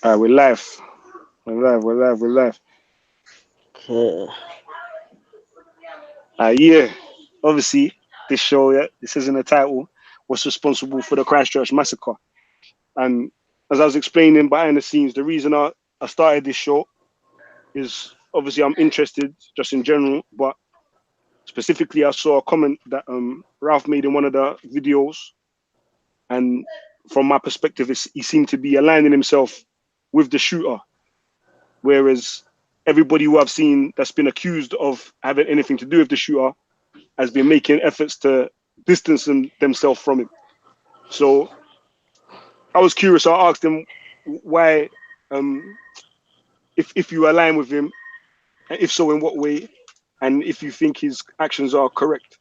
We're live. We're live. Okay. Yeah. Obviously, this show, yeah, this is in the title, was responsible for the Christchurch Massacre. And as I was explaining behind the scenes, the reason I started this show is obviously I'm interested just in general, but specifically I saw a comment that Ralph made in one of the videos, and from my perspective, he seemed to be aligning himself with the shooter, whereas everybody who I've seen that's been accused of having anything to do with the shooter has been making efforts to distance themselves from him. So I was curious. I asked him why, um, if you align with him, and if so, in what way, and if you think his actions are correct.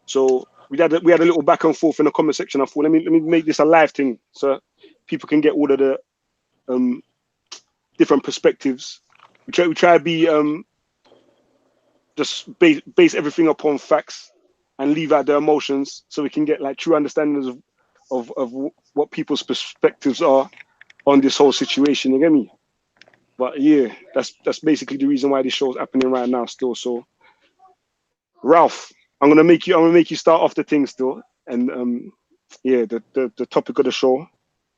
So we had a little back and forth in the comment section. I thought let me make this a live thing so people can get all of the um, different perspectives. We try to be just base everything upon facts and leave out the emotions so we can get like true understandings of what people's perspectives are on this whole situation. You get me? But yeah, that's basically the reason why this show's happening right now still. So Ralph, I'm gonna make you start off the thing still. And yeah, the topic of the show,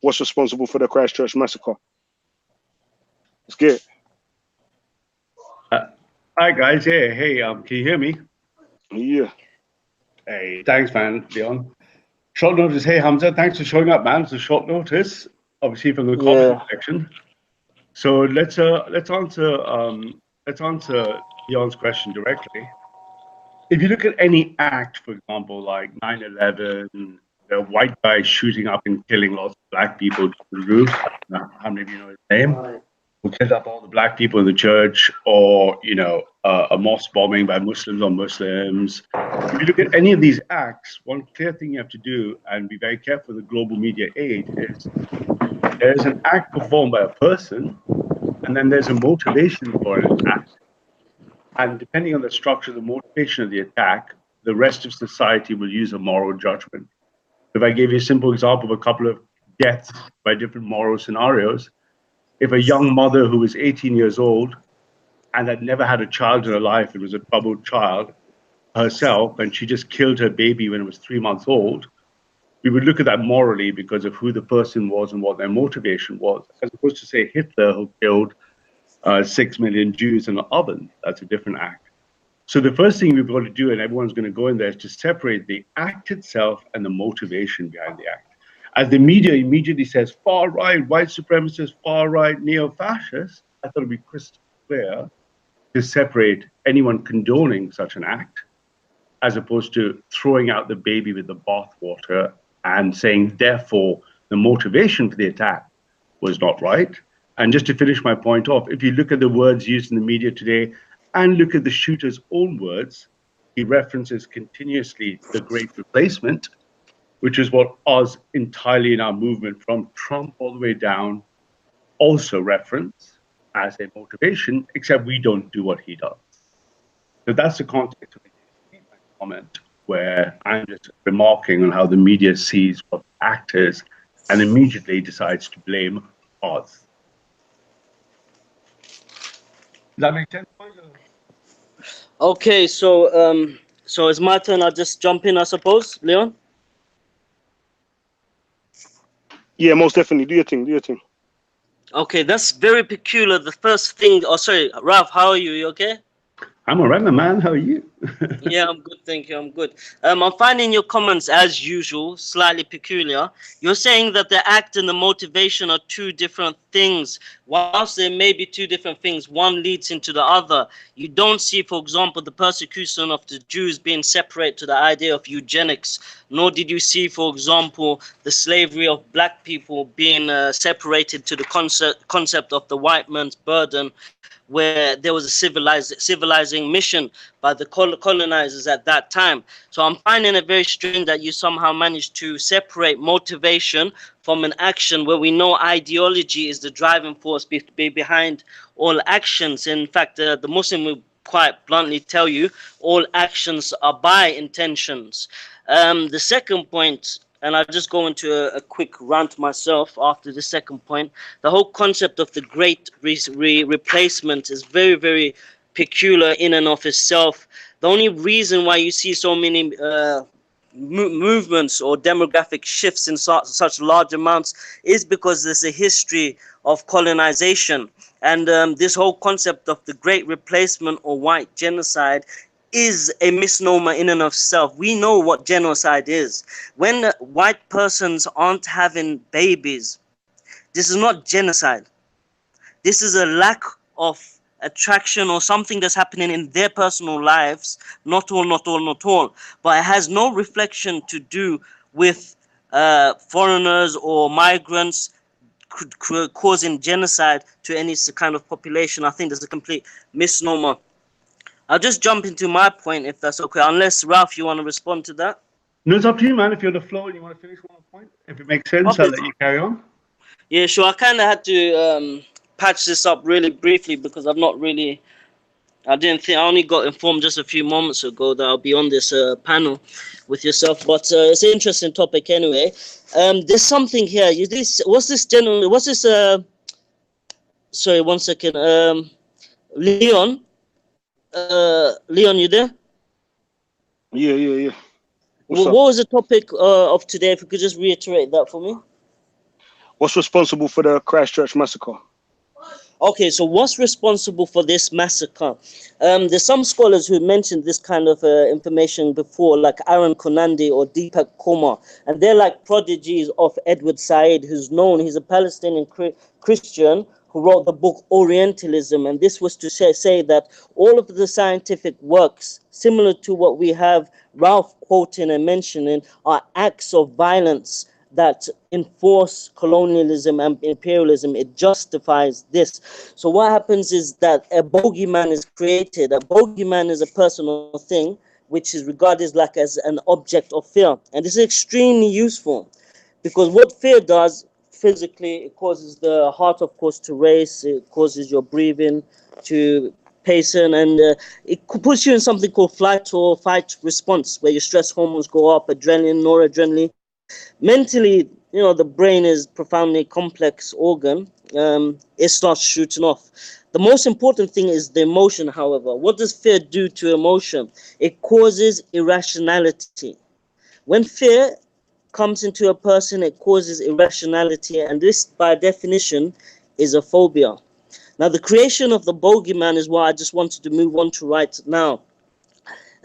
what's responsible for the Christchurch massacre? Let's get it. Uh, Hi guys, yeah, hey, can you hear me? Yeah. Hey, thanks, man, Leon. Short notice, hey Hamza, thanks for showing up, man. It's a short notice, obviously from the comment Yeah. section. So let's answer Leon's question directly. If you look at any act, for example, like 9/11, the white guy shooting up and killing lots of black people to the roof. How many of you know his name? Who killed up all the black people in the church, or a mosque bombing by Muslims on Muslims. If you look at any of these acts, one clear thing you have to do, and be very careful with the global media aid, is there is an act performed by a person, and then there's a motivation for an act. And depending on the structure, the motivation of the attack, the rest of society will use a moral judgment. If I gave you a simple example of a couple of deaths by different moral scenarios, if a young mother who was 18 years old and had never had a child in her life and was a troubled child herself, and she just killed her baby when it was 3 months old, we would look at that morally because of who the person was and what their motivation was, as opposed to, say, Hitler, who killed 6 million Jews in an oven. That's a different act. So the first thing we've got to do, and everyone's going to go in there, is to separate the act itself and the motivation behind the act. As the media immediately says, far right, white supremacist, far right, neo-fascist, I thought it'd be crystal clear to separate anyone condoning such an act, as opposed to throwing out the baby with the bathwater and saying, therefore, the motivation for the attack was not right. And just to finish my point off, if you look at the words used in the media today and look at the shooter's own words, he references continuously the Great Replacement, which is what us entirely in our movement from Trump all the way down also reference as a motivation, except we don't do what he does. So that's the context of the comment, where I'm just remarking on how the media sees what the act is and immediately decides to blame us. Does that make sense? Okay. So it's my turn. I'll just jump in, I suppose, Leon. Yeah, most definitely. Do your thing. Do your thing. Okay, that's very peculiar. The first thing. Oh, sorry, Ralph. How are you? You okay? I'm all right, my man. How are you? Yeah, I'm good, thank you. I'm good. I'm finding your comments as usual slightly peculiar. You're saying that the act and the motivation are two different things. Whilst there may be two different things, one leads into the other. You don't see, for example, the persecution of the Jews being separate to the idea of eugenics, nor did you see, for example, the slavery of black people being separated to the concept of the white man's burden, where there was a civilizing mission by the colonizers at that time. So I'm finding it very strange that you somehow managed to separate motivation from an action where we know ideology is the driving force behind all actions. In fact, the Muslim will quite bluntly tell you all actions are by intentions. The second point, and I'll just go into a quick rant myself after the second point. The whole concept of the great replacement is very, very peculiar in and of itself. The only reason why you see so many movements or demographic shifts in such large amounts is because there's a history of colonization. And this whole concept of the great replacement or white genocide is a misnomer in and of itself. We know what genocide is. When white persons aren't having babies, this is not genocide. This is a lack of attraction or something that's happening in their personal lives. Not all. But it has no reflection to do with foreigners or migrants causing genocide to any kind of population. I think there's a complete misnomer. I'll just jump into my point if that's okay. Unless, Ralph, you want to respond to that? No, it's up to you, man. If you're on the floor and you want to finish one point, if it makes sense, Okay. I'll let you carry on. Yeah, sure. I kind of had to patch this up really briefly because I only got informed just a few moments ago that I'll be on this panel with yourself, but it's an interesting topic anyway. There's something here. Sorry, 1 second. Leon, you there? Yeah. What was the topic of today? If you could just reiterate that for me. What's responsible for the Christchurch massacre? Okay, so what's responsible for this massacre? There's some scholars who mentioned this kind of information before, like Aaron Konandi or Deepak Kumar, and they're like prodigies of Edward Said, who's known. He's a Palestinian Christian who wrote the book Orientalism, and this was to say that all of the scientific works, similar to what we have Ralph quoting and mentioning, are acts of violence that enforce colonialism and imperialism. It justifies this. So what happens is that a bogeyman is created. A bogeyman is a person or thing which is regarded like as an object of fear, and this is extremely useful because what fear does physically, it causes the heart, of course, to race. It causes your breathing to hasten, and it puts you in something called flight or fight response, where your stress hormones go up, adrenaline, noradrenaline. Mentally, the brain is profoundly complex organ. It starts shooting off. The most important thing is the emotion, however. What does fear do to emotion? It causes irrationality. When fear comes into a person, it causes irrationality, and this, by definition, is a phobia. Now, the creation of the bogeyman is what I just wanted to move on to right now.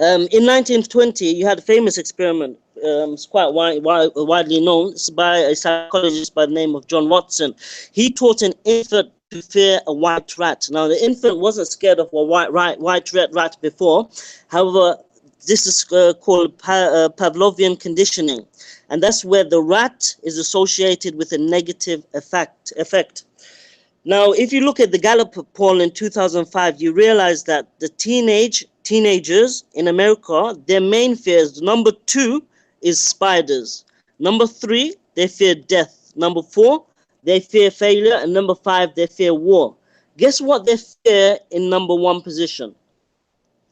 In 1920, you had a famous experiment. It's quite widely known. It's by a psychologist by the name of John Watson. He taught an infant to fear a white rat. Now, the infant wasn't scared of a white rat before. However, this is called Pavlovian conditioning. And that's where the rat is associated with a negative effect. Now, if you look at the Gallup poll in 2005, you realize that the teenagers in America, their main fears, number 2 is spiders. Number 3, they fear death. Number 4, they fear failure. And number 5, they fear war. Guess what they fear in number 1 position?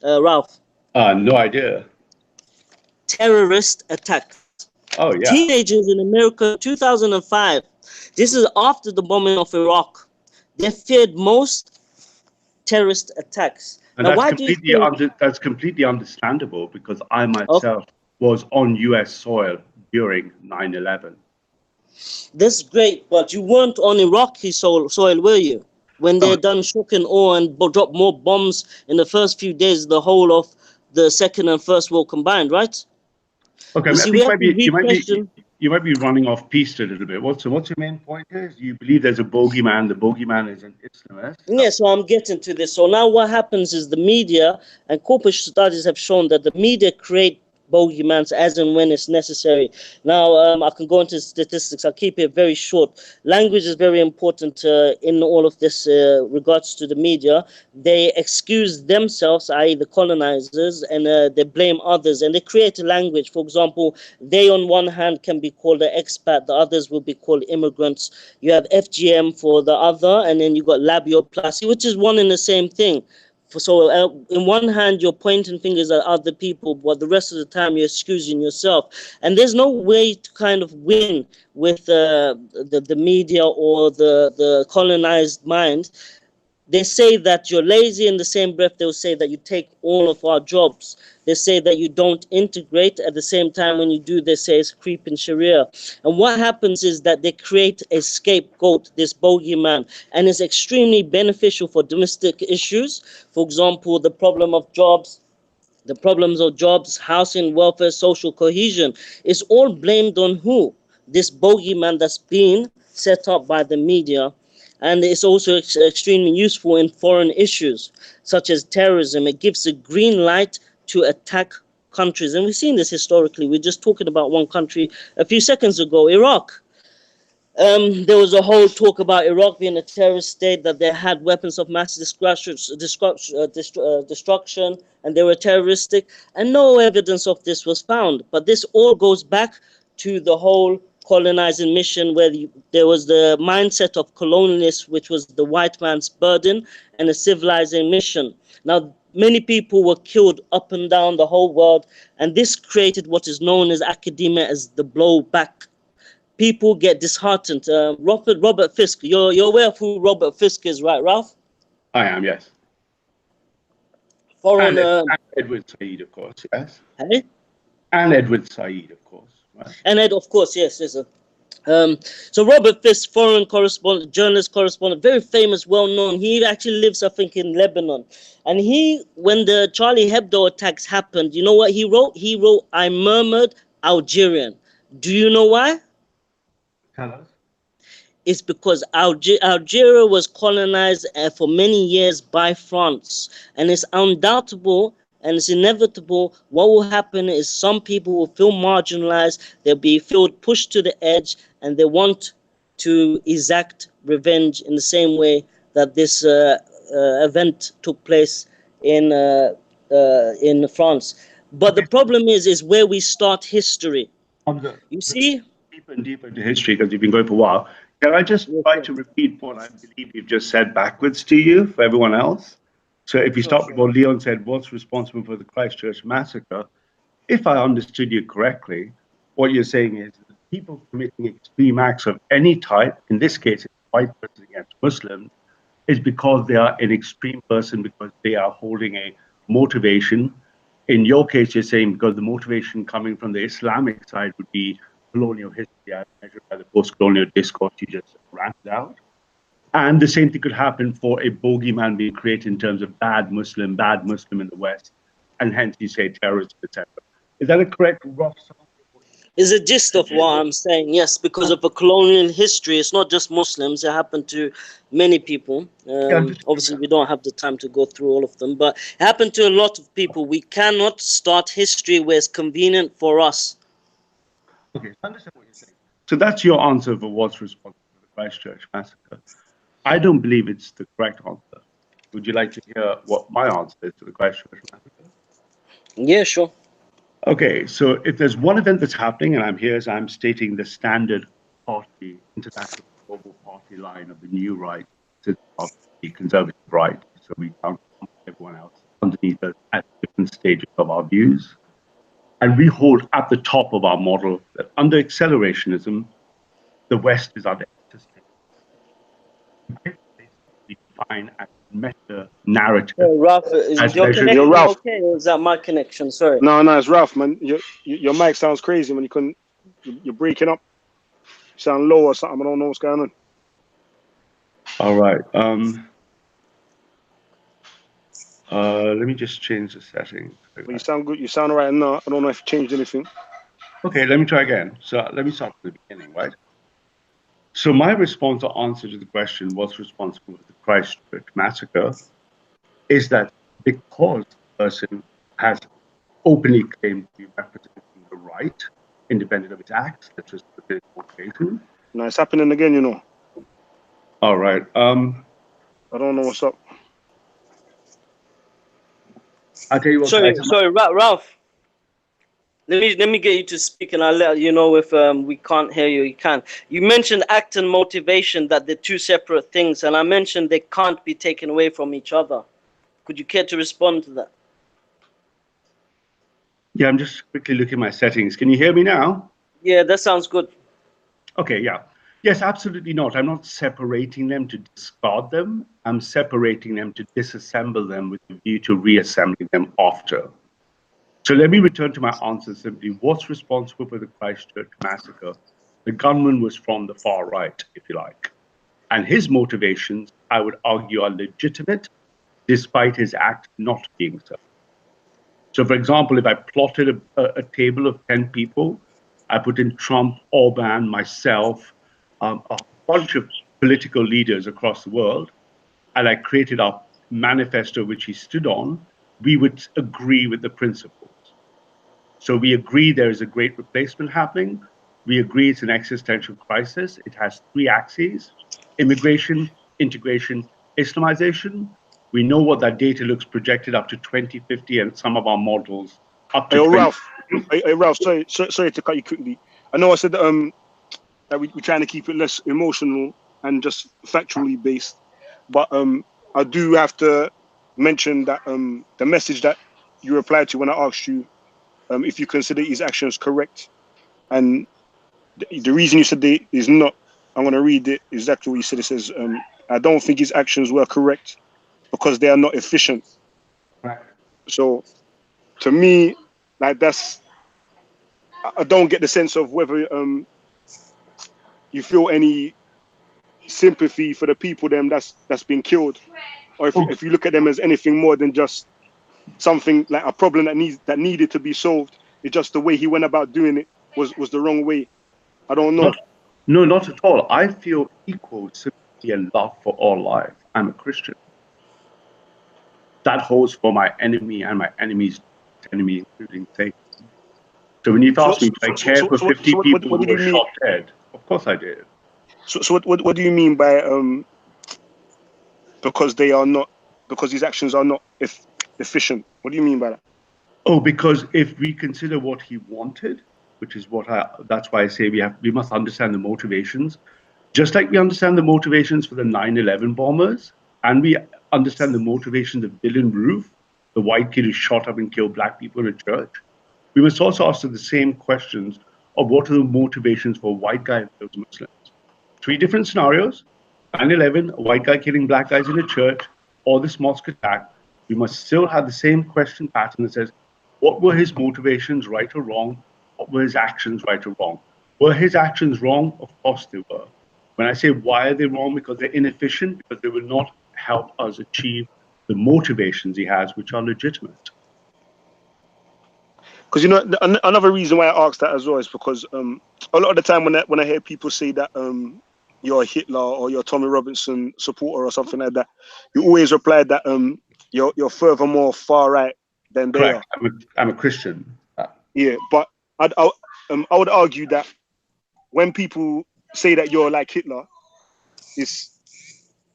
Ralph? No idea. Terrorist attacks. Oh, yeah. Teenagers in America, 2005. This is after the bombing of Iraq. They feared most terrorist attacks. And now, that's completely understandable because I myself was on US soil during 9/11. That's great, but you weren't on Iraqi soil, were you? When they done shock and awe and dropped more bombs in the first few days of the whole of the Second and First World combined, right? Okay, you might be running off piste a little bit. What's your main point here? Do you believe there's a bogeyman? The bogeyman is an Islamist? Yeah, so I'm getting to this. So now what happens is the media and corporate studies have shown that the media create bogeymans as and when it's necessary. Now, I can go into statistics. I'll keep it very short. Language is very important in all of this regards to the media. They excuse themselves, i.e. the colonizers, and they blame others, and they create a language. For example, they on one hand can be called an expat, the others will be called immigrants. You have FGM for the other, and then you got labioplasty, which is one and the same thing. So in one hand, you're pointing fingers at other people, but the rest of the time you're excusing yourself. And there's no way to kind of win with the media or the colonized mind. They say that you're lazy. In the same breath, they'll say that you take all of our jobs. They say that you don't integrate. At the same time, when you do, they say it's creeping Sharia. And what happens is that they create a scapegoat, this bogeyman, and it's extremely beneficial for domestic issues. For example, the problem of jobs, the problems of jobs, housing, welfare, social cohesion is all blamed on who? This bogeyman that's been set up by the media. And it's also extremely useful in foreign issues such as terrorism. It gives a green light to attack countries. And we've seen this historically. We're just talking about one country a few seconds ago, Iraq. There was a whole talk about Iraq being a terrorist state, that they had weapons of mass destruction, and they were terroristic, and no evidence of this was found. But this all goes back to the whole colonizing mission, where there was the mindset of colonialists, which was the white man's burden, and a civilizing mission. Now, many people were killed up and down the whole world, and this created what is known as academia as the blowback. People get disheartened. Robert Fisk, you're aware of who Robert Fisk is, right, Ralph? I am, yes. Foreign. And Edward Said, of course, yes. Hey? And Edward Said, of course. Right? And Ed, of course, yes. So Robert Fisk, foreign correspondent, journalist correspondent, very famous, well-known. He actually lives, I think, in Lebanon. And when the Charlie Hebdo attacks happened, you know what he wrote? He wrote, "I murmured Algerian." Do you know why? Tell us. It's because Algeria was colonized for many years by France. And it's undoubtable and it's inevitable. What will happen is some people will feel marginalized. They'll be pushed to the edge, and they want to exact revenge in the same way that this event took place in France. But the problem is where we start history. Hamza, You see? deeper and deeper into history, because you've been going for a while. Can I just try to repeat what I believe you've just said backwards to you for everyone else? So if you start with what Leon said, what's responsible for the Christchurch massacre? If I understood you correctly, what you're saying is that people committing extreme acts of any type, in this case, it's white person against Muslims, is because they are an extreme person, because they are holding a motivation. In your case, you're saying because the motivation coming from the Islamic side would be colonial history as measured by the post-colonial discourse you just ranted out. And the same thing could happen for a bogeyman being created in terms of bad Muslim in the West, and hence you say terrorism, etc. Is that a correct rough summary? Is a gist of what I'm saying, yes, because of a colonial history. It's not just Muslims, it happened to many people. Obviously, we don't have the time to go through all of them, but it happened to a lot of people. We cannot start history where it's convenient for us. Okay, I understand what you're saying. So that's your answer for what's responsible for the Christchurch massacre. I don't believe it's the correct answer. Would you like to hear what my answer is to the Christchurch massacre? Yeah, sure. Okay, so if there's one event that's happening, and I'm here as I'm stating the standard party, international global party line of the new right to the conservative right, so we count everyone else underneath us at different stages of our views. And we hold at the top of our model that under accelerationism, the West is under we define as meta narrative. Ralph, is your connection okay, or is that my connection? Sorry. No, it's Ralph, man. Your mic sounds crazy when you're breaking up. You sound low or something. I don't know what's going on. All right. Let me just change the settings. Well, you sound good. You sound all right now. I don't know if you changed anything. Okay, let me try again. So let me start from the beginning, right? So my response or answer to the question, what's responsible for the Christchurch massacre, is that because the person has openly claimed to be representing the right, independent of its acts, such as the political motivation. No, it's happening again, you know. All right. I don't know what's up. I'll tell you what. Sorry, Ralph. Let me get you to speak, and I'll let you know if we can't hear you. You can. You mentioned act and motivation, that they're two separate things, and I mentioned they can't be taken away from each other. Could you care to respond to that? Yeah, I'm just quickly looking at my settings. Can you hear me now? Yeah, that sounds good. Okay, yeah. Yes, absolutely not. I'm not separating them to discard them. I'm separating them to disassemble them with a view to reassembling them after. So let me return to my answer simply. What's responsible for the Christchurch massacre? The gunman was from the far right, if you like. And his motivations, I would argue, are legitimate, despite his act not being so. So, for example, if I plotted a table of 10 people, I put in Trump, Orban, myself, a bunch of political leaders across the world, and I created our manifesto, which he stood on, we would agree with the principles. So we agree there is a great replacement happening. We agree it's an existential crisis. It has three axes: immigration, integration, Islamization. We know what that data looks projected up to 2050 and some of our models up to Hey, 20. Ralph. Hey, Ralph. Sorry to cut you quickly. I know I said that we're trying to keep it less emotional and just factually based, but I do have to mention that the message that you replied to when I asked you if you consider his actions correct, and the reason you said they is not. I'm going to read it exactly what you said. It says, I don't think his actions were correct because they are not efficient. Right. So to me, like I don't get the sense of whether you feel any sympathy for the people that's been killed, or Oh, if you look at them as anything more than just something like a problem that needed to be solved. It's just the way he went about doing it was the wrong way. I don't know. not, no, not at all. I feel equal sympathy and love for all life. I'm a Christian. That holds for my enemy and my enemy's enemy, including Satan. So when you've So asked me, so do I so, care so, for so, 50 people what who did you were mean? shot dead? Of course I did. So what do you mean by because they are not because these actions are not efficient? What do you mean by that? Oh, because if we consider what he wanted, which is that's why I say we must understand the motivations, just like we understand the motivations for the 9/11 bombers, and we understand the motivations of Dylan Roof, the white kid who shot up and killed black people in a church. We must also ask the same questions of what are the motivations for a white guy who kills Muslims. Three different scenarios: 9/11, a white guy killing black guys in a church, or this mosque attack. We must still have the same question pattern that says, what were his motivations, right or wrong? What were his actions, right or wrong? Were his actions wrong? Of course they were. When I say why are they wrong, because they're inefficient, because they will not help us achieve the motivations he has, which are legitimate. Because another reason why I asked that as well is because a lot of the time when I hear people say that you're a Hitler or you're a Tommy Robinson supporter or something like that, you always reply that you're furthermore far right than they are. Correct. I'm a Christian. Yeah, but I would argue that when people say that you're like Hitler, it's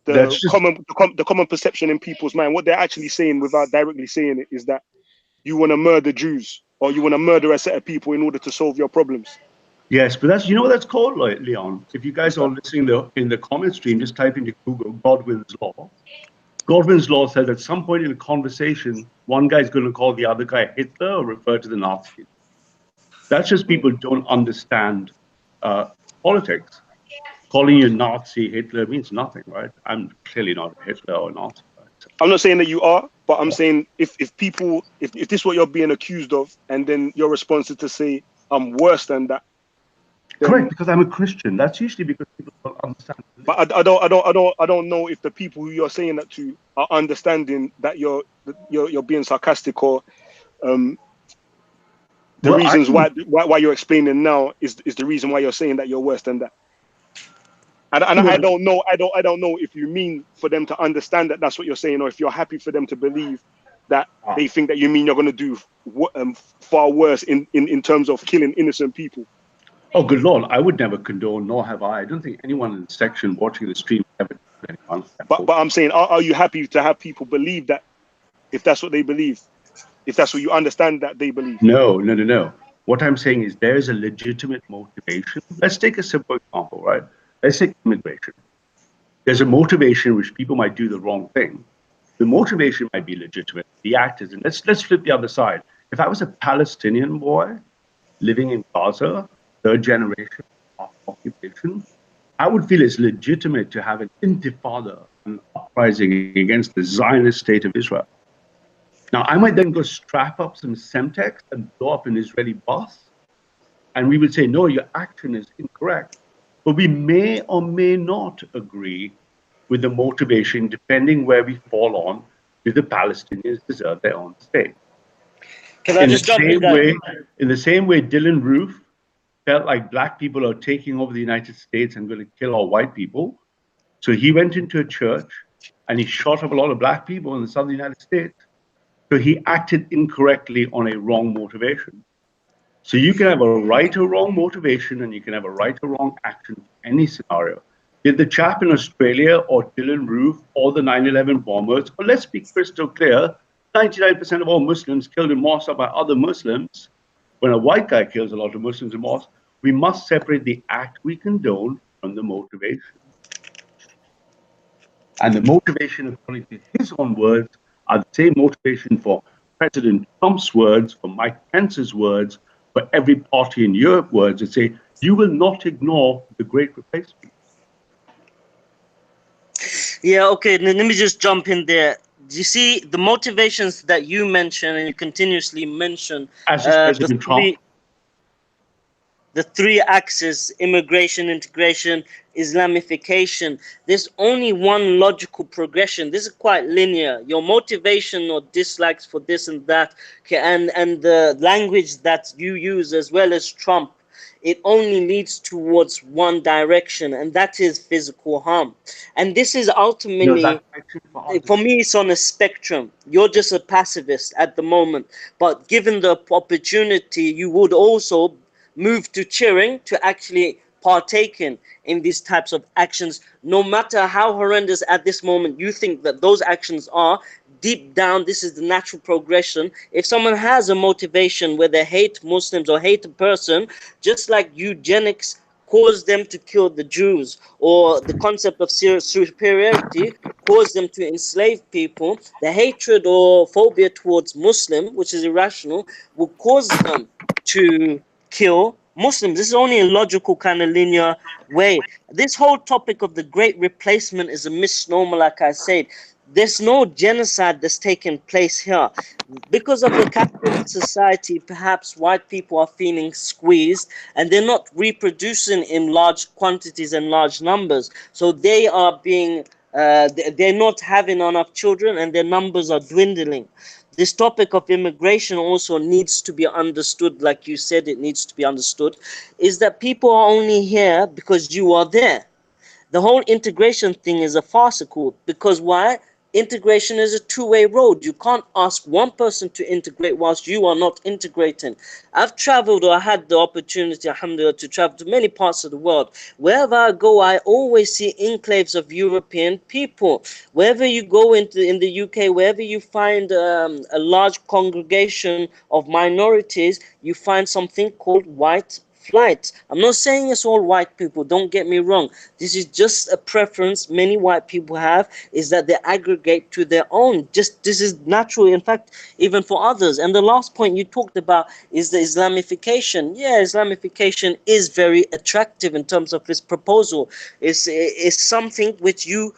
That's just the common perception in people's mind. What they're actually saying without directly saying it is that you want to murder Jews or you want to murder a set of people in order to solve your problems. yes, but that's what that's called, Leon. If you guys What's are that? listening in the comment stream, just type into Google Godwin's law. Godwin's law says at some point in a conversation, one guy's going to call the other guy Hitler or refer to the Nazis. That's just people don't understand politics. Calling you Nazi, Hitler means nothing, right? I'm clearly not a Hitler or Nazi. Right? I'm not saying that you are, but I'm saying if this is what you're being accused of, and then your response is to say I'm worse than that, Correct, then because I'm a Christian. That's usually because people don't understand. but I don't know if the people who you're saying that to are understanding that you're being sarcastic or um the Well, reasons why you're explaining now is the reason why you're saying that you're worse than that. And I well, don't know I don't know if you mean for them to understand that that's what you're saying, or if you're happy for them to believe that they think that you mean you're going to do far worse in terms of killing innocent people. oh, good Lord, I would never condone, nor have I. I don't think anyone in the section watching the stream ever did anyone. But I'm saying, are you happy to have people believe that if that's what they believe, if that's what you understand that they believe? No, no, no, no. What I'm saying is there is a legitimate motivation. Let's take a simple example, right? Let's take immigration. There's a motivation which people might do the wrong thing. The motivation might be legitimate. The act isn't. Let's flip the other side. If I was a Palestinian boy living in Gaza, third generation of occupation, I would feel it's legitimate to have an intifada, an uprising against the Zionist state of Israel. Now, I might then go strap up some Semtex and blow up an Israeli bus, and we would say, no, your action is incorrect. But we may or may not agree with the motivation, depending where we fall on, do the Palestinians deserve their own state? Can I just jump in there? In the same way, Dylan Roof felt like black people are taking over the United States and going to kill all white people. So he went into a church and he shot up a lot of black people in the southern United States. So he acted incorrectly on a wrong motivation. So you can have a right or wrong motivation and you can have a right or wrong action in any scenario. Did the chap in Australia or Dylan Roof or the 9/11 bombers, or let's be crystal clear, 99% of all Muslims killed in mosques are by other Muslims. When a white guy kills a lot of Muslims in mosques, we must separate the act we condone from the motivation. And the motivation, according to his own words, are the same motivation for President Trump's words, for Mike Pence's words, for every party in Europe words that say, you will not ignore the great replacement. Yeah, okay, let me just jump in there. You see, the motivations that you mention and you continuously mention, As is President Trump. The three axes, immigration, integration, Islamification, there's only one logical progression. This is quite linear. Your motivation or dislikes for this and that, and the language that you use as well as Trump, it only leads towards one direction, and that is physical harm. And this is ultimately, for me, it's on a spectrum. You're just a pacifist at the moment, but given the opportunity, you would also move to cheering to actually partake in these types of actions, no matter how horrendous at this moment you think that those actions are. Deep down, this is the natural progression. If someone has a motivation where they hate Muslims or hate a person, just like eugenics caused them to kill the Jews, or the concept of superiority caused them to enslave people, the hatred or phobia towards Muslim, which is irrational, will cause them to kill Muslims. This is only a logical kind of linear way. This whole topic of the great replacement is a misnomer, like I said. There's no genocide that's taken place here. Because of the capitalist society, perhaps white people are feeling squeezed and they're not reproducing in large quantities and large numbers. So they are being, they're not having enough children and their numbers are dwindling. This topic of immigration also needs to be understood, like you said, it needs to be understood, is that people are only here because you are there. The whole integration thing is a farcical, because why? Integration is a two-way road. You can't ask one person to integrate whilst you are not integrating. I've traveled, or I had the opportunity, alhamdulillah, to travel to many parts of the world. Wherever I go, I always see enclaves of European people. Wherever you go in the UK, wherever you find a large congregation of minorities, you find something called white flight. I'm not saying it's all white people, don't get me wrong. This is just a preference many white people have, is that they aggregate to their own. Just this is natural, in fact, even for others. And the last point you talked about is the Islamification. Yeah, Islamification is very attractive in terms of its proposal. It's something which you,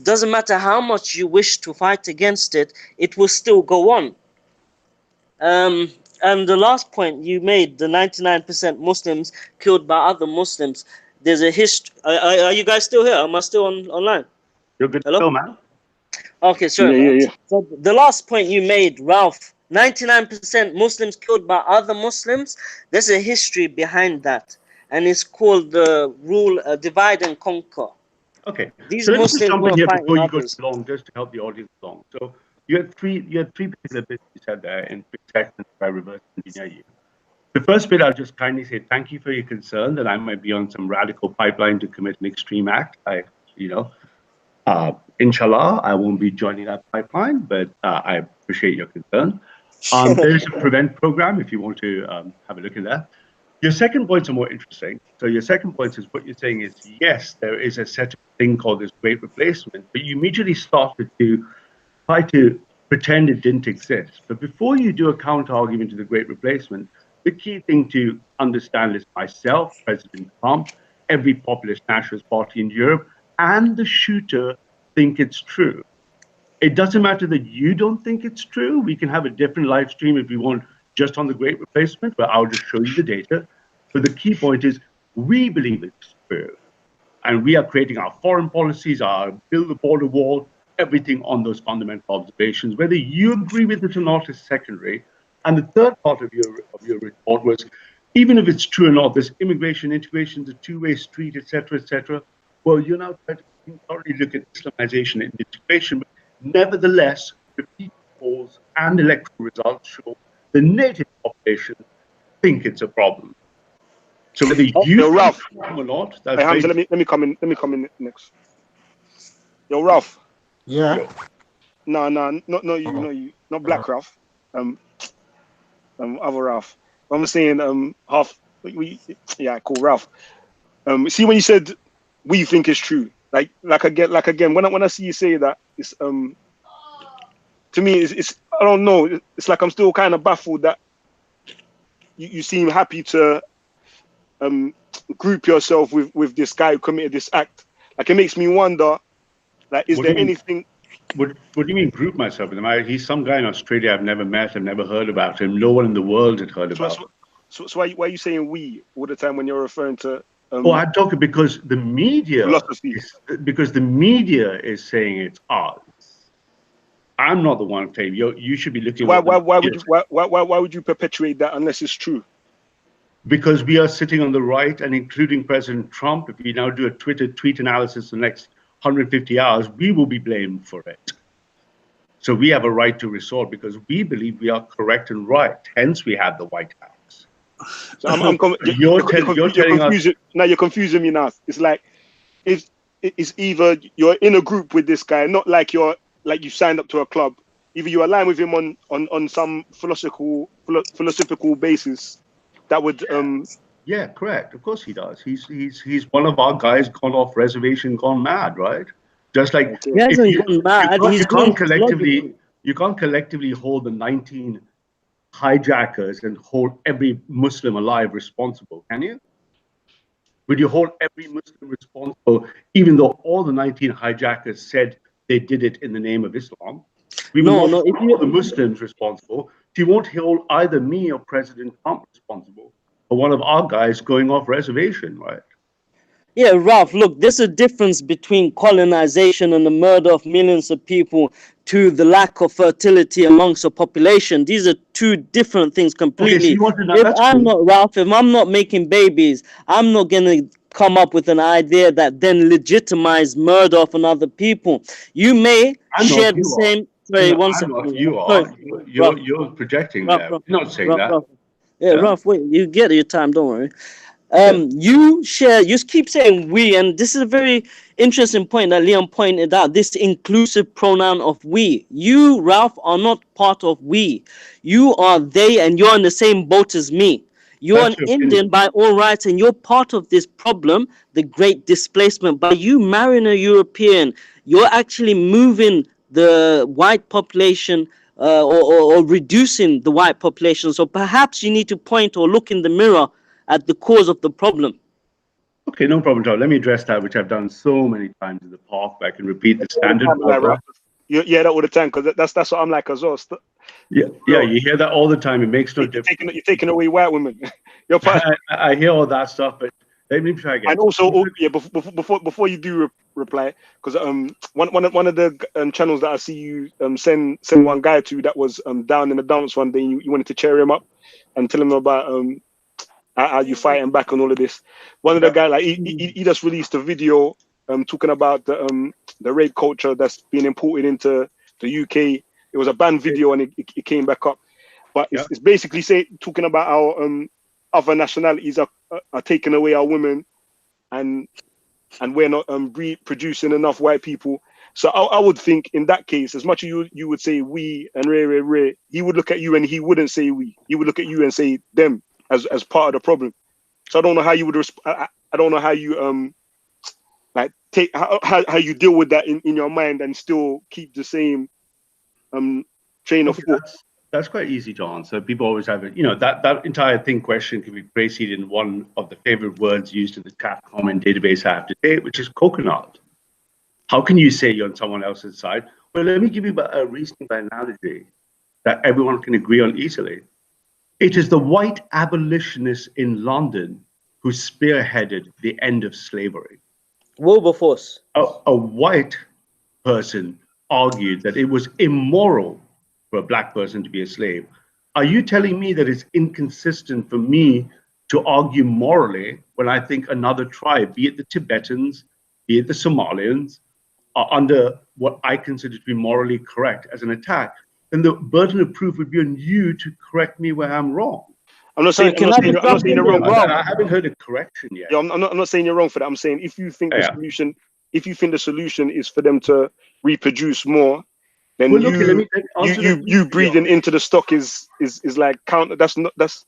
doesn't matter how much you wish to fight against it, it will still go on. And the last point you made, the 99% Muslims killed by other Muslims, there's a history. Are you guys still here? Am I still online? You're good. Hello? Still, man. Okay, sure. Yeah. So the last point you made, Ralph, 99% Muslims killed by other Muslims, there's a history behind that. And it's called the rule, divide and conquer. Okay. These So let me just Muslims jump were in here fighting before you go others. too long, just to help the audience along. So you had three particular bits you said there in quick sections by reverse engineer you. The first bit, I'll just kindly say thank you for your concern that I might be on some radical pipeline to commit an extreme act. Inshallah, I won't be joining that pipeline, but I appreciate your concern. There's a prevent program if you want to have a look at that. Your second points are more interesting. So your second point is what you're saying is, yes, there is a set of thing called this great replacement, but you immediately started to try to pretend it didn't exist. But before you do a counter argument to the Great Replacement, the key thing to understand is myself, President Trump, every populist nationalist party in Europe, and the shooter think it's true. It doesn't matter that you don't think it's true. We can have a different live stream if we want, just on the Great Replacement, but I'll just show you the data. But the key point is we believe it's true. And we are creating our foreign policies, our build the border wall, everything on those fundamental observations. Whether you agree with it or not is secondary. And the third part of your report was, even if it's true or not, this immigration, integration is a two-way street, etc., etc. Well, you're now trying to already look at Islamization and integration, but nevertheless, repeat polls and electoral results show the native population think it's a problem. So whether you Ralph, or not, that's hey, Hamza, let me come in next. Yo, Ralph. Yeah. No, not you, not Black Ralph. Other Ralph. I'm saying half. Yeah, cool, Ralph. See when you said we think it's true, like again when I see you say that, it's to me it's I don't know. It's like I'm still kind of baffled that you seem happy to group yourself with this guy who committed this act. Like it makes me wonder, like, is there anything? What do you mean group myself with him? He's some guy in Australia I've never met. I've never heard about him. No one in the world had heard about him. So why are you saying we all the time when you're referring to? I talk because the media is saying it's ours. I'm not the one saying you should be looking. Why would you perpetuate that unless it's true? Because we are sitting on the right, and including President Trump. If we now do a Twitter tweet analysis the next 150 hours, we will be blamed for it. So we have a right to resort because we believe we are correct and right. Hence, we have the White House. So you're confusing me now. It's like it's either you're in a group with this guy, not like you signed up to a club. Either you align with him on some philosophical basis that would Yeah, correct. Of course he does. He's one of our guys gone off reservation, gone mad, right? Just like he hasn't gone mad. You can't collectively hold the 19 hijackers and hold every Muslim alive responsible, can you? Would you hold every Muslim responsible, even though all the 19 hijackers said they did it in the name of Islam? We will not hold the Muslims responsible. You won't hold either me or President Trump responsible for one of our guys going off reservation, right? Yeah, Ralph, look, there's a difference between colonization and the murder of millions of people to the lack of fertility amongst a population. These are two different things completely. Okay, so if I'm not making babies, I'm not going to come up with an idea that then legitimize murder of another people. You may share the same... Sorry, one second. You're projecting there. You're not saying that. Ralph, wait, you get your time, don't worry. You keep saying we, and this is a very interesting point that Leon pointed out, this inclusive pronoun of we. You, Ralph, are not part of we. You are they, and you're in the same boat as me. You're an Indian by all rights, and you're part of this problem, the great displacement. By you marrying a European, you're actually moving the white population or reducing the white population. So perhaps you need to point or look in the mirror at the cause of the problem. Okay, no problem, John. Let me address that, which I've done so many times in the past. I can repeat the standard. You hear that all the time, because that's what I'm like as well. Yeah, you hear that all the time. It makes no difference. You're taking away white women. I hear all that stuff, but let me try again. And also, before you do reply, because one of the channels that I see you send one guy to that was down in the dumps one day, you wanted to cheer him up and tell him about how you fighting back on all of this. One of the guys, like he just released a video talking about the rape culture that's being imported into the UK. It was a banned video and it came back up, but it's basically talking about how other nationalities are taking away our women, and we're not producing enough white people. So I would think in that case, as much as you would say we and Ray, he would look at you and he wouldn't say we. He would look at you and say them as part of the problem. So I don't know how you would I don't know how you like take how you deal with that in your mind and still keep the same train of Okay, thought. that's quite easy to answer. People always have it. That entire thing question can be preceded in one of the favorite words used in the chat comment database I have today, which is coconut. How can you say you're on someone else's side? Well, let me give you a reasoning by analogy that everyone can agree on easily. It is the white abolitionists in London who spearheaded the end of slavery. Wilberforce. A white person argued that it was immoral for a black person to be a slave. Are you telling me that it's inconsistent for me to argue morally when I think another tribe, be it the Tibetans, be it the Somalians, are under what I consider to be morally correct as an attack? Then the burden of proof would be on you to correct me where I'm wrong. I'm not saying, Sorry, can I just I'm not jump saying in you're there, wrong. Rob? I haven't heard a correction yet. Yeah, I'm not saying you're wrong for that. I'm saying if you think the solution, if you think the solution is for them to reproduce more, then Well, okay, let me answer that. you breathing into the stock is like counter. That's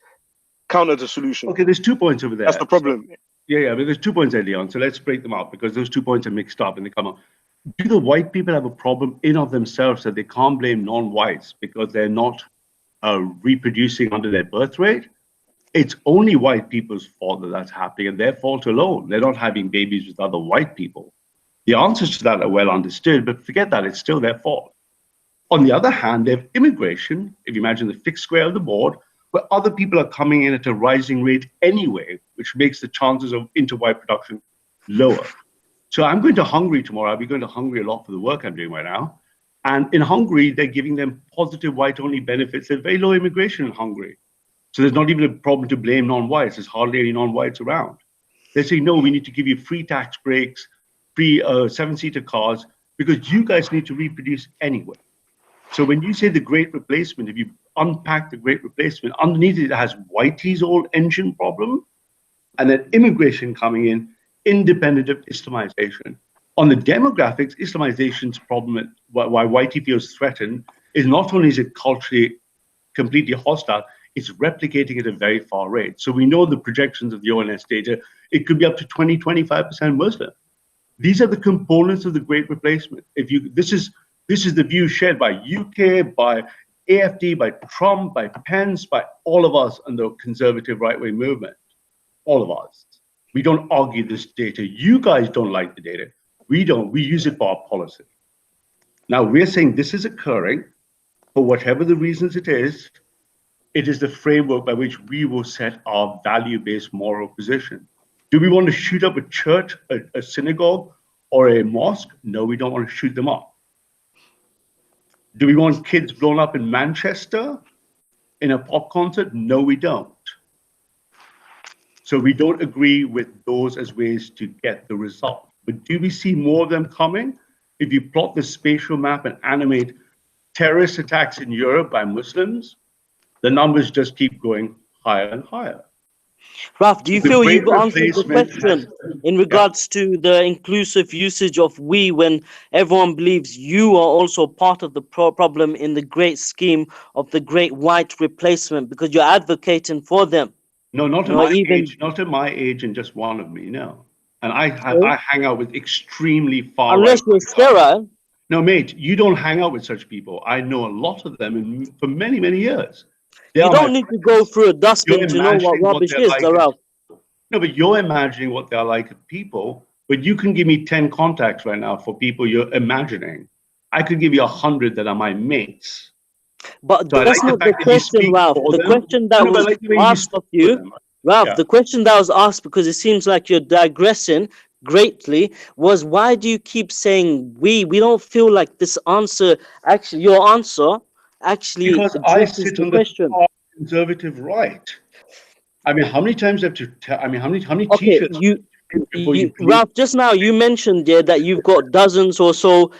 counter the solution. Okay, there's 2 points over there. That's the problem. So, yeah, but there's 2 points there, Leon. So let's break them up because those 2 points are mixed up and they come up. Do the white people have a problem in of themselves that they can't blame non-whites because they're not reproducing under their birth rate? It's only white people's fault that that's happening and their fault alone. They're not having babies with other white people. The answers to that are well understood, but forget that, it's still their fault. On the other hand, they have immigration, if you imagine the fixed square of the board, where other people are coming in at a rising rate anyway, which makes the chances of inter-white production lower. So I'm going to Hungary tomorrow. I'll be going to Hungary a lot for the work I'm doing right now. And in Hungary, they're giving them positive white-only benefits. There's very low immigration in Hungary. So there's not even a problem to blame non-whites. There's hardly any non-whites around. They say, no, we need to give you free tax breaks, free 7-seater cars, because you guys need to reproduce anyway. So when you say the Great Replacement, if you unpack the Great Replacement, underneath it has Whitey's old engine problem, and then immigration coming in, independent of Islamization. On the demographics, Islamization's problem, why Whitey feels threatened, is not only is it culturally completely hostile, it's replicating at a very far rate. So we know the projections of the ONS data, it could be up to 20, 25% Muslim. These are the components of the Great Replacement. This is the view shared by UK, by AFD, by Trump, by Pence, by all of us in the conservative right-wing movement. All of us. We don't argue this data. You guys don't like the data. We don't. We use it for our policy. Now we're saying this is occurring for whatever the reasons it is the framework by which we will set our value-based moral position. Do we want to shoot up a church, a synagogue, or a mosque? No, we don't want to shoot them up. Do we want kids blown up in Manchester in a pop concert? No, we don't. So we don't agree with those as ways to get the result. But do we see more of them coming? If you plot the spatial map and animate terrorist attacks in Europe by Muslims, the numbers just keep going higher and higher. Raf, do you feel you've answered the question in regards to the inclusive usage of we when everyone believes you are also part of the problem in the great scheme of the great white replacement because you're advocating for them? No, not at my age, not at my age and just one of me, no. And I hang out with extremely far unless you're sterile. No, mate, you don't hang out with such people. I know a lot of them for many, many years. You don't need to go through a dustbin to know what rubbish is, Ralph. No, but you're imagining what they're like as people. But you can give me 10 contacts right now for people you're imagining. I could give you 100 that are my mates. But so that's not the question, Ralph. The question that was asked of you, Ralph, the question that was asked, because it seems like you're digressing greatly, was why do you keep saying we? We don't feel like this answer, actually, your answer actually because I sit on question. The conservative right. I mean, how many times do I have to tell? I mean, how many okay, t-shirts? Ralph, just now you mentioned there that you've got dozens or so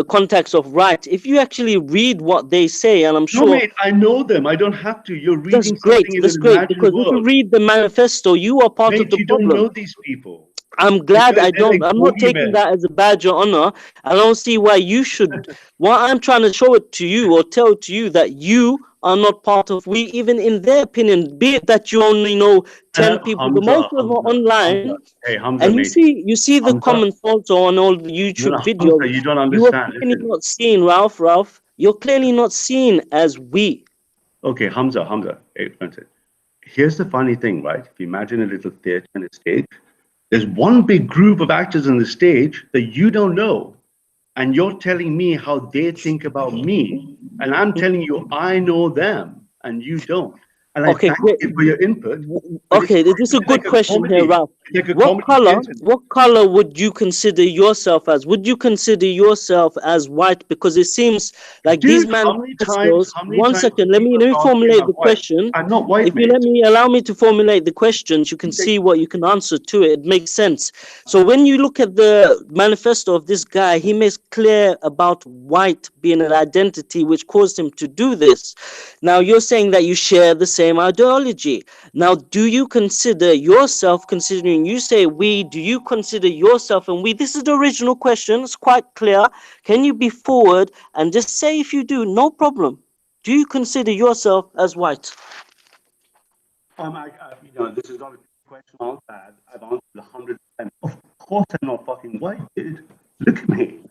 contacts of right. If you actually read what they say, and I'm sure. No, mate, I know them. I don't have to. You're reading. That's great. That's great because if you read the manifesto, you are part of the problem. You don't know these people. I'm glad I don't. I'm not taking that as a badge of honor. I don't see why you should. What I'm trying to show it to you or tell to you that you are not part of we, even in their opinion, be it that you only know 10 people, Hamza, the most of them are online. Hey, Hamza, and you see the comments also on all the YouTube videos. Hamza, you don't understand. You are not seeing, Ralph. You're clearly not seen as we. Okay, Hamza, hey, Vincent. Here's the funny thing, right? If you imagine a little theater and a stage, there's one big group of actors on the stage that you don't know, and you're telling me how they think about me, and I'm telling you I know them, and you don't. And I Okay, thank great. you for your input, but Okay, this is a it's like good a question here, comedy. Ralph. It's like a comedy theater. What color would you consider yourself as? Would you consider yourself as white? Because it seems like these Dude, manifestos. how many One times second, people let me ask me formulate about the white? question. I'm not white, If you mate. allow me to formulate the questions, you can see what you can answer to it. It makes sense. So when you look at the manifesto of this guy, he makes clear about white being an identity which caused him to do this. Now you're saying that you share the same ideology. Now, do you consider yourself, considering you say we, do you consider yourself and we? This is the original question. It's quite clear. Can you be forward and just say if you do, no problem. Do you consider yourself as white? This is not a question I've answered 100%. Of course I'm not fucking white, dude. Look at me.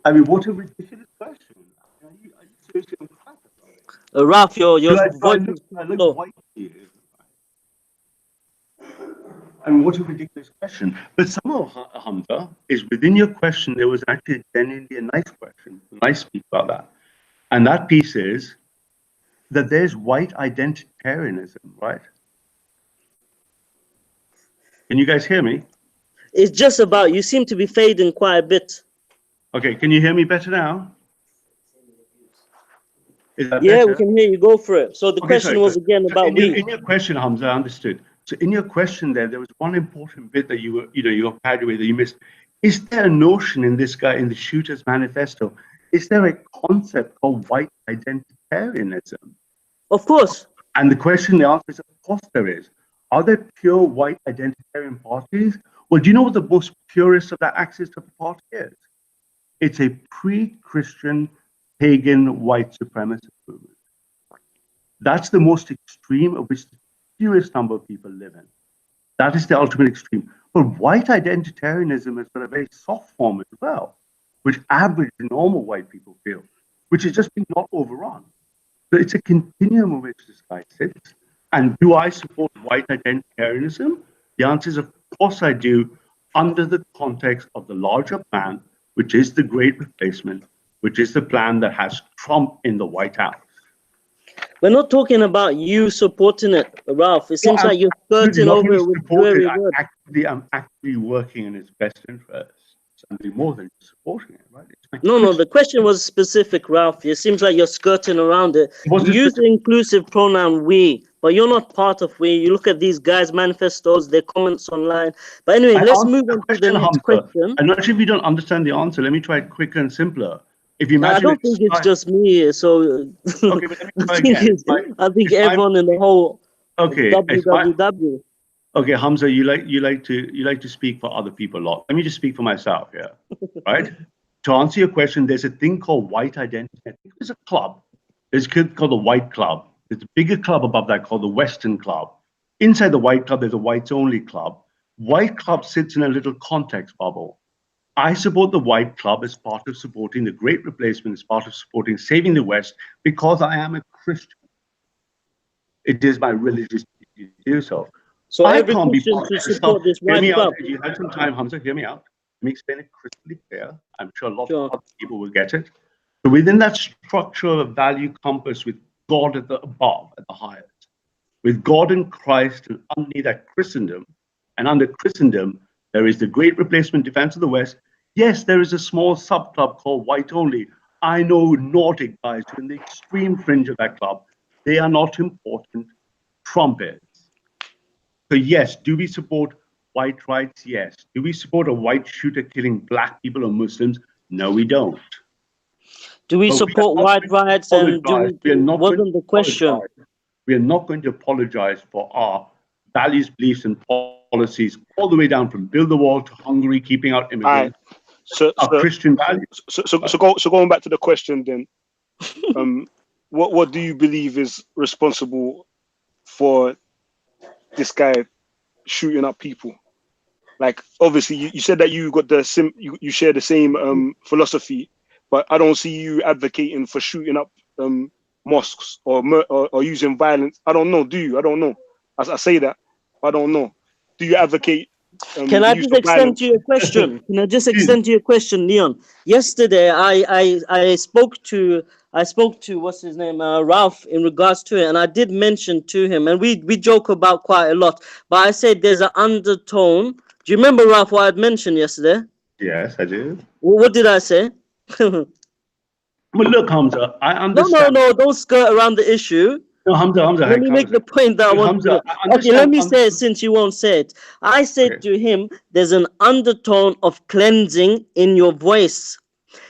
I mean, what a ridiculous question. Are you seriously on crack? Ralph, your voice Do is I look low. white to you? I mean, what a ridiculous question. But somehow, Hamza, is within your question, there was actually genuinely a nice question, a nice piece about that. And that piece is that there's white identitarianism, right? Can you guys hear me? It's just about, you seem to be fading quite a bit. Okay, can you hear me better now? Is that Yeah, better? we can hear you. Go for it. So the Okay, question was again so about we. in your question, Hamza, I understood. So in your question there was one important bit that you got carried away that you missed. Is there a notion in this guy, in the Shooter's Manifesto, is there a concept called white identitarianism? Of course. And the answer is, of course there is. Are there pure white identitarian parties? Well, do you know what the most purest of that axis of the party is? It's a pre-Christian, pagan, white supremacist movement. That's the most extreme of which the fewest number of people live in. That is the ultimate extreme. But white identitarianism has got a very soft form as well, which average normal white people feel, which is just being not overrun. So it's a continuum of which this guy sits. And do I support white identitarianism? The answer is, of course I do, under the context of the larger plan, which is the Great Replacement, which is the plan that has Trump in the White House. We're not talking about you supporting it, Ralph. It seems like you're skirting over it with very good. I'm actively working in its best interests. I'm doing more than supporting it, right? No, the question was specific, Ralph. It seems like you're skirting around it. You use the inclusive pronoun we, but you're not part of we. You look at these guys' manifestos, their comments online. But anyway, let's move on to the next question. I'm not sure if you don't understand the answer. Let me try it quicker and simpler. If you imagine, I don't think it's just me. So okay, but let me try again. I think everyone in the whole WWW. Okay, Hamza, you like to speak for other people a lot. Let me just speak for myself here, right? To answer your question, there's a thing called white identity. I think there's a club. There's called the White Club. There's a bigger club above that called the Western Club. Inside the White Club, there's a whites only club. White Club sits in a little context bubble. I support the White Club as part of supporting the Great Replacement, as part of supporting saving the West, because I am a Christian. It is my religious duty to do so. So every Christian should support this White Club. If you had some time, Hamza, hear me out. Let me explain it crystal clear. I'm sure a lot of other people will get it. So within that structure of value compass with God at the above, at the highest, with God and Christ and underneath that Christendom, and under Christendom, there is the Great Replacement Defense of the West. Yes, there is a small subclub called White Only. I know Nordic guys who are in the extreme fringe of that club. They are not important. Trump is. So yes, do we support white rights? Yes. Do we support a white shooter killing black people or Muslims? No, we don't. Do we support white rights? And wasn't the question? We are not going to apologize for our values, beliefs, and policies all the way down from build the wall to Hungary, keeping out immigrants. So Christian values. So going back to the question then, what do you believe is responsible for this guy shooting up people? Like, obviously, you said that you got you share the same philosophy, but I don't see you advocating for shooting up mosques or using violence. I don't know. Do you? I don't know. I say that. I don't know. Do you advocate Can the I use just of extend to violence? your question? Can I just extend to your question, Leon? Yesterday, I spoke to what's his name, Ralph, in regards to it, and I did mention to him, and we joke about quite a lot. But I said there's an undertone. Do you remember, Ralph, what I'd mentioned yesterday? Yes, I do. What did I say? No, Well, look, Hamza, I no, understand. no. Don't skirt around the issue. No, Hamza, Let hey, me make Hamza. the point that I Look, want to. Hamza, I Okay, let understand. me say it since you won't say it. I said Okay. to him, there's an undertone of cleansing in your voice.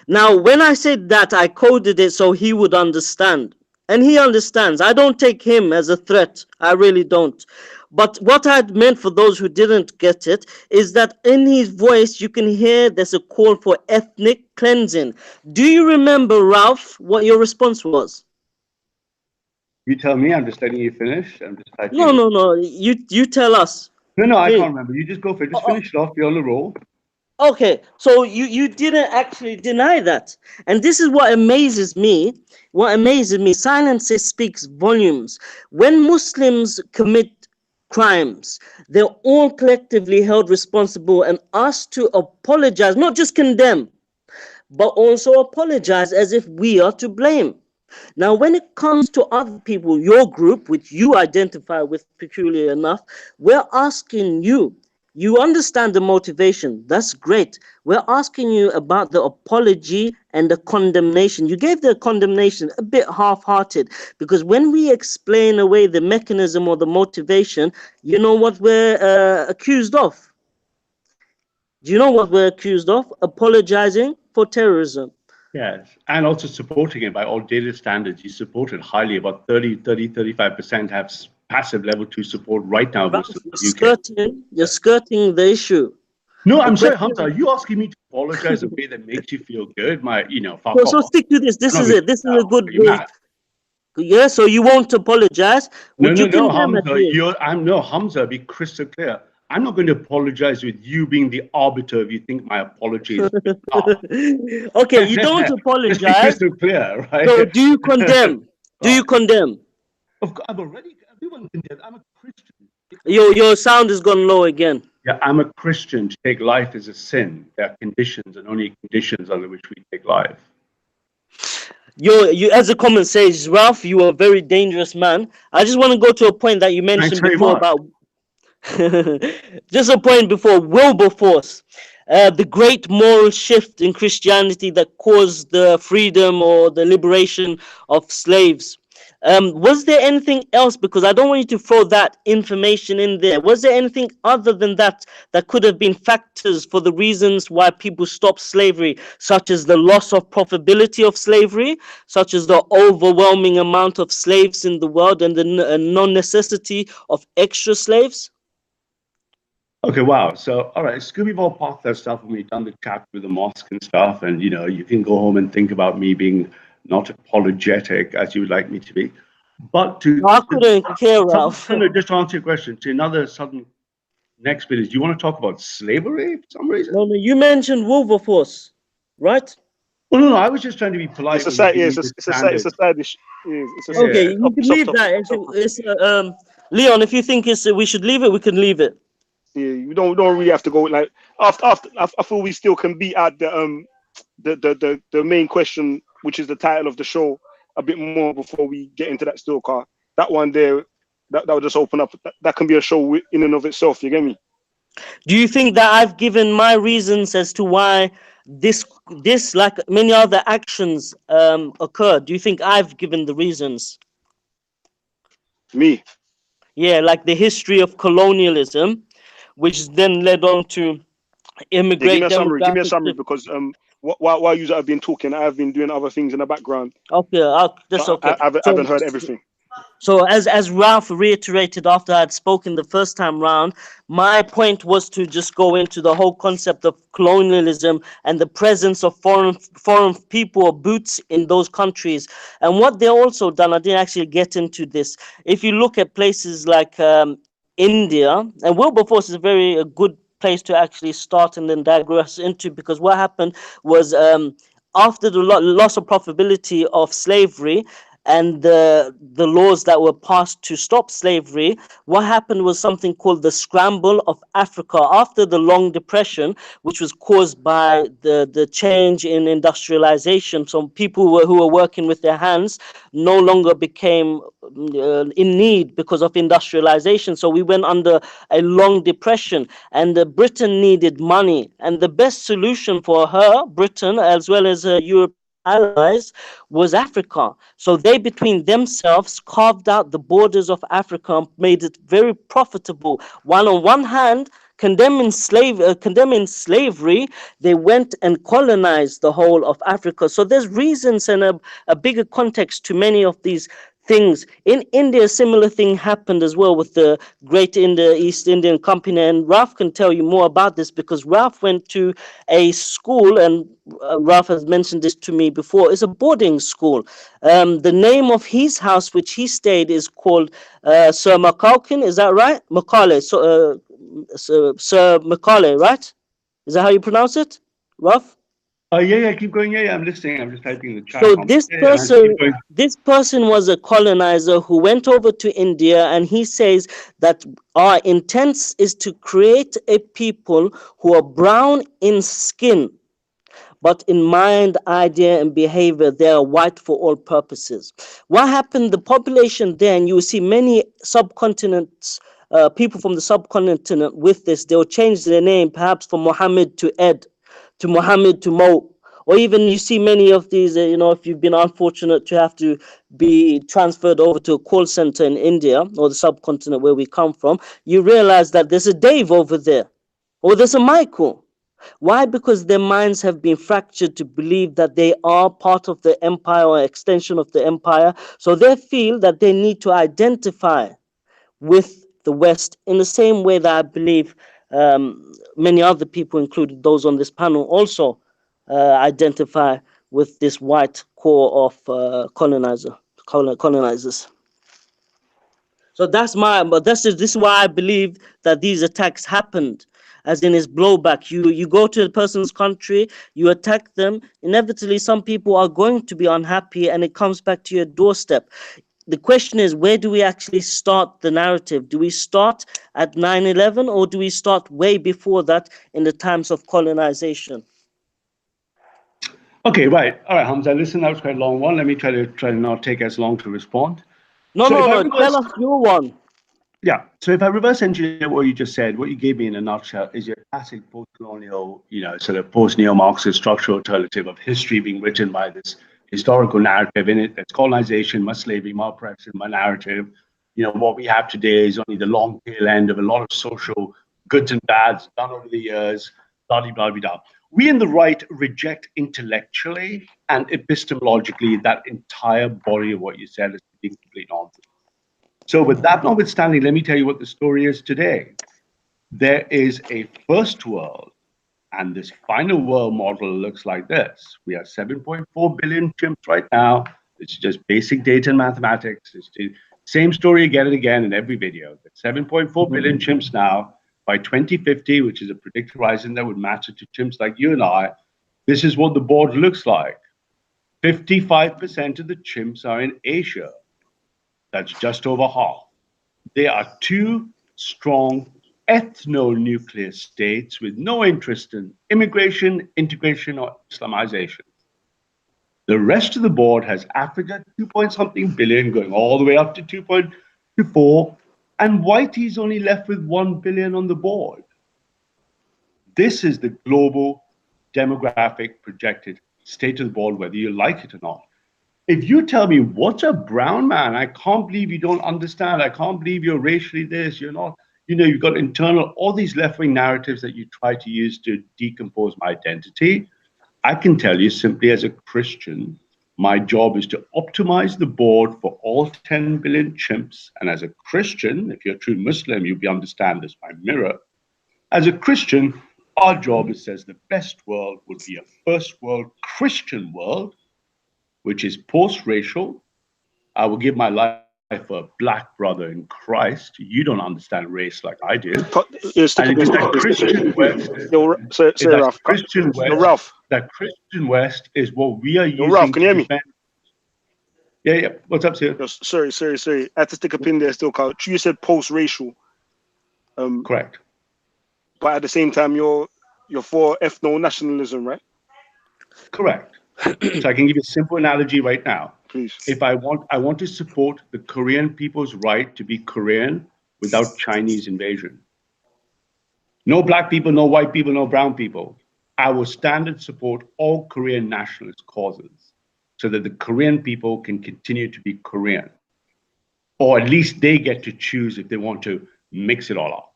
Now, when I said that, I coded it so he would understand. And he understands. I don't take him as a threat. I really don't. But what I'd meant for those who didn't get it is that in his voice, you can hear there's a call for ethnic cleansing. Do you remember, Ralph, what your response was? You tell me. I'm just letting you finish. I'm just No, typing. no, no. You tell us. No, I Please. can't remember. You just go for it. Just Oh, finish it off. You're on the roll. okay, so you didn't actually deny that. And this is what amazes me. What amazes me, silence speaks volumes. When Muslims commit crimes, they're all collectively held responsible and asked to apologize, not just condemn, but also apologize as if we are to blame. Now, when it comes to other people, your group, which you identify with peculiar enough, we're asking you. You understand the motivation. That's great. We're asking you about the apology and the condemnation. You gave the condemnation a bit half-hearted because when we explain away the mechanism or the motivation, you know what we're accused of? Do you know what we're accused of? Apologizing for terrorism. Yes. And also supporting it by all data standards. You support it highly. About 35% have passive level 2 support right now, Ralph, Muslims in the UK. you're skirting the issue. No, The I'm sorry, question Hamza. Are you asking me to apologize in a way that makes you feel good? Fuck so off. stick to this. This I'm not is going to it. This do is that. a good Are you way. mad? Yeah, so you won't apologize. Would you No, condemn at Hamza. least? Hamza, be crystal clear. I'm not going to apologize with you being the arbiter if you think my apology is bizarre. Okay, you don't Let's be apologize. crystal clear, So right? do you condemn? Do you Well, condemn? of course, everyone condemns. I'm a Christian. Your sound has gone low again. Yeah, I'm a Christian. To take life is a sin. There are conditions, and only conditions under which we take life. You, as the comment says, Ralph, you are a very dangerous man. I just want to go to a point that you Thanks mentioned very before much. about just a point before Wilberforce, the great moral shift in Christianity that caused the freedom or the liberation of slaves. Was there anything else? Because I don't want you to throw that information in there. Was there anything other than that that could have been factors for the reasons why people stopped slavery, such as the loss of profitability of slavery, such as the overwhelming amount of slaves in the world and the non-necessity of extra slaves? Okay, wow. So, all right, Scooby Ball parked that stuff when we done the chat with the mosque and stuff, and you can go home and think about me being not apologetic as you would like me to be. But I couldn't care, Ralph. just to answer your question, to another sudden next bit is, do you want to talk about slavery for some reason? No, you mentioned Wilberforce, right? Well, no, I was just trying to be polite It's a when you side. give Yeah, me the it's a standard. side dish. Yeah, it's a Okay, Yeah. you can soft leave topic. that. Leon, if you think we should leave it, we can leave it. Yeah, you don't really have to go like after. I feel we still can beat out the main question, which is the title of the show, a bit more before we get into that still car. That one there, that will just open up. That can be a show in and of itself. You get me? Do you think that I've given my reasons as to why this like many other actions occurred? Do you think I've given the reasons? Me. Yeah, like the history of colonialism, which then led on to Yeah, give me immigrant a summary. Give me a demographics. summary because while you have been talking, I've been doing other things in the background. Okay, that's So okay. I So haven't heard everything. So as Ralph reiterated after I had spoken the first time round, my point was to just go into the whole concept of colonialism and the presence of foreign people or boots in those countries. And what they also done, I didn't actually get into this. If you look at places like India, and Wilberforce is a very good place to actually start and then digress into, because what happened was, after the loss of profitability of slavery and the laws that were passed to stop slavery, what happened was something called the scramble of Africa after the long depression, which was caused by the change in industrialization. So people who were working with their hands no longer became in need because of industrialization. So we went under a long depression, and Britain needed money. And the best solution for her, Britain, as well as her European allies, was Africa. So they between themselves carved out the borders of Africa and made it very profitable. While on one hand, condemning slavery, they went and colonized the whole of Africa. So there's reasons and a bigger context to many of these things. In India, a similar thing happened as well with the Great East Indian Company, and Ralph can tell you more about this because Ralph went to a school, and Ralph has mentioned this to me before. It's a boarding school. The name of his house, which he stayed, is called Sir Macaukin. Is that right? Macaulay. So, Sir Macaulay, right? Is that how you pronounce it, Ralph? Yeah, keep going. Yeah, I'm listening. I'm just typing in the chat. So this Yeah, keep person, going. this person was a colonizer who went over to India, and he says that our intent is to create a people who are brown in skin, but in mind, idea, and behavior, they are white for all purposes. What happened? The population there, and you will see many subcontinents, people from the subcontinent with this, they will change their name, perhaps from Mohammed to Ed, to Mohammed to Mo. Or even you see many of these, if you've been unfortunate to have to be transferred over to a call center in India or the subcontinent where we come from, you realize that there's a Dave over there, or there's a Michael. Why? Because their minds have been fractured to believe that they are part of the empire or extension of the empire. So they feel that they need to identify with the West in the same way that I believe many other people, including those on this panel, also identify with this white core of colonizers. So this is why I believe that these attacks happened, as in its blowback. You go to a person's country, you attack them. Inevitably, some people are going to be unhappy, and it comes back to your doorstep. The question is, where do we actually start the narrative? Do we start at 9/11, or do we start way before that in the times of colonization? Okay, right. All right, Hamza. Listen, that was quite a long one. Let me try to not take as long to respond. No, So if I no. reverse, Tell us your one. yeah. So if I reverse engineer what you just said, what you gave me in a nutshell is your classic post-colonial, sort of post-neo-Marxist structural alternative of history being written by this historical narrative in it. That's colonization, much slavery, more oppression, my narrative. What we have today is only the long tail end of a lot of social goods and bads done over the years, blah, blah, blah, blah. We in the right reject intellectually and epistemologically that entire body of what you said is complete nonsense. So with that notwithstanding, let me tell you what the story is today. There is a first world, and this final world model looks like this. We have 7.4 billion chimps right now. It's just basic data and mathematics. It's the same story again and again in every video. 7.4 billion chimps now. By 2050, which is a predicted horizon that would matter to chimps like you and I, this is what the board looks like. 55% of the chimps are in Asia. That's just over half. There are two strong ethno-nuclear states with no interest in immigration, integration, or Islamization. The rest of the board has Africa, 2-point-something billion, going all the way up to 2.24, and Whitey's only left with 1 billion on the board. This is the global demographic projected state of the board, whether you like it or not. If you tell me what's a brown man, I can't believe you don't understand. I can't believe you're racially this. You're not, you've got internal, all these left-wing narratives that you try to use to decompose my identity. I can tell you simply as a Christian, my job is to optimize the board for all 10 billion chimps. And as a Christian, if you're a true Muslim, you'll understand this by mirror. As a Christian, our job is says the best world would be a first world Christian world, which is post-racial. I will give my life for a black brother in Christ, you don't understand race like I did. Stick And a it pin is there. that Christian West. Yo, sorry, Ralph. Christian Yo, West. Ralph. That Christian West is what we are Yo, using Ralph, can you hear to me? defend. Yeah. What's up, sir? Yo, sorry. I had to stick a pin there still, Carl. You said post-racial. Correct. But at the same time, you're for ethno-nationalism, right? Correct. So I can give you a simple analogy right now. Please. If I want to support the Korean people's right to be Korean without Chinese invasion. No black people, no white people, no brown people. I will stand and support all Korean nationalist causes so that the Korean people can continue to be Korean. Or at least they get to choose if they want to mix it all up.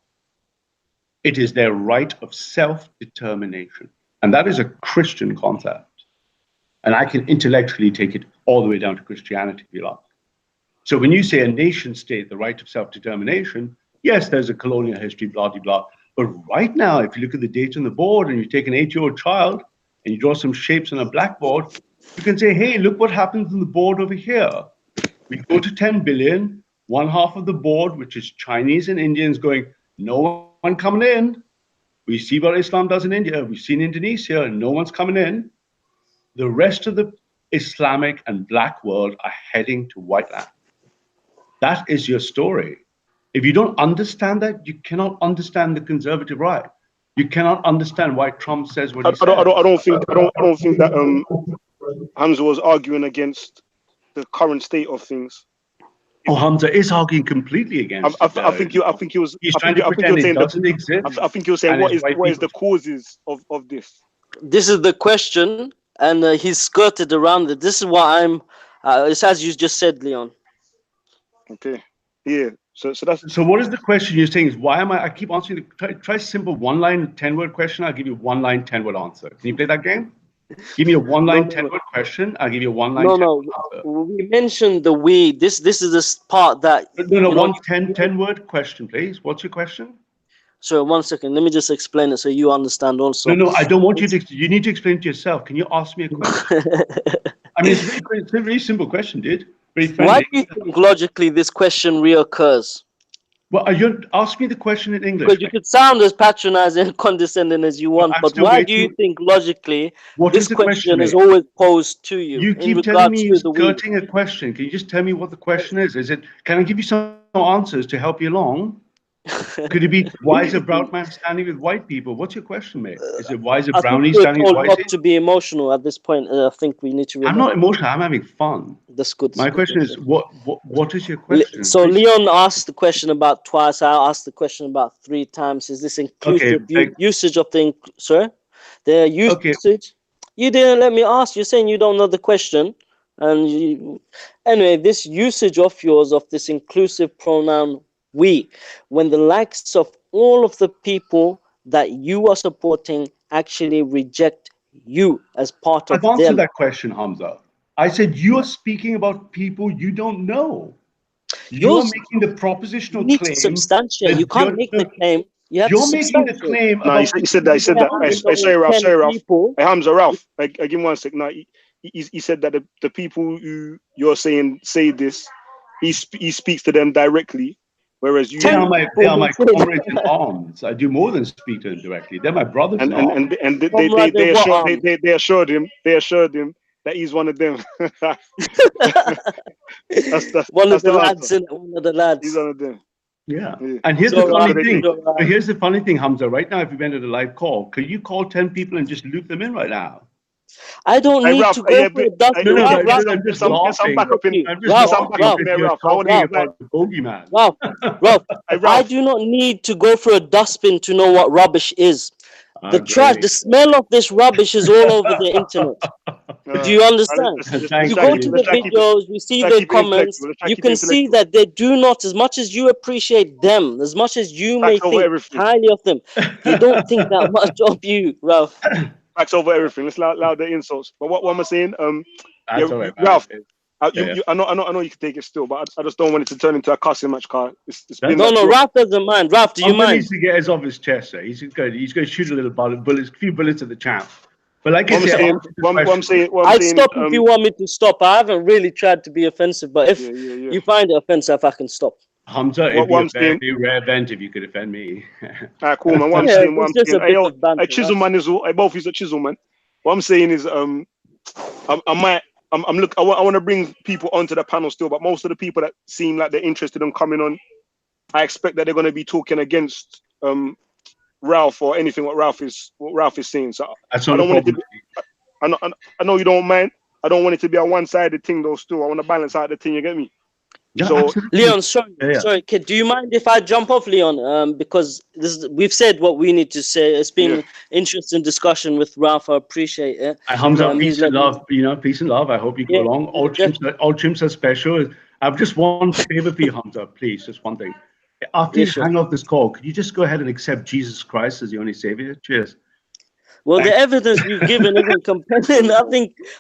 It is their right of self-determination. And that is a Christian concept. And I can intellectually take it all the way down to Christianity, if you like. So when you say a nation state, the right of self-determination, yes, there's a colonial history, blah, blah, blah. But right now, if you look at the data on the board and you take an 8-year-old child and you draw some shapes on a blackboard, you can say, hey, look what happens on the board over here. We go to 10 billion, one half of the board, which is Chinese and Indians going, no one coming in. We see what Islam does in India. We've seen Indonesia and no one's coming in. The rest of the Islamic and black world are heading to white land. That is your story. If you don't understand that, you cannot understand the conservative right. You cannot understand why Trump says what he says. I don't think that Hamza was arguing against the current state of things. Oh, Hamza is arguing completely against. I think he was. He's trying to pretend it doesn't exist. I think he was saying what is the causes of this. This is the question, and he's skirted around it. This is what I'm. It's as you just said, Leon. Okay. Yeah. So that's. So what is the question you're saying? Is why am I keep answering try simple 1-line 10-word question. I'll give you 1-line 10-word answer. Can you play that game? Give me a 1-line 10-word question. I'll give you a 1-line. No. We mentioned the we. This is the part that. No. 10-word question, please. What's your question? So 1 second. Let me just explain it so you understand also. No. I don't want you to. You need to explain to yourself. Can you ask me a question? I mean, it's a very simple question, dude. Very friendly. Why do you think logically this question reoccurs? Well, you ask me the question in English. Because you could sound as patronizing and condescending as you want, but why do you think logically this question is always posed to you? You keep telling me you're skirting a question. Can you just tell me what the question is? Can I give you some answers to help you along? Could it be why is a brown man standing with white people? What's your question, mate? Is it why is a brownie standing with white people? Not to be emotional at this point. I think we need to remember. I'm not emotional. I'm having fun. That's good. My question is, what is your question? So Leon asked the question about twice. I asked the question about 3 times. Is this inclusive usage of the usage? Okay. You didn't let me ask. You're saying you don't know the question. And anyway, this usage of yours of this inclusive pronoun we, when the likes of all of the people that you are supporting actually reject you as part of them. I've answered that question, Hamza. I said you are speaking about people you don't know. You're making the propositional claim. You need to substantiate. You can't make the claim. You're making the claim. No, he said that. He said that. Sorry, Ralph. Hey, Hamza, Ralph. I give him 1 sec. No, he said that the people who you're saying say this, he speaks to them directly. Whereas you, they are my comrades in arms. I do more than speak to them directly. They're my brothers in arms. And they assured him that he's one of them. that's one of the lads. He's one of them. Yeah. And here's the funny thing. But here's the funny thing, Hamza. Right now, if we went to a live call, could you call 10 people and just loop them in right now? I don't need to go for it. I'm just laughing. Ralph, I do not need to go for a dustbin to know what rubbish is. The trash, the smell of this rubbish is all over the internet. Do you understand? You go to the videos, you see the comments, you can see that they do not, as much as you appreciate them, as much as you may think highly of them, they don't think that much of you, Ralph. Backs over everything. Let's allow the insults. But what am I saying? Ralph, I know you can take it still, but I just don't want it to turn into a cussing match, car. No, Ralph doesn't mind. Ralph, do you mind? He needs to get his off his chest, sir. He's going to shoot a little few bullets at the champ. But like I said, what I'm saying, I'll stop if you want me to stop. I haven't really tried to be offensive, but if you find it offensive, I can stop. Hamza, it'd be a very rare event if you could offend me. Alright, cool, man. What I'm saying, hey, Chisel man is all. I both use a Chisel man. What I'm saying is, I want to bring people onto the panel still, but most of the people that seem like they're interested in coming on, I expect that they're going to be talking against Ralph or anything what Ralph is saying. So I don't want it to be, I know you don't mind. I don't want it to be a one-sided thing though. Still, I want to balance out the thing. You get me? Yeah, so, absolutely. Leon, sorry, kid. Do you mind if I jump off, Leon? Because we've said what we need to say. It's been interesting discussion with Ralph. I appreciate it. Hamza, peace and love. Peace and love. I hope you go along. All chimps are special. I've just one favor for you, Hamza. Please, just one thing. After you hang off this call, could you just go ahead and accept Jesus Christ as the only savior? Cheers. Well, the evidence you've given isn't compelling.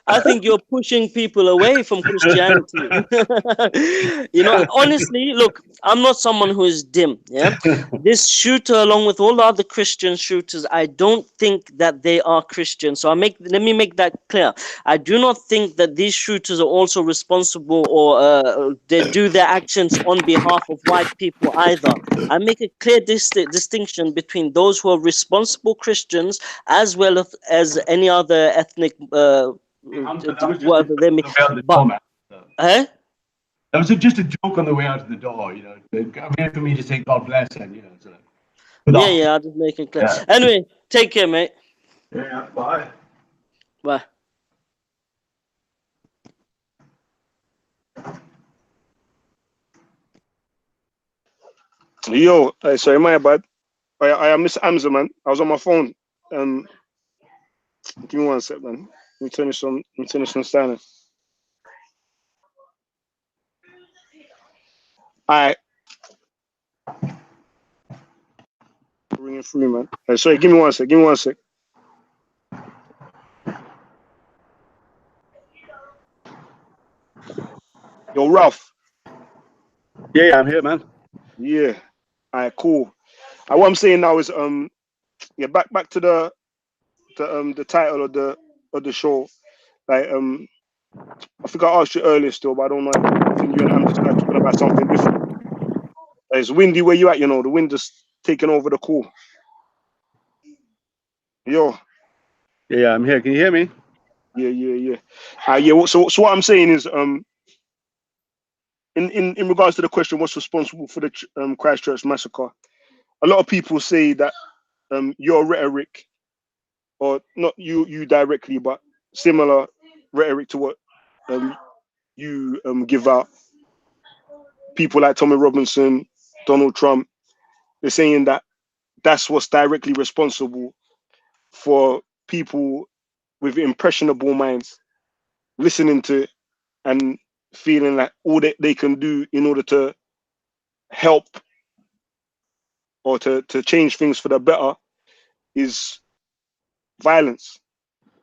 I think you're pushing people away from Christianity. Honestly, look, I'm not someone who is dim. Yeah, this shooter, along with all the other Christian shooters, I don't think that they are Christian. So let me make that clear. I do not think that these shooters are also responsible or they do their actions on behalf of white people either. I make a clear distinction between those who are responsible Christians as well as any other ethnic whatever they may. That was just a joke on the way out of the door. I'm here for me to say God bless and I'll just make it clear. Anyway, take care, mate. Yeah, bye. Bye. Yo, sorry, my bad. I miss Hamza, man. I was on my phone. Give me one sec, man. Let me turn this on silence. Alright. Ringing through, man. Sorry, give me one sec. Yo, Ralph. Yeah, I'm here, man. Yeah. Alright, cool. What I'm saying now is back to the title of the show. Like I think I asked you earlier still, but I don't know. I think you and Hamza started talking about something different. It's windy where you at, the wind is taking over the call. Yo. Yeah, I'm here. Can you hear me? Yeah. So what I'm saying is in regards to the question, what's responsible for the Christchurch massacre? A lot of people say that your rhetoric, or not you directly, but similar rhetoric to what you give out. People like Tommy Robinson, Donald Trump, they're saying that that's what's directly responsible for people with impressionable minds listening to it and feeling like all that they can do in order to help or to change things for the better is violence.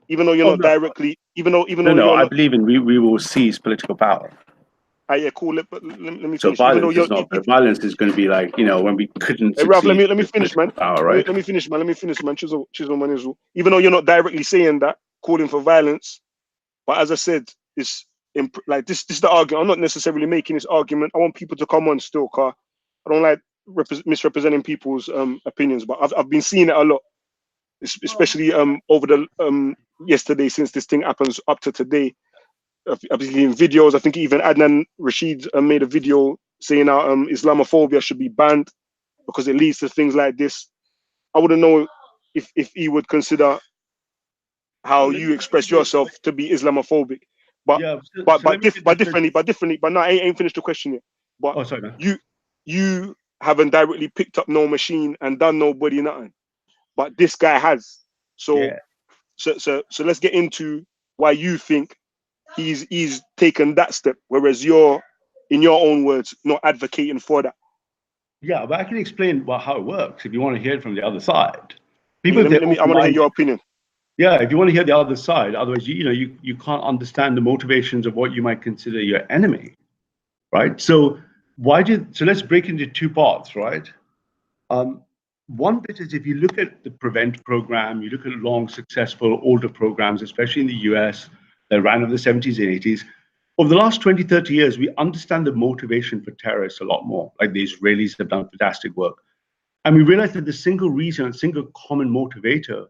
Even though you're not directly, even though I believe in we will seize political power. Yeah, cool. Let me so finish. Violence is going to be like, when we couldn't. Hey, Ralph, let me finish, man. Power, right? Let me finish, man. Chisel man is all. Even though you're not directly saying that, calling for violence, but as I said, it's like this is the argument. I'm not necessarily making this argument. I want people to come on still, car. I don't like misrepresenting people's opinions, but I've been seeing it a lot, especially over the yesterday since this thing happens up to today. I've been seeing videos. I think even Adnan Rashid made a video saying how Islamophobia should be banned because it leads to things like this. I wouldn't know if he would consider how you express yourself to be Islamophobic, but differently. But no, I ain't finished the question yet. But sorry, man. You haven't directly picked up no machine and done nobody nothing, but this guy has. So let's get into why you think he's taken that step, whereas you're, in your own words, not advocating for that. Yeah, but I can explain how it works if you want to hear it from the other side. I want to hear your opinion. Yeah, if you want to hear the other side, otherwise you can't understand the motivations of what you might consider your enemy, right? So let's break into two parts, right? one bit is if you look at the PREVENT program, you look at long, successful, older programs, especially in the US, that ran in the 70s and 80s. Over the last 20, 30 years, we understand the motivation for terrorists a lot more. Like the Israelis have done fantastic work. And we realize that the single reason, a single common motivator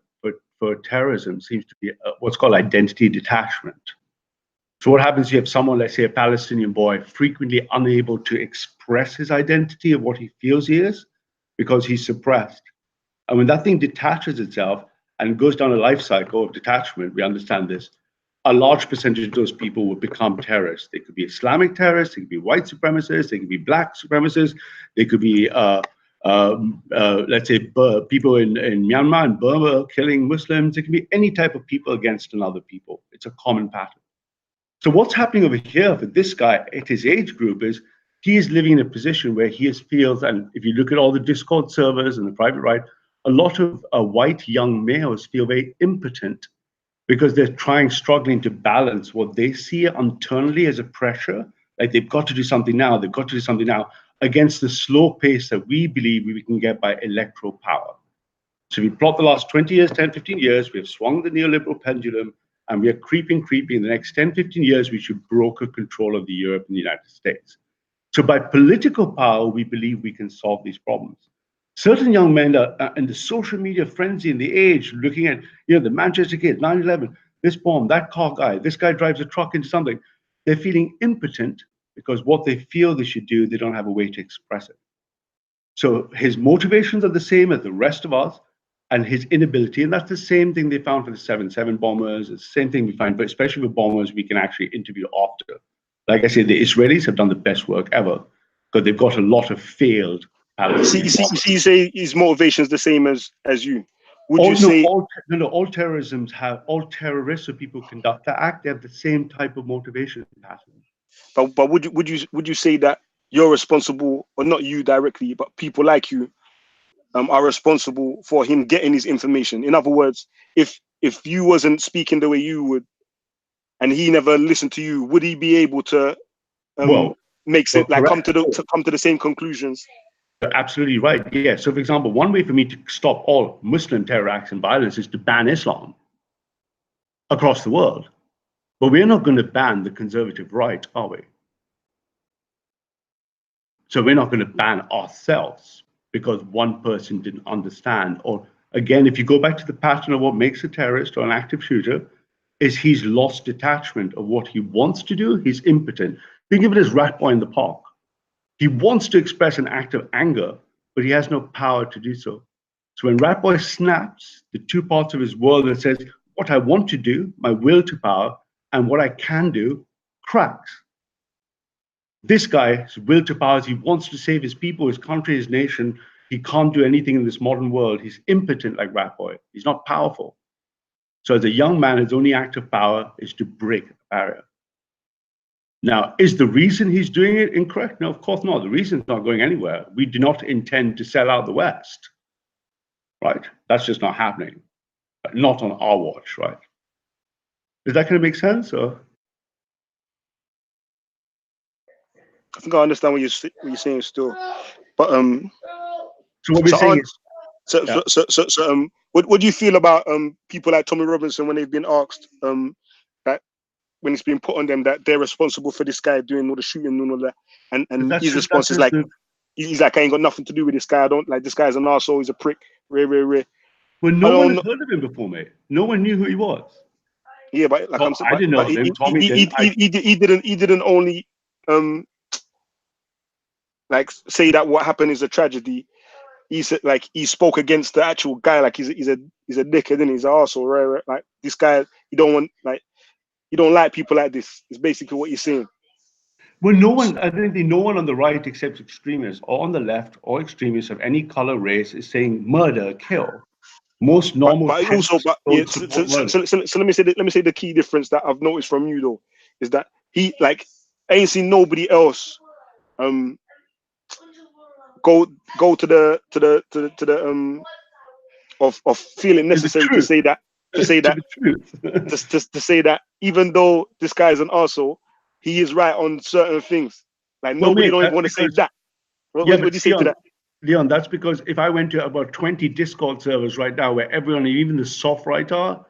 for terrorism seems to be what's called identity detachment. So what happens, you have someone, let's say a Palestinian boy, frequently unable to express his identity of what he feels he is because he's suppressed. And when that thing detaches itself and goes down a life cycle of detachment, we understand this, a large percentage of those people will become terrorists. They could be Islamic terrorists, they could be white supremacists, they could be black supremacists, they could be, let's say, people in Myanmar and Burma killing Muslims. It can be any type of people against another people. It's a common pattern. So what's happening over here for this guy at his age group is he is living in a position where he feels, and if you look at all the Discord servers and the private right, a lot of white young males feel very impotent because they're struggling to balance what they see internally as a pressure, like they've got to do something now, they've got to do something now, against the slow pace that we believe we can get by electoral power. So we plot the last 20 years, 10, 15 years, we have swung the neoliberal pendulum, and we are creeping. In the next 10, 15 years, we should broker control of the Europe and the United States. So by political power, we believe we can solve these problems. Certain young men are in the social media frenzy in the age, looking at, the Manchester kids, 9/11, this bomb, that car guy, this guy drives a truck into something. They're feeling impotent because what they feel they should do, they don't have a way to express it. So his motivations are the same as the rest of us, and his inability, and that's the same thing they found for the 7/7 bombers. It's the same thing we find, but especially with bombers, we can actually interview after. Like I said, the Israelis have done the best work ever because they've got a lot of failed Palestinian bombers. You say his motivation is the same as you. All terrorists or people who conduct the act, they have the same type of motivation pattern. But would you say that you're responsible, or not you directly, but people like you, are responsible for him getting his information? In other words, if you wasn't speaking the way you would, and he never listened to you, would he be able to come to the same conclusions? Absolutely right. Yeah. So, for example, one way for me to stop all Muslim terror acts and violence is to ban Islam across the world. But we're not going to ban the conservative right, are we? So we're not going to ban ourselves because one person didn't understand. Or again, if you go back to the pattern of what makes a terrorist or an active shooter, is he's lost detachment of what he wants to do. He's impotent. Think of it as Rat Boy in the park. He wants to express an act of anger, but he has no power to do so. So when Rat Boy snaps, the two parts of his world that says, what I want to do, my will to power, and what I can do, cracks. This guy's will to power is he wants to save his people, his country, his nation. He can't do anything in this modern world. He's impotent like Rat Boy. He's not powerful. So as a young man, his only act of power is to break the barrier. Now, is the reason he's doing it incorrect? No, of course not. The reason's not going anywhere. We do not intend to sell out the West, right? That's just not happening. Not on our watch, right? Is that going to make sense? Or? I think I understand what you're saying still, but So what we're saying is, what do you feel about people like Tommy Robinson when they've been asked that when it's been put on them that they're responsible for this guy doing all the shooting and all that, and his response is like, he's like, I ain't got nothing to do with this guy. I don't like this guy's an arsehole. He's a prick. Rare. Well, no one had heard of him before, mate. No one knew who he was. Yeah, but like I didn't know him. Tommy he didn't only like say that what happened is a tragedy. He said like he spoke against the actual guy, like he's a dickhead and he's an arsehole. Right? Like this guy, you don't like people like this. It's basically what you're saying. Well, I think no one on the right except extremists, or on the left, or extremists of any color, race, is saying murder, kill. Most normal. So let me say the key difference that I've noticed from you though is that he like I ain't seen nobody else go to the of feeling necessary to say that to say that even though this guy is an arsehole, he is right on certain things. Like nobody don't even want to say that. What do you say to that? Leon, that's because if I went to about 20 Discord servers right now where everyone, even the soft right are,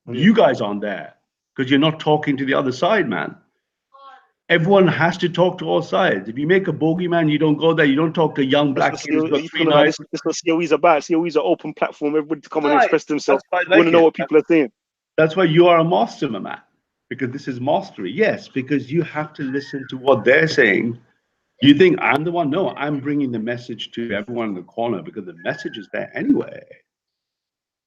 you guys aren't there because you're not talking to the other side, man. Everyone has to talk to all sides. If you make a bogeyman, you don't go there. You don't talk to a young black kid who's got 3 knives. This was COE's about. COE's an open platform. Everybody to come and express themselves. I You want to know what people are saying. That's why you are a master, my man, because this is mastery. Yes, because you have to listen to what they're saying. You think I'm the one? No, I'm bringing the message to everyone in the corner because the message is there anyway.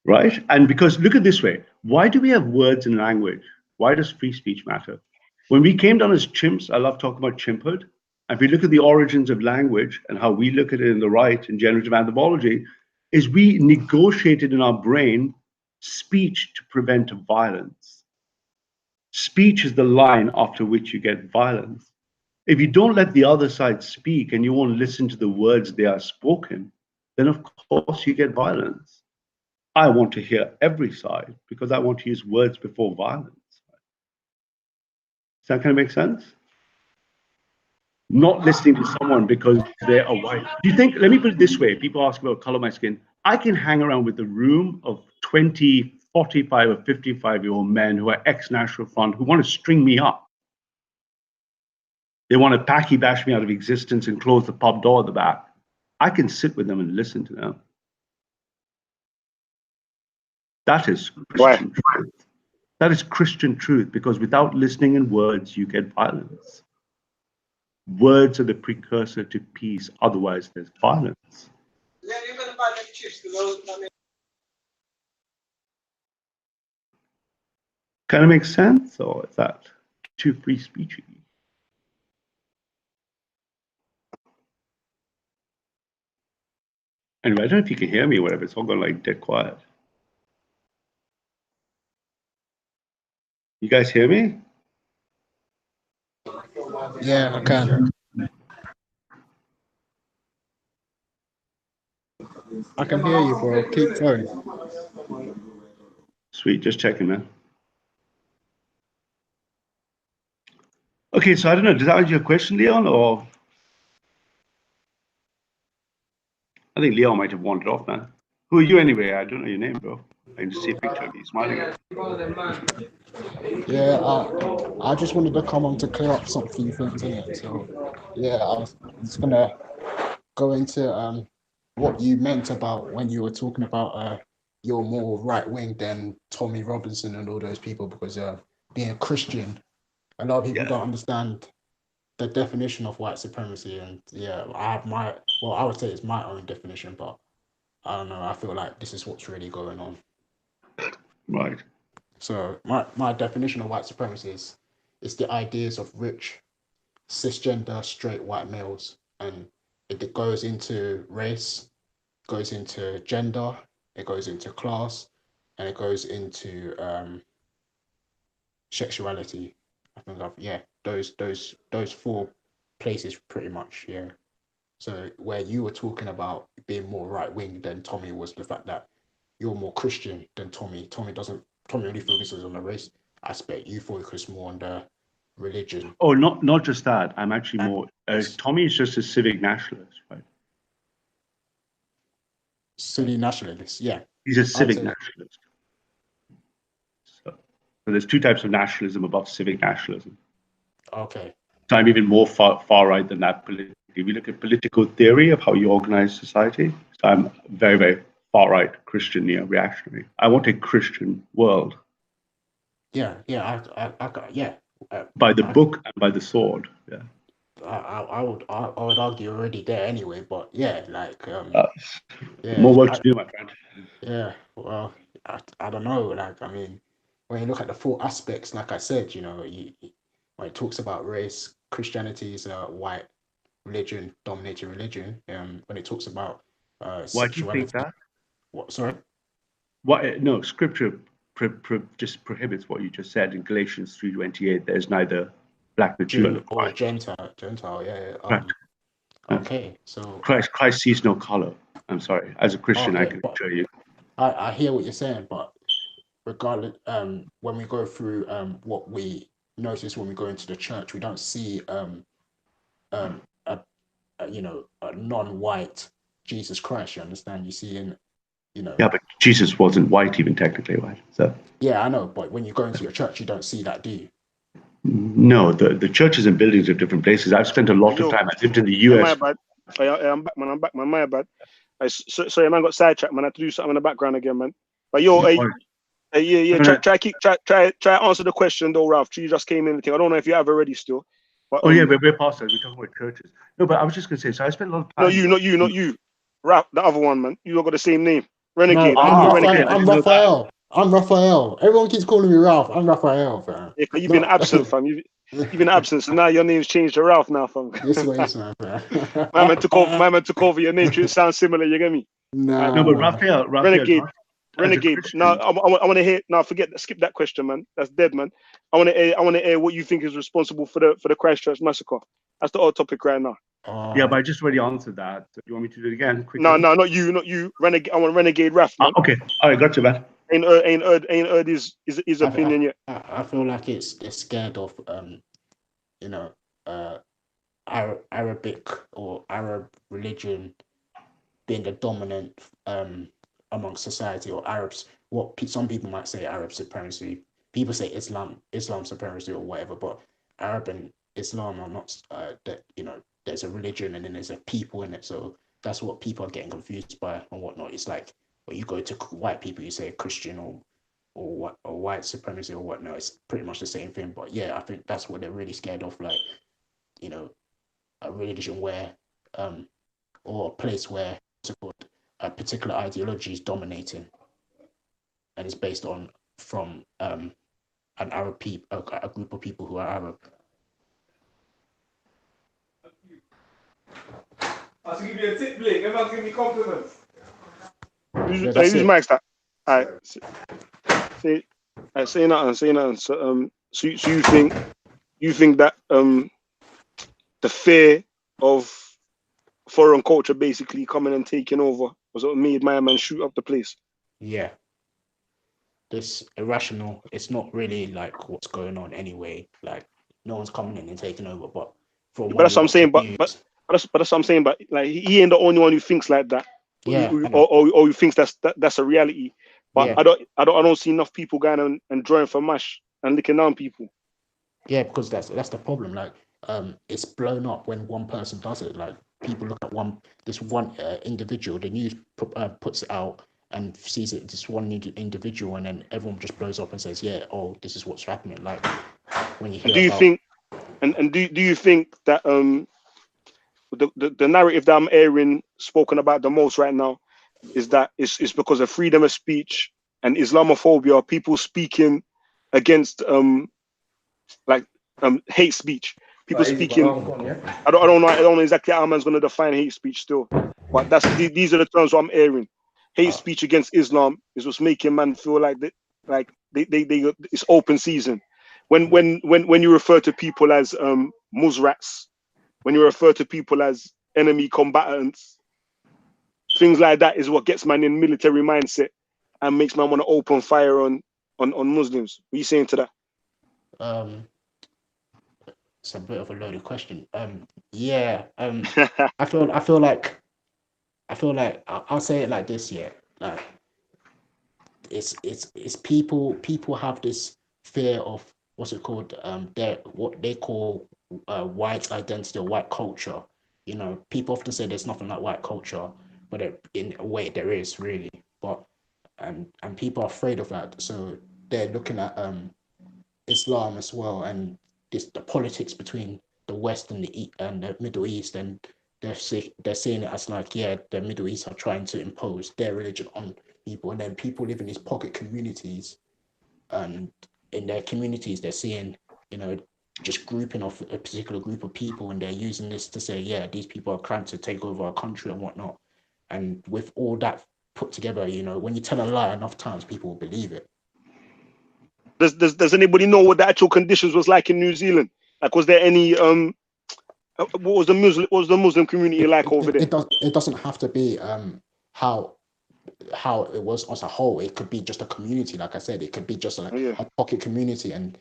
Right? And because look at this way, why do we have words and language? Why does free speech matter? When we came down as chimps, I love talking about chimphood. And if we look at the origins of language and how we look at it in the right in generative anthropology, is we negotiated in our brain speech to prevent violence. Speech is the line after which you get violence. If you don't let the other side speak and you won't listen to the words they are spoken, then of course you get violence. I want to hear every side because I want to use words before violence. Does that kind of make sense? Not listening to someone because they're a white. Do you think, let me put it this way, people ask about color of my skin. I can hang around with a room of 20, 45 or 55-year-old men who are ex-National Front who want to string me up. They want to packy bash me out of existence and close the pub door at the back. I can sit with them and listen to them. That is Christian truth. That is Christian truth, because without listening in words, you get violence. Words are the precursor to peace, otherwise there's violence. Kind of makes sense, or is that too free speechy? Anyway, I don't know if you can hear me or whatever, it's all gone like dead quiet. You guys hear me? Yeah, I can. I can hear you, bro. Keep going. Sweet, just checking, man. Okay, so I don't know, does that answer your question, Leon, or? I think Leon might have wandered off, man. Who are you anyway? I don't know your name, bro. I can just see a picture of you smiling at me. Yeah, I just wanted to come on to clear up some few things in it. So, yeah, I was just gonna go into what you meant about when you were talking about you're more right wing than Tommy Robinson and all those people, because being Christian, a lot of people don't understand the definition of white supremacy. And yeah, I have I would say it's my own definition, but I don't know. I feel like this is what's really going on. Right. So my definition of white supremacy is the ideas of rich, cisgender, straight white males, and it goes into race, goes into gender, it goes into class, and it goes into sexuality. I think those 4 places pretty much, yeah. So where you were talking about being more right wing than Tommy was the fact that you're more Christian than Tommy. Tommy only focuses on the race aspect. You focus more on the religion. Oh, not just that. I'm actually more. Tommy is just a civic nationalist, right? Civic nationalist, yeah. He's a civic nationalist. So there's 2 types of nationalism above civic nationalism. Okay. So I'm even more far right than that. If you look at political theory of how you organize society, so I'm very, very far right, Christian, reactionary. I want a Christian world. Yeah. By the book and by the sword. Yeah. I would argue already there anyway, but yeah, like more work to do, my friend. Yeah, well, I don't know. Like, I mean, when you look at the 4 aspects, like I said, when it talks about race, Christianity is a white religion, dominating religion. When it talks about sexuality. Why do you think that? What? Sorry. What? No, Scripture just prohibits what you just said in Galatians 3:28. There's neither black nor Jew or Gentile. Yeah. Okay, so Christ sees no color. I'm sorry. As a Christian, I can assure you. I hear what you're saying, but regardless, when we go through what we notice when we go into the church, we don't see a non-white Jesus Christ. You understand? You see in, you know. Yeah, but Jesus wasn't white even technically, right? So Yeah, I know, but when you go into your church, you don't see that, do you? no, the churches and buildings are different places. I've spent a lot of time. I lived in the My US. bad. I'm back, man. I'm back, man. My bad. Sorry, man. Got sidetracked, man. I had to do something in the background again, man. But yo, yeah. No, no. Try answer the question though, Ralph. You just came in the thing. I don't know if you have already still. But Oh yeah, we're past that. We're talking about churches. No, but I was just gonna say. So I spent a lot of not time. you. Ralph, the other one, man. You all got the same name. No, Renegade. I'm You're Okay, Renegade. Raphael. I I'm didn't know that. Raphael. I'm Raphael. Everyone keeps calling me Ralph. I'm Raphael, fam. Yeah, cause you've been No, absent, fam. You've been absent, so now your name's changed to Ralph now, fam. this way is man, fam. My man took over your name. It sounds similar. You get me? No, Nah, but man. Raphael, Renegade. as a Renegade. Now Christian, I want to hear. Now skip that question, man. That's dead, man. I want to hear what you think is responsible for the Christchurch massacre. That's the hot topic right now. yeah, but I just already answered that. So you want me to do it again No, quickly? not you. Renegade. I want Renegade Raf, man. Okay, all right, gotcha, man. Ain't heard his I, opinion yet. I feel like it's scared of you know Arabic or Arab religion being the dominant amongst society, or Arabs. Some people might say Arab supremacy. People say Islam supremacy or whatever, but Arab and Islam are not that, you know, there's a religion and then there's a people in it. So that's what people are getting confused by and whatnot. It's like when you go to white people, you say Christian or what, or white supremacy or whatnot. It's pretty much the same thing. But yeah, I think that's what they're really scared of. Like, you know, a religion where or a place where a particular ideology is dominating and is based on from an Arab people, a group of people who are Arab. I should give you a tip, Blake. Everyone's giving me compliments. Yeah, that's Who's it. Mike's that? Alright, say nothing. So you think that the fear of foreign culture basically coming and taking over was what made my man shoot up the place? Yeah, this irrational. It's not really like what's going on anyway. Like no one's coming in and taking over, but from But when that's you what I'm watch the saying. But news, that's what I'm saying. But like he ain't the only one who thinks like that, yeah, I know. or who thinks that's a reality. But Yeah, I don't see enough people going and drawing for mash and licking down people. yeah, because that's the problem. Like, it's blown up when one person does it. Like, people look at this one individual. The news puts it out and sees it this one individual, and then everyone just blows up and says, "Yeah, oh, this is what's happening." Like when you And hear do you about, think do you think that the narrative that I'm airing spoken about the most right now is that it's because of freedom of speech and Islamophobia, people speaking against like hate speech, people Right, easy, but speaking. I'm gone, yeah? I don't know exactly how man's gonna define hate speech still, but these are the terms what I'm airing. Hate uh, speech against Islam is what's making man feel like they it's open season. When you refer to people as musrats, when you refer to people as enemy combatants, things like that is what gets man in military mindset and makes man want to open fire on Muslims. What are you saying to that? um, it's a bit of a loaded question. Yeah, I feel like I'll say it like this. Yeah, like it's people have this fear of what's it called their what they call white identity or white culture. You know, people often say there's nothing like white culture, but in a way there is really. But and people are afraid of that, so they're looking at Islam as well, and the politics between the West and and the Middle East, and they're seeing it as like, yeah, the Middle East are trying to impose their religion on people, and then people live in these pocket communities, and in their communities they're seeing, you know, just grouping off a particular group of people, and they're using this to say, yeah, these people are trying to take over our country and whatnot. And with all that put together, you know, when you tell a lie enough times, people will believe it. Does anybody know what the actual conditions was like in New Zealand? Like, was there any what was the Muslim community like over there? It doesn't have to be how how it was as a whole. It could be just a community, like I said. It could be just like Oh, yeah, a pocket community, and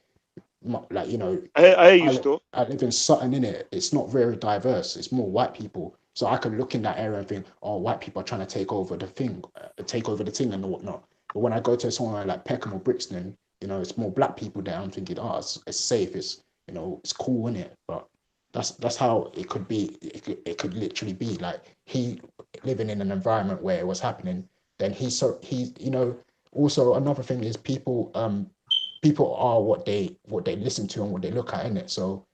like, you know, I hear you still. I live in Sutton, in it. It's not very diverse. It's more white people, So I could look in that area and think, oh, white people are trying to take over the thing and whatnot. But when I go to somewhere like Peckham or Brixton, you know, it's more black people there. I'm thinking, oh, it's safe. It's, you know, it's cool, isn't it? But that's how it could be. It could literally be like he living in an environment where it was happening. Then you know. Also, another thing is people are what they listen to and what they look at, in it. So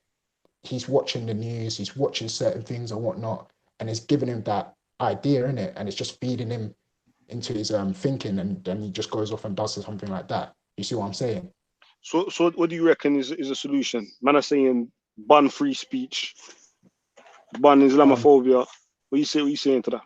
he's watching the news, he's watching certain things and whatnot, and it's giving him that idea in it, and it's just feeding him into his thinking, and then he just goes off and does something like that. You see what I'm saying? So what do you reckon is a solution? Man are saying ban free speech, ban Um, Islamophobia. What you saying to that?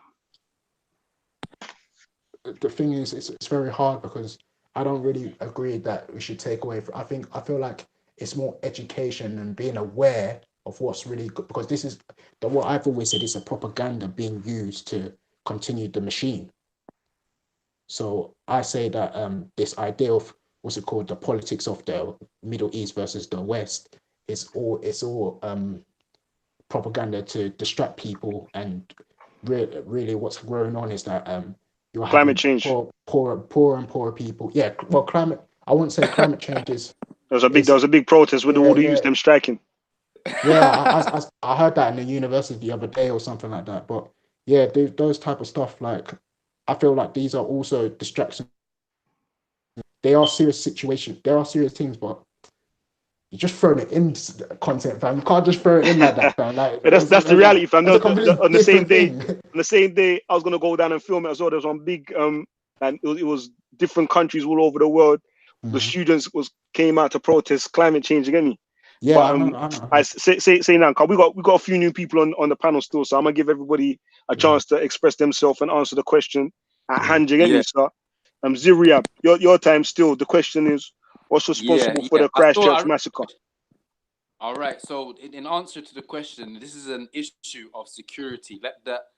the thing is, it's very hard because I don't really agree that we should take away. I feel like it's more education and being aware of what's really good, because this is what I've always said is a propaganda being used to continue the machine. So I say that this idea of what's it called, the politics of the Middle East versus the West, it's all propaganda to distract people, and really what's going on is that you're Climate having change. poorer and poorer people. Yeah, well, climate. I wouldn't say climate change There is was a big protest with yeah, all the youth yeah, them striking. yeah. I heard that in the university the other day or something like that. But yeah, those type of stuff. Like, I feel like these are also distractions. They are serious situations. There are serious things, but you're just throwing it in content, fam. You can't just throw it in like that, fam. Like But that's the reality, fam. that's a completely On different thing. the same day, I was gonna go down and film it as well. There was one big and it was different countries all over the world. The Mhm. students came out to protest climate change again. Yeah, But I know, I know, I I know. say now, cause we got a few new people on the panel still, so I'm gonna give everybody a Mhm. chance to express themselves and answer the question at Mhm. hand. You get Yeah, me, sir? Ziriab, your time still. The question is, what's yeah, responsible for yeah. the I saw. Christchurch massacre? All right. So, in answer to the question, this is an issue of security. Let that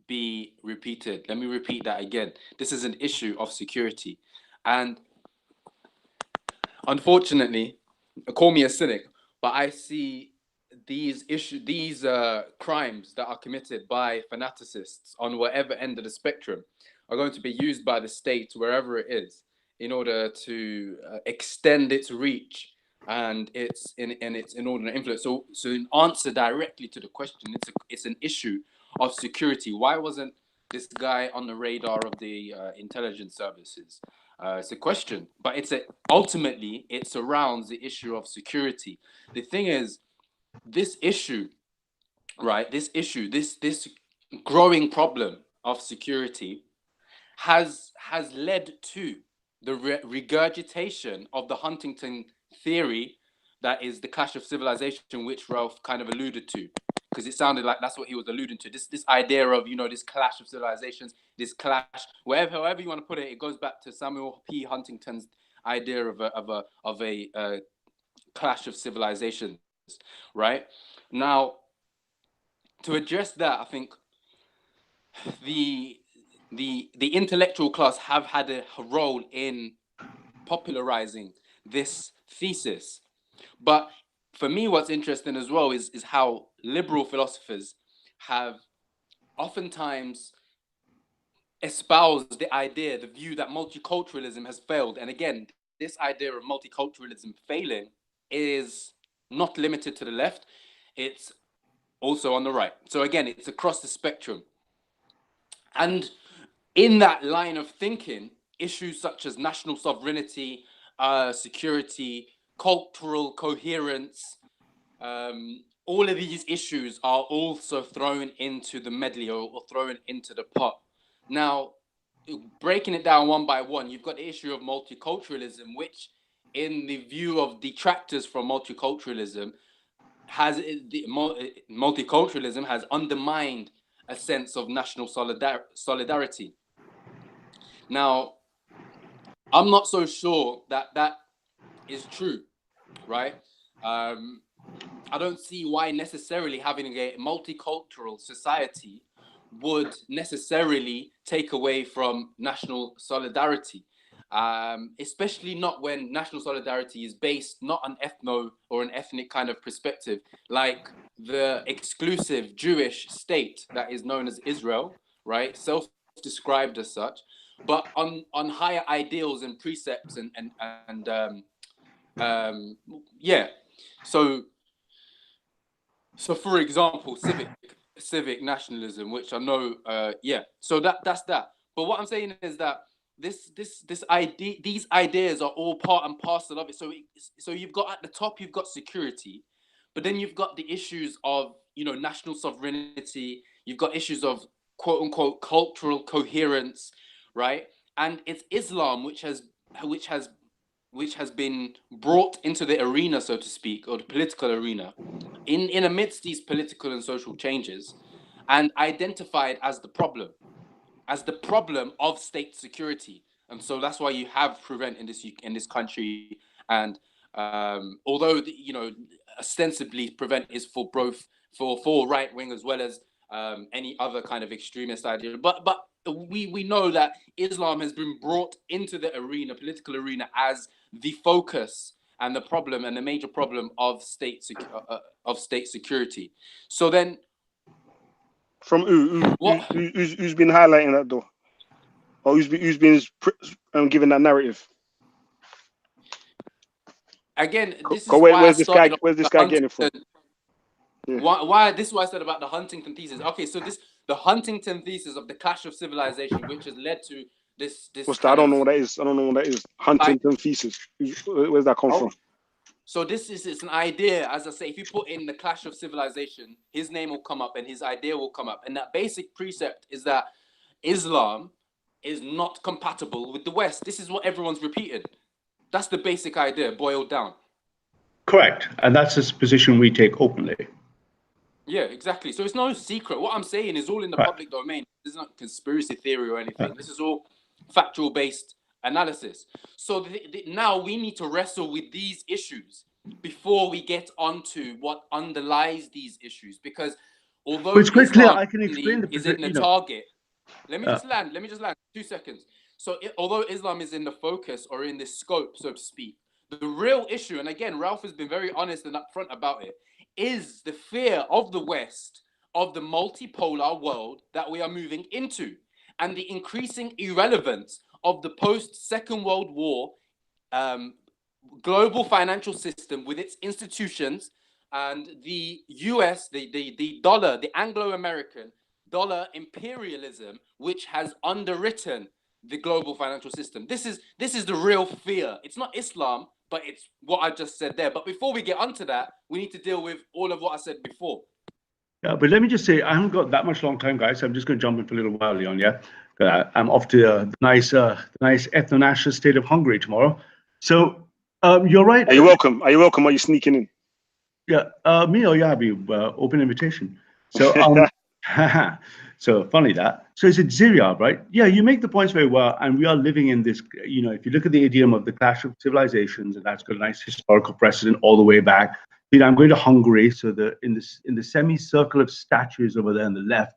be repeated. Let me repeat that again. This is an issue of security, and unfortunately, call me a cynic, but I see these crimes that are committed by fanaticists on whatever end of the spectrum are going to be used by the state wherever it is in order to extend its reach and its inordinate influence. So in answer directly to the question, it's an issue of security. Why wasn't this guy on the radar of the intelligence services? It's a question, but ultimately it surrounds the issue of security. The thing is, this issue, right? This growing problem of security has led to the regurgitation of the Huntington theory, that is the clash of civilization, which Ralph kind of alluded to, because it sounded like that's what he was alluding to. This idea of, you know, this clash of civilizations, this clash, however you want to put it, it goes back to Samuel P. Huntington's idea of a clash of civilizations, right? Now, to address that, I think the the intellectual class have had a role in popularizing this thesis. But for me, what's interesting as well is how liberal philosophers have oftentimes espoused the view that multiculturalism has failed. And again, this idea of multiculturalism failing is not limited to the left, it's also on the right. So again, it's across the spectrum. And in that line of thinking, issues such as national sovereignty, security, cultural coherence, all of these issues are also thrown into the medley, or thrown into the pot. Now, breaking it down one by one, you've got the issue of multiculturalism, which, in the view of detractors from multiculturalism, multiculturalism has undermined a sense of national solidarity. Now, I'm not so sure that that is true, right? I don't see why necessarily having a multicultural society would necessarily take away from national solidarity. especially not when national solidarity is based not on ethno or an ethnic kind of perspective, like the exclusive Jewish state that is known as Israel, right? Self-described as such, but on higher ideals and precepts and yeah. So for example, civic nationalism, which I know, yeah. So that's that. But what I'm saying is that this idea, these ideas are all part and parcel of it. So you've got at the top, you've got security, but then you've got the issues of, you know, national sovereignty. You've got issues of quote unquote cultural coherence, right? And it's Islam which has been brought into the arena, so to speak, or the political arena, in amidst these political and social changes, and identified as the problem of state security. And so that's why you have Prevent in this country. And although you know, ostensibly Prevent is for both for right wing as well as any other kind of extremist idea, but we know that Islam has been brought into the arena, political arena, as the focus and the problem and the major problem of state security. So then, From who's been highlighting that though, or who's been giving that narrative? Again, this is why Where's this guy Huntington, getting it from? Yeah. Why this is why I said about the Huntington thesis. Okay, so the Huntington thesis of the clash of civilization, which has led to this. What's that? I don't know what that is. Huntington thesis. Where's that come from? So it's an idea, as I say. If you put in the clash of civilization, his name will come up and his idea will come up. And that basic precept is that Islam is not compatible with the West. This is what everyone's repeated. That's the basic idea, boiled down. Correct. And that's a position we take openly. Yeah, exactly. So it's no secret. What I'm saying is all in the public domain. This is not conspiracy theory or anything. This is all factual-based analysis. So now we need to wrestle with these issues before we get onto what underlies these issues. Because although it's quite clear, I can explain is in the target. Let me just land 2 seconds. So although Islam is in the focus or in the scope, so to speak, the real issue, and again, Ralph has been very honest and upfront about it, is the fear of the West, of the multipolar world that we are moving into, and the increasing irrelevance of the post-Second World War global financial system with its institutions, and the US, the dollar, the Anglo-American dollar imperialism, which has underwritten the global financial system. This is the real fear. It's not Islam, but it's what I just said there. But before we get onto that, we need to deal with all of what I said before. Yeah, but let me just say, I haven't got that much long time, guys. So I'm just going to jump in for a little while, Leon. Yeah, I'm off to the nice ethno-national state of Hungary tomorrow. So you're right. Are you welcome? Are you sneaking in? Yeah, me or Yabi, open invitation. So so funny that. So is it Ziryab, right? Yeah, you make the points very well, and we are living in this. You know, if you look at the idiom of the clash of civilizations, and that's got a nice historical precedent all the way back. You know, I'm going to Hungary, so in the semicircle of statues over there on the left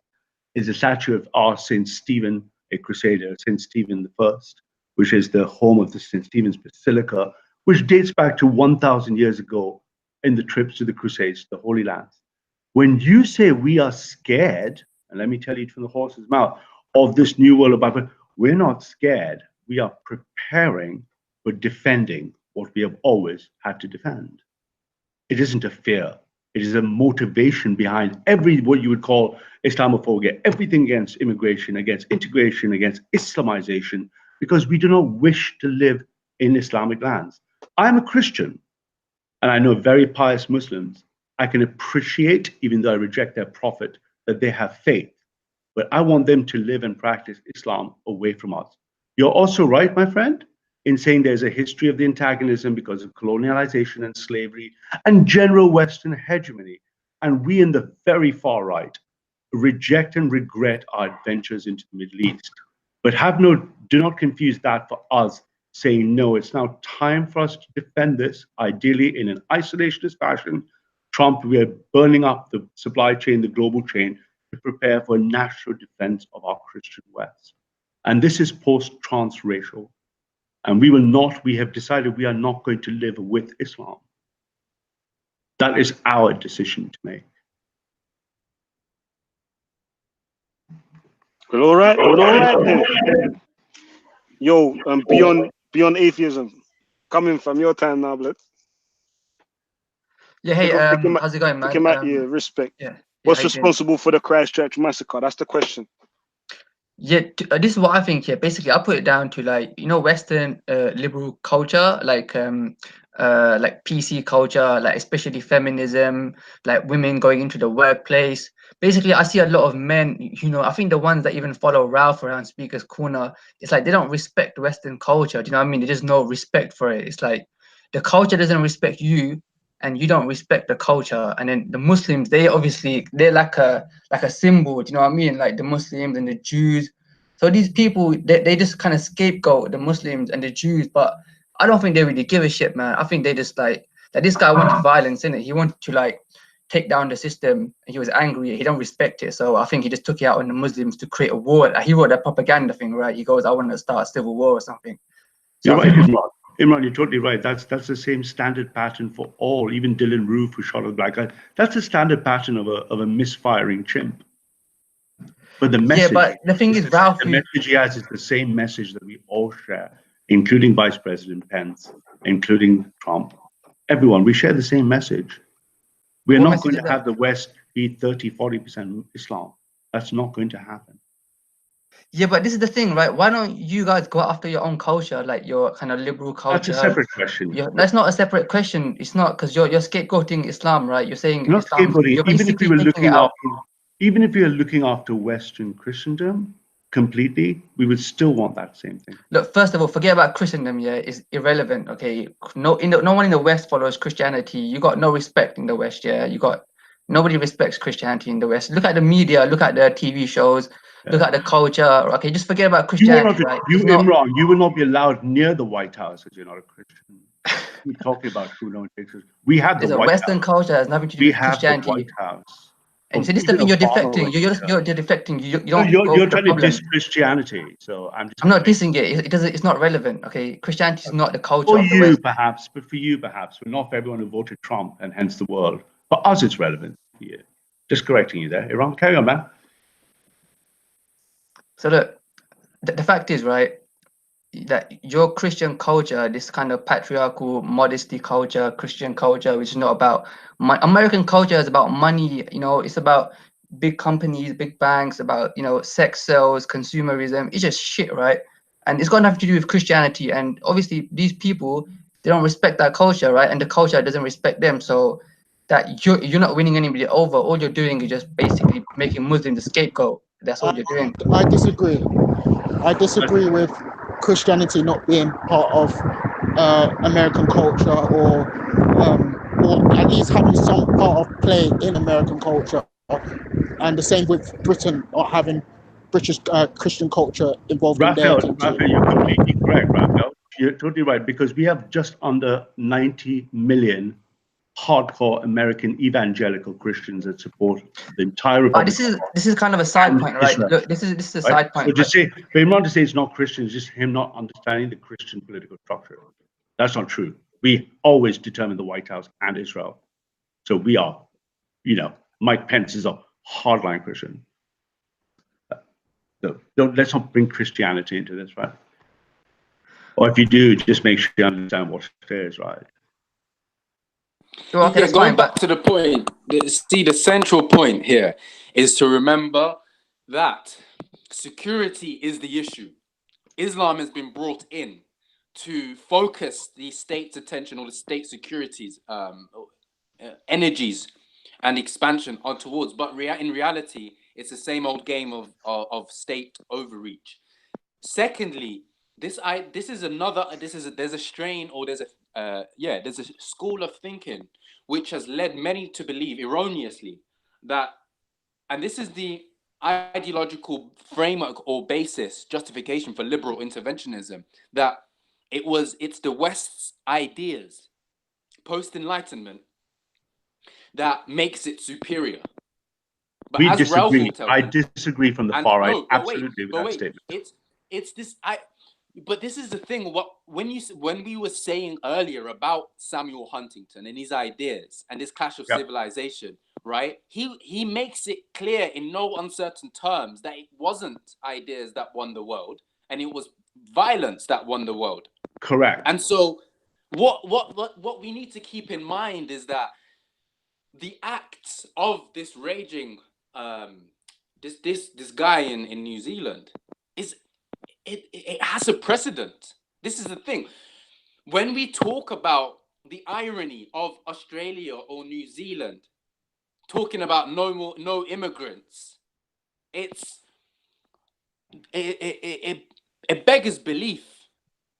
is a statue of our Saint Stephen, a crusader, Saint Stephen I, which is the home of the Saint Stephen's Basilica, which dates back to 1,000 years ago in the trips to the Crusades, the Holy Lands. When you say we are scared, and let me tell you from the horse's mouth, of this new world of Bible, we're not scared. We are preparing for defending what we have always had to defend. It isn't a fear. It is a motivation behind what you would call Islamophobia, everything against immigration, against integration, against Islamization, because we do not wish to live in Islamic lands. I'm a Christian, and I know very pious Muslims. I can appreciate, even though I reject their prophet, that they have faith. But I want them to live and practice Islam away from us. You're also right, my friend, in saying there's a history of the antagonism because of colonialization and slavery and general Western hegemony. And we in the very far right reject and regret our adventures into the Middle East. But do not confuse that for us saying, no, it's now time for us to defend this, ideally in an isolationist fashion. Trump, we are burning up the supply chain, the global chain, to prepare for national defense of our Christian West. And this is post-transracial. And we have decided we are not going to live with Islam. That is our decision to make. Well, all right. Well, all right then. Yo, beyond atheism, coming from your time now, blood. Yeah, hey, how's it going, Pick him man? out, respect. Yeah, What's how you doing? responsible for the Christchurch massacre? That's the question. Yeah, this is what I think. Yeah, basically, I put it down to like Western liberal culture, like PC culture, like especially feminism, like women going into the workplace. Basically, I see a lot of men. I think the ones that even follow Ralph around Speaker's Corner, it's like they don't respect Western culture. Do you know what I mean? There's no respect for it. It's like the culture doesn't respect you, and you don't respect the culture. And then the Muslims, they're like a symbol. Do you know what I mean? Like the Muslims and the Jews. So these people, they just kind of scapegoat the Muslims and the Jews, but I don't think they really give a shit, man. I think they just like this guy wanted violence, innit? He wanted to like take down the system. He was angry. He don't respect it. So I think he just took it out on the Muslims to create a war. Like, he wrote that propaganda thing, right? He goes, I want to start a civil war or something. So You're right, Imran. Imran, you're totally right. That's the same standard pattern for all. Even Dylan Roof, who shot a black guy. That's the standard pattern of a misfiring chimp. But the message, but the thing is, Ralph, the message he has is the same message that we all share, including Vice President Pence, including Trump. Everyone, we share the same message. We're not going to have the West be 30, 40% Islam. That's not going to happen. Yeah, but this is the thing, right? Why don't you guys go after your own culture, like your kind of liberal culture? That's a separate question. That's not a separate question. It's not, because you're scapegoating Islam, right? You're saying not Islam. Scapegoating. You're basically even if we were looking after Western Christendom completely, we would still want that same thing. Look, first of all, forget about Christendom. Yeah, it's irrelevant. Okay, no one in the West follows Christianity. You got no respect in the West. Yeah, nobody respects Christianity in the West. Look at the media. Look at the TV shows. Look at the culture. Okay, just forget about Christianity. Imran, you will not be allowed near the White House if you're not a Christian. We're talking about who knows Texas. We have the White Western House. culture has nothing to do with Christianity. We have the White House. And so this is the thing, you're defecting. You're defecting. You're trying to diss Christianity. So I'm not dissing it. It's not relevant. Okay, Christianity is not the culture. For you, perhaps, but for you, perhaps, but not for everyone who voted Trump and hence the world. For us, it's relevant. Yeah. Just correcting you there, Iran. Carry on, man. So look, the fact is, right, that your Christian culture, this kind of patriarchal modesty culture, Christian culture, which is not about American culture is about money. It's about big companies, big banks, about sex sales, consumerism. It's just shit, right? And it's got nothing to do with Christianity. And obviously, these people, they don't respect that culture, right? And the culture doesn't respect them. So that you're not winning anybody over. All you're doing is just basically making Muslims the scapegoat. That's all you're doing. I disagree. I disagree with Christianity not being part of American culture, or at least having some part of play in American culture, and the same with Britain not having British Christian culture involved in their culture. Raphael, you're completely correct, Raphael. You're totally right, because we have just under 90 million hardcore American evangelical Christians that support the entire Republic. This is kind of a side point, right? Look, this is a side point. So just say, for him not to say it's not Christian, it's just him not understanding the Christian political structure. That's not true. We always determine the White House and Israel. So we are, Mike Pence is a hardline Christian. So let's not bring Christianity into this, right? Or if you do, just make sure you understand what it is, right? Going back to the point, the central point here is to remember that security is the issue. Islam has been brought in to focus the state's attention, or the state security's energies and expansion on towards. But in reality, it's the same old game of state overreach. Secondly, there's a strain, or there's a school of thinking which has led many to believe erroneously that, and this is the ideological framework or basis justification for liberal interventionism, that it's the West's ideas post-Enlightenment that makes it superior. But we disagree. I disagree from the far right. Absolutely, with that statement. It's this. But this is the thing. When we were saying earlier about Samuel Huntington and his ideas and this clash of civilization, right? He makes it clear in no uncertain terms that it wasn't ideas that won the world, and it was violence that won the world. Correct. And so, what we need to keep in mind is that the acts of this raging this guy in New Zealand is. It has a precedent. This is the thing. When we talk about the irony of Australia or New Zealand talking about no immigrants, it beggars belief.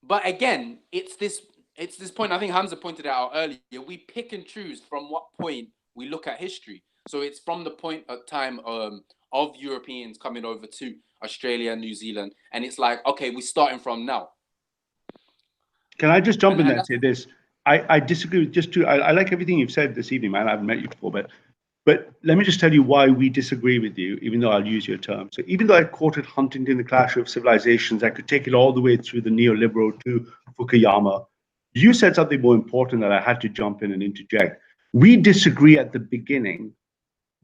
But again, it's this point. I think Hamza pointed it out earlier. We pick and choose from what point we look at history. So it's from the point of time of Europeans coming over to Australia, New Zealand, and it's like, okay, we're starting from now. Can I just jump in there and say this? I disagree with I like everything you've said this evening, man. I haven't met you before, but let me just tell you why we disagree with you, even though I'll use your term. So even though I quoted Huntington, The Clash of Civilizations, I could take it all the way through the neoliberal to Fukuyama. You said something more important that I had to jump in and interject. We disagree at the beginning.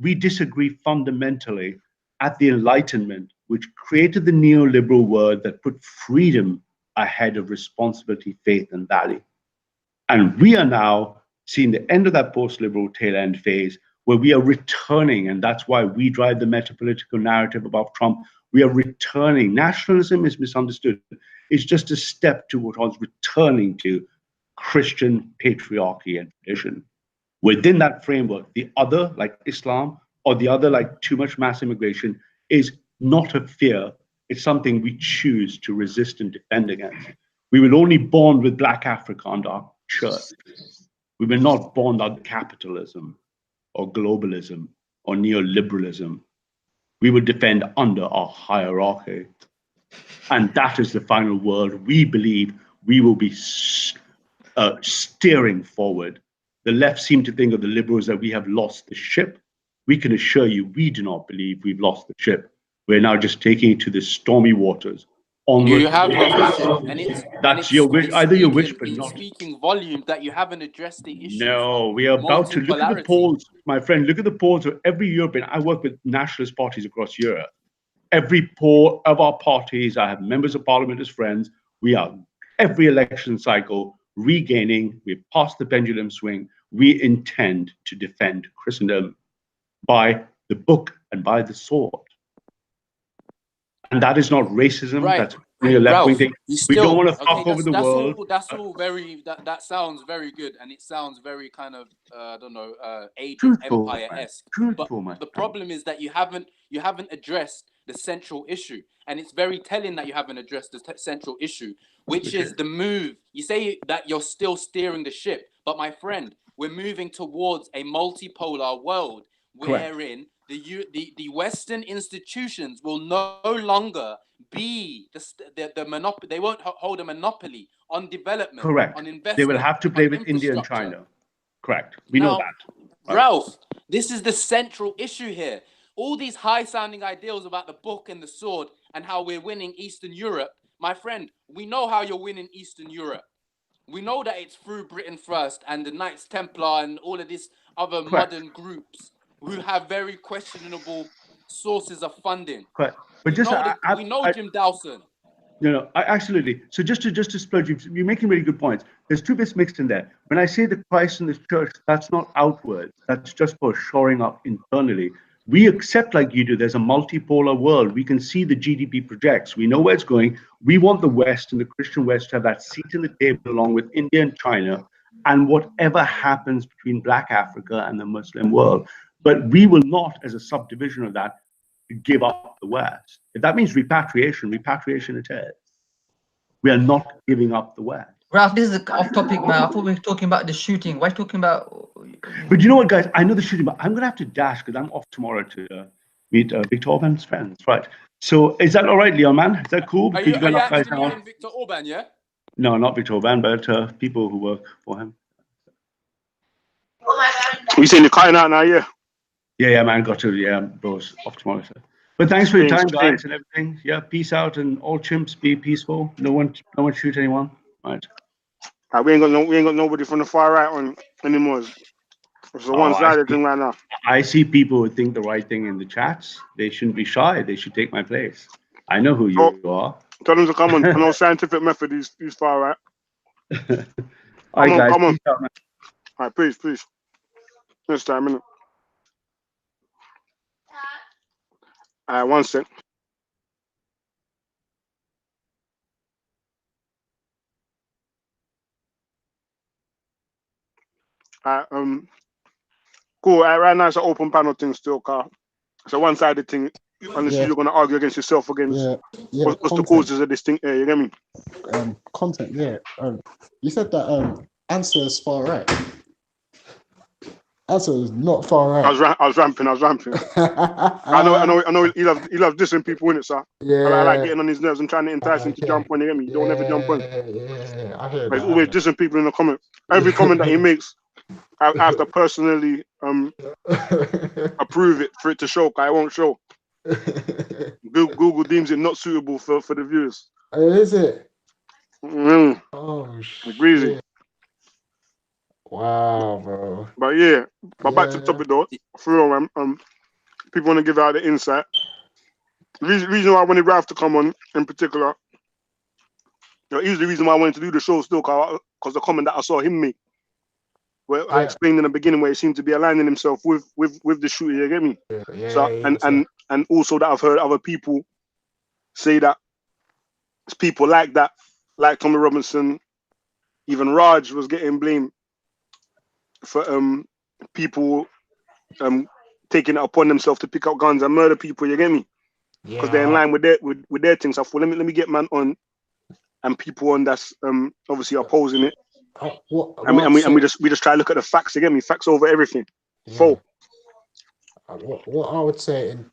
We disagree fundamentally at the Enlightenment, which created the neoliberal world that put freedom ahead of responsibility, faith, and value. And we are now seeing the end of that post-liberal tail end phase where we are returning, and that's why we drive the metapolitical narrative about Trump. We are returning. Nationalism is misunderstood. It's just a step towards returning to Christian patriarchy and tradition. Within that framework, the other, like Islam, or the other, like too much mass immigration, is not a fear. It's something we choose to resist and defend against. We were only born with Black Africa under our church. We were not born under capitalism or globalism or neoliberalism. We would defend under our hierarchy. And that is the final world we believe we will be steering forward. The left seem to think of the liberals that we have lost the ship. We can assure you we do not believe we've lost the ship. We're now just taking it to the stormy waters. Onward. You have lost the ship, and it's your wish, either your wish, but not speaking volumes that you haven't addressed the issue. No, we are about to look at the polls, my friend. Look at the polls of every European. I work with nationalist parties across Europe. Every poll of our parties, I have members of parliament as friends. We are every election cycle regaining. We've passed the pendulum swing. We intend to defend Christendom by the book and by the sword. And that is not racism. Right. That's really a left-wing thing. We don't want to fuck over the world. That's all very. That sounds very good, and it sounds very kind of I don't know, Age of Empire-esque. But the problem is that you haven't addressed the central issue, and it's very telling that you haven't addressed the central issue, which is the move. You say that you're still steering the ship, but my friend, we're moving towards a multipolar world wherein the Western institutions will no longer be the monopoly. They won't hold a monopoly on development. Correct. On investment. They will have to play with India and China. Correct. We know that. Right? Ralph, this is the central issue here. All these high-sounding ideals about the book and the sword and how we're winning Eastern Europe, my friend, we know how you're winning Eastern Europe. We know that it's through Britain first and the Knights Templar and all of these other modern groups who have very questionable sources of funding. Correct. But we know Jim Dawson. Absolutely. So just to splurge, you're making really good points. There's two bits mixed in there. When I say the Christ in the church, that's not outward. That's just for shoring up internally. We accept, like you do, there's a multipolar world. We can see the GDP projects. We know where it's going. We want the West and the Christian West to have that seat in the table along with India and China and whatever happens between Black Africa and the Muslim world. But we will not, as a subdivision of that, give up the West. If that means repatriation it is. We are not giving up the West. Ralph, this is off topic, man. I thought we were talking about the shooting. Why are you talking about? But you know what, guys? I know the shooting, but I'm going to have to dash because I'm off tomorrow to meet Victor Orban's friends, right? So is that all right, Leon, man? Is that cool? Are you actually meeting Victor Orban, yeah? No, not Victor Orban, but people who work for him. You saying you're cutting out now, yeah? Yeah, man. Got to, bros, off tomorrow. So. But thanks for your Strange, time, strange. guys, and everything. Yeah, peace out, and all chimps be peaceful. No one shoot anyone. Right. We ain't got nobody from the far right on anymore. It's a Oh, one-sided thing right now. I see people who think the right thing in the chats. They shouldn't be shy. They should take my place. I know who So you are. tell them to come on. I know scientific method is far right. All right, guys. Come on. Peace out, man. All right, please. Next time, innit? All right, one sec. All right, cool. All right, right now it's an open panel thing still, Carl. It's a one-sided thing. Unless Yeah, you're gonna argue against yourself against yeah, what's the content. causes of this thing. You get me? Content, yeah. You said that answer is far right. Answer is not far right. I was ramping. I know. He loves dissing people in it, sir. I like Yeah. getting on his nerves and trying to entice him to jump on. You get me? You don't ever jump on. Yeah, I heard But he's that. always dissing people in the comment. Every comment that he makes, I have to personally approve it for it to show. 'Cause I won't show. Google deems it not suitable for the viewers. Is it? Oh Breezy. shit! Wow, bro. But yeah, back to the topic though. For real, people want to give out the insight. The reason why I wanted Ralph to come on in particular, he's the reason why I wanted to do the show still, because the comment that I saw him make, where I explained in the beginning where he seemed to be aligning himself with the shooter. You get me? And also that I've heard other people say that it's people like that, like Tommy Robinson, even Raj was getting blamed for people taking it upon themselves to pick up guns and murder people. You get me? Because they're in line with their things. So I thought, let me get man on and people on that's obviously opposing it. And we just try to look at the facts. You get me? Facts over everything. Yeah. What I would say in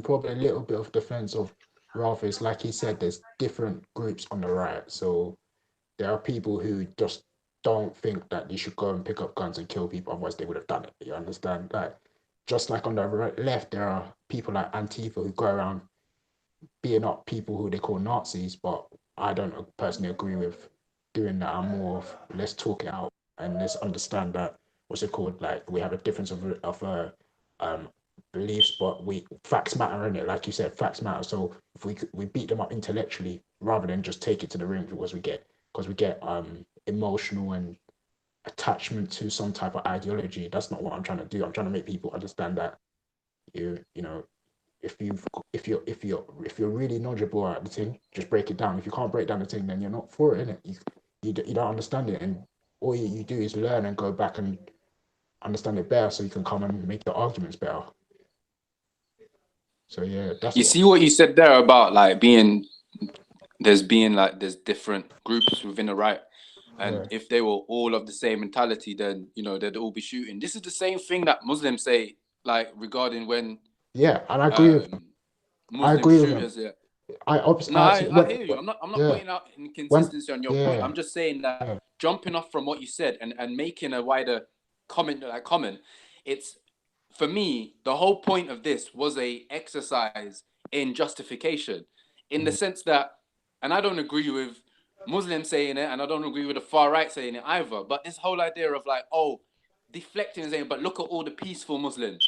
probably a little bit of defense of Ralph is, like he said, there's different groups on the right. So there are people who just don't think that you should go and pick up guns and kill people, otherwise they would have done it. You understand? Like, just like on the left, there are people like Antifa who go around beating up people who they call Nazis, but I don't personally agree with doing that. I'm more of, let's talk it out and let's understand that, what's it called? Like, we have a difference of beliefs, but facts matter, in it. Like you said, facts matter. So if we beat them up intellectually rather than just take it to the ring, because we get emotional and attachment to some type of ideology. That's not what I'm trying to do. I'm trying to make people understand that you know, if you're really knowledgeable at the thing, just break it down. If you can't break down the thing, then you're not for it, innit? You don't understand it, and all you do is learn and go back and understand it better, so you can come and make your arguments better. So yeah, that's. You see what you said there about like there's different groups within the right, and if they were all of the same mentality, then they'd all be shooting. This is the same thing that Muslims say, like regarding when. Yeah, and I agree with. Muslim I agree shooters, with him. I hear you. I'm not pointing out inconsistency on your point. I'm just saying that jumping off from what you said and making a wider comment, it's, for me, the whole point of this was a exercise in justification, in the sense that, and I don't agree with Muslims saying it, and I don't agree with the far right saying it either, but this whole idea of like, deflecting and saying, but look at all the peaceful Muslims.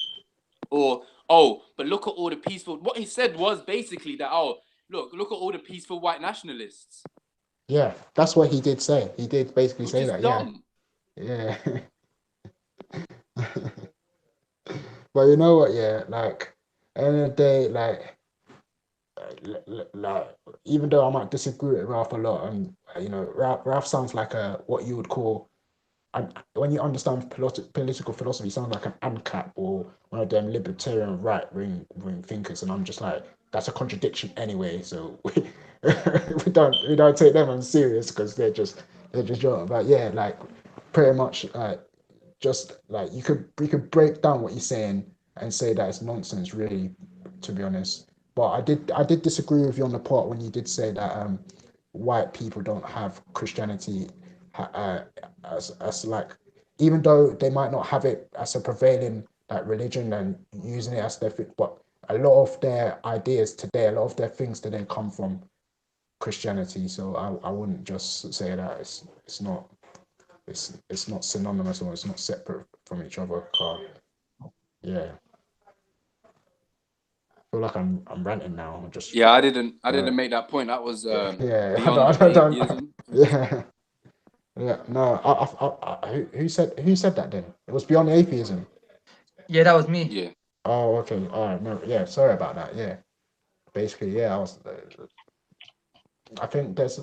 Or, but look at all the peaceful. What he said was basically that, look at all the peaceful white nationalists. Yeah, that's what he did say. He did basically say that. Dumb. Yeah. But you know what? Yeah, like, at the end of the day, like, even though I might disagree with Ralph a lot, and Ralph sounds like what you would call. And when you understand political philosophy, it sounds like an ANCAP or one of them libertarian right wing thinkers, and I'm just like, that's a contradiction anyway. So we don't take them as serious, because they're just joking. But yeah, like, pretty much just like we could break down what you're saying and say that it's nonsense, really, to be honest. But I did disagree with you on the part when you did say that white people don't have Christianity as like, even though they might not have it as a prevailing like religion and using it as their but a lot of their ideas today, a lot of their things today come from Christianity. So I wouldn't just say that it's not synonymous or it's not separate from each other. Yeah, I feel like I'm ranting now. I'm just Yeah, I didn't make that point. That was yeah. beyond I don't, atheism. yeah. Yeah, no. Who said that then? It was beyond atheism. Yeah, that was me. Yeah. Oh, okay. All right. No, yeah. Sorry about that. Yeah. Basically, yeah. I think there's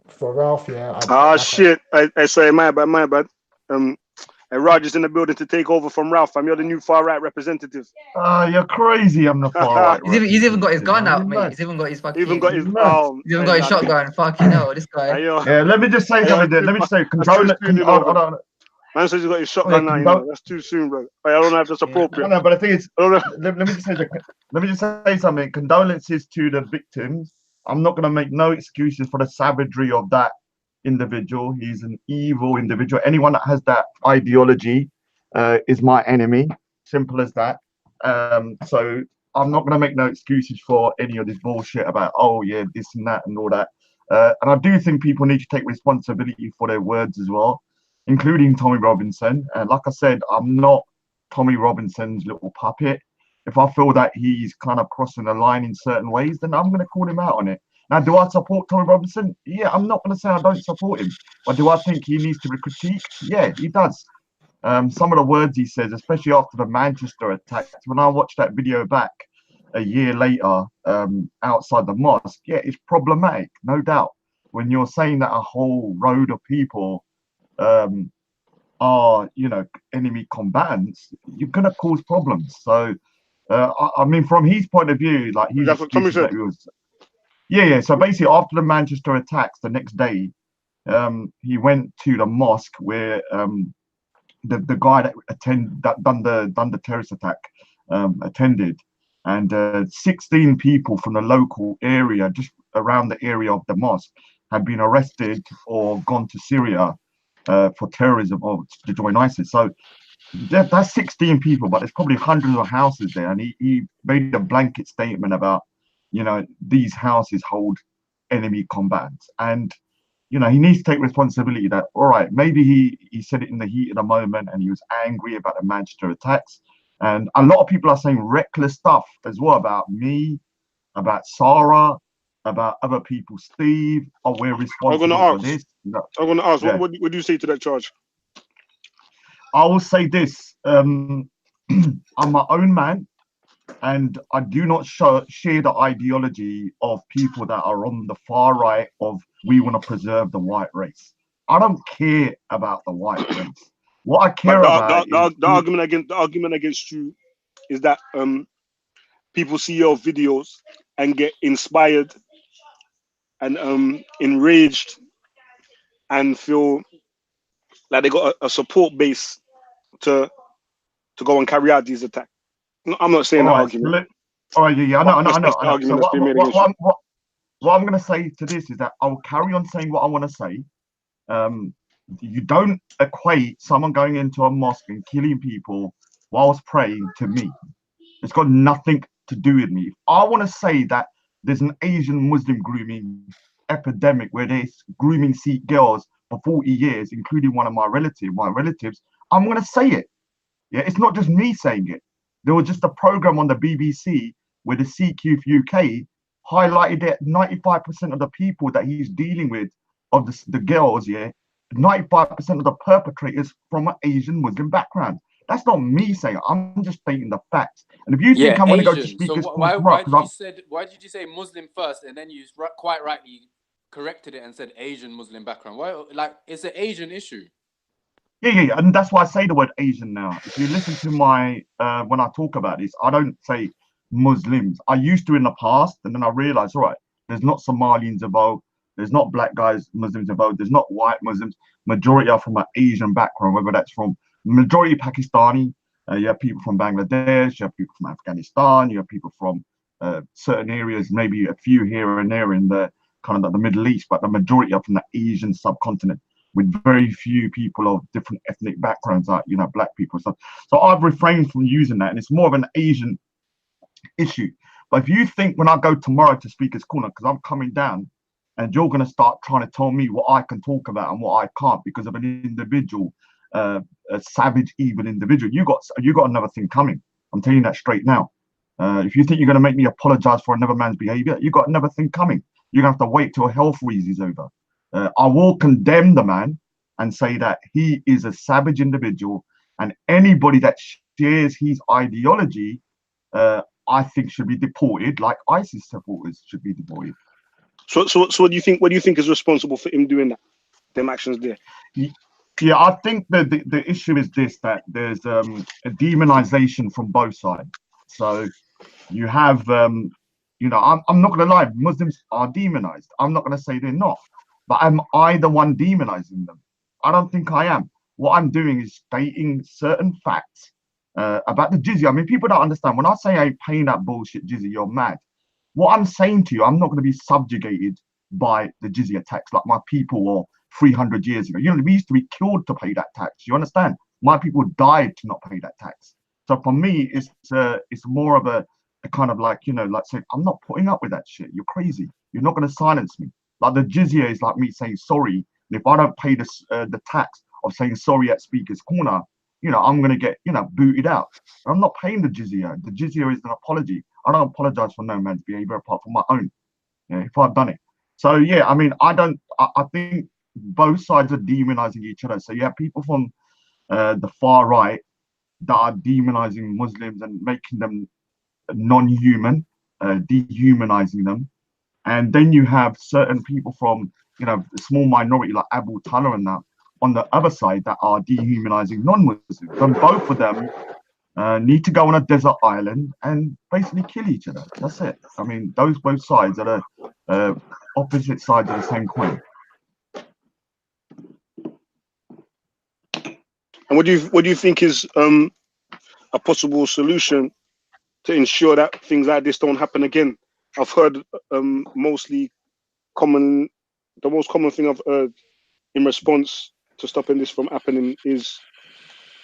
for Ralph. Yeah. Shit. I sorry, my bad. And Roger's in the building to take over from Ralph. You're the new far right representative. You're crazy. I'm the far right. He's even got his gun representative. out, mate. He's even got his fucking. Even got his He's even got his shotgun. Fucking hell, this guy. Yeah, let me just say something there. Let me just say, Man says you got your shotgun now. You know, that's too soon, bro. I don't know if that's appropriate. No, but the thing is, let me just say something. Condolences to the victims. I'm not going to make no excuses for the savagery of that individual. He's an evil individual. Anyone that has that ideology is my enemy. Simple as that. So I'm not going to make no excuses for any of this bullshit about, oh yeah, this and that and all that. And I do think people need to take responsibility for their words as well, including Tommy Robinson. Like I said, I'm not Tommy Robinson's little puppet. If I feel that he's kind of crossing the line in certain ways, then I'm going to call him out on it. Now, do I support Tommy Robinson? Yeah, I'm not going to say I don't support him. But do I think he needs to be critiqued? Yeah, he does. Some of the words he says, especially after the Manchester attack, when I watched that video back a year later outside the mosque, yeah, it's problematic, no doubt. When you're saying that a whole road of people are, you know, enemy combatants, you're going to cause problems. So, I mean, from his point of view, like he's that's what Tommy said. Yeah. So basically, after the Manchester attacks the next day, he went to the mosque where the guy that done the terrorist attack attended, and 16 people from the local area, just around the area of the mosque, had been arrested or gone to Syria for terrorism or to join ISIS. So that's 16 people, but there's probably hundreds of houses there, and he made a blanket statement about, you know, these houses hold enemy combatants, and you know, he needs to take responsibility that, all right, maybe he said it in the heat of the moment and he was angry about the Manchester attacks. And a lot of people are saying reckless stuff as well about me, about Sarah, about other people, Steve, we're responsible for this. I'm going to ask, yeah. What do you say to that charge? I will say this, I'm my own man, and I do not share the ideology of people that are on the far right of we want to preserve the white race. I don't care about the white race. What I care about the argument against you is that people see your videos and get inspired and enraged and feel like they got a support base to go and carry out these attacks. No, I'm not saying that argument. I know. What I'm going to say to this is that I'll carry on saying what I want to say. You don't equate someone going into a mosque and killing people whilst praying to me. It's got nothing to do with me. If I want to say that there's an Asian Muslim grooming epidemic where they're grooming Sikh girls for 40 years, including one of my relatives, I'm going to say it. Yeah, it's not just me saying it. There was just a program on the BBC where the Sikh Youth UK highlighted that 95% of the people that he's dealing with, of the girls, 95% of the perpetrators from an Asian Muslim background. That's not me saying it. I'm just stating the facts. And if you think I'm going to go to speakers, so why did you say Muslim first, and then you quite rightly corrected it and said Asian Muslim background? Why? Like, it's an Asian issue. Yeah, and that's why I say the word Asian now. If you listen to my when I talk about this, I don't say Muslims. I used to in the past, and then I realized, all right, there's not Somalians involved, there's not black guys Muslims involved, there's not white Muslims. Majority are from an Asian background, whether that's from majority Pakistani, you have people from Bangladesh, you have people from Afghanistan, you have people from certain areas, maybe a few here and there in the kind of the Middle East, but the majority are from the Asian subcontinent, with very few people of different ethnic backgrounds, like, you know, black people. So I've refrained from using that, and it's more of an Asian issue. But if you think when I go tomorrow to Speaker's Corner, because I'm coming down, and you're going to start trying to tell me what I can talk about and what I can't because of an individual, a savage, evil individual, you got another thing coming. I'm telling you that straight now. If you think you're going to make me apologize for another man's behavior, you got another thing coming. You're going to have to wait till hell freezes over. I will condemn the man and say that he is a savage individual, and anybody that shares his ideology, I think should be deported, like ISIS supporters should be deported. So what do you think? What do you think is responsible for him doing that? Them actions there. Yeah, I think the issue is this: that there's a demonization from both sides. So you have, you know, I'm not going to lie, Muslims are demonized. I'm not going to say they're not, but am I the one demonizing them? I don't think I am. What I'm doing is stating certain facts about the jizya. I mean, people don't understand. When I say I ain't paying that bullshit jizya, you're mad. What I'm saying to you, I'm not going to be subjugated by the jizya tax like my people were 300 years ago. You know, we used to be killed to pay that tax. You understand? My people died to not pay that tax. So for me, it's more of a kind of like, you know, like saying, I'm not putting up with that shit. You're crazy. You're not going to silence me. Like the jizya is like me saying sorry. And if I don't pay this, the tax of saying sorry at Speaker's Corner, you know, I'm going to get, you know, booted out. I'm not paying the jizya. The jizya is an apology. I don't apologize for no man's behavior apart from my own. Yeah, if I've done it. So yeah, I mean, I think both sides are demonizing each other. So you have people from the far right that are demonizing Muslims and making them non-human, dehumanizing them. And then you have certain people from, you know, the small minority like Abu Talha and that on the other side that are dehumanizing non-Muslims. And both of them need to go on a desert island and basically kill each other. That's it. I mean, those both sides are the opposite sides of the same coin. And what do you think is a possible solution to ensure that things like this don't happen again? I've heard the most common thing I've heard in response to stopping this from happening is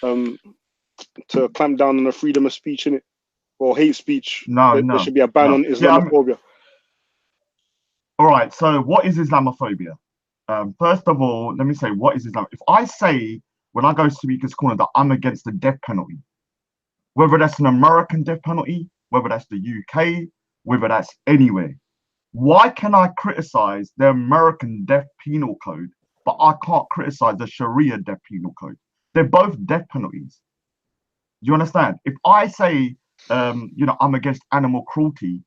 to clamp down on the freedom of speech, in it, or hate speech. No, there should be a ban on Islamophobia. All right. So what is Islamophobia? First of all, let me say, what is Islam? If I say when I go to Speaker's Corner that I'm against the death penalty, whether that's an American death penalty, whether that's the UK, whether that's anywhere, why can I criticize the American death penal code, but I can't criticize the Sharia death penal code? They're both death penalties. Do you understand? If I say, you know, I'm against animal cruelty,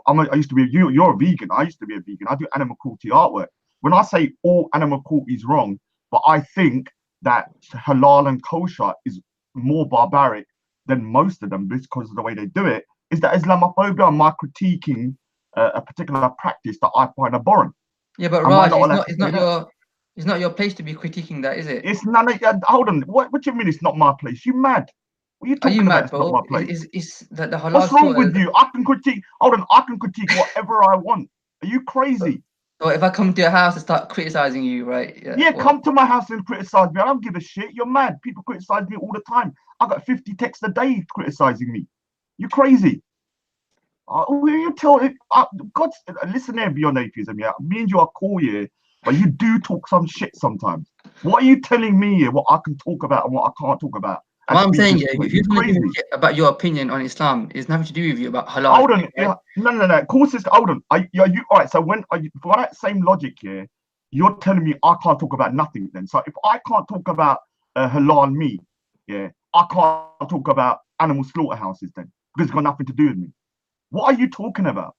I used to be, you're a vegan. I used to be a vegan. I do animal cruelty artwork. When I say all animal cruelty is wrong, but I think that halal and kosher is more barbaric than most of them because of the way they do it, is that Islamophobia? Am I critiquing a particular practice that I find abhorrent? Yeah, but Raj, it's not your place to be critiquing that, is it? It's none of, hold on. What do you mean it's not my place? You mad? What are you talking about? It's not my place. Is that the halal? What's wrong with you? I can critique. Hold on, I can critique whatever I want. Are you crazy? So if I come to your house and start criticizing you, right? Yeah, come to my house and criticize me. I don't give a shit. You're mad. People criticize me all the time. I got 50 texts a day criticizing me. You crazy? You tell God, listen there, beyond atheism. Yeah, me and you are cool here, but you do talk some shit sometimes. What are you telling me here? What I can talk about and what I can't talk about? What I'm saying, yeah, if you're crazy about your opinion on Islam, it's nothing to do with you about halal. Hold on, right? Yeah, no. Of course, hold on. Are you all right? So for that same logic here, you're telling me I can't talk about nothing then. So if I can't talk about halal meat, yeah, I can't talk about animal slaughterhouses then because it's got nothing to do with me. What are you talking about?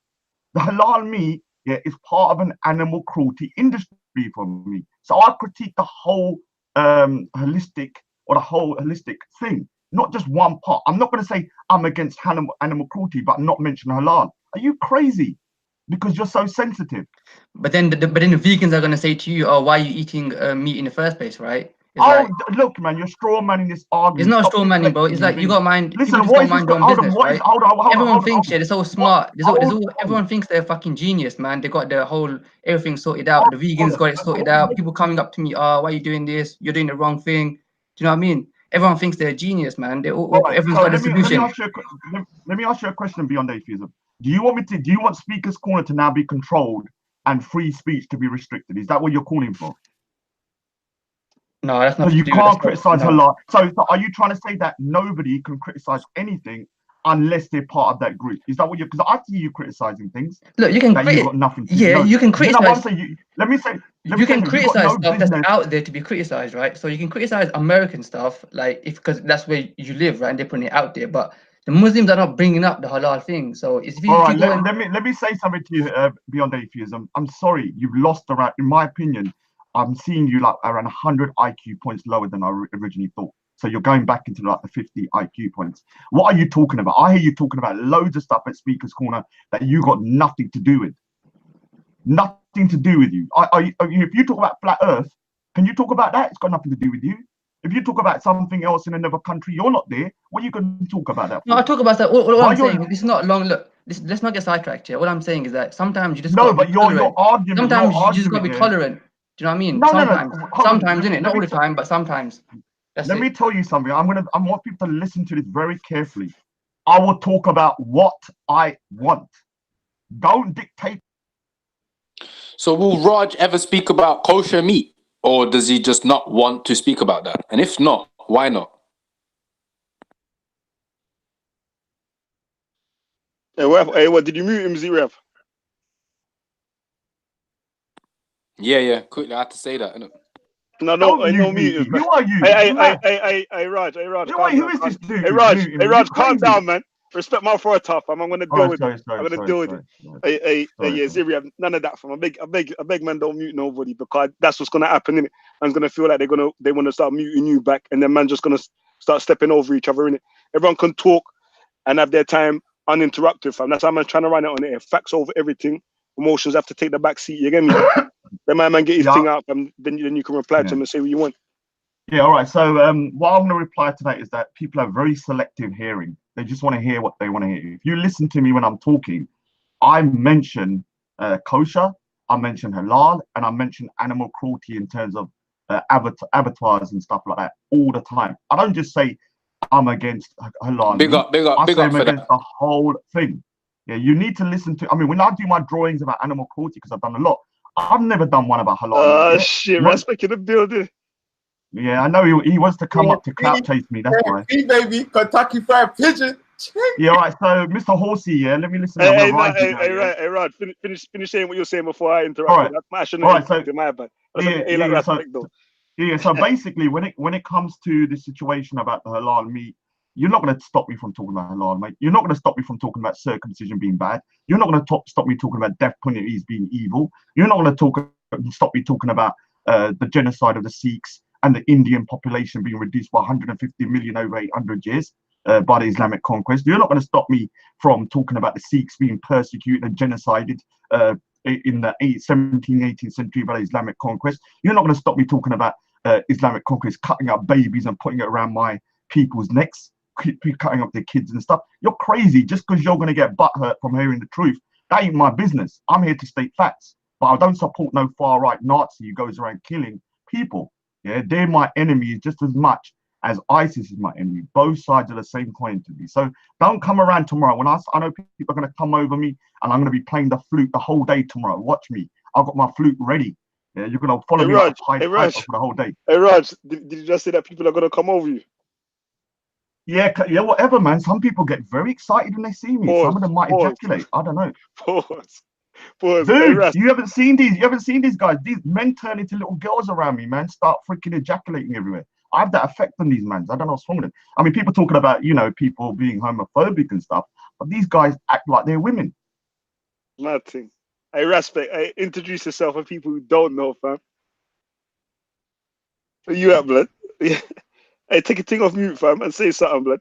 The halal meat, yeah, is part of an animal cruelty industry for me. So I critique the whole holistic thing, not just one part. I'm not going to say I'm against animal cruelty, but not mention halal. Are you crazy? Because you're so sensitive. But then the vegans are going to say to you, "Oh, why are you eating meat in the first place?" Right? Look, man, you're straw manning this argument. It's not straw manning, bro. It's like you got mind. Listen, hold on. Everyone thinks they're so smart. Everyone thinks they're fucking genius, man. They got the whole everything sorted out. The vegans got it sorted out. People coming up to me, "Oh, why are you doing this? You're doing the wrong thing." Do you know what I mean? everyone thinks they're a genius, man. Right. Everyone's So got a solution. let me ask you a question beyond atheism. Do you want Speaker's Corner to now be controlled and free speech to be restricted? Is that what you're calling for? No, that's not. So you can't criticize no. Allah. So are you trying to say that nobody can criticize anything unless they're part of that group? Is that what you're? Because I see you criticizing things. Look, you can that you've got nothing to do. Yeah, you can You know what criticize. I'm saying? Let me say. You can criticize no stuff business. that's out there to be criticized, right? So you can criticize American stuff, like because that's where you live, right? And they're putting it out there, but the Muslims are not bringing up the halal thing. So if you, all right, let me say something to you beyond atheism. I'm sorry, you've lost around. In my opinion, I'm seeing you like around 100 IQ points lower than I originally thought. So you're going back into like the 50 IQ points. What are you talking about? I hear you talking about loads of stuff at Speaker's Corner that you got nothing to do with. Nothing to do with you. If you talk about flat Earth, can you talk about that? It's got nothing to do with you. If you talk about something else in another country, you're not there. What are you going to talk about that for? No, I talk about that. All I'm saying, this is not long. Look, let's not get sidetracked here. What I'm saying is that sometimes you just no, got but to be tolerant. your argument. Sometimes you just got to be tolerant. Do you know what I mean? No, sometimes, no. Sometimes, innit? Not all the time, but sometimes. Let me tell you something. I want people to listen to this very carefully. I will talk about what I want. Don't dictate. So will Raj ever speak about kosher meat, or does he just not want to speak about that? And if not, why not? Hey, what did you mute him, Z-Rev? Yeah. Quickly, I had to say that, innit? No, I know me. Who are you? Hey, Raj. Who is this dude? Hey, Raj, calm down, man. Respect my authority, fam. I'm gonna deal with it. I'm gonna deal with it. Hey, Ziri, none of that, fam. I beg, man, don't mute nobody, because that's what's gonna happen, innit? Man's gonna feel like they want to start muting you back, and then man just gonna start stepping over each other, innit? Everyone can talk and have their time uninterrupted, fam. That's how I'm trying to run it on it. Facts over everything. Emotions have to take the back seat. You get me? Then my man get his thing out, and then you can reply to him and say what you want. Yeah, all right. So what I'm going to reply to that is that people have very selective hearing. They just want to hear what they want to hear. If you listen to me when I'm talking, I mention kosher, I mention halal, and I mention animal cruelty in terms of abattoirs and stuff like that all the time. I don't just say I'm against halal. Big up I'm for against the whole thing. Yeah, you need to listen to. I mean, when I do my drawings about animal cruelty, because I've done a lot, I've never done one about halal. Shit, Raspect in the building. Yeah, I know he wants to come up to clout chase me. That's why. Baby, Kentucky Fried Pigeon. Yeah, all right. So, Mr. Horsey, yeah, let me listen. Hey, Rod, finish saying what you're saying before I interrupt. All right. So, my bad. So basically, when it comes to the situation about the halal meat, you're not going to stop me from talking about halal, mate. You're not going to stop me from talking about circumcision being bad. You're not going to stop me talking about death penalties being evil. You're not going to stop me talking about the genocide of the Sikhs and the Indian population being reduced by 150 million over 800 years by the Islamic conquest. You're not going to stop me from talking about the Sikhs being persecuted and genocided in the 17th, 18th century by the Islamic conquest. You're not going to stop me talking about Islamic conquest, cutting up babies and putting it around my people's necks, cutting up their kids and stuff. You're crazy. Just because you're going to get butthurt from hearing the truth, that ain't my business. I'm here to state facts. But I don't support no far-right Nazi who goes around killing people. Yeah, they're my enemies just as much as ISIS is my enemy. Both sides are the same coin to me. So don't come around tomorrow. When I know people are going to come over me and I'm going to be playing the flute the whole day tomorrow. Watch me. I've got my flute ready. Yeah, you're going to follow me like high for the whole day. Hey, Raj, did you just say that people are going to come over you? Yeah, whatever, man. Some people get very excited when they see me. Some of them might ejaculate. I don't know. Pause. Dude, hey, you haven't seen these guys. These men turn into little girls around me, man. Start freaking ejaculating everywhere. I have that effect on these men. I don't know what's wrong with them. I mean, people talking about, people being homophobic and stuff, but these guys act like they're women. Nothing. Hey, Raspect, hey, introduce yourself for people who don't know, fam. Where you at, blood? Yeah. Hey, take a thing off mute, fam, and say something, blood.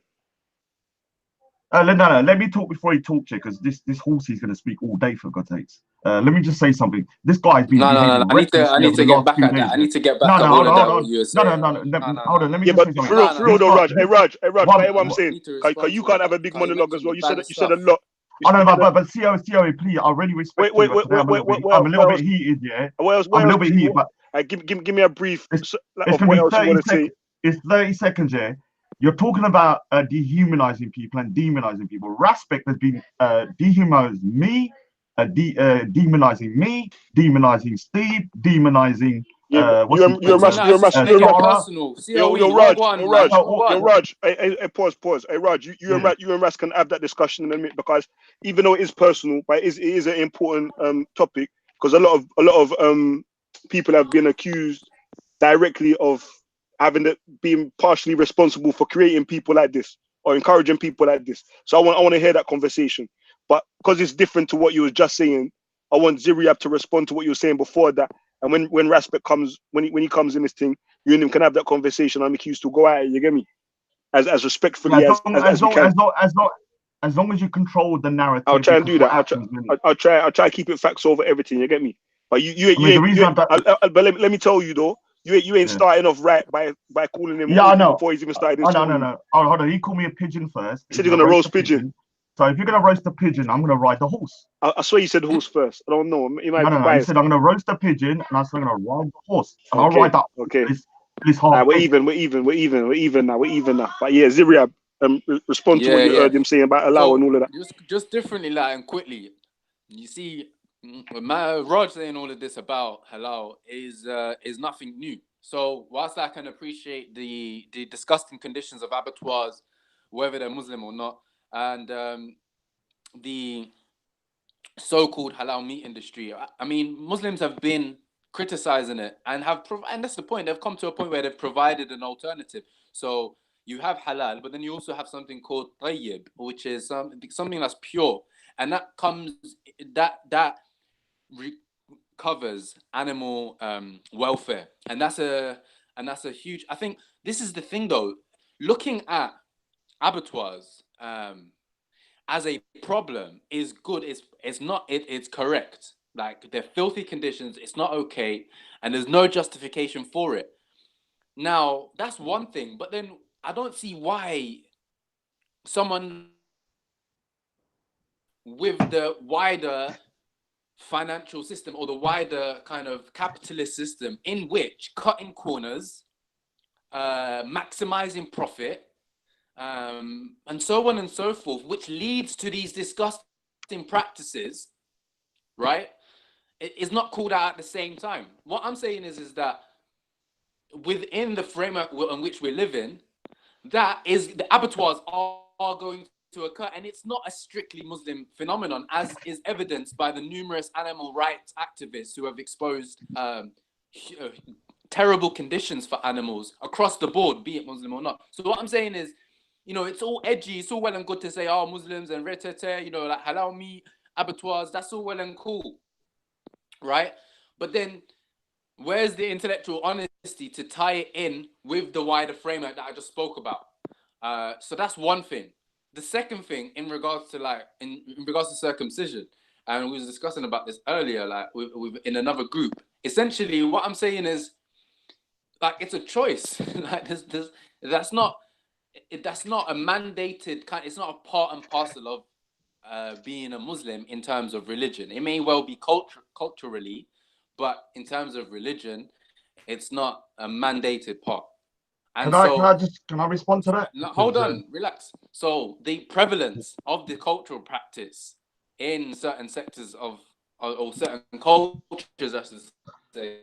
No, let me talk before he talks here, because this horse is going to speak all day, for God's sakes. Let me just say something. This guy's been No. I need to get back at that. I need to get back at all of that. What you were saying. Hold on. Let me just say something. For real though, Raj. Hey, Raj, what I'm saying. Because you can't have a big monologue as well. You said a lot. I know, but CO, please, I really respect you. I'm a little bit heated, yeah. I'm a little bit heated, but give me a brief. It's going to be 30 seconds. it's 30 seconds here. You're talking about dehumanizing people and demonizing people. Raspect has been dehumanizing me, demonizing me, demonizing Steve, demonizing Yeah, what's his you're name? Nah, it's just you're making it Tara. personal. Yo, COE, Raj, Wagwan, man. So, Raj. Hey, pause. Hey, Raj, yeah. You and Ras can have that discussion in a minute because even though it is personal, but it is an important topic because a lot of people have been accused directly of being partially responsible for creating people like this or encouraging people like this. So I want to hear that conversation, but because it's different to what you were just saying, I want Ziriab to respond to what you were saying before that. And when Raspect comes, when he comes in this thing, you and him can have that conversation. I'm accused to go at it. You get me? As respectfully as we can. As long as you control the I'll narrative, try and because do what that. happens when I'll try to keep it facts over everything. You get me? But I mean the reason I've done, but let me tell you though, you ain't yeah. starting off right by calling him Yeah, I Aussie know. before he's even started Oh, no. insulting you. Oh, hold on. He called me a pigeon first. He said you're gonna roast pigeon. So if you're gonna roast the pigeon, I'm gonna ride the horse. I swear you said horse first. I don't know. He might be No. He biased. said I'm gonna roast the pigeon, and I said I'm gonna ride the horse, and I'll Okay. ride that. Okay. This hard. We're even now. But yeah, Ziriab, respond to what you heard him saying about allow and So all of that. just differently, like, and quickly, you see, Raj saying all of this about halal is nothing new. So whilst I can appreciate the disgusting conditions of abattoirs, whether they're Muslim or not, and the so-called halal meat industry, I mean, Muslims have been criticizing it and and that's the point. They've come to a point where they've provided an alternative. So you have halal, but then you also have something called tayyib, which is something that's pure, and that covers animal welfare, and that's a huge. I think this is the thing though. Looking at abattoirs as a problem is good. It's not. It's correct. Like, they're filthy conditions. It's not okay, and there's no justification for it. Now that's one thing, but then I don't see why someone with the wider financial system or the wider kind of capitalist system in which cutting corners, maximizing profit, and so on and so forth, which leads to these disgusting practices, right? It is not called out at the same time. What I'm saying is that within the framework in which we live in, that is, the abattoirs are going to occur, and it's not a strictly Muslim phenomenon, as is evidenced by the numerous animal rights activists who have exposed terrible conditions for animals across the board, be it Muslim or not. So what I'm saying is, it's all edgy. It's all well and good to say, oh, Muslims and retete, like halal meat, abattoirs, that's all well and cool, right? But then where's the intellectual honesty to tie it in with the wider framework that I just spoke about? So that's one thing. The second thing, in regards to in regards to circumcision, and we was discussing about this earlier, like in another group. Essentially, what I'm saying is, like, it's a choice. Like, that's not a mandated kind. It's not a part and parcel of being a Muslim in terms of religion. It may well be culturally, but in terms of religion, it's not a mandated part. And can I respond to that? Hold on, relax. So the prevalence of the cultural practice in certain sectors of or certain cultures, I should say,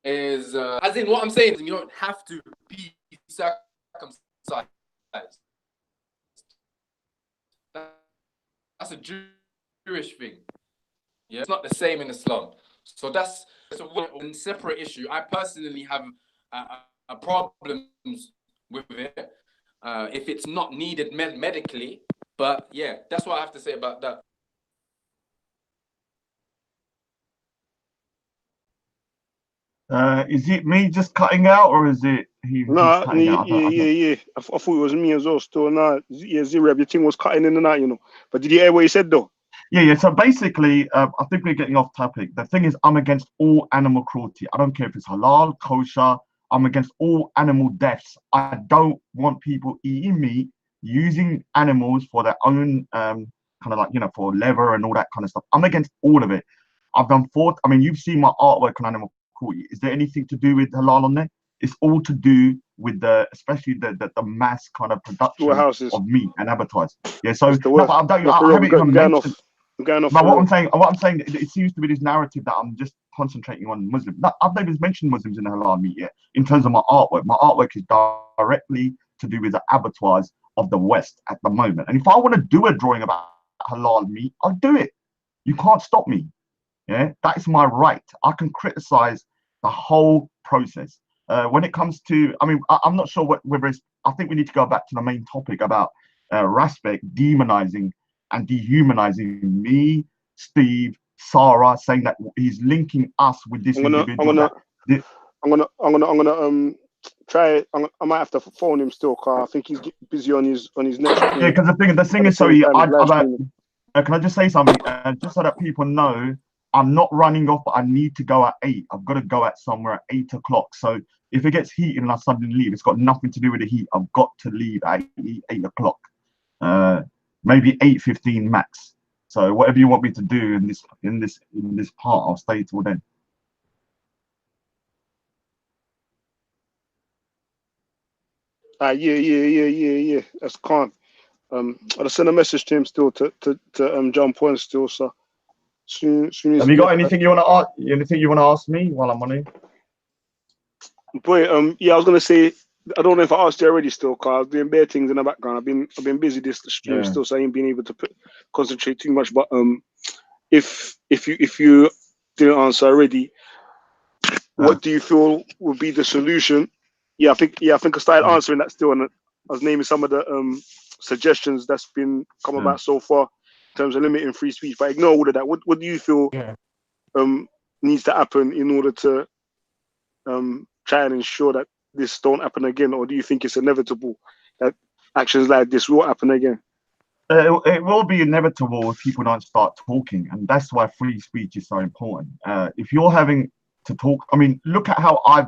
is as in, what I'm saying is, you don't have to be circumcised. That's a Jewish thing. Yeah, it's not the same in Islam. So that's a separate issue. I personally have problems with it if it's not needed medically. But yeah, that's what I have to say about that. Is it me just cutting out, or is it he? Nah, Cutting out? yeah. I thought it was me as well. Still, nah, yeah, Zero, your thing was cutting in and out, But did you hear what he said though? Yeah. So basically, I think we're getting off topic. The thing is, I'm against all animal cruelty. I don't care if it's halal, kosher. I'm against all animal deaths. I don't want people eating meat, using animals for their own kind of like, you know, for leather and all that kind of stuff. I'm against all of it. I've done I mean, you've seen my artwork on Animal Cruelty. Is there anything to do with halal on there? It's all to do with especially the mass kind of production of meat and advertising. Yeah, so no, I haven't even mentioned. But what I'm saying, it seems to be this narrative that I'm just concentrating on Muslims. No, I've never even mentioned Muslims in the halal meat yet. In terms of my artwork is directly to do with the abattoirs of the West at the moment. And if I want to do a drawing about halal meat, I'll do it. You can't stop me. Yeah, that is my right. I can criticize the whole process. When it comes to, I mean, I'm not sure whether it's. I think we need to go back to the main topic about Raspect demonizing and dehumanizing me, Steve, Sarah, saying that he's linking us with this individual. I'm gonna try. I might have to phone him still, cause I think he's busy on his next. Yeah, because the thing is, sorry, can I just say something? Just so that people know, I'm not running off, but I need to go at 8. I've got to go at somewhere at 8 o'clock. So if it gets heated and I suddenly leave, it's got nothing to do with the heat. I've got to leave at 8 o'clock. Maybe 8:15 max. So whatever you want me to do in this part, I'll stay till then. Yeah. That's calm. I'll send a message to him still to jump on still. So soon as have you got anything you want to ask? Anything you want to ask me while I'm on here? Boy, yeah, I was gonna say. I don't know if I asked you already still, cause I was doing bare things in the background. I've been busy this stream still, so I ain't been able to concentrate too much. But if you didn't answer already, what do you feel would be the solution? I think I started answering that still, and I was naming some of the suggestions that's been come about so far in terms of limiting free speech. But ignore all of that. What do you feel needs to happen in order to try and ensure that this don't happen again, or do you think it's inevitable that actions like this will happen again? It will be inevitable if people don't start talking, and that's why free speech is so important. If you're having to talk, I mean, look at how I've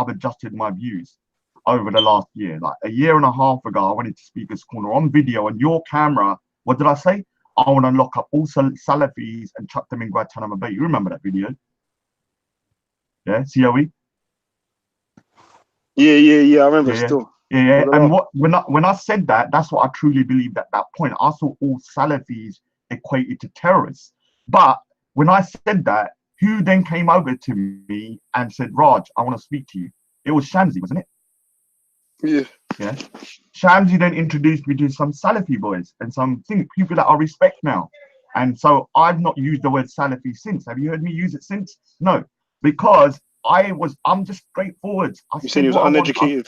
adjusted my views over the last year. Like a year and a half ago, I went into Speaker's Corner on video, and your camera, what did I say? I want to lock up all Salafis and chuck them in Guantanamo Bay. You remember that video? Yeah, COE? Yeah, I remember still. Yeah, and when I said that, that's what I truly believed at that point. I saw all Salafis equated to terrorists. But when I said that, who then came over to me and said, Raj, I want to speak to you? It was Shamsi, wasn't it? Yeah. Shamsi then introduced me to some Salafi boys and some people that I respect now. And so I've not used the word Salafi since. Have you heard me use it since? No, because I'm just straightforward. You said he was uneducated.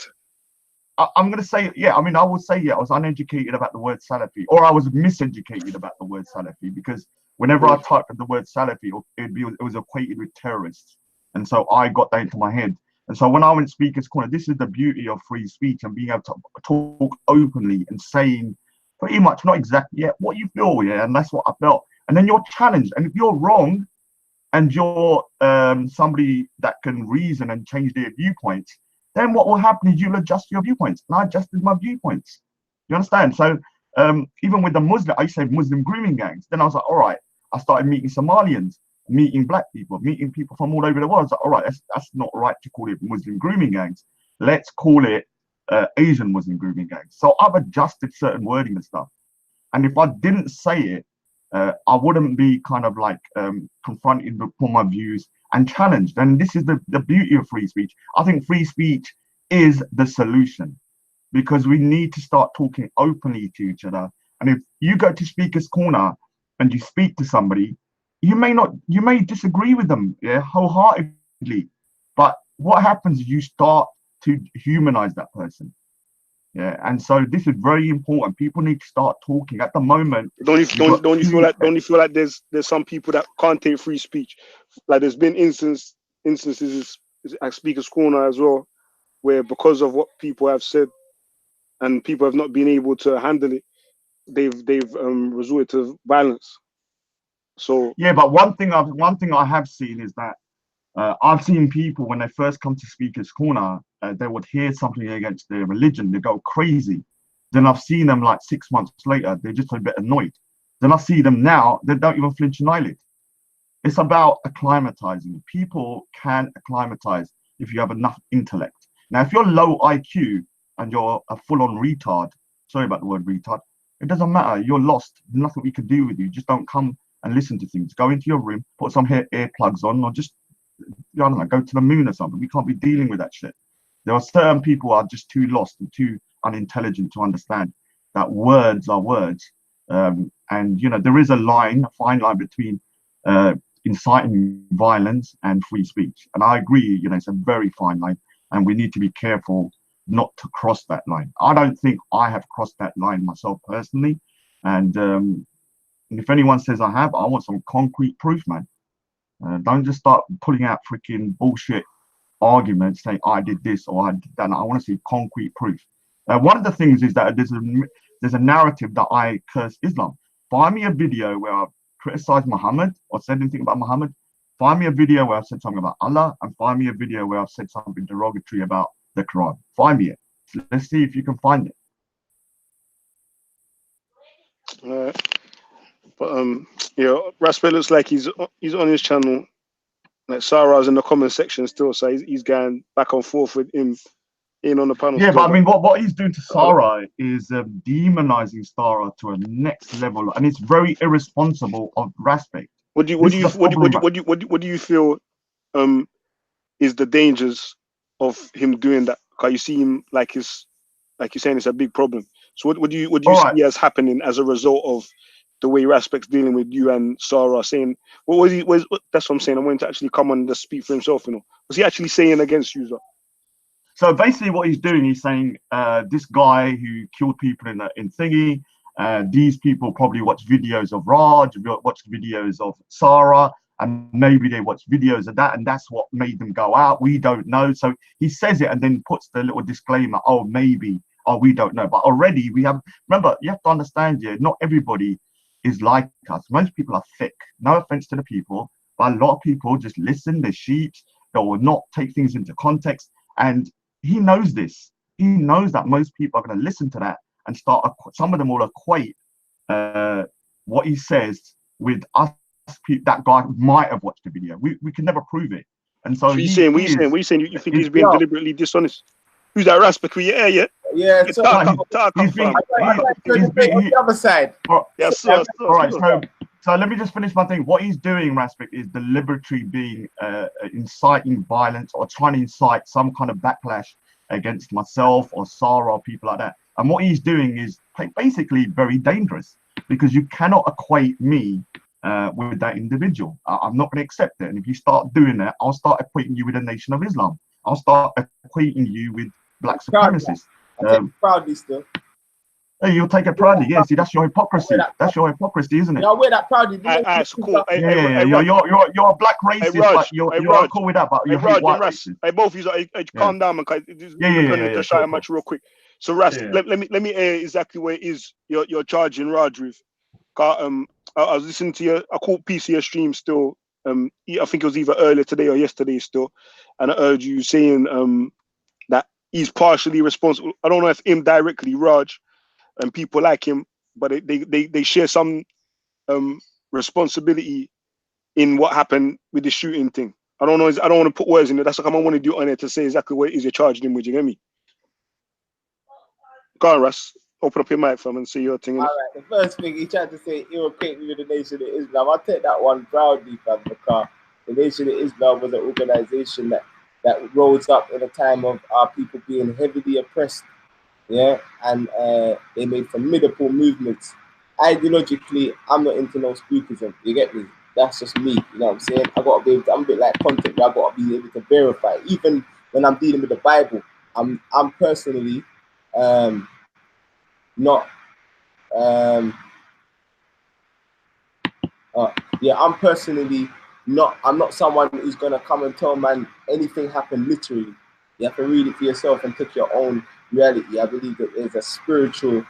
I'm going to say, I mean, I would say, I was uneducated about the word Salafi, or I was miseducated about the word Salafi, because whenever I typed the word Salafi, it was equated with terrorists. And so I got that into my head. And so when I went Speaker's Corner, this is the beauty of free speech and being able to talk openly and saying pretty much not exactly what you feel, and that's what I felt. And then you're challenged. And if you're wrong and you're somebody that can reason and change their viewpoints, then what will happen is you'll adjust your viewpoints. And I adjusted my viewpoints. You understand? So even with the Muslim, I used to say Muslim grooming gangs. Then I was like, all right, I started meeting Somalians, meeting black people, meeting people from all over the world. I was like, all right, that's not right to call it Muslim grooming gangs. Let's call it Asian Muslim grooming gangs. So I've adjusted certain wording and stuff. And if I didn't say it, I wouldn't be kind of like confronted for my views and challenged. And this is the beauty of free speech. I think free speech is the solution, because we need to start talking openly to each other. And if you go to Speaker's Corner and you speak to somebody, you may disagree with them, wholeheartedly. But what happens is you start to humanize that person. And so this is very important. People need to start talking. At the moment, don't you feel like there's some people that can't take free speech? Like there's been instances at Speaker's Corner as well, where because of what people have said and people have not been able to handle it, they've resorted to violence. So but one thing I have seen is that I've seen people, when they first come to Speaker's Corner, they would hear something against their religion, they go crazy. Then I've seen them like 6 months later, they're just a bit annoyed. Then I see them now, they don't even flinch an eyelid. It's about acclimatizing. People can acclimatize if you have enough intellect. Now, if you're low IQ and you're a full-on retard, sorry about the word retard, it doesn't matter. You're lost. There's nothing we can do with you. Just don't come and listen to things. Go into your room, put some earplugs on, or just, I don't know, go to the moon or something. We can't be dealing with that shit. There are certain people who are just too lost and too unintelligent to understand that words are words. And, you know, there is a fine line between inciting violence and free speech. And I agree, you know, it's a very fine line, and we need to be careful not to cross that line. I don't think I have crossed that line myself personally. And if anyone says I have, I want some concrete proof, man. Don't just start pulling out freaking bullshit arguments saying I did this or I did that. I want to see concrete proof. One of the things is that there's a narrative that I curse Islam. Find me a video where I've criticized Muhammad or said anything about Muhammad. Find me a video where I've said something about Allah, and find me a video where I've said something derogatory about the Quran. Find me it. Let's see if you can find it. But yeah, Raspect looks like he's on his channel. Like Sarah's in the comment section still, so he's going back and forth with him in on the panel. Yeah, still. but I mean, what he's doing to Sarah is demonizing Sarah to a next level, and it's very irresponsible of Raspect. What do you feel is the dangers of him doing that? Because you see him like you're saying, it's a big problem. So what do you see as happening as a result of the way Raspect's dealing with you and Sarah? Saying that's what I'm saying. I want him to actually come on and speak for himself. You know, was he actually saying against you? So basically, what he's doing, he's saying this guy who killed people in thingy. These people probably watch videos of Raj, watch videos of Sarah, and maybe they watch videos of that, and that's what made them go out. We don't know. So he says it and then puts the little disclaimer, oh, maybe, oh, we don't know. But already we have, remember, you have to understand here, not everybody is like us. Most people are thick. No offense to the people, but a lot of people just listen, they're sheeps, they will not take things into context. And he knows this. He knows that most people are going to listen to that and some of them will equate what he says with us. That guy might have watched the video. We can never prove it. And so you think he's being deliberately dishonest? Who's that Raspect? Yeah. Yeah, so on the other side. Yes, all right. So let me just finish my thing. What he's doing, Raspect, is deliberately being inciting violence or trying to incite some kind of backlash against myself or Sarah or people like that. And what he's doing is basically very dangerous, because you cannot equate me with that individual. I'm not going to accept it. And if you start doing that, I'll start equating you with the Nation of Islam. I'll start equating you with black supremacists. Proudly still. Hey, you'll take it proudly. Yeah, see, that's your hypocrisy. That's your hypocrisy, isn't it? Yeah, I wear that proudly. Cool. You're a black racist, but you're cool with that, but you're white racist. Hey, both of you, calm down, man. Yeah. Match real quick. So, Ras, let me air exactly where it is you're charging Raj with. I was listening to your, I caught piece of your stream still. I think it was either earlier today or yesterday still, and I heard you saying that he's partially responsible. I don't know if indirectly, Raj, and people like him, but they share some responsibility in what happened with the shooting thing. I don't know. I don't want to put words in it. That's like I want to do on it to say exactly what it is you're charging him with. You get me? Go on, Russ. Open up your mic, fam, and see your thing. All right. The first thing he tried to say, irritated me with the Nation of Islam. I take that one proudly, fam, because the Nation of Islam was an organization that rose up in a time of our people being heavily oppressed. Yeah, and they made formidable movements. Ideologically, I'm not into no spookism. You get me? That's just me. You know what I'm saying? I gotta be able to, I'm a bit like content. I gotta be able to verify. Even when I'm dealing with the Bible, I'm personally not I'm personally not. I'm not someone who's gonna come and tell man anything happened literally. You have to read it for yourself and take your own reality. I believe that there's a spiritual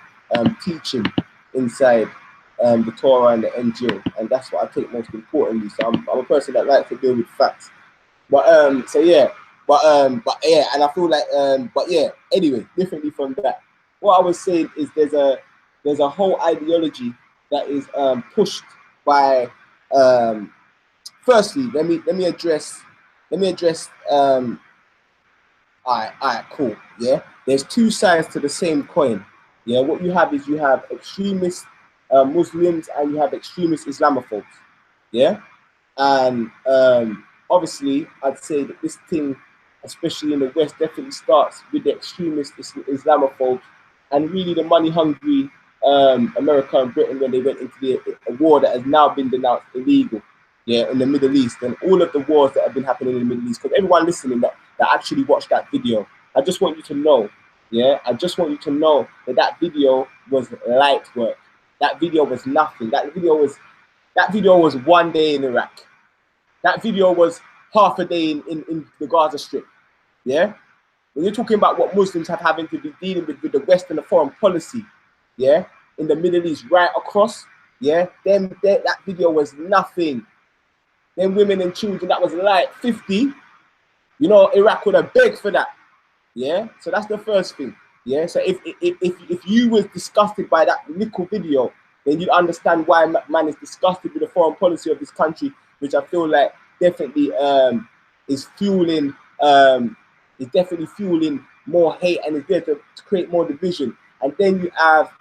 teaching inside the Torah and the NGO, and that's what I take most importantly. So I'm a person that likes to deal with facts. But and I feel like anyway, differently from that, what I was saying is there's a whole ideology that is pushed by. Firstly, let me address. All right, cool. Yeah, there's two sides to the same coin. Yeah, what you have is you have extremist Muslims and you have extremist Islamophobes. Yeah, and obviously, I'd say that this thing, especially in the West, definitely starts with the extremist Islamophobes and really the money-hungry America and Britain when they went into a war that has now been denounced illegal. Yeah, in the Middle East and all of the wars that have been happening in the Middle East. Because everyone listening that actually watched that video, I just want you to know, yeah, I just want you to know that that video was light work. That video was nothing. That video was 1 day in Iraq. That video was half a day in the Gaza Strip. Yeah? When you're talking about what Muslims have having to be dealing with the West and the foreign policy, yeah, in the Middle East, right across, yeah, that video was nothing. Them women and children, that was like 50. You know, Iraq would have begged for that. Yeah, so that's the first thing. Yeah, so if you was disgusted by that little video, then you understand why man is disgusted with the foreign policy of this country, which I feel like definitely is fueling more hate and is there to create more division. And then you have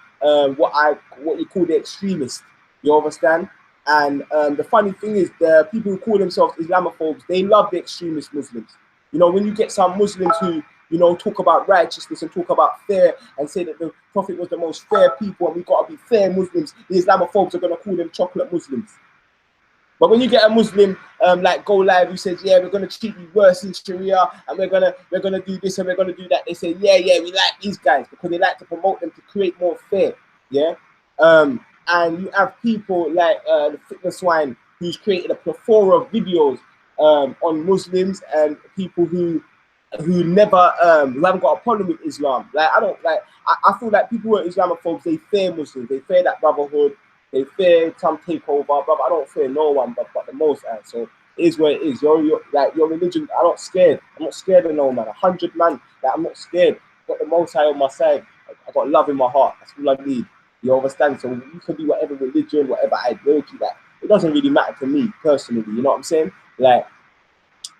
what you call the extremists. You understand? And the funny thing is, the people who call themselves Islamophobes, they love the extremist Muslims. You know, when you get some Muslims who, you know, talk about righteousness and talk about fair and say that the Prophet was the most fair people and we got to be fair Muslims, the Islamophobes are going to call them chocolate Muslims. But when you get a Muslim like Go Live who says, yeah, we're going to treat you worse in Sharia and we're gonna do this and we're going to do that, they say, yeah, we like these guys because they like to promote them to create more fair. Yeah. And you have people like the Fitness Swine who's created a plethora of videos on Muslims and people who never who haven't got a problem with Islam. Like I feel like people who are Islamophobes, they fear Muslims, they fear that brotherhood, they fear some takeover, but I don't fear no one but the Most High. So it is what it is. Your religion, I'm not scared. I'm not scared of no man. 100 man, like, I'm not scared. I've got the Most High on my side. I got love in my heart. That's all I need. You understand? So you can be whatever religion, whatever ideology, that it doesn't really matter to me personally. You know what I'm saying? Like,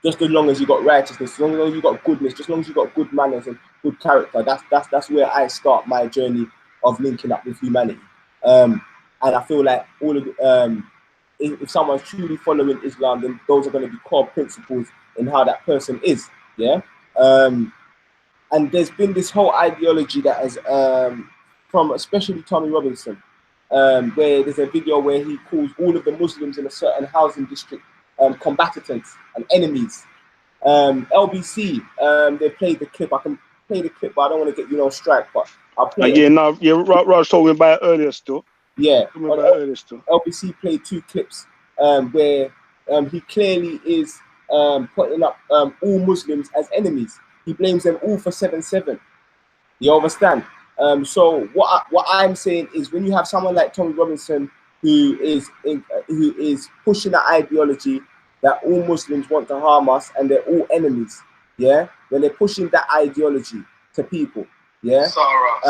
just as long as you got righteousness, as long as you got goodness, just as long as you got good manners and good character, that's where I start my journey of linking up with humanity. And I feel like all of if someone's truly following Islam, then those are going to be core principles in how that person is. Yeah. And there's been this whole ideology that has from especially Tommy Robinson, where there's a video where he calls all of the Muslims in a certain housing district combatants and enemies. LBC, they played the clip. I can play the clip, but I don't want to get you on strike. But I'll play. Raj told me about it earlier still. Yeah, LBC played two clips where he clearly is putting up all Muslims as enemies. He blames them all for 7/7. You understand? So what I'm saying is, when you have someone like Tommy Robinson who is pushing that ideology that all Muslims want to harm us and they're all enemies, yeah, when they're pushing that ideology to people, yeah. Sarah,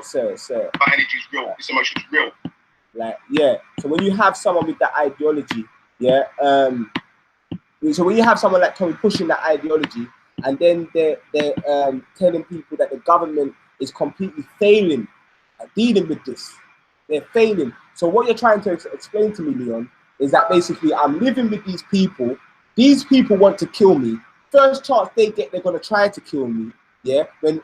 sir. My energy is real. This emotion is real. Like, yeah. So when you have someone with that ideology, yeah. So when you have someone like Tommy pushing that ideology, and then they're telling people that the government is completely failing at dealing with this, they're failing. So what you're trying to explain to me, Leon, is that basically I'm living with these people. These people want to kill me. First chance they get, they're gonna try to kill me. Yeah. And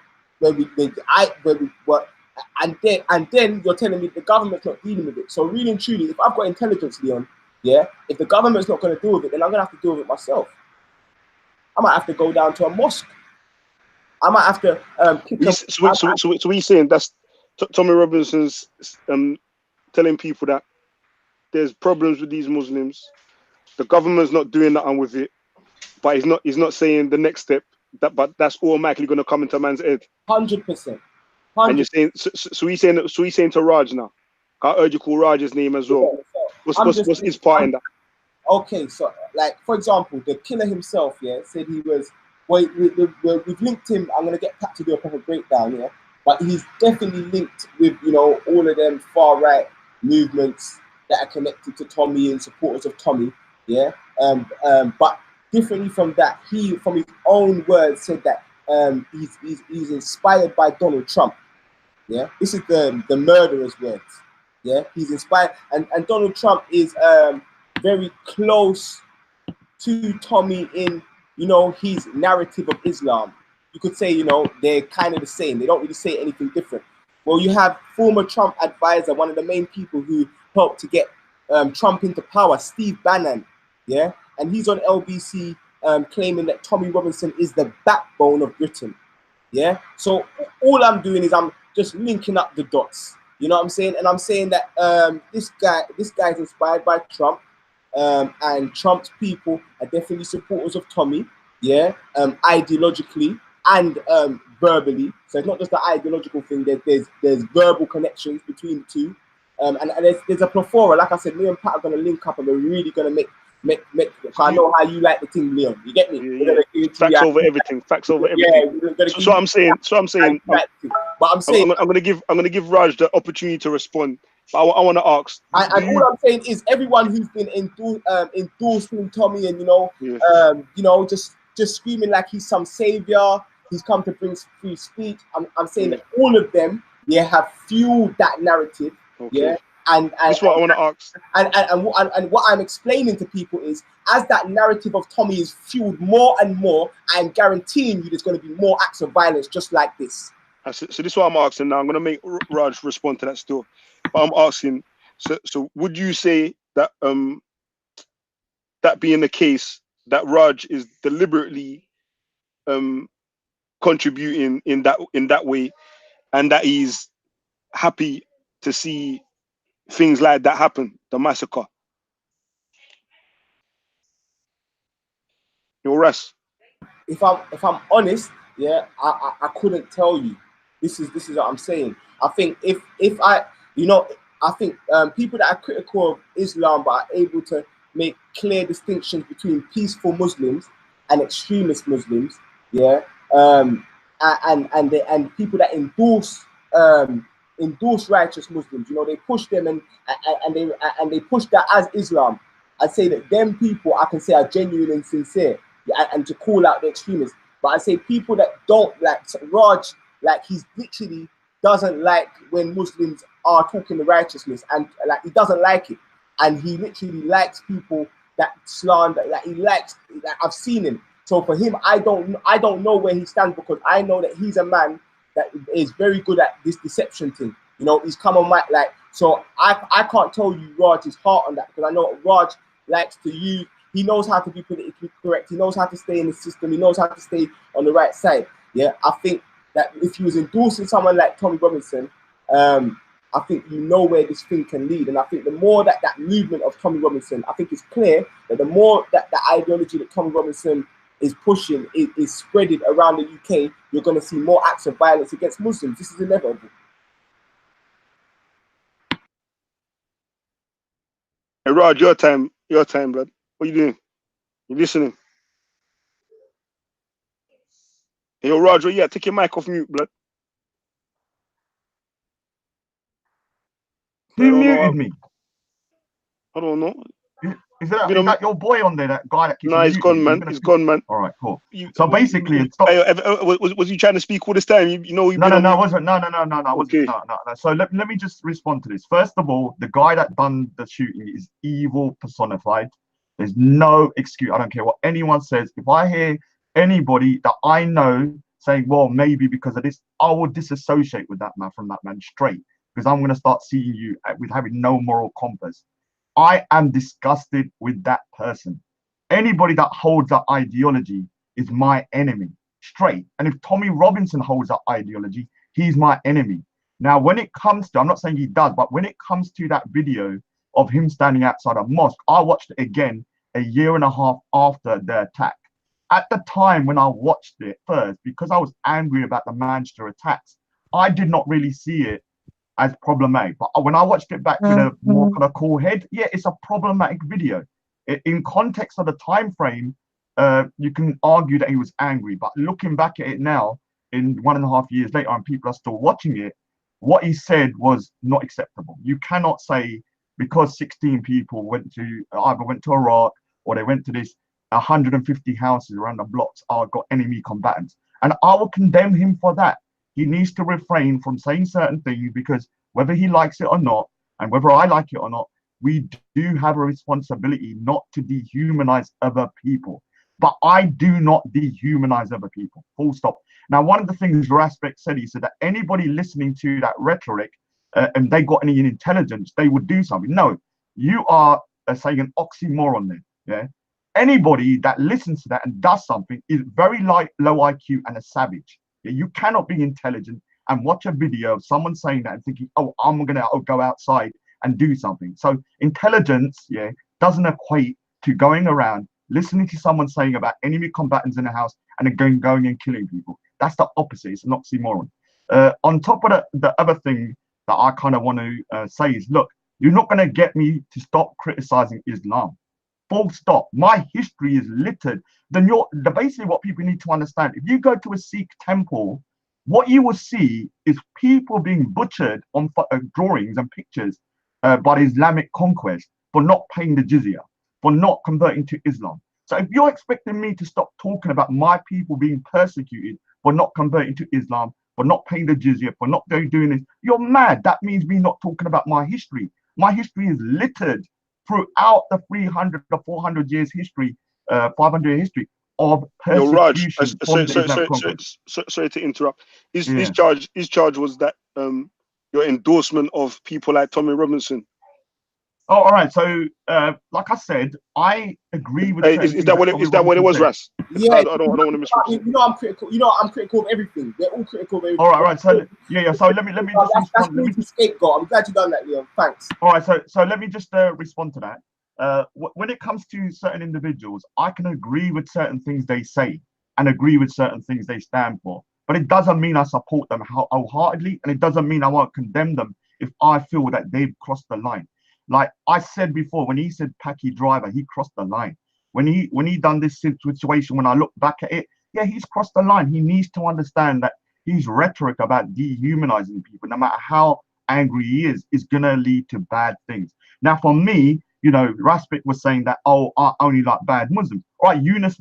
then you're telling me the government's not dealing with it. So really and truly, if I've got intelligence, Leon, yeah, if the government's not going to deal with it, then I'm going to have to deal with it myself. I might have to go down to a mosque. I might have to So we're saying that's Tommy Robinson's telling people that there's problems with these Muslims. The government's not doing nothing with it, but he's not saying the next step but that's automatically going to come into a man's head. 100%. And you're saying so he's saying to Raj now. I heard you call Raj's name as well. What's his part in that? Okay, so like for example, the killer himself, yeah, said he was. Well, we've linked him. I'm gonna get Pat to do a proper breakdown, yeah. but he's definitely linked with, you know, all of them far right movements that are connected to Tommy and supporters of Tommy. Yeah. But differently from that, he, from his own words, said that he's inspired by Donald Trump. Yeah, this is the murderer's words. Yeah, he's inspired, and Donald Trump is very close to Tommy in, you know, his narrative of Islam. You could say, you know, they're kind of the same. They don't really say anything different. Well, you have former Trump advisor, one of the main people who helped to get Trump into power, Steve Bannon. Yeah, and he's on LBC claiming that Tommy Robinson is the backbone of Britain. Yeah, so all I'm doing is I'm just linking up the dots. You know what I'm saying? And I'm saying that this guy's inspired by Trump, and Trump's people are definitely supporters of Tommy. Yeah, ideologically and verbally. So it's not just the ideological thing. There's verbal connections between the two, and there's a plethora. Like I said, me and Pat are gonna link up, and we're really gonna make. I know how you like the thing, Leon. You get me? Yeah. Facts over everything. Facts over everything. Yeah, so I'm saying. But I'm saying, I'm gonna give Raj the opportunity to respond. But I want to ask. And all I'm saying is, everyone who's been endorsing Tommy, and you know, just screaming like he's some savior, he's come to bring free speech. I'm saying that all of them, have fueled that narrative. Okay. Yeah. And that's what I want to ask. And what I'm explaining to people is, as that narrative of Tommy is fueled more and more, I'm guaranteeing you there's going to be more acts of violence just like this. So this is what I'm asking now. I'm going to make Raj respond to that still. But I'm asking, so would you say that that being the case, that Raj is deliberately contributing in that way, and that he's happy to see things like that happen, the massacre? Your Russ. If I'm honest, I couldn't tell you. This is what I'm saying. I think if I, you know, I think people that are critical of Islam but are able to make clear distinctions between peaceful Muslims and extremist Muslims, and people that endorse righteous Muslims, you know, they push them and they push that as Islam. I'd say that them people, I can say, are genuine and sincere, and to call out the extremists. But I say people that don't, like Raj, like he's literally doesn't like when Muslims are talking the righteousness, and like he doesn't like it, and he literally likes people that slander. Like he likes, like, I've seen him. So for him, I don't know where he stands, because I know that he's a man that is very good at this deception thing. You know, he's come on my, like, so I can't tell you Raj's heart on that, because I know Raj likes to use, he knows how to be politically correct, he knows how to stay in the system, he knows how to stay on the right side. Yeah, I think that if he was endorsing someone like Tommy Robinson, I think you know where this thing can lead. And I think the more that movement of Tommy Robinson, I think it's clear that the more that the ideology that Tommy Robinson is pushing is spreaded around the UK, you're going to see more acts of violence against Muslims. This is inevitable. Hey Raj, your time, blood. What you doing? You listening? Hey, yo, Raj, yeah, take your mic off mute, blood. Who muted me? I don't know. Is that your boy on there, that guy that keeps? No, he's gone, man. He's gone, man. All right, cool. So basically, it's was you trying to speak all this time? You know, no, I wasn't. No, I wasn't. No. So let me just respond to this. First of all, the guy that done the shooting is evil personified. There's no excuse. I don't care what anyone says. If I hear anybody that I know saying, well, maybe because of this, I will disassociate with that man from that man straight, because I'm going to start seeing you with having no moral compass. I am disgusted with that person. Anybody that holds that ideology is my enemy, straight. And if Tommy Robinson holds that ideology, he's my enemy. Now, when it comes to, I'm not saying he does, but when it comes to that video of him standing outside a mosque, I watched it again a year and a half after the attack. At the time when I watched it first, because I was angry about the Manchester attacks, I did not really see it as problematic. But when I watched it back with a more kind of cool head, yeah, it's a problematic video. In context of the time frame, you can argue that he was angry, but looking back at it now, in 1.5 years later and people are still watching it, what he said was not acceptable. You cannot say because 16 people either went to Iraq or they went to this 150 houses around the blocks are got enemy combatants. And I will condemn him for that. He needs to refrain from saying certain things because whether he likes it or not, and whether I like it or not, we do have a responsibility not to dehumanize other people. But I do not dehumanize other people, full stop. Now, one of the things Raspect said, he said that anybody listening to that rhetoric and they got any intelligence, they would do something. No, you are saying an oxymoron there. Yeah. Anybody that listens to that and does something is very low IQ and a savage. Yeah? You cannot be intelligent and watch a video of someone saying that and thinking, oh, I'm going to go outside and do something. So intelligence, yeah, doesn't equate to going around listening to someone saying about enemy combatants in a house and then going and killing people. That's the opposite. It's an oxymoron. On top of the other thing that I kind of want to say is, look, you're not going to get me to stop criticizing Islam. Full stop. My history is littered. Then basically what people need to understand, if you go to a Sikh temple, what you will see is people being butchered on drawings and pictures by the Islamic conquest for not paying the jizya, for not converting to Islam. So if you're expecting me to stop talking about my people being persecuted for not converting to Islam, for not paying the jizya, for not doing this, you're mad. That means me not talking about my history. My history is littered throughout the 300 or 400 years history, 500 year history of persecution. Sorry to interrupt. His charge was that your endorsement of people like Tommy Robinson. Oh, all right. So, like I said, I agree with. Is that what it was, Ras? Yeah. I don't want to misrepresent. You know, I'm critical. You know, I'm critical of everything. They're all critical of everything. All right. So yeah. So let me just respond. That's the scapegoat. I'm glad you done that, Leon. Thanks. All right. So let me just respond to that. When it comes to certain individuals, I can agree with certain things they say and agree with certain things they stand for. But it doesn't mean I support them wholeheartedly, and it doesn't mean I won't condemn them if I feel that they've crossed the line. Like I said before, when he said Paki driver, he crossed the line. When he done this situation, when I look back at it, yeah, he's crossed the line. He needs to understand that his rhetoric about dehumanizing people, no matter how angry he is gonna lead to bad things. Now, for me, you know, Raspect was saying that, oh, I only like bad Muslims. All right, Yunus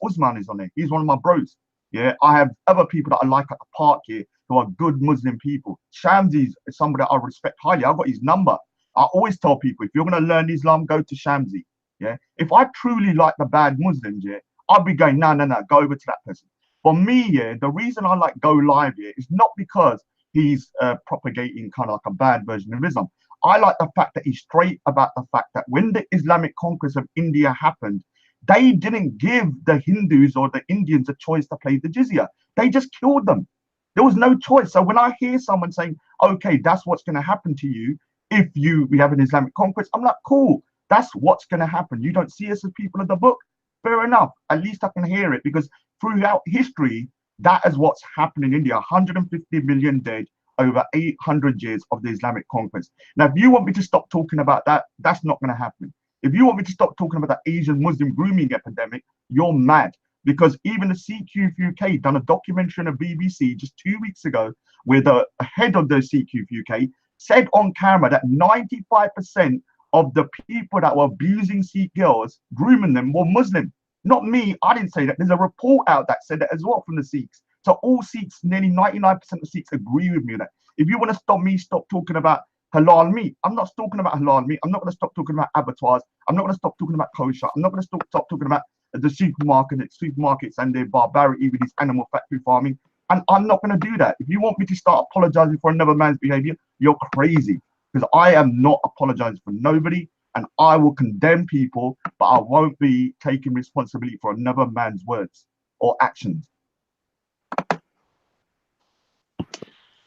Usman is on there. He's one of my bros. Yeah, I have other people that I like at the park here who are good Muslim people. Shamsi is somebody that I respect highly. I've got his number. I always tell people, if you're going to learn Islam, go to Shamsi. Yeah. If I truly like the bad Muslims, yeah, I'll be going, no, go over to that person. For me, yeah, the reason I like Go Live here is not because he's propagating kind of like a bad version of Islam. I like the fact that he's straight about the fact that when the Islamic conquest of India happened, they didn't give the Hindus or the Indians a choice to pay the jizya. They just killed them. There was no choice. So when I hear someone saying, okay, that's what's going to happen to you if we have an Islamic conquest, I'm like, cool, that's what's going to happen. You don't see us as people of the book. Fair enough. At least I can hear it, because throughout history, that is what's happened in India. 150 million dead over 800 years of the Islamic conquest. Now, if you want me to stop talking about that, that's not going to happen. If you want me to stop talking about the Asian Muslim grooming epidemic, you're mad. Because even the CQ UK done a documentary on the BBC just 2 weeks ago, where the head of the CQ UK said on camera that 95% of the people that were abusing Sikh girls, grooming them, were Muslim. Not me, I didn't say that. There's a report out that said that as well from the Sikhs. So all Sikhs, nearly 99% of Sikhs agree with me on that. If you want to stop talking about halal meat, I'm not talking about halal meat. I'm not going to stop talking about abattoirs. I'm not going to stop talking about kosher. I'm not going to stop talking about the supermarkets and their barbarity with this animal factory farming. And I'm not going to do that. If you want me to start apologizing for another man's behavior, you're crazy. Because I am not apologizing for nobody, and I will condemn people, but I won't be taking responsibility for another man's words or actions.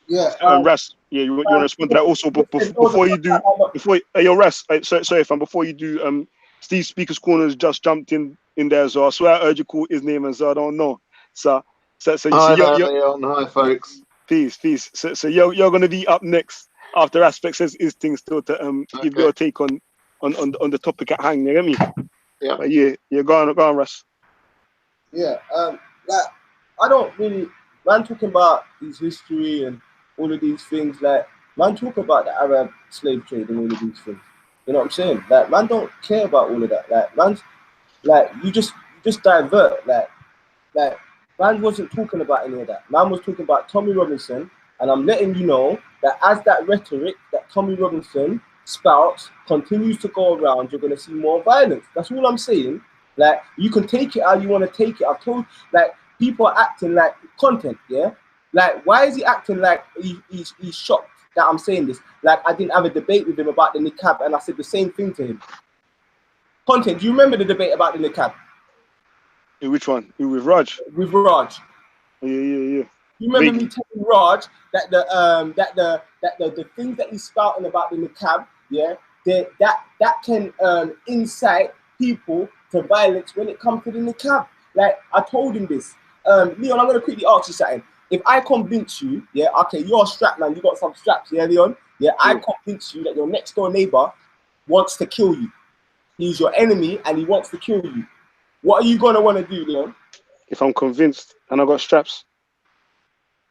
Yeah, Ras, yeah, you want to respond to that also, but before you do, Ras, sorry, fam, before you do, Steve Speaker's Corner's just jumped in there as well. I swear I heard you call his name and so I don't know. So you see, hi folks. Peace. So you're gonna be up next after Raspect says his thing still to give your take on the topic at hand. You get me? Yeah. But yeah, go on, Ras. Yeah. Like, I don't really man talking about his history and all of these things, like man talk about the Arab slave trade and all of these things. You know what I'm saying? Like man don't care about all of that. Like man's like you just divert. Like man wasn't talking about any of that. Man was talking about Tommy Robinson, and I'm letting you know that as that rhetoric that Tommy Robinson spouts continues to go around, you're gonna see more violence. That's all I'm saying. Like you can take it how you want to take it. I've told like people are acting like content, yeah. Like why is he acting like he's shocked that I'm saying this? Like I didn't have a debate with him about the niqab, and I said the same thing to him. Content. Do you remember the debate about the niqab? Which one? With Raj? With Raj. Yeah. You remember me telling Raj that the things that he's spouting about the niqab, yeah, that can incite people to violence when it comes to the niqab. Like I told him this. Leon, I'm gonna quickly ask you something. If I convince you, yeah, okay, you're a strap man, you got some straps, yeah, Leon, yeah, I convince you that your next door neighbor wants to kill you. He's your enemy and he wants to kill you. What are you gonna want to do, Leon? If I'm convinced and I got straps,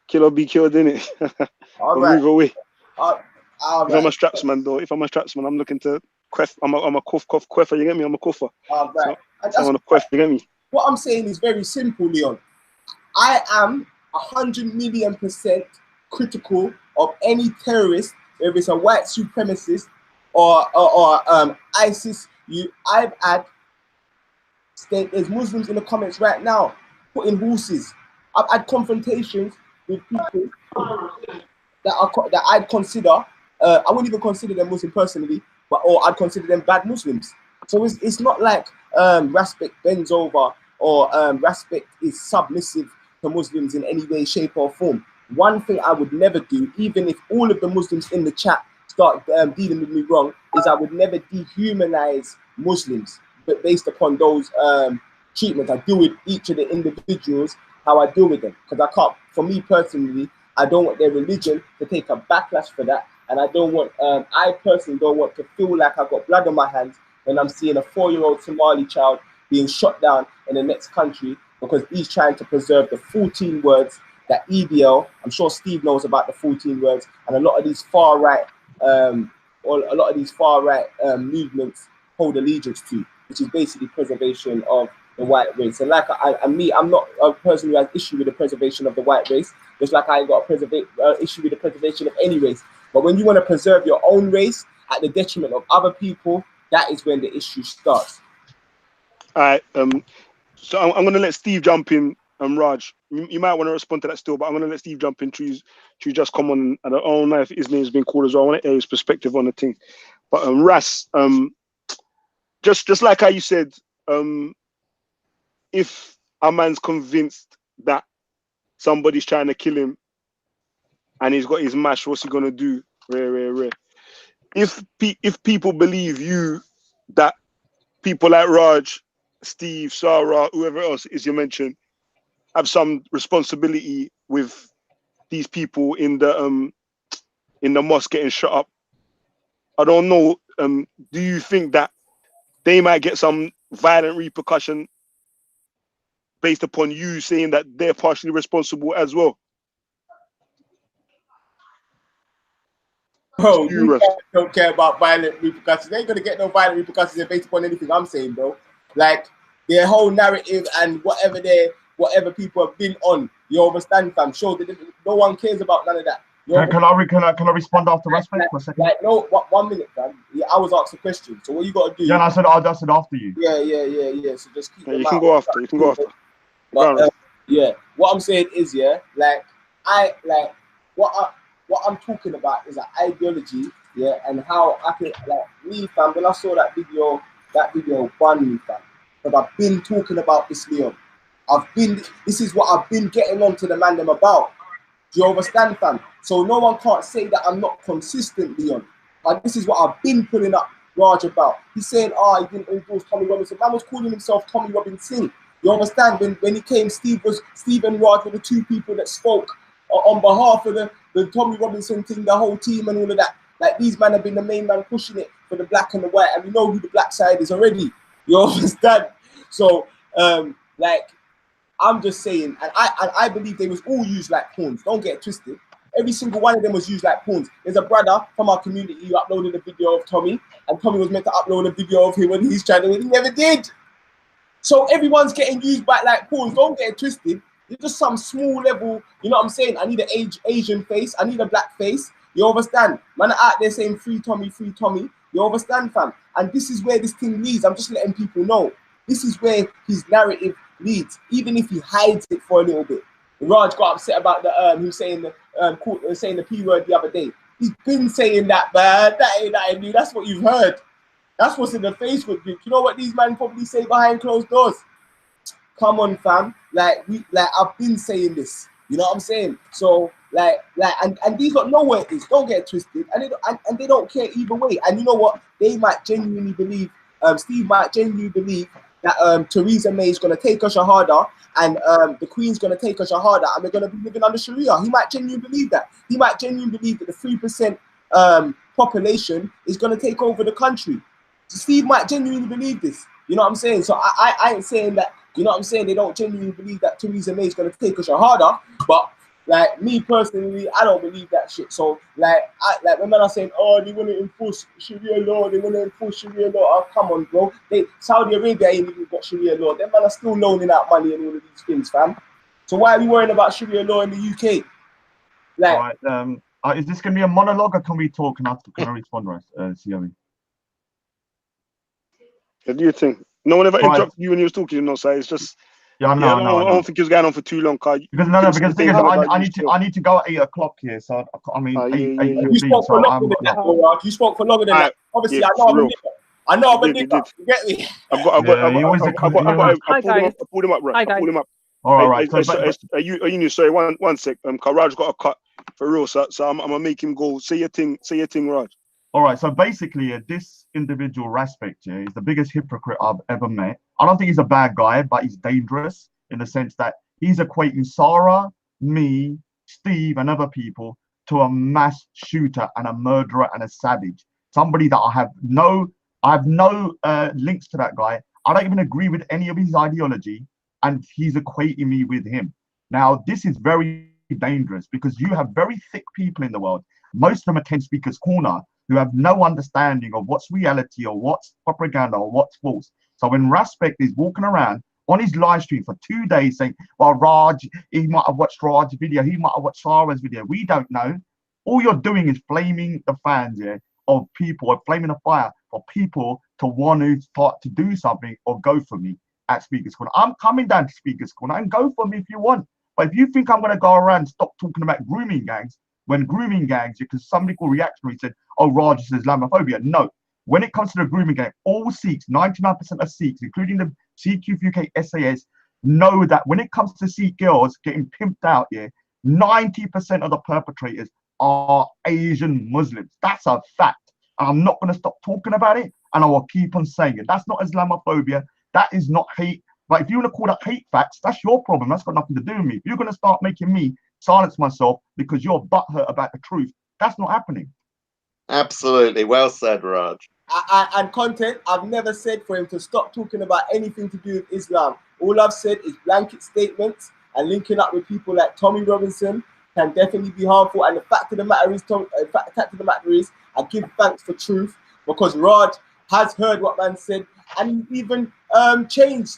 kill or be killed, innit? All right. Move away. All if I'm a straps man, though, I'm looking to queff. I'm a queffer, you get me? I'm a queffer. All right. So I want to queff, you get me? What I'm saying is very simple, Leon. I am 100,000,000% critical of any terrorist, whether it's a white supremacist or ISIS. I've had there's Muslims in the comments right now putting horses. I've had confrontations with people that I'd consider. I wouldn't even consider them Muslim personally, or I'd consider them bad Muslims. So it's not like Raspect bends over or Raspect is submissive to Muslims in any way, shape, or form. One thing I would never do, even if all of the Muslims in the chat start dealing with me wrong, is I would never dehumanize Muslims, but based upon those treatments. I deal with each of the individuals how I deal with them, because I can't. For me personally, I don't want their religion to take a backlash for that, and I don't want. I personally don't want to feel like I've got blood on my hands when I'm seeing a 4-year-old Somali child being shot down in the next country because he's trying to preserve the 14 words that EDL, I'm sure Steve knows about the 14 words, and a lot of these far right, movements hold allegiance to, which is basically preservation of the white race. And like I'm not a person who has issue with the preservation of the white race, just like I ain't got a issue with the preservation of any race. But when you want to preserve your own race at the detriment of other people, that is when the issue starts. All right. So I'm going to let Steve jump in. Raj, you might want to respond to that still, but I'm going to let Steve jump in. To just come on. I don't know if his name's been called as well. I want to hear his perspective on the thing. But Ras, just like how you said, if a man's convinced that somebody's trying to kill him and he's got his mash, what's he gonna do? Rare. If people believe you that people like Raj, Steve, Sarah, whoever else is you mentioned, have some responsibility with these people in the mosque getting shut up, I don't know. Do you think that they might get some violent repercussion based upon you saying that they're partially responsible as well? Bro, you guys don't care about violent repercussions. They ain't gonna get no violent repercussions based upon anything I'm saying, bro. Like their whole narrative and whatever people have been on, you understand, fam? Sure, no one cares about none of that. Can I respond after Raspect for a second? Like no, 1 minute, fam. Yeah, I was asked a question, so what you gotta do? Yeah, and I said after you. Yeah. So just keep. You can go after. But, yeah, what I'm saying is, what I'm talking about is an ideology, yeah, and how I can, like, me, fam, when I saw that video won me, fam, because I've been talking about this, Leon. This is what I've been getting on to the man them about. Do you understand, fam? So no one can't say that I'm not consistent, Leon. But this is what I've been putting up Raj about. He's saying, he didn't endorse Tommy Robinson. Man was calling himself Tommy Robinson. You understand? When he came, Steve and Raj were the two people that spoke on behalf of the Tommy Robinson thing, the whole team and all of that. Like, these men have been the main man pushing it for the black and the white, and we know who the black side is already. You understand? So, like, I'm just saying, and I believe they was all used like pawns. Don't get it twisted. Every single one of them was used like pawns. There's a brother from our community who uploaded a video of Tommy, and Tommy was meant to upload a video of him when he's trying to win. He never did. So everyone's getting used by like pawns. Don't get it twisted. It's just some small level, you know what I'm saying? I need an Asian face. I need a black face. You understand? Man are out there saying free Tommy, free Tommy. You understand, fam? And this is where this thing leads. I'm just letting people know. This is where his narrative leads, even if he hides it for a little bit. Raj got upset about the him saying the P word the other day. He's been saying that, man. That ain't nothing new. That's what you've heard. That's what's in the Facebook group. You know what these men probably say behind closed doors? Come on, fam. Like I've been saying this. You know what I'm saying? So and these don't know where it is. Don't get it twisted. And they don't care either way. And you know what? They might genuinely believe. Steve might genuinely believe that Theresa May is going to take us a harder, and the Queen's going to take us a harder, and we're going to be living under Sharia. He might genuinely believe that. He might genuinely believe that the 3% population is going to take over the country. Steve might genuinely believe this. You know what I'm saying? So I ain't saying that. You know what I'm saying? They don't genuinely believe that Theresa May is going to take us a harder, but like me personally, I don't believe that shit. So like when men are saying, oh, they want to enforce Sharia law, they want to enforce Sharia law. Oh, come on, bro. Saudi Arabia ain't even got Sharia law. Them men are still loaning out money and all of these things, fam. So why are we worrying about Sharia law in the UK? Like, all right, is this gonna be a monologue or can we talk and can I respond, right? COE? What do you think? No one ever interrupted you when you was talking, you know, so it's just I don't think it was going on for too long, because the thing is, I need to go at 8 o'clock here, so I mean, 8:15. You spoke for longer than that, bro. You spoke for longer than that. Obviously, I know I'm a nigga. I know I'm a nigga. You get me? I pulled him up, bro. I pulled him up. All right. Are you new? Sorry, one sec. Raj got a cut for real, so I'm gonna make him go. Say your thing, Raj. All right. So basically, this individual Raspect is the biggest hypocrite I've ever met. I don't think he's a bad guy, but he's dangerous in the sense that he's equating Sarah, me, Steve, and other people to a mass shooter and a murderer and a savage. Somebody that I have no links to that guy. I don't even agree with any of his ideology, and he's equating me with him. Now, this is very dangerous because you have very thick people in the world. Most of them are 10 speakers corner who have no understanding of what's reality or what's propaganda or what's false. So when Raspect is walking around on his live stream for 2 days saying, well, Raj, he might have watched Raj's video, he might have watched Sarah's video, we don't know. All you're doing is flaming the fans here of people, or flaming a fire for people to want to start to do something or go for me at Speaker's Corner. I'm coming down to Speaker's Corner and go for me if you want. But if you think I'm going to go around and stop talking about grooming gangs, when grooming gangs, because somebody called Reactionary said, oh, Raj is Islamophobia. No. When it comes to the grooming gang, all Sikhs, 99% of Sikhs, including the CQFUK SAS, know that when it comes to Sikh girls getting pimped out here, 90% of the perpetrators are Asian Muslims. That's a fact. And I'm not going to stop talking about it, and I will keep on saying it. That's not Islamophobia. That is not hate. But if you want to call that hate facts, that's your problem. That's got nothing to do with me. If you're going to start making me silence myself because you're butthurt about the truth, that's not happening. Absolutely. Well said, Raj. And content, I've never said for him to stop talking about anything to do with Islam. All I've said is blanket statements, and linking up with people like Tommy Robinson can definitely be harmful. And the fact of the matter is, I give thanks for truth, because Raj has heard what man said and even changed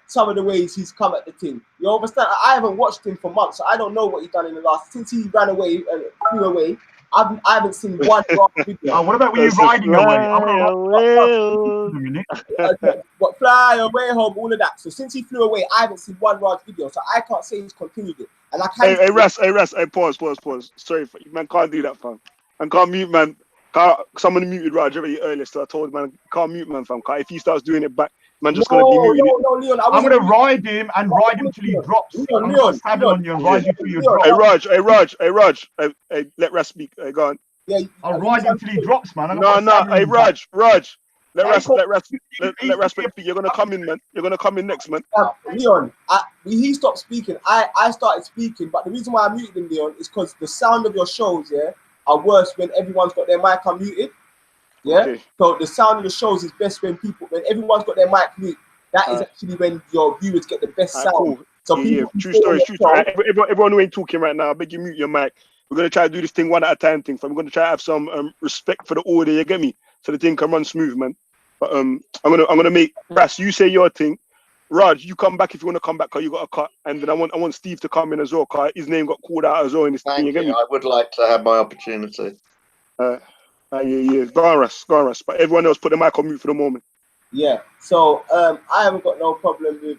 some of the ways he's come at the thing. You understand? I haven't watched him for months, so I don't know what he's done in the last, since he ran away and flew away. I haven't seen one video. What about when you're riding away? What, fly away home, all of that. So since he flew away, I haven't seen one Raj video, so I can't say he's continued it. And I can't. Hey, Ras, pause. Sorry, man, can't do that, fam. And can't mute, man. Someone muted Raj very earlier, so I told man, can't mute, man, fam. If he starts doing it back, man, just gonna be muted. No, Leon, I'm gonna ride him till he drops. I'm gonna saddle on you and ride you till you drop. Hey, Raj, let Ras speak. Go on. Yeah, I'll ride him till he drops, man. No, hey, Raj. Let Ras speak. You're gonna come in, man. You're gonna come in next, man. Leon, he stopped speaking. I started speaking, but the reason why I muted him, Leon, is because the sound of your shows, are worse when everyone's got their mic unmuted. Yeah. Okay. So the sound of the shows is best when everyone's got their mic mute. That is actually when your viewers get the best sound. Cool. So Yeah, people true story, true story. Everyone who ain't talking right now, I beg you mute your mic. We're gonna try to do this thing one at a time thing. We're gonna try to have some respect for the order, you get me? So the thing can run smooth, man. But I'm gonna make Ras, you say your thing. Raj, you come back if you wanna come back, cause you got a cut. And then I want Steve to come in as well, cause his name got called out as well in this thing, you Thank get you. me? I would like to have my opportunity. Yeah. Go on, Ras. But everyone else put the mic on mute for the moment. Yeah. So I haven't got no problem with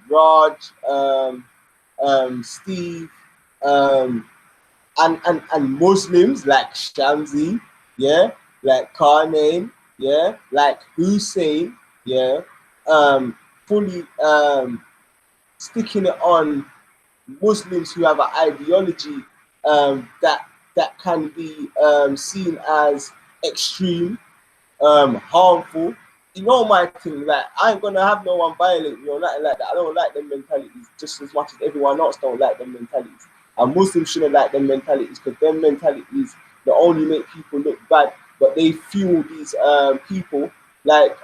Raj, Steve, and Muslims like Shamsi, yeah, like Karnain, yeah, like Hussein, yeah, fully sticking it on Muslims who have an ideology that can be seen as extreme, harmful. You know my thing, like I ain't gonna have no one violate me or nothing like that. I don't like them mentalities just as much as everyone else don't like them mentalities. And Muslims shouldn't like them mentalities because them mentalities not only make people look bad, but they fuel these people like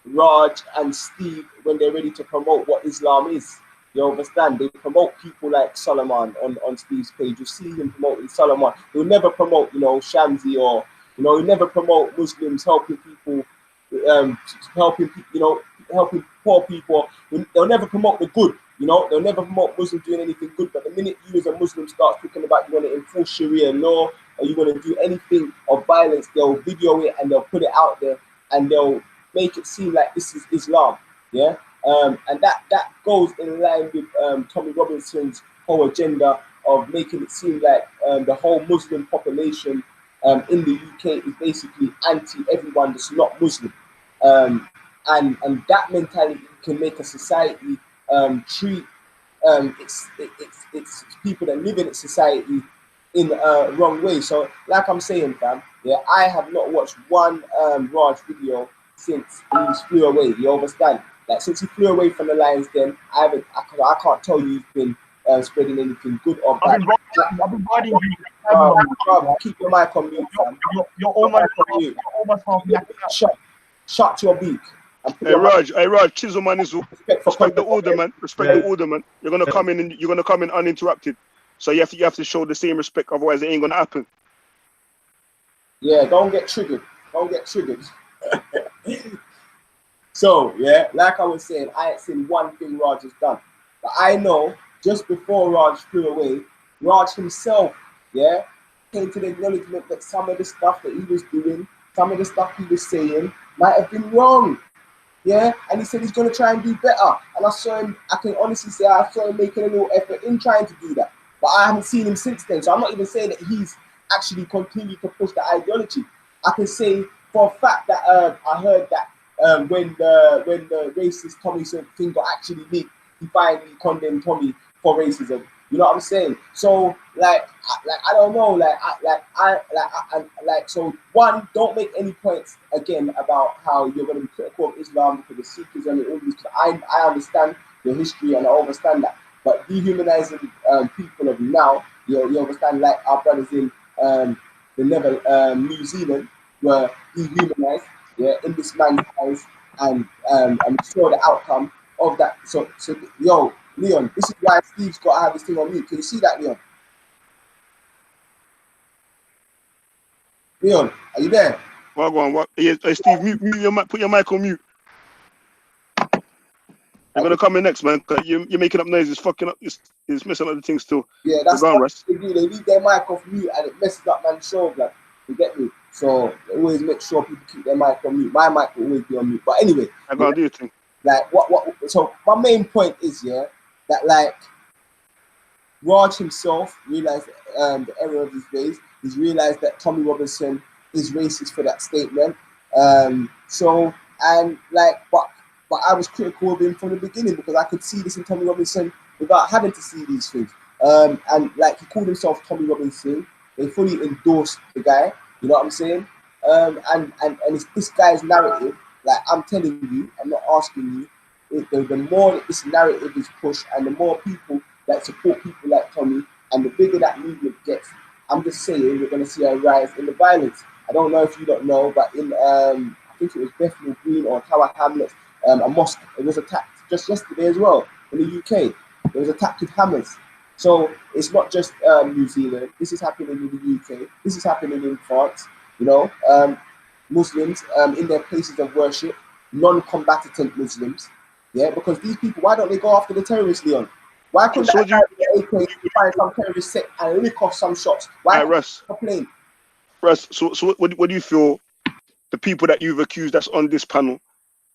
Raj and Steve when they're ready to promote what Islam is. You understand? They promote people like Solomon on Steve's page. You see him promoting Solomon. He'll never promote, Shamsi or, he'll never promote Muslims helping people, helping poor people. They'll never promote the good. They'll never promote Muslims doing anything good. But the minute you as a Muslim start talking about you want to enforce Sharia law or you want to do anything of violence, they'll video it and they'll put it out there and they'll make it seem like this is Islam. Yeah. And that goes in line with Tommy Robinson's whole agenda of making it seem like the whole Muslim population in the UK is basically anti everyone that's not Muslim. And that mentality can make a society treat it's people that live in its society in a wrong way. So like I'm saying, fam, yeah, I have not watched one Raj video since he flew away. You understand? Like since he flew away from the Lions Den, I can't tell you he's been spreading anything good or bad. I've been riding you. Keep your mic on mute, fam. You're almost half. Shut your beak. Hey Raj, chisel man is respect the order, man. Respect the order, man. You're gonna come in uninterrupted. So you have to show the same respect, otherwise it ain't gonna happen. Yeah, don't get triggered. So yeah, like I was saying, I ain't seen one thing Raj has done. But I know just before Raj flew away, Raj himself, yeah, came to the acknowledgement that some of the stuff that he was doing, some of the stuff he was saying might have been wrong. Yeah, and he said he's going to try and do better. And I can honestly say I saw him making a little effort in trying to do that. But I haven't seen him since then. So I'm not even saying that he's actually continued to push the ideology. I can say for a fact that I heard that when the racist Tommy thing got actually leaked, he finally condemned Tommy for racism. You know what I'm saying? So I don't know, so one, don't make any points again about how you're going to be critical of Islam because of Sikhism and all this. I understand your history and I understand that, but dehumanizing people of now, you understand, like our brothers in New Zealand were dehumanized, yeah, in this man's eyes, and saw the outcome of that. So yo, Leon, this is why Steve's got to have this thing on mute. Can you see that, Leon? Leon, are you there? Well, go on. What? Yeah, hey, Steve, mute your mic. Put your mic on mute. You're gonna come in next, man. Cause you're making up noise. It's fucking up. It's messing up the things too. Yeah, that's what they do. They leave their mic off mute and it messes up man's show, like, you get me? So they always make sure people keep their mic on mute. My mic will always be on mute. But anyway, I gotta do your thing. Like so my main point is, yeah, that like Raj himself realized the error of his ways. He's realized that Tommy Robinson is racist for that statement. But I was critical of him from the beginning because I could see this in Tommy Robinson without having to see these things. And like he called himself Tommy Robinson. They fully endorsed the guy. You know what I'm saying? And it's this guy's narrative. Like I'm telling you, I'm not asking you. The more that this narrative is pushed, and the more people that support people like Tommy, and the bigger that movement gets, I'm just saying we're going to see a rise in the violence. I don't know if you don't know, but in I think it was Bethnal Green or Tower Hamlets, a mosque, it was attacked just yesterday as well. in the UK. There was attack with hammers. So it's not just New Zealand. This is happening in the UK. This is happening in France. You know, Muslims in their places of worship, non-combatant Muslims. Yeah, because these people, why don't they go after the terrorists, Leon? Why couldn't So that guy with the AK find some terrorist set and lick off some shots? Why Russ, complain? Russ, so what do you feel the people that you've accused that's on this panel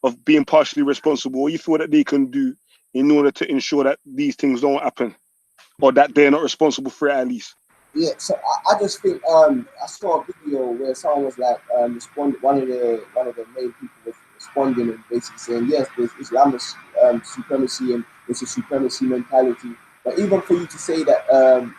of being partially responsible, what you feel that they can do in order to ensure that these things don't happen, or that they're not responsible for it at least? Yeah, so I just think I saw a video where someone was like responding. One of the main people was responding and basically saying, yes, there's Islamist supremacy and it's a supremacy mentality. But even for you to say that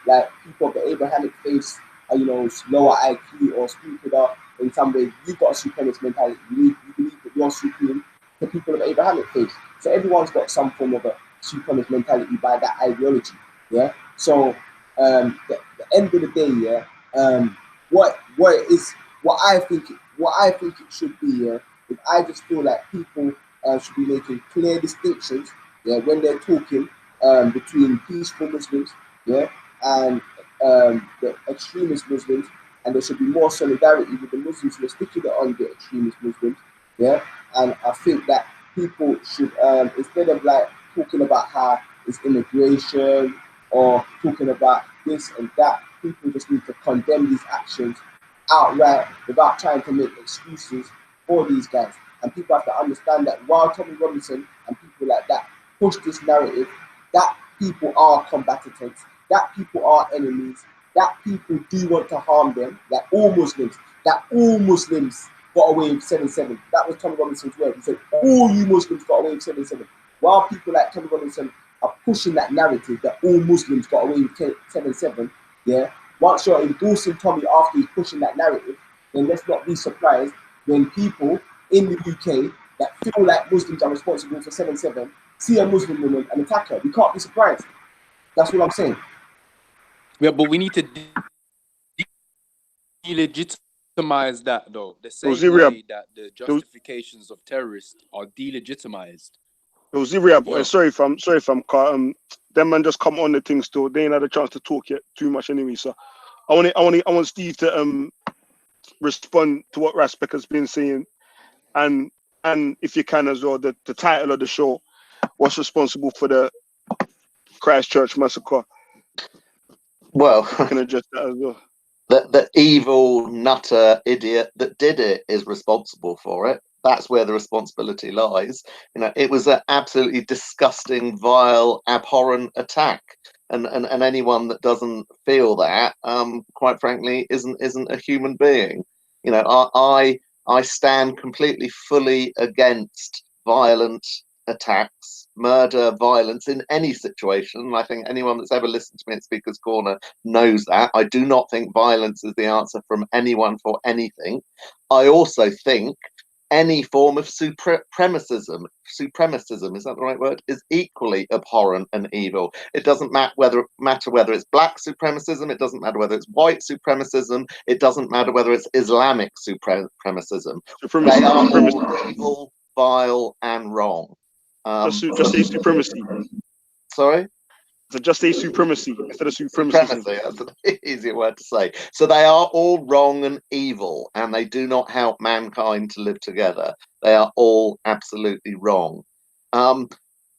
like people of the Abrahamic faith are, you know, lower IQ or stupider in some way, you've got a supremacist mentality. You believe that you're supreme to people of Abrahamic faith. So everyone's got some form of a supremacist mentality by that ideology. Yeah. So the end of the day, yeah, what I think it should be, yeah, is I just feel like people should be making clear distinctions, yeah, when they're talking between peaceful Muslims, yeah, and the extremist Muslims, and there should be more solidarity with the Muslims who are sticking it on the extremist Muslims, yeah, and I think that people should instead of like talking about how it's immigration or talking about this and that, people just need to condemn these actions outright without trying to make excuses for these guys. And people have to understand that while Tommy Robinson and people like that push this narrative, that people are combatants, that people are enemies, that people do want to harm them, that all Muslims got away with 7-7. That was Tommy Robinson's word. He said, all you Muslims got away with 7-7. While people like Tommy Robinson are pushing that narrative that all Muslims got away with 7-7, yeah, once you're endorsing Tommy after he's pushing that narrative, then let's not be surprised when people in the UK that feel like Muslims are responsible for 7-7 see a Muslim woman and attack her. We can't be surprised. That's what I'm saying. Yeah, but we need to delegitimize that, though. The same way that the justifications of terrorists are delegitimized. Sorry if I'm them man just come on the thing still. They ain't had a chance to talk yet too much anyway. So I want Steve to respond to what Raspect has been saying, and if you can as well, the title of the show, what's responsible for the Christchurch massacre. Well, I can address that as well. The evil nutter idiot that did it is responsible for it. That's where the responsibility lies. You know, it was an absolutely disgusting, vile, abhorrent attack, and anyone that doesn't feel that, quite frankly, isn't a human being. You know, I stand completely, fully against violent attacks, murder, violence in any situation. And I think anyone that's ever listened to me at Speaker's Corner knows that. I do not think violence is the answer from anyone for anything. I also think any form of supremacism, is that the right word, is equally abhorrent and evil. It doesn't matter whether it's black supremacism, it doesn't matter whether it's white supremacism, it doesn't matter whether it's Islamic supremacism. They are all evil, vile, and wrong. Just say supremacy. Sorry? So just say supremacy instead of supremacy. That's an easier word to say. So they are all wrong and evil, and they do not help mankind to live together. They are all absolutely wrong.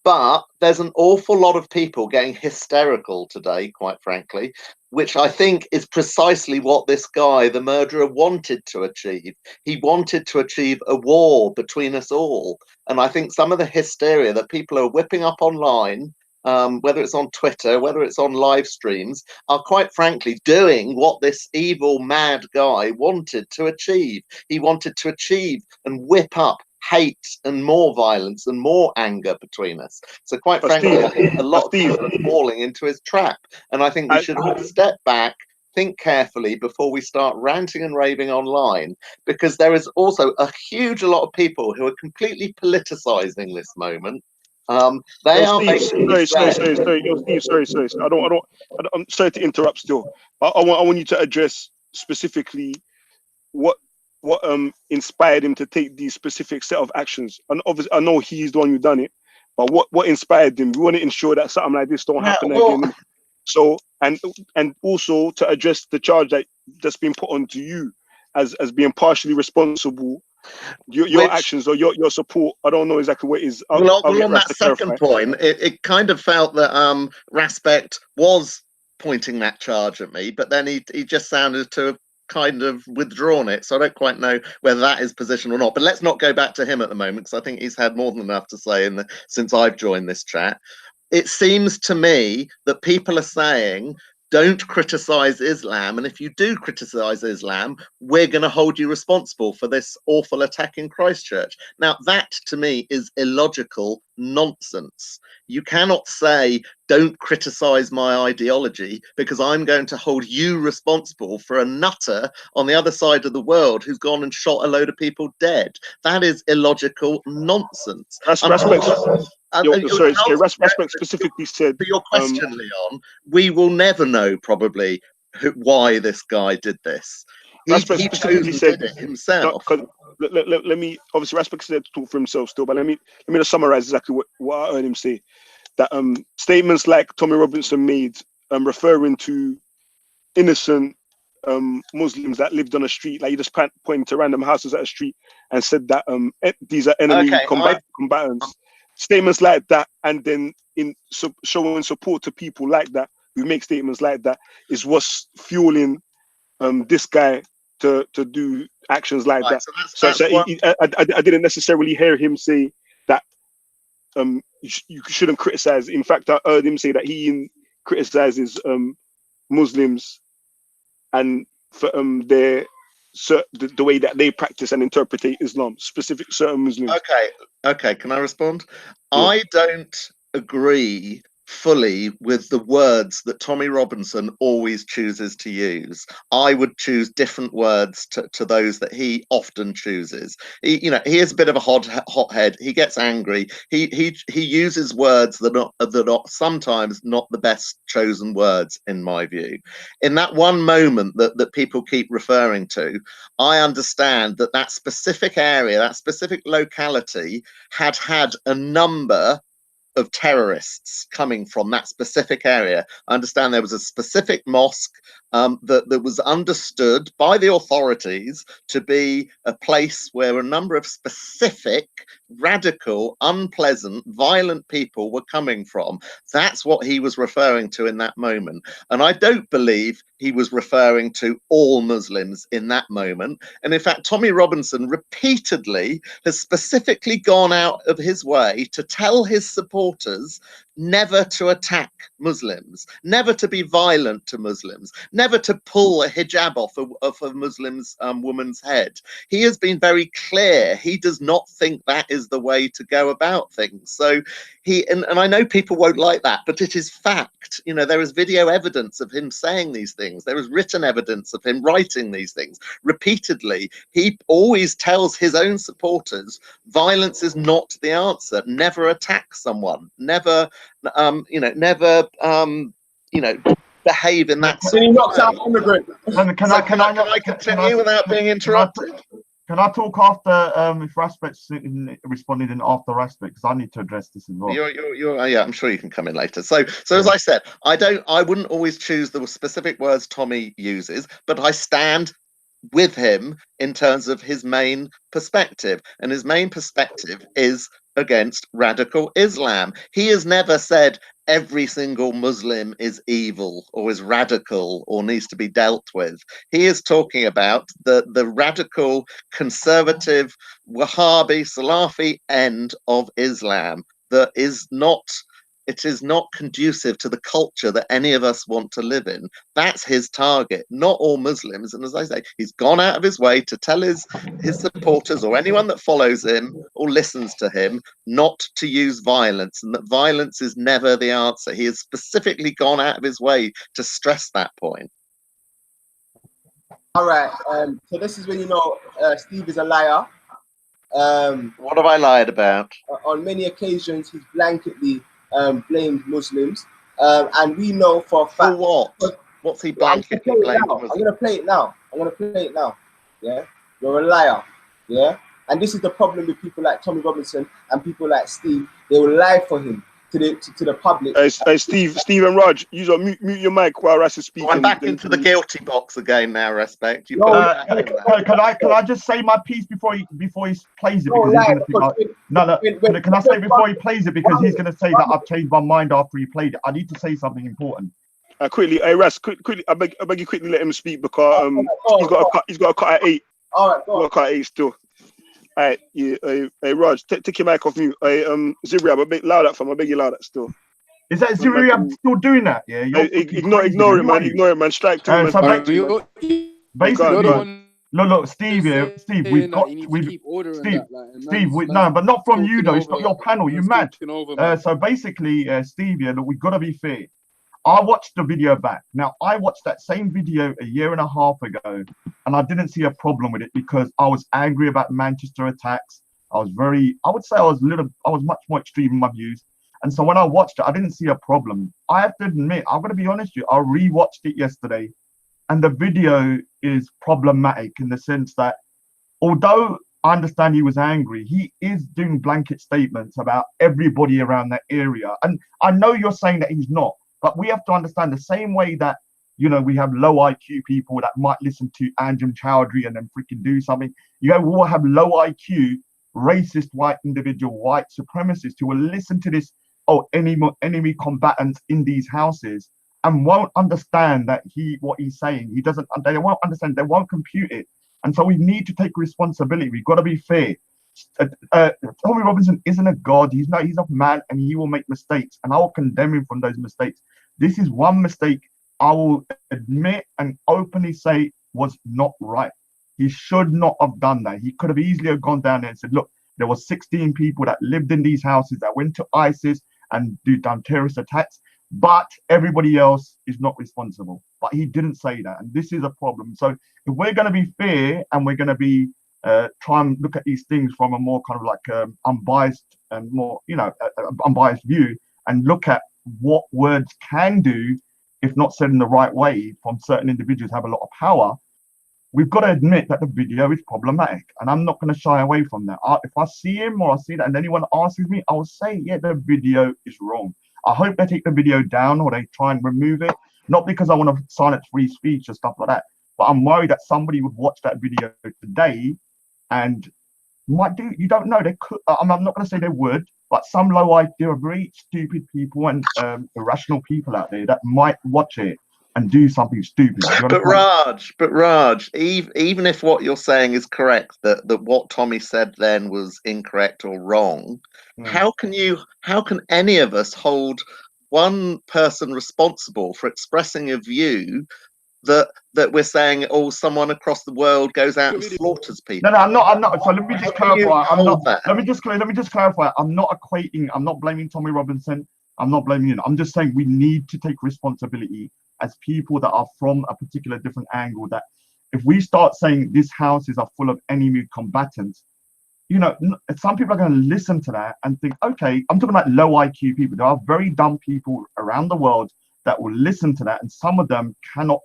But there's an awful lot of people getting hysterical today, quite frankly, which I think is precisely what this guy, the murderer, wanted to achieve. He wanted to achieve a war between us all. And I think some of the hysteria that people are whipping up online, whether it's on Twitter, whether it's on live streams, are quite frankly doing what this evil, mad guy wanted to achieve. He wanted to achieve and whip up hate and more violence and more anger between us. So quite frankly, I think a lot of people are falling into his trap. And I think we should all step back, think carefully before we start ranting and raving online, because there is also a huge lot of people who are completely politicizing this moment. I'm sorry. I'm sorry to interrupt still. I want you to address specifically what inspired him to take these specific set of actions. And obviously I know he's the one who done it, but what inspired him? We want to ensure that something like this don't happen well, again. So and also to address the charge that's been put onto you as being partially responsible, your actions or your support. I don't know exactly what it is. I'll get on Ras that to clarify. second point, it kind of felt that Raspect was pointing that charge at me, but then he just sounded to have kind of withdrawn it. So I don't quite know whether that is position or not. But let's not go back to him at the moment, because I think he's had more than enough to say since I've joined this chat. It seems to me that people are saying, don't criticize Islam, and if you do criticize Islam, we're going to hold you responsible for this awful attack in Christchurch. Now, that to me is illogical nonsense. You cannot say, don't criticize my ideology, because I'm going to hold you responsible for a nutter on the other side of the world who's gone and shot a load of people dead. That is illogical nonsense. Raspect specifically said, to your question, Leon, we will never know probably why this guy did this. He specifically said it himself. Let me, obviously Raspect said to talk for himself still, but let me just summarize exactly what I heard him say. That statements like Tommy Robinson made, referring to innocent Muslims that lived on a street, like he just pointed to random houses at a street and said that these are enemy combatants. Statements like that, and then showing support to people like that who make statements like that, is what's fueling this guy to do actions like that. So I didn't necessarily hear him say that you shouldn't criticize. In fact, I heard him say that he criticizes Muslims and for the way that they practice and interpret Islam, specific certain Muslims. Okay, can I respond? Yeah. I don't agree fully with the words that Tommy Robinson always chooses to use. I would choose different words to those that he often chooses. He is a bit of a hothead. He gets angry. He uses words that are sometimes not the best chosen words, in my view. In that one moment that people keep referring to, I understand that specific area, that specific locality had a number of terrorists coming from that specific area. I understand there was a specific mosque that was understood by the authorities to be a place where a number of specific, radical, unpleasant, violent people were coming from. That's what he was referring to in that moment. And I don't believe he was referring to all Muslims in that moment. And in fact, Tommy Robinson repeatedly has specifically gone out of his way to tell his supporters never to attack Muslims, never to be violent to Muslims, never to pull a hijab off a Muslim's woman's head. He has been very clear. He does not think that is the way to go about things. So and I know people won't like that, but it is fact. There is video evidence of him saying these things. There is written evidence of him writing these things repeatedly. He always tells his own supporters, violence is not the answer. Never attack someone. Never behave in that sort of way. Can I continue without being interrupted? Can I talk after if Raspect's responding in after Raspect, because I need to address this as well. Yeah, I'm sure you can come in later. So as I said, I wouldn't always choose the specific words Tommy uses, but I stand with him in terms of his main perspective, and his main perspective is against radical Islam. He has never said every single Muslim is evil or is radical or needs to be dealt with. He is talking about the radical, conservative, Wahhabi, Salafi end of Islam that is not conducive to the culture that any of us want to live in. That's his target, not all Muslims. And as I say, he's gone out of his way to tell his supporters or anyone that follows him or listens to him not to use violence, and that violence is never the answer. He has specifically gone out of his way to stress that point. All right. So this is when Steve is a liar. What have I lied about? On many occasions, he's blanketly blamed Muslims, and we know for a fact. For what? What's he blanketly blamed Muslims? I'm gonna play it now. Yeah, you're a liar. Yeah, And this is the problem with people like Tommy Robinson and people like Steve. They will lie for him to the public. Hey, Steve and Raj, mute your mic while Ras is speaking. I'm back into the guilty box again now, Respect. You can I just say my piece before he plays it? Because can I say before he plays it, because he's going to say that I've changed my mind after he played it. I need to say something important. Quickly, hey Ras, quickly, I beg you quickly let him speak, because he's got a cut at 8. All right, go on. He's got a cut at 8 still. All right, yeah, hey Raj, take your mic off mute. Hey, Zibriab, a bit louder, fam. I beg you louder still. Is that Zibriab still doing that? Yeah. Ignore it, man. Ignore it, man. Strike two, man. So basically, look, Steve here. Steve, we've got Steve. No, but not from you though. It's not your panel. You mad? So basically, Steve here. Look, we've got to be fair. I watched the video back. Now, I watched that same video a year and a half ago, and I didn't see a problem with it because I was angry about Manchester attacks. I was much more extreme in my views. And so when I watched it, I didn't see a problem. I have to admit, I'm going to be honest with you, I rewatched it yesterday, and the video is problematic in the sense that although I understand he was angry, he is doing blanket statements about everybody around that area. And I know you're saying that he's not. But we have to understand the same way that, we have low IQ people that might listen to Anjem Chowdhury and then freaking do something. You will have low IQ, racist, white individual, white supremacists who will listen to this, enemy combatants in these houses and won't understand that what he's saying. They won't understand, they won't compute it. And so we need to take responsibility. We've got to be fair. Tommy Robinson isn't a god. He's a man, and he will make mistakes, and I will condemn him from those mistakes. This is one mistake I will admit and openly say was not right. He should not have done that. He could have easily gone down there and said, look, there were 16 people that lived in these houses that went to ISIS and done terrorist attacks, but everybody else is not responsible. But he didn't say that, and this is a problem. So if we're going to be fair and we're going to be try and look at these things from a more kind of like unbiased and more, unbiased view, and look at what words can do if not said in the right way from certain individuals who have a lot of power. We've got to admit that the video is problematic, and I'm not going to shy away from that. If I see him or I see that and anyone asks me, I will say, yeah, the video is wrong. I hope they take the video down or they try and remove it, not because I want to silence free speech or stuff like that, but I'm worried that somebody would watch that video today and might do. You don't know. They could. I'm not going to say they would, but some low IQ, there are very stupid people and irrational people out there that might watch it and do something stupid. But Raj, even if what you're saying is correct, that what Tommy said then was incorrect or wrong, how can any of us hold one person responsible for expressing a view that we're saying, someone across the world goes out and slaughters people? No, I'm not. So let me just clarify. Let me just clarify. I'm not equating. I'm not blaming Tommy Robinson. I'm not blaming you. I'm just saying we need to take responsibility as people that are from a particular different angle. That if we start saying these houses are full of enemy combatants, some people are going to listen to that and think, okay, I'm talking about low IQ people. There are very dumb people around the world that will listen to that, and some of them cannot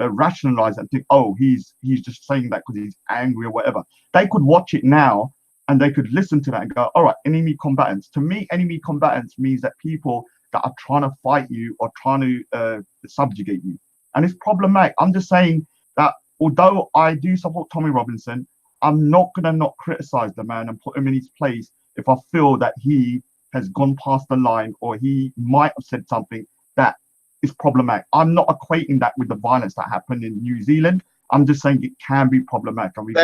rationalize it and think, he's just saying that because he's angry or whatever. They could watch it now and they could listen to that and go, all right, enemy combatants. To me, enemy combatants means that people that are trying to fight you or trying to subjugate you. And it's problematic. I'm just saying that although I do support Tommy Robinson, I'm not going to not criticize the man and put him in his place if I feel that he has gone past the line or he might have said something that is problematic. I'm not equating that with the violence that happened in New Zealand. I'm just saying it can be problematic. And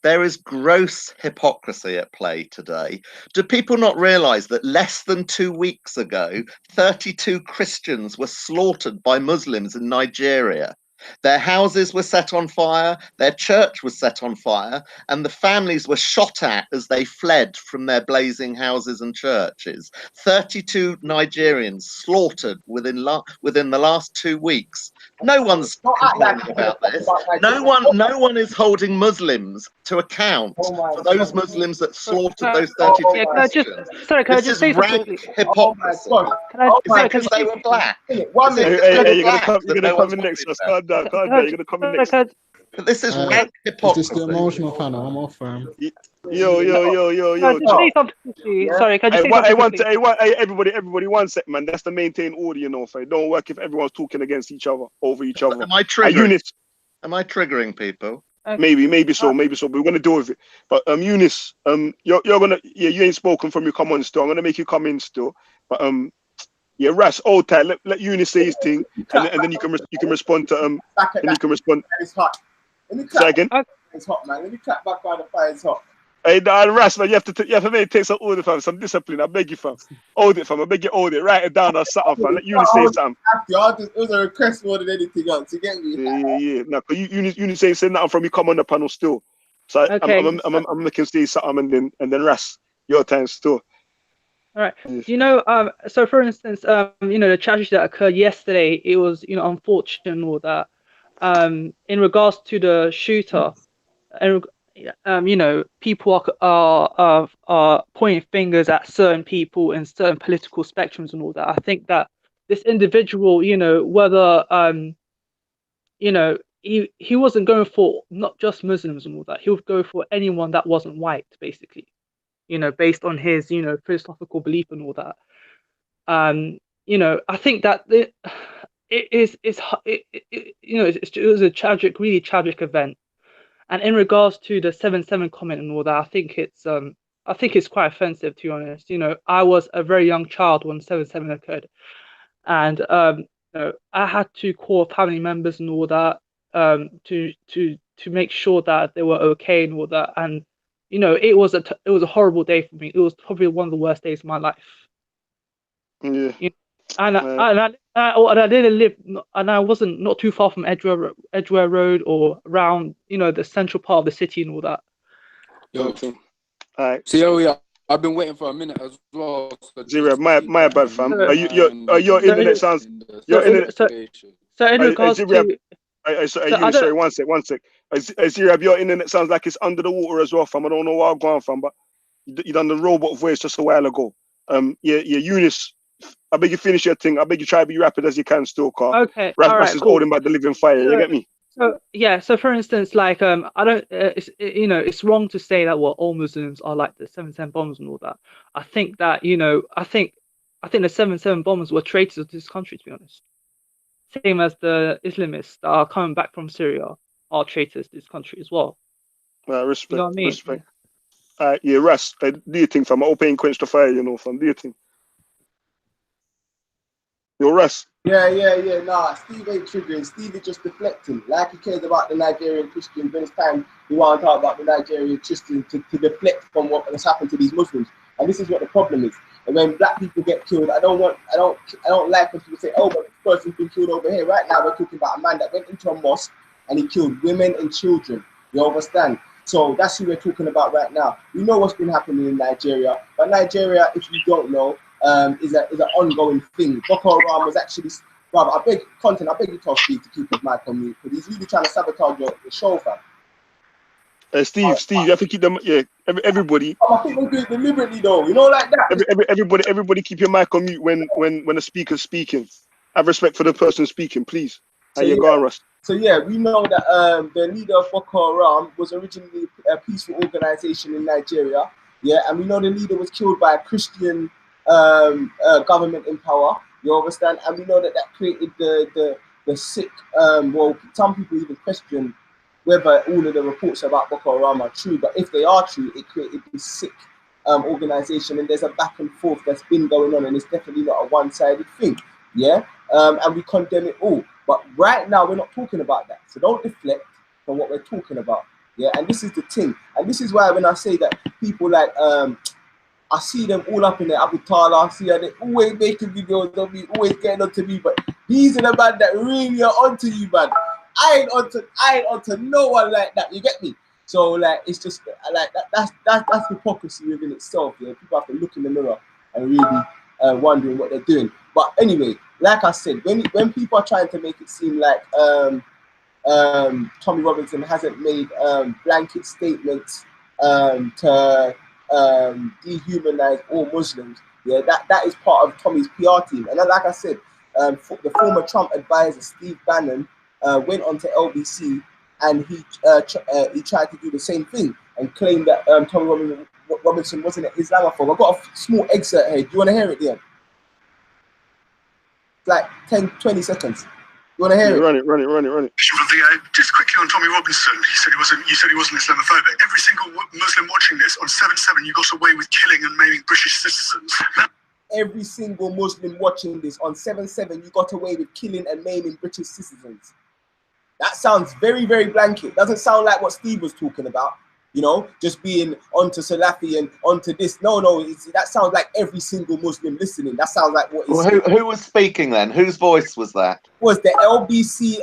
there is gross hypocrisy at play today. Do people not realize that less than 2 weeks ago, 32 Christians were slaughtered by Muslims in Nigeria? Their houses were set on fire, their church was set on fire, and the families were shot at as they fled from their blazing houses and churches. 32 Nigerians slaughtered within the last 2 weeks. No one's complaining about this. No one is holding Muslims to account for those Muslims that slaughtered those 32 Christians. Can I just say rank hypocrisy. Because they were black. Hey, you're gonna come in next. Calm down. You're gonna come in next. But this is rank Is this hypocrisy. the emotional panel? I'm off, fam. Yo. Just say something quickly. Yeah. Sorry, can I just say something quickly? Everybody, 1 sec, man. That's the maintain order, you know. It don't work if everyone's talking against each other, over each other. Am I triggering? Eunice, Am I triggering people? maybe so. But we're gonna deal with it. But Eunice, you're gonna, you ain't spoken from you. Come on, still. I'm gonna make you come in still. But yeah, Ras, old tight. Let Eunice say his thing, and then you can respond to Back at and you that. can respond. It's hot. Let me Say clap. again. It's hot, man. Let me clap back while the fire's hot. Hey, Ras, man, you have to maybe take some order, fam, some discipline. I beg you, fam. Hold it, fam. I beg you, hold it. Write it down or something, fam. Let Eunice say something. It was a request more than anything else. You get me? Yeah. No, because Eunice ain't saying nothing from you. Come on the panel still. So Okay. I'm making say something, and then Ras, your time still. All right. Yes. You know, so for instance, the tragedy that occurred yesterday, it was, unfortunate and all that. In regards to the shooter, and people are pointing fingers at certain people in certain political spectrums and all that. I think that this individual, whether he wasn't going for not just Muslims and all that. He would go for anyone that wasn't white, basically. Based on his, philosophical belief and all that. I think that it was a tragic, really tragic event. And in regards to the 7/7 comment and all that, I think it's quite offensive, to be honest. I was a very young child when 7/7 occurred, and I had to call family members and all that to make sure that they were okay and all that. And it was a horrible day for me. It was probably one of the worst days of my life. Yeah. And I didn't live, and I wasn't not too far from Edgware Road or around, the central part of the city and all that. Yo, Alright. yeah, I've been waiting for a minute as well. So Zero, my bad, fam. Your internet sounds. Your internet. So in regards to. Sorry, one sec. Zero, your internet sounds like it's under the water as well, fam. I don't know what I'm going from, but you done the robot voice just a while ago. Eunice, I beg you finish your thing. I beg you try to be rapid as you can still, car. Okay, Ras is holding by the living fire. You get me? So for instance, like I don't, it's wrong to say that all Muslims are like the 7/7 bombers and all that. I think that I think the 7/7 bombers were traitors of this country, to be honest. Same as the Islamists that are coming back from Syria are traitors to this country as well. Respect. You know what I mean? Respect. Yeah, Ras, do you think, fam? I'll pay quench the fire, fam. Do you think? Yo, Ras. Yeah. Nah, Steve ain't triggering. Steve is just deflecting. Like he cares about the Nigerian Christians. When it's time, he want to talk about the Nigerian Christians to deflect from what has happened to these Muslims. And this is what the problem is. And when black people get killed, I don't like when people say, "Oh, but this person's been killed over here." Right now, we're talking about a man that went into a mosque and he killed women and children. You understand? So that's who we're talking about right now. We know what's been happening in Nigeria, but Nigeria, if you don't know, is an ongoing thing. Boko Haram was actually, brother, I beg you to Steve to keep his mic on mute, because he's really trying to sabotage your show, fam. Steve, you have to keep them. Yeah, everybody. I think they do it deliberately, though. Like that. Everybody, keep your mic on mute when the speaker's speaking. Have respect for the person speaking, please. So, you're going, Russ. So yeah, we know that the leader of Boko Haram was originally a peaceful organization in Nigeria. Yeah, and we know the leader was killed by a Christian government in power. You understand? And we know that created the sick. Well, some people even question whether all of the reports about Boko Haram are true. But if they are true, it created this sick organization, and there's a back and forth that's been going on, and it's definitely not a one-sided thing. Yeah, and we condemn it all. But right now, we're not talking about that. So don't deflect from what we're talking about. Yeah, and this is the thing. And this is why when I say that people like, I see them all up in there, Abu Talha, I see how they always making videos of me, always getting onto me. But these are the man that really are onto you, man. I ain't onto no one like that. You get me? So like, it's just like that's hypocrisy within itself. Yeah, people have to look in the mirror and really wondering what they're doing. But anyway, like I said, when people are trying to make it seem like Tommy Robinson hasn't made blanket statements to dehumanize all Muslims, yeah, that is part of Tommy's PR team. And like I said, the former Trump advisor Steve Bannon went on to LBC and he tried to do the same thing and claimed that Tommy Robinson wasn't an Islamophobe. I've got a small excerpt here. Do you want to hear it, Ian? Like 10, 20 seconds. You want to hear it? Run it. Just quickly on Tommy Robinson, you said he wasn't Islamophobic. Every single Muslim watching this on 7/7, you got away with killing and maiming British citizens. Every single Muslim watching this on 7/7, you got away with killing and maiming British citizens. That sounds very, very blanket. Doesn't sound like what Steve was talking about. You know, just being onto Salafi and onto this. No, that sounds like every single Muslim listening. That sounds like what he's saying. Who was speaking then? Whose voice was that? Was the LBC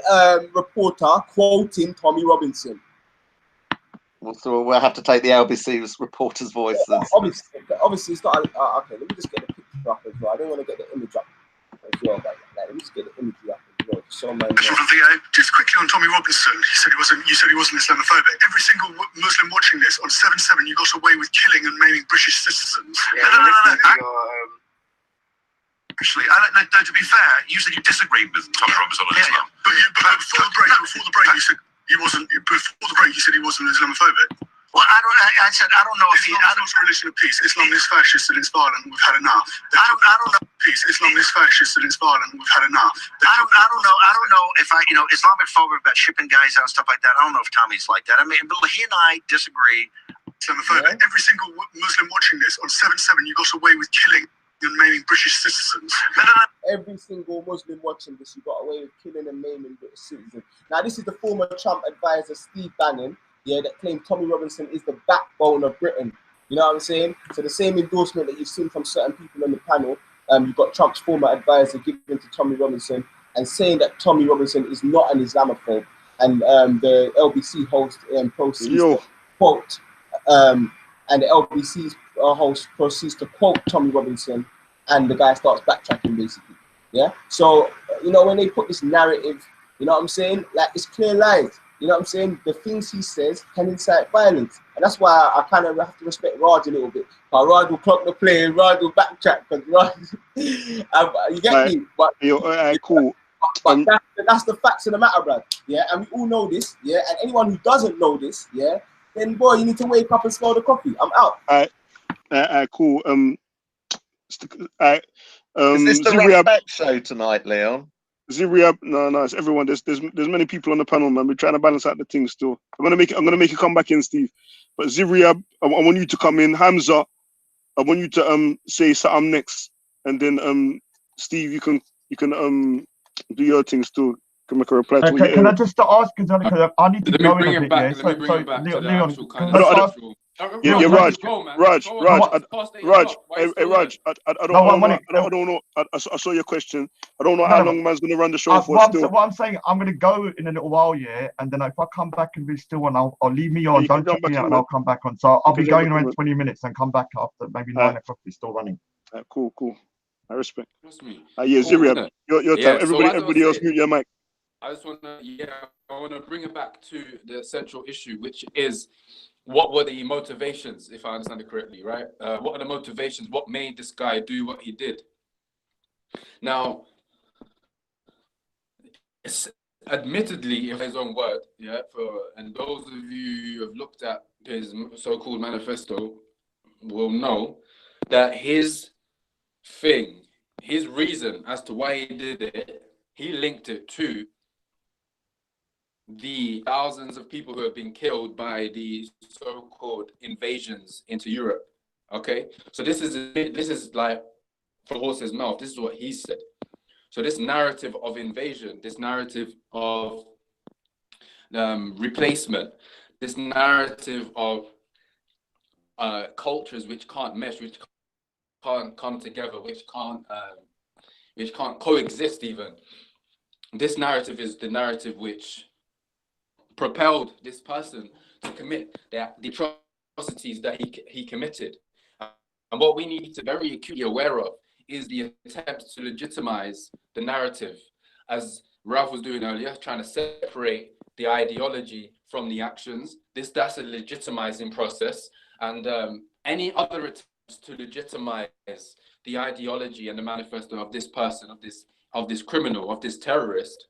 reporter quoting Tommy Robinson. So we'll have to take the LBC's reporter's voice. Obviously, it's not. Okay, let me just get the picture up as well. I don't want to get the image up as well. Like, let me just get the imagery up as well. So just quickly on Tommy Robinson, you said he wasn't Islamophobic. Every single Muslim watching this on 7/7, you got away with killing and maiming British citizens. Yeah, Actually, no, to be fair, you said you disagreed with Tommy Robinson on Islam. But before the break, you said he wasn't. Before the break, you said he wasn't Islamophobic. Well, I said I don't know if Islam is not a religion of peace. Islam is fascist and it's violent. We've had enough. I don't know. Peace. Islam is fascist and it's violent. We've had enough. I don't know if Islamophobic about shipping guys out and stuff like that. I don't know if Tommy's like that. I mean, but he and I disagree. Islamophobic. Yeah. Every single Muslim watching this on 7/7, you got away with killing and maiming British citizens. Every single Muslim watching this, you got away with killing and maiming British citizens. Now, this is the former Trump advisor Steve Bannon. Yeah, that claimed Tommy Robinson is the backbone of Britain. You know what I'm saying? So the same endorsement that you've seen from certain people on the panel, you've got Trump's former advisor giving to Tommy Robinson and saying that Tommy Robinson is not an Islamophobe. And the LBC host proceeds to quote, and the LBC host proceeds to quote Tommy Robinson, and the guy starts backtracking basically. Yeah. So when they put this narrative, you know what I'm saying? Like, it's clear lies. You know what I'm saying? The things he says can incite violence. And that's why I kind of have to respect Raj a little bit. Raj will clock the play, Raj will backtrack. Because Raj, you get me? But, cool. But that's the facts of the matter, Brad. Yeah, and we all know this. Yeah, and anyone who doesn't know this, yeah, then boy, you need to wake up and smell the coffee. I'm out. Cool. Is this the Raspect show tonight, Leon? Ziriab, no, it's everyone. There's many people on the panel, man. We're trying to balance out the things still. I'm gonna make you come back in, Steve. But Ziriab, I want you to come in. Hamza, I want you to say something next, and then Steve, you can do your things too. Can make a reply to what Can I just ask? Because I need to go in a bit. Let me bring it back to the Leon, actual kind of Yeah, Raj. I don't know. I saw your question. I don't know how long man's gonna run the show for. What I'm saying, I'm gonna go in a little while, yeah, and then if I come back and be still on, I'll leave me on. Don't check me out, and I'll come back on. So I'll be going around 20 minutes and come back after maybe 9 o'clock. We're still running. Cool. I respect. Trust me. Yeah, Ziriab, your time. Everybody else, mute your mic. I want to bring it back to the central issue, which is what were the motivations, if I understand it correctly, right? What are the motivations? What made this guy do what he did? Now, it's admittedly, in his own word, and those of you who have looked at his so-called manifesto will know that his reason as to why he did it, he linked it to the thousands of people who have been killed by the so-called invasions into Europe. Okay, so this is like from horse's mouth. This is what he said. So this narrative of invasion, this narrative of replacement, this narrative of cultures which can't mesh, which can't come together, which can't coexist even. This narrative is the narrative which propelled this person to commit the atrocities that he committed. And what we need to very acutely aware of is the attempt to legitimize the narrative, as Ralph was doing earlier, trying to separate the ideology from the actions. That's a legitimizing process, and any other attempts to legitimize the ideology and the manifesto of this person, of this criminal, of this terrorist,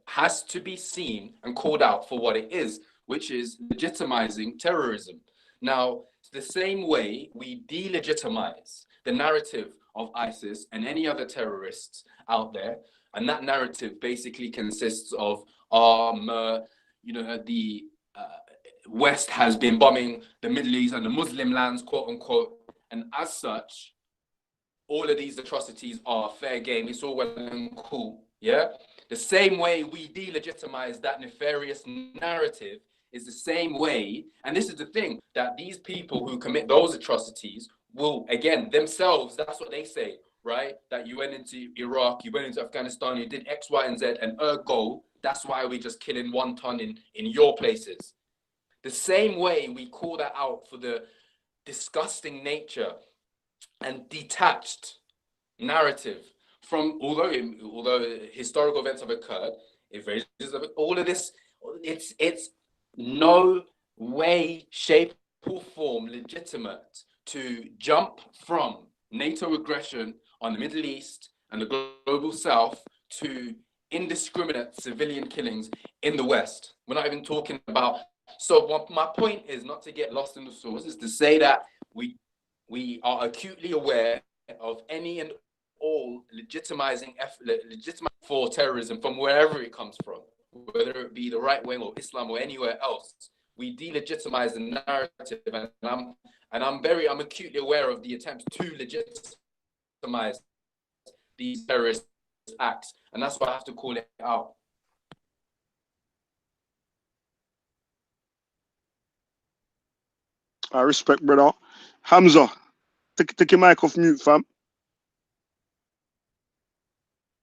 has to be seen and called out for what it is, which is legitimizing terrorism. Now, the same way we delegitimize the narrative of ISIS and any other terrorists out there, and that narrative basically consists of the West has been bombing the Middle East and the Muslim lands, quote unquote, and as such, all of these atrocities are fair game. It's all well and cool, yeah? The same way we delegitimize that nefarious narrative is the same way, and this is the thing, that these people who commit those atrocities will, again, themselves, that's what they say, right? That you went into Iraq, you went into Afghanistan, you did X, Y, and Z, and ergo, that's why we're just killing 1 ton in your places. The same way we call that out for the disgusting nature and detached narrative from, although historical events have occurred, it raises all of this, it's no way, shape, or form legitimate to jump from NATO aggression on the Middle East and the global South to indiscriminate civilian killings in the West. We're not even talking about. So what my point is, not to get lost in the source, is to say that we are acutely aware of any and all legitimizing for terrorism from wherever it comes from, whether it be the right wing or Islam or anywhere else. We delegitimize the narrative, and I'm acutely aware of the attempts to legitimize these terrorist acts, and that's why I have to call it out. I respect, brother. Hamza, take your mic off mute, fam.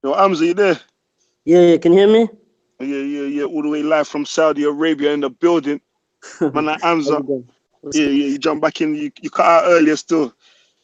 Yo, Hamza, you there? Yeah, can you hear me? Yeah. All the way live from Saudi Arabia in the building. Man, like Hamza. Yeah, you jump back in. You cut out earlier still.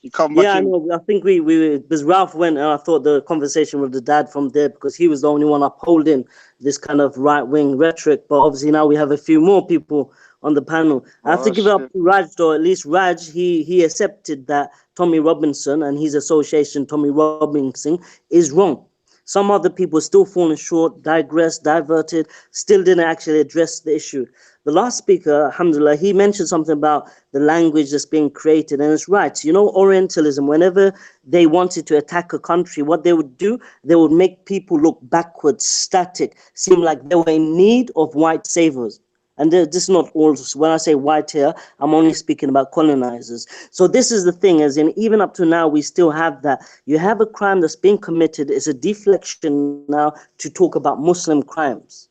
You come back in. I know. I think we because Ralph went, and I thought the conversation with the dad from there, because he was the only one upholding this kind of right-wing rhetoric. But obviously now we have a few more people on the panel. I have to give it up to Raj, though. At least Raj, he accepted that Tommy Robinson and his association, Tommy Robinson, is wrong. Some other people still falling short, digressed, diverted, still didn't actually address the issue. The last speaker, alhamdulillah, he mentioned something about the language that's being created, and it's right. You know, Orientalism, whenever they wanted to attack a country, what they would do, they would make people look backwards, static, seem like they were in need of white saviors. And this is not all, when I say white here, I'm only speaking about colonizers. So this is the thing, as in even up to now, we still have that. You have a crime that's being committed, it's a deflection now to talk about Muslim crimes.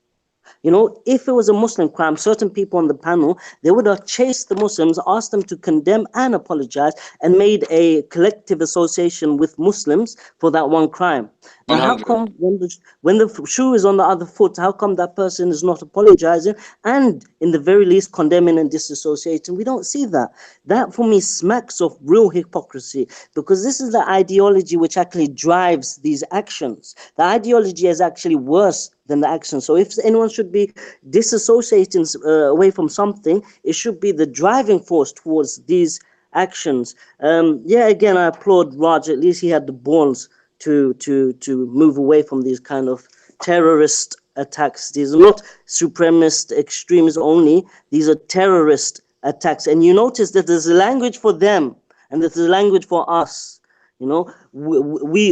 You know, if it was a Muslim crime, certain people on the panel, they would have chased the Muslims, asked them to condemn and apologize, and made a collective association with Muslims for that one crime. Now, how come when the shoe is on the other foot, how come that person is not apologizing and, in the very least, condemning and disassociating? We don't see that. That, for me, smacks of real hypocrisy, because this is the ideology which actually drives these actions. The ideology is actually worse than the action. So if anyone should be disassociating away from something, it should be the driving force towards these actions. Again, I applaud Raj. At least he had the balls to move away from these kind of terrorist attacks. These are not supremacist extremists only. These are terrorist attacks. And you notice that there's a language for them and there's a language for us. You know,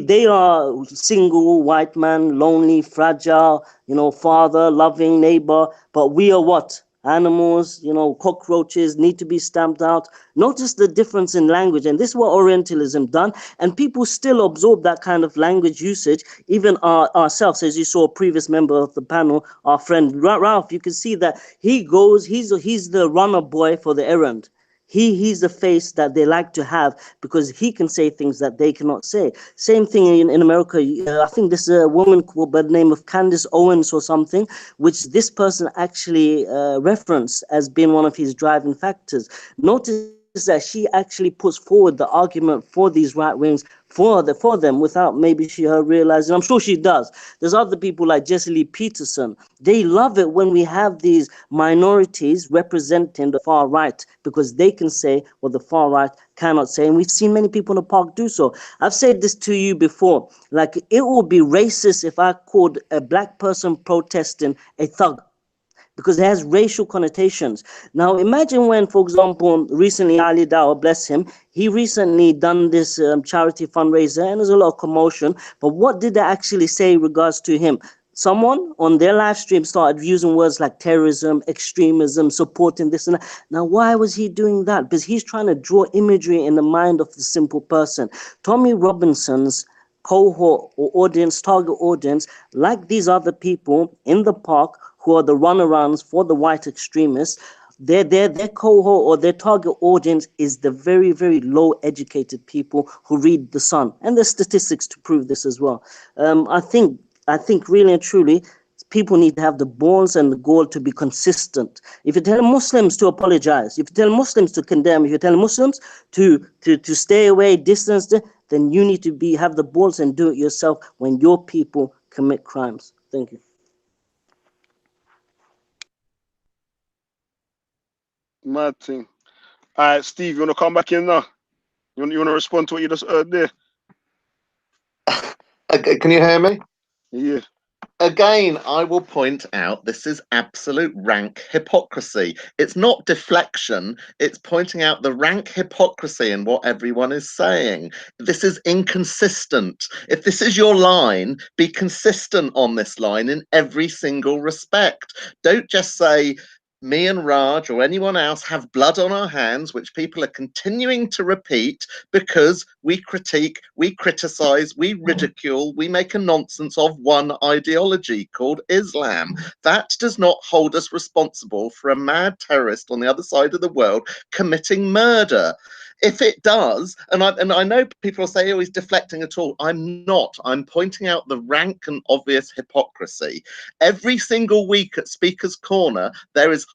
they are single, white man, lonely, fragile, you know, father, loving neighbor. But we are what? Animals, you know, cockroaches, need to be stamped out. Notice the difference in language. And this is what Orientalism done. And people still absorb that kind of language usage, even ourselves. As you saw a previous member of the panel, our friend Ralph, you can see that he goes, he's the runner boy for the errand. He's the face that they like to have because he can say things that they cannot say. Same thing in America. I think there's a woman called by the name of Candace Owens or something, which this person actually referenced as being one of his driving factors. Notice that she actually puts forward the argument for these right wings for them without maybe her realizing. I'm sure she does. There's other people like Jesse Lee Peterson. They love it when we have these minorities representing the far right, because they can say what the far right cannot say, and we've seen many people in the park do so. I've said this to you before, like, it would be racist if I called a black person protesting a thug, because it has racial connotations. Now, imagine when, for example, recently Ali Dawah, bless him, he recently done this charity fundraiser, and there's a lot of commotion. But what did they actually say in regards to him? Someone on their live stream started using words like terrorism, extremism, supporting this and that. Now, why was he doing that? Because he's trying to draw imagery in the mind of the simple person. Tommy Robinson's cohort or audience, target audience, like these other people in the park who are the runarounds for the white extremists, their cohort or their target audience is the very, very low educated people who read The Sun. And there's statistics to prove this as well. I think really and truly, people need to have the balls and the gall to be consistent. If you tell Muslims to apologize, if you tell Muslims to condemn, if you tell Muslims to stay away, distance, then you need to have the balls and do it yourself when your people commit crimes. Thank you. Mad thing. All right, Steve, you want to come back in now? You want to respond to what you just heard there? Can you hear me? Yeah. Again, I will point out this is absolute rank hypocrisy. It's not deflection, it's pointing out the rank hypocrisy in what everyone is saying. This is inconsistent. If this is your line, be consistent on this line in every single respect. Don't just say, me and Raj or anyone else have blood on our hands, which people are continuing to repeat because we critique, we criticize, we ridicule, we make a nonsense of one ideology called Islam. That does not hold us responsible for a mad terrorist on the other side of the world committing murder. If it does, and I know people will say, oh, he's deflecting at all. I'm not. I'm pointing out the rank and obvious hypocrisy. Every single week at Speaker's Corner, there is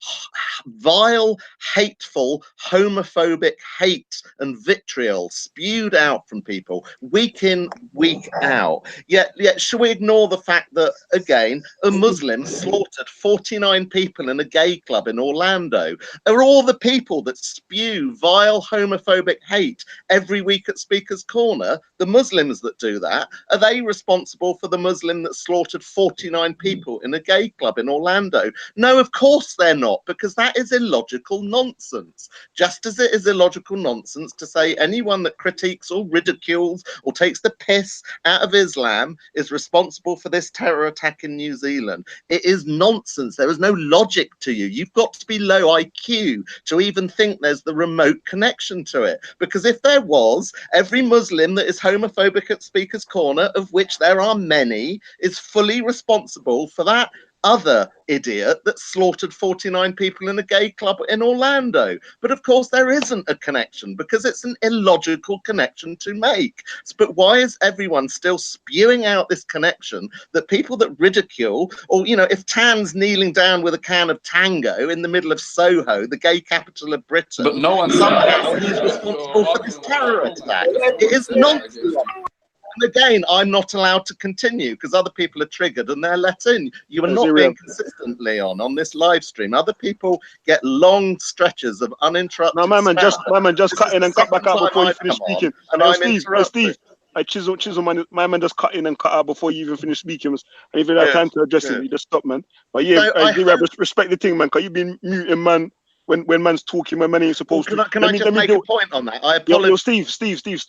vile, hateful, homophobic hate and vitriol spewed out from people week in, week out. Yet should we ignore the fact that, again, a Muslim slaughtered 49 people in a gay club in Orlando? Are all the people that spew vile, homophobic hate every week at Speaker's Corner, the Muslims that do that, are they responsible for the Muslim that slaughtered 49 people in a gay club in Orlando? No, of course they're not, because that is illogical nonsense. Just as it is illogical nonsense to say anyone that critiques or ridicules or takes the piss out of Islam is responsible for this terror attack in New Zealand. It is nonsense. There is no logic to you. You've got to be low IQ to even think there's the remote connection to it, because if there was, every Muslim that is homophobic at Speaker's Corner, of which there are many, is fully responsible for that other idiot that slaughtered 49 people in a gay club in Orlando. But of course there isn't a connection, because it's an illogical connection to make. But why is everyone still spewing out this connection that people that ridicule, or, you know, if Tan's kneeling down with a can of Tango in the middle of Soho, the gay capital of Britain, But no one somehow he's responsible for this terror attack? It is nonsense. And again, I'm not allowed to continue because other people are triggered and they're let in. You are not being consistent, Leon, on this live stream. Other people get long stretches of uninterrupted. No, my man, just cut in and cut back out before you finish speaking. And I'm interrupted. Chisel, man, my man just cut in and cut out before you even finish speaking. And if you had time to address it, you just stop, man. But yeah, so respect the thing, man, because you've been muting, man. When man's talking, when man ain't supposed to. Can I just make a point on that? I apologize. Steve. Can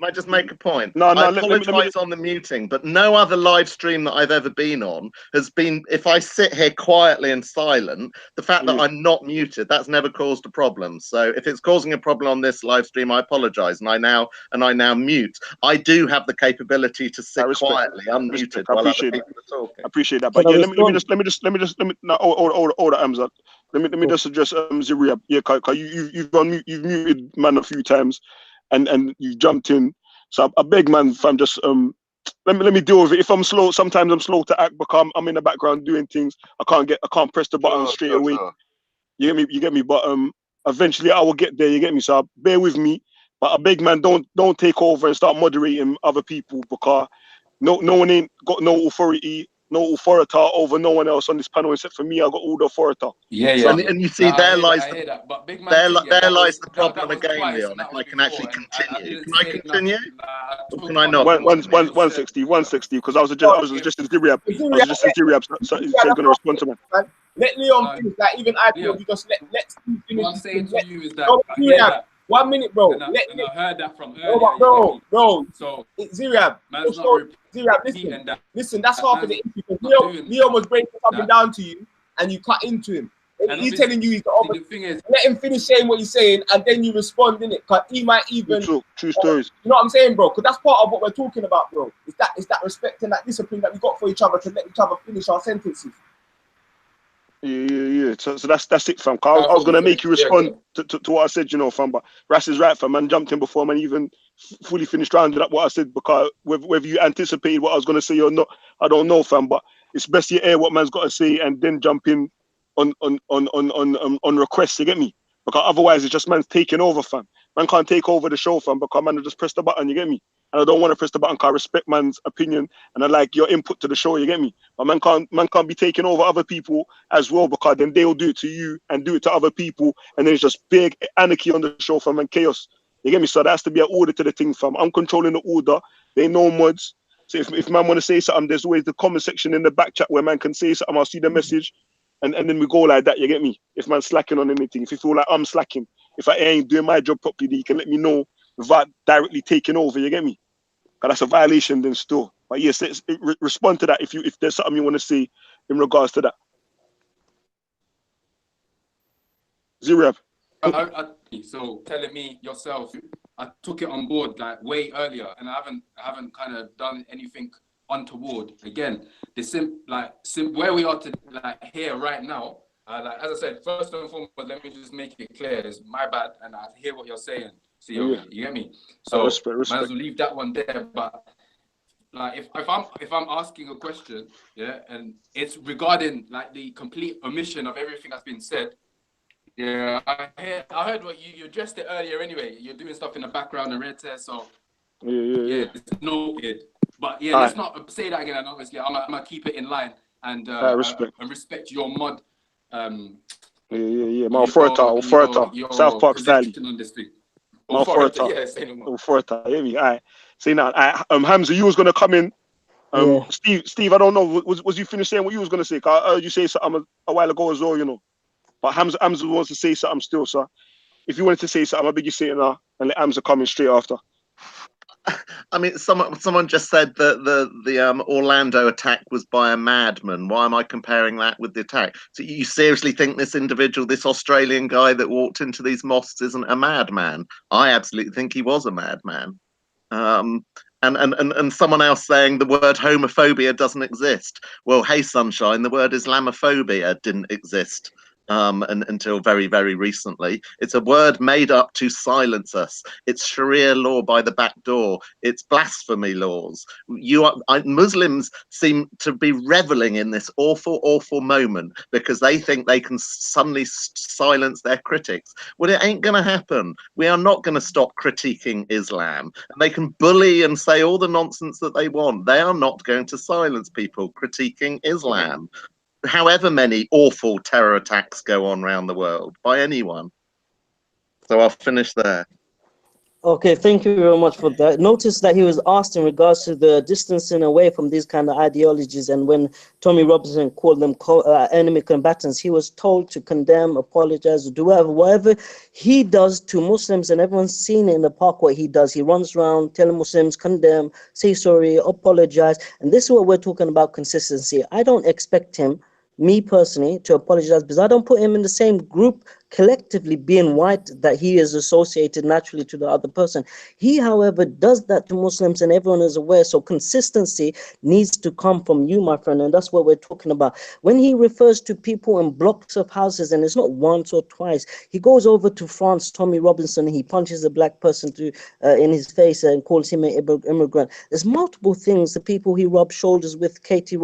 I just make a point? No, I apologize on the muting, but no other live stream that I've ever been on has been, if I sit here quietly and silent, the fact that I'm not muted, that's never caused a problem. So if it's causing a problem on this live stream, I apologize, and I now mute. I do have the capability to sit quietly, unmuted, while other people are talking. I appreciate that. But yeah, let me order Hamza. Let me just address Zaria. Yeah, cause you've muted man a few times, and you jumped in. So I beg, man, if I'm just let me deal with it. If I'm slow, sometimes I'm slow to act because I'm in the background doing things. I can't press the button straight away. You get me. But eventually I will get there. You get me? So bear with me. But a big man, don't take over and start moderating other people, because no one ain't got no authority over no one else on this panel except for me. I got all the authority. Yeah, So, And you see, there lies But big man, there lies the that problem was again, twice, Leon. and that If was I can before, actually and continue, didn't can I say continue? nothing. I Or talked can I about not? what you said. 160, because I was Oh, just in Ziriab. I was just in Ziriab, so he's gonna respond to me. Man. Let Leon No, finish. Like even I feel Leon, you just let Steve finish. what I'm saying to Let, you is that no, I hear Ziriab, that, 1 minute, bro. and I heard that from No, earlier. but You get me? bro, So Ziriab, man's not Ziriab, repeating that. listen, that's half of Man's the issue. Because not doing Leon was breaking something that. down to you, and you cut into him. And And he's obviously, telling you he's the the opposite. thing is, Let him finish saying what he's saying, and then you respond in it. Cause he might even, True stories. you know what I'm saying, bro? Because that's part of what we're talking about, bro. It's that respect and that discipline that we got for each other to let each other finish our sentences. Yeah. So that's it, fam. I was gonna make you respond to what I said, you know, fam. But Ras is right, fam. Man jumped in before man even fully finished rounding up what I said, because whether you anticipated what I was gonna say or not, I don't know, fam. But it's best you hear what man's got to say and then jump in on requests. You get me? Because otherwise it's just man's taking over, fam. Man can't take over the show, fam, because man will just press the button. You get me? And I don't want to press the button because I respect man's opinion and I like your input to the show. You get me? But man can't be taking over other people as well, because then they'll do it to you and do it to other people, and then it's just big anarchy on the show, fam, and chaos. You get me? So there has to be an order to the thing, fam. I'm controlling the order. They no mods. So if man want to say something, there's always the comment section in the back chat where man can say something. I'll see the message, and then we go like that. You get me? If man's slacking on anything, if you feel like I'm slacking, if I ain't doing my job properly, you can let me know without directly taking over. You get me? Because that's a violation then still. But yes, respond to that if there's something you want to say in regards to that. Ziriab. So telling me yourself, I took it on board like way earlier, and I haven't kind of done anything untoward. Again, where we are to like here right now. Like as I said, first and foremost, let me just make it clear: it's my bad, and I hear what you're saying. See, you get me? So respect. might as well leave that one there. But like if I'm asking a question, yeah, and it's regarding like the complete omission of everything that's been said. Yeah, I heard what you addressed it earlier. Anyway, you're doing stuff in the background and red tear, so yeah, it's noted. But yeah, let's not say that again. And obviously, I'm gonna keep it in line and respect your mod. My authority, South Park style. On this thing. Authority. Yeah, say no more. Authority. Hear me? All right. Say now. Hamza, you was gonna come in. Yeah. Steve, I don't know. Was you finished saying what you was gonna say? Cause I heard you say something a while ago as well, you know. But Hamza wants to say something still, so if you wanted to say something, I beg you say it now and let Hamza come in straight after. I mean, someone just said that the Orlando attack was by a madman. Why am I comparing that with the attack? So you seriously think this individual, this Australian guy that walked into these mosques, isn't a madman? I absolutely think he was a madman. And someone else saying the word homophobia doesn't exist. Well, hey, sunshine, the word Islamophobia didn't exist until very, very recently. It's a word made up to silence us. It's Sharia law by the back door. It's blasphemy laws. Muslims seem to be reveling in this awful, awful moment because they think they can suddenly silence their critics. Well, it ain't going to happen. We are not going to stop critiquing Islam. And they can bully and say all the nonsense that they want. They are not going to silence people critiquing Islam. However many awful terror attacks go on around the world by anyone. So I'll finish there. Okay, thank you very much for that. Notice that he was asked in regards to the distancing away from these kind of ideologies, and when Tommy Robinson called them enemy combatants, he was told to condemn, apologize, do whatever he does to Muslims, and everyone's seen it in the park what he does. He runs around telling Muslims, condemn, say sorry, apologize, and this is what we're talking about, consistency. I don't expect him, me personally, to apologize because I don't put him in the same group collectively being white that he is associated naturally to the other person. He, however, does that to Muslims and everyone is aware. So consistency needs to come from you, my friend, and that's what we're talking about. When he refers to people in blocks of houses, and it's not once or twice, he goes over to France, Tommy Robinson, he punches a black person in his face and calls him an immigrant. There's multiple things. The people he rubs shoulders with, Katie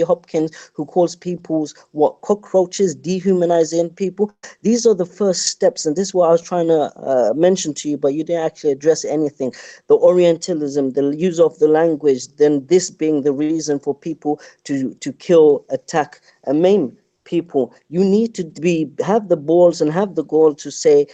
Hopkins, who calls people's cockroaches, dehumanizing people. These are the first steps, and this is what I was trying to mention to you, but you didn't actually address anything. The Orientalism, the use of the language, then this being the reason for people to kill, attack, and maim people. You need to have the balls and have the goal to say,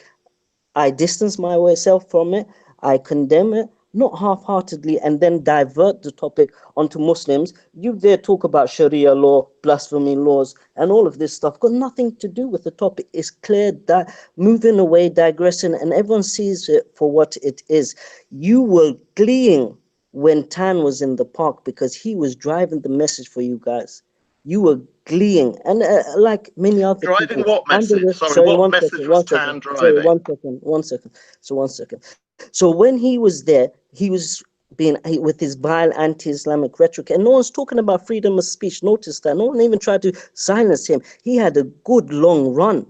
I distance myself from it, I condemn it, not half-heartedly, and then divert the topic onto Muslims. You there talk about Sharia law, blasphemy laws, and all of this stuff. Got nothing to do with the topic. It's clear that moving away, digressing, and everyone sees it for what it is. You were gleeing when Tan was in the park because he was driving the message for you guys. You were gleeing, and like many other Driving people. what message? Sorry, Sorry, what message was Tan Sorry, driving? one second. So when he was there, he was with his vile anti-Islamic rhetoric, and no one's talking about freedom of speech. Notice that no one even tried to silence him. He had a good long run.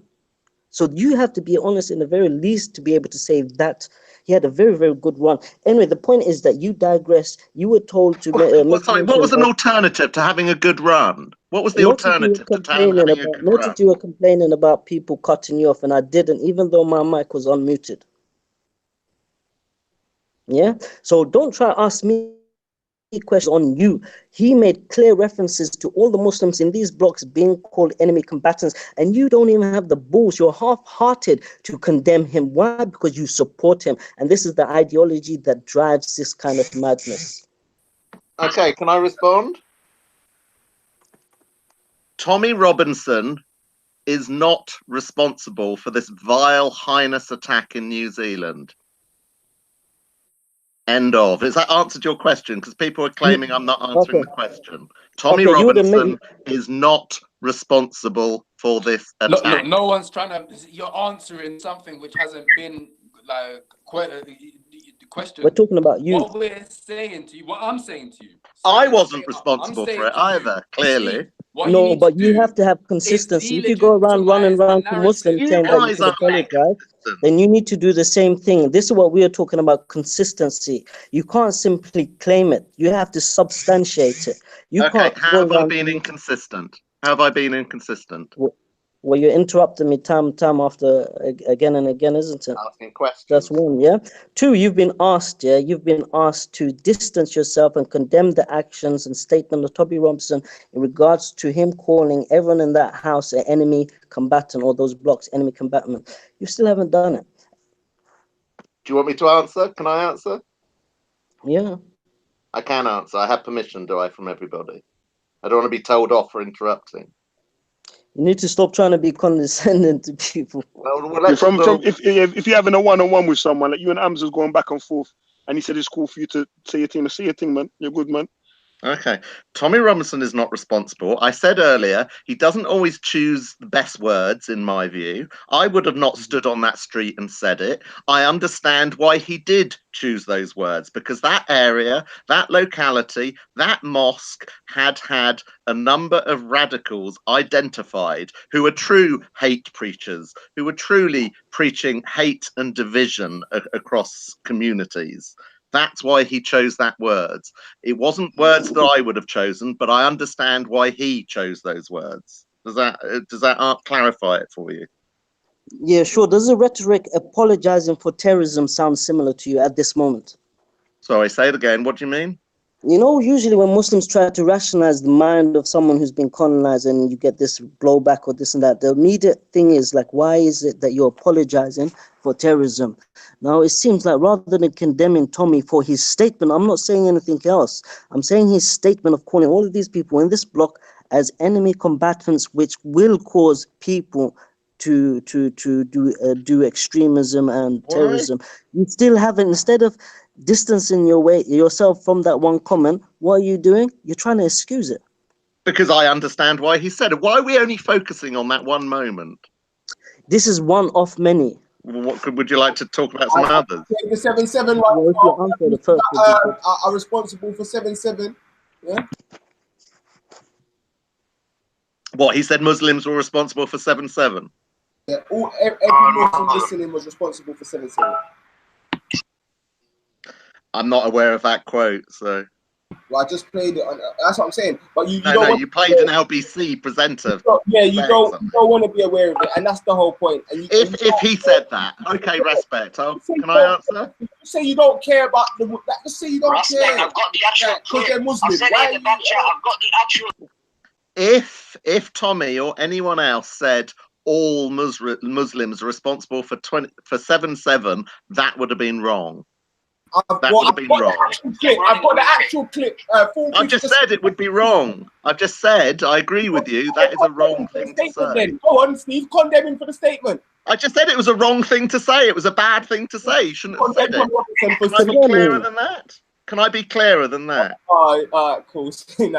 So you have to be honest in the very least to be able to say that he had a very, very good run. Anyway, the point is that you digressed. You were told to Sorry, what was an alternative to having a good run? What was the alternative to Tan having a good run? Notice you were complaining about people cutting you off, and I didn't, even though my mic was unmuted. Yeah? So don't try to ask me questions on you. He made clear references to all the Muslims in these blocks being called enemy combatants, and you don't even have the balls. You're half-hearted to condemn him. Why? Because you support him, and this is the ideology that drives this kind of madness. Okay, can I respond? Tommy Robinson is not responsible for this vile heinous attack in New Zealand. End of. Has that answered your question? Because people are claiming I'm not answering the question. Tommy Robinson is not responsible for this attack. Look, no one's trying to. You're answering something which hasn't been like the question. We're talking about you. What we're saying to you, what I'm saying to you. I wasn't responsible for it either, clearly. No, but you have to have consistency. If you go around running around to Muslims saying that you should apologize, then you need to do the same thing. This is what we are talking about, consistency. You can't simply claim it. You have to substantiate it. You can't. How have I been inconsistent? How have I been inconsistent? Well, you're interrupting me time after again and again, isn't it? Asking questions. That's one, yeah. Two, you've been asked to distance yourself and condemn the actions and statement of Tommy Robinson in regards to him calling everyone in that house an enemy combatant, or those blocks enemy combatant. You still haven't done it. Do you want me to answer? Can I answer? Yeah. I can answer. I have permission, do I, from everybody? I don't want to be told off for interrupting. You need to stop trying to be condescending to people. Well, if you're having a one-on-one with someone, like you and Hamza's going back and forth, and he said it's cool for you to say your thing, man. You're good, man. Okay. Tommy Robinson is not responsible. I said earlier, he doesn't always choose the best words, in my view. I would have not stood on that street and said it. I understand why he did choose those words, because that area, that locality, that mosque had a number of radicals identified who were true hate preachers, who were truly preaching hate and division across communities. That's why he chose that words. It wasn't words that I would have chosen, but I understand why he chose those words. Does that clarify it for you? Yeah, sure. Does the rhetoric apologizing for terrorism sound similar to you at this moment? Sorry, say it again. What do you mean? You know, usually when Muslims try to rationalize the mind of someone who's been colonized and you get this blowback or this and that, the immediate thing is like, why is it that you're apologizing for terrorism? Now, it seems like rather than condemning Tommy for his statement, I'm not saying anything else. I'm saying his statement of calling all of these people in this block as enemy combatants, which will cause people to do extremism and terrorism. You still haven't, instead of distancing yourself from that one comment, what are you doing? You're trying to excuse it. Because I understand why he said it. Why are we only focusing on that one moment? This is one of many. Would you like to talk about some others? The 7-7 are responsible for 7-7. Yeah. What, he said Muslims were responsible for 7-7? Yeah, every Muslim listening was responsible for 7-7. I'm not aware of that quote, so. Well, I just played it on. That's what I'm saying. But you No, don't no, want you played an LBC presenter. you saying don't something. want to be aware of it, and that's the whole point. And If he said that, okay, Raspect. Can I answer? You say you don't care about the. Just say you don't Raspect, care. I've got the actual Because they're Muslim. I said Why it in the back chat. I've got the actual. If Tommy or anyone else said all Muslims are responsible for 7/7, that would have been wrong. That would have been wrong. I've got the actual clip. I've just said it would be wrong. I've just said I agree with you. That is a wrong thing to say. Then. Go on, Steve. Condemn him for the statement. I just said it was a wrong thing to say. It was a bad thing to say. You shouldn't have said it. Can I be clearer than that? Can I be clearer than that? All right, cool. So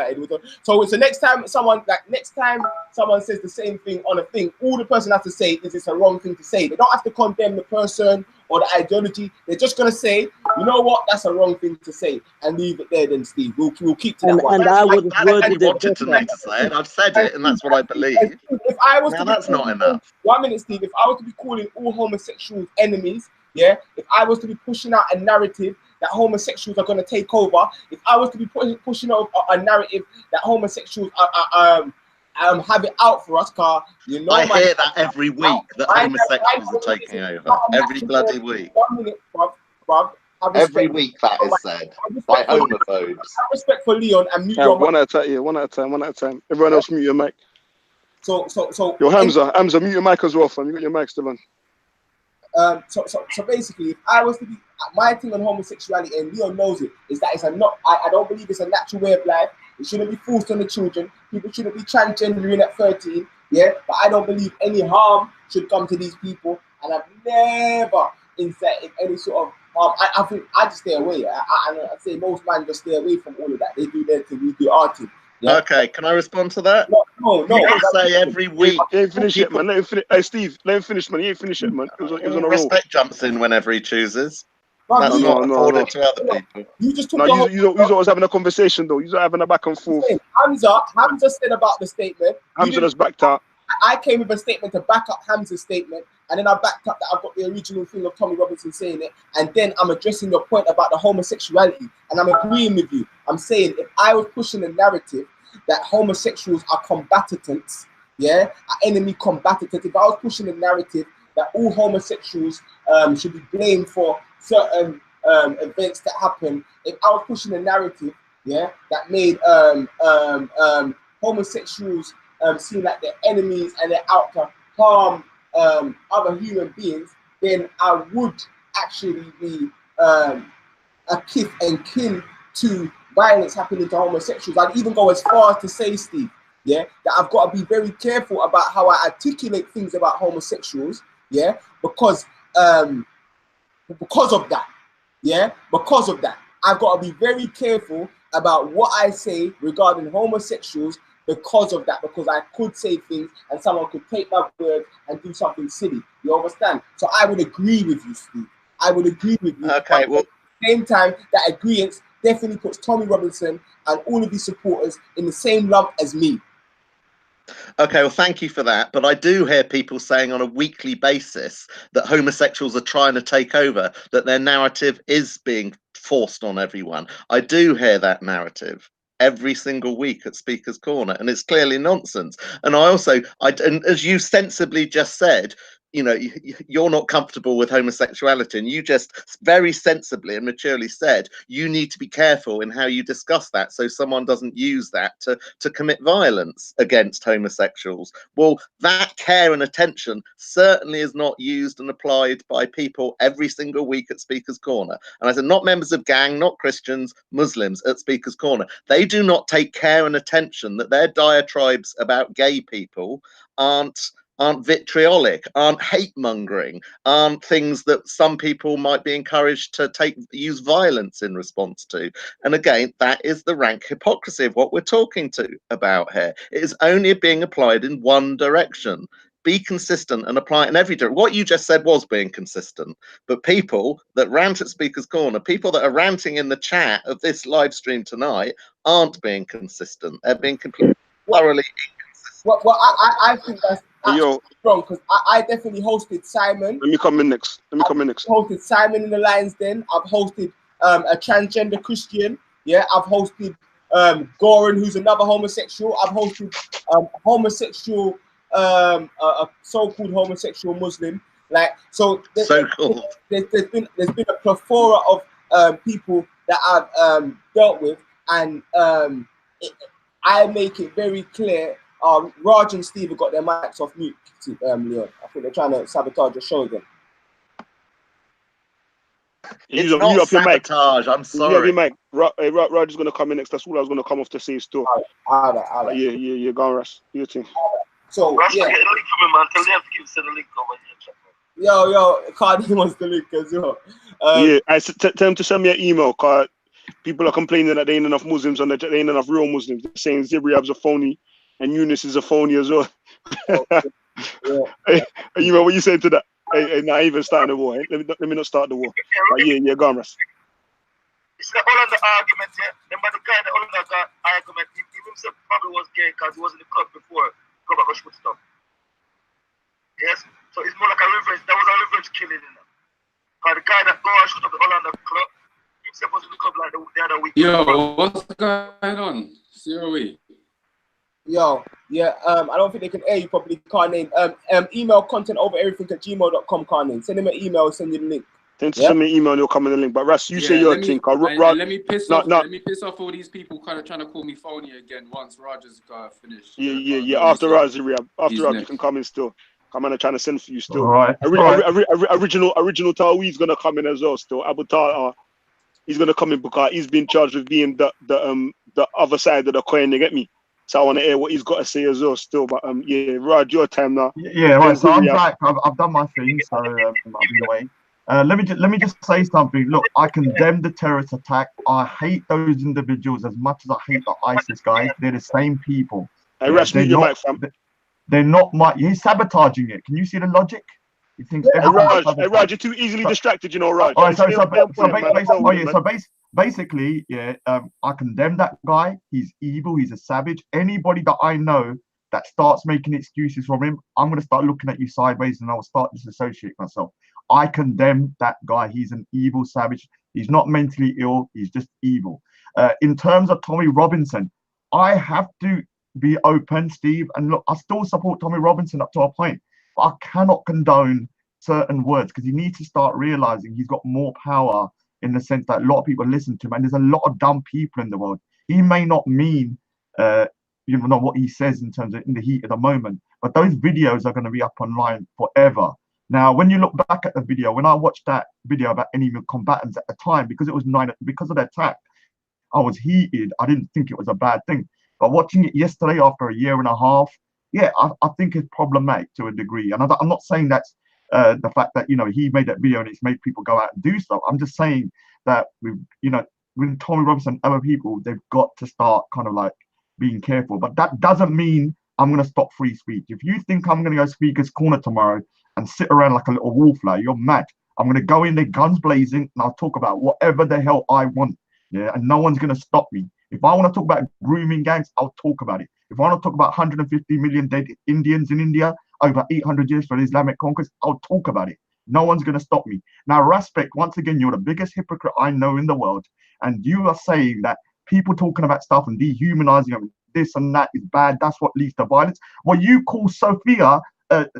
next time someone says the same thing on a thing, all the person has to say is it's a wrong thing to say. They don't have to condemn the person or the ideology. They're just gonna say, you know what, that's a wrong thing to say, and leave it there. Then Steve, we'll keep to that one. And I would have worded it wanted to me to say it. I've said it, and that's what I believe. If I was now, that's not enough. 1 minute, Steve. If I was to be calling all homosexuals enemies, yeah. If I was to be pushing out a narrative that homosexuals are going to take over, if I was to be pushing out a narrative that homosexuals have it out for us, car, you know, I hear that every week that homosexuals are taking over. Every bloody week. 1 minute, bruv. Every week that is said by homophobes. Have respect for Leon and mute Yeah, your one at a time. Everyone else mute your mic. So. Yo, Hamza, mute your mic as well, fam. You got your mic still on. So basically, if I was to be, my thing on homosexuality, and Leon knows it, is that I don't believe it's a natural way of life. It shouldn't be forced on the children. People shouldn't be transgendering at 13. Yeah, but I don't believe any harm should come to these people, and I've never incited any sort of harm. I think I just stay away. I say most men just stay away from all of that. They do their thing, we do our thing. Yeah? Okay, can I respond to that? No. You can say every week. He ain't finished yet, man. Let him finish. Hey, Steve, let him finish, man. He ain't finished yet, man. He was on a roll. Raspect jumps in whenever he chooses. No, That's not afforded to other people. You just took no, you always having a conversation, though. You're having a back and forth. Hamza said about the statement. Hamza just backed up. I came with a statement to back up Hamza's statement, and then I backed up that I've got the original thing of Tommy Robinson saying it, and then I'm addressing your point about the homosexuality, and I'm agreeing with you. I'm saying if I was pushing a narrative that homosexuals are combatants, yeah, enemy combatants, if I was pushing a narrative that all homosexuals should be blamed for certain events that happen, if I was pushing a narrative, yeah, that made homosexuals seem like they're enemies and they're out to harm other human beings, then I would actually be a kith and kin to violence happening to homosexuals. I'd even go as far as to say, Steve, yeah, that I've got to be very careful about how I articulate things about homosexuals, yeah, because of that, yeah, because of that, I've got to be very careful about what I say regarding homosexuals because of that, because I could say things and someone could take my word and do something silly. You understand? So I would agree with you, Steve. I would agree with you. Okay, well, at the same time, that agreement definitely puts Tommy Robinson and all of his supporters in the same lump as me. Okay, well, thank you for that. But I do hear people saying on a weekly basis that homosexuals are trying to take over, that their narrative is being forced on everyone. I do hear that narrative every single week at Speaker's Corner, and it's clearly nonsense. And and as you sensibly just said, you know, you're not comfortable with homosexuality, and you just very sensibly and maturely said you need to be careful in how you discuss that so someone doesn't use that to commit violence against homosexuals. Well, that care and attention certainly is not used and applied by people every single week at Speaker's Corner. And I said, not members of gang, not Christians, Muslims at Speaker's Corner. They do not take care and attention that their diatribes about gay people aren't vitriolic, aren't hate-mongering, aren't things that some people might be encouraged to use violence in response to. And again, that is the rank hypocrisy of what we're talking about here. It is only being applied in one direction. Be consistent and apply it in every direction. What you just said was being consistent, but people that rant at Speaker's Corner, people that are ranting in the chat of this live stream tonight, aren't being consistent. They're being completely thoroughly inconsistent. Well, I think that's wrong, because I definitely hosted Simon. Let me come in next. Hosted Simon in the Lions Den. I've hosted a transgender Christian. Yeah, I've hosted Goran, who's another homosexual. I've hosted homosexual, a so-called homosexual Muslim. Like, so So-called. there's been a plethora of people that I've dealt with, and I make it very clear. Raj and Steve have got their mics off mute, Leon. I think they're trying to sabotage the show again. It's You not up your mic. sabotage. I'm You have sorry. your mic. Raj is going to come in next. That's all I was going to come off to say still. All right. Yeah, go on, Russ. Your thing. So, Russ, yeah. get the link from him, man. Tell them to give us the link over here. Chat, man. Yo, Cardi wants the link as well. Yeah, tell him to send me an email, because people are complaining that there ain't enough Muslims on there ain't enough real Muslims. They're saying Zibriab's a phony and Eunice is a phony as well. Hey, you know what you said to that? Hey, not even starting the war. Eh? Let me not start the war. Yeah, go on, Russ. It's the all of the argument here. Remember the guy that all of that argument, he himself probably was gay because he was in the club before club at Rushwood stuff. Yes? So it's more like a revenge. That was a revenge killing in them. Because the guy that go and shoot up the Hollander club, himself was in the club like the other week. Yo, what's going on? COE. Yo, yeah, I don't think they can hear you properly, Carnane. Email content over everything at gmail.com, Carnane. Send him an email, send you the link. Send me an email and you'll come in the link. But Russ, you say your thing. Let me piss off all these people kind of trying to call me phony again once Roger's finished. Yeah. After Raj, you can come in still. Come on, I'm trying to send for you still. All right. Original Tawi's gonna come in as well still. Abu Talha, he's gonna come in because he's been charged with being the other side of the coin. You get me? So I want to hear what he's got to say as well still. But yeah, Raj, your time now. Yeah, right. So I'm back. I've done my thing. So I'll be away. Let me just say something. Look, I condemn the terrorist attack. I hate those individuals as much as I hate the ISIS guys. They're the same people. Hey, Russ, mute your mic, fam. They're not he's sabotaging it. Can you see the logic? He thinks Raj, you're too easily distracted, you know, Raj. All right, basically, yeah, I condemn that guy. He's evil. He's a savage. Anybody that I know that starts making excuses from him, I'm going to start looking at you sideways and I'll start disassociate myself. I condemn that guy. He's an evil savage. He's not mentally ill. He's just evil. In terms of Tommy Robinson, I have to be open, Steve. And look, I still support Tommy Robinson up to a point. But I cannot condone certain words because he needs to start realizing he's got more power in the sense that a lot of people listen to him. And there's a lot of dumb people in the world. He may not mean what he says in terms of in the heat of the moment, but those videos are going to be up online forever. Now, when you look back at the video, when I watched that video about enemy combatants at the time, because it was because of the attack, I was heated. I didn't think it was a bad thing. But watching it yesterday after a year and a half, yeah, I think it's problematic to a degree. And I'm not saying that's the fact that, he made that video and it's made people go out and do stuff. I'm just saying that with Tommy Robinson and other people, they've got to start kind of like being careful. But that doesn't mean I'm going to stop free speech. If you think I'm going to go Speaker's Corner tomorrow and sit around like a little wallflower, you're mad. I'm going to go in there guns blazing and I'll talk about whatever the hell I want. Yeah, and no one's going to stop me. If I want to talk about grooming gangs, I'll talk about it. If I want to talk about 150 million dead Indians in India, over 800 years for the Islamic conquest, I'll talk about it. No one's going to stop me. Now, Raspect, once again, you're the biggest hypocrite I know in the world. And you are saying that people talking about stuff and dehumanizing them, this and that is bad. That's what leads to violence. Well, you call Sophia don't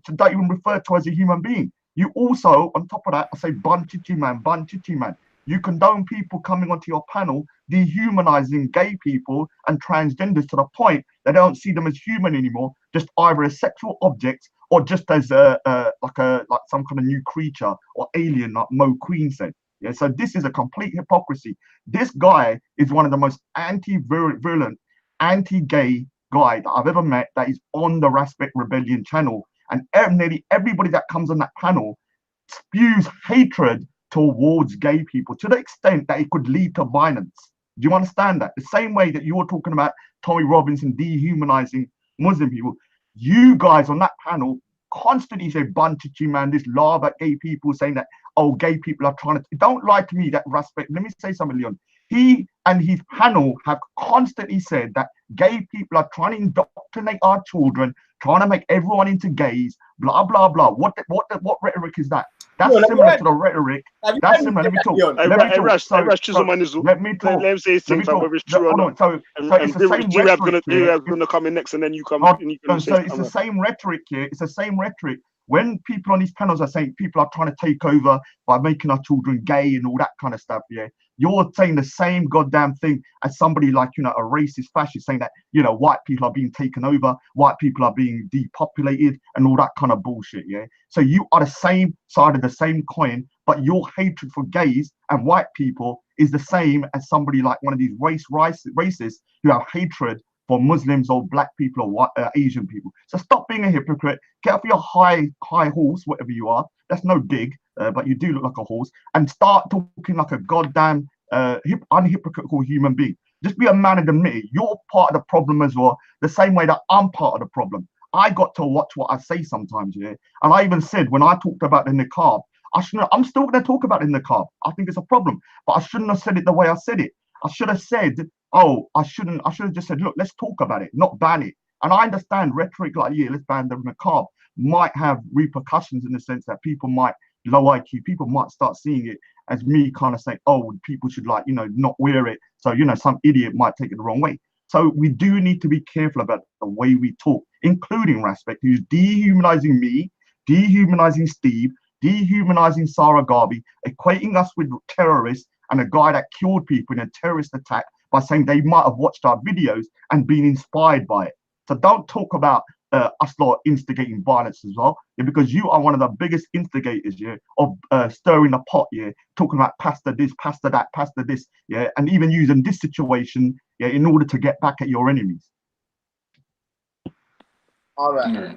even refer to as a human being. You also, on top of that, I say banchichi man. You condone people coming onto your panel, dehumanizing gay people and transgenders to the point that they don't see them as human anymore, just either as sexual objects or just as like some kind of new creature or alien, like Mo Queen said. Yeah, so this is a complete hypocrisy. This guy is one of the most anti-virulent, anti-gay guy that I've ever met that is on the Raspect Rebellion channel. And nearly everybody that comes on that panel spews hatred towards gay people to the extent that it could lead to violence. Do you understand that? The same way that you're talking about Tommy Robinson dehumanizing Muslim people, you guys on that panel constantly say banchichi man, this law at gay people saying that, oh, gay people are trying to, don't lie to me, that Raspect. Let me say something, Leon. He and his panel have constantly said that gay people are trying to indoctrinate our children trying to make everyone into gays, blah blah blah. What rhetoric is that? That's Leon, similar to the rhetoric. That's similar. Let me talk. I Let me talk. rush So, let me talk. him say his Let thing, me fam, talk. whether it's true or Hold not. on. So it's the same rhetoric here. gonna come in next, and then you come. Hold And you on. can say So it's the something. same rhetoric here. It's the same rhetoric. When people on these panels are saying people are trying to take over by making our children gay and all that kind of stuff, yeah, you're saying the same goddamn thing as somebody like, you know, a racist fascist saying that, you know, white people are being taken over, white people are being depopulated and all that kind of bullshit, yeah. So you are the same side of the same coin, but your hatred for gays and white people is the same as somebody like one of these racists who have hatred for Muslims or black people or white, Asian people. So stop being a hypocrite. Get off your high horse, whatever you are. That's no dig, but you do look like a horse. And start talking like a goddamn unhypocritical human being. Just be a man and admit it. You're part of the problem as well, the same way that I'm part of the problem. I got to watch what I say sometimes, yeah. And I even said when I talked about the niqab, I'm still going to talk about the niqab. I think it's a problem, but I shouldn't have said it the way I said it. I should have said, oh, I should have just said, look, let's talk about it, not ban it. And I understand rhetoric like, yeah, let's ban the niqab might have repercussions in the sense that people might, low IQ people might start seeing it as me kind of saying, oh, people should, like, you know, not wear it. So, you know, some idiot might take it the wrong way. So we do need to be careful about the way we talk, including Raspect, who's dehumanizing me, dehumanizing Steve, dehumanizing Sarah Garvey, equating us with terrorists and a guy that killed people in a terrorist attack by saying they might have watched our videos and been inspired by it. So don't talk about us lot instigating violence as well, yeah, because you are one of the biggest instigators, yeah, of stirring the pot, yeah, talking about pastor this, pastor that, pastor this, yeah, and even using this situation, yeah, in order to get back at your enemies. All right.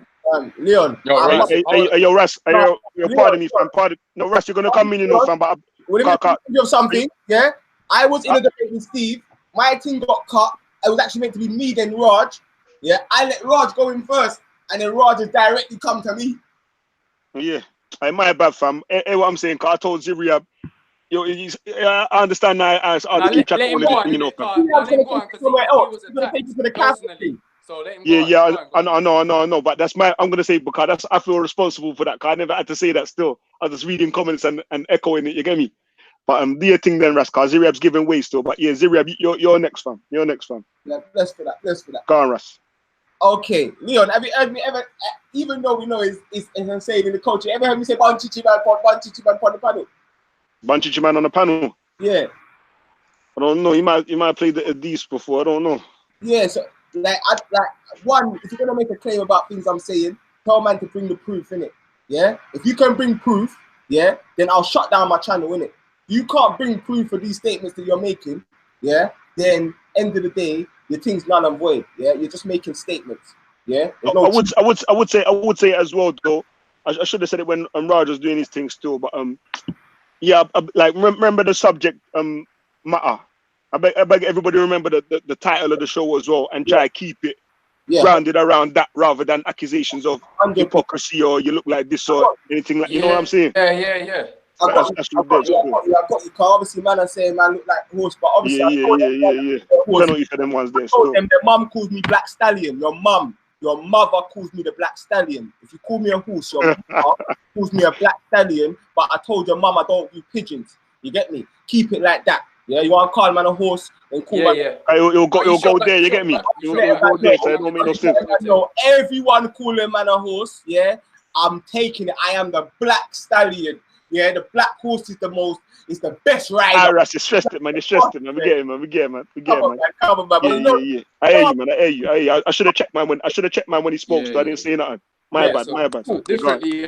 Leon. Yo, Russ, pardon me, fam. No, Russ, you're gonna come in, you know, fam. But you have something, yeah. I was in a debate with Steve. My team got cut. It was actually meant to be me then Raj. Yeah, I let Raj go in first, and then Raj has directly come to me. Yeah, my bad, fam. What I'm saying, cause I told Ziriab, yo, I understand now. I keep track of all of this, you know, fam. So let him yeah, I know, but that's I'm gonna say because I feel responsible for that. Cause I never had to say that. Still, I was just reading comments and echoing it. You get me? But do your thing then, Ras. Cause Ziriab's giving way still. But yeah, Ziriab, you're next, fam. You're next, fam. Let's for that. Go on, Ras. Okay, Leon, have you heard me ever? Even though we know it's I'm saying in the culture, ever heard me say Banchichi man on the panel? Banchichi man on the panel. Yeah. I don't know. You might have played the Adis before. I don't know. Yeah. So one, if you're gonna make a claim about things I'm saying, tell man to bring the proof, innit? Yeah. If you can bring proof, yeah, then I'll shut down my channel, innit? You can't bring proof for these statements that you're making, yeah. Then end of the day, your thing's null and void. Yeah, you're just making statements. Yeah. I would say as well though. I should have said it when Raj was doing his thing still, but yeah, like remember the subject matter. I beg everybody remember the title of the show as well, and try to keep it grounded around that rather than accusations of hypocrisy or you look like this or anything like. You know what I'm saying? Yeah. I got you. Obviously, man, I'm saying man look like horse, but obviously, yeah. Penalty for them ones there. Their mum calls me Black Stallion. Your mother calls me the Black Stallion. If you call me a horse, your mother calls me a Black Stallion. But I told your mum I don't do pigeons. You get me? Keep it like that. Yeah, you want to call man a horse and call man. You'll go there. You get me? You'll go there. So it don't make no sense. No, everyone calling man a horse. Yeah, I'm taking it. I am the Black Stallion. Yeah, the black horse is the best rider. It's stressed it, man. We get it, man. Come on, man. Yeah. I hear you, man. I hear you. I should have checked man when he spoke, so I didn't say nothing. My bad. So differently,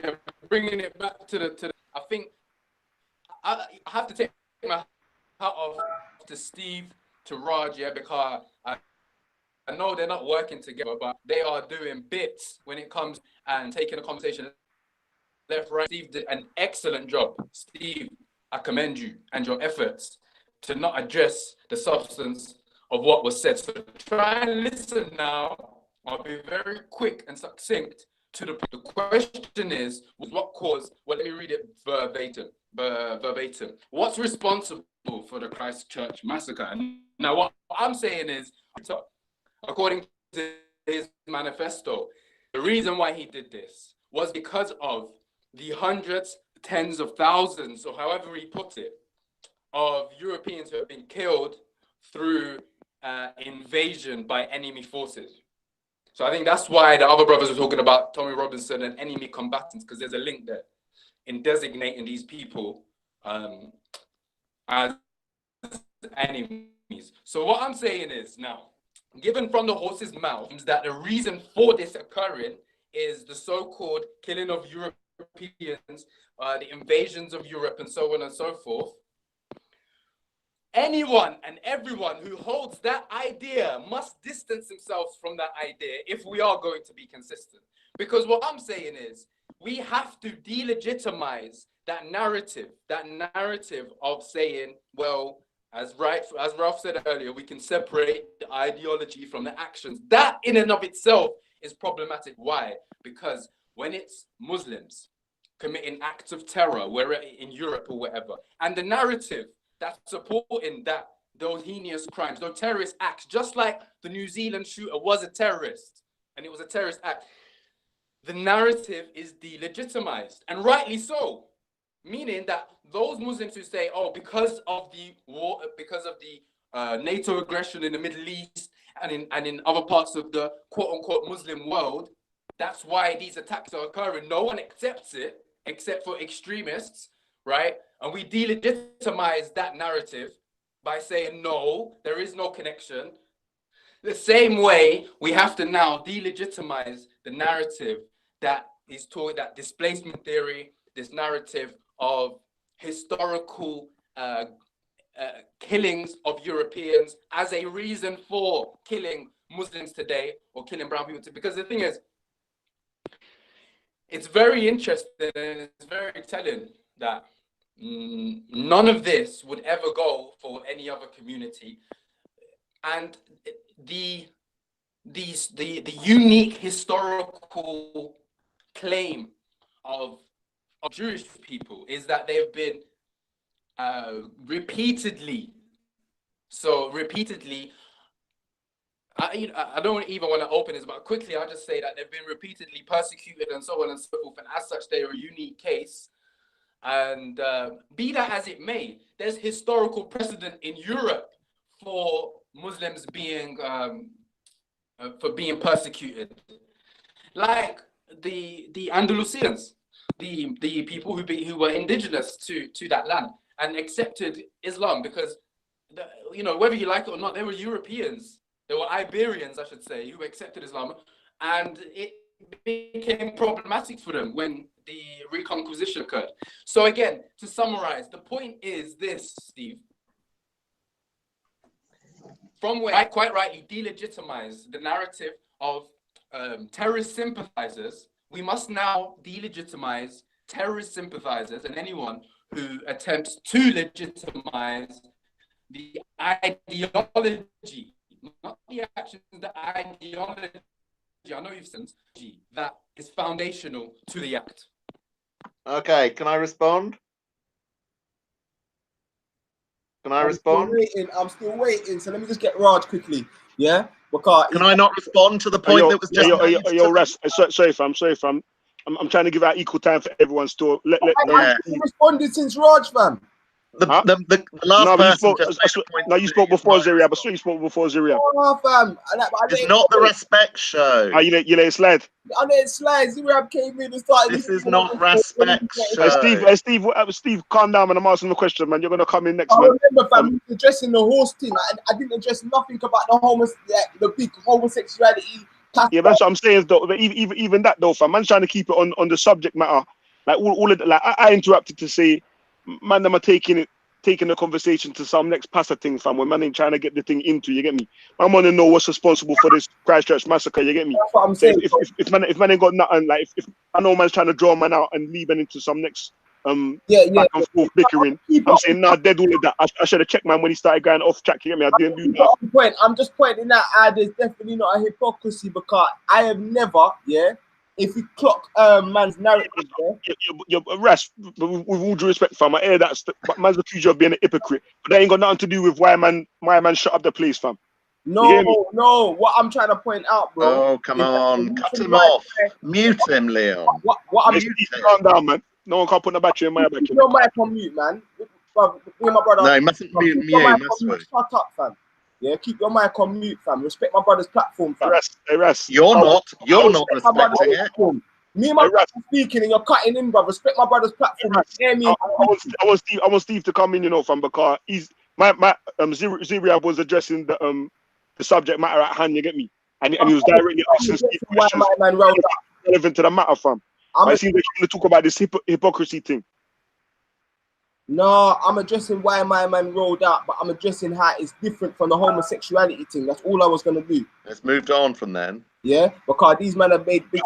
bringing it back to the. I think I have to take my hat off to Steve, to Raj, yeah, because I know they're not working together, but they are doing bits when it comes and taking a conversation left, right. Steve did an excellent job. Steve, I commend you and your efforts to not address the substance of what was said. So try and listen now. I'll be very quick and succinct to the question is, what caused, well, let me read it verbatim. What's responsible for the Christchurch massacre? Now, what I'm saying is, according to his manifesto, The reason why he did this was because of the hundreds, tens of thousands, or however he put it, of Europeans who have been killed through invasion by enemy forces. So I think that's why the other brothers were talking about Tommy Robinson and enemy combatants, because there's a link there in designating these people as enemies. So what I'm saying is now, given from the horse's mouth, that the reason for this occurring is the so-called killing of Europeans, the invasions of Europe, and so on and so forth. Anyone and everyone who holds that idea must distance themselves from that idea if we are going to be consistent. Because what I'm saying is, we have to delegitimize that narrative of saying, well, as Ralph said earlier, we can separate the ideology from the actions. That in and of itself is problematic. Why? Because when it's Muslims committing acts of terror, where in Europe or whatever, and the narrative that's supporting those heinous crimes, those terrorist acts, just like the New Zealand shooter was a terrorist and it was a terrorist act, the narrative is delegitimized, and rightly so. Meaning that those Muslims who say, oh, because of the war, because of the NATO aggression in the Middle East and in other parts of the quote-unquote Muslim world, that's why these attacks are occurring. No one accepts it except for extremists, right? And we delegitimize that narrative by saying, no, there is no connection. The same way we have to now delegitimize the narrative that is taught, that displacement theory, this narrative of historical killings of Europeans as a reason for killing Muslims today or killing brown people today. Because the thing is, it's very interesting and it's very telling that none of this would ever go for any other community. And the unique historical claim of Jewish people is that they've been repeatedly, I don't even want to open this, but quickly I'll just say that they've been repeatedly persecuted and so on and so forth, and as such they're a unique case. And be that as it may, there's historical precedent in Europe for Muslims being persecuted, like the Andalusians, the people who were indigenous to that land and accepted Islam because, whether you like it or not, they were Europeans. They were Iberians, I should say, who accepted Islam, and it became problematic for them when the Reconquisition occurred. So again, to summarize, the point is this, Steve. From where I quite rightly delegitimize the narrative of terrorist sympathizers, we must now delegitimize terrorist sympathizers and anyone who attempts to legitimize the ideology, not the actions, the ideology. I know you've said that is foundational to the act. Okay, can I respond? I'm still waiting. So let me just get Raj quickly. Yeah? Can I not respond to the point that was just made? Sorry, fam. I'm trying to give out equal time for everyone. Still, I've responded since Raj, fam. The last person you spoke before Ziriab. I swear you spoke before Ziriab. Oh, fam. It's not the Raspect show. You let it slide. I let it slide. Ziriab came in and started. This is not Raspect show. Steve, calm down, man. I'm asking the question, man. You're gonna come in next, I man. remember, fam, addressing the horse thing. I didn't address nothing about the big homosexuality. Yeah, that's what I'm saying. Though, but even that, though, fam, man's trying to keep it on the subject matter. Like all of like I interrupted to say, man, them are taking the conversation to some next passer thing, fam. When man ain't trying to get the thing into, you get me? I want to know what's responsible for this Christchurch massacre, you get me? That's what I'm saying. If man ain't got nothing, like if I know man's trying to draw man out and leave man into some next back and forth bickering, I'm saying dead all of that. I should have checked man when he started going off track, you get me? I didn't do that. I'm just pointing out there's definitely not a hypocrisy, because I have never, if you clock man's narrative, you're Ras, with all due respect, fam, I hear that, but man's accused you of being a hypocrite, but that ain't got nothing to do with why man shut up the place, fam. hear me? No. What I'm trying to point out, bro. Oh, come is that the on. reason Cut him why- off. Mute him, Leon. What I'm Hey, Steve, calm down, man. No one can put the battery in my back. keep your mic on mute, man. Bruv, me and my brother. No, he mustn't mute keep your you, mic must on we? mute. Shut up, fam. Yeah, keep your mic on mute, fam. Respect my brother's platform, fam. Hey, Ras. You're not Respect my brother's respecting it. platform. Me and my brother speaking and you're cutting in, bruv. Respect my brother's platform. Hear me? I want Steve to come in, you know, fam, because he's my Ziriab was addressing the subject matter at hand. You get me? And he was directly asking Steve questions relevant to the matter, fam. It seems like you're going to talk about this hypocrisy thing. No, I'm addressing why my man rolled out, but I'm addressing how it's different from the homosexuality thing. That's all I was gonna do. It's moved on from then. Yeah, because these men have made big.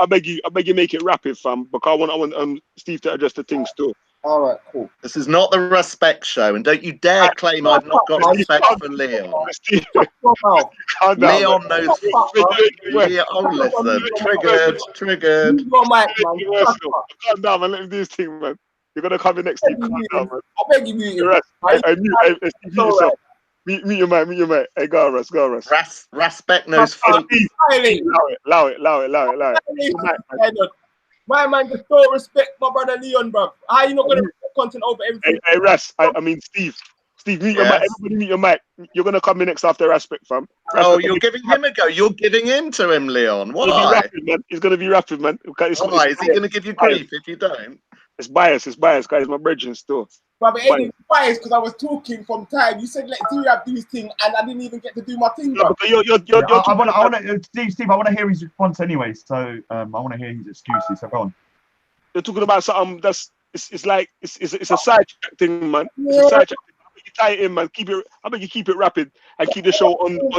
I beg you make it rapid, fam. Because I want Steve to address the things too. All right, cool. This is not the Raspect show, and don't you dare claim I've not got respect for Leon. Leon knows. Leon, oh, listen, triggered. Calm down, man. Let me do this thing, man. You're gonna come in next Steve. Calm down, man. I beg you, mute him. Mute yourself. Mute your mic. Hey, go, Russ. Raspect knows. Allow it. My man just don't respect my brother Leon, bro. How you not gonna put content over everything? Hey, Ras. I mean, Steve, mute your mic. Everybody mute your mic. You're gonna come in next after Raspect, fam. Oh, you're giving him a go. You're giving in to him, Leon. Why? He's gonna be rapid, man. Why? Is he gonna give you grief if you don't? It's bias, guys. My brethren still. But it ain't biased because I was talking from time. You said let Ziriab do his thing, and I didn't even get to do my thing, bro. Steve, I want to hear his response anyway. So I want to hear his excuses. So go on. You're talking about something that's it's a side track thing, man. It's a side track. You tie it in, man. I bet you keep it rapid and keep the show on. All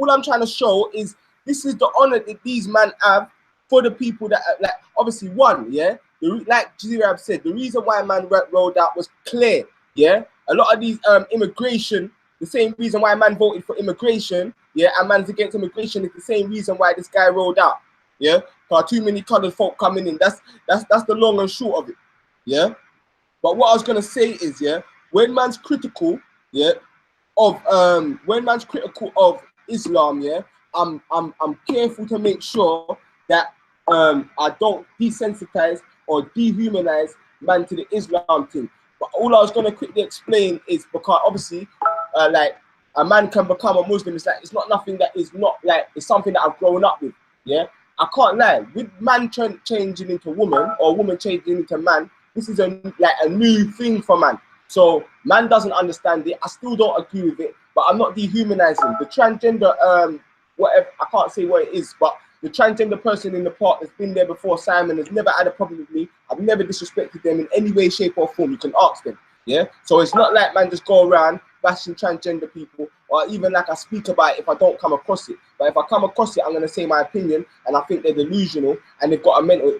I'm trying to show is this is the honor that these men have for the people that like. Obviously, one, yeah. Like Ziriab said, the reason why man rolled out was clear. Yeah, a lot of these immigration, the same reason why man voted for immigration, yeah, and man's against immigration is the same reason why this guy rolled out. Yeah, because too many colored folk coming in. That's the long and short of it. Yeah, but what I was gonna say is, yeah, when man's critical, yeah, of Islam, yeah, I'm careful to make sure that I don't desensitize or dehumanize man to the Islam thing. But all I was going to quickly explain is because obviously like a man can become a Muslim. It's like it's not nothing that is not like it's something that I've grown up with. Yeah, I can't lie. With man changing into woman or woman changing into man, this is a new thing for man. So man doesn't understand it. I still don't agree with it, but I'm not dehumanizing the transgender whatever. I can't say what it is, but the transgender person in the park that's been there before Simon has never had a problem with me. I've never disrespected them in any way, shape, or form. You can ask them. Yeah. So it's not like man just go around bashing transgender people, or even like I speak about it if I don't come across it. But if I come across it, I'm gonna say my opinion, and I think they're delusional and they've got a mental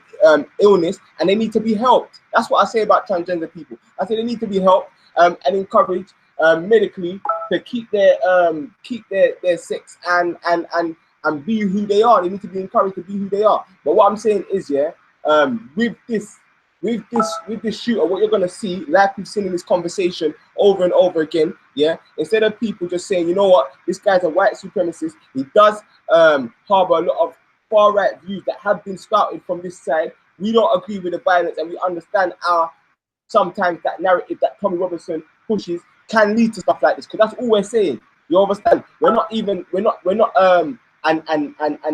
illness and they need to be helped. That's what I say about transgender people. I say they need to be helped and encouraged medically to keep their sex and be who they are. They need to be encouraged to be who they are. But what I'm saying is, yeah, with this shooter, what you're gonna see, like we've seen in this conversation over and over again, yeah, instead of people just saying, you know what, this guy's a white supremacist, he does harbor a lot of far right views that have been spouted from this side. We don't agree with the violence, and we understand sometimes that narrative that Tommy Robinson pushes can lead to stuff like this, because that's all we're saying. You understand? We're not and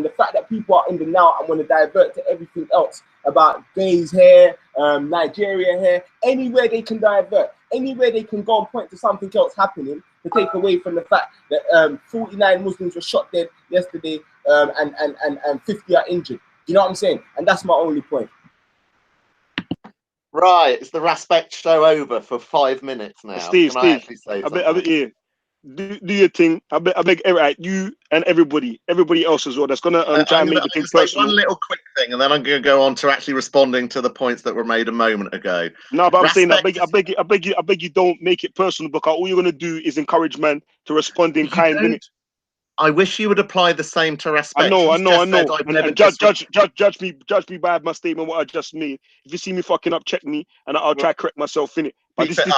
the fact that people are in the now and want to divert to everything else about gays here, Nigeria here, anywhere they can divert, anywhere they can go and point to something else happening to take away from the fact that 49 Muslims were shot dead yesterday and 50 are injured. You know what I'm saying? And that's my only point. Right, it's the Raspect show over for 5 minutes now. Steve, I bet yeah. Do your thing. I beg you and everybody else as well. That's gonna try and make the thing personal. One little quick thing, and then I'm gonna go on to actually responding to the points that were made a moment ago. No, but I'm saying I beg you, don't make it personal, because all you're gonna do is encourage man to respond in kind. Innit? I wish you would apply the same to Raspect. I know. And judge me by my statement, what I just made. If you see me fucking up, check me, and I'll try to correct myself in it. But this is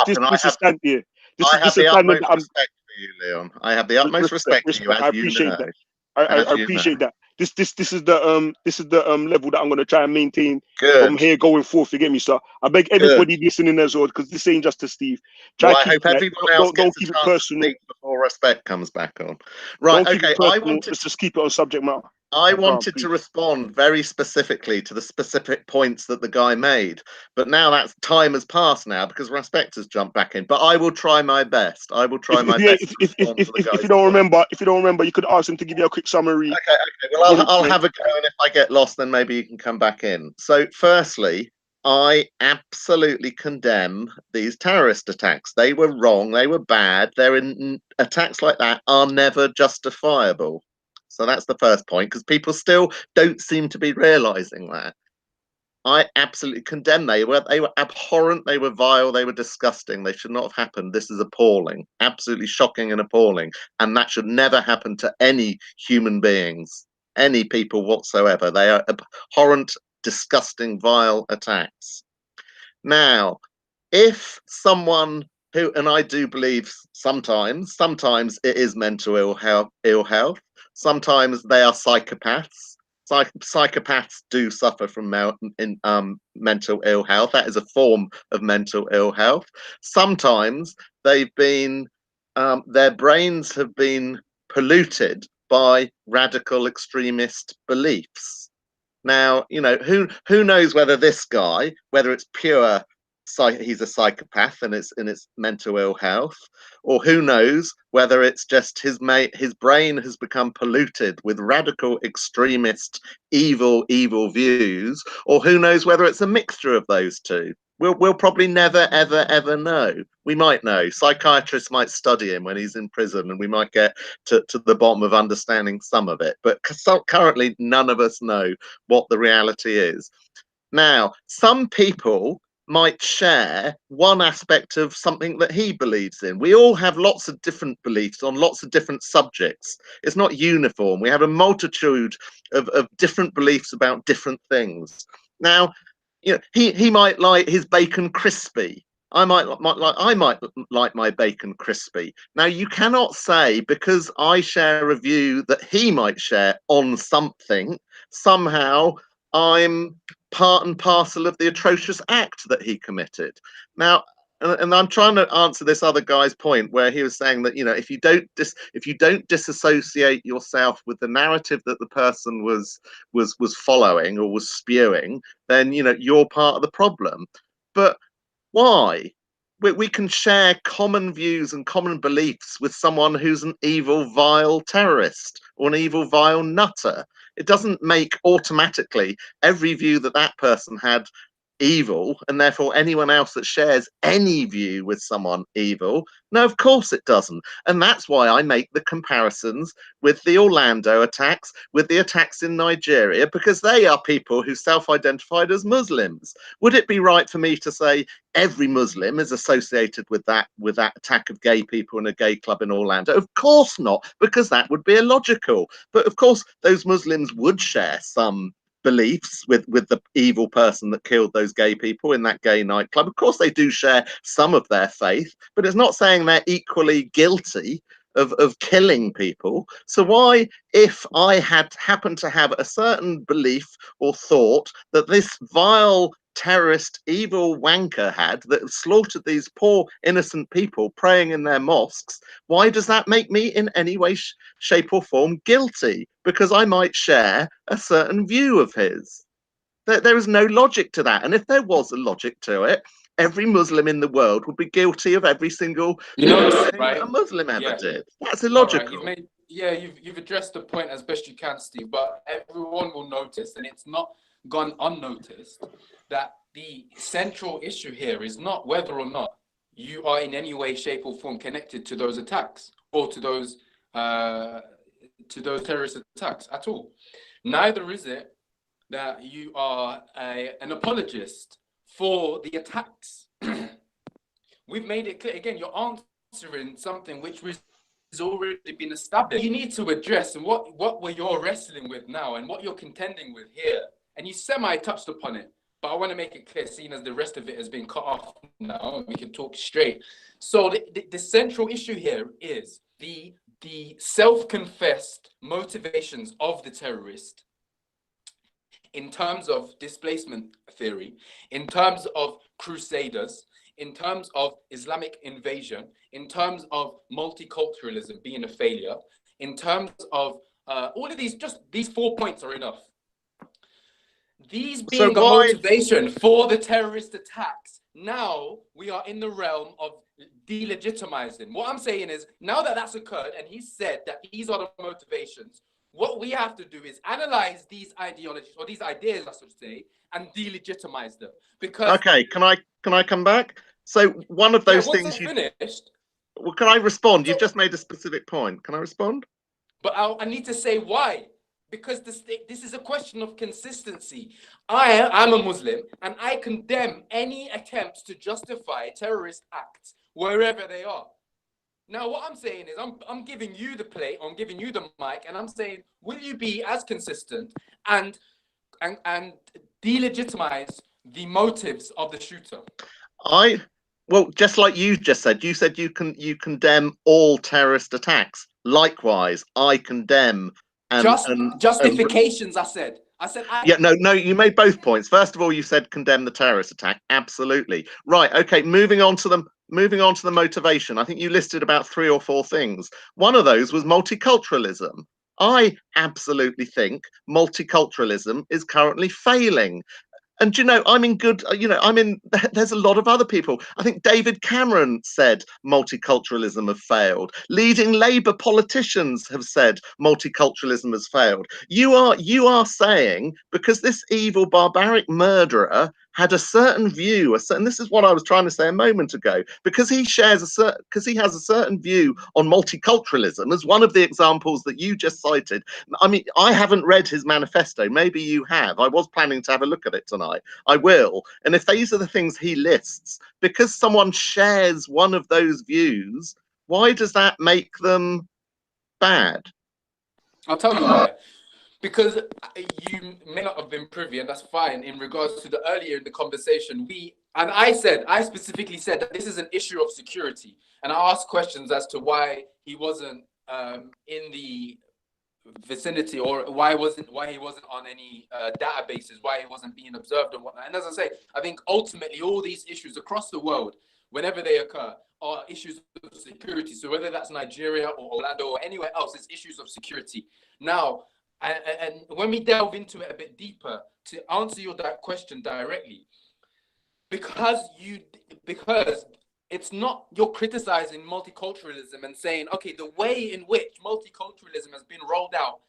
stand here. I have the utmost respect for you, Leon. I have the utmost respect for you, as I you appreciate know. that. I appreciate that. This is the level that I'm gonna try and maintain from Good. here going forth. You get me, sir? I beg Good. everybody listening as well, because this ain't just to Steve. Try Well, to I keep hope like, everyone else don't gets keep a it chance to personal. speak before Respect comes back on. Right, Don't keep okay. it personal. Let's just keep it on subject matter. I Go on, wanted please. to respond very specifically to the specific points that the guy made, but now that time has passed now because Respect has jumped back in. But I will try my best. I will try my best to respond to the guy's If you don't remember, you could ask him to give you a quick summary. Okay. Well, I'll have a go, and if I get lost, then maybe you can come back in. So, firstly, I absolutely condemn these terrorist attacks. They were wrong. They were bad. Attacks like that are never justifiable. So that's the first point, because people still don't seem to be realizing that. I absolutely condemn. They were abhorrent. They were vile. They were disgusting. They should not have happened. This is appalling, absolutely shocking and appalling, and that should never happen to any human beings, any people whatsoever. They are abhorrent, disgusting, vile attacks. Now, if someone who, and I do believe sometimes it is mental ill health. Sometimes they are psychopaths. Psychopaths do suffer from mental ill health. That is a form of mental ill health. Sometimes they've been, their brains have been polluted by radical extremist beliefs. Now, who knows whether this guy, whether it's pure he's a psychopath and it's mental ill health, or who knows whether it's just his brain has become polluted with radical extremist evil views, or who knows whether it's a mixture of those two. We'll probably never ever know. We might know. Psychiatrists might study him when he's in prison, and we might get to the bottom of understanding some of it, but currently none of us know what the reality is. Now, some people might share one aspect of something that he believes in. We all have lots of different beliefs on lots of different subjects. It's not uniform. We have a multitude of different beliefs about different things. Now, he might like his bacon crispy. I might like my bacon crispy. Now, you cannot say because I share a view that he might share on something, somehow I'm part and parcel of the atrocious act that he committed. Now, and I'm trying to answer this other guy's point where he was saying that if you don't disassociate yourself with the narrative that the person was following or was spewing, then you're part of the problem. But why? We can share common views and common beliefs with someone who's an evil, vile terrorist or an evil, vile nutter. It doesn't make automatically every view that person had evil, and therefore anyone else that shares any view with someone evil. No, of course it doesn't. And that's why I make the comparisons with the Orlando attacks, with the attacks in Nigeria, because they are people who self-identified as Muslims. Would it be right for me to say every Muslim is associated with that attack of gay people in a gay club in Orlando? Of course not, because that would be illogical. But of course, those Muslims would share some beliefs with the evil person that killed those gay people in that gay nightclub. Of course they do share some of their faith, but it's not saying they're equally guilty of killing people. So why, if I had happened to have a certain belief or thought that this vile terrorist evil wanker had that slaughtered these poor innocent people praying in their mosques, why does that make me in any way, shape or form guilty? Because I might share a certain view of his. There is no logic to that. And if there was a logic to it, every Muslim in the world would be guilty of every single thing that a Muslim ever did. That's illogical. Right. You've addressed the point as best you can, Steve, but everyone will notice, and it's not gone unnoticed, that the central issue here is not whether or not you are in any way, shape, or form connected to those attacks or to those terrorist attacks at all. Neither is it that you are an apologist for the attacks. We've made it clear. Again, you're answering something which has already been established. You need to address and what you're wrestling with now and what you're contending with here. And you semi-touched upon it. but I want to make it clear, seeing as the rest of it has been cut off now, we can talk straight. So the central issue here is the self-confessed motivations of the terrorist in terms of displacement theory, in terms of crusaders, in terms of Islamic invasion, in terms of multiculturalism being a failure, in terms of all of these, just these 4 points are enough. These being a motivation for the terrorist attacks, now we are in the realm of delegitimizing. What I'm saying is, now that that's occurred and he said that these are the motivations, what we have to do is analyze these ideologies, or these ideas, I should say, and delegitimize them. Because okay, can I come back? So one of those things you finished. Well, can I respond? You've just made a specific point. Can I respond? But I need to say why. Because this is a question of consistency. I'm a Muslim, and I condemn any attempts to justify terrorist acts wherever they are. Now, what I'm saying is, I'm giving you the plate, I'm giving you the mic, and I'm saying, will you be as consistent and delegitimize the motives of the shooter? Well, just like you just said, you said you condemn all terrorist attacks. Likewise, I condemn justifications. I said. Yeah, no, you made both points. First of all, you said condemn the terrorist attack. Absolutely. Right. Okay. Moving on to the motivation. I think you listed about 3 or 4 things. One of those was multiculturalism. I absolutely think multiculturalism is currently failing. And, there's a lot of other people. I think David Cameron said multiculturalism has failed. Leading Labour politicians have said multiculturalism has failed. You are saying, because this evil, barbaric murderer had a certain view, and this is what I was trying to say a moment ago, because he has a certain view on multiculturalism, as one of the examples that you just cited. I mean, I haven't read his manifesto. Maybe you have. I was planning to have a look at it tonight. I will. And if these are the things he lists, because someone shares one of those views, why does that make them bad? I'll tell you why. Because you may not have been privy, and that's fine, in regards to the earlier in the conversation, I specifically said that this is an issue of security. And I asked questions as to why he wasn't in the vicinity, or why he wasn't on any databases, why he wasn't being observed and whatnot. And as I say, I think ultimately all these issues across the world, whenever they occur, are issues of security. So whether that's Nigeria or Orlando or anywhere else, it's issues of security. Now, and when we delve into it a bit deeper, to answer that question directly, because it's not, you're criticizing multiculturalism and saying, okay, the way in which multiculturalism has been rolled out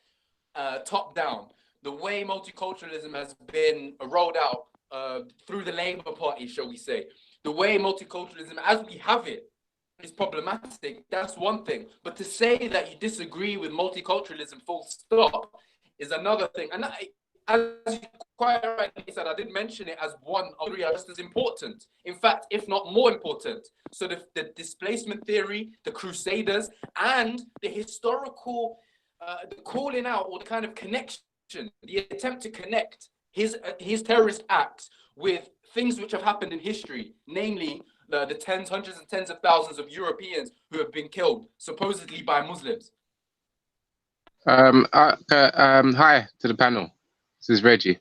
top down, the way multiculturalism has been rolled out through the Labour Party, shall we say, the way multiculturalism as we have it is problematic, that's one thing. But to say that you disagree with multiculturalism full stop is another thing. And as you quite rightly said, I did mention it as one of 3 are just as important. In fact, if not more important. So the displacement theory, the crusaders, and the historical, the calling out, or the kind of connection, the attempt to connect his terrorist acts with things which have happened in history, namely the hundreds and tens of thousands of Europeans who have been killed, supposedly by Muslims. Hi to the panel. This is Reggie.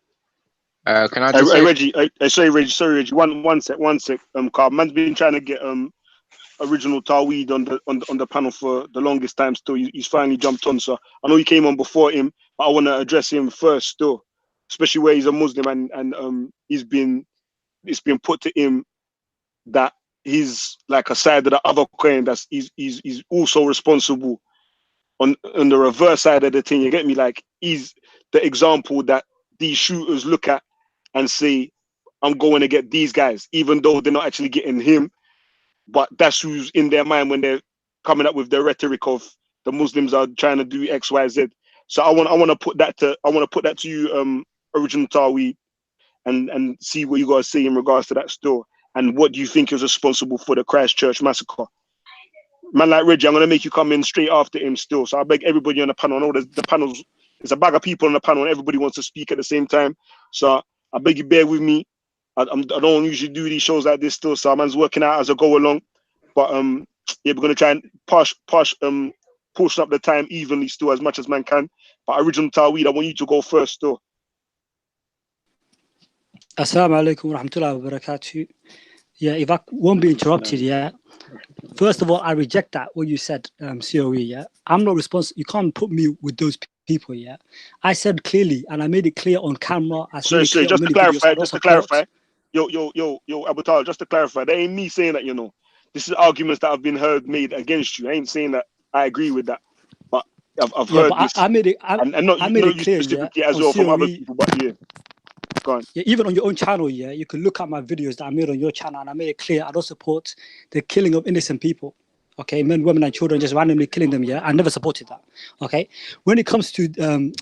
Can I just say... Reggie, sorry, Reggie. One sec. Carl, man's been trying to get original Tawhid on the panel for the longest time. Still, he's finally jumped on. So I know you came on before him, but I want to address him first. Still, especially where he's a Muslim and it's been put to him that he's like a side of the other coin. He's also responsible on the reverse side of the thing. You get me? Like, he's the example that these shooters look at and say, I'm going to get these guys, even though they're not actually getting him. But that's who's in their mind when they're coming up with their rhetoric of the Muslims are trying to do X, Y, Z. So I want to put that to you, original Tawi, and see what you guys say in regards to that still. And what do you think is responsible for the Christchurch massacre? Man like Reggie, I'm going to make you come in straight after him still. So I beg everybody on the panel. I know the panel's, there's a bag of people on the panel and everybody wants to speak at the same time. So I beg you bear with me. I don't usually do these shows like this still, so man's working out as I go along. But yeah, we're gonna try and portion up the time evenly still as much as man can. But original Tawhid, I want you to go first still. Assalamu alaikum wa rahmatullahi wa barakatuh. Yeah, if I won't be interrupted, yeah. First of all, I reject that what you said, COE. Yeah, I'm not responsible. You can't put me with those people. Yeah, I said clearly, and I made it clear on camera. Sorry, just to clarify, yo, Abu Talha, just to clarify, that ain't me saying that. You know, this is arguments that have been heard made against you. I ain't saying that I agree with that, but I've heard this. I made it. And not I made it clear, specifically as well from other people, but yeah. Go on. Yeah, even on your own channel, yeah, you can look at my videos that I made on your channel, and I made it clear I don't support the killing of innocent people. Okay, men, women, and children just randomly killing them. Yeah, I never supported that. Okay, when it comes to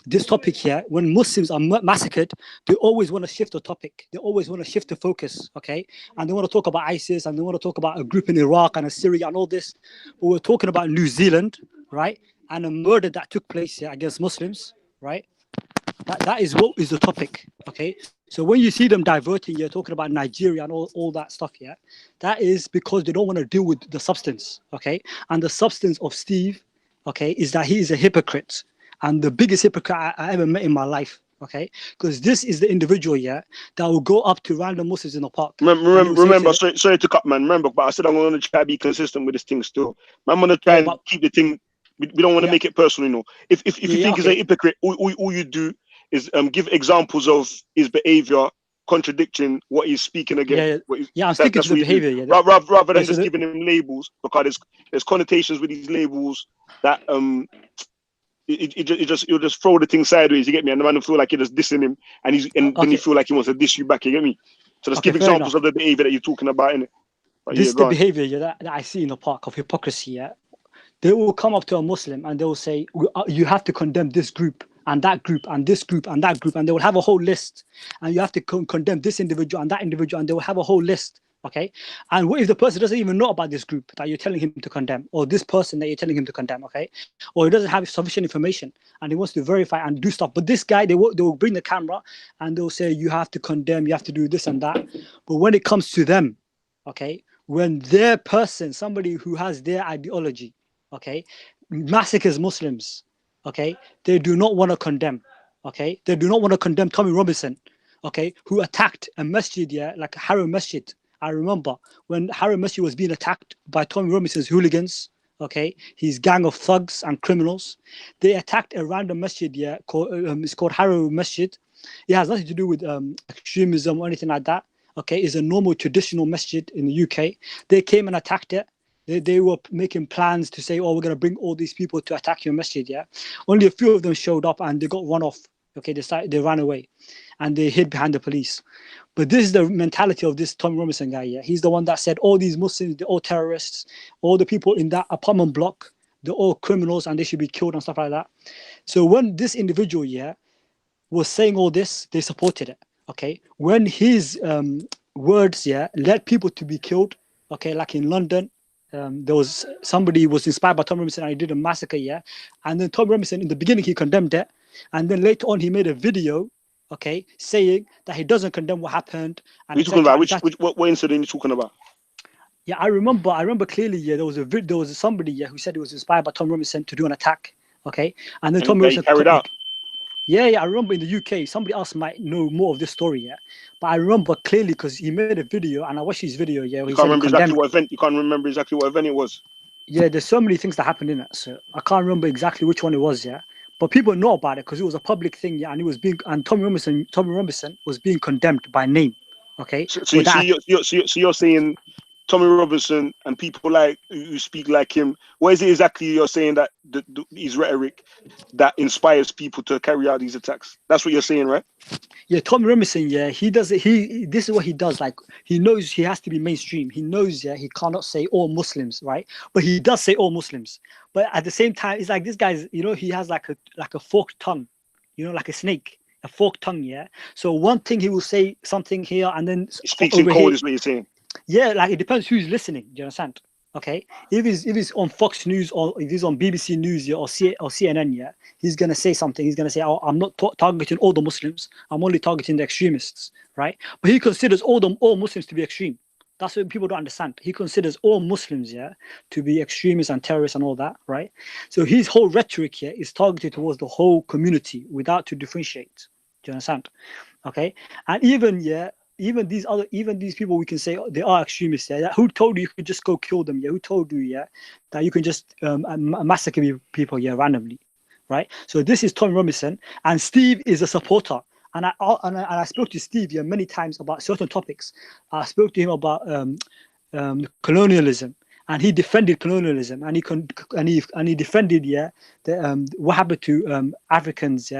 this topic here, when Muslims are massacred, they always want to shift the topic. They always want to shift the focus. Okay, and they want to talk about ISIS, and they want to talk about a group in Iraq and Syria and all this. But we're talking about New Zealand, right, and a murder that took place here against Muslims, right. That is what is the topic, okay? So when you see them diverting, you're talking about Nigeria and all that stuff, yeah? That is because they don't want to deal with the substance, okay? And the substance of Steve, okay, is that he is a hypocrite. And the biggest hypocrite I ever met in my life, okay? Because this is the individual, yeah, that will go up to random Muslims in the park. Remember, sorry to cut, man. Remember, but I said I'm going to try to be consistent with this thing still. I'm going to try and keep the thing. We don't want to make it personal, you know. If you think he's a hypocrite, all you do is give examples of his behavior contradicting what he's speaking against. I'm speaking to the behavior. Yeah, rather than just giving him labels, because there's connotations with these labels that you'll just throw the thing sideways. You get me? And the man will feel like you're just dissing him, and then you feel like he wants to diss you back. You get me? So just give examples of the behavior that you're talking about, innit? This is the behavior that I see in the park of hypocrisy. Yeah, they will come up to a Muslim and they will say, "You have to condemn this group." And that group, and this group, and that group, and they will have a whole list. And you have to condemn this individual and that individual, and they will have a whole list, okay? And what if the person doesn't even know about this group that you're telling him to condemn, or this person that you're telling him to condemn, okay? Or he doesn't have sufficient information, and he wants to verify and do stuff. But this guy, they will bring the camera, and they'll say, you have to condemn, you have to do this and that. But when it comes to them, okay, when their person, somebody who has their ideology, okay, massacres Muslims, okay, they do not want to condemn, okay? They do not want to condemn Tommy Robinson, okay, who attacked a masjid, yeah, like a Harrow Masjid. I remember when Harrow Masjid was being attacked by Tommy Robinson's hooligans, okay, his gang of thugs and criminals. They attacked a random masjid, yeah, it's called Harrow Masjid. It has nothing to do with extremism or anything like that, okay? It's a normal traditional masjid in the UK. They came and attacked it. They were making plans to say, oh, we're going to bring all these people to attack your masjid, yeah? Only a few of them showed up and they got run off, okay? They ran away and they hid behind the police. But this is the mentality of this Tom Robinson guy, yeah? He's the one that said all these Muslims, they're all terrorists, all the people in that apartment block, they're all criminals and they should be killed and stuff like that. So when this individual, yeah, was saying all this, they supported it, okay? When his words, yeah, led people to be killed, okay, like in London, there was somebody was inspired by Tom Robinson and he did a massacre, yeah. And then Tom Robinson, in the beginning, he condemned it. And then later on, he made a video, okay, saying that he doesn't condemn what happened. And you're talking about what incident are you talking about? Yeah, I remember clearly, yeah, there was somebody, yeah, who said he was inspired by Tom Robinson to do an attack, okay. And then Tom Robinson carried out. Yeah, I remember in the UK, somebody else might know more of this story, yeah. But I remember clearly because he made a video and I watched his video, yeah. You can't remember exactly what event. You can't remember exactly what event it was. Yeah, there's so many things that happened in it, so I can't remember exactly which one it was, yeah. But people know about it because it was a public thing, yeah, and Tommy Robinson was being condemned by name, okay. So you're saying Tommy Robinson and people like who speak like him. What is it exactly you're saying that his rhetoric that inspires people to carry out these attacks? That's what you're saying, right? Yeah, Tommy Robinson, yeah, he does it. This is what he does. Like, he knows he has to be mainstream. He knows, yeah, he cannot say all Muslims, right? But he does say all Muslims. But at the same time, it's like this guy's, you know, he has like a forked tongue, you know, like a snake, a forked tongue, yeah. So one thing he will say something here, and then he speaks in code, is what you're saying. Yeah, like it depends who's listening. Do you understand? Okay, if he's on Fox News or if he's on BBC News, yeah, or CNN, yeah, he's gonna say something. He's gonna say, "Oh, I'm not targeting all the Muslims. I'm only targeting the extremists," right? But he considers all Muslims to be extreme. That's what people don't understand. He considers all Muslims, yeah, to be extremists and terrorists and all that, right? So his whole rhetoric here is targeted towards the whole community without to differentiate. Do you understand? Okay, and even these people we can say they are extremists. Yeah, who told you could just go kill them? Yeah, who told you? Yeah, that you can just massacre people? Yeah, randomly, right? So this is Tom Robinson, and Steve is a supporter. And I spoke to Steve many times about certain topics. I spoke to him about colonialism, and he defended colonialism, and he defended what happened to Africans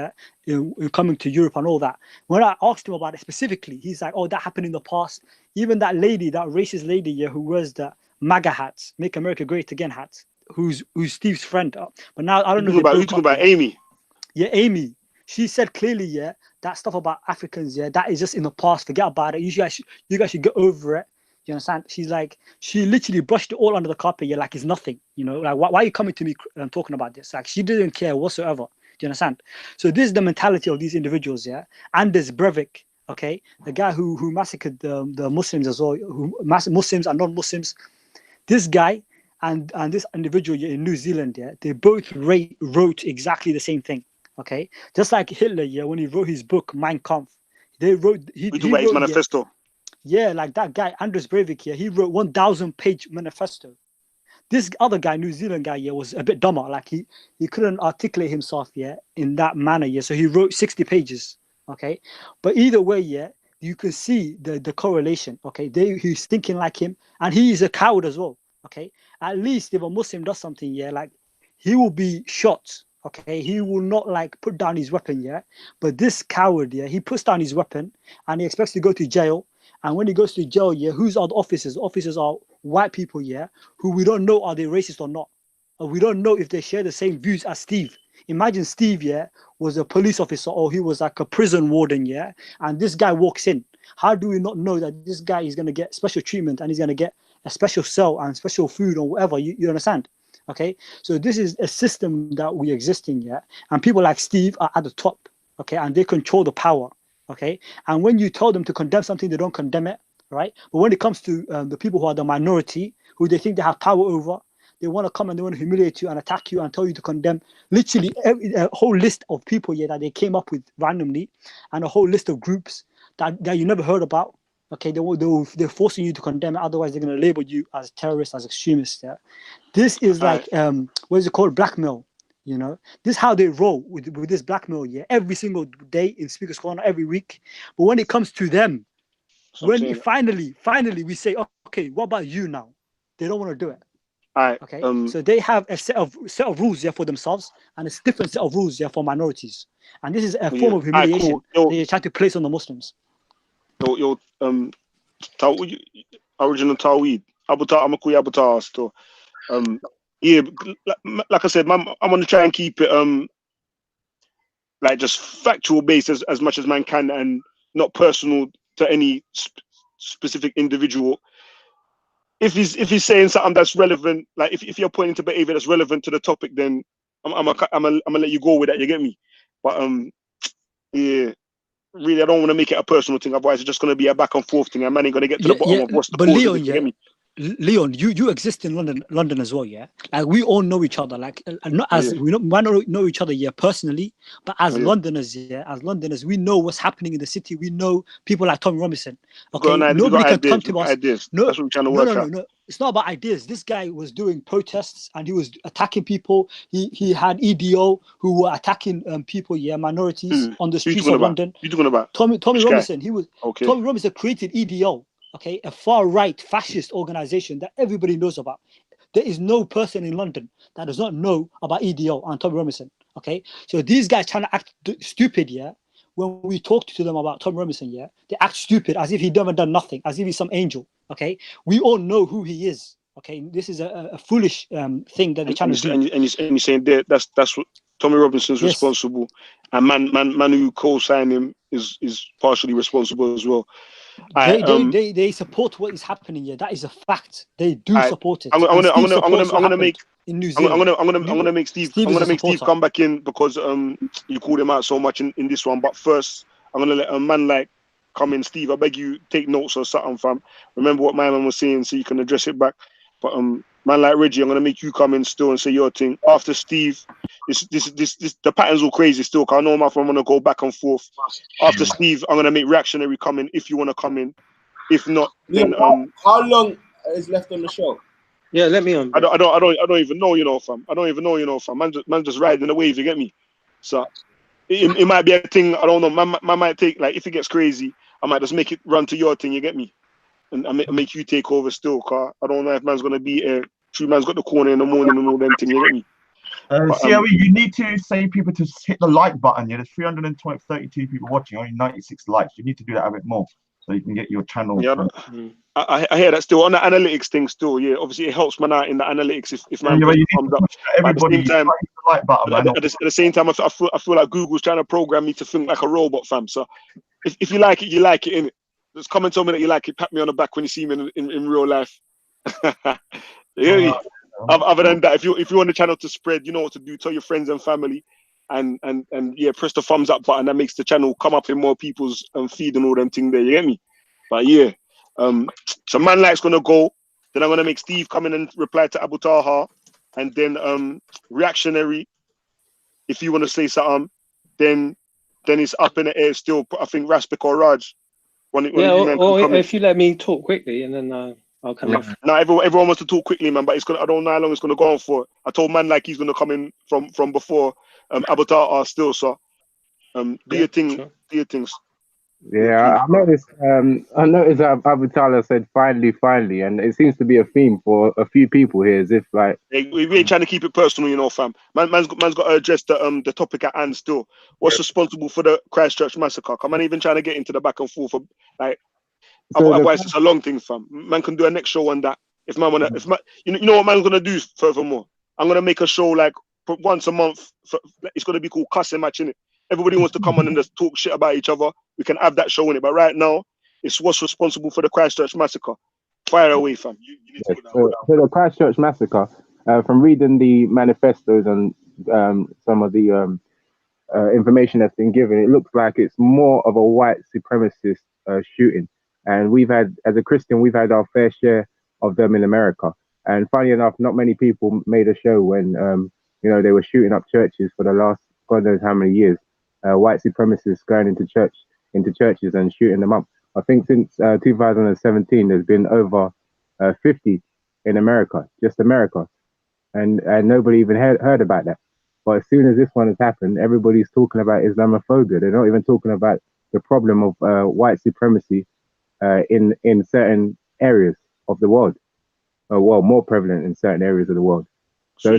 coming to Europe and all that. When I asked him about it specifically, he's like, "Oh, that happened in the past." Even that lady, that racist lady, who wears the MAGA hats, "Make America Great Again" hats, who's Steve's friend. But now I don't know. You talking about Amy? Yeah, Amy. She said clearly, that stuff about Africans, that is just in the past. Forget about it. You guys should get over it. You understand? She's like, she literally brushed it all under the carpet, like it's nothing. You know, like why are you coming to me talking about this? Like she didn't care whatsoever. Do you understand? So this is the mentality of these individuals, And there's Breivik, okay, the guy who massacred the Muslims as well, Muslims and non-Muslims. This guy and this individual in New Zealand, they both wrote exactly the same thing. Okay, just like Hitler, when he wrote his book Mein Kampf, he wrote his manifesto. Like that guy Anders Breivik, he wrote 1,000-page manifesto. This other guy, New Zealand guy, was a bit dumber. Like he couldn't articulate himself, in that manner, so he wrote 60 pages. Okay, but either way, you can see the correlation. Okay, he's thinking like him, and he is a coward as well. Okay, at least if a Muslim does something, like he will be shot. Okay, he will not like put down his weapon, But this coward, he puts down his weapon and he expects to go to jail. And when he goes to jail, who's are the officers? The officers are white people, who we don't know are they racist or not. Or we don't know if they share the same views as Steve. Imagine Steve, was a police officer or he was like a prison warden, And this guy walks in. How do we not know that this guy is going to get special treatment and he's going to get a special cell and special food or whatever? You understand? Okay, so this is a system that we exist in, and people like Steve are at the top, okay, and they control the power, okay, and when you tell them to condemn something, they don't condemn it, right? But when it comes to the people who are the minority, who they think they have power over, they want to come and they want to humiliate you and attack you and tell you to condemn literally a whole list of people that they came up with randomly, and a whole list of groups that you never heard about. Okay, they're forcing you to condemn it. Otherwise, they're going to label you as terrorists, as extremists. This is like what is it called? Blackmail. This is how they roll with this blackmail. Every single day in Speaker's Corner, every week. But when it comes to them, when finally we say, okay, what about you now? They don't want to do it. Okay, so they have a set of rules for themselves, and a different set of rules for minorities. And this is a form of humiliation they try to place on the Muslims. Original Tawhid. Abuta still. Like I said, I'm gonna try and keep it like just factual based as much as man can, and not personal to any specific individual. If he's saying something that's relevant, like if you're pointing to behavior that's relevant to the topic, then I'm gonna let you go with that. You get me? But really, I don't want to make it a personal thing. Otherwise, it's just going to be a back and forth thing. And man ain't going to get to the bottom of what's the cause of it. You get me? Leon, you exist in London as well, Like we all know each other, like not as we might not know each other, personally, but as Londoners, we know what's happening in the city. We know people like Tom Robinson. Okay, nobody can come to us. No, that's what we're trying to work out. No. It's not about ideas. This guy was doing protests and he was attacking people. He had EDO who were attacking people, minorities on the streets of London. You talking about Tommy Robinson? Tommy Robinson created EDO. Okay, a far-right fascist organization that everybody knows about. There is no person in London that does not know about EDO and Tom Robinson. Okay, so these guys trying to act stupid, when we talk to them about Tom Robinson, they act stupid as if he never done nothing, as if he's some angel. Okay, we all know who he is. Okay, this is a foolish thing that they're trying to do. And you're saying that's what Tommy Robinson's responsible, and man who co-signed him is partially responsible as well. They support what is happening here. That is a fact. They do support it. I'm And Steve gonna supports what make happened in New I'm Zealand. gonna make Steve Steve I'm is a gonna make Steve supporter. come back in because you called him out so much in this one. But first, I'm gonna let a man like come in. Steve, I beg you, take notes or something, fam. Remember what my man was saying so you can address it back. But man like Reggie, I'm gonna make you come in still and say your thing. After Steve, this the pattern's all crazy still. Cause I know I'm gonna go back and forth. After Steve, I'm gonna make reactionary come in if you wanna come in. If not, then how long is left on the show? Yeah, let me on. I don't even know, you know, fam. I don't even know, you know, fam. Man just riding the wave, you get me? So it might be a thing, I don't know. Man might take, like, if it gets crazy, I might just make it run to your thing, you get me? And I make you take over still, car. I don't know if man's gonna be true man's got the corner in the morning and all them thing, you get me? COE, you need to say people to hit the like button. Yeah, there's 332 people watching, only 96 likes. You need to do that a bit more so you can get your channel. Yeah, I hear that still on the analytics thing still. Yeah, obviously it helps man out in the analytics if man comes up. But at the same time, like button, man. At the same time, I feel like Google's trying to program me to think like a robot, fam. So if you like it, you like it, innit? Just come and tell me that you like it. Pat me on the back when you see me in real life. Other than that, if you want the channel to spread, you know what to do. Tell your friends and family, and yeah, press the thumbs up button. That makes the channel come up in more people's feed and all them thing there. You get me? But yeah, so man like's gonna go. Then I'm gonna make Steve come in and reply to Abu Talha, and then reactionary. If you want to say something, then it's up in the air still. I think Raspect or Raj. Yeah, or if you let me talk quickly, and then I'll come in. No, everyone wants to talk quickly, man. But it's gonna. I don't know how long it's gonna go on for. I told man like he's gonna come in from before. Abu Talha still. So do your thing. Sure. Do your things. Yeah, I noticed. I noticed that Abu Talha said finally, and it seems to be a theme for a few people here, as if like We ain't trying to keep it personal, you know, fam. Man's got to address the topic at hand still. What's responsible for the Christchurch massacre? Come on, even trying to get into the back and forth of like. Otherwise, it's a long thing, fam. Man can do a next show on that. If man wanna, you know what man's gonna do. Furthermore, I'm gonna make a show like once a month. It's gonna be called Cussing Match, innit? Everybody wants to come on and just talk shit about each other. We can have that show in it, but right now, it's what's responsible for the Christchurch massacre. Fire away, fam. so the Christchurch massacre. From reading the manifestos and some of the information that's been given, it looks like it's more of a white supremacist shooting. And we've had, as a Christian, we've had our fair share of them in America. And funny enough, not many people made a show when they were shooting up churches for the last God knows how many years. White supremacists going into churches and shooting them up. I think since 2017, there's been over 50 in America, just America, and nobody even heard about that. But as soon as this one has happened, everybody's talking about Islamophobia. They're not even talking about the problem of white supremacy in certain areas of the world. Well, more prevalent in certain areas of the world. So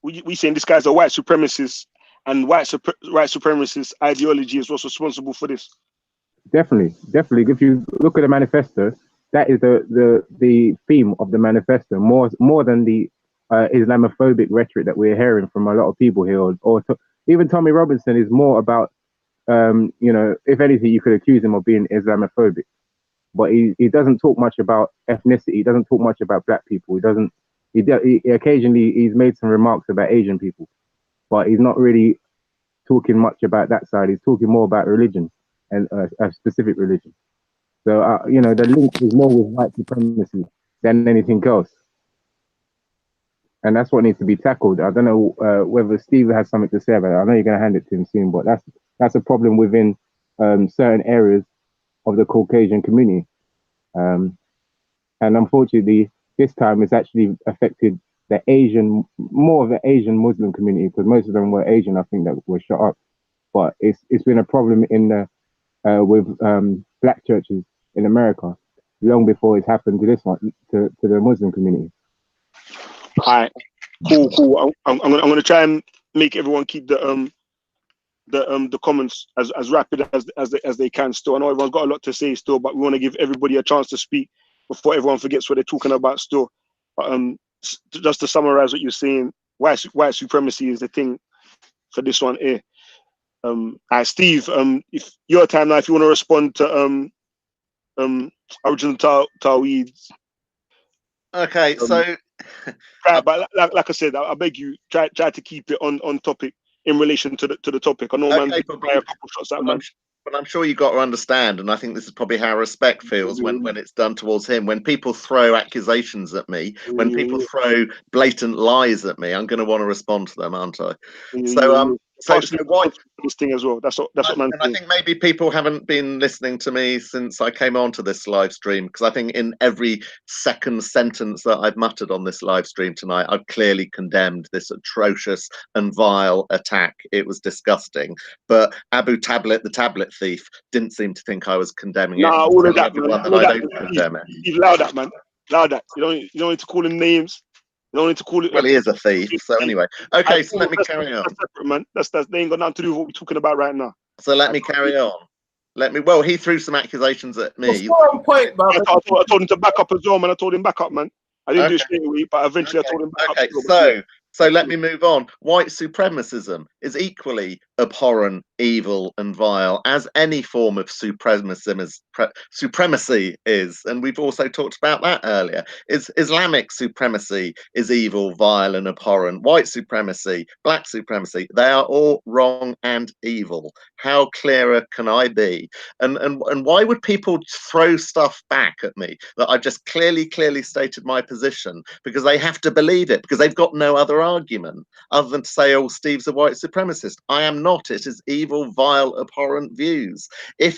we saying this guy's a white supremacist, and white supremacist ideology is what's responsible for this. Definitely. If you look at the manifesto, that is the theme of the manifesto, more than the Islamophobic rhetoric that we're hearing from a lot of people here, even Tommy Robinson is more about, if anything, you could accuse him of being Islamophobic, but he doesn't talk much about ethnicity. He doesn't talk much about black people. He occasionally he's made some remarks about Asian people, but he's not really talking much about that side. He's talking more about religion and a specific religion. So, the link is more with white supremacy than anything else. And that's what needs to be tackled. I don't know whether Steve has something to say about it. I know you're going to hand it to him soon, but that's a problem within certain areas of the Caucasian community. And unfortunately, this time it's actually affected more of the Asian Muslim community, because most of them were Asian, I think, that were shot up. But it's been a problem with black churches in America long before it's happened to this one, to the Muslim community. All right, cool. I'm gonna try and make everyone keep the comments as rapid as they can. Still, I know everyone's got a lot to say still, but we want to give everybody a chance to speak before everyone forgets what they're talking about still. But just to summarize what you're saying, white supremacy is the thing for this one here. Steve, if your time now, if you want to respond to original Taweeds. Okay, so but like I said, I beg you, try to keep it on topic in relation to the topic. I know man okay, did fire a couple shots at man. But I'm sure you got to understand, and I think this is probably how Respect feels when it's done towards him. When people throw accusations at me, when people throw blatant lies at me, I'm going to want to respond to them, aren't I? So White, this thing as well. That's what man. And I think maybe people haven't been listening to me since I came onto this live stream, because I think in every second sentence that I've muttered on this live stream tonight, I've clearly condemned this atrocious and vile attack. It was disgusting. But Abu Tablet, the tablet thief, didn't seem to think I was condemning it. Nah, all of that, man. That I don't condemn it. He's loud that, man. Loud that. You don't need to call him names. You don't need to call it. Well, he is a thief. So anyway, okay. So let me carry on. That's separate, man. They ain't got nothing to do with what we're talking about right now. So let me carry on. Well, he threw some accusations at me. Point, I told him to back up as well, man. I told him back up, man. I didn't do it straight away, but eventually I told him back up. So let me move on. White supremacism is equally abhorrent, evil, and vile as any form of supremacy is. And we've also talked about that earlier. Islamic supremacy is evil, vile, and abhorrent. White supremacy, black supremacy, they are all wrong and evil. How clearer can I be? And why would people throw stuff back at me that I've just clearly stated my position? Because they have to believe it, because they've got no other argument other than to say, oh, Steve's a white supremacist. I am not. It is evil, vile, abhorrent views. I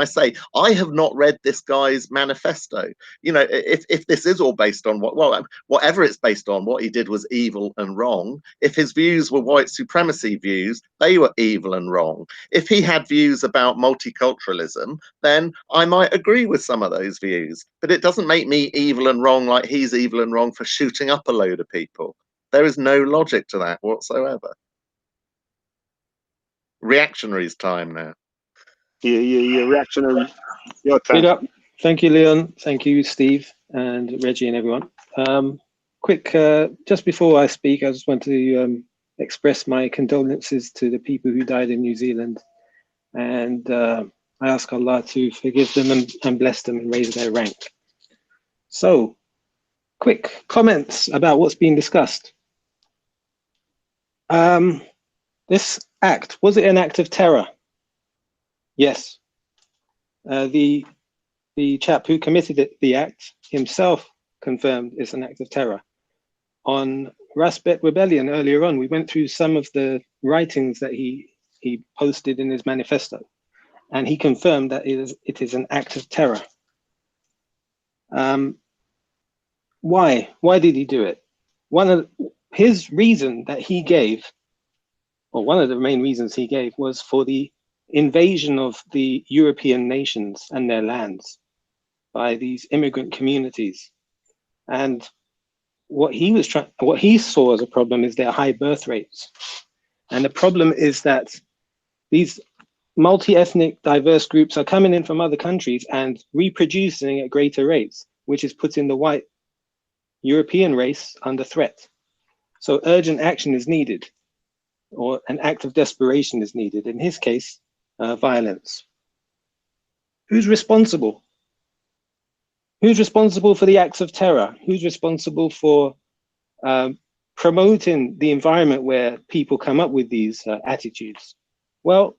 say, I have not read this guy's manifesto. You know, if this is all based on whatever it's based on, what he did was evil and wrong. If his views were white supremacy views, they were evil and wrong. If he had views about multiculturalism, then I might agree with some of those views. But it doesn't make me evil and wrong like he's evil and wrong for shooting up a load of people. There is no logic to that whatsoever. Reactionaries time now. Yeah. Reactionary. Your time. Big up. Thank you, Leon. Thank you, Steve and Reggie and everyone. Quick, just before I speak, I just want to express my condolences to the people who died in New Zealand. And I ask Allah to forgive them and bless them and raise their rank. So, quick comments about what's being discussed. This act, was it an act of terror? Yes. The chap who committed the act himself confirmed it's an act of terror. On Raspect Rebellion earlier on, we went through some of the writings that he posted in his manifesto, and he confirmed that it is an act of terror. Why? Why did he do it? One of his reason that he gave, or one of the main reasons he gave, was for the invasion of the European nations and their lands by these immigrant communities. And what he saw as a problem is their high birth rates. And the problem is that these multi-ethnic diverse groups are coming in from other countries and reproducing at greater rates, which is putting the white European race under threat. So urgent action is needed, or an act of desperation is needed. In his case, violence. Who's responsible? Who's responsible for the acts of terror? Who's responsible for promoting the environment where people come up with these attitudes? Well,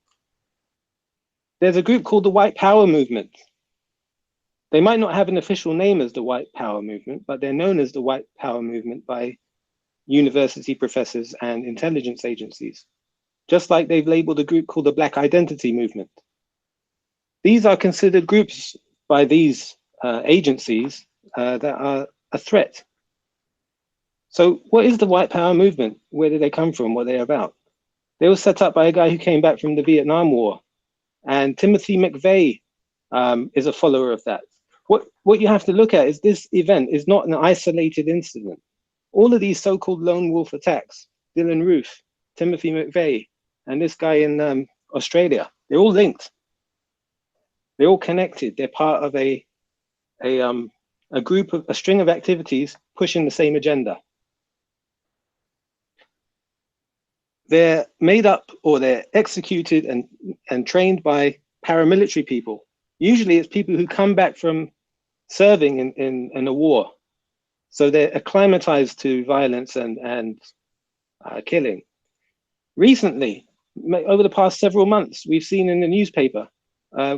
there's a group called the White Power Movement. They might not have an official name as the White Power Movement, but they're known as the White Power Movement by university professors and intelligence agencies, just like they've labeled a group called the Black Identity Movement. These are considered groups by these agencies that are a threat. So what is the White Power Movement? Where did they come from? What are they about? They were set up by a guy who came back from the Vietnam War, and Timothy McVeigh is a follower of that. What you have to look at is this event is not an isolated incident. All of these so-called lone wolf attacks, Dylan Roof, Timothy McVeigh, and this guy in Australia, they're all linked. They're all connected. They're part of a group of a string of activities pushing the same agenda. They're made up, or they're executed and trained by paramilitary people Usually it's people who come back from serving in a war. So they're acclimatized to violence and killing. Recently, over the past several months, we've seen in the newspaper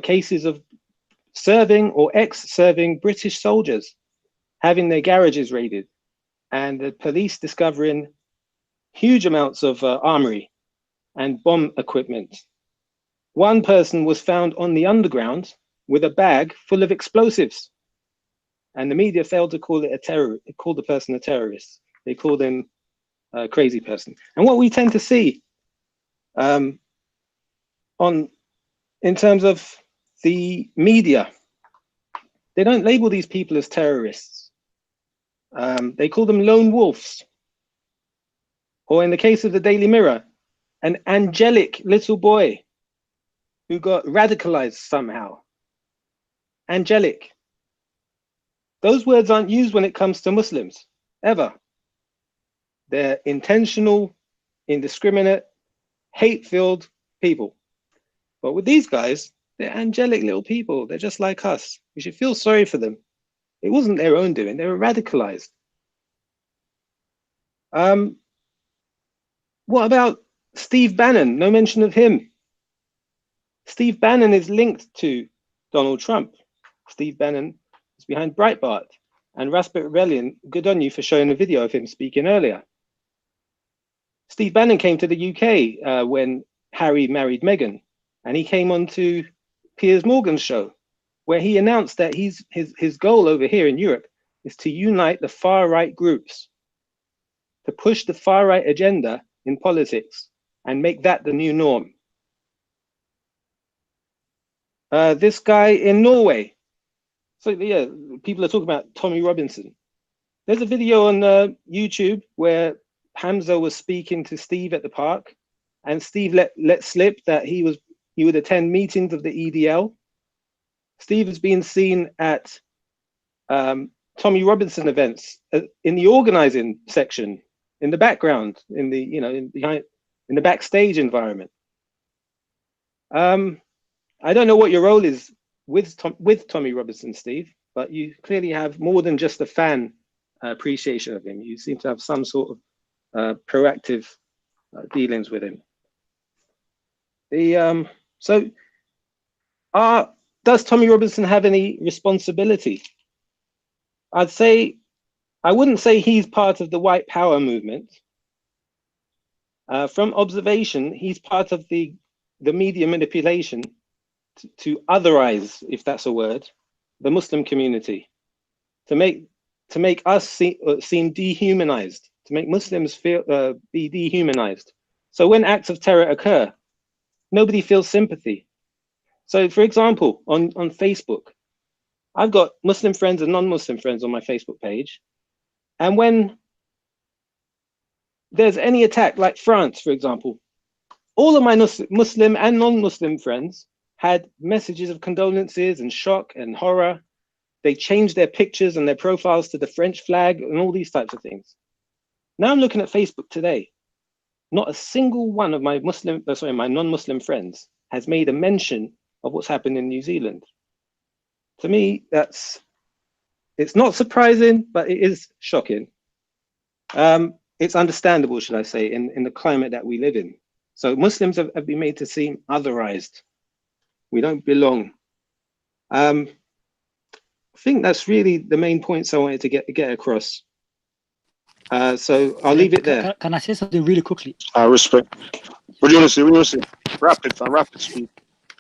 cases of serving or ex-serving British soldiers having their garages raided, and the police discovering huge amounts of armory and bomb equipment. One person was found on the underground with a bag full of explosives, and the media failed to call it a terror. It called the person a terrorist. They called him a crazy person. And what we tend to see in terms of the media, they don't label these people as terrorists. They call them lone wolves. Or in the case of the Daily Mirror, an angelic little boy who got radicalized somehow. Angelic. Those words aren't used when it comes to Muslims, ever. They're intentional, indiscriminate, hate-filled people. But with these guys, they're angelic little people. They're just like us. We should feel sorry for them. It wasn't their own doing. They were radicalized. What about Steve Bannon? No mention of him. Steve Bannon is linked to Donald Trump. Steve Bannon is behind Breitbart. And Raspect Rebellion, good on you for showing a video of him speaking earlier. Steve Bannon came to the UK when Harry married Meghan, and he came on to Piers Morgan's show, where he announced that his goal over here in Europe is to unite the far-right groups, to push the far-right agenda in politics and make that the new norm. This guy in Norway, so yeah, people are talking about Tommy Robinson. There's a video on YouTube where Hamza was speaking to Steve at the park, and Steve let slip that he would attend meetings of the EDL. Steve has been seen at Tommy Robinson events in the organizing section, in the background, in the in the backstage environment. I don't know what your role is with Tommy Robinson, Steve, but you clearly have more than just a fan appreciation of him. You seem to have some sort of proactive dealings with him. Does Tommy Robinson have any responsibility? I wouldn't say he's part of the white power movement. From observation, he's part of the media manipulation to otherize, if that's a word, the Muslim community, to make us seem dehumanized, to make Muslims be dehumanized. So when acts of terror occur, nobody feels sympathy. So for example, on Facebook, I've got Muslim friends and non-Muslim friends on my Facebook page. And when there's any attack, like France, for example, all of my Muslim and non-Muslim friends had messages of condolences and shock and horror. They changed their pictures and their profiles to the French flag and all these types of things. Now I'm looking at Facebook today. Not a single one of my my non-Muslim friends has made a mention of what's happened in New Zealand. To me, it's not surprising, but it is shocking. It's understandable, should I say, in the climate that we live in. So Muslims have been made to seem otherized. We don't belong. I think that's really the main points I wanted to get across. So I'll leave it there. Can I say something really quickly? Respect. What do you want to say? Rapid speed.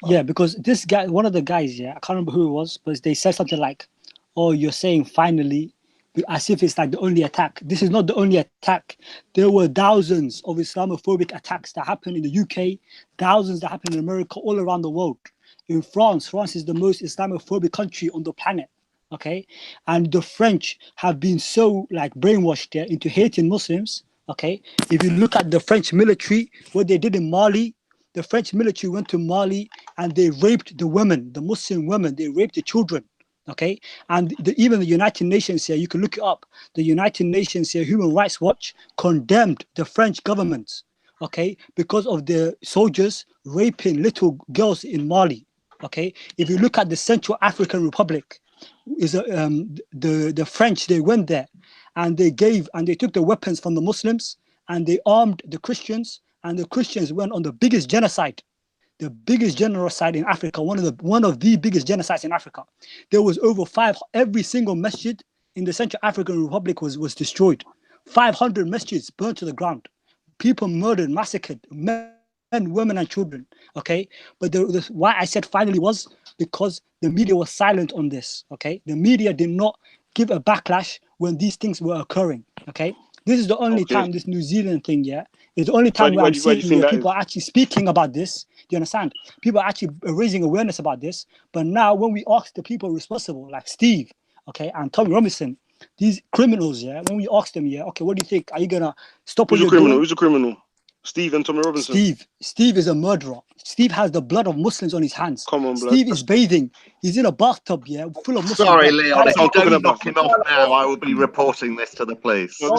Yeah, because this guy, one of the guys, I can't remember who it was, but they said something like, "Oh, you're saying finally," as if it's like the only attack. This is not the only attack. There were thousands of Islamophobic attacks that happened in the UK, thousands that happened in America, all around the world. In France is the most Islamophobic country on the planet. Okay, and the French have been so like brainwashed there into hating Muslims. Okay, if you look at the French military, what they did in Mali, the French military went to Mali and they raped the women, the Muslim women. They raped the children. Okay, and even the United Nations here, you can look it up. The United Nations here, Human Rights Watch, condemned the French government. Okay, because of the soldiers raping little girls in Mali. Okay, if you look at the Central African Republic, the French, they went there and they took the weapons from the Muslims and they armed the Christians, and the Christians went on the biggest genocide. The biggest genocide in Africa, one of the biggest genocides in Africa. There was over every single masjid in the Central African Republic was destroyed. 500 masjids burnt to the ground. People murdered, massacred, men, women, and children. Okay, but why I said finally was because the media was silent on this. Okay, the media did not give a backlash when these things were occurring. Okay, this is the only time this New Zealand thing, is the only time where I'm seeing where people are actually speaking about this. Do you understand? People are actually raising awareness about this. But now when we ask the people responsible, like Steve, okay, and Tommy Robinson, these criminals, when we ask them, okay, what do you think? Are you gonna stop what you're doing? Who's a criminal? Steve and Tommy Robinson. Steve is a murderer. Steve has the blood of Muslims on his hands. Come on, blood. Steve is bathing. He's in a bathtub, full of Muslims. Sorry, Leon. If you don't knock him off now, I will be reporting this to the police. You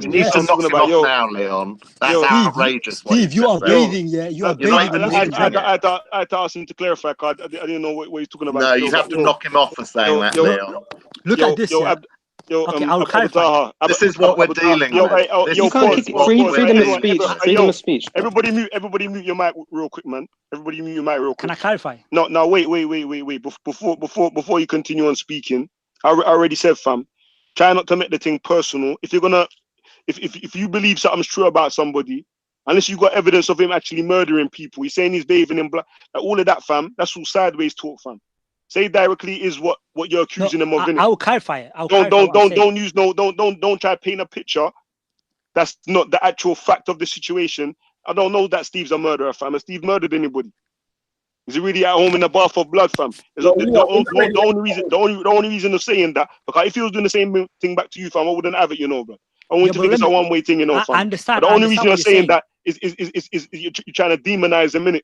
need to knock him off now, Leon. That's outrageous. Steve, you are bathing, You are bathing. I had to ask him to clarify, because I didn't know what he's talking about. No, you have to knock him off for saying that, Leon. Look at this, okay, I'll clarify. This is what we're dealing with. You can't kick freedom of speech. Freedom of speech. Everybody mute your mic real quick, man. Everybody mute your mic real quick. Can I clarify? No, wait. Before you continue on speaking, I already said, fam, try not to make the thing personal. If you're gonna, if you believe something's true about somebody, unless you got evidence of him actually murdering people, he's saying he's bathing in blood, like all of that, fam, that's all sideways talk, fam. Say directly is what you're accusing him of. I will clarify it. Don't try to paint a picture that's not the actual fact of the situation. I don't know that Steve's a murderer, fam. Has Steve murdered anybody? Is he really at home in a bath of blood, fam? The only reason of saying that, because if he was doing the same thing back to you, fam, I wouldn't have it, bro. I want to think it's a one-way thing, fam. I understand. But the only reason you're saying that is you're trying to demonize him, innit?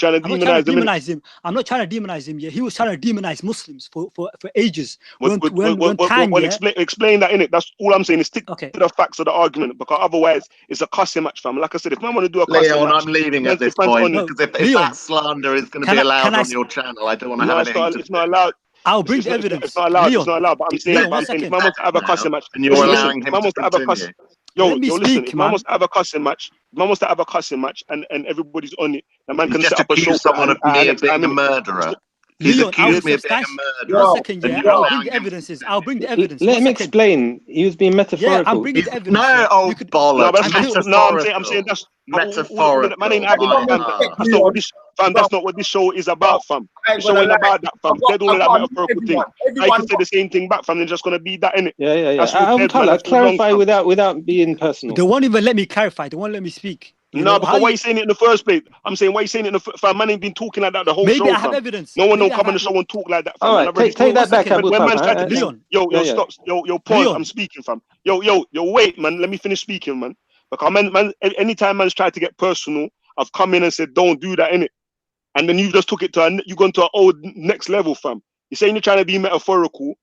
I'm not trying to demonize him. I'm not trying to demonize him. He was trying to demonize Muslims for ages. Explain that, innit? That's all I'm saying. Is stick to the facts of the argument, because otherwise it's a cussing match, fam. Like I said, if I want to do a cussing Leon, match, I'm leaving at this point, because if that slander is going to be allowed on your channel, I don't want to have anything. It's not allowed. I'll bring the evidence. It's not allowed. It's not allowed. But I'm saying, if man wants to have a cussing match, and you're allowing him to continue. Listen. If man wants to have a cussing match, and everybody's on it, the man can set up a show. Someone of me being a murderer. He's accused me of being a murderer. One second, I'll bring the evidences. Let him explain. He was being metaphorical. Yeah, I'm bringing the evidence. No, bollocks. I'm saying that's metaphorical. Man ain't having that's not what this show is about, fam. The show ain't about that, fam. They're doing that metaphorical thing. I can say the same thing back, fam. They're just gonna be that, innit? Yeah. Talha, clarify without being personal. They won't even let me clarify. They won't let me speak. No, because why are you saying it in the first place? I'm saying, why are you saying it in the first place? Man ain't been talking like that the whole show. Maybe I have evidence. No one don't come on the show and talk like that, fam. All right, take that back, Abu Talha. Leon. Stop. Yo, pause. I'm speaking, fam. Yo, wait, man. Let me finish speaking, man. Because man, anytime man's tried to get personal, I've come in and said, don't do that, innit? And then you just took it to you gone to an old next level, fam. You're saying you're trying to be metaphorical.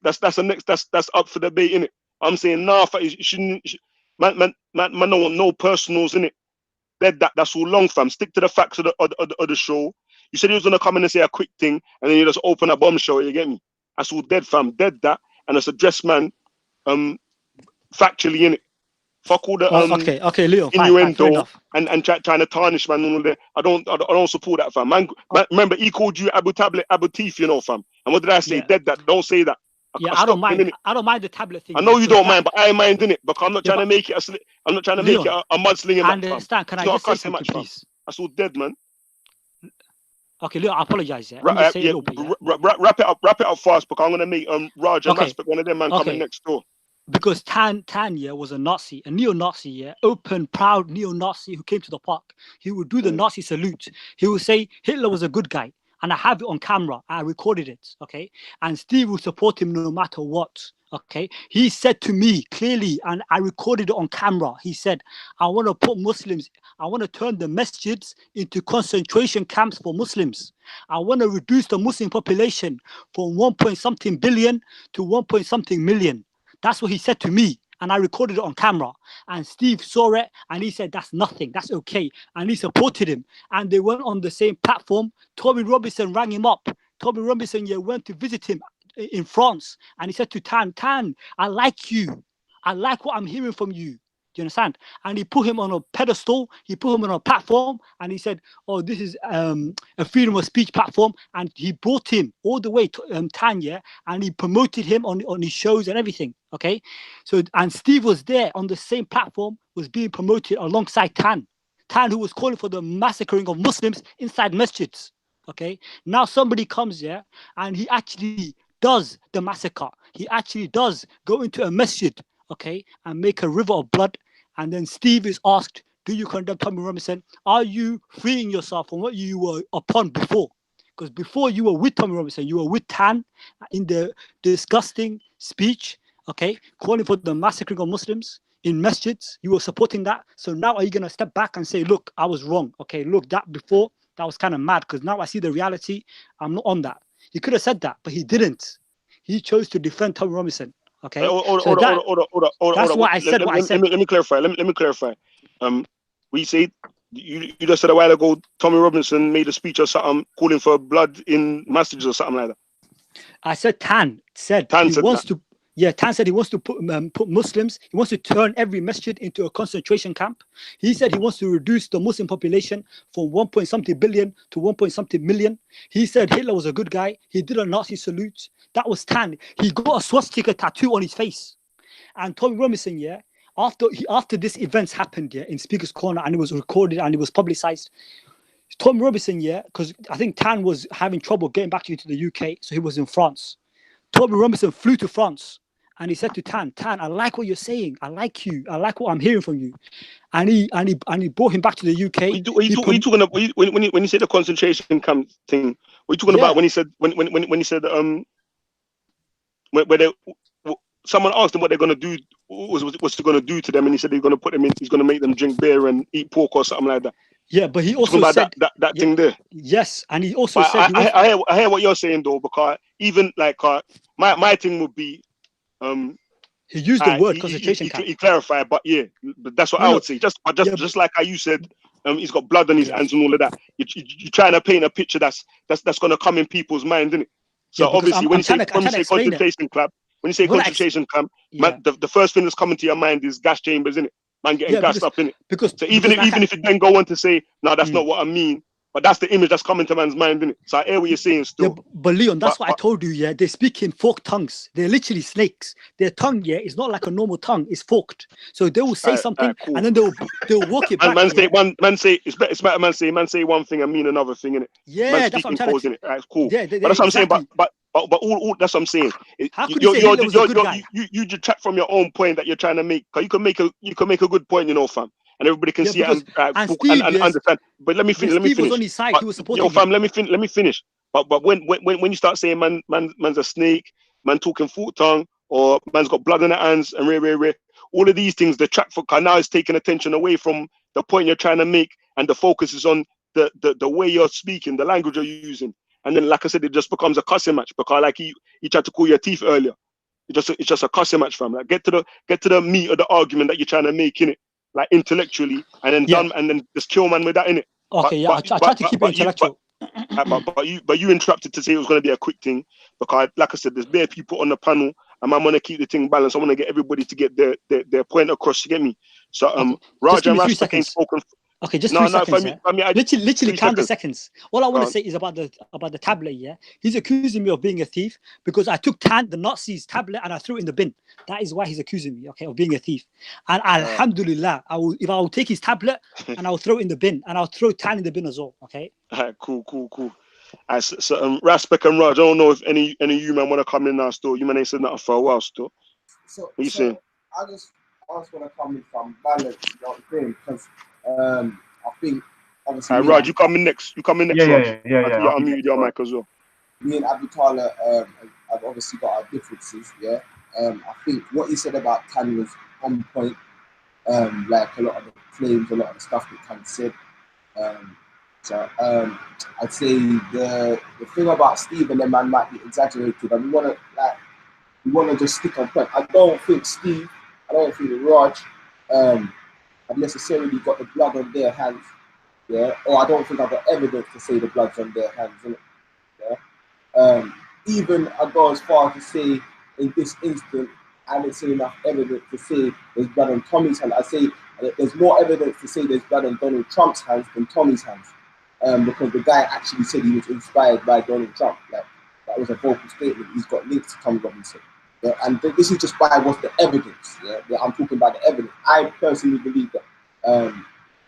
That's up for debate, innit? I'm saying, nah, you shouldn't. Man, don't want no personals, innit? That's all long, fam. Stick to the facts of the show. You said he was gonna come in and say a quick thing, and then you just open a bombshell. You get me? That's all dead, fam. Dead that, and it's addressed, man. Factually, innit? Fuck all the okay, Leo, innuendo and trying to tarnish, man. All that. I don't support that, fam. Man, remember he called you Abu Teef, fam. And what did I say? Dead that. Don't say that. I don't mind. I don't mind the tablet thing. I know you don't mind, but I mind, innit? Because I'm not trying to make it a mudslinging. I understand. Can I just say something, please? That's all dead, man. Okay, Leo, I apologize. Wrap it up fast, because I'm gonna make Raj and Raspect, one of them man coming next door. Because Tan was a Nazi, a neo-Nazi, open, proud neo-Nazi who came to the park. He would do the Nazi salute. He would say Hitler was a good guy. And I have it on camera. I recorded it, okay? And Steve will support him no matter what, okay? He said to me clearly, and I recorded it on camera, he said, I want to put Muslims, I want to turn the masjids into concentration camps for Muslims. I want to reduce the Muslim population from 1 point something billion to 1 point something million. That's what he said to me. and I recorded it on camera. And Steve saw it, and he said, that's nothing, that's okay. And he supported him. And they went on the same platform. Tommy Robinson rang him up. Tommy Robinson went to visit him in France. And he said to Tan, I like you. I like what I'm hearing from you. Do you understand? And he put him on a pedestal. He put him on a platform, and he said, "Oh, this is a freedom of speech platform." And he brought him all the way to Tanya, and he promoted him on his shows and everything. Okay, so and Steve was there on the same platform, was being promoted alongside Tan, who was calling for the massacring of Muslims inside masjids. Okay, now somebody comes here and he actually does the massacre. He actually does go into a masjid, okay, and make a river of blood. And then Steve is asked, do you condemn Tommy Robinson? Are you freeing yourself from what you were upon before? Because before you were with Tommy Robinson, you were with Tan in the disgusting speech, okay, calling for the massacring of Muslims in masjids. You were supporting that. So now are you going to step back and say, look, I was wrong. Okay, look, that before, that was kind of mad because now I see the reality. I'm not on that. He could have said that, but he didn't. He chose to defend Tommy Robinson. Okay, that's why I said what I said. Let me clarify. Let me clarify. We said you just said a while ago Tommy Robinson made a speech or something calling for blood in messages or something like that. I said Tan said he wants to. Yeah, Tan said he wants to put Muslims. He wants to turn every masjid into a concentration camp. He said he wants to reduce the Muslim population from 1.something billion to 1.something million. He said Hitler was a good guy. He did a Nazi salute. That was Tan. He got a swastika tattoo on his face. And Tommy Robinson, after this events happened, in Speaker's Corner, and it was recorded and it was publicized, Tommy Robinson, because I think Tan was having trouble getting back into the UK, so he was in France. Tommy Robinson flew to France. And he said to Tan, I like what you're saying. I like you. I like what I'm hearing from you. And he brought him back to the UK. Are you talking about when you say the concentration camp thing? What are you talking about when he said when he said someone asked him what they're gonna do, what's he gonna do to them, and he said he's gonna put them in, he's gonna make them drink beer and eat pork or something like that. Yeah, but he also said that thing there. Yes, and he also said I hear what you're saying though, because even like my thing would be. He used the word concentration camp. He clarified, but that's what I would say. Just like how you said, he's got blood on his hands and all of that. You're trying to paint a picture that's going to come in people's mind, isn't it? So obviously, when you say concentration camp, the first thing that's coming to your mind is gas chambers, isn't it? Man getting gassed up, innit? So even if you then go on to say, no, that's not what I mean. But that's the image that's coming to man's mind, isn't it? So I hear what you're saying still. Yeah, but Leon, that's what I told you, they speak in forked tongues. They're literally snakes. Their tongue, is not like a normal tongue. It's forked. So they will say something, cool. And then they'll walk it back. It's better man say one thing and mean another thing, innit? Yeah, that's what I'm trying to say. Right, cool. Yeah, but that's what I'm saying. But all that's what I'm saying. How could you say Hitler was a good guy? You detract from your own point that you're trying to make. Cause you can make a good point, fam. And everybody can see it and understand. But let me finish. Steve was on his side. He was supporting fam, let me finish. But when you start saying man's a snake, man talking full tongue, or man's got blood in the hands and all of these things detract for. Cause now it's taking attention away from the point you're trying to make, and the focus is on the way you're speaking, the language you're using. And then, like I said, it just becomes a cussing match, because like he tried to call your teeth earlier. It's just a cussing match, fam. Like get to the meat of the argument that you're trying to make, innit? Like intellectually, and then done, and then just kill man with that, innit? Okay, I tried to keep it intellectual. But you interrupted to say it was going to be a quick thing, because like I said, there's bare people on the panel, and I want to keep the thing balanced. I want to get everybody to get their point across. You get me? So Raj and Raspect ain't spoken. Okay, just 3 seconds. Literally count the seconds. All I want to say is about the tablet. Yeah, he's accusing me of being a thief because I took the Nazis' tablet and I threw it in the bin. That is why he's accusing me, of being a thief. And alhamdulillah, if I will take his tablet and I'll throw it in the bin, and I'll throw Tan in the bin as well. Okay. Alright, cool. So Raspect and Raj, I don't know if any of you man want to come in now still. You man ain't said nothing for a while still. So what you saying? I just want to come in from balance, you know what I'm saying? Because I think obviously. Raj, you coming next? Yeah. I'll mute your mic as well. Me and Abu Talha have obviously got our differences. Yeah. I think what he said about Tan was on point. Like a lot of the claims, a lot of the stuff that Tan said. So I'd say the thing about Steve and them man might be exaggerated, and we want to just stick on point. I don't don't think the Raj have necessarily got the blood on their hands, yeah, or I don't think I've got evidence to say the blood's on their hands, innit? Yeah. Even I go as far to say in this instant, I haven't seen enough evidence to say there's blood on Tommy's hand. I say there's more evidence to say there's blood on Donald Trump's hands than Tommy's hands, because the guy actually said he was inspired by Donald Trump. Like, that was a vocal statement. He's got links to Tommy Robinson. Yeah, and this is just by what's the evidence. Yeah, I'm talking about the evidence. I personally believe that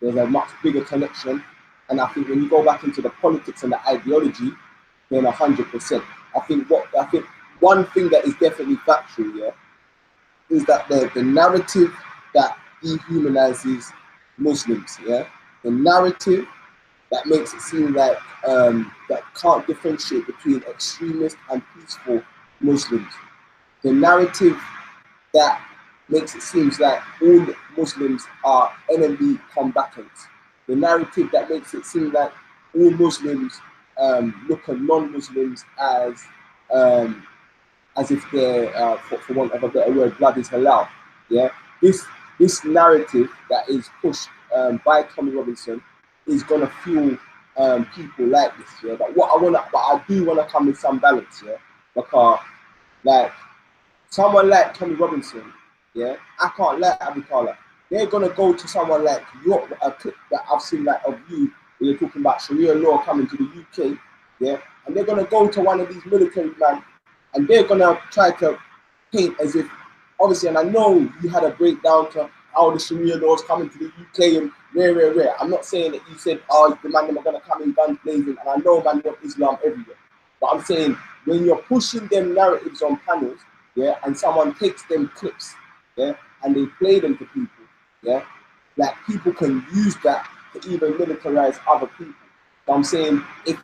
there's a much bigger connection, and I think when you go back into the politics and the ideology, then 100%. I think one thing that is definitely factual, yeah, is that the narrative that dehumanizes Muslims, yeah, the narrative that makes it seem like that can't differentiate between extremist and peaceful Muslims, the narrative that makes it seem like all Muslims are enemy combatants, the narrative that makes it seem like all Muslims look at non-Muslims as if they're, for want of a better word, blood is halal. Yeah, this narrative that is pushed by Tommy Robinson is gonna fuel people like this. Yeah, but I do wanna come with some balance. Yeah, because like someone like Tommy Robinson, yeah, I can't let Abu Talha. They're gonna go to someone like a clip that I've seen like of you, where you're talking about Sharia law coming to the UK, yeah, and they're gonna go to one of these military men, and they're gonna try to paint as if, obviously, and I know you had a breakdown to how the Sharia laws coming to the UK and where. I'm not saying that you said, oh, the man them are gonna come in guns blazing, and I know man want Islam everywhere, but I'm saying when you're pushing them narratives on panels, yeah, and someone takes them clips, yeah, and they play them to people, yeah, like people can use that to even militarize other people. So I'm saying if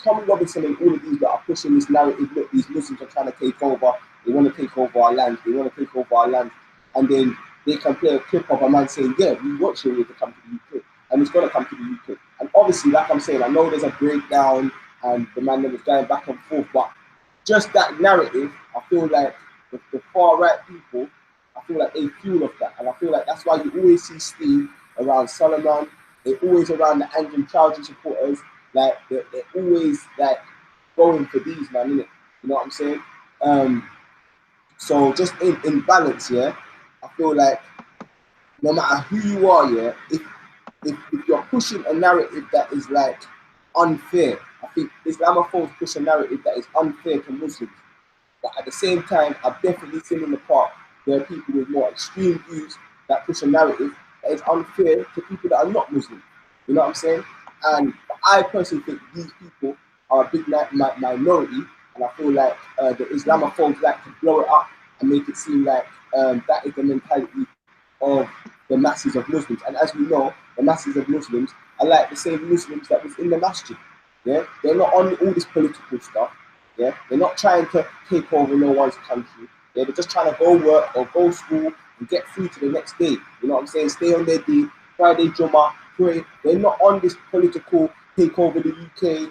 Tommy Robinson and all of these that are pushing this narrative, look, these Muslims are trying to take over, they want to take over our land, and then they can play a clip of a man saying, yeah, we want Sharia to come to the UK, and it's going to come to the UK. And obviously, like I'm saying, I know there's a breakdown, and the man that was going back and forth, but just that narrative, I feel like the far right people, I feel like they fuel of that, and I feel like that's why you always see Steve around Solomon, they're always around the Andrew Chowdhury supporters, like they're always like going for these man, innit? You know what I'm saying? So just in balance, yeah, I feel like no matter who you are, yeah, if you're pushing a narrative that is like unfair, I think Islamophobes push a narrative that is unfair to Muslims. But at the same time, I've definitely seen in the past there are people with more extreme views that push a narrative that is unfair to people that are not Muslim. You know what I'm saying? And I personally think these people are a big minority, and I feel like the Islamophobes like to blow it up and make it seem like that is the mentality of the masses of Muslims. And as we know, the masses of Muslims are like the same Muslims that was in the masjid. Yeah, they're not on all this political stuff. Yeah, they're not trying to take over no one's country. Yeah, they're just trying to go work or go school and get through to the next day. You know what I'm saying? Stay on their day, Friday Jummah, pray. They're not on this political take over the UK,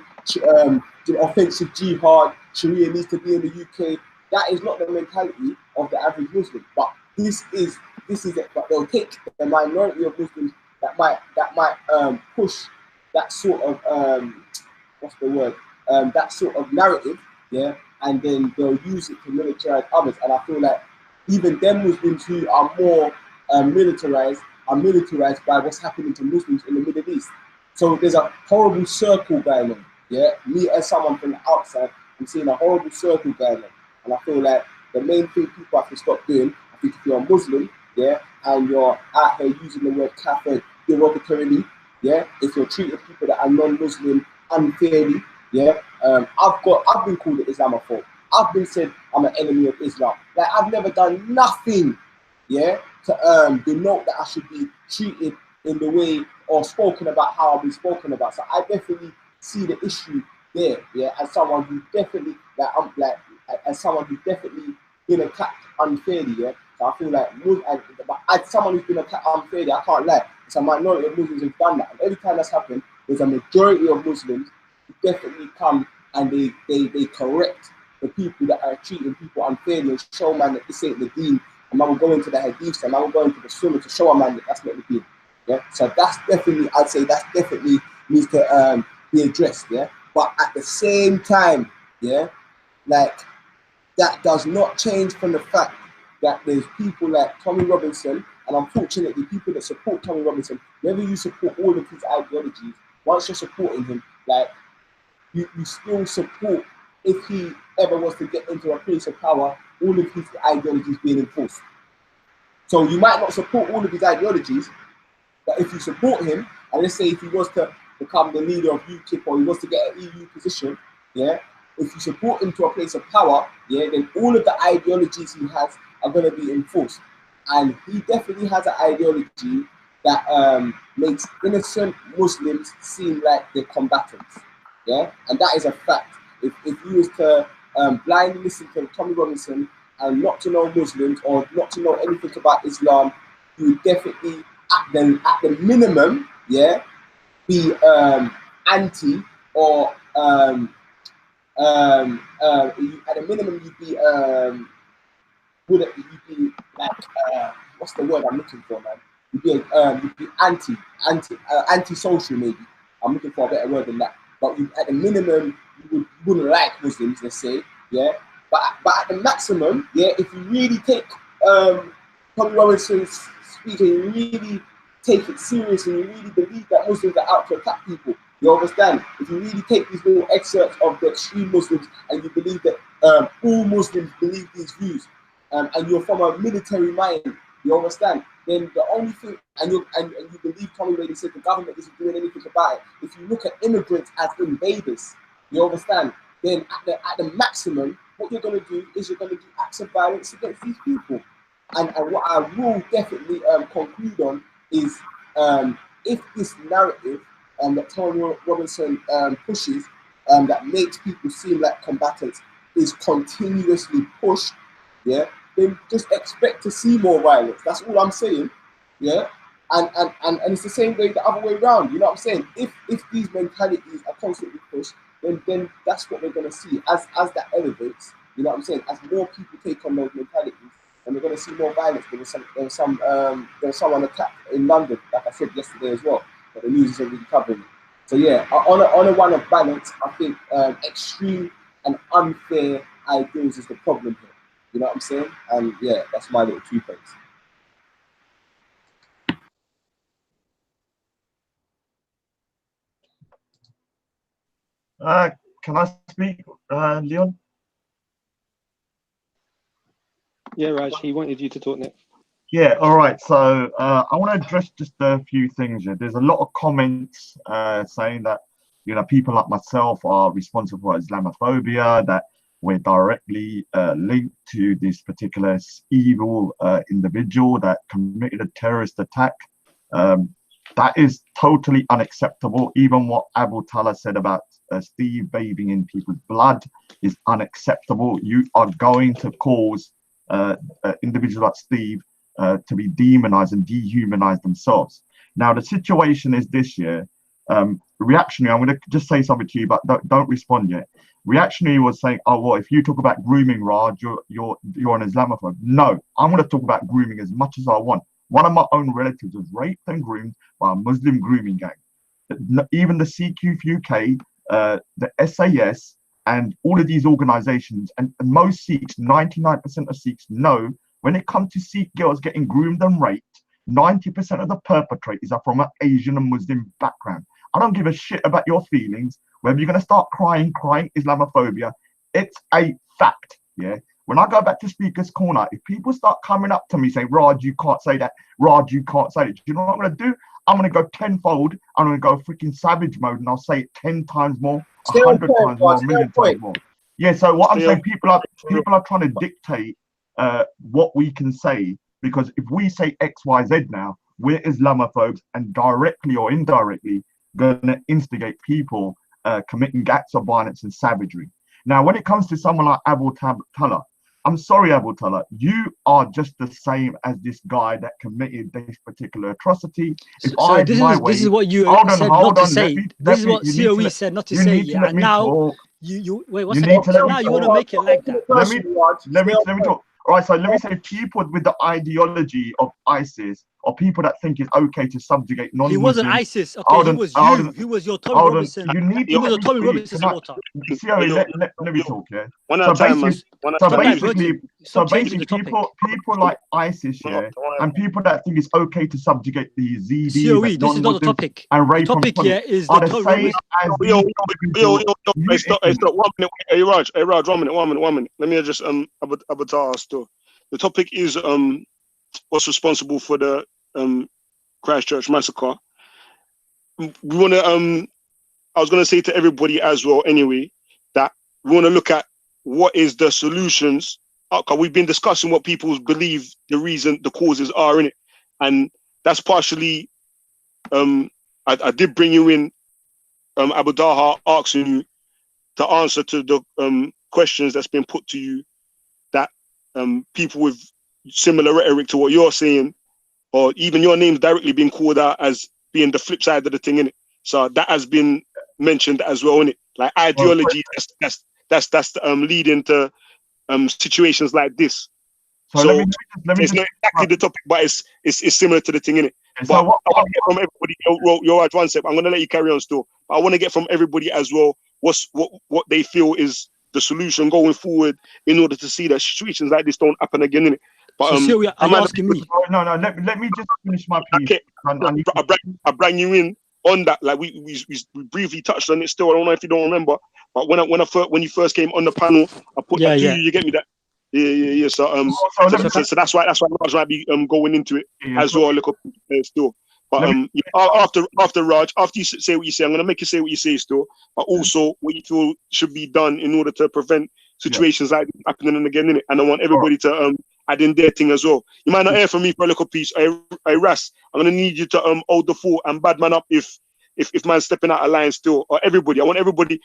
offensive jihad, Sharia needs to be in the UK. That is not the mentality of the average Muslim. But this is it. But they'll take the minority of Muslims that might push that sort of that sort of narrative, yeah, and then they'll use it to militarize others. And I feel like even them Muslims who are more militarized are militarized by what's happening to Muslims in the Middle East. So there's a horrible circle going on. Yeah, me as someone from the outside, I'm seeing a horrible circle going on. And I feel like the main thing people have to stop doing, I think if you're a Muslim, yeah, and you're out here using the word kafir derogatorily, yeah, if you're treating people that are non-Muslim unfairly, yeah, I've been called an Islamophobe. I've been said I'm an enemy of Islam. Like I've never done nothing, yeah, to denote that I should be treated in the way or spoken about how I've been spoken about. So I definitely see the issue there, yeah, as someone who definitely as someone who's definitely been attacked unfairly, yeah. So I feel like as someone who's been attacked unfairly, I can't lie. It's a minority of Muslims who've done that, and every time that's happened, there's a majority of Muslims who definitely come and they correct the people that are treating people unfairly and show man that this ain't the deen and man will go into the hadiths, and man will go into the sunnah to show a man that that's not the deen. Yeah, so that's definitely, I'd say that's definitely needs to be addressed. Yeah, but at the same time, yeah, like that does not change from the fact that there's people like Tommy Robinson, and unfortunately people that support Tommy Robinson, whether you support all of his ideologies, once you're supporting him, like you still support, if he ever was to get into a place of power, all of his ideologies being enforced. So you might not support all of his ideologies, but if you support him, and let's say if he was to become the leader of UKIP or he was to get an EU position, yeah, if you support him to a place of power, yeah, then all of the ideologies he has are going to be enforced. And he definitely has an ideology that makes innocent Muslims seem like they're combatants, yeah, and that is a fact. If you was to blindly listen to Tommy Robinson and not to know Muslims or not to know anything about Islam, you would definitely, at the minimum, yeah, be anti or at the minimum you'd be you'd be like what's the word I'm looking for, man? You'd be anti-social maybe. I'm looking for a better word than that. But at the minimum you wouldn't like Muslims, let's say, yeah. But at the maximum, yeah, if you really take Tommy Robinson's speech and you really take it seriously, and you really believe that Muslims are out to attack people, you understand? If you really take these little excerpts of the extreme Muslims and you believe that all Muslims believe these views, and you're from a military mind, you understand? Then the only thing, and you believe Tommy when he said the government isn't doing anything about it. If you look at immigrants as invaders, you understand? Then at the maximum, what you're going to do is you're going to do acts of violence against these people. And what I will definitely conclude on is if this narrative that Tony Robinson pushes that makes people seem like combatants is continuously pushed, yeah, then just expect to see more violence. That's all I'm saying, yeah. And it's the same way the other way around. You know what I'm saying? If these mentalities are constantly pushed, then that's what we're gonna see as that elevates. You know what I'm saying? As more people take on those mentalities, and we're gonna see more violence. There was someone attacked in London, like I said yesterday as well. But the news isn't really covering it. So yeah, on a one of balance, I think extreme and unfair ideals is the problem here. You know what I'm saying? And yeah, that's my little 2 pence. Can I speak, Leon? Yeah, Raj, he wanted you to talk next. Yeah, all right. So I want to address just a few things here. There's a lot of comments saying that, you know, people like myself are responsible for Islamophobia, that we're directly linked to this particular evil individual that committed a terrorist attack. That is totally unacceptable. Even what Abu Talha said about Steve bathing in people's blood is unacceptable. You are going to cause individuals like Steve to be demonized and dehumanize themselves. Now, the situation is this year. Reactionary, I'm going to just say something to you, but don't respond yet. Reactionary was saying, oh, well, if you talk about grooming, Raj, you're an Islamophobe. No, I'm going to talk about grooming as much as I want. One of my own relatives was raped and groomed by a Muslim grooming gang. Even the CQ UK, the SAS, and all of these organizations, and most Sikhs, 99% of Sikhs know when it comes to Sikh girls getting groomed and raped, 90% of the perpetrators are from an Asian and Muslim background. I don't give a shit about your feelings. Whether you're going to start crying Islamophobia, it's a fact, yeah? When I go back to Speaker's Corner, if people start coming up to me saying, Raj, you can't say that, Raj, you can't say that, do you know what I'm going to do? I'm going to go tenfold, I'm going to go freaking savage mode, and I'll say it 10 times more, 100 times more, 1,000,000 times more. Yeah, so what I'm saying, people are trying to dictate what we can say, because if we say X, Y, Z now, we're Islamophobes and directly or indirectly going to instigate people committing acts of violence and savagery. Now, when it comes to someone like Abu Talha, I'm sorry, Abu Talha, you are just the same as this guy that committed this particular atrocity. If so this is what you said not to say. This is what COE said not to say. And now you wait. What's the now you want to make it like that? Let me talk. All right, so let me say people with the ideology of ISIS or people that think it's okay to subjugate non-Muslims. He wasn't ISIS. Okay, he was you. He was your Tommy Robinson. You need He to was let a Tommy me Robinson speak. supporter. Let me talk, yeah? One at So a time, man. basically, One at so a time. basically, so Stop changing basically the topic. people like ISIS, yeah, and people that think it's okay to subjugate the ZDs COE, and this is not the non-Muslims topic. and The rape topic them here is are the the Tommy same Robinson. as Yo, these hey, stop, 1 minute. Hey, Raj, 1 minute. Let me just Avatar still. The topic is what's responsible for the Christchurch massacre. We wanna I was gonna say to everybody as well anyway that we wanna look at what is the solutions. Cause we've been discussing what people believe the causes are in it, and that's partially I did bring you in Abu Daha asking you to answer to the questions that's been put to you that people with similar rhetoric to what you're saying, or even your name's directly being called out as being the flip side of the thing in it. So that has been mentioned as well in it. Like ideology, that's leading to situations like this. So let me it's not exactly the topic, but it's similar to the thing in it. So But I want to get from everybody. You're right, one sec. I'm gonna let you carry on still. But I want to get from everybody as well what they feel is the solution going forward in order to see that situations like this don't happen again in it. But are you asking me? No, let me just finish my piece. Okay. I bring you in on that. Like we briefly touched on it still. I don't know if you don't remember, but when you first came on the panel, I put that to you. You get me that? Yeah. So so that's why Raj might be going into it as well a little bit still. But after Raj, after you say what you say, I'm gonna make you say what you say still, but also what you feel should be done in order to prevent situations like this happening again in it. And I want everybody to add in their thing as well. You might not hear from me for a little piece. Hey Ras, I'm gonna need you to hold the fort and bad man up if man's stepping out of line still, or everybody. I want everybody.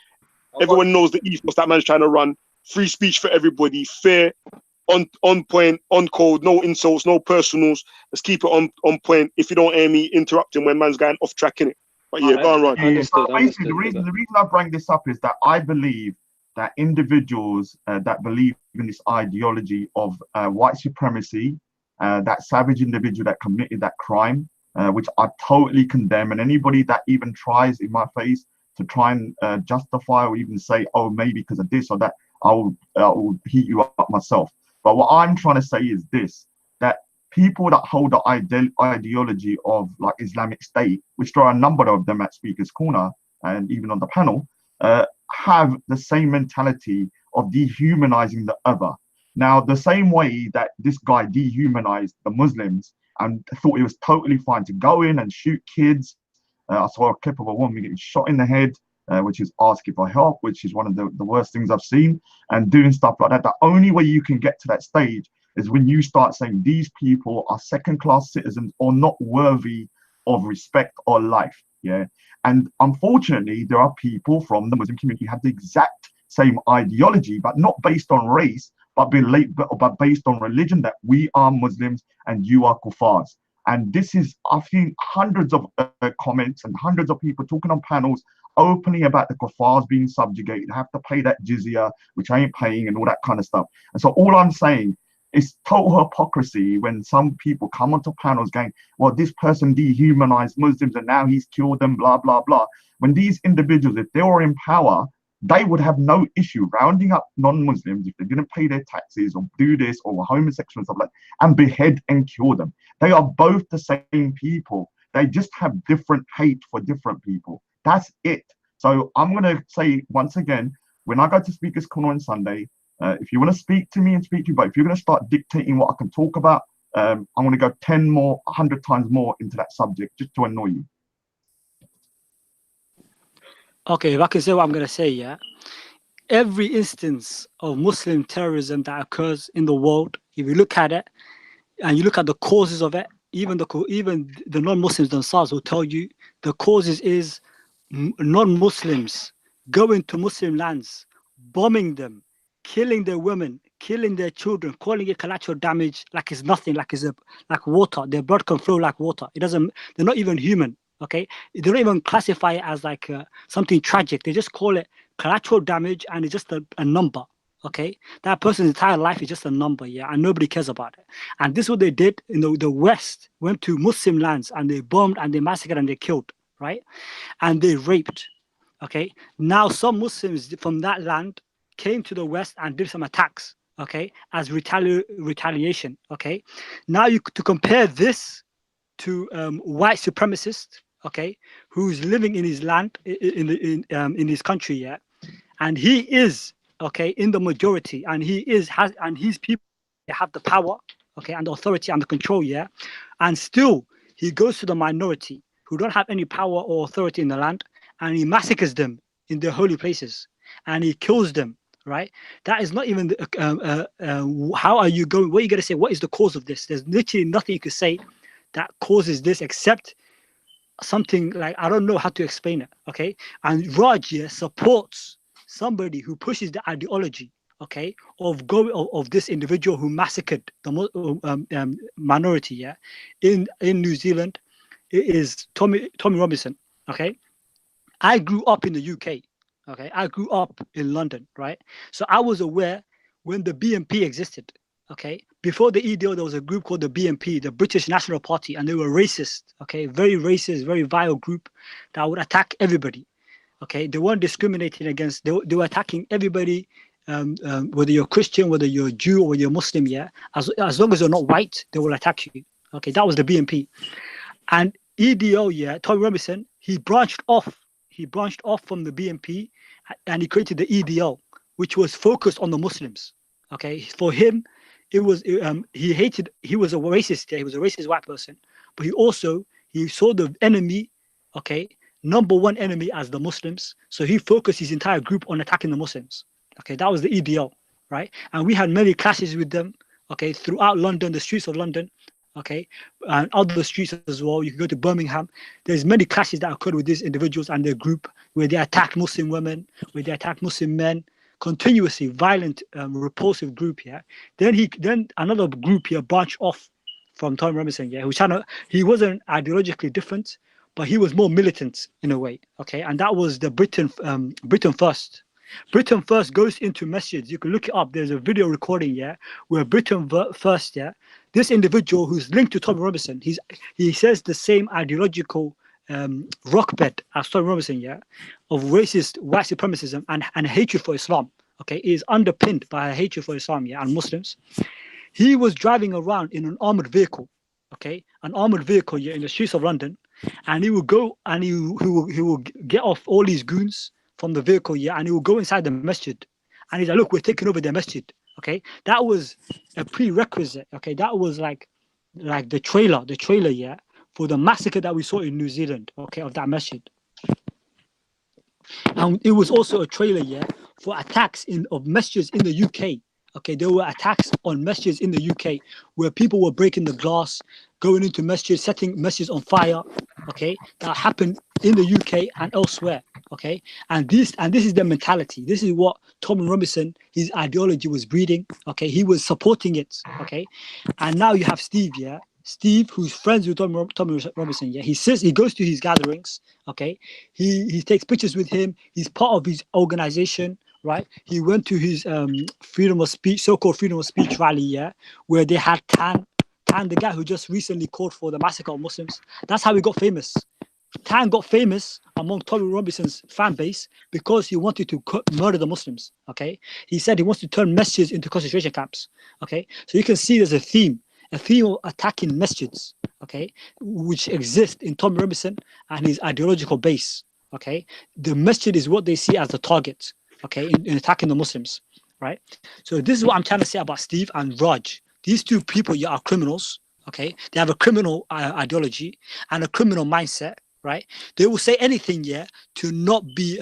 Everyone knows the ethos that man's trying to run. Free speech for everybody, fair, on point, on code, no insults, no personals. Let's keep it on point. If you don't hear me interrupting when man's going off track in it. But yeah, go on, Rod. So basically, the reason I bring this up is that I believe that individuals that believe in this ideology of white supremacy, that savage individual that committed that crime, which I totally condemn, and anybody that even tries in my face to try and justify or even say, oh, maybe because of this or that, I will heat you up myself. But what I'm trying to say is this, that people that hold the ideology of like Islamic State, which there are a number of them at Speaker's Corner and even on the panel, have the same mentality of dehumanizing the other. Now, the same way that this guy dehumanized the Muslims and thought it was totally fine to go in and shoot kids. I saw a clip of a woman getting shot in the head, which is asking for help, which is one of the worst things I've seen, and doing stuff like that. The only way you can get to that stage is when you start saying these people are second-class citizens or not worthy of respect or life. Yeah. And unfortunately, there are people from the Muslim community who have the exact same ideology, but not based on race, but based on religion, that we are Muslims and you are kuffars. And this is, I've seen hundreds of comments and hundreds of people talking on panels openly about the kuffars being subjugated, have to pay that jizya, which I ain't paying, and all that kind of stuff. And so all I'm saying is total hypocrisy when some people come onto panels going, well, this person dehumanized Muslims and now he's killed them, blah, blah, blah. When these individuals, if they were in power, they would have no issue rounding up non-Muslims if they didn't pay their taxes or do this or were homosexual and stuff like that, and behead and kill them. They are both the same people. They just have different hate for different people. That's it. So I'm going to say once again, when I go to Speaker's Corner on Sunday, if you want to speak to me and speak to you, but if you're going to start dictating what I can talk about, I'm going to go 100 times more into that subject just to annoy you. Okay, if I can say what I'm going to say, yeah. Every instance of Muslim terrorism that occurs in the world, if you look at it and you look at the causes of it, even the non-Muslims themselves will tell you the causes is non-Muslims going to Muslim lands, bombing them, killing their women, killing their children, calling it collateral damage like it's nothing, like water. Their blood can flow like water. They're not even human. Okay, they don't even classify it as like something tragic. They just call it collateral damage, and it's just a number. Okay, that person's entire life is just a number, yeah, and nobody cares about it. And this is what they did. You know, the West went to Muslim lands and they bombed and they massacred and they killed, right? And they raped. Okay, now some Muslims from that land came to the West and did some attacks. Okay, as retaliation. Okay, now to compare this to white supremacist, okay, who's living in his land in his country, yeah, and he is okay in the majority, and his people have the power, okay, and the authority and the control, yeah, and still he goes to the minority who don't have any power or authority in the land, and he massacres them in their holy places, and he kills them. Right, that is not even how are you going? What are you going to say? What is the cause of this? There's literally nothing you could say that causes this except something like, I don't know how to explain it. Okay, and Raj supports somebody who pushes the ideology, okay, of this individual who massacred the minority, yeah, in New Zealand. It is Tommy Robinson. Okay, I grew up in the UK. Okay, I grew up in London, right? So I was aware when the BNP existed. Okay, before the EDO, there was a group called the BNP, the British National Party, and they were racist. Okay, very racist, very vile group that would attack everybody. Okay, they weren't discriminating against. They were attacking everybody, whether you're Christian, whether you're Jew, or whether you're Muslim. Yeah, as long as you're not white, they will attack you. Okay, that was the BNP, and EDO. Yeah, Tommy Robinson, he branched off. He branched off from the BNP, and he created the EDO, which was focused on the Muslims. Okay, for him, it was he hated. He was a racist. Yeah, he was a racist white person, but he saw the enemy. Okay, number one enemy as the Muslims. So he focused his entire group on attacking the Muslims. Okay, that was the EDO, right? And we had many clashes with them. Okay, throughout London, the streets of London. Okay, and other streets as well. You can go to Birmingham. There's many clashes that occurred with these individuals and their group, where they attacked Muslim women, where they attacked Muslim men, continuously violent, repulsive group here. Then another group here branched off from Tom Robinson. Yeah, he wasn't ideologically different, but he was more militant in a way. Okay, and that was the Britain First. Britain First goes into masjids. You can look it up. There's a video recording, yeah, where Britain First, yeah, this individual who's linked to Tommy Robinson, he says the same ideological rock bed as Tommy Robinson, yeah, of racist white supremacism and hatred for Islam. Okay, is underpinned by a hatred for Islam, yeah, and Muslims. He was driving around in an armored vehicle, okay, an armored vehicle, yeah, in the streets of London, and he would go and he will get off all these goons from the vehicle, yeah, and he will go inside the masjid, and he's like, look, we're taking over the masjid. Okay, that was a prerequisite. Okay, that was like the trailer, yeah, for the massacre that we saw in New Zealand. Okay, of that masjid, and it was also a trailer, yeah, for attacks of masjids in the UK. Okay, there were attacks on masjids in the UK where people were breaking the glass, going into masjids, setting masjids on fire. Okay, that happened in the UK and elsewhere. Okay, and this is the mentality. This is what Tommy Robinson, his ideology was breeding. Okay, he was supporting it. Okay, and now you have Steve. Yeah, Steve, who's friends with Tommy Robinson. Yeah, he goes to his gatherings. Okay, he takes pictures with him. He's part of his organization. Right, he went to his so-called freedom of speech rally, yeah, where they had Tan, the guy who just recently called for the massacre of Muslims. That's how he got famous. Tan got famous among Tommy Robinson's fan base because he wanted to murder the Muslims. Okay, he said he wants to turn masjids into concentration camps. Okay, so you can see there's a theme of attacking masjids. Okay, which exists in Tommy Robinson and his ideological base. Okay, the masjid is what they see as the target. Okay, in attacking the Muslims, right? So this is what I'm trying to say about Steve and Raj. These two people, are criminals. Okay, they have a criminal ideology and a criminal mindset, right? They will say anything, yeah, to not be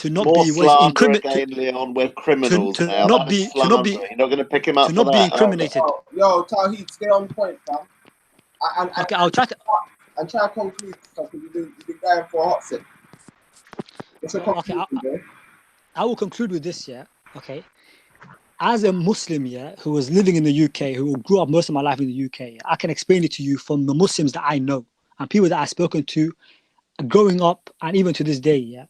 incriminated. Leon, we're criminals now. You're not going to pick him up. To not be incriminated. Yo, Talha, stay on point, fam. Okay, I'll try to. And try to conclude because you've been going for a hot sip. It's a conclusion, okay, I will conclude with this, yeah. Okay, as a Muslim, yeah, who was living in the UK, who grew up most of my life in the UK, I can explain it to you from the Muslims that I know and people that I've spoken to, growing up and even to this day, yeah.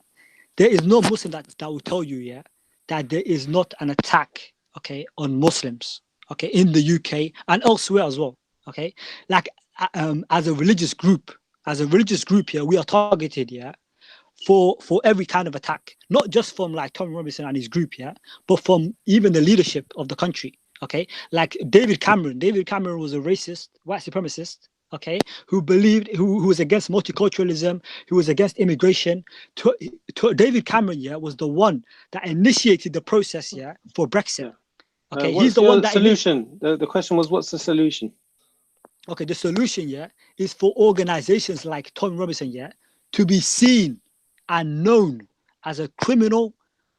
There is no Muslim that will tell you, yeah, that there is not an attack, okay, on Muslims, okay, in the UK and elsewhere as well, okay? Like, as a religious group here, we are targeted, yeah, for every kind of attack, not just from like Tom Robinson and his group, yeah, but from even the leadership of the country, okay? Like David Cameron was a racist, white supremacist, okay, who was against multiculturalism, who was against immigration. David Cameron, yeah, was the one that initiated the process, yeah, for Brexit. Okay, he's the one that solution. The question was, what's the solution? Okay, the solution, yeah, is for organizations like Tom Robinson, yeah, to be seen and known as a criminal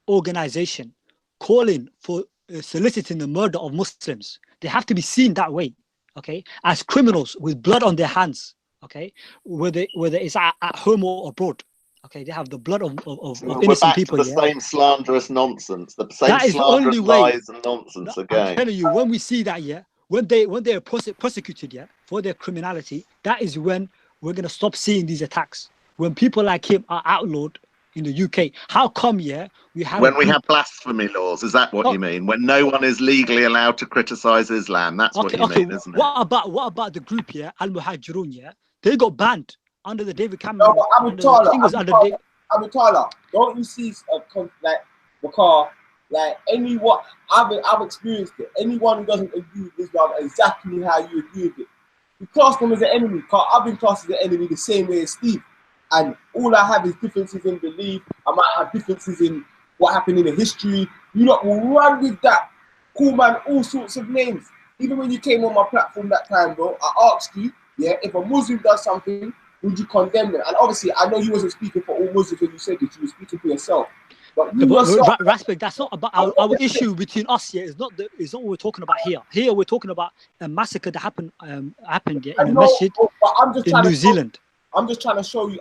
organization calling for soliciting the murder of Muslims. They have to be seen that way, okay, as criminals with blood on their hands, okay, whether it's at home or abroad. Okay, they have the blood of innocent people. The same slanderous nonsense, the same that is slanderous the only way. lies and nonsense again. I'm telling you, when we see that, yeah, when they are prosecuted, yeah, for their criminality, that is when we're gonna stop seeing these attacks. When people like him are outlawed in the UK, how come, yeah, we have we have blasphemy laws? Is that what you mean? When no one is legally allowed to criticize Islam, that's what you mean, isn't it? What about the group, yeah, Al Muhajirun, yeah? They got banned under the David Cameron. No, Talha, don't you see like Bakar, like anyone? I've experienced it. Anyone who doesn't agree with Islam exactly how you agree with it, you class them as an enemy. I've been classed as an enemy the same way as Steve, and all I have is differences in belief. I might have differences in what happened in the history. You lot will run with that, call man all sorts of names. Even when you came on my platform that time, bro, I asked you, yeah, if a Muslim does something, would you condemn them? And obviously, I know you wasn't speaking for all Muslims when you said that. You were speaking for yourself. But you Raspect, that's not about our issue between us here. It's not what we're talking about here. Here we're talking about a massacre that happened yeah, in a masjid in New Zealand. I'm just trying to show you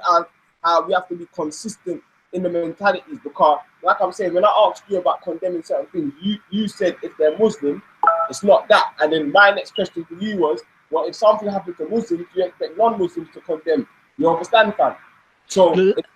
how we have to be consistent in the mentalities, because, like I'm saying, when I asked you about condemning certain things, you said if they're Muslim, it's not that. And then my next question to you was, well, if something happened to Muslims, you expect non-Muslims to condemn. You understand, fam? So,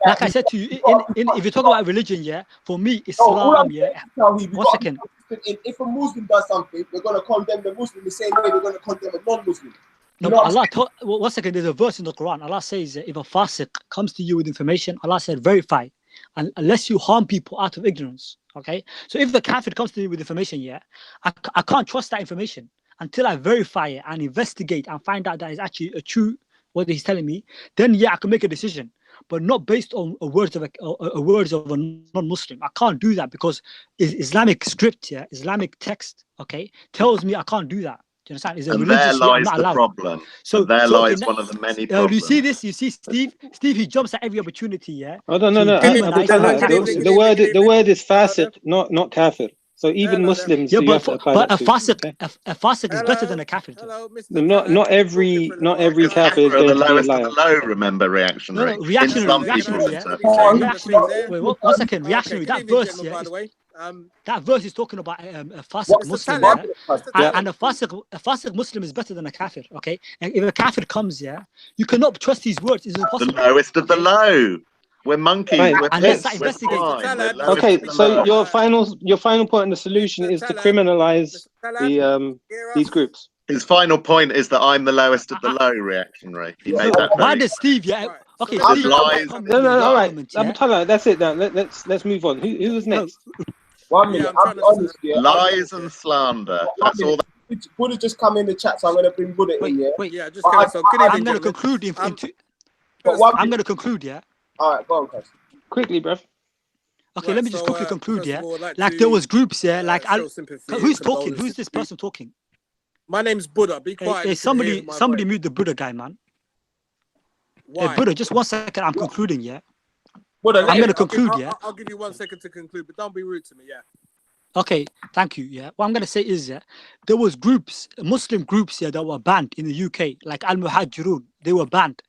like I said to you, if you talk about religion, yeah, for me, Islam, yeah. 1 second. If a Muslim does something, we're going to condemn the Muslim the same way we're going to condemn a non-Muslim. No, but Allah 1 second, there's a verse in the Quran. Allah says if a fasiq comes to you with information, Allah said verify, and unless you harm people out of ignorance. Okay, so if the kafir comes to me with information, yeah, I can't trust that information until I verify it and investigate and find out that it's actually a true what he's telling me. Then yeah, I can make a decision, but not based on words of a non-Muslim. I can't do that because Islamic script, yeah, Islamic text, okay, tells me I can't do that. Do you understand? It's a there lies the problem. So there lies one of the many problems. You see this? You see Steve? Steve, he jumps at every opportunity, yeah? Oh, no. The word is fasid, not kafir. So even Muslims, yeah, but a fasiq is better than a kafir. Not every kafir is going to be a liar. Low, remember, reactionary. No, reactionary. Yeah. Wait, 1 second. Reactionary. That verse, yeah. That verse is talking about a fasiq Muslim, yeah? And a fasiq Muslim is better than a kafir. Okay, and if a kafir comes, yeah, you cannot trust his words. It's impossible. The lowest of the low. We're monkeys. Right. We're unless I investigate. Okay, so your final point in the solution is to criminalize these groups. His final point is that I'm the lowest of the low, reactionary. He made that. Why does Steve? Yeah. Okay. Steve, no. All right. That's it. Now let's move on. Who was next? 1 minute. I'm honest, yeah. Lies and slander. That's all. Buddha just come in the chat, so I'm going to bring Buddha in. Yeah. Yeah. Just I'm going to conclude. I'm going to conclude. Yeah. All right, go on, guys. Quickly, bruv. Okay, let me just quickly conclude. Yeah. Like there was groups. Yeah. Like who's talking? Who's this person talking? My name's Buddha. Be quiet. Hey, somebody mute the Buddha guy, man. Why? Hey, Buddha, just 1 second. I'm concluding, yeah. Buddha, I'm going to conclude, yeah. I'll give you 1 second to conclude, but don't be rude to me, yeah. Okay, thank you. Yeah, what I'm going to say is, yeah, there was groups, Muslim groups, yeah, that were banned in the UK, like Al Muhajirun. They were banned.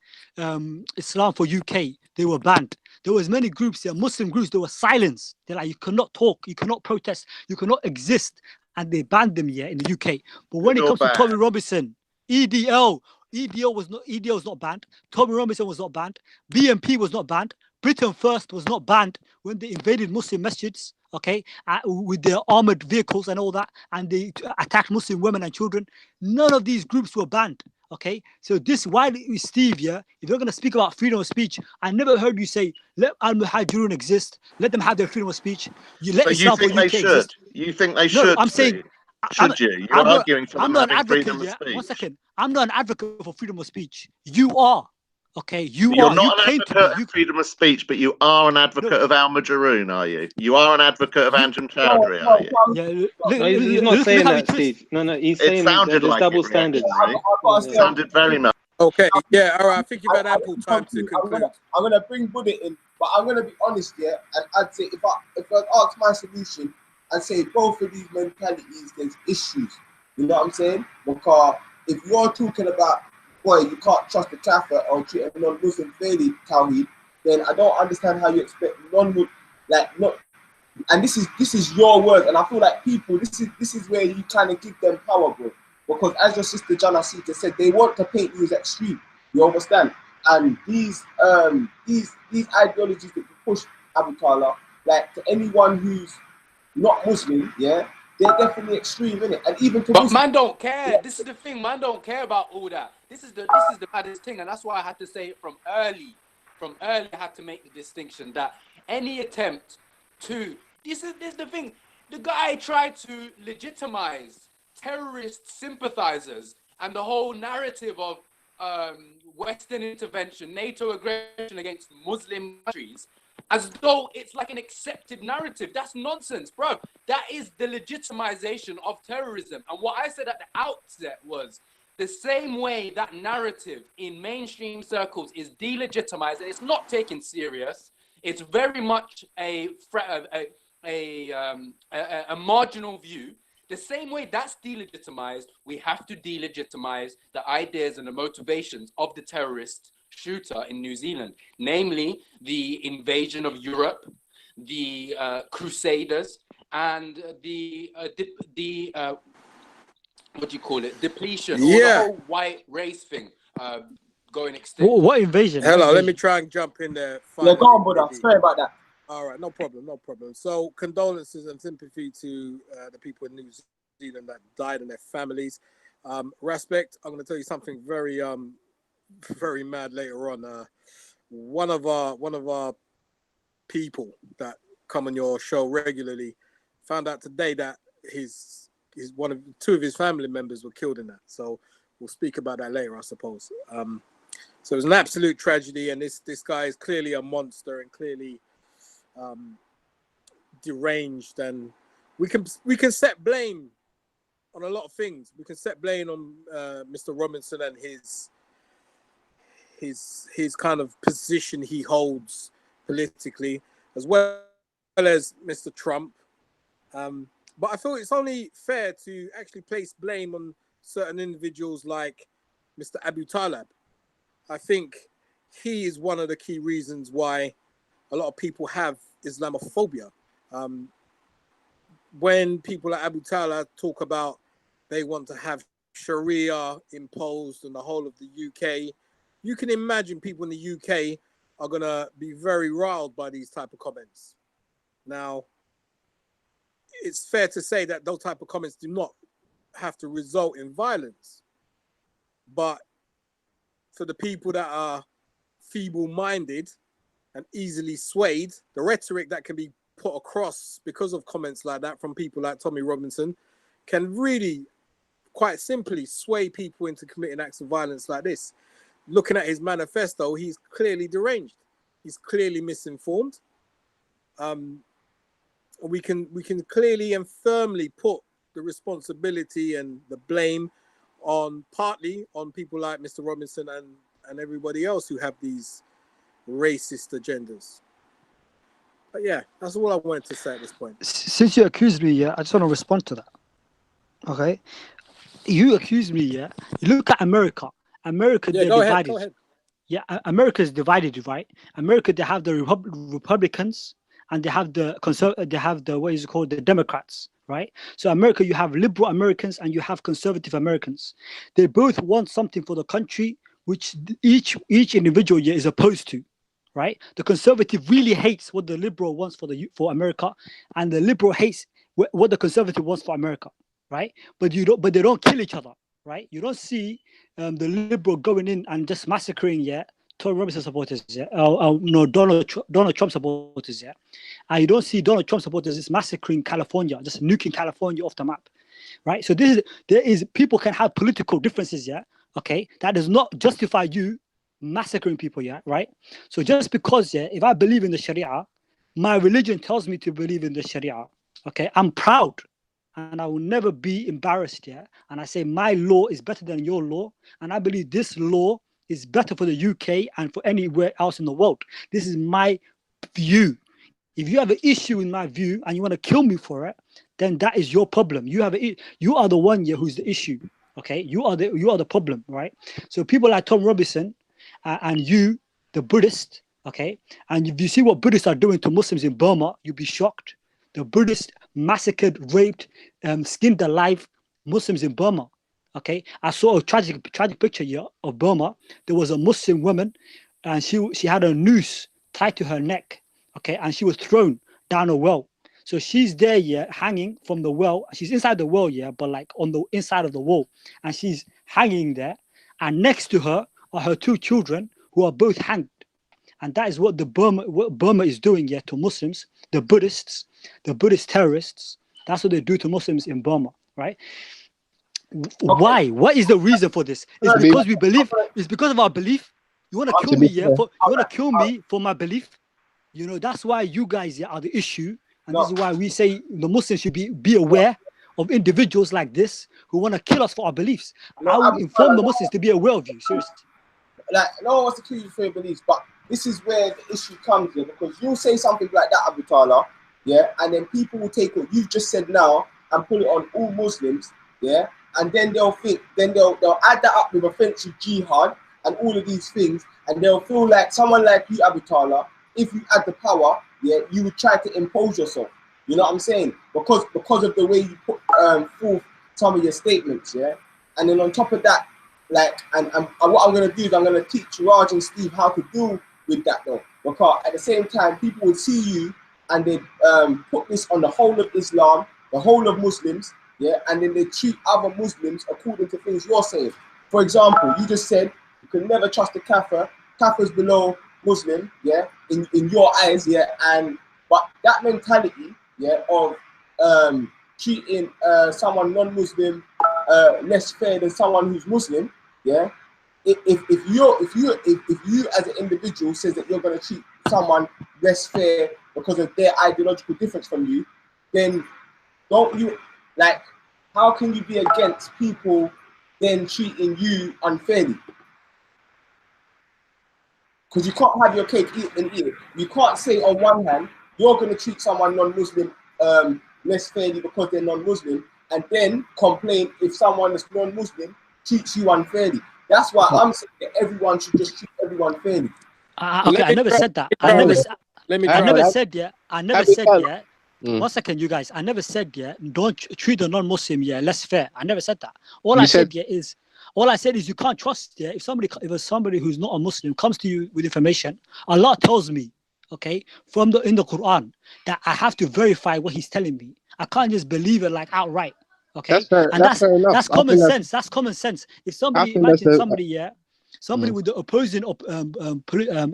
Islam for UK, they were banned. There was many groups, yeah, Muslim groups. They were silenced. They're like, you cannot talk, you cannot protest, you cannot exist. And they banned them here in the UK. But when it comes to Tommy Robinson, EDL was not banned. Tommy Robinson was not banned. BNP was not banned. Britain First was not banned when they invaded Muslim masjids. okay, with their armored vehicles and all that, and they attacked Muslim women and children. None of these groups were banned. Okay, so this, why Steve, yeah, if you're gonna speak about freedom of speech, I never heard you say let Al Muhajirun exist, let them have their freedom of speech. You let So you Islam for think they UK should? exist. You think they No, should? I'm saying, Should you? You're I'm not, arguing for I'm them not an having advocate. freedom of Yeah, speech. one second. I'm not an advocate for freedom of speech. You are. Okay, you You're are. You not an claim to be. advocate of freedom of speech, but you are an advocate of Al Majaroon, are you? You are an advocate of Anjem Chowdhury, are you? Yeah, No, he's not saying that, Steve. No, he's It saying that sounded there's like double it, standards. reactionary. I've It sounded very much. Okay, yeah, all right. I think you've had ample time to conclude. I'm gonna bring Buddha in, but I'm gonna be honest here, and I'd say if I ask my solution, I'd say both of these mentalities there's issues. You know what I'm saying? Because if you're talking about, boy, you can't trust the Kafir or treat a non-Muslim fairly, Tawheed, then I don't understand how you expect non-Muslim, like, not. And this is your word, and I feel like people, this is where you kind of give them power, bro. Because as your sister Jana Sita said, they want to paint you as extreme. You understand? And these ideologies that you push, Abu Talha, like to anyone who's not Muslim, yeah, they're definitely extreme, innit? And even to But Muslims, man don't care. This is the thing. Man don't care about all that. This is the baddest thing, and that's why I had to say it from early. From early, I had to make the distinction that any attempt to this is the thing. The guy tried to legitimize terrorist sympathizers and the whole narrative of Western intervention, NATO aggression against Muslim countries, as though it's like an accepted narrative. That's nonsense, bro. That is the legitimization of terrorism. And what I said at the outset was the same way that narrative in mainstream circles is delegitimized and it's not taken serious. It's very much a marginal view. The same way that's delegitimized, we have to delegitimize the ideas and the motivations of the terrorist shooter in New Zealand, namely the invasion of Europe, the Crusaders, and the what do you call it? Depletion, or the whole white race thing going extinct. What invasion? Hello, let me try and jump in there. Yeah, go on, Buddha. Sorry about that. All right, no problem. So condolences and sympathy to the people in New Zealand that died and their families. Raspect, I'm going to tell you something very very mad later on. One of our people that come on your show regularly found out today that two of his family members were killed in that. So we'll speak about that later, I suppose. So it was an absolute tragedy, and this guy is clearly a monster and clearly deranged, and we can set blame on a lot of things. We can set blame on Mr. Robinson and his kind of position he holds politically, as well as Mr. Trump. But I feel it's only fair to actually place blame on certain individuals like Mr. Abu Talib. I think he is one of the key reasons why a lot of people have Islamophobia. When people like Abu Talib talk about they want to have Sharia imposed on the whole of the UK, you can imagine people in the UK are going to be very riled by these type of comments. Now, it's fair to say that those type of comments do not have to result in violence. But for the people that are feeble-minded and easily swayed, the rhetoric that can be put across because of comments like that from people like Tommy Robinson can really, quite simply, sway people into committing acts of violence like this. Looking at his manifesto, he's clearly deranged. He's clearly misinformed. We can clearly and firmly put the responsibility and the blame partly on people like Mr. Robinson and everybody else who have these racist agendas. But yeah, that's all I wanted to say at this point. Since you accused me, yeah, I just want to respond to that. Okay, you accused me, yeah. You look at America. America, they're divided. Go ahead. Yeah, America is divided, right? America, they have the Republicans and they have the what is it called, the Democrats, right? So America, you have liberal Americans and you have conservative Americans. They both want something for the country, which each individual is opposed to. right? The conservative really hates what the liberal wants for America, and the liberal hates what the conservative wants for America, right? But they don't kill each other, right? You don't see the liberal going in and just massacring, Tony Robinson supporters, no, Donald Trump supporters, and you don't see Donald Trump supporters just massacring California, just nuking California off the map, right? So people can have political differences, okay? That does not justify you massacring people, right? So just because, if I believe in the Sharia, my religion tells me to believe in the Sharia, okay? I'm proud, and I will never be embarrassed, and I say my law is better than your law, and I believe this law is better for the UK and for anywhere else in the world. This is my view. If you have an issue with my view and you want to kill me for it, then that is your problem. You are the one who's the issue, okay? You are the problem, right? So people like Tom Robinson and you, the Buddhist, okay? And if you see what Buddhists are doing to Muslims in Burma, you'll be shocked. The Buddhists massacred, raped, skinned alive Muslims in Burma. Okay, I saw a tragic picture here of Burma. There was a Muslim woman, and she had a noose tied to her neck. Okay, and she was thrown down a well. So she's there, hanging from the well. She's inside the well, but like on the inside of the wall, and she's hanging there. And next to her are her 2 children, who are both hanged. And that is what Burma is doing, to Muslims, the Buddhists, the Buddhist terrorists. That's what they do to Muslims in Burma, right? Why? What is the reason for this? It's because we believe. It's because of our belief. You want to kill me, you want to kill me for my belief. That's why you guys are the issue, and this is why we say the Muslims should be aware of individuals like this who want to kill us for our beliefs. I would inform the Muslims to be aware of you. Seriously. Like, no one wants to kill you for your beliefs, but this is where the issue comes in, because you'll say something like that, Abu Talha, and then people will take what you've just said now and put it on all Muslims, and then they'll think, they'll add that up with offensive jihad and all of these things, and they'll feel like someone like you, Abu Talha, if you had the power, you would try to impose yourself. You know what I'm saying? Because of the way you put forth some of your statements, and then on top of that, like, and what I'm gonna do is I'm gonna teach Raj and Steve how to deal with that though, because at the same time, people would see you and they put this on the whole of Islam, the whole of Muslims, and then they treat other Muslims according to things you're saying. For example, you just said you can never trust a kafir. Kafir's below Muslim, in your eyes, but that mentality, of treating someone non-Muslim less fair than someone who's Muslim, if you as an individual says that you're going to treat someone less fair because of their ideological difference from you, then don't you, like, how can you be against people then treating you unfairly? Because you can't have your cake and eat it. You can't say on one hand you're going to treat someone non-Muslim less fairly because they're non-Muslim, and then complain if someone that's non-Muslim treats you unfairly. That's why I'm saying that everyone should just treat everyone fairly. Okay, I never said that. I never said. One second, you guys. I never said don't treat the non-Muslim less fair. I never said that. All I said is you can't trust if somebody who's not a Muslim comes to you with information. Allah tells me, okay, in the Quran, that I have to verify what He's telling me. I can't just believe it like outright. Okay, that's common sense. That's common sense. If somebody somebody with the opposing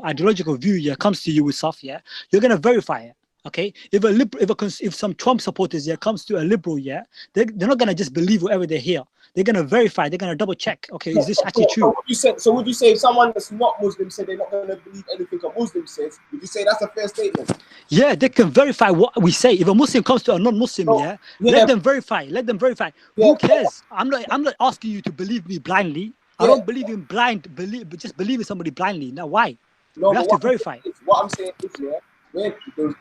ideological view comes to you with stuff, you're gonna verify it. Okay, if some Trump supporters comes to a liberal, they're not gonna just believe whatever they hear. They're gonna verify. They're gonna double check. Okay, is this actually true? So would you say if someone that's not Muslim said they're not gonna believe anything a Muslim says, would you say that's a fair statement? Yeah, they can verify what we say. If a Muslim comes to a non-Muslim, let them verify. Let them verify. Who cares? I'm not asking you to believe me blindly. I don't believe in just believing somebody blindly. Now, why? No, you have to verify. What I'm saying is,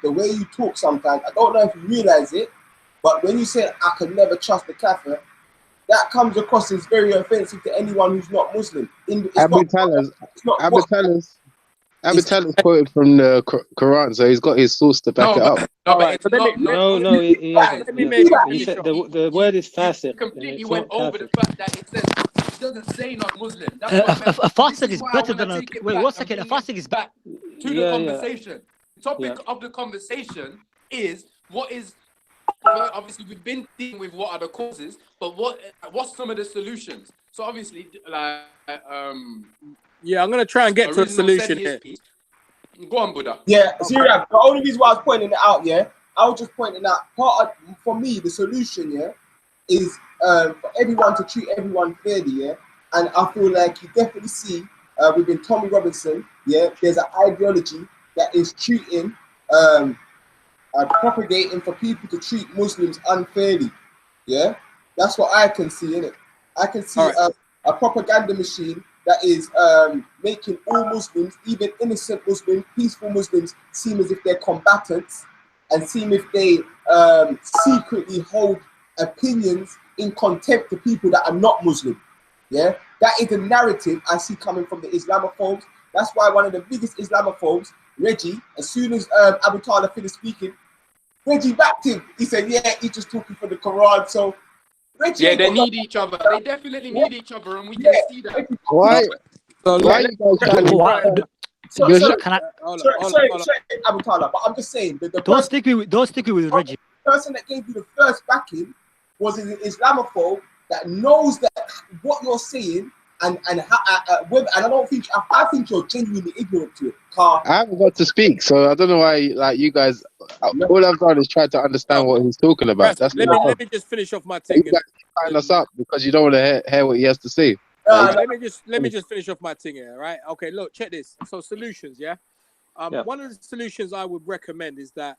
the way you talk sometimes, I don't know if you realize it, but when you say I could never trust the kafir, that comes across as very offensive to anyone who's not Muslim. Abu Talha's quoted from the Quran, so he's got his source to back it up. The word is fasik. Completely went over the fact that it says it doesn't say not Muslim. A fasik is better than a. Wait, 1 second. A fasik is better. to the conversation. The topic of the conversation is what is. Obviously, we've been dealing with what are the causes, but what's some of the solutions? So obviously, like yeah, I'm gonna try and get to a solution here. Piece. Go on, Buddha. Yeah, Zira, the only reason why I was pointing it out, I was just pointing out for me, the solution, is for everyone to treat everyone fairly, and I feel like you definitely see within Tommy Robinson, there's an ideology that is treating, propagating for people to treat Muslims unfairly, that's what I can see in it. I can see a propaganda machine that is making all Muslims, even innocent Muslims, peaceful Muslims, seem as if they're combatants and seem if they secretly hold opinions in contempt to people that are not Muslim. Yeah, that is the narrative I see coming from the Islamophobes. That's why one of the biggest Islamophobes, Reggie, as soon as Abu Talha finished speaking, Reggie backed him. He said, yeah, he's just talking for the Quran. So Reggie, they need each other. They definitely need each other, and we can see that. Why? Why you guys trying to? Sorry, Abu Talha, but I'm just saying that don't stick with Reggie. The person that gave you the first backing was an Islamophobe that knows that what you're saying and I think you're genuinely ignorant to it. I haven't got to speak, so I don't know why. Like you guys, all I've done is try to understand what he's talking about. That's let me just finish off my thing. You guys sign us up because you don't want to hear what he has to say. Let me just finish off my thing here, right? Okay, look, check this. So solutions, one of the solutions I would recommend is that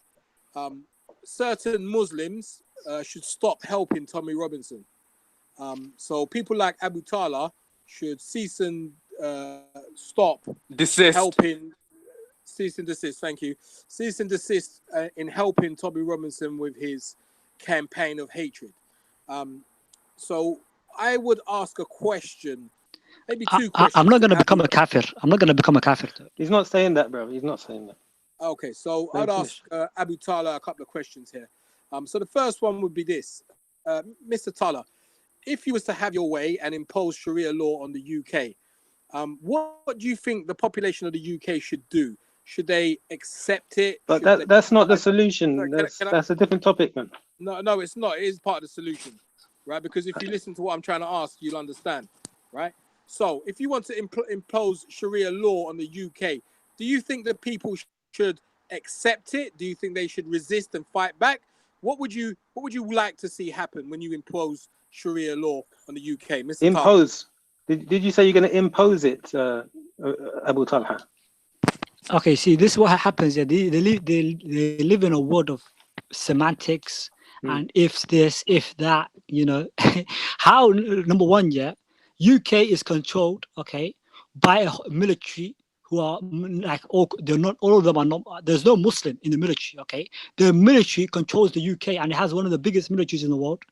certain Muslims should stop helping Tommy Robinson. So people like Abu Talha should cease and desist. Helping. Cease and desist. Thank you. Cease and desist in helping Tommy Robinson with his campaign of hatred. So I would ask a question, maybe two questions. I'm not going to become a kafir. He's not saying that, bro. He's not saying that. Okay, so I'd ask Abu Talha a couple of questions here. So the first one would be this. Mr. Talha, if you was to have your way and impose Sharia law on the UK, what do you think the population of the UK should do? Should they accept it? But that's not the solution. That's a different topic, man. No, it's not. It is part of the solution, right? Because if you listen to what I'm trying to ask, you'll understand, right? So if you want to impose Sharia law on the UK, do you think that people should accept it? Do you think they should resist and fight back? What would you like to see happen when you impose Sharia law on the UK, Mr. Impose? Did you say you're going to impose it, Abu Talha? Okay, see, this is what happens. Yeah, they live in a world of semantics and if this, if that. You know, how number one, UK is controlled, by a military who are like all of them are not. There's no Muslim in the military. The military controls the UK and it has one of the biggest militaries in the world.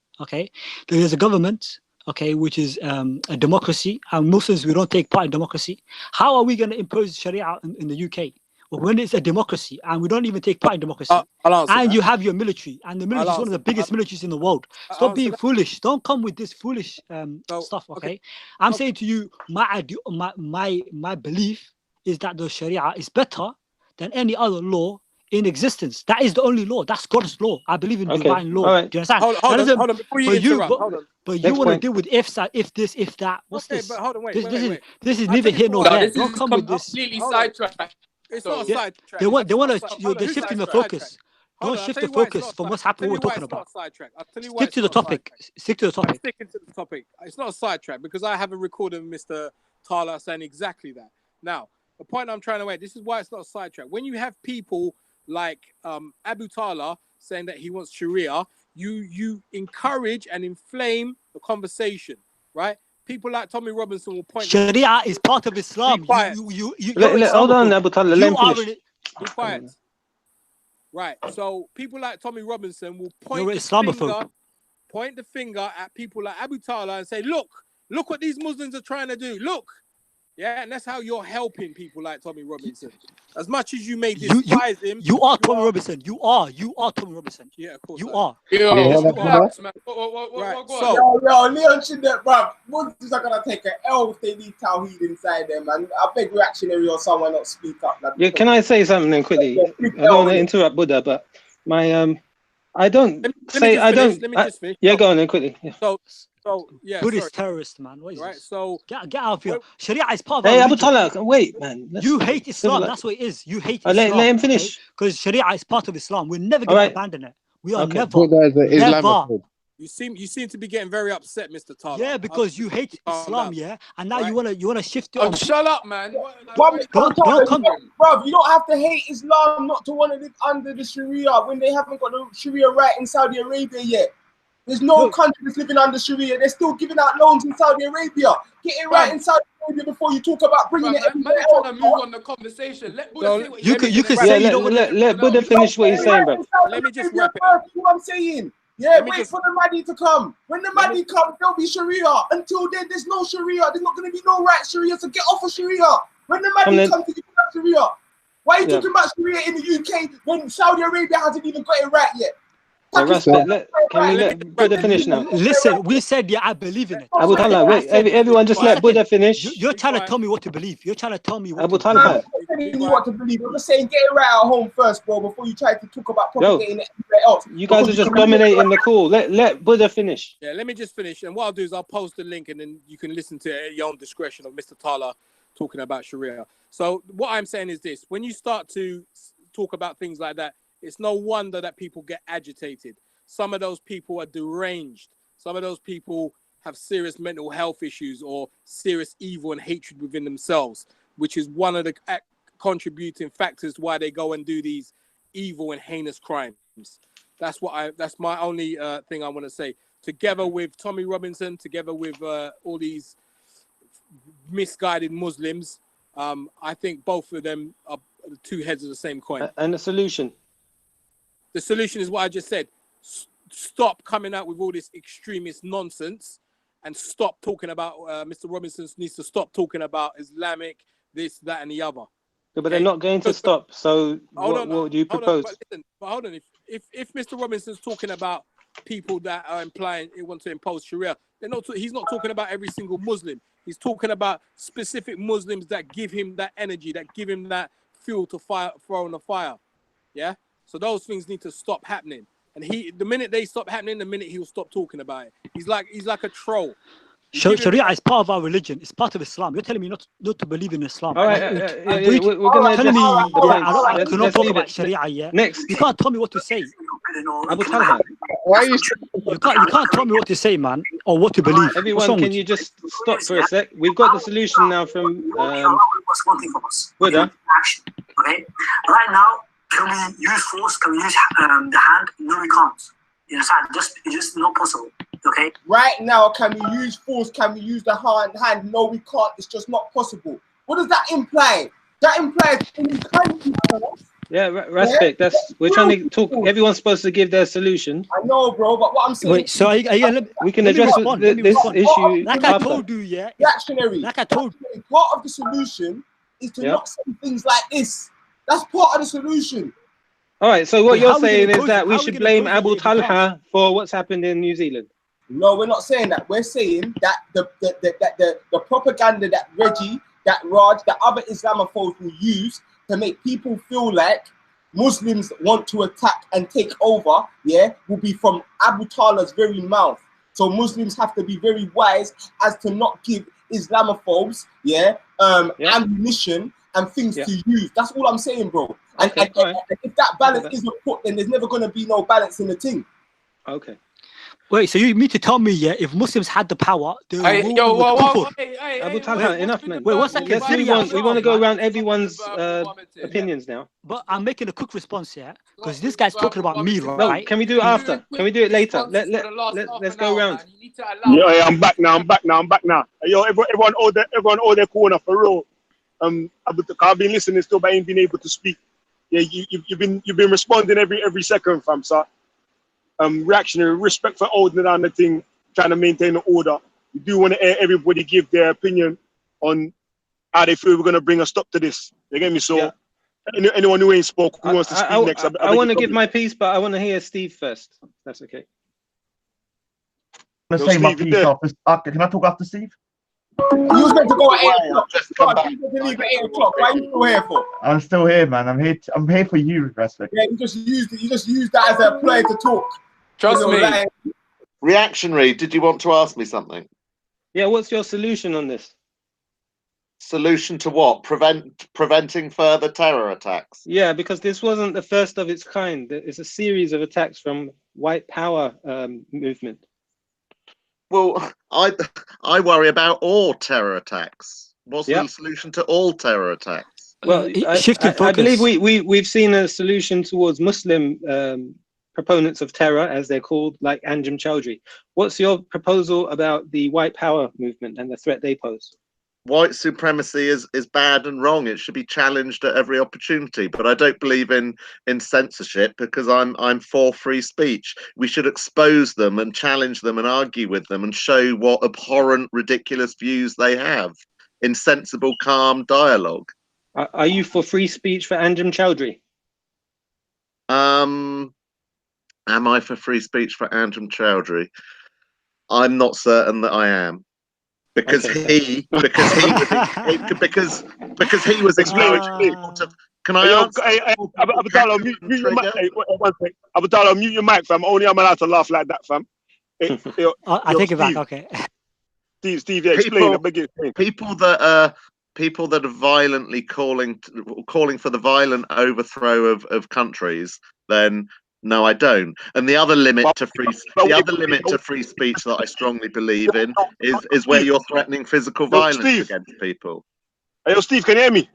There's a government. Which is a democracy, and Muslims, we don't take part in democracy. How are we going to impose Sharia in the UK? Well, when it's a democracy and we don't even take part in democracy, and you have your military, and the military is one of the biggest militaries in the world. Stop being foolish. Don't come with this foolish stuff. I'm saying to you, my belief is that the Sharia is better than any other law in existence. That is the only law. That's God's law. I believe in divine law. Right. Do you understand? Hold on. Before you interrupt, hold on. But you want to deal with if this, if that. What's this? But hold on, wait. This is neither here nor there. Don't come with this. Completely sidetracked. It's not a sidetrack. They want to. They're shifting the focus. Don't shift the focus from what's happening. We're talking about. Stick to the topic. Stick to the topic. I'm sticking to the topic. It's not a sidetrack because I have a recording of Mr. Talha saying exactly that. Now, the point I'm trying to make. This is why it's not a sidetrack. When you have people like Abu Talha saying that he wants Sharia, you encourage and inflame the conversation, right? People like Tommy Robinson will point. Sharia is part of Islam. Hold on, Abu Talha. Let him finish. Be quiet. Right. So people like Tommy Robinson will point the finger at people like Abu Talha and say, look what these Muslims are trying to do. Look, Yeah, and that's how you're helping people like Tommy Robinson. As much as you may despise him, you are Tommy Robinson. You are Tommy Robinson. Yeah, of course. You are. Yo, Yes, you are. relax, man. Right. So, Yo, Leon Chindet, bruv. Muslims are gonna take an L if they need Tawheed inside them, man. I beg reactionary or someone not speak up. Like, Yeah, can I say something then quickly? I don't want to interrupt Buddha, but my I don't say I don't. Let me just finish. Yeah, go on then quickly. Yeah. So yeah, Buddhist terrorist, man. What is right? this? So get out of here. Sharia is part of Hey, our Abu religion. Talha, wait, man. You hate Islam. That's what it is. You hate Islam. Let him finish. Because Sharia is part of Islam. We're never going to abandon it. We are never. You seem to be getting very upset, Mr. Talha. Yeah, because you hate Islam, yeah, and now you wanna shift it. Oh, shut up, man. Don't come. Bruv, you don't have to hate Islam not to want to live under the Sharia when they haven't got the Sharia right in Saudi Arabia yet. There's no country that's living under Sharia. They're still giving out loans in Saudi Arabia. Get it right in Saudi Arabia before you talk about bringing it Man, everywhere trying to else. move on the conversation. Let Buddha say what You can say you don't want to. Let Buddha finish what he's saying, bro. Let me just wrap it up. What I'm saying. Yeah, wait for the Mahdi to come. When the Mahdi comes, there'll be Sharia. Until then, there's no Sharia. There's not going to be no right Sharia. So get off of Sharia. When the Mahdi comes, you have Sharia. Why are you talking about Sharia in the UK when Saudi Arabia hasn't even got it right yet? Can we let Buddha finish now? Listen, we said I believe in it. Abu Talha, wait, everyone just let Buddha finish. You're trying to tell me what to believe. You're trying to tell me what Abu to Talha. I'm not telling you what to believe. I'm just saying get it right at home first, bro, before you try to talk about propagating it everywhere else. You guys are just dominating the call. Let Buddha finish. Yeah, let me just finish. And what I'll do is I'll post the link and then you can listen to it at your own discretion of Mr. Talha talking about Sharia. So what I'm saying is this. When you start to talk about things like that, it's no wonder that people get agitated. Some of those people are deranged. Some of those people have serious mental health issues or serious evil and hatred within themselves, which is one of the contributing factors why they go and do these evil and heinous crimes. That's my only thing I want to say. Together with Tommy Robinson, together with all these misguided Muslims, I think both of them are the two heads of the same coin. And the solution? The solution is what I just said. Stop coming out with all this extremist nonsense and stop talking about Mr. Robinson needs to stop talking about Islamic, this, that, and the other. Yeah, but they're not going to stop. So what do you propose? Hold on. If Mr. Robinson's talking about people that are implying he wants to impose Sharia, he's not talking about every single Muslim. He's talking about specific Muslims that give him that energy, that give him that fuel to throw on the fire. Yeah? So those things need to stop happening. And the minute they stop happening, the minute he'll stop talking about it. He's like a troll. Sharia is part of our religion. It's part of Islam. You're telling me not to believe in Islam. All right, we're going to telling me I cannot talk about Sharia yet. Next. You can't tell me what to say. Abu Talha. Why are you? You can't tell me what to say, man, or what to believe. Everyone, can you just stop for a sec? We've got the solution now from Buddha. Okay, right now, can we use force? Can we use the hand? No, we can't. You understand? It's just not possible. Okay. Right now, can we use force? Can we use the hand? No, we can't. It's just not possible. What does that imply? That implies you can use force. Yeah, Raspect. We're trying to talk. Everyone's supposed to give their solution. I know, bro, but what I'm saying. Wait, so we can address this issue. Like I told you, yeah. Reactionary. Like I told you. Part of the solution is to not say things like this. That's part of the solution. All right. So what you're saying is that we should blame Abu Talha for what's happened in New Zealand. No, we're not saying that. We're saying that the propaganda that Reggie, that Raj, that other Islamophobes will use to make people feel like Muslims want to attack and take over, will be from Abu Talha's very mouth. So Muslims have to be very wise as to not give Islamophobes, ammunition and things to use. That's all I'm saying, bro. And if that balance isn't put, then there's never going to be no balance in the thing. Okay. Wait, so you mean to tell me, if Muslims had the power, they would Abu Talha, enough, man. Wait, one second. We want to go around everyone's opinions now. But I'm making a quick response here, because this guy's talking about me, right? No, can we do it after? Can we do it later? Let's go around. Yeah, I'm back now. Yo, everyone hold their corner for real. I've been listening still, but I ain't been able to speak. Yeah, you've been responding every second, fam. So, reactionary, respect for holding down the thing, trying to maintain the order. You do want to hear everybody give their opinion on how they feel we're gonna bring a stop to this. You get me? So anyone who ain't spoke, who wants to speak next, I want to give my piece, but I want to hear Steve first. That's okay. I'm gonna say my piece after. Can I talk after Steve? You was meant to go at 8 o'clock. Just come back. You to leave at 8 o'clock. Why are you still here for? I'm still here, man. I'm here. I'm here for you, Raspect. Yeah, you just used that as a play to talk. Trust me. Reactionary, did you want to ask me something? Yeah, what's your solution on this? Solution to what? Preventing further terror attacks. Yeah, because this wasn't the first of its kind. It's a series of attacks from white power movement. Well, I worry about all terror attacks. What's the solution to all terror attacks? Well, I believe we've seen a solution towards Muslim proponents of terror, as they're called, like Anjem Choudhury. What's your proposal about the white power movement and the threat they pose? White supremacy is bad and wrong. It should be challenged at every opportunity. But I don't believe in censorship, because I'm for free speech. We should expose them and challenge them and argue with them and show what abhorrent, ridiculous views they have in sensible, calm dialogue. Are you for free speech for Anjem Choudhury? Am I for free speech for Anjem Choudhury? I'm not certain that I am. Because he was explaining. Can I answer? Abdallah, mute your mic. One sec. Abdallah, mute your mic, fam. Only I'm allowed to laugh like that, fam. I take it back. Okay. Steve, yeah, explain. People that are violently calling for the violent overthrow of countries, then no, I don't. And the other limit to free speech that I strongly believe in is where you're threatening physical violence against people. Hey, yo, Steve, can you hear me?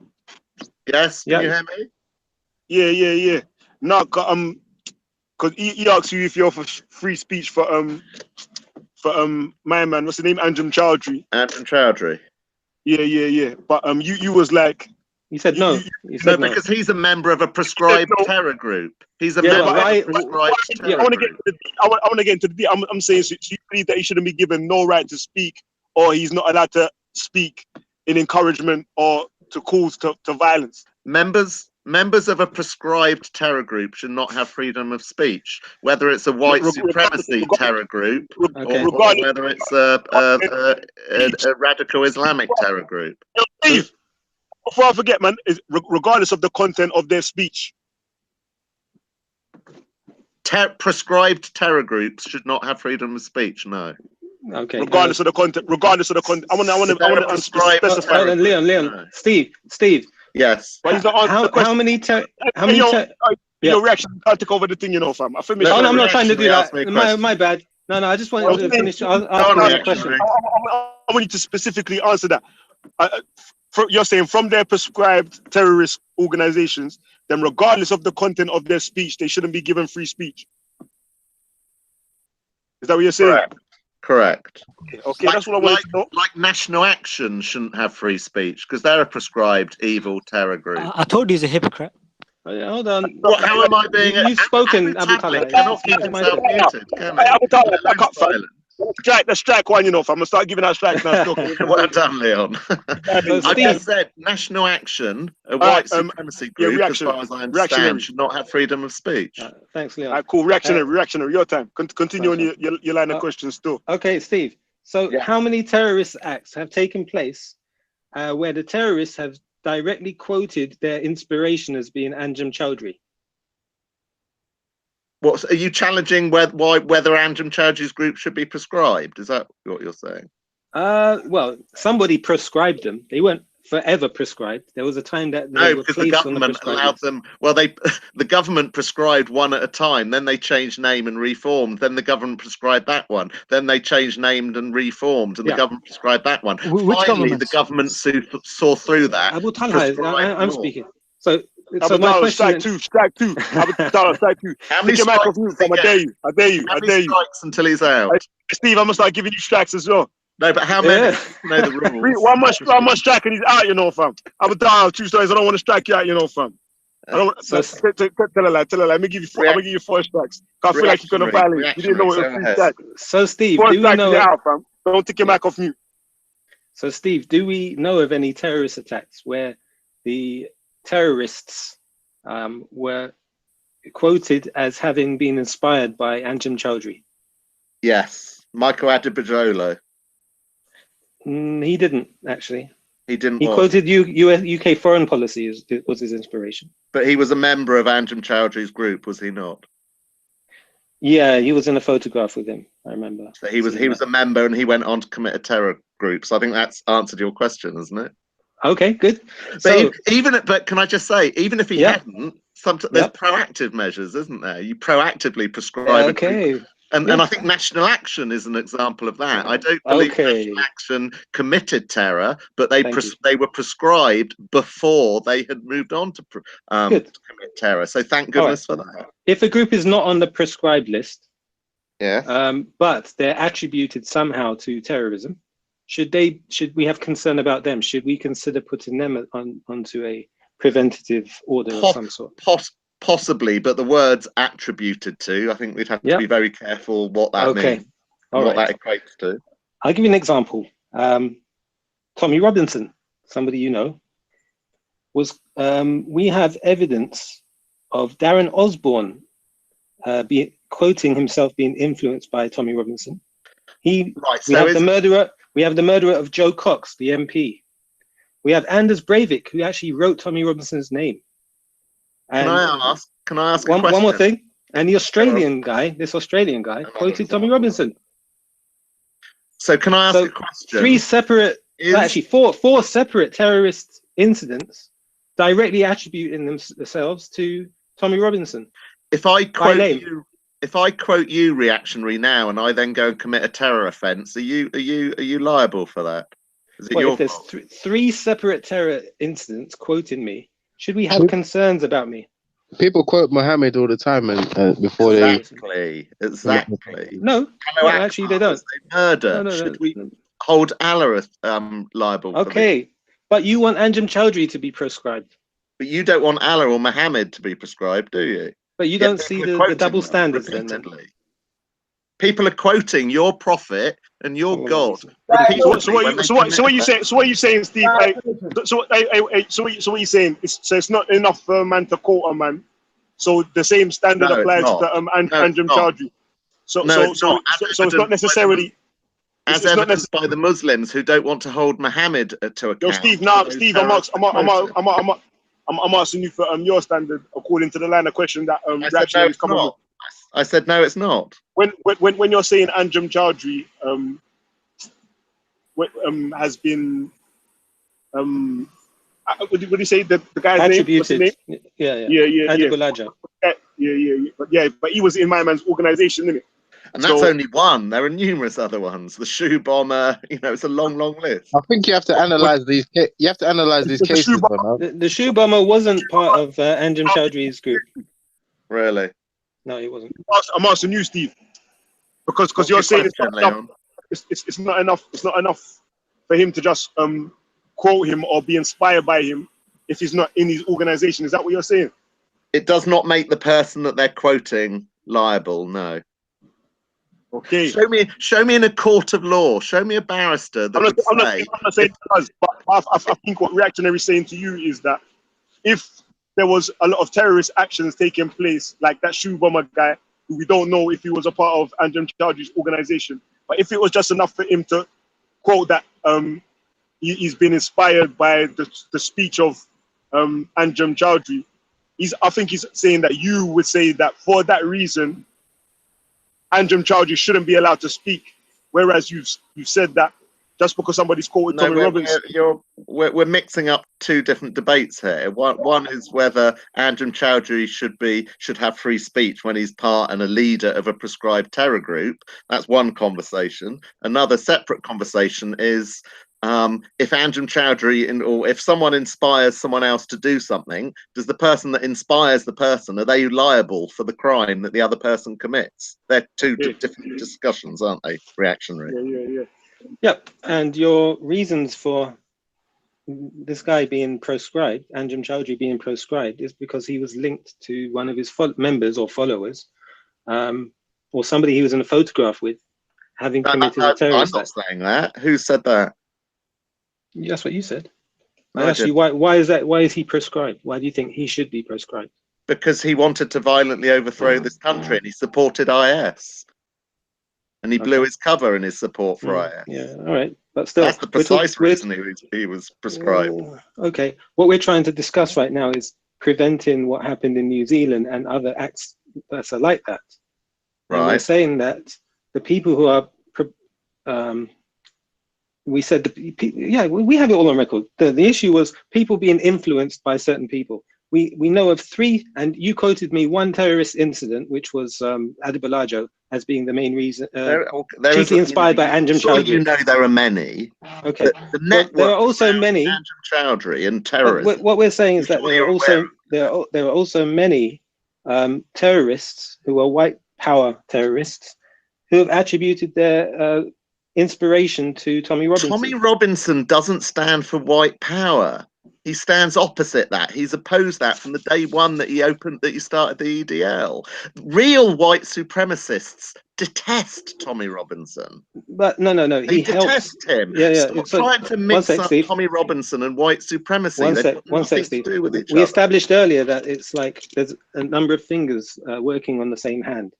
Yes, can you hear me? Yeah. No, because he asked you if you're for free speech for my man, what's the name? Anjem Choudhury. Anjem Choudhury. Yeah. But you was like, you said no. No, because he's a member of a prescribed terror group. He's a member of a prescribed terror group. I want to get into the deep. I'm saying, so you believe that he shouldn't be given no right to speak, or he's not allowed to speak in encouragement or to calls to violence? Members of a prescribed terror group should not have freedom of speech, whether it's a white supremacy terror group or whether it's a radical Islamic terror group. Steve, before I forget, man, regardless of the content of their speech, prescribed terror groups should not have freedom of speech. No. Okay. Regardless of the content. I want to specify. Leon. Steve. Yes. How many? Your reaction can't take over the thing, fam. I'm not trying to do that. My bad. No, I just wanted to finish. I'll ask a question. I want you to specifically answer that. You're saying from their prescribed terrorist organizations, then regardless of the content of their speech, they shouldn't be given free speech. Is that what you're saying? Correct. Okay, that's what I want to know. Like National Action shouldn't have free speech because they're a prescribed evil terror group. I told you he's a hypocrite. Hold on. How am I being? You've spoken, Abu Talha. Cannot keep himself muted. Abu Talha, back up, fam. Strike one, fam. I'm gonna start giving out strikes now. Well done, Leon. I just said National Action, a white supremacy group, as far as I understand, should not have freedom of speech. Thanks, Leon. All right, cool. Reactionary. Your time. Continue on your line of questions still. Okay, Steve. So, how many terrorist acts have taken place where the terrorists have directly quoted their inspiration as being Anjem Choudhury? What are you challenging? Whether Anjem Choudhury's group should be prescribed? Is that what you're saying? Well, somebody prescribed them. They weren't forever prescribed. There was a time that they were because the government allowed them. Well, the government prescribed one at a time. Then they changed name and reformed. Then the government prescribed that one. Then they changed named and reformed, and the government prescribed that one. Finally, the government saw through that. Abu Talha, I'm speaking. So my question strike two. Strike two. How many strikes? I dare you. How many strikes until he's out? Steve, I'm gonna start giving you strikes as well. No, but how many? Know the rules. One more strike and he's out, fam. I'm two stories. I don't want to strike you out, fam. I don't. Tell a lie. Let me give you 4. I'm gonna give you 4 strikes. I feel like you're gonna violate. You didn't know it was 3 strikes. So Steve, 4 do you strikes know? Out, fam. Don't take your mic off mute. So, Steve, do we know of any terrorist attacks where the terrorists were quoted as having been inspired by Anjem Choudhury? Yes, Michael Adebajolo. He didn't, actually. He didn't. He what? quoted UK foreign policy was his inspiration. But he was a member of Anjem Choudhury's group, was he not? Yeah, he was in a photograph with him. I remember. So he was a member, and he went on to commit a terror group. So I think that's answered your question, isn't it? Okay, good. But but can I just say, even if he hadn't, there's proactive measures, isn't there? You proactively prescribe. Okay. And I think National Action is an example of that. I don't believe National Action committed terror, but they were prescribed before they had moved on to commit terror. So thank goodness for that. If a group is not on the prescribed list, yeah, but they're attributed somehow to terrorism, should we have concern about them? Should we consider putting them onto a preventative order of some sort? Possibly, but the words attributed to, I think we'd have to be very careful what that means, what that equates to. I'll give you an example. Tommy Robinson, somebody you know, was we have evidence of Darren Osborne quoting himself being influenced by Tommy Robinson. We have the murderer of Joe Cox, the MP. We have Anders Breivik, who actually wrote Tommy Robinson's name. And Can I ask one more thing? And this Australian guy quoted Tommy Robinson. So can I ask a question? Four separate terrorist incidents directly attributing themselves to Tommy Robinson. If I quote you reactionary now, and I then go and commit a terror offence, are you liable for that? Is it your fault? If there's three separate terror incidents quoting me, should we have concerns about me? People quote Muhammad all the time, and before exactly. No, actually they don't. Murder. Should we hold Allah liable? Okay, but you want Anjem Choudhury to be proscribed. But you don't want Allah or Muhammad to be prescribed, do you? But you don't see the double standards then. People are quoting your prophet and your God. So what are you saying, Steve? So what you saying? So it's not enough for a man to quote a man. So the same standard applies to Anjem Choudhury. So it's not necessarily. As evidenced by the Muslims who don't want to hold Muhammad to account. Yo, Steve, I'm asking you for your standard according to the line of question that reaction is coming with. I said no, it's not. When you're saying Anjem Choudhury has been what do you say the guy's attributed name? Yeah. But he was in my man's organization, isn't it? And that's only one. There are numerous other ones. The shoe bomber, it's a long list. I think you have to analyze these. You have to analyze these cases. The shoe bomber wasn't part of Anjem Choudhury's group. Really? No, he wasn't. I'm asking you, Steve, because you're saying it's not enough. It's not enough for him to just quote him or be inspired by him if he's not in his organization. Is that what you're saying? It does not make the person that they're quoting liable. No. Okay. Show me in a court of law. Show me a barrister that would say. I'm not saying it does, but I think what reactionary is saying to you is that if there was a lot of terrorist actions taking place, like that shoe bomber guy, who we don't know if he was a part of Anjem Choudhury's organization, but if it was just enough for him to quote that he's been inspired by the speech of Anjem Choudhury, I think he's saying that you would say that for that reason, Anjem Choudhury shouldn't be allowed to speak, whereas you've said that just because somebody's quoted Tommy Robinson. We're mixing up two different debates here. One is whether Anjem Choudhury should have free speech when he's part and a leader of a prescribed terror group. That's one conversation. Another separate conversation is if Anjem Choudhury or if someone inspires someone else to do something, does the person that inspires the person, are they liable for the crime that the other person commits? They're two different discussions, aren't they? Reactionary. Yeah. Yep. And your reasons for this guy being proscribed, Anjem Choudhury being proscribed, is because he was linked to one of his members or followers, or somebody he was in a photograph with, having committed a terrorist act. I'm not saying that. Who said that? That's what you said. No, I I asked you didn't. why is that? Why is he proscribed? Why do you think he should be proscribed? Because he wanted to violently overthrow this country and he supported IS. And he blew Okay. his cover in his support for IS. Yeah, all right, but still, That's the precise reason he was prescribed. Okay, what we're trying to discuss right now is preventing what happened in New Zealand and other acts that are like that. And we're Right. saying that the people who are, we said, yeah, we have it all on record. The issue was people being influenced by certain people. We know of 3, and you quoted me one terrorist incident, which was Adibalajo as being the main reason, chiefly inspired by Anjem Surely Choudhury. you know there are many. Okay, The network there are also many. Anjem Choudhury and terrorism. What we're saying is that there are also many terrorists who are white power terrorists who have attributed their inspiration to Tommy Robinson. Tommy Robinson doesn't stand for white power. He stands opposite that. He's opposed that from the day one that he started the EDL. Real white supremacists detest Tommy Robinson. But no. They detest him. Yeah. Stop trying to mix up Steve. Tommy Robinson and white supremacy. One They've sec, got nothing to do with each we other. established earlier that it's like there's a number of fingers working on the same hand.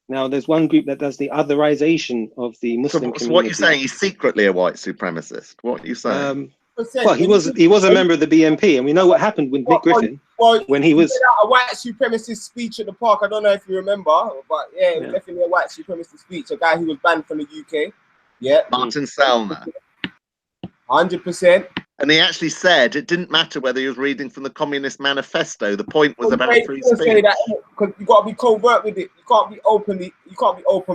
Now, there's one group that does the otherization of the Muslim community. So what you're saying, he's secretly a white supremacist. What are you saying? Well, he was a member of the BNP, and we know what happened with Nick Griffin when he was a white supremacist speech at the park. I don't know if you remember, but yeah, it was definitely a white supremacist speech. A guy who was banned from the UK. Yeah, Martin Selner. 100%. And he actually said it didn't matter whether he was reading from the Communist Manifesto. The point was about free speech. Say that because you got to be covert with it. You can't be open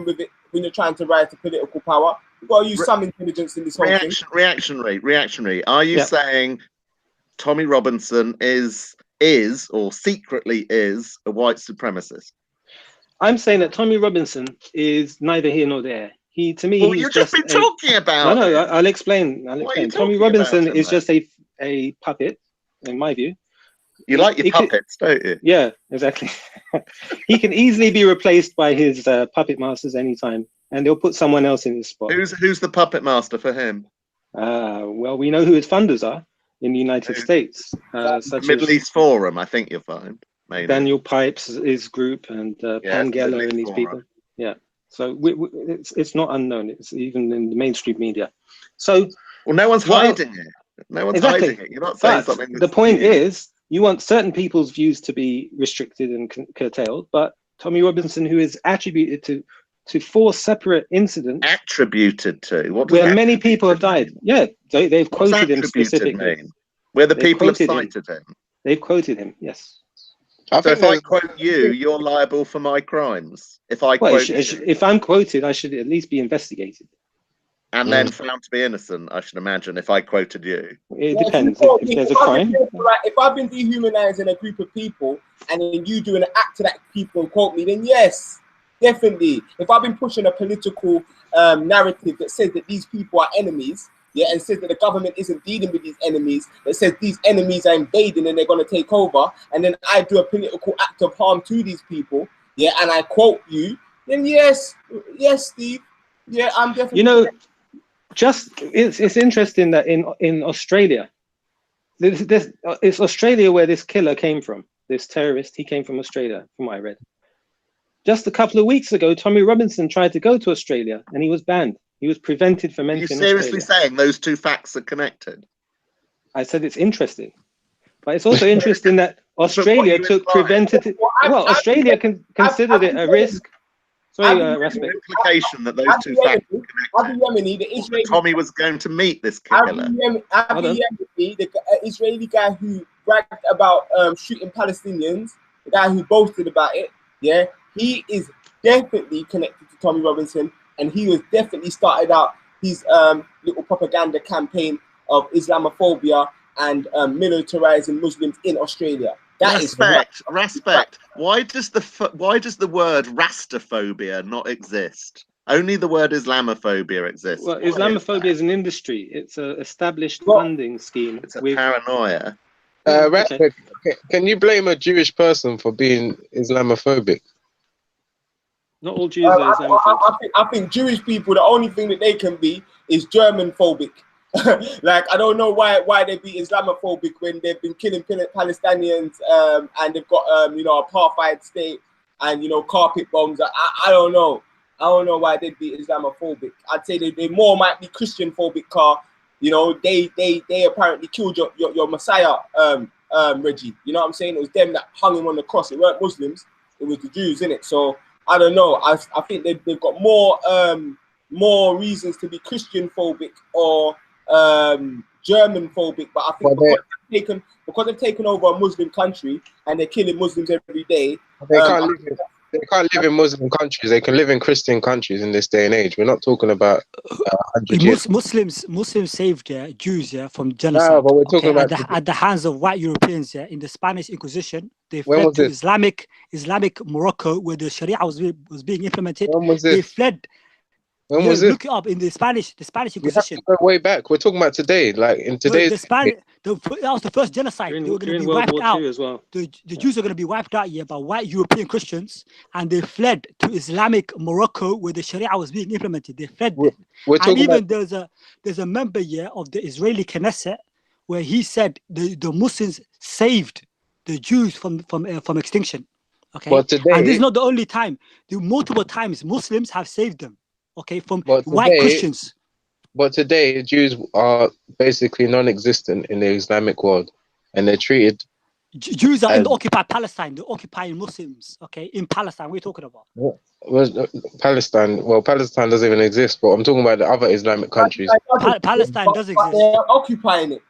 with it when you're trying to rise to political power. You got to use some intelligence in this whole thing. Reactionary. Are you saying Tommy Robinson is or secretly is a white supremacist? I'm saying that Tommy Robinson is neither here nor there. He, to me, he's you've just been talking about. No, I'll explain. Tommy Robinson is just a puppet, in my view. You like your puppets, don't you? Yeah, exactly. He can easily be replaced by his puppet masters anytime, and they'll put someone else in his spot. Who's the puppet master for him? Well, we know who his funders are in the United States, such Middle as East Forum, I think you'll find. Maybe. Daniel Pipes, his group, and Pan Geller and these people. Yeah. So it's not unknown. It's even in the mainstream media. So no one's hiding it. No one's hiding it. You're not saying something. The point is, you want certain people's views to be restricted and curtailed, but Tommy Robinson, who is attributed to 4 separate incidents, attributed to where many people have died. Yeah, they've quoted him specifically. Where the people have cited him. They've quoted him. Yes. So if I quote you, you're liable for my crimes. If I'm quoted, I should at least be investigated. And then found to be innocent, I should imagine, if I quoted you. It depends if there's a crime. If I've been dehumanizing a group of people and then you do an act to that people and quote me, then yes, definitely. If I've been pushing a political narrative that says that these people are enemies, and says that the government isn't dealing with these enemies, that says these enemies are invading and they're going to take over, and then I do a political act of harm to these people, and I quote you, then yes, Steve, I'm definitely. It's interesting that in Australia, it's Australia where this killer came from. This terrorist, he came from Australia, from what I read. Just a couple of weeks ago, Tommy Robinson tried to go to Australia and he was banned. He was prevented from entering. Are you seriously saying those two facts are connected? I said it's interesting, but it's also interesting that Australia took preventative. Well, Australia considered it a risk. Sorry, Raspect. Implication that those two facts are connected. Tommy was going to meet this killer. The Israeli guy who bragged about shooting Palestinians, the guy who boasted about it, he is definitely connected to Tommy Robinson. And he was definitely started out his little propaganda campaign of Islamophobia and militarizing Muslims in Australia. Respect. Why does the word Rastophobia not exist? Only the word Islamophobia exists. Well, Islamophobia is an industry. It's an established funding scheme. It's a paranoia. Raspect, can you blame a Jewish person for being Islamophobic? Not all Jews are Islamophobic. I think Jewish people, the only thing that they can be is German phobic. Like, I don't know why they be Islamophobic when they've been killing Palestinians, and they've got you know, apartheid state and, you know, carpet bombs. I don't know. I don't know why they'd be Islamophobic. I'd say they more might be Christian phobic, car. You know, they apparently killed your Messiah, Reggie. You know what I'm saying? It was them that hung him on the cross. It weren't Muslims. It was the Jews, innit? So I don't know. I think they've got more reasons to be Christian phobic or German phobic. But I think because they've taken over a Muslim country and they're killing Muslims every day. They can't live in Muslim countries. They can live in Christian countries in this day and age. We're not talking about 100 years. Muslims saved Jews from genocide. No, but we're talking about at the hands of white Europeans in the Spanish Inquisition. They When fled was to this? Islamic Morocco, where the Sharia was being implemented. When was They this? fled. When was this? Look it up in the Spanish You have Inquisition. to go way back. We're talking about today, like in today's. That was the first genocide. They were going to During be World wiped War out. II as well. The Jews are going to be wiped out by white European Christians, and they fled to Islamic Morocco, where the Sharia was being implemented. They fled there. We're And talking even about. there's a member here of the Israeli Knesset where he said the Muslims saved the Jews from extinction. Okay, But and this is today, not the only time. The multiple times Muslims have saved them. Okay, from but white today, Christians. but today, Jews are basically non-existent in the Islamic world, and they're treated Jews are in as. the occupied Palestine. They're occupying Muslims. Okay, in Palestine. What are you talking about? Palestine. Well, Palestine doesn't even exist, but I'm talking about the other Islamic countries. Palestine does exist. They're occupying it.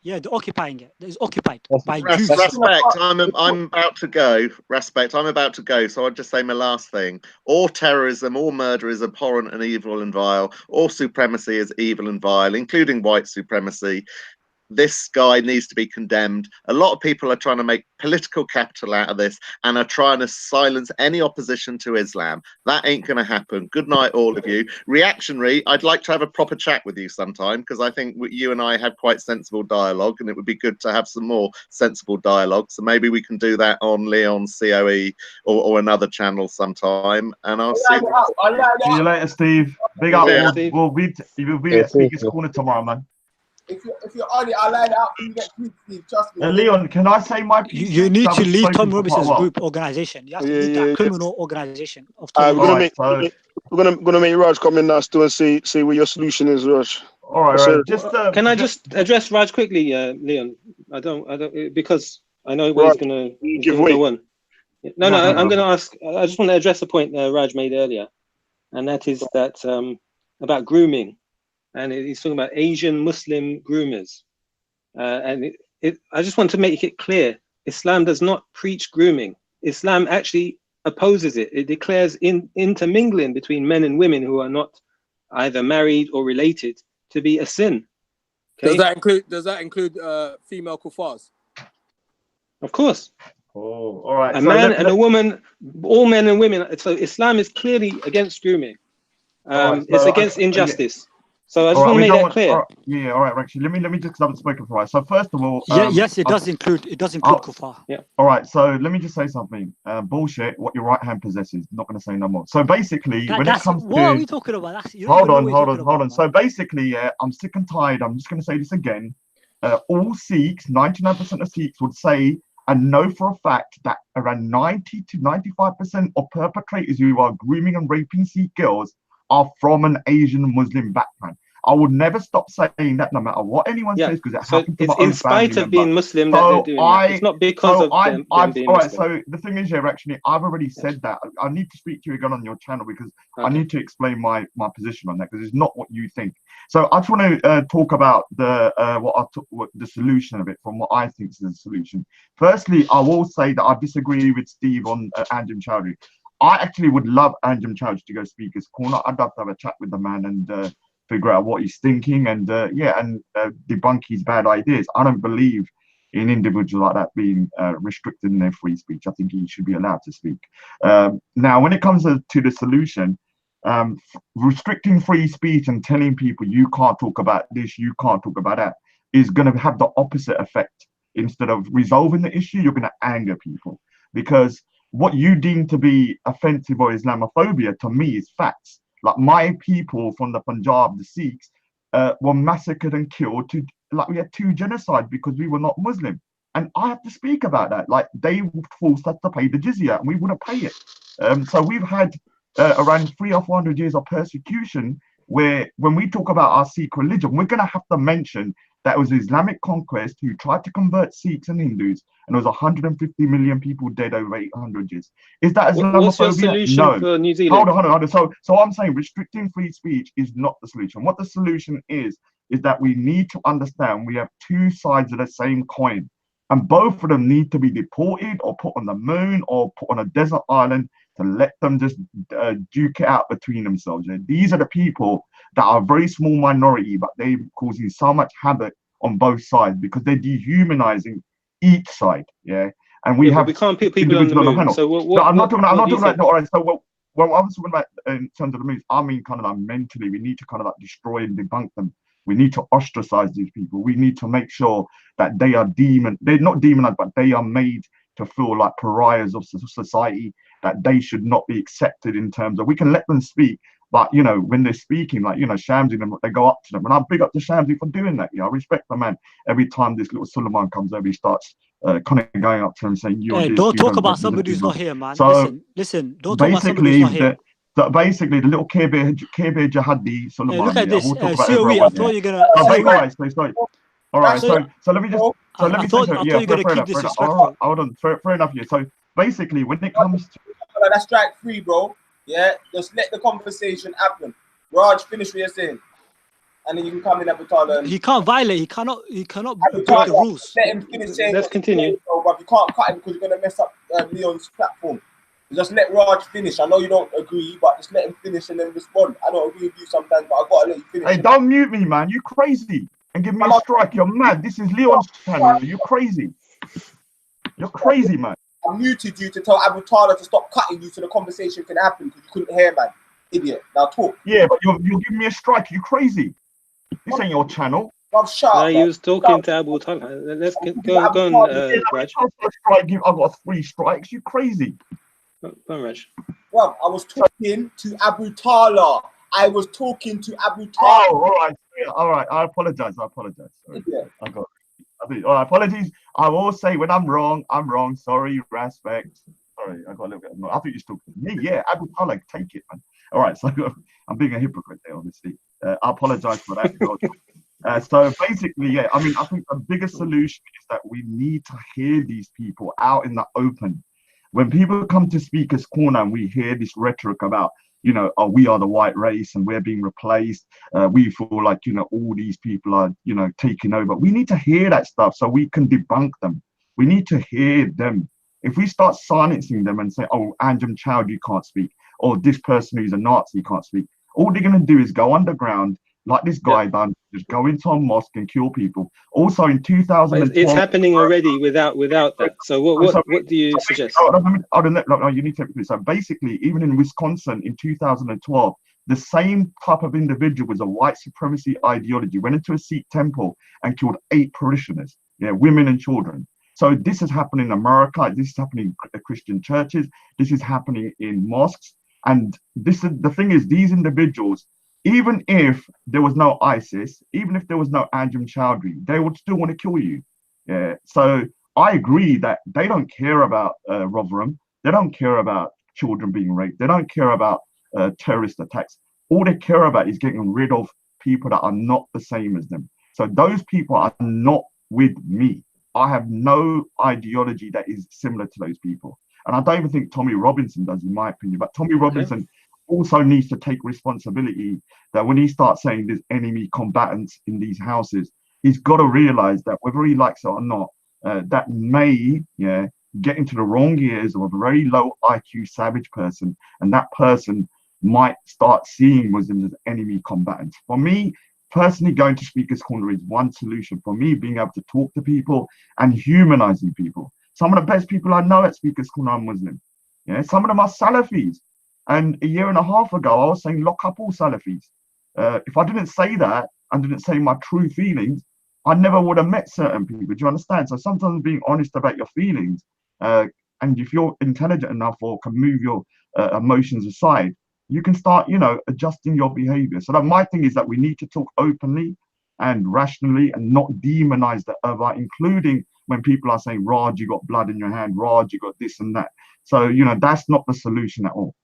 Yeah, they're occupying it. It's occupied by Jews. Raspect, I'm about to go. Raspect, I'm about to go. So I'll just say my last thing. All terrorism, all murder is abhorrent and evil and vile. All supremacy is evil and vile, including white supremacy. This guy needs to be condemned. A lot of people are trying to make political capital out of this and are trying to silence any opposition to Islam. That ain't going to happen. Good night, all of you. Reactionary, I'd like to have a proper chat with you sometime, because I think you and I had quite sensible dialogue, and it would be good to have some more sensible dialogue. So maybe we can do that on Leon's COE or another channel sometime. And I'll see you. See you later, Steve. Big up. Yeah. We'll be at Speaker's Corner tomorrow, man. If you're on it, I'll line it up for you next week, Steve. Trust me. Leon, can I say my piece? You need to lead spoken Tom for quite a Robinson's while. group organization. You have to lead that criminal organization of We're terrorists. gonna make Raj come in now still and see what your solution is, Raj. All right, So- Can I just address Raj quickly, Leon? I don't because I know what he's gonna go on. No, I'm gonna ask. I just want to address a point Raj made earlier, and that is that about grooming, and he's talking about Asian Muslim groomers, and I just want to make it clear: Islam does not preach grooming. Islam actually opposes it. It declares intermingling between men and women who are not either married or related to be a sin. Okay? Does that include female kuffars? Of course. Oh, all right. A man and a woman, all men and women. So Islam is clearly against grooming. It's against injustice. So I just want to make that clear. Yeah, all right, actually, let me just, because I haven't spoken for a while. So first of all, yes, it does include kuffar. Yeah. All right, so let me just say something. Bullshit. What your right hand possesses. Not going to say no more. So basically, when it comes what to, are we talking about? hold on. So basically, yeah, I'm sick and tired. I'm just going to say this again. All Sikhs, 99% of Sikhs would say and know for a fact that around 90 to 95% of perpetrators who are grooming and raping Sikh girls are from an Asian Muslim background. I would never stop saying that, no matter what anyone says, because it happened to my own in spite family of being member. Muslim that they're doing that. It's not because of them being all right, Muslim. so the thing is here, actually, I've already said that. I need to speak to you again on your channel because I need to explain my position on that, because it's not what you think. So I just want to talk about the solution of it from what I think is the solution. Firstly, I will say that I disagree with Steve on Anjem Chowdhury. I actually would love Anjem Chowdhury to go Speaker's Corner. I'd love to have a chat with the man and figure out what he's thinking and debunk his bad ideas. I don't believe in individuals like that being restricted in their free speech. I think he should be allowed to speak. Now, when it comes to the solution, restricting free speech and telling people you can't talk about this, you can't talk about that, is going to have the opposite effect. Instead of resolving the issue, you're going to anger people, because what you deem to be offensive or Islamophobia to me is facts. Like my people from the Punjab, the Sikhs, were massacred and killed to, like, we had 2 genocides because we were not Muslim. And I have to speak about that. Like, they forced us to pay the jizya and we wouldn't pay it. So we've had around 300 or 400 years of persecution, where when we talk about our Sikh religion, we're going to have to mention that it was Islamic conquest who tried to convert Sikhs and Hindus, and there was 150 million people dead over 800 years. Is that Islamophobia? What's your solution No. for New Zealand? Hold on. So I'm saying restricting free speech is not the solution. What the solution is that we need to understand we have 2 sides of the same coin, and both of them need to be deported or put on the moon or put on a desert island to let them just duke it out between themselves. Yeah? These are the people that are a very small minority, but they're causing so much havoc on both sides because they're dehumanizing each side. Yeah, and we have we can't put people on the individuals moon. panel. So what? No, I'm not talking about. think? No, all right. So what I was talking about in terms of the moves, I mean, kind of like mentally, we need to kind of like destroy and debunk them. We need to ostracize these people. We need to make sure that they are they're not demonized, but they are made to feel like pariahs of society, that they should not be accepted in terms of, we can let them speak, but, you know, when they're speaking, like, you know, Shamsi, they go up to them. And I big up to Shamsi for doing that. I respect the man. Every time this little Suleiman comes over, he starts kind of going up to him saying, Hey, don't talk about somebody who's not here, man. So Listen, don't talk about somebody who's not here. Basically, the little Care Bear Jihadi Suleiman. Hey, look at this. We'll talk about COE, I thought you're gonna. All right, so let me just. So let me say something. Yeah, fair enough. Hold on, fair enough. Yeah. So basically, when it comes to that's strike 3, bro. Yeah, just let the conversation happen. Raj, finish what you're saying, and then you can come in at Talha. He can't violate. He cannot break the rules. Let him finish saying. Let's continue. But you can't cut him because you're gonna mess up Leon's platform. Just let Raj finish. I know you don't agree, but just let him finish and then respond. I don't agree with you sometimes, but I gotta let you finish. Hey, don't mute me, man. You crazy. And give me a strike. You're mad. This is Leon's channel. You're crazy. You're crazy, man. I muted you to tell Abu Talha to stop cutting you so the conversation can happen because you couldn't hear, man. Idiot. Now talk. Yeah, but you're giving me a strike. You crazy. This ain't your channel. I'm shut up. No, he was talking to Abu Talha. Let's go on, Raj. I've got 3 strikes. You crazy. Go on, Raj. Well, I was talking to Abu Talha. I was talking to Abu Talha. Oh, all right. I apologize. Sorry. Yeah. I got it. All right, apologies. I will say when I'm wrong, I'm wrong. Sorry, respect. Sorry, I got a little bit more. I think you're talking to me. Yeah, Abu Talha, take it, man. All right, so I'm being a hypocrite there, obviously. I apologize for that. So basically, yeah, I mean, I think the biggest solution is that we need to hear these people out in the open. When people come to Speaker's Corner and we hear this rhetoric about, you know, oh, we are the white race and we're being replaced. We feel like, you know, all these people are, you know, taking over. We need to hear that stuff so we can debunk them. We need to hear them. If we start silencing them and say, oh, Anjem Chowdhury can't speak, or this person who's a Nazi can't speak, all they're going to do is go underground, like this guy done, just go into a mosque and kill people. Also in 2012, it's happening already without that. So what do you suggest? No, you need to. So basically, even in Wisconsin in 2012, the same type of individual with a white supremacy ideology went into a Sikh temple and killed 8 parishioners, women and children. So this is happening in America. This is happening in Christian churches. This is happening in mosques. And this is the thing is, these individuals, even if there was no ISIS, even if there was no Anjem Chowdhury, they would still want to kill you. Yeah. So I agree that they don't care about Rotherham. They don't care about children being raped. They don't care about terrorist attacks. All they care about is getting rid of people that are not the same as them. So those people are not with me. I have no ideology that is similar to those people. And I don't even think Tommy Robinson does, in my opinion. But Tommy Robinson also needs to take responsibility that when he starts saying there's enemy combatants in these houses, he's got to realize that whether he likes it or not, that may get into the wrong ears of a very low IQ savage person, and that person might start seeing Muslims as enemy combatants. For me, personally, going to Speaker's Corner is one solution. For me, being able to talk to people and humanizing people. Some of the best people I know at Speaker's Corner are Muslim. Some of them are Salafis. And a year and a half ago, I was saying lock up all Salafis. If I didn't say that and didn't say my true feelings, I never would have met certain people. Do you understand? So sometimes being honest about your feelings, and if you're intelligent enough or can move your emotions aside, you can start, adjusting your behavior. So that my thing is that we need to talk openly and rationally and not demonize the other, including when people are saying, Raj, you got blood in your hand, Raj, you got this and that. So, that's not the solution at all.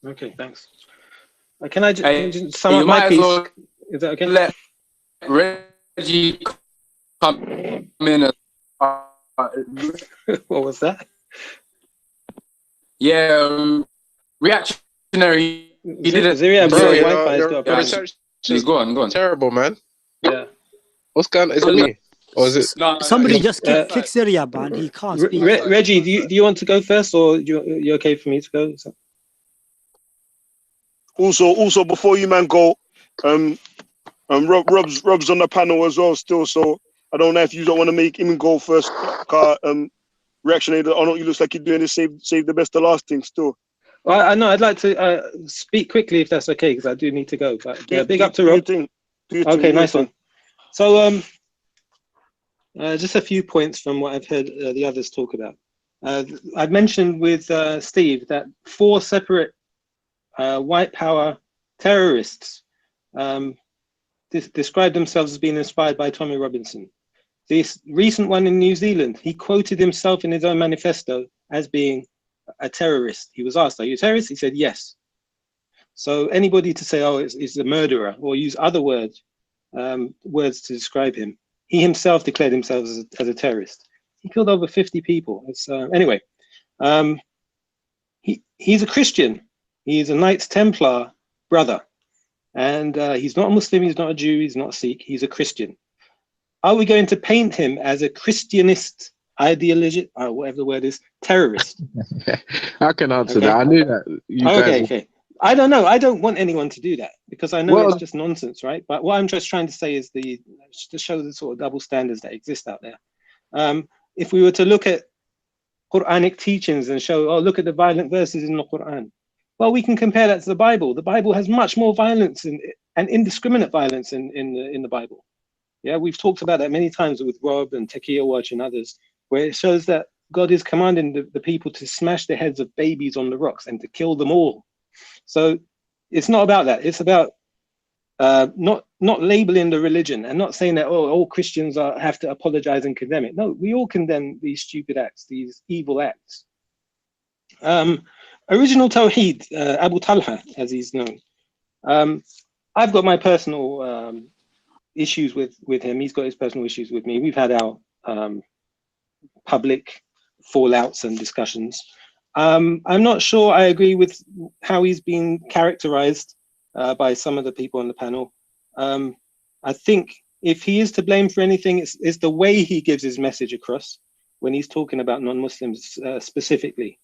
Okay, thanks. Can I just sum you up my might as piece? well Is that okay? let Reggie come in. What was that? Yeah, reactionary. He didn't. Ziria, Bro, your your Wi-Fi's your got a your problem. reception's Go on. terrible, man. Yeah. What's going on? Is it me? Or is it? Somebody just kick Syria, man. He can't speak. Reggie, do you want to go first, or you okay for me to go? So. Also, before you man go, Rob's on the panel as well still. So I don't know if you don't want to make him go first. Reactionary, I know you looks like you're doing this. Save the best to last thing still. Well, I know I'd like to speak quickly if that's okay, because I do need to go. But big up to Rob. Okay, nice one. So just a few points from what I've heard the others talk about. I've mentioned with Steve that 4 separate white power terrorists described themselves as being inspired by Tommy Robinson. This recent one in New Zealand, he quoted himself in his own manifesto as being a terrorist. He was asked, are you a terrorist? He said, yes. So anybody to say, oh, it's a murderer, or use other words to describe him. He himself declared himself as a terrorist. He killed over 50 people. Anyway, he's a Christian. He's a Knights Templar brother. And he's not a Muslim, he's not a Jew, he's not a Sikh, he's a Christian. Are we going to paint him as a Christianist, ideology, whatever the word is, terrorist? I can answer that. I knew that. Okay. I don't know. I don't want anyone to do that, because I know it's just nonsense, right? But what I'm just trying to say is to show the sort of double standards that exist out there. If we were to look at Quranic teachings and show, oh, look at the violent verses in the Quran. Well, we can compare that to the Bible. The Bible has much more violence and indiscriminate violence in the Bible. Yeah, we've talked about that many times with Rob and Takia Watch and others, where it shows that God is commanding the people to smash the heads of babies on the rocks and to kill them all. So it's not about that. It's about not labeling the religion and not saying that, oh, all Christians have to apologize and condemn it. No, we all condemn these stupid acts, these evil acts. Original Tawheed, Abu Talha, as he's known. I've got my personal issues with him. He's got his personal issues with me. We've had our public fallouts and discussions. I'm not sure I agree with how he's been characterized by some of the people on the panel. I think if he is to blame for anything, it's the way he gives his message across when he's talking about non-Muslims specifically.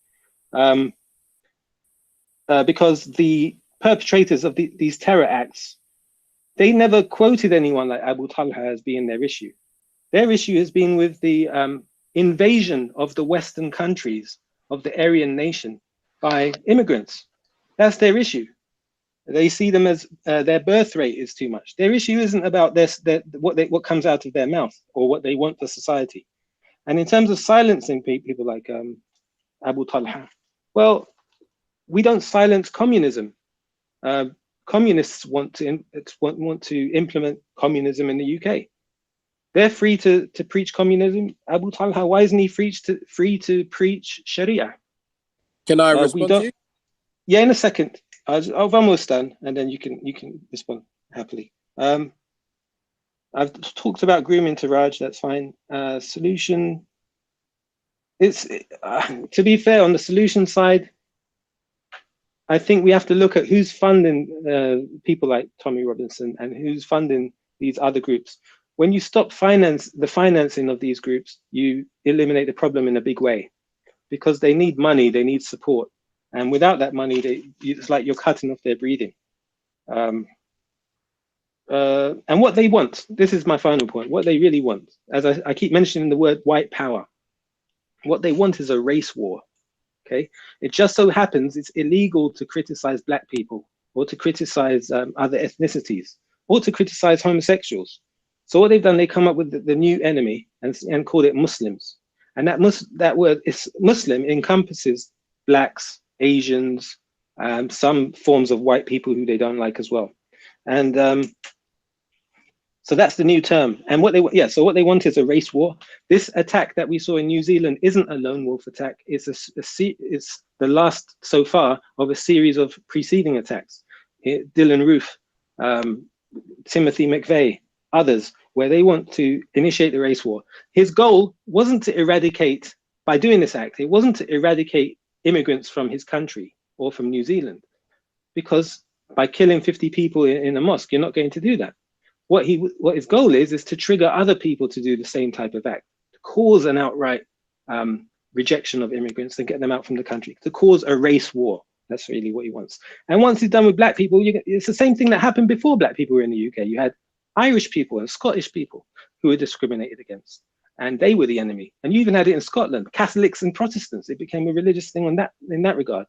Because the perpetrators of these terror acts, they never quoted anyone like Abu Talha as being their issue. Their issue has been with the invasion of the Western countries, of the Aryan nation, by immigrants. That's their issue. They see them as their birth rate is too much. Their issue isn't about what comes out of their mouth or what they want for society. And in terms of silencing people like Abu Talha, well, we don't silence communism. Communists want to implement communism in the UK. They're free to preach communism. Abu Talha, why isn't he free to preach Sharia? Can I respond to you? Yeah, in a second. I'm almost done, and then you can respond happily. I've talked about grooming to Raj. That's fine. Solution. It's to be fair, on the solution side, I think we have to look at who's funding people like Tommy Robinson and who's funding these other groups. When you stop the financing of these groups, you eliminate the problem in a big way, because they need money, they need support. And without that money, it's like you're cutting off their breathing. And what they want, this is my final point, what they really want, as I keep mentioning the word white power, what they want is a race war. Okay, it just so happens it's illegal to criticize Black people or to criticize other ethnicities or to criticize homosexuals. So what they've done, they come up with the new enemy and called it Muslims. And that word is Muslim encompasses Blacks, Asians, some forms of white people who they don't like as well. And so that's the new term. And what they want is a race war. This attack that we saw in New Zealand isn't a lone wolf attack. It's it's the last so far of a series of preceding attacks. Dylan Roof, Timothy McVeigh, others, where they want to initiate the race war. His goal wasn't to eradicate, by doing this act, it wasn't to eradicate immigrants from his country or from New Zealand, because by killing 50 people in a mosque, you're not going to do that. What his goal is to trigger other people to do the same type of act, to cause an outright rejection of immigrants, to get them out from the country, to cause a race war. That's really what he wants. And once he's done with black people, it's the same thing that happened before black people were in the UK. You had Irish people and Scottish people who were discriminated against, and they were the enemy. And you even had it in Scotland, Catholics and Protestants. It became a religious thing in that regard.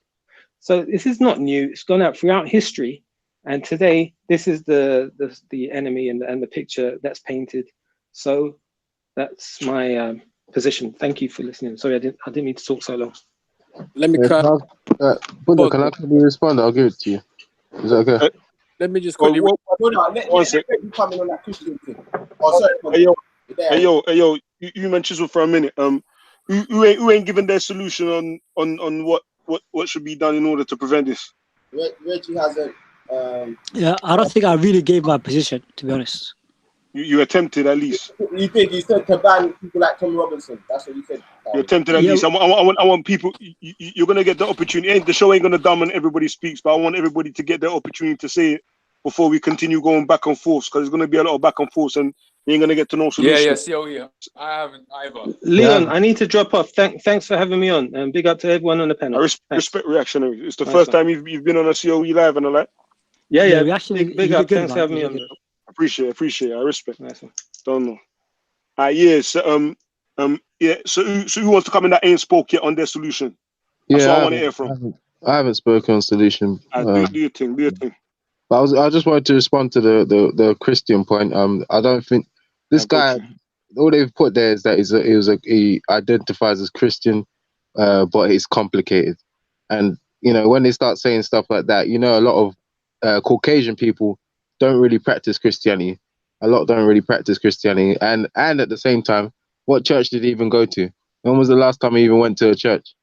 So this is not new. It's gone out throughout history. And today, this is the enemy and the picture that's painted. So that's my position. Thank you for listening. Sorry, I didn't mean to talk so long. Let me Buddha, can I quickly respond? I'll give it to you. Is that okay? Let me just quickly. Let me come in on that Christian thing. Oh, sorry. Hey yo, you mentioned Chisel for a minute. Who ain't given their solution on what should be done in order to prevent this? Reggie hasn't. Yeah, I don't think I really gave my position, to be honest. You attempted at least. You think you said to ban people like Tommy Robinson? That's what you said. You attempted at least. I want people. You're gonna get the opportunity. The show ain't gonna dominate everybody speaks, but I want everybody to get the opportunity to say it before we continue going back and forth, because there's gonna be a lot of back and forth, and you ain't gonna get to no solution. COE. I haven't either. Leon, I need to drop off. Thanks for having me on, and big up to everyone on the panel. I respect reactionary. It's the first time you've been on a COE live and all that. Yeah. Big up. Thanks for having me on. Appreciate it. I respect. Nice. Don't know. Yeah. So yeah. So who wants to come in that ain't spoke yet on their solution? That's what I want to hear from. I haven't spoken on solution. Do your thing. But I just wanted to respond to the Christian point. I don't think this guy. All they've put there is that he identifies as Christian, but it's complicated. And when they start saying stuff like that, a lot of Caucasian people don't really practice Christianity. A lot don't really practice Christianity, and at the same time, what church did he even go to? When was the last time he even went to a church?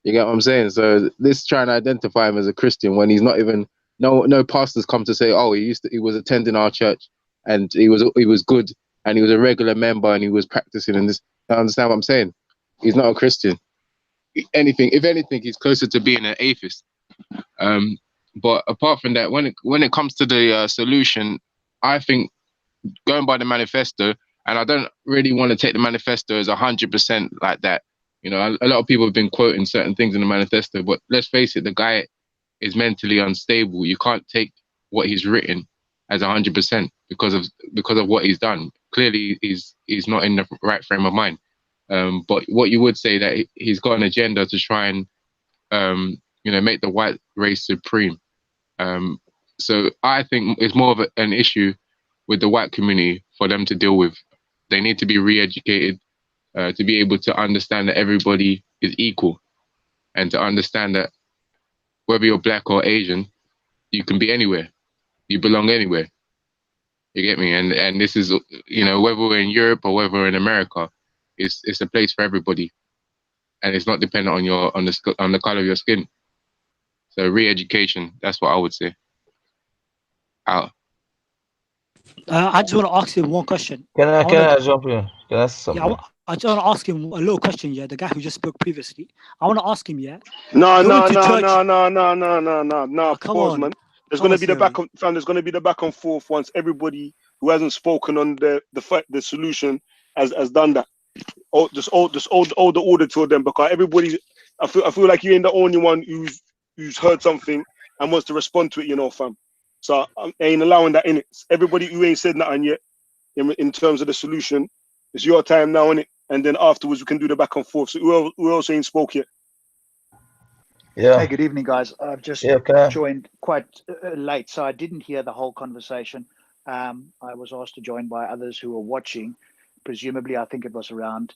You get what I'm saying? So this trying to identify him as a Christian when he's not even. No pastors come to say, oh, he was attending our church and he was good and he was a regular member and he was practicing and this. I understand what I'm saying? He's not a Christian. If anything, he's closer to being an atheist. But apart from that, when it comes to the solution, I think going by the manifesto, and I don't really want to take the manifesto as 100% like that. A lot of people have been quoting certain things in the manifesto, but let's face it, the guy is mentally unstable. You can't take what he's written as 100% because of what he's done. Clearly, he's not in the right frame of mind. But what you would say that he's got an agenda to try and make the white race supreme. So I think it's more of an issue with the white community for them to deal with. They need to be re-educated to be able to understand that everybody is equal, and to understand that whether you're black or Asian, you can be anywhere. You belong anywhere. You get me? And this is, whether we're in Europe or whether we're in America, it's a place for everybody, and it's not dependent on the color of your skin. So re-education, that's what I would say. Out. I just want to ask him one question. Can I jump in? Can I ask something? Yeah, I just want to ask him a little question. Yeah, the guy who just spoke previously. I want to ask him. Yeah. No. Come Pause, on, man. There's going to be the back and forth once everybody who hasn't spoken on the solution has done that. Just hold the order to them, because everybody. I feel like you ain't the only one who's heard something and wants to respond to it, fam. So I ain't allowing that in it. Everybody who ain't said nothing yet in terms of the solution, it's your time now, innit? And then afterwards we can do the back and forth. So who else ain't spoke yet? Yeah. Hey, good evening, guys. I've just joined quite late, so I didn't hear the whole conversation. I was asked to join by others who were watching. Presumably, I think it was around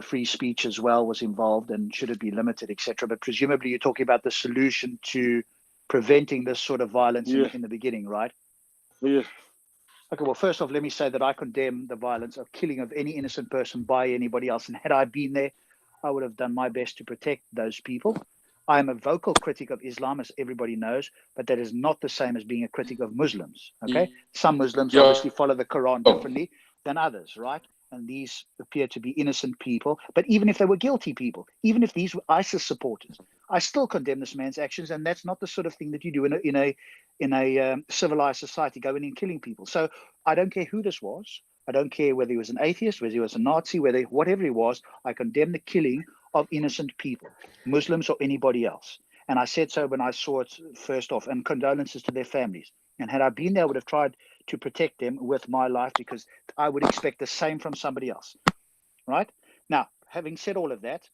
free speech as well was involved, and should it be limited, etc. But presumably, you're talking about the solution to preventing this sort of violence Yeah. in the beginning, right? Yeah. Okay, well, first off, let me say that I condemn the violence of killing of any innocent person by anybody else. And had I been there, I would have done my best to protect those people. I am a vocal critic of Islam, as everybody knows, but that is not the same as being a critic of Muslims. Okay, some Muslims obviously follow the Quran differently than others, right? And these appear to be innocent people. But even if they were guilty people, even if these were ISIS supporters, I still condemn this man's actions, and that's not the sort of thing that you do in a civilized society, going and killing people. So I don't care who this was. I don't care whether he was an atheist, whether he was a Nazi, whatever he was. I condemn the killing of innocent people, Muslims or anybody else. And I said so when I saw it first off, and condolences to their families. And had I been there, I would have tried to protect them with my life, because I would expect the same from somebody else, right? Now, having said all of that,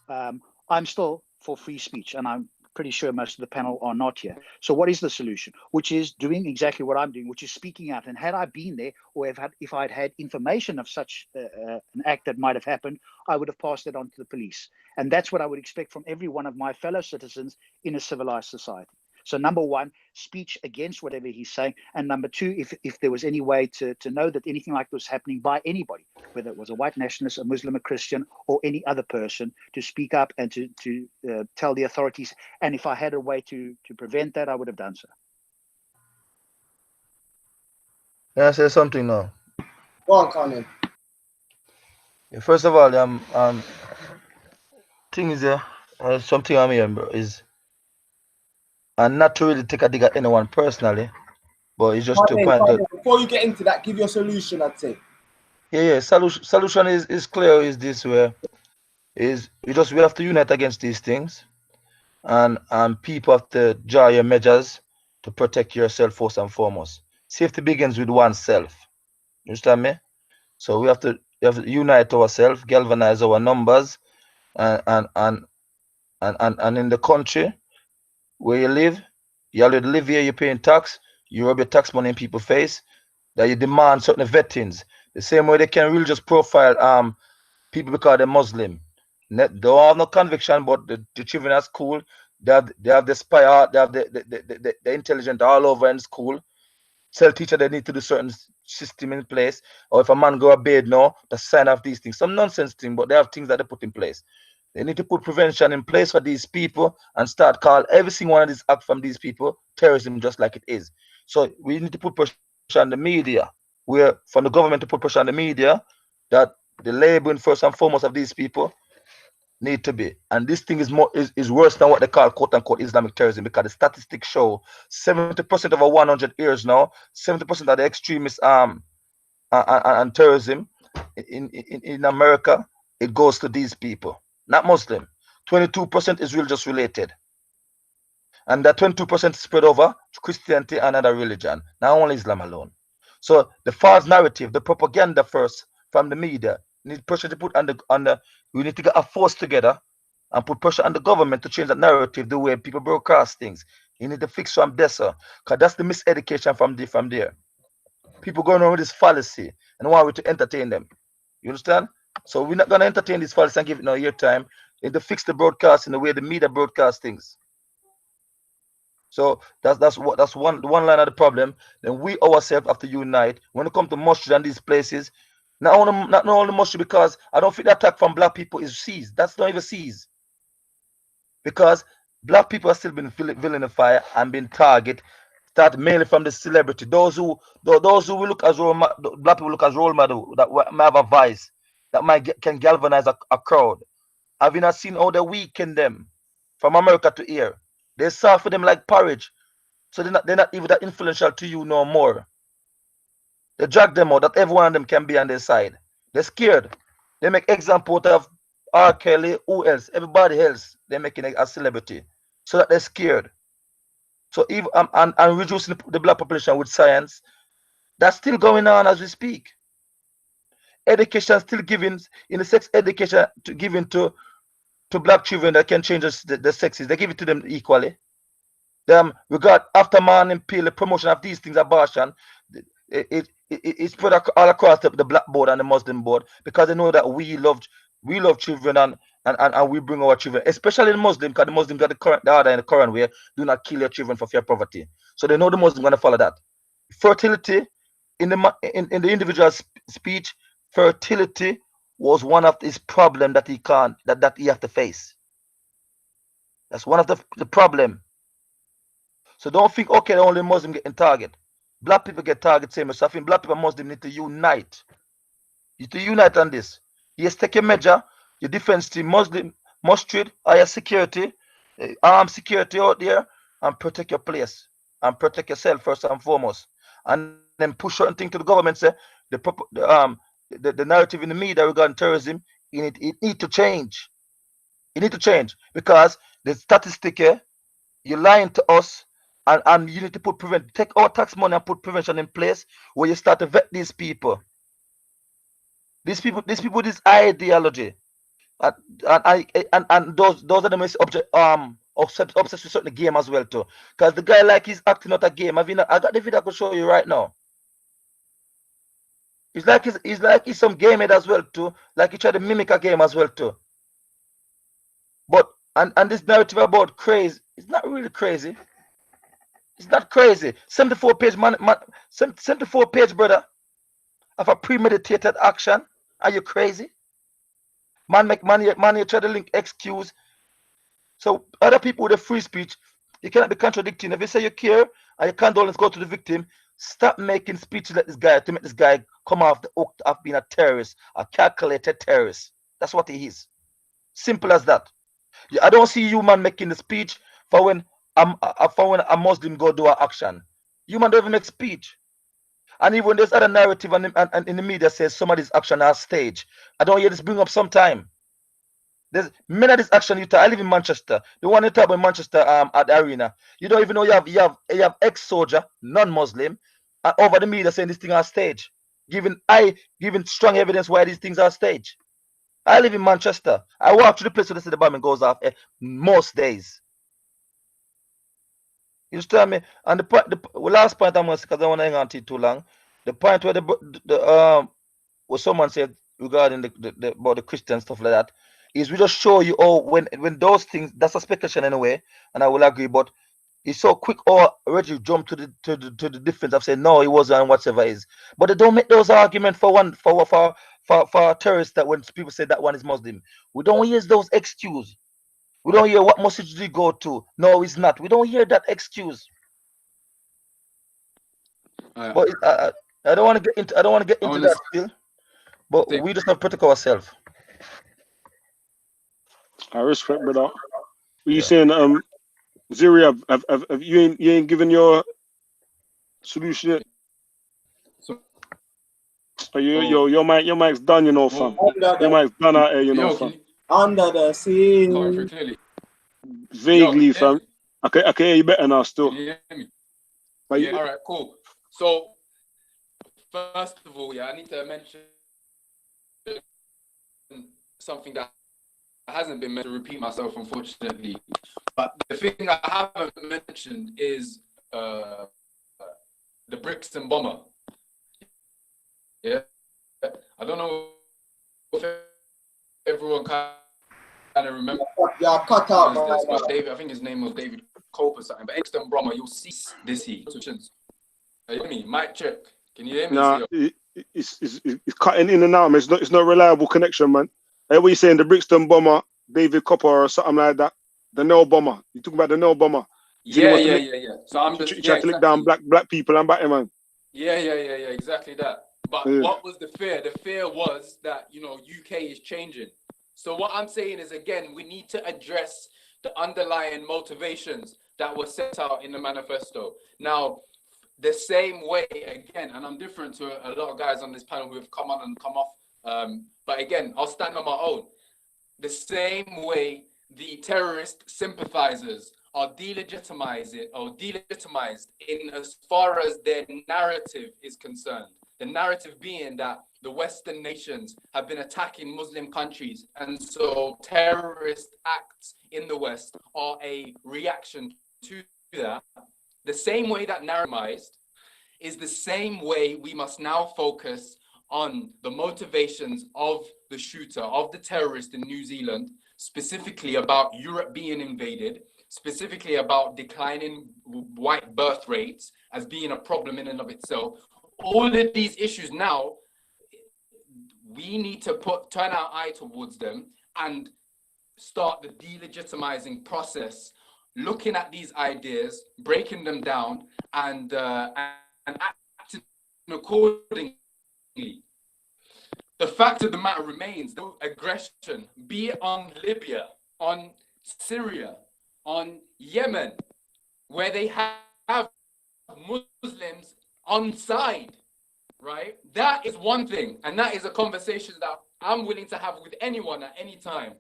I'm still for free speech, and I'm pretty sure most of the panel are not here. So what is the solution? Which is doing exactly what I'm doing, which is speaking out. And had I been there, or if I'd had information of such an act that might have happened, I would have passed it on to the police. And that's what I would expect from every one of my fellow citizens in a civilized society. So number one, speech against whatever he's saying. And number two, if there was any way to know that anything like this was happening by anybody, whether it was a white nationalist, a Muslim, a Christian, or any other person, to speak up and to tell the authorities. And if I had a way to prevent that, I would have done so. Can I say something now? Go on, Colin. Yeah, first of all, thing is, something I'm hearing, bro, is, and not to really take a dig at anyone personally, but it's just to point out. Before you get into that, give your solution, I'd say. Yeah. Solution is clear. Is this way? Is we have to unite against these things, and people have to draw your measures to protect yourself first and foremost. Safety begins with oneself. You understand me? So we have to unite ourselves, galvanize our numbers, and in the country where you live, you already live here, you're paying tax, you rub your tax money in people's face, that you demand certain vettings. The same way they can really just profile people because they're Muslim. They don't have no conviction, but the children at school, they have the spy, they have the intelligent all over in school. Tell teacher they need to do certain system in place, or if a man go a bed now, the sign of these things. Some nonsense thing, but they have things that they put in place. They need to put prevention in place for these people and start call every single one of these acts from these people terrorism, just like it is. So we need to put pressure on the media, where from the government to put pressure on the media that the labeling first and foremost of these people need to be. And this thing is worse than what they call quote unquote Islamic terrorism, because the statistics show 70% over 100 years now, 70% of the extremists and terrorism in America, it goes to these people, not Muslim. 22% is just related, and that 22% spread over Christianity and another religion, not only Islam alone. So the false narrative, the propaganda first from the media, need pressure to put on the we need to get a force together and put pressure on the government to change that narrative, the way people broadcast things. You need to fix from there, sir, because that's the miseducation from there. People going on with this fallacy and want we to entertain them. You understand? So we're not going to entertain this fallacy and give it no airtime. You need to fix the broadcast in the way the media broadcast things. So that's one line of the problem. Then we ourselves have to unite. When it comes to mosques and these places, not only mosques, because I don't think the attack from black people is seized. That's not even seized, because black people are still being vilified and being targeted. Start mainly from the celebrity. Those who we look as black people look as role model, that might have a voice, that can galvanize a crowd. Have you not seen how they weaken them from America to here? They serve for them like porridge. So they're not even that influential to you no more. They drag them out that every one of them can be on their side. They're scared. They make example of R. Kelly, who else? Everybody else. They're making a celebrity. So that they're scared. So even and reducing the black population with science, that's still going on as we speak. Education still given in the sex education given to black children that can change the sexes. They give it to them equally. We got after man and pill, the promotion of these things, abortion. It's spread all across the black board and the Muslim board, because they know that we love children and we bring our children, especially the Muslim, because the Muslim got the order in the Quran where do not kill your children for fear of poverty. So they know the Muslim gonna follow that. Fertility in the individual speech, fertility was one of his problem that he have to face. That's one of the problem. So don't think, okay, the only Muslim getting target. Black people get target same as I think black people and Muslim need to unite. You need to unite on this. Yes, take a measure. Your defense team, Muslim, mustard, higher security, armed security out there, and protect your place and protect yourself first and foremost. And then push certain thing to the government. Say the narrative in the media regarding terrorism, it need to change. It need to change because the statistic here, you're lying to us, and you need to take our tax money and put prevention in place where you start to vet these people. These people, this ideology, and those are the most obsessed with certain game as well too. Because the guy like he's acting out a game. I got the video I could show you right now. It's like he's some game head as well too. Like he tried to mimic a game as well too. But and this narrative about crazy, it's not really crazy. It's not crazy. 74 page 74 page brother of a premeditated action. Are you crazy? Man make money, you try to link excuse. So other people with a free speech, you cannot be contradicting. If you say you care and you condolence go to the victim, stop making speeches like this guy to make this guy come off the hook of being a terrorist, a calculated terrorist. That's what he is. Simple as that. I don't see you man making the speech for when a Muslim go do an action. You man don't even make speech. And even there's other narrative and in the media says some of these action are staged. I don't hear this bring up sometime. There's many of this action I live in Manchester. The one you talk about in Manchester at the arena. You don't even know you have ex-soldier, non-Muslim, and over the media saying this thing are staged. Giving strong evidence why these things are staged. I live in Manchester. I walk to the place where the bombing goes off most days. You understand me? And the last point I'm going to say, because I don't want to hang on to it too long. The point where what someone said regarding about the Christian stuff like that is we just show you when those things, that's a speculation anyway, and I will agree, but it's so quick already jump to the difference of saying no, it wasn't and whatever it is. But they don't make those arguments for terrorists that when people say that one is Muslim. We don't use those excuses. We don't hear what message did he go to. No, it's not. We don't hear that excuse. But I don't want to get into. I don't want to get into that still. But we just have to protect ourselves. I respect, brother. What you saying? Ziri, have you ain't given your solution yet? Your mic's done, you know, fam. Your mic's done out here, you know, fam. Under the sea. Vaguely, fam. I can hear you better now still. Can you hear me? But all right, cool. So, first of all, I need to mention something that hasn't been meant to repeat myself, unfortunately. But the thing I haven't mentioned is the Brixton bomber. Yeah, I don't know if everyone kind of remember. Yeah, cut out. This, but David, I think his name was David Cope or something. But Brixton bomber, you'll see this heat. Can you hear me? Mic check. Can you hear me? Nah, it's cutting in and out, man. It's not a reliable connection, man. Hey, what you saying? The Brixton bomber, David Copper or something like that. The Nell bomber. You talking about the Nell bomber? Yeah. So I'm just trying to lick down black people and back man. Yeah, exactly that. But what was the fear? The fear was that, UK is changing. So what I'm saying is, again, we need to address the underlying motivations that were set out in the manifesto. Now, the same way, again, and I'm different to a lot of guys on this panel who have come on and come off. But again, I'll stand on my own. The same way the terrorist sympathizers are delegitimized in as far as their narrative is concerned. The narrative being that the Western nations have been attacking Muslim countries, and so terrorist acts in the West are a reaction to that. The same way that narrativized is the same way we must now focus on the motivations of the shooter, of the terrorist in New Zealand, specifically about Europe being invaded, specifically about declining white birth rates as being a problem in and of itself. All of these issues now, we need to turn our eye towards them and start the delegitimizing process, looking at these ideas, breaking them down, and acting accordingly. The fact of the matter remains, the aggression, be it on Libya, on Syria, on Yemen, where they have Muslims on side, right? That is one thing, and that is a conversation that I'm willing to have with anyone at any time.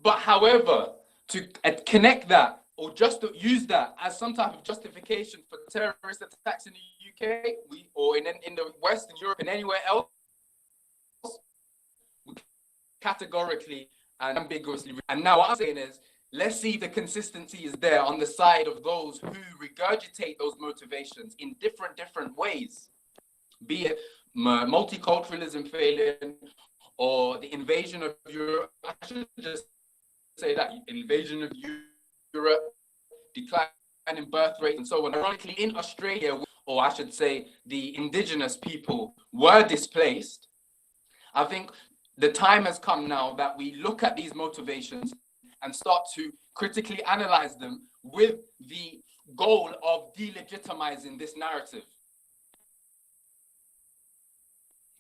But however, to connect that or just to use that as some type of justification for terrorist attacks in the UK, or in the West, in Europe, and anywhere else, categorically and ambiguously. And now what I'm saying is, let's see if the consistency is there on the side of those who regurgitate those motivations in different ways, be it multiculturalism failing or the invasion of Europe. I should just say that invasion of Europe, decline in birth rate, and so on. Ironically, in Australia, or I should say, the indigenous people were displaced. I think the time has come now that we look at these motivations and start to critically analyze them with the goal of delegitimizing this narrative.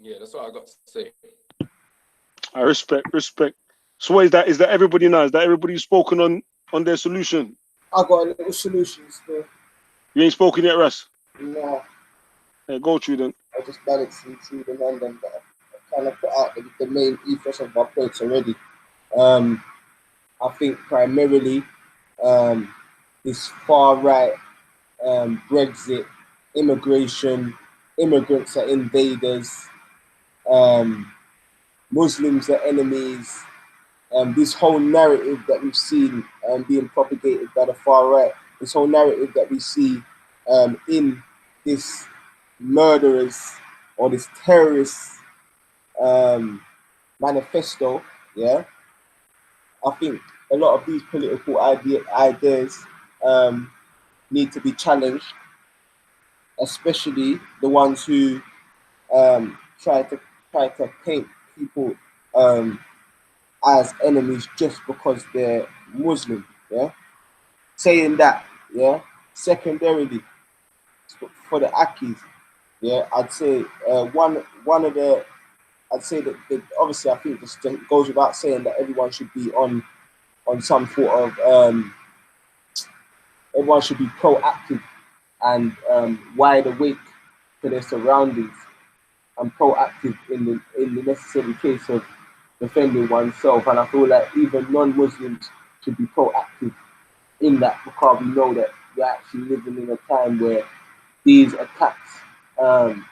Yeah, that's what I got to say. I respect. So what is that? Is that everybody now? Is that everybody's spoken on their solution? I got a little solution still. You ain't spoken yet, Russ? No. Hey, go through then. I just balancing through the random, but I kind of put out the main ethos of my points already. I think primarily this far right Brexit, immigration, immigrants are invaders, Muslims are enemies, this whole narrative that we've seen being propagated by the far right, this whole narrative that we see in this murderers or this terrorist manifesto, yeah, I think a lot of these political ideas need to be challenged, especially the ones who try to paint people as enemies just because they're Muslim, yeah. Saying that, yeah. Secondarily, for the Akis, yeah, I'd say I'd say that obviously I think this goes without saying that everyone should be on some sort of everyone should be proactive and wide awake to their surroundings and proactive in the necessary case of defending oneself. And I feel like even non-Muslims should be proactive in that, because we know that we're actually living in a time where these attacks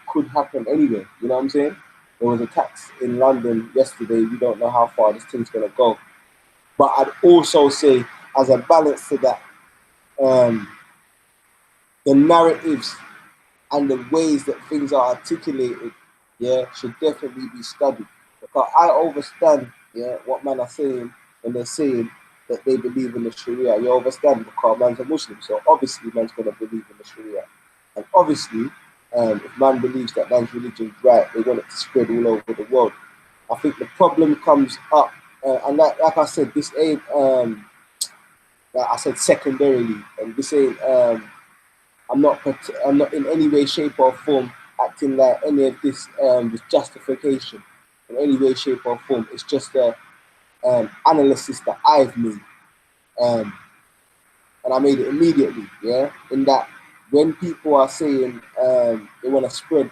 could happen anyway. You know what I'm saying? There was attacks in London yesterday. We don't know how far this thing's gonna go. But I'd also say, as a balance to that, the narratives and the ways that things are articulated, yeah, should definitely be studied. Because I understand, yeah, what man are saying when they're saying that they believe in the Sharia. You understand, because man's a Muslim, so obviously man's gonna believe in the Sharia. And obviously, if man believes that man's religion is right, they want it to spread all over the world. I think the problem comes up, and like I said, this ain't, like I said, secondarily, and this ain't, I'm not in any way, shape or form acting like any of this this justification in any way, shape or form. It's just a analysis that I've made, and I made it immediately, yeah, in that when people are saying they want to spread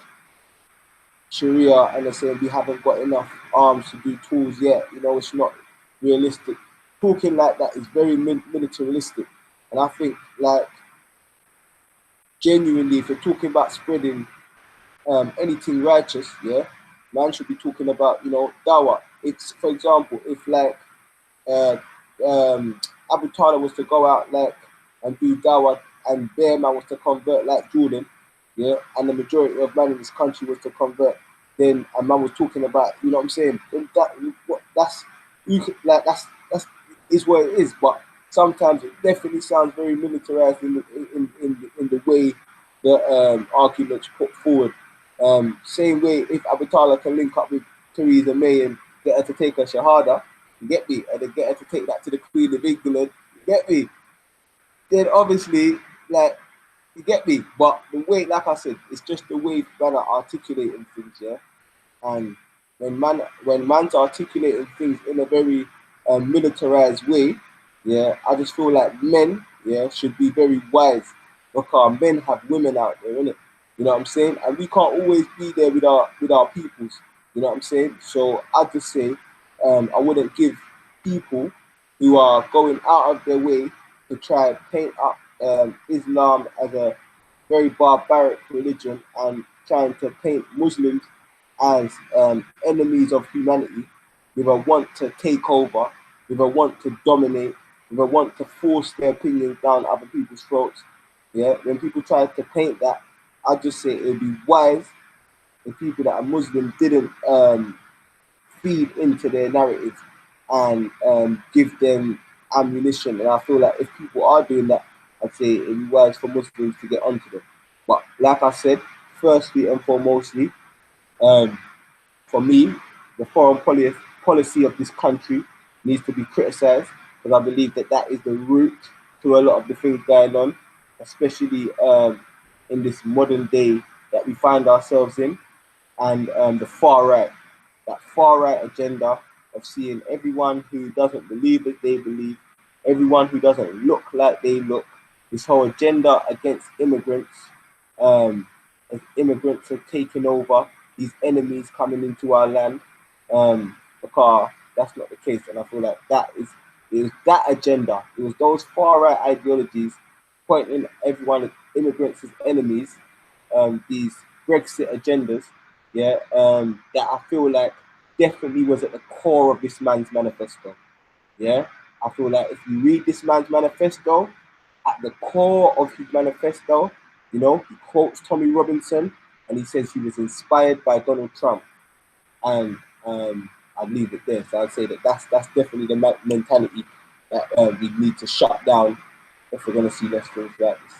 Sharia and they're saying we haven't got enough arms to do tools yet, you know, it's not realistic. Talking like that is very militaristic, and I think, like, genuinely, if you're talking about spreading anything righteous, yeah, man should be talking about, you know, dawah. It's, for example, if like Abu Talha was to go out like and do dawah, and Bear man was to convert like Jordan, yeah, and the majority of man in this country was to convert, then a man was talking about, you know what I'm saying? Then that's you could, like that's is what it is. But sometimes it definitely sounds very militarized in the way the arguments put forward. Same way if Abitallah can link up with Theresa May and get her to take her shahada, you get me, and then get her to take that to the Queen of England, you get me. Then obviously, like, you get me? But the way, like I said, it's just the way man are articulating things, yeah? And when man's articulating things in a very militarized way, yeah, I just feel like men, yeah, should be very wise because men have women out there, innit? You know what I'm saying? And we can't always be there with our peoples. You know what I'm saying? So I just say I wouldn't give people who are going out of their way to try and paint up Islam as a very barbaric religion and trying to paint Muslims as enemies of humanity, with a want to take over, with a want to dominate, with a want to force their opinions down other people's throats. Yeah, when people try to paint that, I just say it would be wise if people that are Muslim didn't feed into their narrative and give them ammunition. And I feel like if people are doing that, I'd say it'd be wise for Muslims to get onto them. But like I said, firstly and foremostly, um, for me, the foreign policy of this country needs to be criticised because I believe that that is the root to a lot of the things going on, especially in this modern day that we find ourselves in, and the far right, that far right agenda of seeing everyone who doesn't believe as they believe, everyone who doesn't look like they look, this whole agenda against immigrants, as immigrants are taking over, these enemies coming into our land, because that's not the case. And I feel like it was that agenda, it was those far right ideologies pointing everyone as immigrants as enemies, these Brexit agendas, yeah, that I feel like definitely was at the core of this man's manifesto. Yeah, I feel like if you read this man's manifesto, at the core of his manifesto, you know, he quotes Tommy Robinson and he says he was inspired by Donald Trump. And I'd leave it there. So I'd say that that's definitely the mentality that we need to shut down if we're going to see less things like this.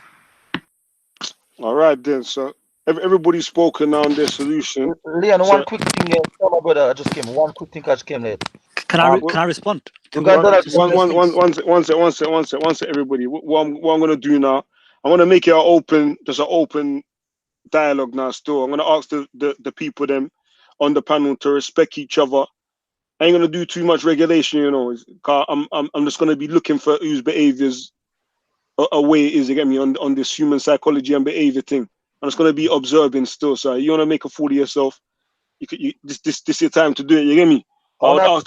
All right, then. So everybody's spoken now on their solution. Leon, So one quick thing. Tell my brother I just came. One quick thing I just came late. Can I respond to You got Donald some of Trump. those things? one sec, everybody. What I'm gonna do now? I'm gonna make it just an open dialogue now. Still, I'm gonna ask the people them on the panel to respect each other. I ain't gonna do too much regulation, you know. 'Cause I'm just gonna be looking for whose behaviors a way it is, you get me, on this human psychology and behavior thing. I'm just gonna be observing still. So you wanna make a fool of yourself, this your time to do it, you get me? But I would ask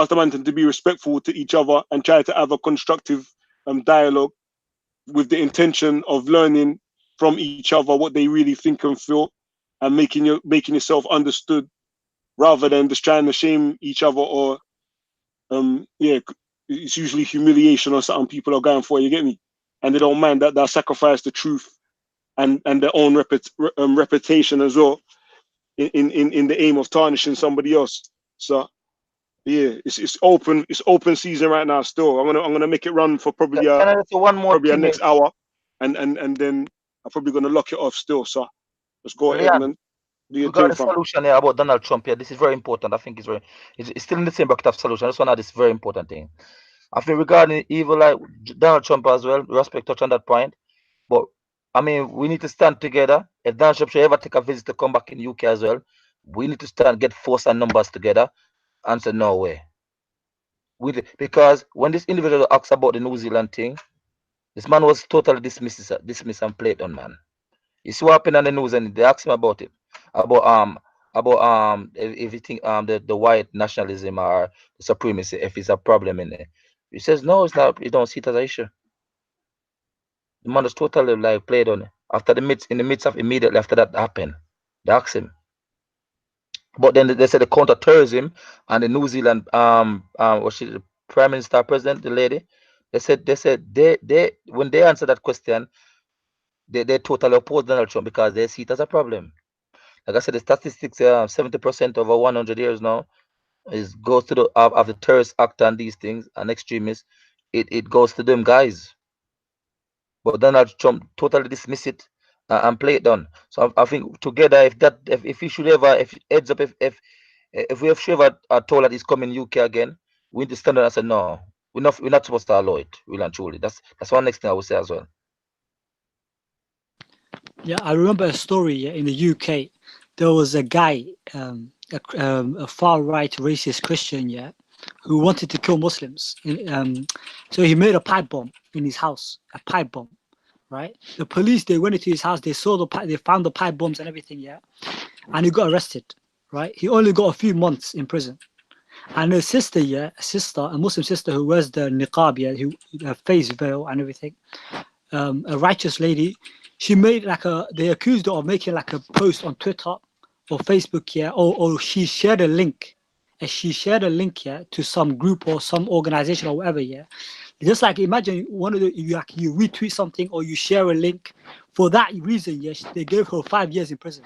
the man to be respectful to each other and try to have a constructive dialogue with the intention of learning from each other what they really think and feel and making yourself understood rather than just trying to shame each other or yeah, it's usually humiliation or something people are going for, you get me? And they don't mind that they'll sacrifice the truth and their own reputation as well in the aim of tarnishing somebody else. So yeah, it's open season right now still. I'm gonna make it run for probably Can I say one more a thing? next hour and then I'm probably gonna lock it off still. So let's go ahead, Leon, man. Do we your got thing, a fam. solution here about Donald Trump here. This is very important. I think it's still in the same bucket of solution. I just want to add this very important thing. I think regarding evil like Donald Trump as well, Raspect touch on that point. But I mean, we need to stand together. If Donald Trump should ever take a visit to come back in UK as well, we need to stand, get force and numbers together and say no way. Because when this individual asks about the New Zealand thing, this man was totally dismissed and played on, man. You see what happened on the news and they asked him about it. If you think the white nationalism or the supremacy, if it's a problem in there. He says no, it's not. You don't see it as an issue. The man was totally like played on it. In the midst of immediately after that happened, they asked him. But then they said the counter-terrorism and the New Zealand was she the Prime Minister President, the lady, they said they when they answered that question, they totally oppose Donald Trump because they see it as a problem. Like I said, the statistics, 70% over 100 years now goes to the of the terrorist act and these things and extremists. It goes to them guys. But Donald Trump totally dismiss it and play it down. So I think together, if he should ever, if heads up, if we have ever told that he's coming UK again, we need to stand up and say no, we're not supposed to allow it. Really and truly, that's one next thing I would say as well. Yeah, I remember a story in the UK. There was a guy, a far-right racist Christian, who wanted to kill Muslims. So he made a pipe bomb in his house, a pipe bomb, right? The police, they went into his house, they saw they found the pipe bombs and everything, and he got arrested, right? He only got a few months in prison. And a sister, a Muslim sister who wears the niqab, her face veil and everything, a righteous lady, she made they accused her of making like a post on Twitter or Facebook, or she shared a link. And she shared a link, to some group or some organization or whatever, Just like imagine one of you retweet something or you share a link. For that reason, they gave her 5 years in prison.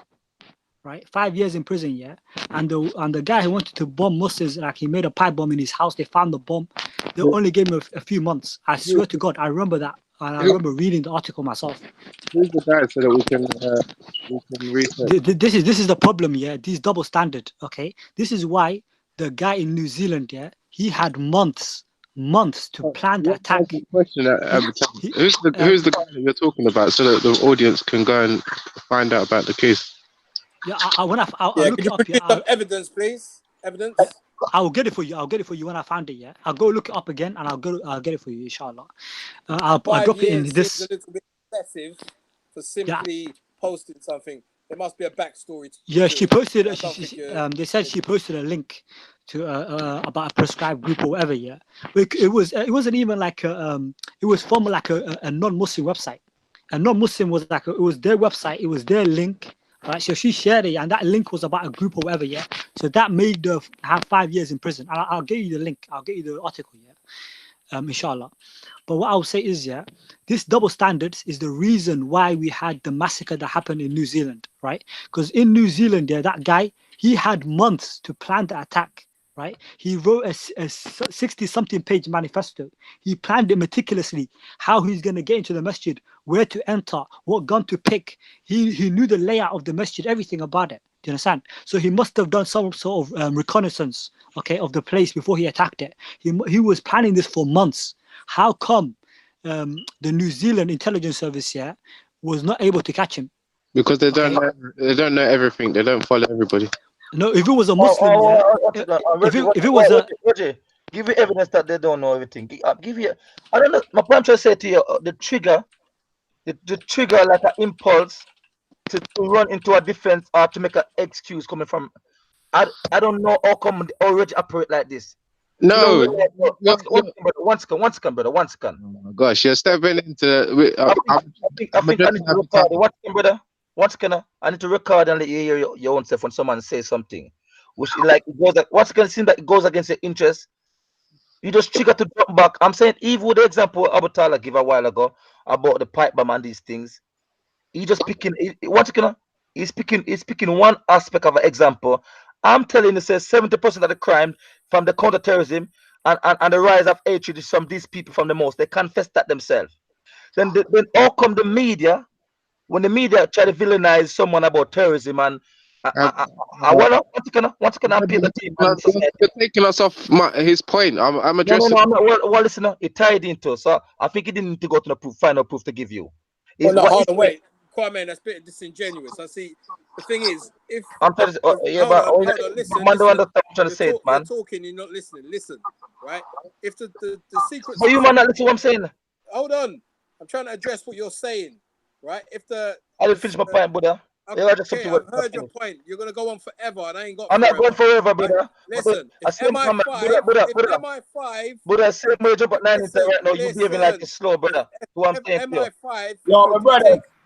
Right, 5 years in prison, and the guy who wanted to bomb Muslims, like he made a pipe bomb in his house. They found the bomb. They only gave him a few months. I swear to God, I remember that, and I remember reading the article myself. Who's the guy so that we can research? This is the problem, These double standard. Okay, this is why the guy in New Zealand, he had months to plan the attack. Question who's the guy that you're talking about, so that the audience can go and find out about the case? Yeah, I'll look it up. Some evidence, please. Evidence. I'll get it for you. I'll get it for you when I find it. I'll go look it up again, and I'll get it for you, inshallah. I'll drop it in this. Seems a little bit excessive for simply posting something. There must be a backstory. She posted. They said she posted a link to about a prescribed group or whatever. It wasn't even like it was from like a non-Muslim website. A non-Muslim was like it was their website. It was their link. Right, so she shared it, and that link was about a group or whatever, So that made her have 5 years in prison. I'll get you the link. I'll get you the article, inshallah. But what I'll say is, this double standards is the reason why we had the massacre that happened in New Zealand, right? Because in New Zealand, that guy, he had months to plan the attack, right? He wrote a 60-something page manifesto. He planned it meticulously, how he's going to get into the masjid, where to enter, what gun to pick. He knew the layout of the masjid, everything about it. Do you understand? So he must have done some sort of reconnaissance, of the place before he attacked it. He was planning this for months. How come the New Zealand intelligence service was not able to catch him? Because they don't know everything. They don't follow everybody. No, if it was a Muslim, if it was Roger, give you evidence that they don't know everything. Give you, I don't know. My point to say to you, the trigger like an impulse to run into a defense or to make an excuse coming from. I don't know how come they already operate like this. No, one second, brother. One second. Oh my gosh, you're stepping into. I think I need to record. One second, brother. One second. I need to record and let you hear your own self when someone says something, which like it goes like once again, it seems like it goes against your interest. You just trigger to drop back. I'm saying even with the example Abu Talha gave a while ago about the pipe bomb and these things, he just picking once again. He's picking one aspect of an example. I'm telling you, says 70% of the crime from the counterterrorism and the rise of hatred is from these people from the most. They confess that themselves. Then all come the media. When the media try to villainize someone about terrorism and I wanna once can I appeal the team. You're taking us off his point. I'm addressing. No, I'm not. Well, listen, it tied into. So I think he didn't need to go to the final proof to give you. Well, no, hold on, wait. Kwame, that's a bit disingenuous. I see. The thing is, if I'm telling you, listen, man, don't understand what I'm trying to say, man. You're talking, you're not listening. Listen, right? If the secret. But you might not listen to what I'm saying. Hold on, I'm trying to address what you're saying, right? If the I didn't finish my point, brother. Okay, I've heard your point. You're gonna go on forever, and I ain't got. I'm not going forever, brother. Listen, if MI5, brother, same way you jump at 9 right now, you behaving like it's slow, brother. Who I'm saying to you. MI5. Yo, my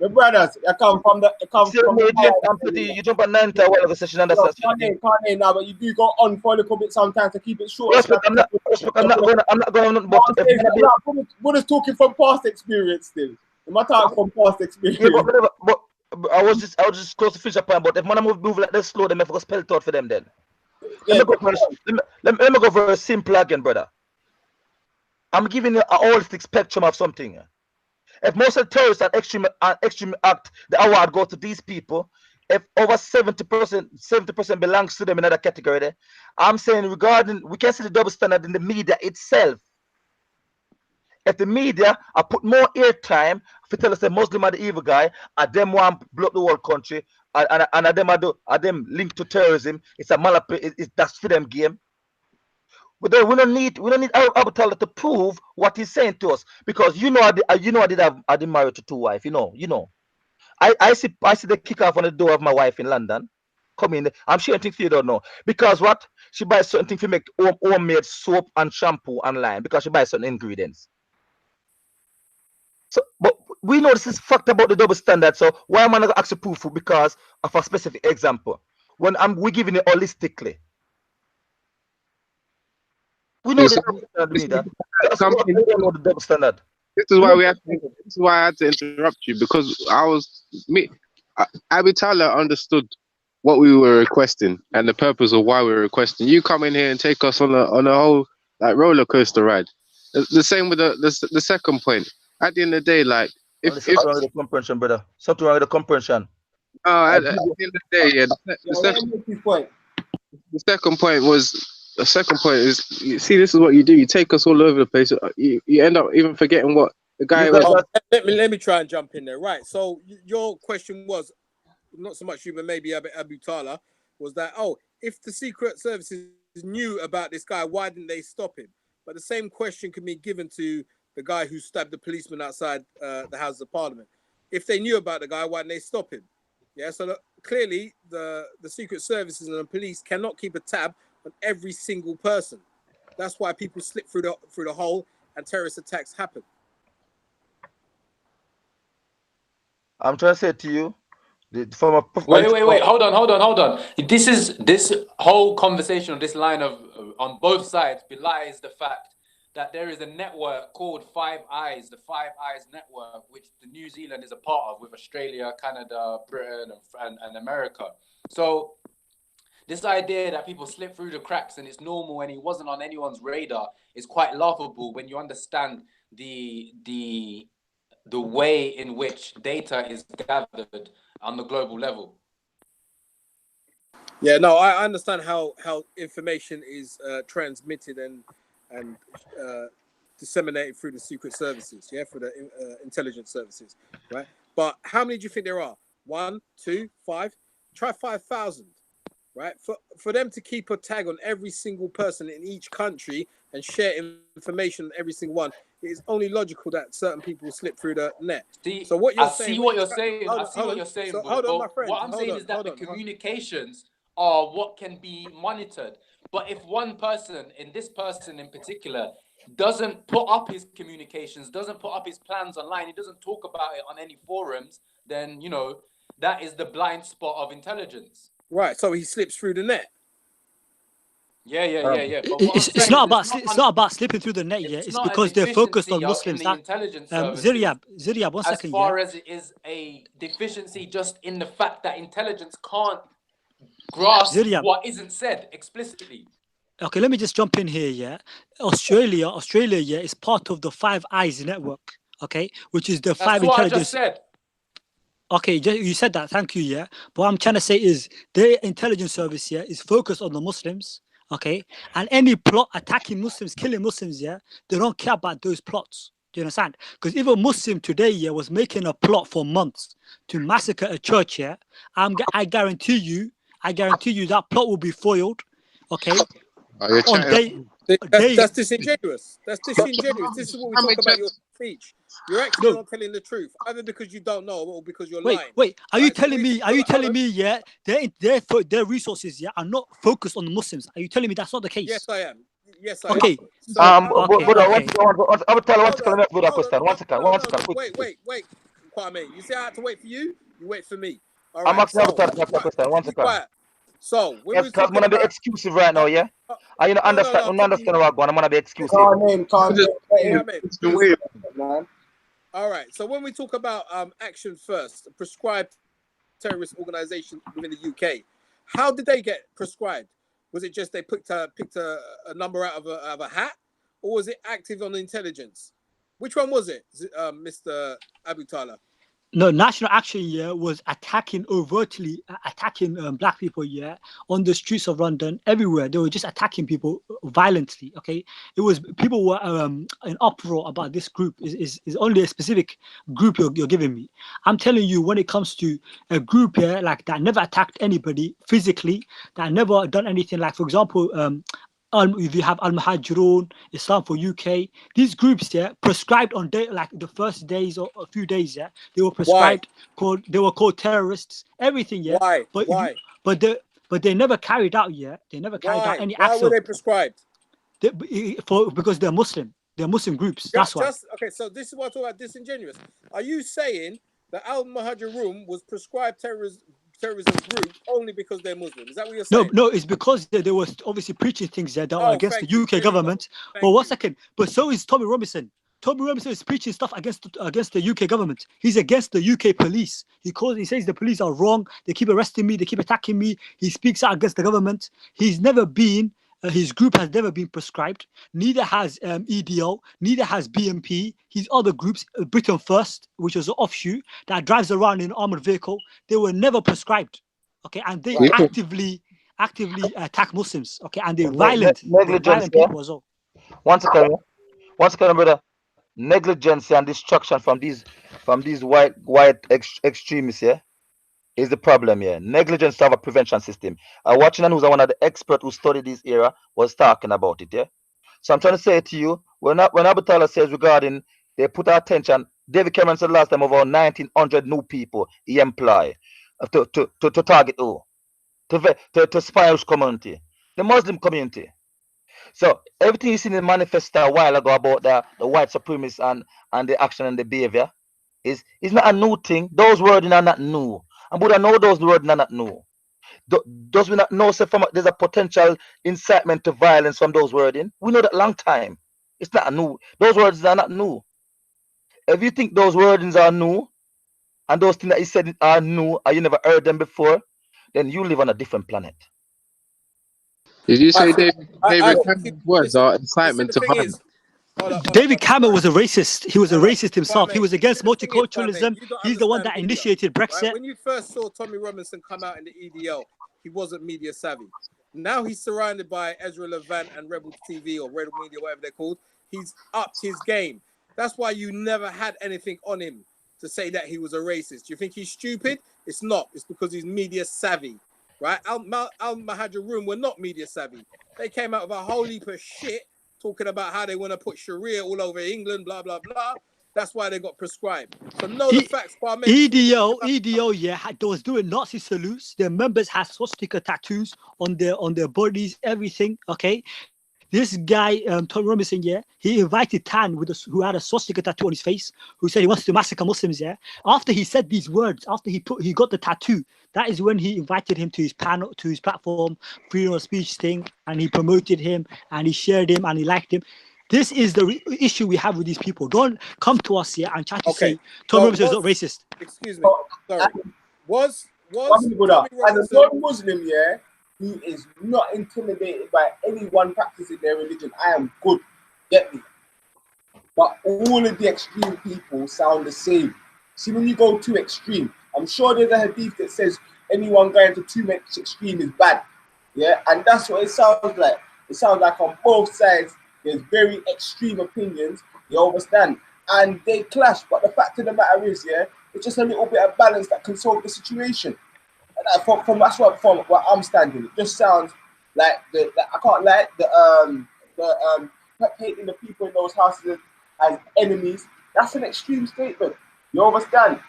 brothers, I come from the. You jump at 9 while of the session, and that's can't now, but you do go on for a little bit sometimes to keep it short. I'm not going. Buddha's talking from past experience still. My talk from past experience. Yeah, but I was just close to finish up, but if man move like this slow, them have to spell it out for them then. Yeah, Let me go for a simple again, brother. I'm giving you a holistic spectrum of something. If most of the terrorists and extreme act, the award goes to these people. If over 70% belongs to them in another category, there, I'm saying regarding, we can see the double standard in the media itself. If the media are put more airtime to tell us the Muslim are the evil guy, and them want to blow up the whole country, and them linked to terrorism, it's that's for them game. But then we don't need Abu Talha to prove what he's saying to us, because I did marry to two wives. I see the kick off on the door of my wife in London. Come in, I'm sharing things you don't know, because what she buys certain things to make homemade soap and shampoo online because she buys certain ingredients. So, but we know this is fact about the double standard. So why am I not actually proof because of a specific example? When we're giving it holistically. We know the double standard. The double standard. This is why this is why I had to interrupt you, because Abu Talha understood what we were requesting and the purpose of why we were requesting. You come in here and take us on a whole like roller coaster ride. The same with the second point. At the end of the day, like something wrong with the comprehension, brother. Something wrong with the comprehension. At the end of the day, yeah. The second point is, you see, this is what you do. You take us all over the place. You end up even forgetting what the guy was. Let me try and jump in there. Right. So your question was not so much you, but maybe Abu Talha, was that, if the Secret Services knew about this guy, why didn't they stop him? But the same question can be given to the guy who stabbed the policeman outside the House of Parliament. If they knew about the guy, why didn't they stop him? Yeah, so clearly the Secret Services and the police cannot keep a tab on every single person. That's why people slip through the hole and terrorist attacks happen. I'm trying to say to you, from a wait, hold on. This whole conversation on this line of on both sides belies the fact that there is a network called Five Eyes, the Five Eyes Network, which the New Zealand is a part of with Australia, Canada, Britain, and America. So this idea that people slip through the cracks and it's normal and he wasn't on anyone's radar is quite laughable when you understand the way in which data is gathered on the global level. Yeah, no, I understand how information is transmitted and disseminated through the secret services, for the intelligence services, right? But how many do you think there are? 1, 2, 5? Try 5,000, right? For them to keep a tag on every single person in each country and share information on every single one, it is only logical that certain people slip through the net. So what you're saying? I see what you're saying. Hold on, my friend. What I'm saying is that the communications are what can be monitored. But if one person, this person in particular, doesn't put up his communications, doesn't put up his plans online, he doesn't talk about it on any forums, then that is the blind spot of intelligence. Right. So he slips through the net. Yeah. It's not about slipping through the net. It's because they're focused on Muslims. Ziryab, 1 second. As far as it is a deficiency just in the fact that intelligence can't grasp what isn't said explicitly. Okay, let me just jump in here. Yeah, Australia, is part of the Five Eyes network. Okay, which is the five intelligence. I just said. Okay, you said that. Thank you. Yeah, but what I'm trying to say is their intelligence service is focused on the Muslims. Okay, and any plot attacking Muslims, killing Muslims, they don't care about those plots. Do you understand? Because if a Muslim today, was making a plot for months to massacre a church, I guarantee you that plot will be foiled. Okay. That's disingenuous. That's disingenuous. This is what we talk about your speech. You're actually not telling the truth, either because you don't know or because you're lying. Wait. Are you telling me? Their resources, are not focused on the Muslims? Are you telling me that's not the case? Yes, I am. Yes, I am. One second. Wait. Kwame, you say I had to wait for you? You wait for me. All I'm right. asking one second. Quiet. So, I'm gonna be exclusive right now, yeah? I understand what I'm gonna be exclusive. Call name. Man. All right. So when we talk about Action First, prescribed terrorist organization within the UK, how did they get prescribed? Was it just they picked a number out of a hat, or was it active on intelligence? Which one was it, Mr. Abu Talha? No, National Action, yeah, was attacking overtly, attacking black people, yeah, on the streets of London, everywhere. They were just attacking people violently. Okay, it was people were in uproar about this group. Is only a specific group you're giving me. I'm telling you, when it comes to a group here like that never attacked anybody physically, that never done anything. Like for example, if you have Al Muhajirun, Islam for UK, these groups, yeah, prescribed on day like the first days or a few days, yeah, they were prescribed they were called terrorists, everything, yeah. Why? But Why? But they never carried out, yeah. They never carried out any Why acts were they prescribed? because they're Muslim. They're Muslim groups. That's why. Okay, so this is what I talk about disingenuous. Are you saying that Al Muhajirun was prescribed terrorism group only because they're Muslim? Is that what you're saying? No, it's because they were obviously preaching things that are against the UK government. But 1 second, but so is Tommy Robinson. Tommy Robinson is preaching stuff against the UK government. He's against the UK police. He says the police are wrong. They keep arresting me. They keep attacking me. He speaks out against the government. He's never been. His group has never been prescribed. Neither has EDO. Neither has BMP. His other groups, Britain First, which was an offshoot that drives around in an armored vehicle, they were never prescribed. Okay, and they actively attack Muslims. Okay, and they're violent. Negligence, They're violent people as well. One second, brother. Negligence and destruction from these white extremists, yeah, is the problem here. Negligence to have a prevention system. Watching and who's one of the experts who studied this era was talking about it, yeah. So I'm trying to say to you, when Abu Talha says regarding they put our attention, David Cameron said last time over 1,900 new people he employ to target who? To Spanish community, the Muslim community. So everything you seen in the manifesto a while ago about the white supremacists and the action and the behavior is not a new thing. Those words are not new. And Buddha know those words are not new. Does we not know there's a potential incitement to violence from those wording? We know that long time. It's not new. Those words are not new. If you think those wordings are new, and those things that he said are new, and you never heard them before, then you live on a different planet. Did you say David Cameron's words are incitement to violence? David Cameron was a racist. He was a racist himself. He was against multiculturalism. He's the one that initiated Brexit. Right? When you first saw Tommy Robinson come out in the EDL, he wasn't media savvy. Now he's surrounded by Ezra Levant and Rebel TV or Rebel Media, whatever they're called. He's upped his game. That's why you never had anything on him to say that he was a racist. Do you think he's stupid? It's not. It's because he's media savvy, right? Al Muhajirun were not media savvy. They came out with a whole heap of shit talking about how they want to put Sharia all over England, blah, blah, blah. That's why they got prescribed. So know the facts. EDO, yeah, they was doing Nazi salutes. Their members had swastika tattoos on their bodies, everything, okay? This guy, Tom Robinson, yeah, he invited Tan who had a swastika tattoo on his face, who said he wants to massacre Muslims, yeah. After he said these words, after he got the tattoo, that is when he invited him to his panel, to his platform, freedom of speech thing, and he promoted him, and he shared him, and he liked him. This is the issue we have with these people. Don't come to us here and try to say Tom Robinson is not racist. Excuse me, sorry. Was Tommy Robinson, as a non-Muslim, yeah, he is not intimidated by anyone practicing their religion. I am good, get me. But all of the extreme people sound the same. See, when you go too extreme, I'm sure there's a hadith that says anyone going to too much extreme is bad. Yeah, and that's what it sounds like. It sounds like on both sides, there's very extreme opinions, you understand? And they clash. But the fact of the matter is, yeah, it's just a little bit of balance that can solve the situation. And from where I'm standing, it just sounds like I can't lie, hating the people in those houses as enemies. That's an extreme statement. You understand?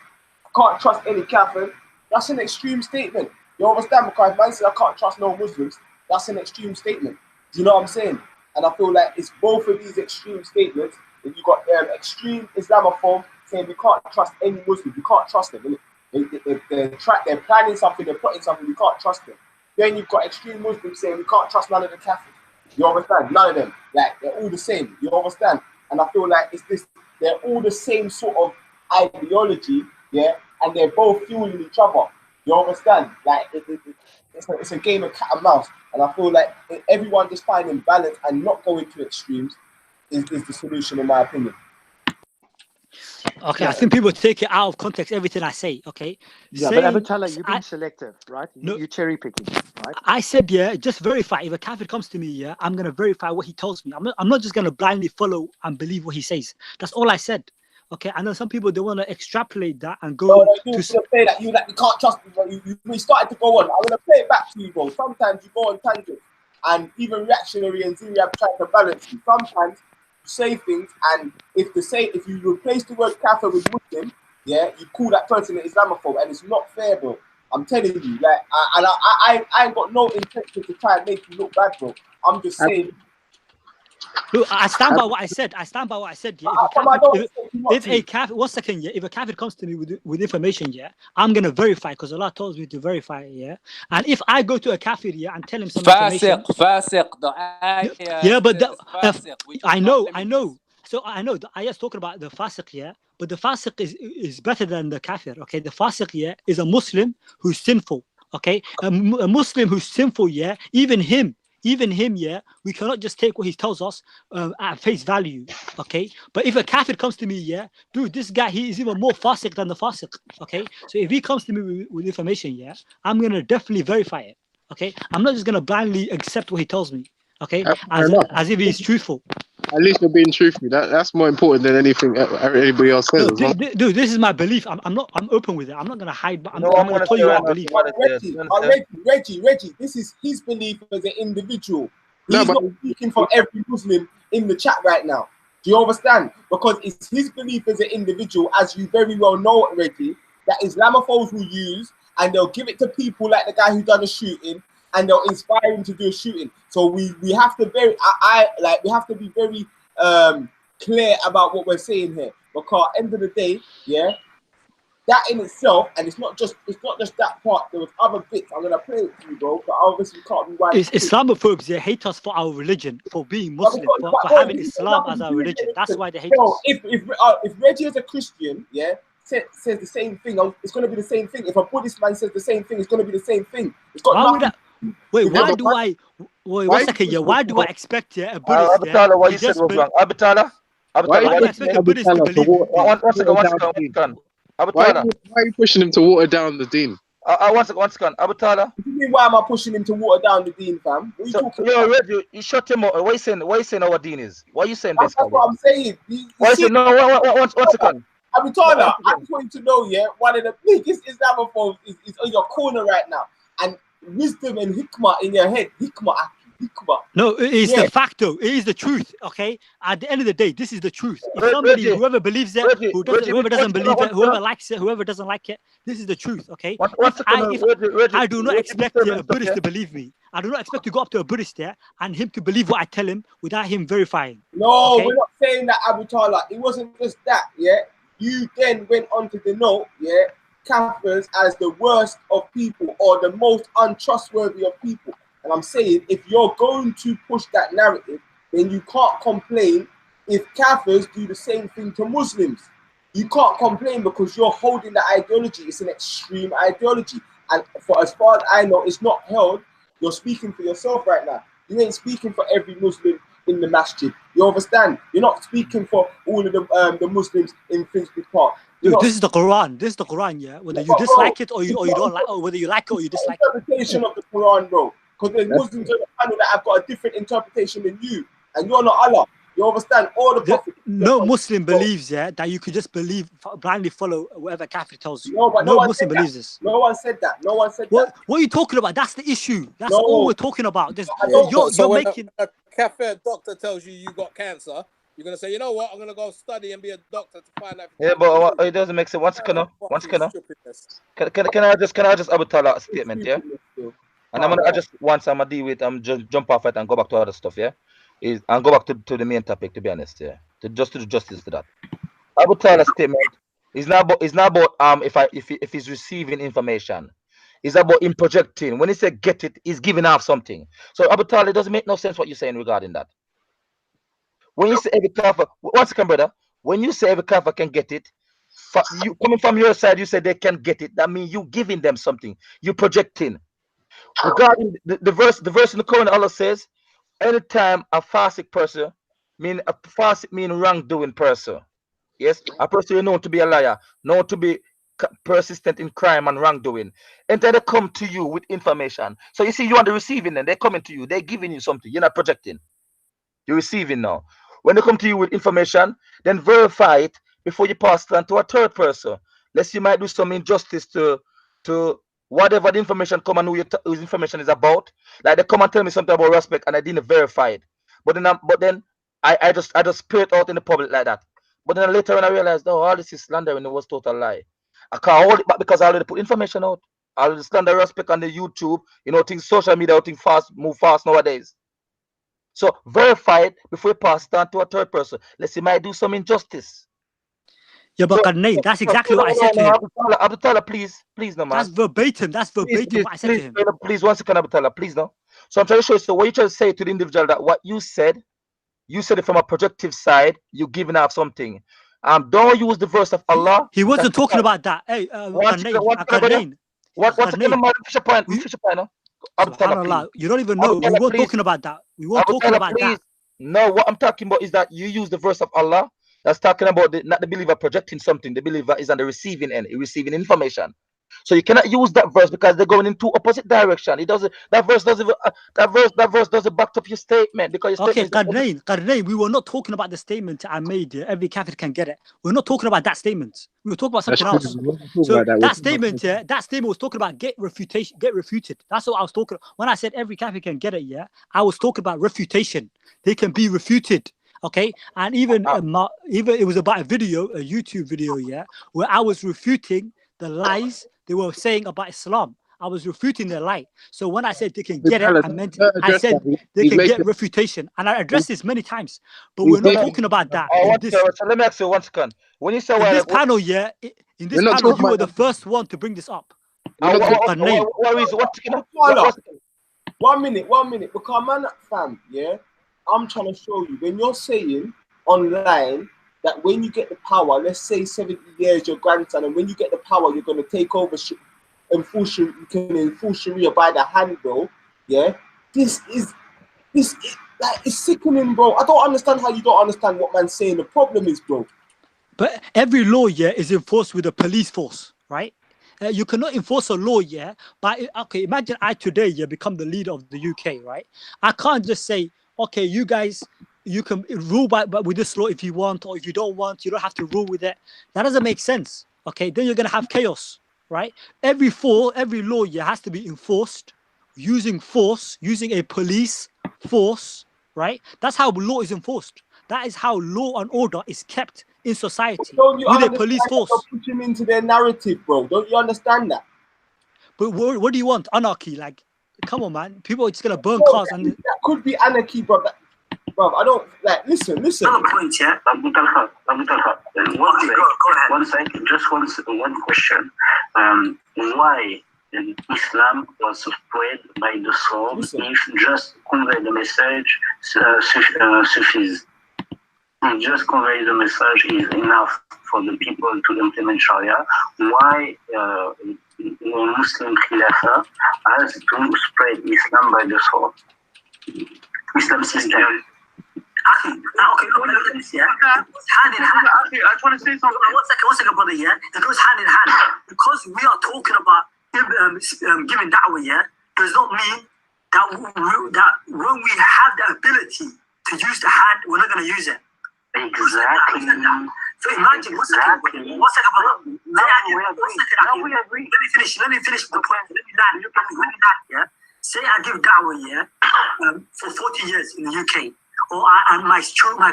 I can't trust any Catholic. That's an extreme statement. You understand? Because man says I can't trust no Muslims. That's an extreme statement. Do you know what I'm saying? And I feel like it's both of these extreme statements. If you got extreme Islamophobe saying we can't trust any Muslim, we can't trust them. They're planning something, they're plotting something, we can't trust them. Then you've got extreme Muslims saying we can't trust none of the Catholics. You understand? None of them. Like, they're all the same. You understand? And I feel like it's this they're all the same sort of ideology, yeah, and they're both fueling each other. You understand? Like it's a game of cat and mouse, and I feel like everyone just finding balance and not going to extremes is the solution, in my opinion. Okay, I think people take it out of context, everything I say, okay? Yeah, but Abatala, you're being selective, right? No. You're cherry picking, right? I said, yeah, just verify. If a kafir comes to me, yeah, I'm going to verify what he tells me. I'm not just going to blindly follow and believe what he says. That's all I said. Okay, I know some people, they want to extrapolate that and go to say that you can't trust me. We started to go on. I'm going to play it back to you, bro. Sometimes you go on tangents, and even reactionary and Ziri have tried to balance you. Sometimes you say things, and if you replace the word kafir with Muslim, yeah, you call that person an Islamophobe, and it's not fair, bro. I'm telling you, like, I ain't got no intention to try and make you look bad, bro. I'm just saying. Look, I stand by what I said. I stand by what I said. Yeah, if a kafir, 1 second, yeah, if a kafir comes to me with information, yeah, I'm gonna verify because Allah tells me to verify, yeah. And if I go to a kafir, yeah, and tell him some information, yeah, but I know. So I know the ayah's talking about the fasiq, yeah, but the fasiq is better than the kafir. Okay, the fasiq, yeah, is a Muslim who's sinful. Okay, a Muslim who's sinful, yeah, even him, yeah, we cannot just take what he tells us at face value, okay? But if a kafir comes to me, yeah, dude, this guy, he is even more fasiq than the fasiq, okay? So if he comes to me with information, yeah, I'm going to definitely verify it, okay? I'm not just going to blindly accept what he tells me, okay? As if he's truthful. At least you're being truthful. That's more important than anything anybody else says. No, dude, this is my belief. I'm open with it. I'm not gonna hide, but I'm gonna tell you what I believe. Reggie, this is his belief as an individual. He's not speaking for every Muslim in the chat right now. Do you understand? Because it's his belief as an individual, as you very well know, Reggie, that Islamophobes will use, and they'll give it to people like the guy who done a shooting, and they'll inspire him to do a shooting. So we have to we have to be very clear about what we're saying here, because at the end of the day, yeah, that in itself, and it's not just that part. There was other bits. I'm gonna play it to you, bro. But obviously, can't be right. It's Islamophobes. They hate us for our religion, for being Muslim, for having Islam as our religion. That's why they hate us. If Reggie is a Christian, yeah, says the same thing, it's gonna be the same thing. If a Buddhist man says the same thing, it's gonna be the same thing. It's got nothing. Wait, why do I? Wait, 1 second, yeah. Why do I expect a Buddhist? Abatala, what you said was wrong. Abatala, why do I expect a Buddhist to believe? One second. Why are you pushing him to water down the deen? One second. Abatala. What do you mean, why am I pushing him to water down the deen, fam? What are you talking about? Reggie, you shut him up. What are you saying our deen is? What are you saying, basically? That's what I'm saying. One second. Abatala, I just want you to know, yeah, one of the biggest Islamophones is on your corner right now. And wisdom and hikmah in your head. Hikmah. No, it is the fact, though. It is the truth, okay? At the end of the day, this is the truth. If somebody, whoever believes it, whoever doesn't believe it, whoever likes it, whoever doesn't like it, this is the truth, okay? I do not expect a Buddhist to believe me. I do not expect to go up to a Buddhist there and him to believe what I tell him without him verifying. No, okay? We're not saying that, Abu Talha. It wasn't just that, yeah? You then went on to denote, yeah, Kafirs as the worst of people or the most untrustworthy of people. And I'm saying, if you're going to push that narrative, then you can't complain if Kafirs do the same thing to Muslims. You can't complain because you're holding the ideology. It's an extreme ideology. And for as far as I know, it's not held. You're speaking for yourself right now. You ain't speaking for every Muslim in the masjid. You understand? You're not speaking for all of the Muslims in Finsbury Park. Dude, this is the Quran. This is the Quran, yeah. Whether you dislike it or you don't like, or whether you like it or you dislike it. Interpretation of the Quran, bro. Because there's Muslims on the panel that have got a different interpretation than you, and you're not Allah. You understand? All the prophets. No Muslim believes, yeah, that you could just blindly follow whatever Kafir tells you. No Muslim believes this. No one said that. No one said that. What are you talking about? That's the issue. That's all we're talking about. You're making a Kafir doctor tells you got cancer. You're gonna say, you know what? I'm gonna go study and be a doctor to find out. Yeah, but it doesn't make sense. One second. Can I just Abu Talha a statement, yeah? And I just once I'm gonna deal with just jump off it and go back to other stuff, yeah. And go back to the main topic, to be honest, yeah. To do justice to that. Abu Talha's statement is not about if he's receiving information. It's about him projecting. When he said get it, he's giving off something. So Abu Talha, it doesn't make no sense what you're saying regarding that. When you say every kafir, one second, brother. when you say every Catholic can get it, you coming from your side, you say they can get it. That means you giving them something. You projecting. Regarding the verse in the Quran, Allah says, anytime a fasik person, a fasik mean wrongdoing person. Yes, a person you know to be a liar, known to be persistent in crime and wrongdoing, and then they come to you with information. So you see, you on the receiving end, they're coming to you, they're giving you something. You're not projecting. You're receiving now. When they come to you with information, then verify it before you pass it on to a third person. Lest you might do some injustice to whatever the information come and whose information is about. Like they come and tell me something about Raspect and I didn't verify it. But then I just spit it out in the public like that. But then later when I realized, oh, all this is slander and it was total lie. I can't hold it back because I already put information out. I already slander Raspect on the YouTube. You know, things social media, things move fast nowadays. So verify it before you pass it on to a third person. Let's say might do some injustice. Yeah, but Karnain, that's exactly what I said to him. Abdullah, please, no man. That's verbatim. That's verbatim what I said to him. Please, 1 second, Abdullah, please, no. So I'm trying to show you. So what you trying to say to the individual that what you said it from a projective side. You're giving out something. Don't use the verse of Allah. He wasn't talking about that. Hey, Karnain. What's the point? Subhanallah, you don't even know. We weren't talking about that. We weren't talking about that. No, what I'm talking about is that you use the verse of Allah. That's talking about not the believer projecting something. The believer is on the receiving end, receiving information. So you cannot use that verse because they're going in two opposite direction. It doesn't. That verse doesn't back up your statement because your statement. Karnain, we were not talking about the statement I made. Every Catholic can get it. We're not talking about that statement. We were talking about something else. So that statement was talking about get refuted. That's what I was talking. When I said every Catholic can get it, I was talking about refutation. They can be refuted. Okay, and even it was about a YouTube video, where I was refuting the lies they were saying about Islam. I was refuting their lie. So when I said they can get it, I said they can get refutation, and I addressed this many times. But we're not talking about that. So let me ask you 1 second. When you say in this panel, you were the first one to bring this up. What minute, because man, fam, I'm trying to show you when you're saying online that when you get the power, let's say 70 years your grandson, and when you get the power, you're going to take over and you can enforce Sharia by the hand, bro. This is like it's sickening, bro. I don't understand how you don't understand what man's saying. The problem is, bro. But every law, is enforced with a police force, right? You cannot enforce a law, but okay, imagine I today, become the leader of the UK, right? I can't just say, okay, you guys, you can rule with this law if you want, or if you don't want, you don't have to rule with it. That doesn't make sense. Okay, then you're gonna have chaos, right? Every law has to be enforced using force, using a police force, right? That's how law is enforced. That is how law and order is kept in society with a police force. Put him into their narrative, bro. Don't you understand that? But what do you want? Anarchy? Like, come on, man. People are just gonna burn cars and that could be anarchy, bro. Bro, I don't like. Listen. Another point, Talha. Go ahead. One second, just one question. Why Islam was spread by the sword if just convey the message suffices? Just convey the message is enough for the people to implement Sharia. Why Muslim Khilafah has to spread Islam by the sword? Islam system. Okay, hand in hand. I just want to say something. One second, brother. It goes hand in hand because we are talking about giving da'wah. Does not mean that when we have the ability to use the hand, we're not going to use it. Exactly. So imagine, one second, brother. We agree. Let me finish the point. Let me land. Say I give da'wah for 40 years in the UK. Or my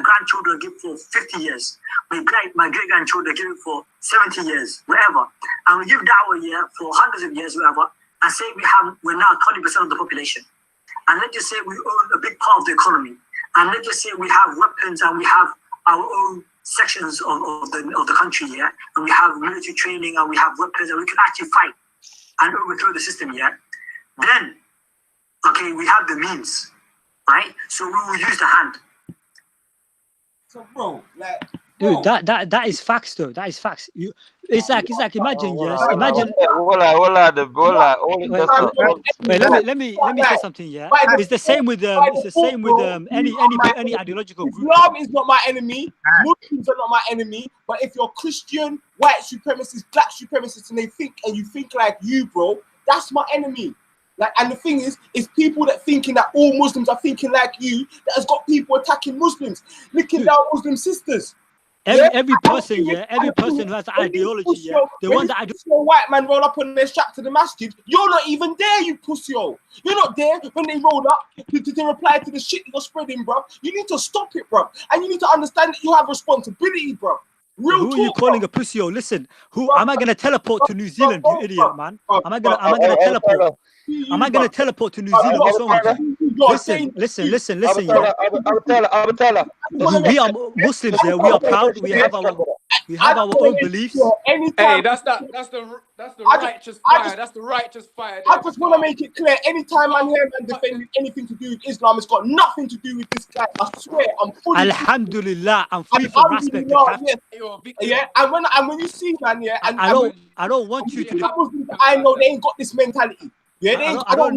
grandchildren give for 50 years. My great-grandchildren give it for 70 years, whatever. And we give da'wah for hundreds of years, whatever. And say we're now 20% of the population. And let's just say we own a big part of the economy. And let's just say we have weapons and we have our own sections of the country, and we have military training and we have weapons and we can actually fight and overthrow the system, Then, okay, we have the means. Right, so we will use the hand. So, bro, like Dude, that is facts though. That is facts. It's like imagine, yes, imagine. Wait, let me say something. Yeah, it's the same with any ideological group. Islam is not my enemy. Muslims are not my enemy. But if you're Christian, white supremacists, black supremacists, and you think like you, bro, that's my enemy. Like, and the thing is people that thinking that all Muslims are thinking like you, that has got people attacking Muslims, licking down Muslim sisters. Every person who has an ideology, the one that a white man roll up on their strap to the masjid, you're not even there, you pussy-o. You're not there when they roll up to reply to the shit you're spreading, bro. You need to stop it, bro. And you need to understand that you have responsibility, bro. Who are you calling a pussy-o? Listen, am I gonna teleport to New Zealand, you idiot, man? Am I gonna teleport? Am I gonna teleport to New Zealand? What's wrong with you? Listen. Yeah. We are Muslims. Yeah, we are proud. We have our own beliefs. Hey, that's the righteous fire. That's the righteous fire. I just want to make it clear. Anytime I'm here and defending anything to do with Islam, it's got nothing to do with this guy. I swear, I'm fully. Alhamdulillah, I'm free from Raspect. Yeah, and when you see, man, yeah, and I don't want you to. I know they ain't got this mentality. Yeah, I don't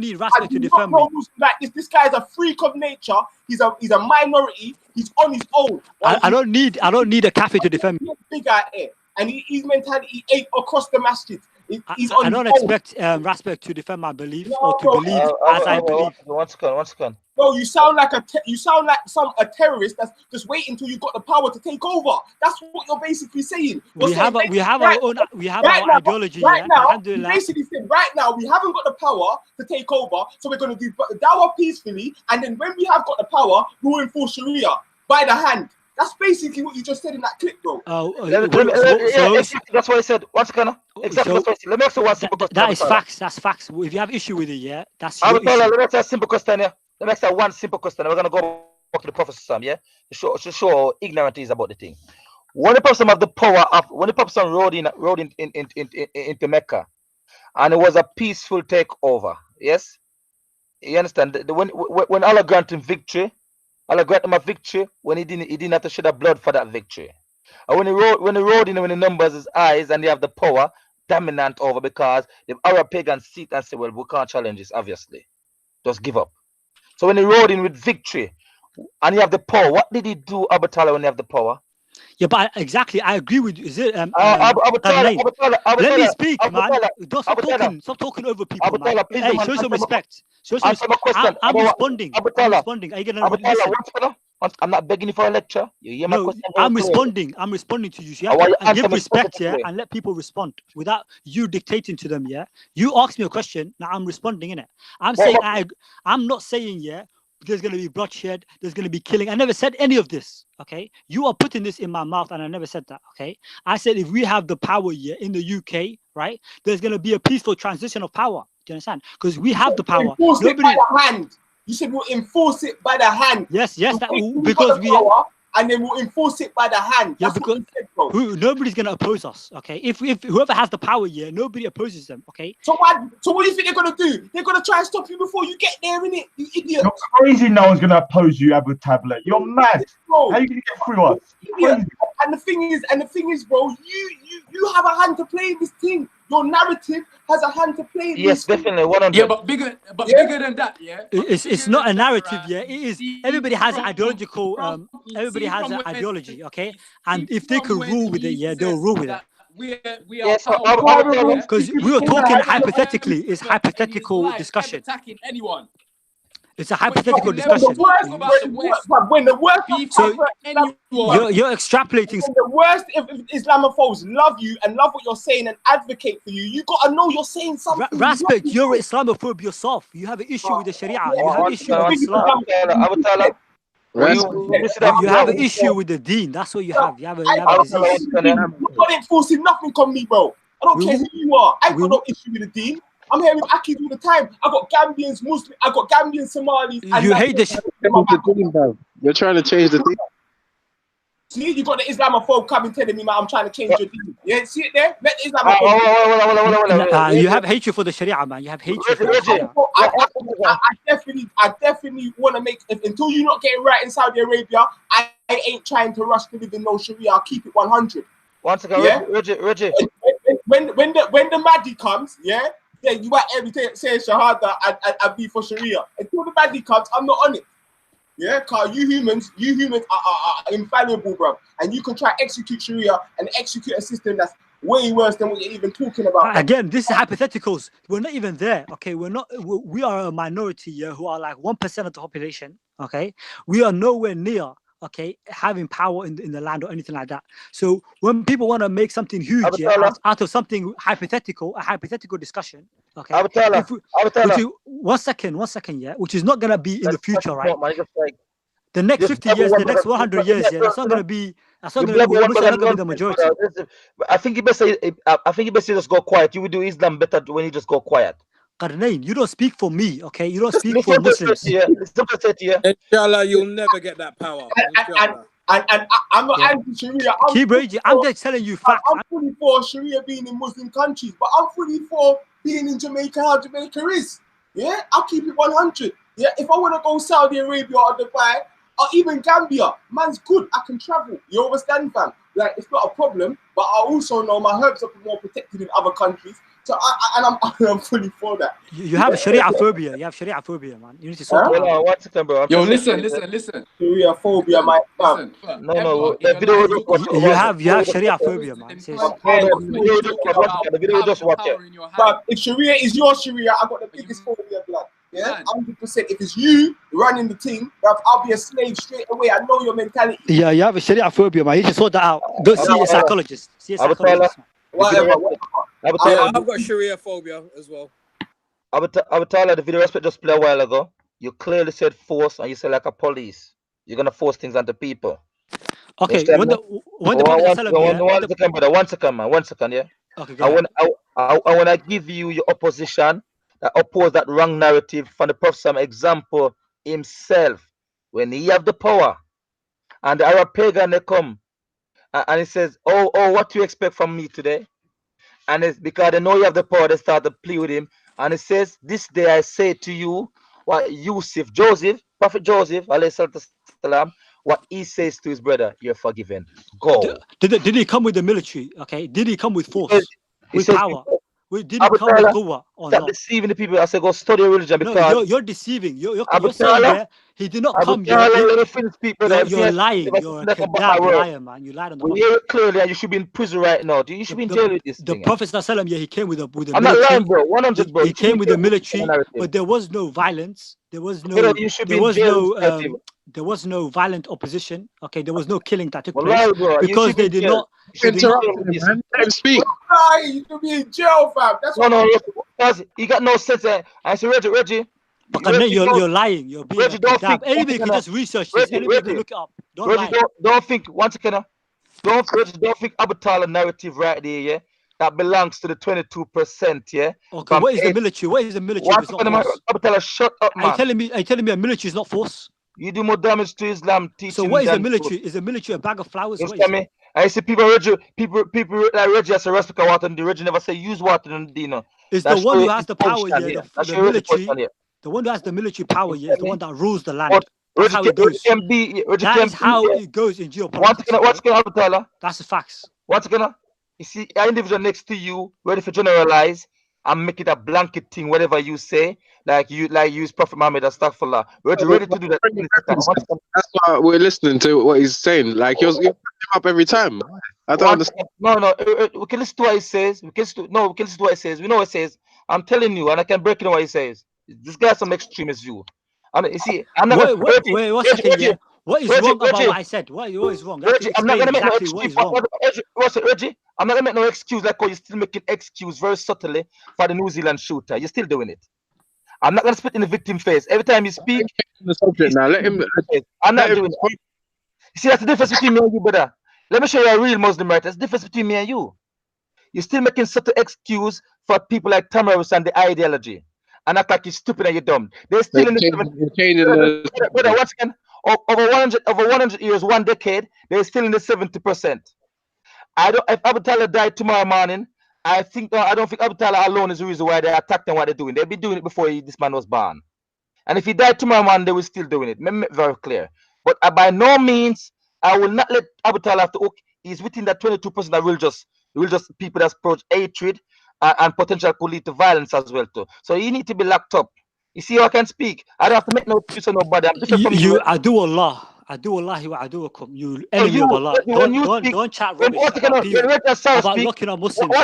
need Raspect to defend me. Like this guy is a freak of nature. He's a minority. He's on his own. I don't need a kafir to defend me. Big out here, and his mentality ain't across the masjid. I don't expect Raspect to defend my beliefs or to believe as I believe. One second. No, you sound like a terrorist that's just waiting until you got the power to take over. That's what you're basically saying. We have our own ideology. Right now, you basically said right now we haven't got the power to take over, so we're going to do dawah peacefully, and then when we have got the power, we'll enforce Sharia by the hand. That's basically what you just said in that clip, bro. That's what I said. One second. Exactly. Let me ask you one simple question. That is facts. That's facts. If you have issue with it, yeah, that's your issue. Let me ask you a simple question here. Let me ask you one simple question. We're gonna go back to the Prophet Sam, yeah, to show how ignorant he is about the thing. When the Prophet have the power of, when the Prophet rode into Mecca, and it was a peaceful takeover, yes, you understand? When Allah granted him victory. Allah grant him a victory when he didn't have to shed a blood for that victory. And when he rode in, when the numbers his eyes and they have the power dominant over, because the Arab pagans sit and say, well, we can't challenge this, obviously. Just give up. So when he rode in with victory and you have the power, what did he do, Abu Talha, when you have the power? Yeah, but exactly, I agree with you. Is it let me speak, man. Stop talking over people, man. Hey, show some respect. I'm responding. Are you gonna listen? I'm not begging you for a lecture. You hear my question? I'm responding to you. So you have to give respect, yeah, and let people respond without you dictating to them, yeah. You asked me a question, now I'm responding, innit? I'm not saying, yeah, there's going to be bloodshed, there's going to be killing. I never said any of this, okay? You are putting this in my mouth, and I never said that, okay? I said if we have the power here in the UK, right, there's going to be a peaceful transition of power. Do you understand? Because we have the power. Enforce it by the hand. You said we'll enforce it by the hand. Yes, because we are. And then we'll enforce it by the hand. Yeah, because nobody's gonna oppose us. Okay, if whoever has the power here, nobody opposes them. Okay. So what do you think they're gonna do? They're gonna try and stop you before you get there, innit? You idiot. You're crazy. No one's gonna oppose you, Abu Tablet. You're mad. Bro, how are you gonna get through us? And the thing is, bro, you have a hand to play in this thing. Your narrative has a hand to play in this. Yes, definitely. 100. Yeah, but bigger than that. Yeah. It's not a narrative. Yeah, it is. Everybody has an ideological. Everybody has an ideology. Okay, and if they can rule with it, yeah, they'll rule with it. We are because we were talking hypothetically. It's hypothetical discussion. Attacking anyone. It's a hypothetical discussion. When the worst, so you're extrapolating. When the worst if Islamophobes love you and love what you're saying and advocate for you, you gotta know you're saying something. Raspect, you're an Islamophobe yourself. You have an issue with the Sharia. You have an issue with Islam. You have an issue with the deen. That's what you have. You have a disease. You're not enforcing nothing on me, bro. I don't care who you are. I got no issue with the deen. I'm here with Akis all the time. I got Gambians, Muslims, I got Gambians, Somalis. You hate this. You're trying to change the thing. See, you got the Islamophobe coming telling me, man, I'm trying to change your deen. Yeah, see it there? Let the Islamophobe. You have hatred for the Sharia, man. You have hatred for the Sharia. I definitely want to make, until you're not getting right in Saudi Arabia, I ain't trying to rush to live in no Sharia. I'll keep it 100. One second, Yeah. Reggie. When the Mahdi comes, yeah, you might everything say Shahada and be for Sharia. Until the Mahdi comes, I'm not on it. Yeah, cause you humans are infallible, bro. And you can try execute Sharia and execute a system that's way worse than what you're even talking about. Again, this is hypotheticals. We're not even there. Okay, we are a minority here who are like 1% of the population. Okay, we are nowhere near having power in the land or anything like that. So when people want to make something huge out of something hypothetical, a hypothetical discussion, okay, one second, yeah, which is not gonna be in the future, right? The next 50 years, the next 100 years, yeah, that's not gonna be the majority. I think you best say just go quiet. You will do Islam better when you just go quiet. Qarnayn, you don't speak for me, okay? You don't speak for Muslims. Inshallah, you'll never get that power. And I'm not anti-Sharia. Keep raging. I'm just telling you facts. I'm fully for Sharia being in Muslim countries, but I'm fully for being in Jamaica how Jamaica is. Yeah, I'll keep it 100. Yeah, if I want to go Saudi Arabia or Dubai or even Gambia, man's good. I can travel. You understand, fam? Like, it's not a problem, but I also know my herbs are more protected in other countries. So I'm fully for that. You have Sharia phobia. You have Sharia phobia, man. You need to sort that out. One second, bro. Yo, listen. Sharia phobia, my fam. No. The video you have Sharia phobia, man. The video just watch it. But if Sharia is your Sharia, I got the biggest phobia, blood. Yeah, 100%. If it's you running the team, I'll be a slave straight away. I know your mentality. Yeah, you have a Sharia phobia, man. You should sort that out. Go see a psychologist. See a psychologist. Whatever. I've got Sharia phobia as well. Talha, the video Raspect just played a while ago. You clearly said force, and you said like a police. You're gonna force things onto people. Okay. One second, yeah. Okay, go ahead. I want to give you your opposition that oppose that wrong narrative from the Prophet, some example himself when he have the power, and the Arab pagan they come, and he says, "Oh, what do you expect from me today?" And it's because they know you have the power, they start to play with him. And it says, "This day I say to you, what Prophet Joseph, salam, what he says to his brother, you're forgiven. Go." Did he come with the military? Okay. Did he come with force? With power? Did he come with quwwah or stop not? deceiving the people. I say go study religion because No, you're deceiving. You're saying there he did not come here. You're lying. You're a kadab liar, man. You lied on the Prophet. We hear it clearly, and you should be in prison right now. You should be in jail with this thing. The Prophet ﷺ, yeah, he came with a military. I'm not lying, bro. 100, bro. He came with the military, but there was no violence. There was no violent opposition. Okay, there was no killing that took place because they did not. Interrupting him, man. Let him speak. You could be in jail, fam. That's because he got no sense. I say, Reggie. But you're lying. You're being Reggie, don't think. Anybody can just research this. Anybody can look it up. Don't lie. Don't think. Once again, don't think Abu Talha narrative right there, yeah. That belongs to the 22%, yeah. Okay, what is the military? What is the military? Abu Talha, shut up, man. Are you telling me a military is not force? You do more damage to Islam teaching. So what is the military? Is the military a bag of flowers? I see people like Reggie as a Raspect water, and the Reggie never say use water in the dinner. It's the one who has the power here, the military. The one who has the military power here is the one that rules the land. That's how it goes. That is how it goes in geopolitics. What's going to happen? That's the facts. What's going to? You see, an individual next to you, ready for generalize and make it a blanket thing, whatever you say, like use Prophet Muhammad, astaghfirullah. We're ready to do that. That's why we're listening to what he's saying. Like you're him up every time. I don't understand. No. We can listen to what he says. We can listen to what he says. We know what he says. I'm telling you, and I can break it on what he says. This guy's some extremist view. And you see, I'm not. Wait, 1 second, yeah. What is wrong about what I said? What is wrong? Reggie, I'm not gonna make no excuse. Reggie, I'm not gonna make no excuse. Like, you're still making excuse very subtly for the New Zealand shooter. You're still doing it. I'm not gonna spit in the victim face every time you speak. The subject now. Let him. I'm not doing it. You see, that's the difference between me and you, brother. Let me show you a real Muslim, right? That's the difference between me and you. You're still making subtle excuse for people like Tamaris and the ideology, and act like you're stupid and you're dumb. They're still in the brother. Once again, over 100 years, 1 decade, they're still in the 70%. If Abu Talha died tomorrow morning, I don't think Abu Talha alone is the reason why they attacked and what they're doing. They've been doing it before this man was born. And if he died tomorrow morning, they were still doing it. Make it very clear. But by no means I will not let Abu Talha off the hook. He's within that 22% that will just people that approach hatred and potential could lead to violence as well too. So you need to be locked up. You see how I can speak? I don't have to make no excuse on nobody. I'm different from you. Adu Allah. Adu Allahi wa aduwakum. You enemy of Allah. Don't chat rubbish about people, about locking up Muslims.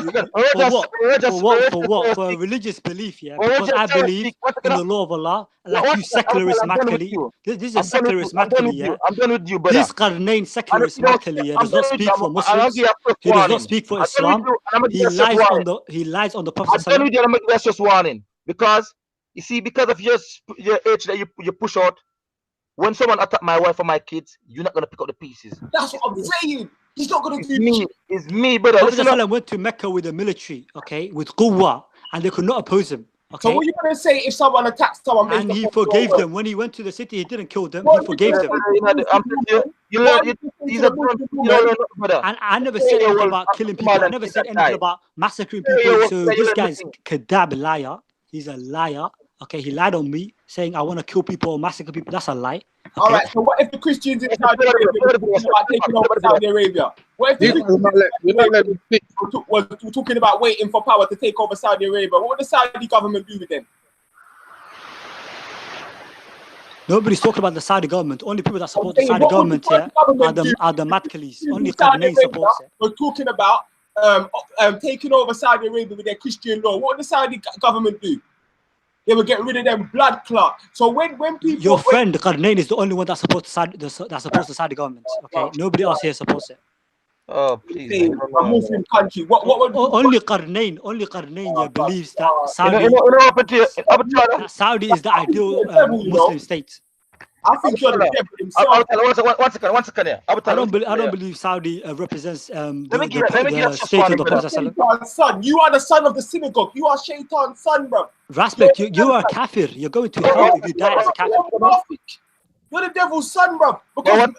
For what? For a religious belief, yeah? Because I believe in the law of Allah, like you secularist madkali. This is a secularist madkali, yeah? I'm done with you, brother. This Qarnayn secularist madkali, yeah, does not speak for Muslims. He does not speak for Islam. He lies on the Prophet. I'm done with you. I'm that's just warning. Because you see, because of your age that you push out, when someone attack my wife or my kids, you're not gonna pick up the pieces. That's what I'm saying. He's not gonna do me. It's me, brother. Prophet went to Mecca with the military, okay, with quwwah, and they could not oppose him. Okay? So what are you gonna say if someone attacks someone? And he forgave them when he went to the city. He didn't kill them. He forgave them. And I never said anything about killing people. I never said anything about massacring people. So this guy's kadab liar. He's a liar. Okay, he lied on me, saying I want to kill people or massacre people. That's a lie. Okay? All right. So what if the Christians in Saudi Arabia start taking over Saudi Arabia? What if the Christians we're talking about waiting for power to take over Saudi Arabia? What would the Saudi government do with them? Nobody's talking about the Saudi government. Only people that support the Saudi government here are the Matkalis. Only Qarnayn supports it. We're talking about taking over Saudi Arabia with their Christian law. What would the Saudi government do? They will get rid of them blood clot. So when people, your friend Qarnayn is the only one that supports the Saudi government. Okay, nobody else here supports it. Oh, please! A Muslim country. What would only Qarnayn believes that Saudi is the ideal Muslim state. I think you're the devil himself. One second here. I don't believe Saudi represents the state of the Prophet. Son, you are the son of the synagogue. You are Shaitan's son, bro. Raspect, you are a kafir. You're going to hell if you die as a kafir. You're the devil's son, bro.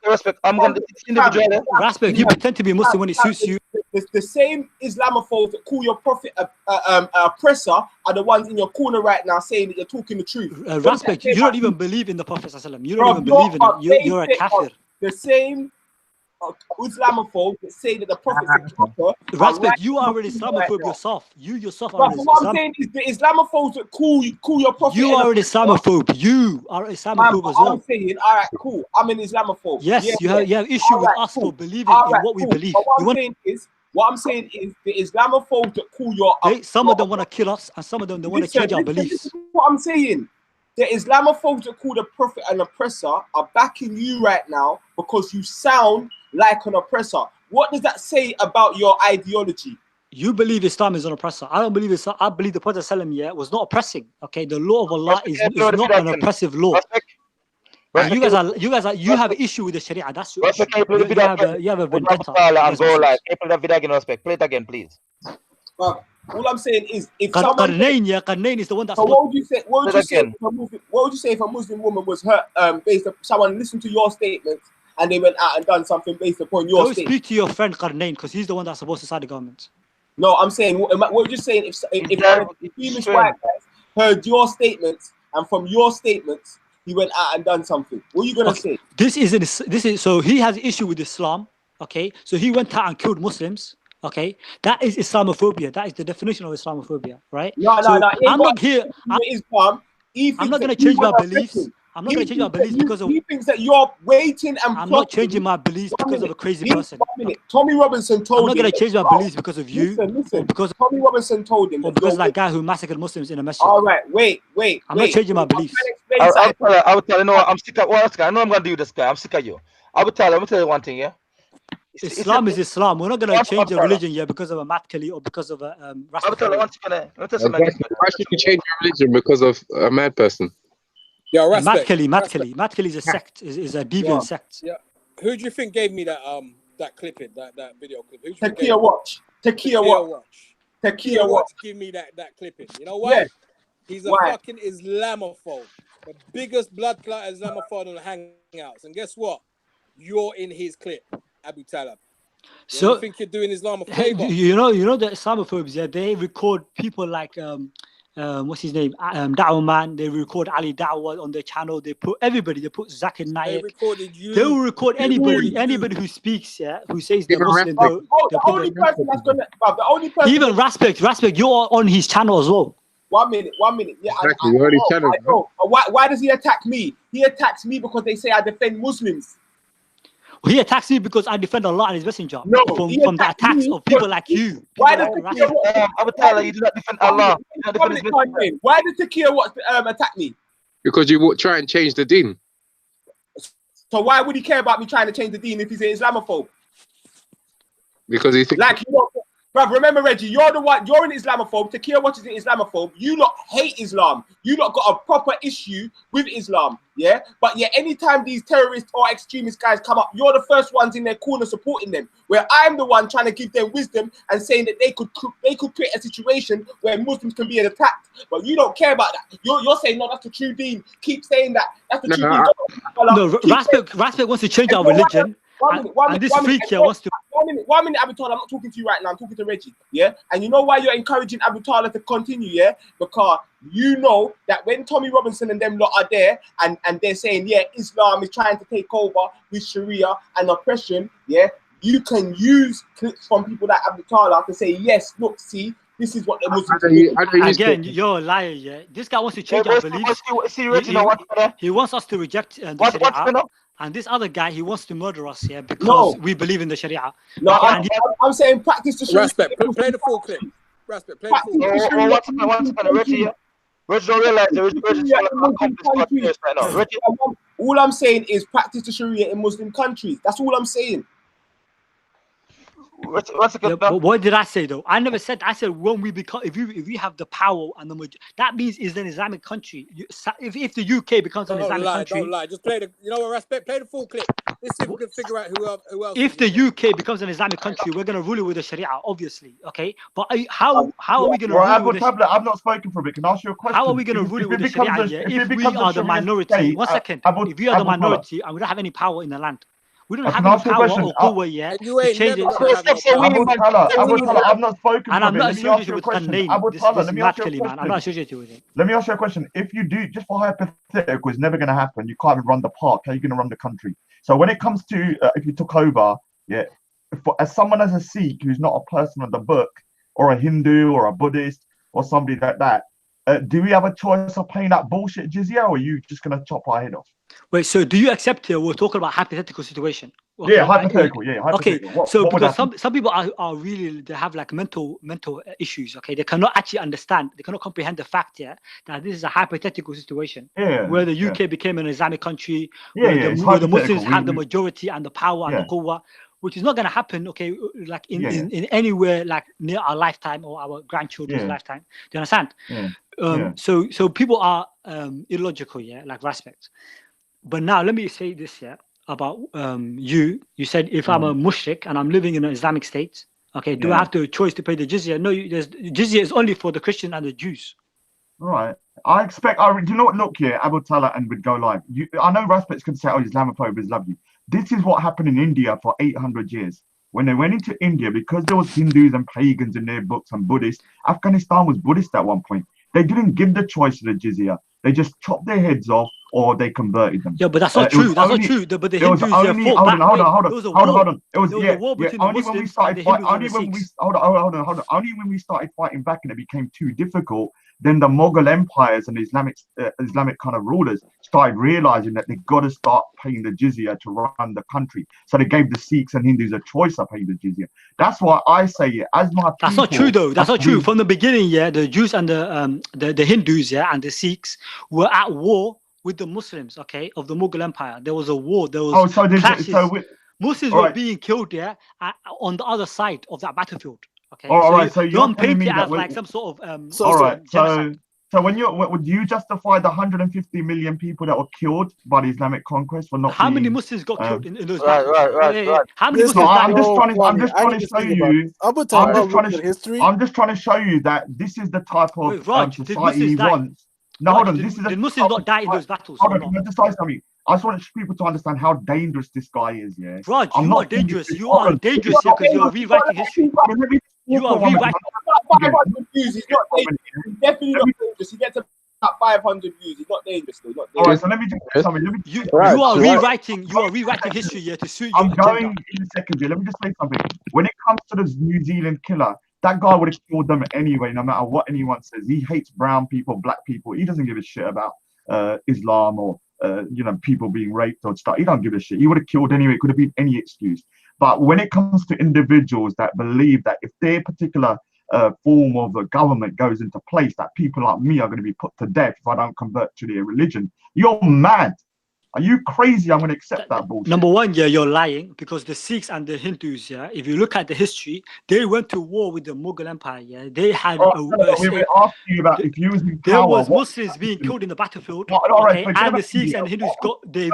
Respect, I'm going to individual. Raspect, you pretend to be Muslim when it suits you. The same Islamophobes that call your prophet oppressor are the ones in your corner right now saying that you're talking the truth. Raspect, you don't even believe in the Prophet. You don't even believe in it. You're a kafir. The same Islamophobes that say that the Prophet is a kafir. Raspect, you are an Islamophobe yourself. You yourself are an Islamophobe. What I'm saying is the Islamophobes that call your prophet. You are an Islamophobe. You are an Islamophobe as well. I'm saying, all right, cool. I'm an Islamophobe. Yes, you have issue with us for believing in what we believe. What I'm saying is the Islamophobes that call your some of them want to kill us, and some of them want to change our beliefs. This is what I'm saying. The Islamophobes that call the Prophet an oppressor are backing you right now because you sound like an oppressor. What does that say about your ideology? You believe Islam is an oppressor. I don't believe Islam. I believe the Prophet ﷺ was not oppressing. Okay, the law of Allah is not an oppressive law. You have an issue with the Sharia. That's your issue. You have a vendetta. Play it again, please. All I'm saying is, if Qarnayn is the one that's. So what would you say? What would you say if a Muslim woman was hurt based on someone listened to your statements and they went out and done something based upon your statement? Speak to your friend Qarnayn because he's the one that's supposed to start the government. No, I'm saying, what would you saying if English white guys heard your statements and from your statements he went out and done something? What are you gonna say? This is so he has an issue with Islam. Okay, so he went out and killed Muslims. Okay, that is Islamophobia. That is the definition of Islamophobia, right? No. I'm not here. I'm not going to change my beliefs. I'm not going to change my beliefs because of. He thinks that you're waiting and. I'm not changing my beliefs because of a crazy person. 1 minute. Tommy Robinson told him. I'm not going to change my beliefs because of you. Listen. Because Tommy Robinson told him. Or because of that guy who massacred Muslims in a masjid. All right, wait. I'm not changing my beliefs. I would tell you, no, I'm sick of what guy. I know I'm going to do this guy. I'm sick of you. I'm going to tell you one thing, yeah. Islam is Islam. We're not going to change the religion here because of a Matkali or because of a Raspect. Why should you change your religion because of a mad person? Yeah, Raspect. Matkali is a sect, is a deviant sect. Yeah. Who do you think gave me that clipping, that video clip? Takia Watch. Give me that clipping. You know why? Yeah. He's a fucking Islamophobe. The biggest blood clot Islamophobe on the hangouts. And guess what? You're in his clip, Abu Talha. So you think you're doing Islam a favor? You know the Islamophobes, yeah, they record people like what's his name? Dawah Man. They record Ali Dawah on their channel. They put everybody. They put Zakir They Naik. recorded you. They will record anybody who speaks, who says they're Even Muslim. Raspect. The only person that's gonna, the only person. Even Raspect, you're on his channel as well. 1 minute. Yeah, Exactly. You already channeled, I know. Why does he attack me? He attacks me because they say I defend Muslims. He attacks me because I defend Allah and His Messenger No, from the attacks of people like you. Why does Abu Talha, you do not defend Allah. You do not defend His Messenger. Why did Takir attack me? Because you will try and change the deen. So why would he care about me trying to change the deen if he's an Islamophobe? Because he thinks Like, you know, bruv, remember, Reggie, you're the one, you're an Islamophobe. Takir watches an Islamophobe. You lot hate Islam. You lot got a proper issue with Islam, yeah? But yeah, anytime these terrorist or extremist guys come up, you're the first ones in their corner supporting them. Where I'm the one trying to give them wisdom and saying that they could create a situation where Muslims can be attacked. But you don't care about that. You're saying, no, that's the true deen. Keep saying that. That's the true deen. No, Raspect wants to change our religion. And this freak here wants to. 1 minute, Abu Talha. I'm not talking to you right now. I'm talking to Reggie. Yeah, and you know why you're encouraging Abu Talha to continue? Yeah, because you know that when Tommy Robinson and them lot are there, and they're saying, yeah, Islam is trying to take over with Sharia and oppression. Yeah, you can use clips from people like Abu Talha to say, yes, look, see. This is what the Muslims do. Again, you're a liar, yeah. This guy wants to change our beliefs. He wants us to reject the Sharia. And this other guy, he wants to murder us, yeah, because we believe in the Sharia. No, I'm saying practice the Sharia. Respect. Play the full clip. Respect. Play the full clip. One second, Reggie. Reggie don't realize there is right now. Reggie. All I'm saying is practice the Sharia in Muslim countries. That's all I'm saying. Yeah, what did I say though? I never said. I said when we become, if we have the power and the majority, that means it's an Islamic country. If the UK becomes an Islamic country, don't lie. Just play the. You know what? Respect. Play the full clip. Let's see if we can figure out who else. If the UK becomes an Islamic country, we're gonna rule it with the Sharia, obviously. Okay, but how are we gonna? Abu Tablet, I've not spoken for a bit. Can I ask you a question? How are we gonna rule it with the Sharia? If we are the minority, 1 second. If we are the minority and we don't have any power in the land. We don't have any power or power yet to change it. I've not spoken. And I'm not associated with that name. This mad Kelly, man. I'm not associated with it. Let me ask you a question. If you do, just for hypothetical, it's never going to happen. You can't even run the park. How are you going to run the country? So when it comes to if you took over, yeah, as someone as a Sikh who's not a person of the book, or a Hindu or a Buddhist or somebody like that, do we have a choice of paying that bullshit jizya, or are you just going to chop our head off? Wait, so do you accept here we're talking about hypothetical situation? Okay, yeah, hypothetical. Yeah, hypothetical. Okay, so because some people are really, they have like mental issues. Okay, they cannot actually understand, they cannot comprehend the fact that this is a hypothetical situation where the UK became an Islamic country, where the Muslims have the majority and the power and the quwwah, which is not going to happen. Okay, like in anywhere like near our lifetime or our grandchildren's lifetime. Do you understand? So people are illogical, like Raspect. But now let me say this, about you said if I'm a mushrik and I'm living in an Islamic state, okay, do I have the choice to pay the jizya? No, jizya is only for the Christian and the Jews. All right. I expect, do you know what, look here, Abu Talha, and would go live. I know Raspect's going to say, oh, Islamophobes love you. This is what happened in India for 800 years. When they went into India, because there was Hindus and pagans in their books and Buddhists, Afghanistan was Buddhist at one point. They didn't give the choice to the jizya. They just chopped their heads off or they converted them. Yeah, but that's not true. That's not true. But the Hindus fought back. Hold on. It was only when we started fighting. Only when we started fighting back and it became too difficult. Then the Mughal empires and the Islamic kind of rulers started realizing that they got to start paying the jizya to run the country. So they gave the Sikhs and Hindus a choice of paying the jizya. That's why I say as my people, that's not true though. That's not true. From the beginning, the Jews and the Hindus, and the Sikhs were at war with the Muslims, okay, of the Mughal Empire. There was a war. There was clashes. Muslims were being killed on the other side of that battlefield. Okay. All right. So don't paint it as like some sort of all right. So when would you justify the 150 million people that were killed by the Islamic conquest for not? How many Muslims got killed in those battles? Right. How many Muslims? I'm just trying to show you. I'm just trying to show you that this is the type of society he wants. No, hold on. Did Muslims not die in those battles? Hold on. Let me decide something. I just want people to understand how dangerous this guy is. Yeah, Raj, you are dangerous. You are dangerous here because you're rewriting history. You are rewriting. views. He's not dangerous. He's definitely not dangerous. He gets about 500 views. He's not dangerous though. Not All right, dangerous. so let me just say something. You are rewriting history here to suit your I'm agenda. going in a second here. Let me just say something. When it comes to this New Zealand killer, that guy would have killed them anyway, no matter what anyone says. He hates brown people, black people. He doesn't give a shit about Islam or people being raped or stuff. He don't give a shit. He would have killed anyway. It could have been any excuse. But when it comes to individuals that believe that if their particular form of the government goes into place, that people like me are going to be put to death if I don't convert to their religion, you're mad. Are you crazy? I'm going to accept that bullshit. Number one, yeah, you're lying, because the Sikhs and the Hindus, yeah, if you look at the history, they went to war with the Mughal Empire. Yeah, they had. We were asking you about if you was in there power. was Muslims being killed in the battlefield, right, okay, and the Sikhs and the Hindus they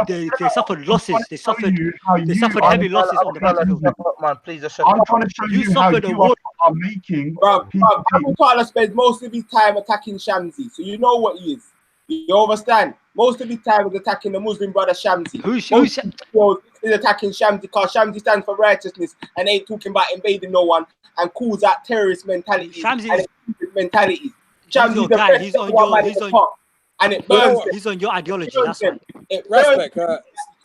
suffered losses. They suffered heavy losses on the battlefield. Man, please just I'm trying to show you how you are making. Abu Talha spends most of his time attacking Shamsi, so you know what he is. You understand? Most of his time is attacking the Muslim brother Shamsi. Who's attacking Shamsi because Shamsi stands for righteousness and ain't talking about invading no one and calls out terrorist mentalities and mentalities. Shamsi's the best He's on and it burns them. He's on your ideology. That's It right. it burns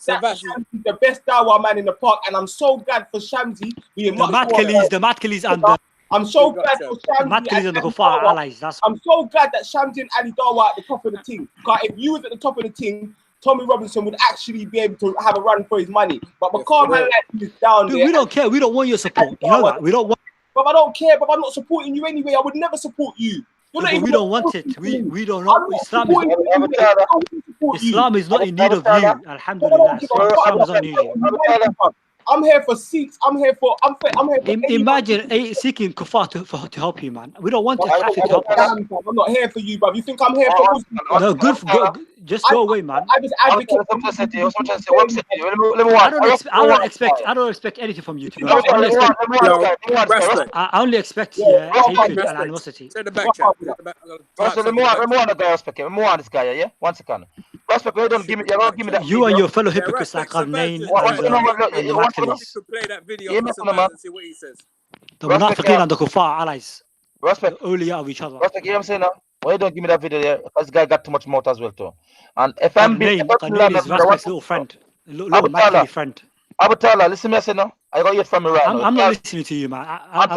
them. Shamsi's the best Dawa man in the park, and I'm so glad for Shamsi being The Matkalis and the. I'm so glad for Shamsi and the Kuffar allies. I'm so glad that Shamsi and Ali Dawa at the top of the team. Because if you was at the top of the team, Tommy Robinson would actually be able to have a run for his money. But because man like is down there, we don't care. We don't want your support. You know that. We don't want. But I don't care. But I'm not supporting you anyway. I would never support you. We don't want it. We don't know. Islam is not in need of you. Alhamdulillah. Islam is not in need of you. I'm here for Sikhs. I'm here for. Imagine seeking kuffar to help you, man. We don't want to help us. I'm not here for you, bro. You think I'm here for? No, just go away, man. I just advocate. I don't expect anything from you. I only expect hatred and animosity. Let me on this guy, yeah? 1 second. Raspect, you don't give me that. You and your fellow hypocrites like Qarnayn and the Matkalis. Play that video and see what he says. The Munafiqeen and the Kuffar allies. Respect. Only of each other. Respect, you know what I'm saying now? Why you don't give me that video there? Because this guy got too much mouth as well too. And if I'm being Qarnayn is Raspect's little friend. Little Matkali friend. Abu Talha, listen to me, I say no. I got you from me right now. I'm not listening to you, man. At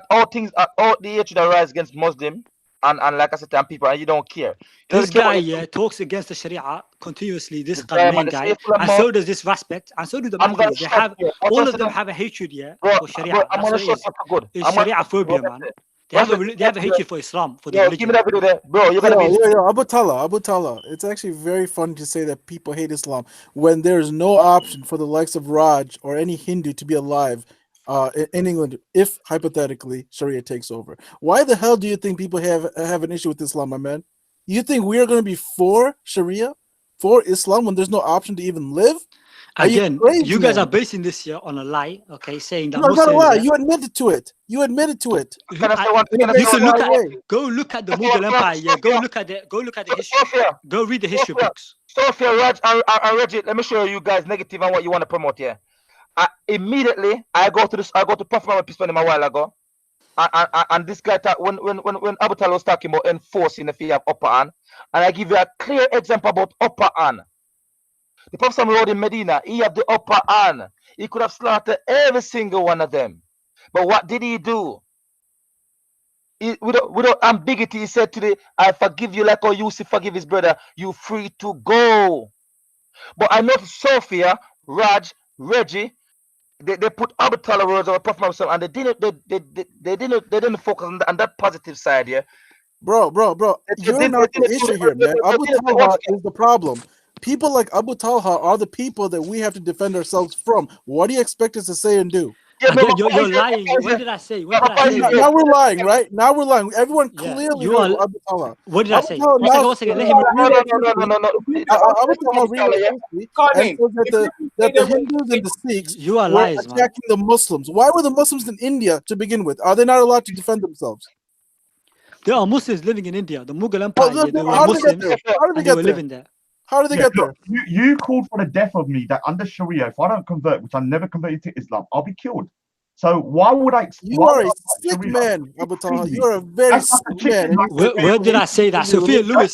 all things, at all the hatred that rise against Muslim and like I said, and people, and you don't care. This guy talks against the Sharia continuously. This Qarnayn guy, and so does this Raspect, and so do the Matkalis. They have all of them have a hatred, for Sharia. That's what it is. It's Sharia phobia, man. They have a hatred for Islam, for the religion. Give me that video there, bro. You gotta be. Abu Talha. It's actually very fun to say that people hate Islam when there is no option for the likes of Raj or any Hindu to be alive in England, if hypothetically Sharia takes over. Why the hell do you think people have an issue with Islam, my man? You think we are going to be for Sharia, for Islam, when there's no option to even live? Again, you guys are basing this here on a lie, okay? Saying that no, not a lie. You admitted to it. You admitted to it. You can go look at the Mughal Empire. Yeah, go look at the history. Go read the history books. Sophia, Raj, and Reggie, let me show you guys negative and what you want to promote here. Immediately, I go to Prophet Muhammad peace be upon him a while ago, and this guy when Abu Talha was talking about enforcing the fear of upper hand, and I give you a clear example about upper hand. The Prophet rode in Medina, he had the upper hand. He could have slaughtered every single one of them. But what did he do? Without ambiguity, he said to I forgive you like how Yusuf forgive his brother. You free to go. But I noticed Sophia, Raj, Reggie, they put Abu Talha words over Prophet Muhammad, and they didn't focus on that positive side, yeah. Bro, you're not the issue here, man. Abu Talha is the problem. People like Abu Talha are the people that we have to defend ourselves from. What do you expect us to say and do? You're lying. When did I say? Now we're lying, right? Now we're lying. Everyone clearly knows Abu Talha. What did I say? One second. Let him. Abu Talha really says that the Hindus and the Sikhs were attacking the Muslims. Why were the Muslims in India to begin with? Are they not allowed to defend themselves? There are Muslims living in India. The Mughal Empire. They were Muslims. They were living there. How did they get there? You called for the death of me, that under Sharia, if I don't convert, which I never converted to Islam, I'll be killed. So why would I? You are a sick man, Abu Talha. You are a very sick man. Where did I say that? Sophia Lewis,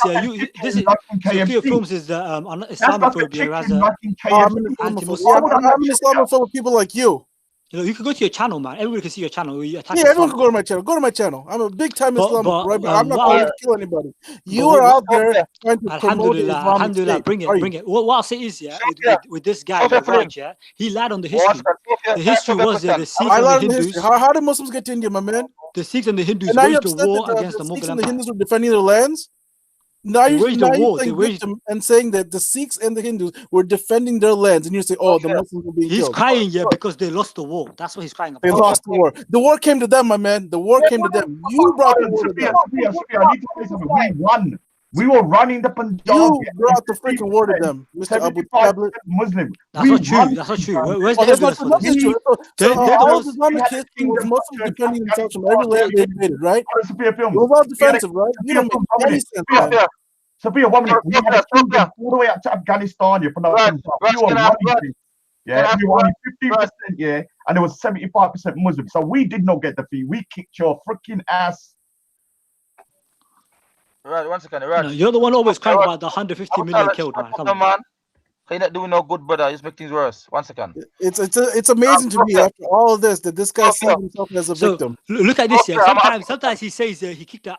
this is Sophia Films is the Islamophobia as a anti-Muslim. Yeah, I'm an Islamophobe with people like you. You can go to your channel, man. Everybody can see your channel. You attack Yeah, everyone can go to my channel. Go to my channel. I'm a big time Islamophobe, right? But I'm not going to kill anybody. You are out there trying to promote the Islamic Alhamdulillah, State. bring it. What I'll say is, with this guy, Raj, he lied on the history. The history was the Sikhs and the Hindus. How did Muslims get to India, my man? The Sikhs and the Hindus And now you're waged a upset war that against the Sikhs Mughal and the Empire. Hindus were defending their lands? Now They you're waged a war. playing victim and saying that the Sikhs and the Hindus were defending their lands, and you say, "Oh, the Muslims were being He's killed." crying, because they lost the war. That's what he's crying about. They lost the war. The war came to them, my man. The war came to them. You brought the war to them. I need to say something. We won. We were running the Punjab. You brought the freaking war to them, Mr. Abu Tablet. Muslim. That's not true. That's not true. Where's the evidence for this? All Islamic history was Muslims defending themselves from every land they invaded, right? It was all defensive, right? You don't make any sense, man. Sophia, 1 minute. We had a kingdom all the way up to Afghanistan. You from the we were running things. Yeah, we were only 15%, yeah, and it was 75% Muslim. So we did not get defeat. We kicked your freaking ass. Right, 1 second. Right. No, you're the one always crying about the 150 million killed, man. Come on. Man. You're not doing no good, brother. You just make things worse. 1 second. It's amazing to me after all of this that this guy sees himself as a victim. Look at this, Sometimes he says he kicked their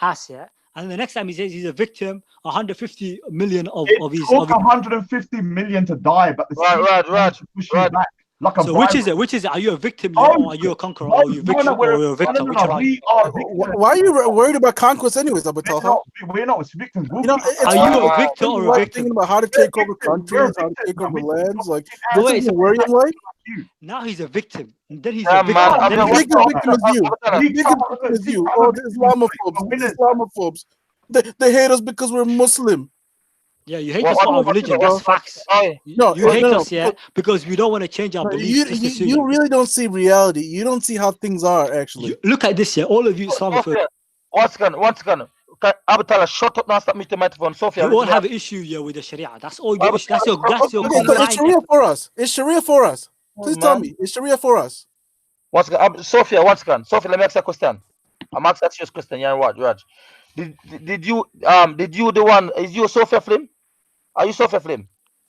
ass, and the next time he says he's a victim, 150 million of his. 150 million to die, but the right. back like a so which is it? Which is it? Are you a victim or are you a conqueror? Or are you a victim or are you a victim? Why are you worried about conquest anyways, Abu Talha? We're not victims. You know, are you a victim or a victim? Thinking about how to take over countries, how to take over lands, like this is where you're like. Now he's a victim. And then he's a victim. The biggest victim is you. The biggest victim is you. Oh, the Islamophobes. They hate us because we're Muslim. Yeah, you hate us for our religion. That's facts. You hate us, because we don't want to change our beliefs. You really don't see reality. You don't see how things are actually. Look at this, all of you Islamophobes. Once again. Abu Talha, shut up now. Stop me the microphone, Sophia. You all have an issue with the Sharia. That's all your issue. That's your. It's Sharia for us. It's Sharia for us. Please tell me, is Sharia for us? Once again, Sophia, once again. Sophia, let me ask you a question. I'm asking you a question. Yeah, Raj. Did you the one? Is you Sophia Flim? Are you Sophia Flim?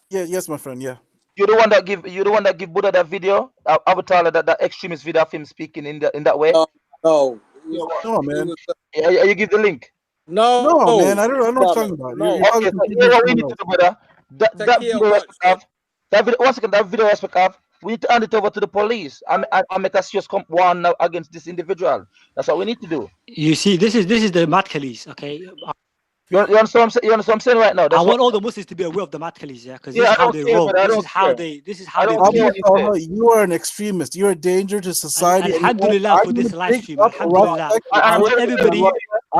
Yeah, yes, my friend. Yeah. You're the one that give Buddha that video, Abu Talha, that extremist video of him speaking in that way. No, man. You give the link. No, man. I don't know what you're talking about. Okay, so you know what we need to do, brother. That video, once again, that video Raspect have. We need to hand it over to the police and make a serious one now against this individual. That's what we need to do. You see, this is the Matkalis, okay? You understand what I'm saying right now? I want all the Muslims to be aware of the Matkalis, because this is how they roll. This is how they. You are an extremist. You're a danger to society. Alhamdulillah for this live stream. Alhamdulillah. I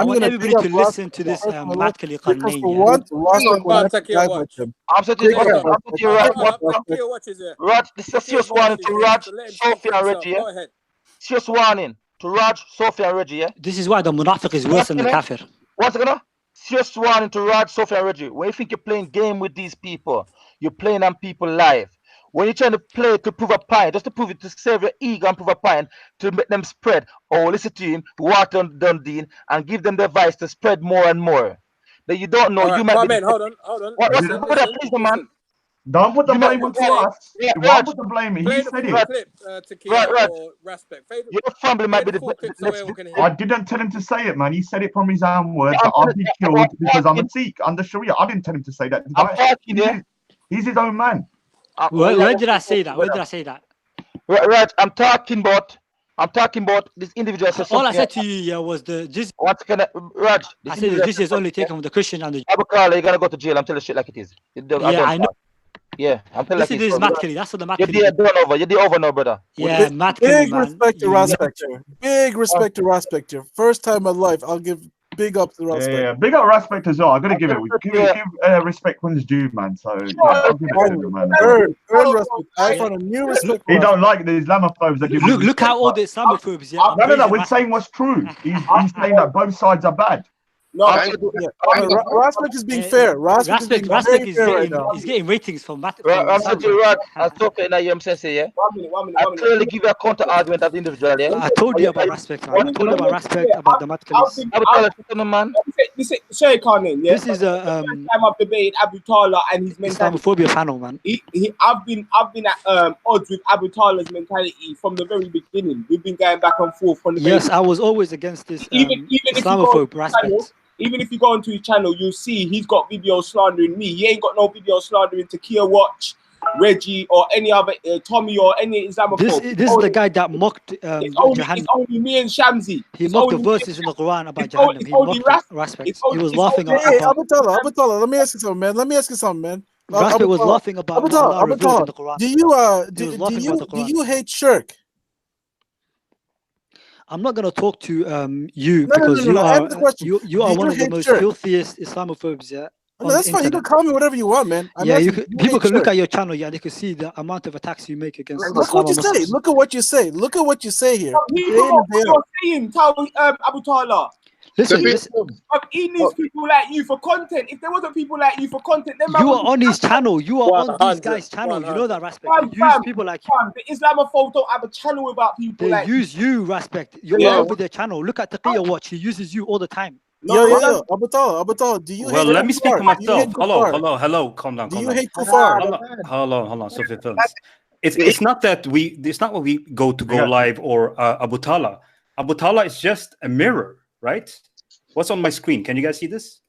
want everybody to listen to this Matkali Qarnayn. I'm saying Raj, this is a serious warning to Raj, Sophia and Reggie. Serious warning to Raj, Sophia and Reggie. This is why the Munafiq is worse than the Kafir. What's it gonna? Serious warning to Raj, Sophia and Reggie. When you think you're playing game with these people, you're playing on people live. When you're trying to play to prove a point, just to prove it, to save your ego and prove a point, to make them spread, listen to him, water on Dundee, and give them the advice to spread more and more. That you don't know, you might be. Hold on. Please, man. Don't put the blame on us. You won't put the blame. He said it. Right. Respect. Your family might be the. I didn't tell him to say it, man. He said it from his own words that I'll be killed because I'm a Sikh under Sharia. I didn't tell him to say that. He's his own man. Where did I say that? Right. I'm talking about this individual. All I said to you was this. What's gonna Raj? I said this is only taken from the Christian and the. Abu Talha, you're gonna go to jail. I'm telling you shit like it is. I know. Yeah, I'm telling you. This is Matkali. That's what the Matkali. You're over now, brother. Yeah, Matkali, big respect to Raspect here. Big respect to Raspect here. First time in my life, I'll give big up to Raspect. Yeah, big up Raspect as well. I gotta give it. Give respect when it's due, man. So I'll give it to him, man. Earn respect. I found a new respect. He don't like the Islamophobes that give. Look how all the Islamophobes. No. We're saying what's true. He's saying that both sides are bad. No, Raspect is being fair. Raspect is being Raspect very is fair right getting now. he's getting ratings from Matt. I'm saying to you, Rod, I was talking now, you sensei, yeah? 1 minute, 1 minute, I 1 minute. clearly give you a counter argument as individual, yeah? I told you about Raspect, man. I told you about Raspect, about the Matkins. Man. Sorry, Carmen, yeah? This is a time I've debated Abu Talha and his mentality. Islamophobia panel, man. I've been at odds with Abu Talha's mentality from the very beginning. We've been going back and forth from the Yes, very I was always against this even if you go Islamophobe to Raspect. even if you go onto his channel, you'll see he's got videos slandering me. He ain't got no video slandering Takia Watch, Reggie, or any other Tommy or any Islamophobe. This is the guy that mocked Jahannam. It's only me and Shamsi. He mocked the verses in the Quran about Jahannam. He mocked Raspect. He was laughing Hey, about Abu Talha, let me ask you something, man. Let me ask you something, man. Raspect was laughing about what Allah revealed in the Quran. Do you hate shirk? I'm not gonna talk to you No, because no, you are one of the most filthiest Islamophobes, yeah. No, that's fine. You can call me whatever you want, man. People can look at your channel, yeah, they can see the amount of attacks you make against Look Islam what you say. Look at what you say. Look at what you say here. You're saying, Abu Talha. Listen. He needs people like you for content. If there wasn't people like you for content, then you are on his channel. You are on these guys' channel. You know that, Raspect. They use people like you. The Islamophobes don't have a channel without people like you. They use you, Raspect. You're all over their channel. Look at Taqiya Watch. He uses you all the time. Yo, Abu Talha, do you hate let me speak for myself. Hello. Calm down. Do you hate Kufar? Hold on. Sophie Films. It's not that it's not what we go live or Abu Talha. Abu Talha is just a mirror, right? What's on my screen? Can you guys see this?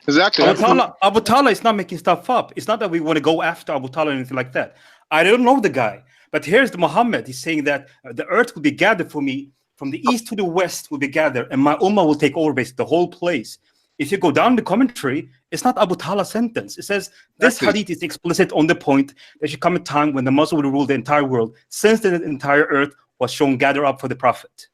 Exactly. Abu Talha is not making stuff up. It's not that we want to go after Abu Talha or anything like that. I don't know the guy, but here's the Muhammad. He's saying that the earth will be gathered for me from the east to the west will be gathered, and my ummah will take over basically the whole place. If you go down the commentary, it's not Abu Talha's sentence. It says this hadith is explicit on the point there should come a time when the Muslim will rule the entire world, since the entire earth was shown gather up for the Prophet.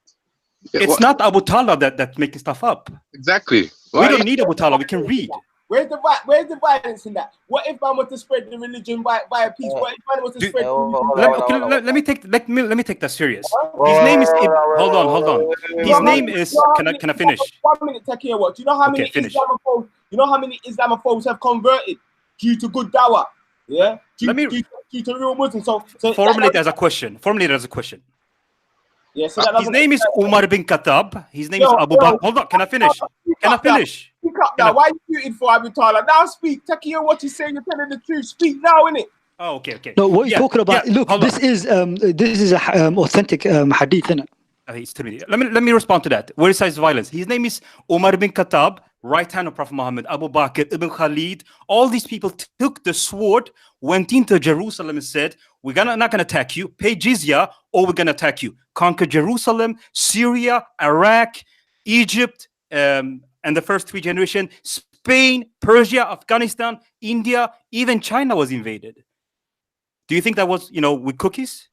It's not Abu Talha that's making stuff up. Exactly. We don't need Abu Talha. We can read. Where's the violence in that? What if man was to spread the religion by a peace? What if man was to spread the religion? Let me take that serious. His name is hold on. His name is can I finish? 1 minute, Takia Watch. You know how many Islamophobes? You know how many Islamophobes have converted due to good dawah? Yeah, due to real Muslims. So formulate as a question. Yeah, so his name is Umar bin Khattab. His name is Abu Bakr. Hold on, can I finish? Speak up now. Why are you muted for Abu Talha? Now speak. Takia, what you saying? You're telling the truth. Speak now, innit? Oh, okay. No, what you're talking about? Look, this is a authentic hadith, innit? Let me respond to that. Where it says violence, his name is Umar bin Khattab, right hand of Prophet Muhammad, Abu Bakr, Ibn Khalid. All these people took the sword, went into Jerusalem and said, we're not gonna attack you, pay jizya, or we're gonna attack you. Conquer Jerusalem, Syria, Iraq, Egypt, and the first 3 generations, Spain, Persia, Afghanistan, India, even China was invaded. Do you think that was, with cookies?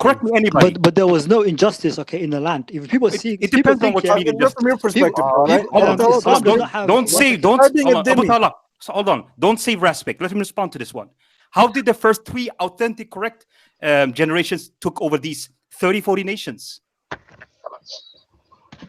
Correct me, anybody. But there was no injustice, in the land. If people see, it depends on what you mean injustice. From your perspective, right? Hold on. Don't say Raspect. Let me respond to this one. How did the first 3 authentic, correct generations took over these 30, 40 nations?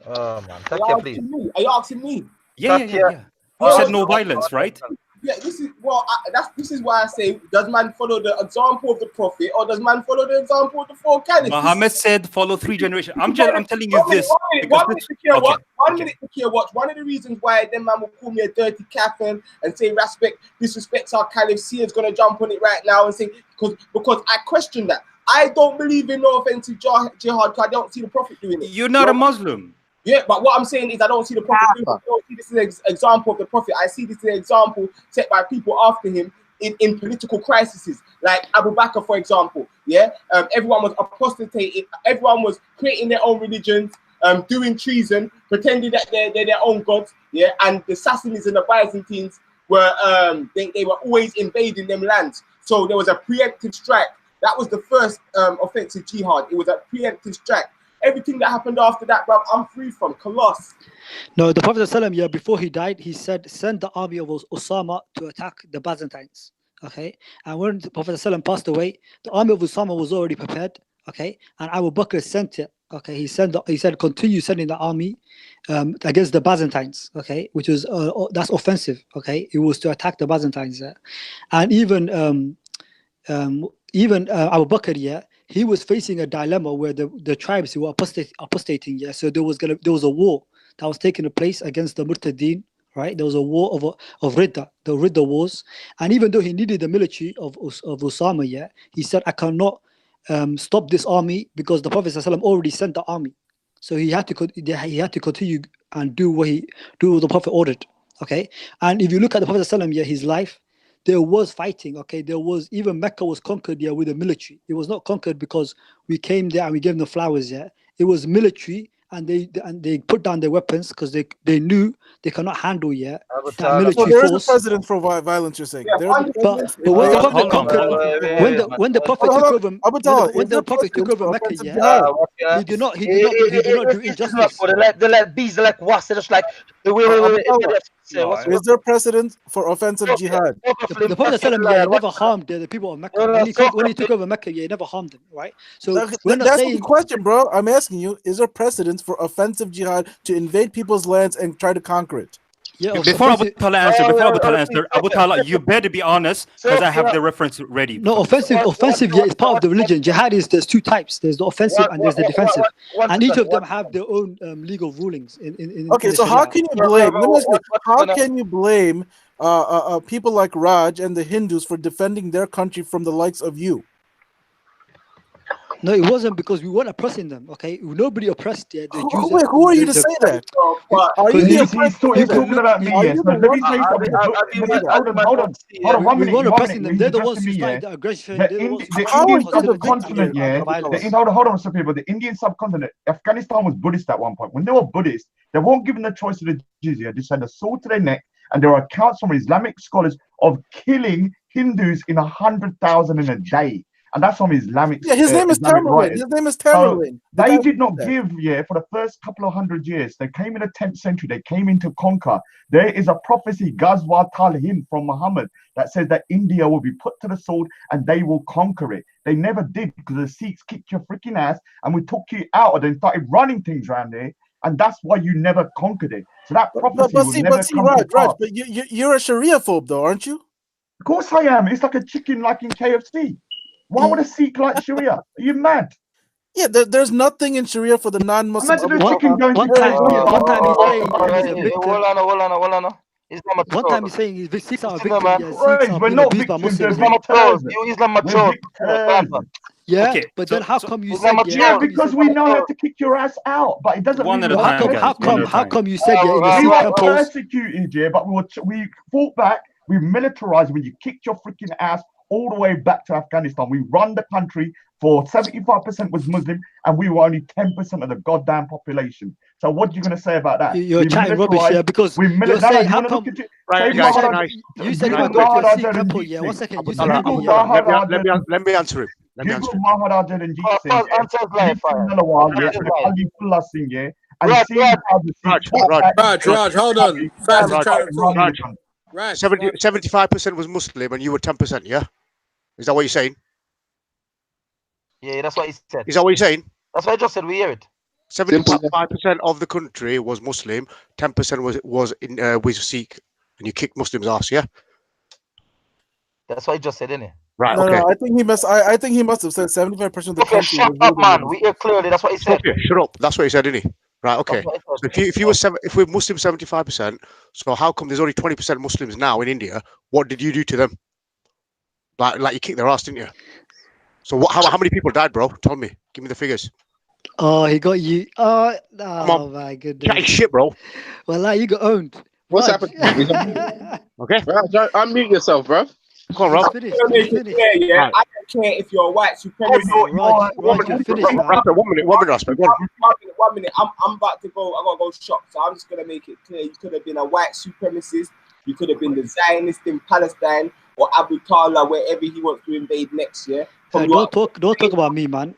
Oh man, Takia, please. Are you asking me? Yeah. You said no violence, right? Yeah, this is why I say, does man follow the example of the Prophet or does man follow the example of the 4 caliphs? Muhammad said follow 3 generations. I'm telling you this. 1 minute to care what? 1 minute to care what? One of the reasons why them man will call me a dirty kafir and say Raspect disrespects our caliph. Sia's gonna jump on it right now and say because I question that. I don't believe in no offensive jihad because I don't see the Prophet doing it. You're not a Muslim. Yeah, but what I'm saying is I don't see the Prophet doing it. I don't see this as an example of the Prophet. I see this as an example set by people after him in political crises, like Abu Bakr, for example. Yeah, everyone was apostating. Everyone was creating their own religions, doing treason, pretending that they're their own gods. Yeah, and the Sassanids and the Byzantines were they were always invading them lands. So there was a preemptive strike. That was the first offensive jihad. It was a preemptive strike. Everything that happened after that, bro, I'm free from. Coloss. No, the Prophet ﷺ, before he died, he said, send the army of Osama to attack the Byzantines. Okay? And when the Prophet ﷺ passed away, the army of Osama was already prepared. Okay? And Abu Bakr sent it. Okay, he said continue sending the army against the Byzantines. Okay, which was that's offensive. Okay, it was to attack the Byzantines. And even Abu Bakr, he was facing a dilemma where the tribes who were apostating. So there was a war that was taking place against the Murtadeen. Right, there was a war of Ridda, the Ridda wars, and even though he needed the military of Osama, he said, I cannot stop this army because the Prophet ﷺ already sent the army, so he had to continue and do what the Prophet ordered. Okay, and if you look at the Prophet ﷺ, his life, there was fighting. Okay, there was even Mecca was conquered with the military. It was not conquered because we came there and we gave them the flowers. It was military. And they put down their weapons because they knew they cannot handle that military there's force. a precedent for violence. You're saying But when the Prophet conquered, when the Prophet took over, when the Prophet took over Mecca, he did not do injustice. They're like bees, they're like wasps. They're just like is there precedent for offensive jihad? The Prophet ﷺ, never harmed the people of Mecca. When he took over Mecca, he never harmed them, right? So we're not that's saying the question, bro. I'm asking you: is there precedent for offensive jihad to invade people's lands and try to conquer it? Before Abu Talha answer, Abu Talha, you better be honest because I have the reference ready. No, offensive is part of the religion. Jihad there's two types. There's the offensive and there's the defensive, and each of them have their own legal rulings. Okay, so how can you blame? Let me ask you, how can you blame people like Raj and the Hindus for defending their country from the likes of you? No, it wasn't because we weren't oppressing them. Okay, nobody oppressed the Jews. Who are you to say that? Are you the oppressed? He's talking about me. Yes, but let me say something. Hold on. 1 minute. We weren't oppressing them. He's They're the ones addressing who me. started the aggression. The Indian subcontinent, hold on, some people. The Indian subcontinent, Afghanistan was Buddhist at one point. When they were Buddhist, they weren't given the choice of the jizya. They sent a sword to their neck, and there are accounts from Islamic scholars of killing Hindus in 100,000 in a day. And that's from Islamic. Yeah, his name is Tamerlane. His name is Tamerlane. So they did not give, for the first couple of 100 years. They came in the 10th century. They came in to conquer. There is a prophecy, Ghazwa Talhin from Muhammad, that says that India will be put to the sword and they will conquer it. They never did because the Sikhs kicked your freaking ass and we took you out and then started running things around there. And that's why you never conquered it. So that prophecy will never come to pass. But you're a Sharia phobe, though, aren't you? Of course I am. It's like a chicken like in KFC. Why would a Sikh like Sharia? Are you mad? Yeah, there's nothing in Sharia for the non-Muslim. One time he's saying hold on. One time he's saying he's Sikhs are victims. We're not victims. Yeah, okay, but then how come you said because we know how to kick your ass out, but it doesn't mean how come you said we were persecuted, but we fought back, we militarized when you kicked your freaking ass all the way back to Afghanistan. We run the country for 75% was Muslim, and we were only 10% of the goddamn population. So what are you going to say about that? You're chatting rubbish here because you're saying how come? You said you were going to a Sikh temple. Yeah, 1 second. You said let me answer him. Google Maharaja and Raj, hold on. 75% was Muslim and you were 10%, yeah? Is that what you're saying? Yeah, that's what he said. Is that what you're saying? That's what I just said. We hear it. 75% of the country was Muslim, 10% was Sikh, and you kicked Muslims' ass, yeah? That's what I just said, innit? Right, no, okay. No, I think he must have said 75% of the country. Shut up, man. We hear clearly. That's what he said. Okay, shut up. That's what he said, didn't he? Right, okay. So if we're Muslim 75%, so how come there's only 20% Muslims now in India? What did you do to them? Like you kicked their ass, didn't you? So how many people died, bro? Tell me. Give me the figures. Oh, he got you. Oh my goodness. Chatting shit, bro. Well, you got owned. What's happening? Okay. Unmute yourself, bro. Come on, Rob. I don't care if you're a white supremacist. One minute, Raspect. 1 minute. I'm about to go. I gotta go shop, so I'm just gonna make it clear. You could have been a white supremacist. You could have been the Zionist in Palestine or Abu Talha, wherever he wants to invade next year. Don't talk about me, man.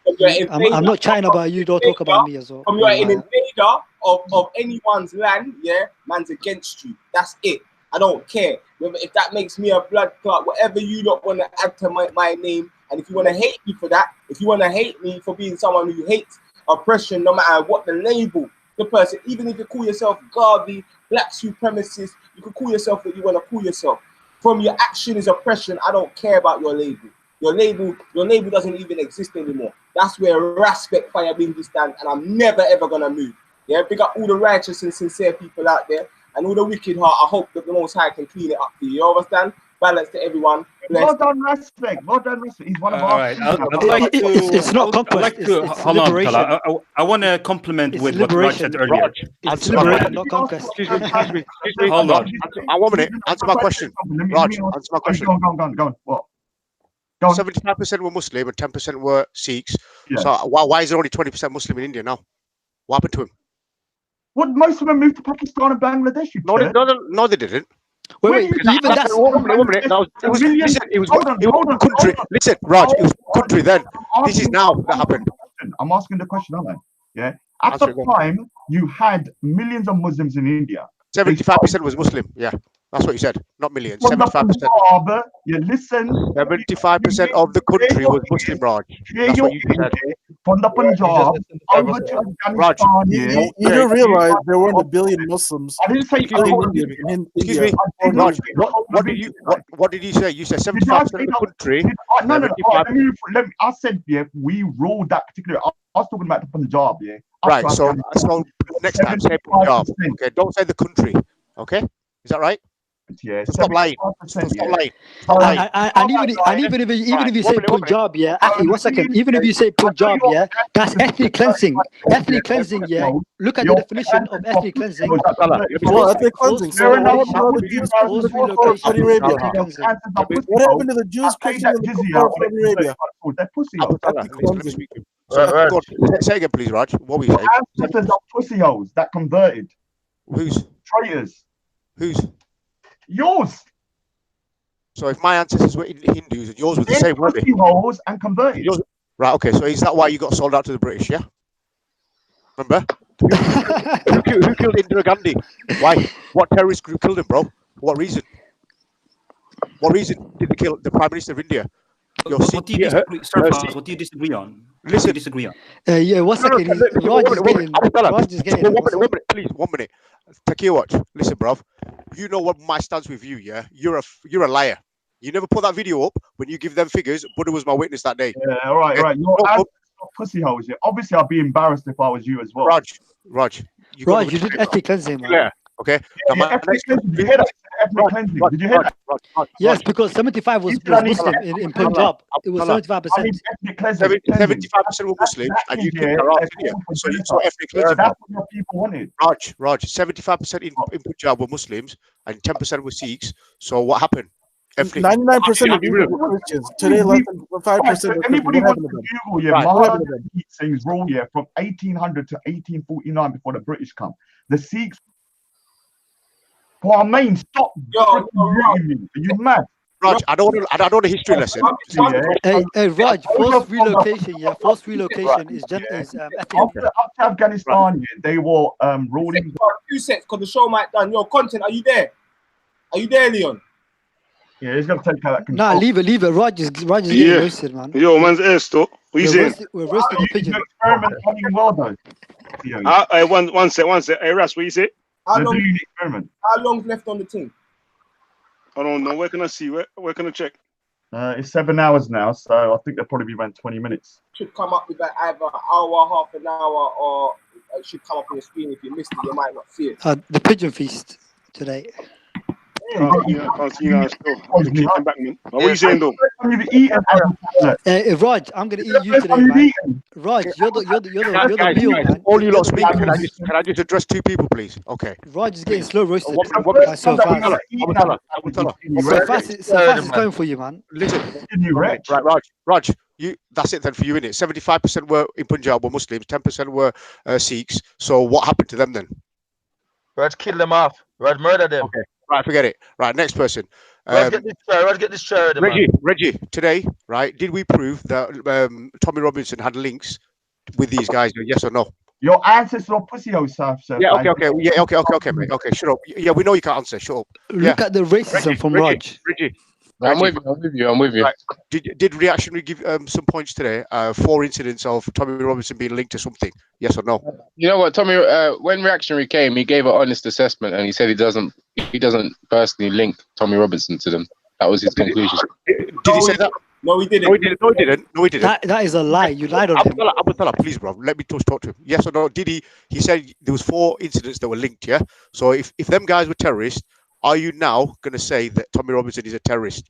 I'm not chatting about you. Don't talk about me as well. You're an invader of anyone's land, yeah, man's against you. That's it. I don't care. If that makes me a blood clot, whatever you don't want to add to my name, and if you want to hate me for that, if you want to hate me for being someone who hates oppression, no matter what the label the person, even if you call yourself Garvey, black supremacist, you can call yourself what you want to call yourself. From your action is oppression. I don't care about your label. Your label doesn't even exist anymore. That's where Raspect Fire Bingy stands, and I'm never ever gonna move. Yeah, big up all the righteous and sincere people out there, and all the wicked heart. I hope that the Most High can clean it up for you. You understand? Balance to everyone. Well done, Raspect. Well done, Raspect. He's one of our. All right, I'd like to. It's not conquest. I'd like to It's hold on, liberation. Talha. I want to compliment It's with what Raj liberation. said earlier. It's liberation, not conquest. Hold on. One minute. Answer my question. Raj, answer my question. Go on. What? 75% were Muslim and 10% were Sikhs. Yeah. So why is there only 20% Muslim in India now? What happened to him? What, most of them moved to Pakistan and Bangladesh? No, they didn't. Wait, even that's one minute. No, it was one country. Listen, Raj, it was one country then. This is now that happened. I'm asking the question, aren't I? Yeah. At the time, you had millions of Muslims in India. 75% was Muslim. Yeah, that's what you said. Not millions. 75%. You listen. 75% of the country was Muslim, Raj. That's what you said. From the Punjab over to Afghanistan. You don't realize there weren't a billion Muslims. I didn't say in Excuse India. me, Raj. What did you say? You said 75% of the country. No. I said, yeah, we ruled that particular. I was talking about the Punjab, yeah. Right. So next time, say Punjab. Okay. Don't say the country. Okay. Is that right? Yeah. Stop lying. Stop lying. And even if you say Punjab, yeah, actually, 1 second. Even if you say Punjab, yeah, that's ethnic cleansing. Ethnic cleansing, yeah. Look at the definition of ethnic cleansing. Well, ethnic cleansing. So what happened to the Jews, Christians, and the Kuffar of Saudi Arabia? They're pussy holes. Say again, please, Raj. What were you saying? Ancestors of pussy holes that converted. Who's? Traitors. Who's? Yours. So if my ancestors were Hindus and yours were the same, weren't they? Holes and converted. Right. Okay. So is that why you got sold out to the British? Yeah. Remember? who killed Indira Gandhi? Why? What terrorist group killed him, bro? For what reason? What reason did they kill the Prime Minister of India? What do you disagree on? Listen. What do you disagree on? Yeah, 1 second. Raj is getting. 1 minute, please. 1 minute. Take watch. Listen, bruv. You know what my stance with you, yeah? You're a liar. You never put that video up when you give them figures. Buddha was my witness that day. Yeah, all right. You're pussy holes. Yeah. Obviously, I'd be embarrassed if I was you as well. Raj. You did ethnic cleansing, man. Yeah. Okay. Ethnic cleansing. Did you hear that? Ethnic cleansing. Did you hear that? Yes, because 75 was Muslim in Punjab. It was 75%. 75% were Muslims, and you kicked her out. So you saw ethnic cleansing. That's what people wanted. Raj. 75% in Punjab were Muslims, and 10% were Sikhs. So what happened? 99% of people were Christians. Today, less than 5%. Anybody wants to Google, yeah, Muhammad things rule, yeah, from 1800 to 1849 before the British come. The Sikhs. Well, stop. Are you mad? Raj, I don't want a history lesson. Hey, Raj, forced relocation, yeah, forced relocation is ethnic. After Afghanistan, yeah, they were ruling. 2 sets, because the show might done. Yo, content, are you there? Are you there, Leon? Yeah, he's gonna take that. Nah, leave it. Raj is getting roasted, man. Yo, man's air still. What you saying? We're roasting the pigeon. Experiment running well though. One sec. Hey, Ras, what you say? How long's left on the team? I don't know. Where can I see? Where can I check? It's 7 hours now, so I think they'll probably be around 20 minutes. Should come up with like either an hour, half an hour, or it should come up on the screen. If you missed it, you might not see it. The pigeon feast today. I can't see now. Still, back, man. What are you saying, though? Raj, I'm gonna eat you today, man. Raj, you're the meal, man. All you lot speak. Can I just address two people, please? Okay. Raj is getting slow roasted. So fast is going for you, man. Listen, right, Raj. That's it then for you, innit? 75% were in Punjab were Muslims, 10% were Sikhs. So what happened to them then? Raj killed them off. Raj murdered them. Okay. Right, forget it. Right, next person. Raj get this chair. Reggie, today, right? Did we prove that Tommy Robinson had links with these guys? Yes or no? Your ancestors are pussy holes, sir. Yeah, okay, mate. Okay, shut up. Yeah, we know you can't answer. Shut up. Look at the racism from Raj. Reggie, I'm with you. I'm with you. Right. Did Reactionary give some points today? 4 incidents of Tommy Robinson being linked to something. Yes or no? You know what, Tommy? When Reactionary came, he gave an honest assessment, and he said he doesn't personally link Tommy Robinson to them. That was his conclusion. Did he say that? No, he didn't. No, he didn't. No, he didn't. No, he didn't. That is a lie. You lied on him. Talha, please, bro. Let me talk to him. Yes or no? Did he? He said there was 4 incidents that were linked. Yeah. So if them guys were terrorists, are you now going to say that Tommy Robinson is a terrorist?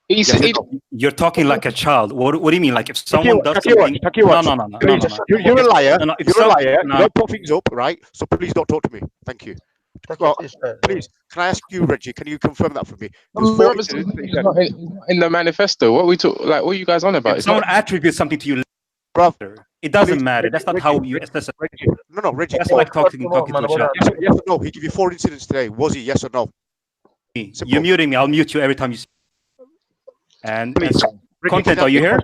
You're talking like a child. What do you mean? Like if someone does something? No. Please, you're a liar. You're a liar. You don't put things up, right? So please don't talk to me. Thank you. Well, please, can I ask you, Reggie? Can you confirm that for me? Tommy Robinson is not in the manifesto. What we talk like? What are you guys on about? If someone attributes something to you, brother, it doesn't matter. That's not how you assess it. No, Reggie. That's like talking to a child. Yes or no? He gave you 4 incidents today. Was he? Yes or no? You're muting me. I'll mute you every time you speak. And please, content, are you here?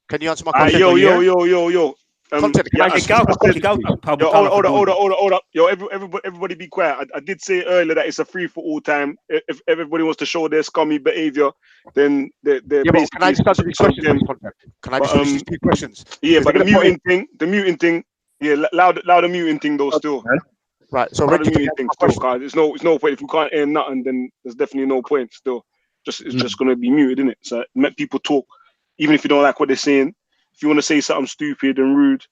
Can you answer my question? Yo. Content, can I kick out? Hold up. Yo, everybody be quiet. I did say earlier that it's a free for all time. If everybody wants to show their scummy behavior, then they're basically. Can I just answer these questions? Can I just answer these 2 questions? Yeah, but the muting thing. Yeah, loud the muting thing though still. Right. So Reggie, the muting thing still, guys. It's no point. If we can't air nothing, then there's definitely no point still. It's just gonna be muted, isn't it? So let people talk, even if you don't like what they're saying. If you want to say something stupid and rude,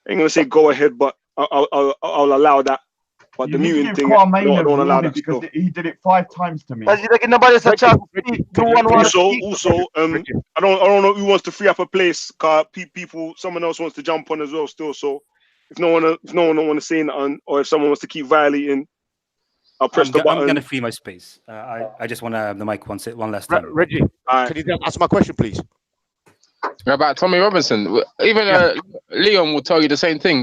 I ain't gonna say go ahead, but I'll allow that. But the muting thing, I don't allow that because he did it 5 times to me. Also, I don't know who wants to free up a place. Cause someone else wants to jump on as well. Still, so if no one don't want to say nothing, or if someone wants to keep violating, I'll press the button. I'm gonna free my space. I just want to have the mic one last time. Reggie, can you answer my question, please? About Tommy Robinson. Even Leon will tell you the same thing.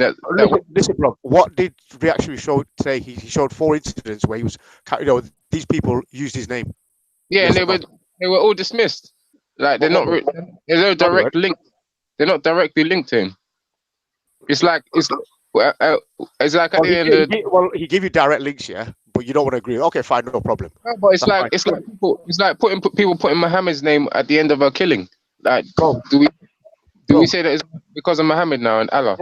Listen, bro. What did Reactionary show today? He showed 4 incidents where he was, these people used his name. Yeah, and they were all dismissed. Like there's no direct link. They're not directly linked to him. It's like at the end. Well, he gave you direct links, yeah, but you don't want to agree. Okay, fine, no problem. No, but it's like putting Muhammad's name at the end of a killing. Like, do we say that it's because of Muhammad now and Allah?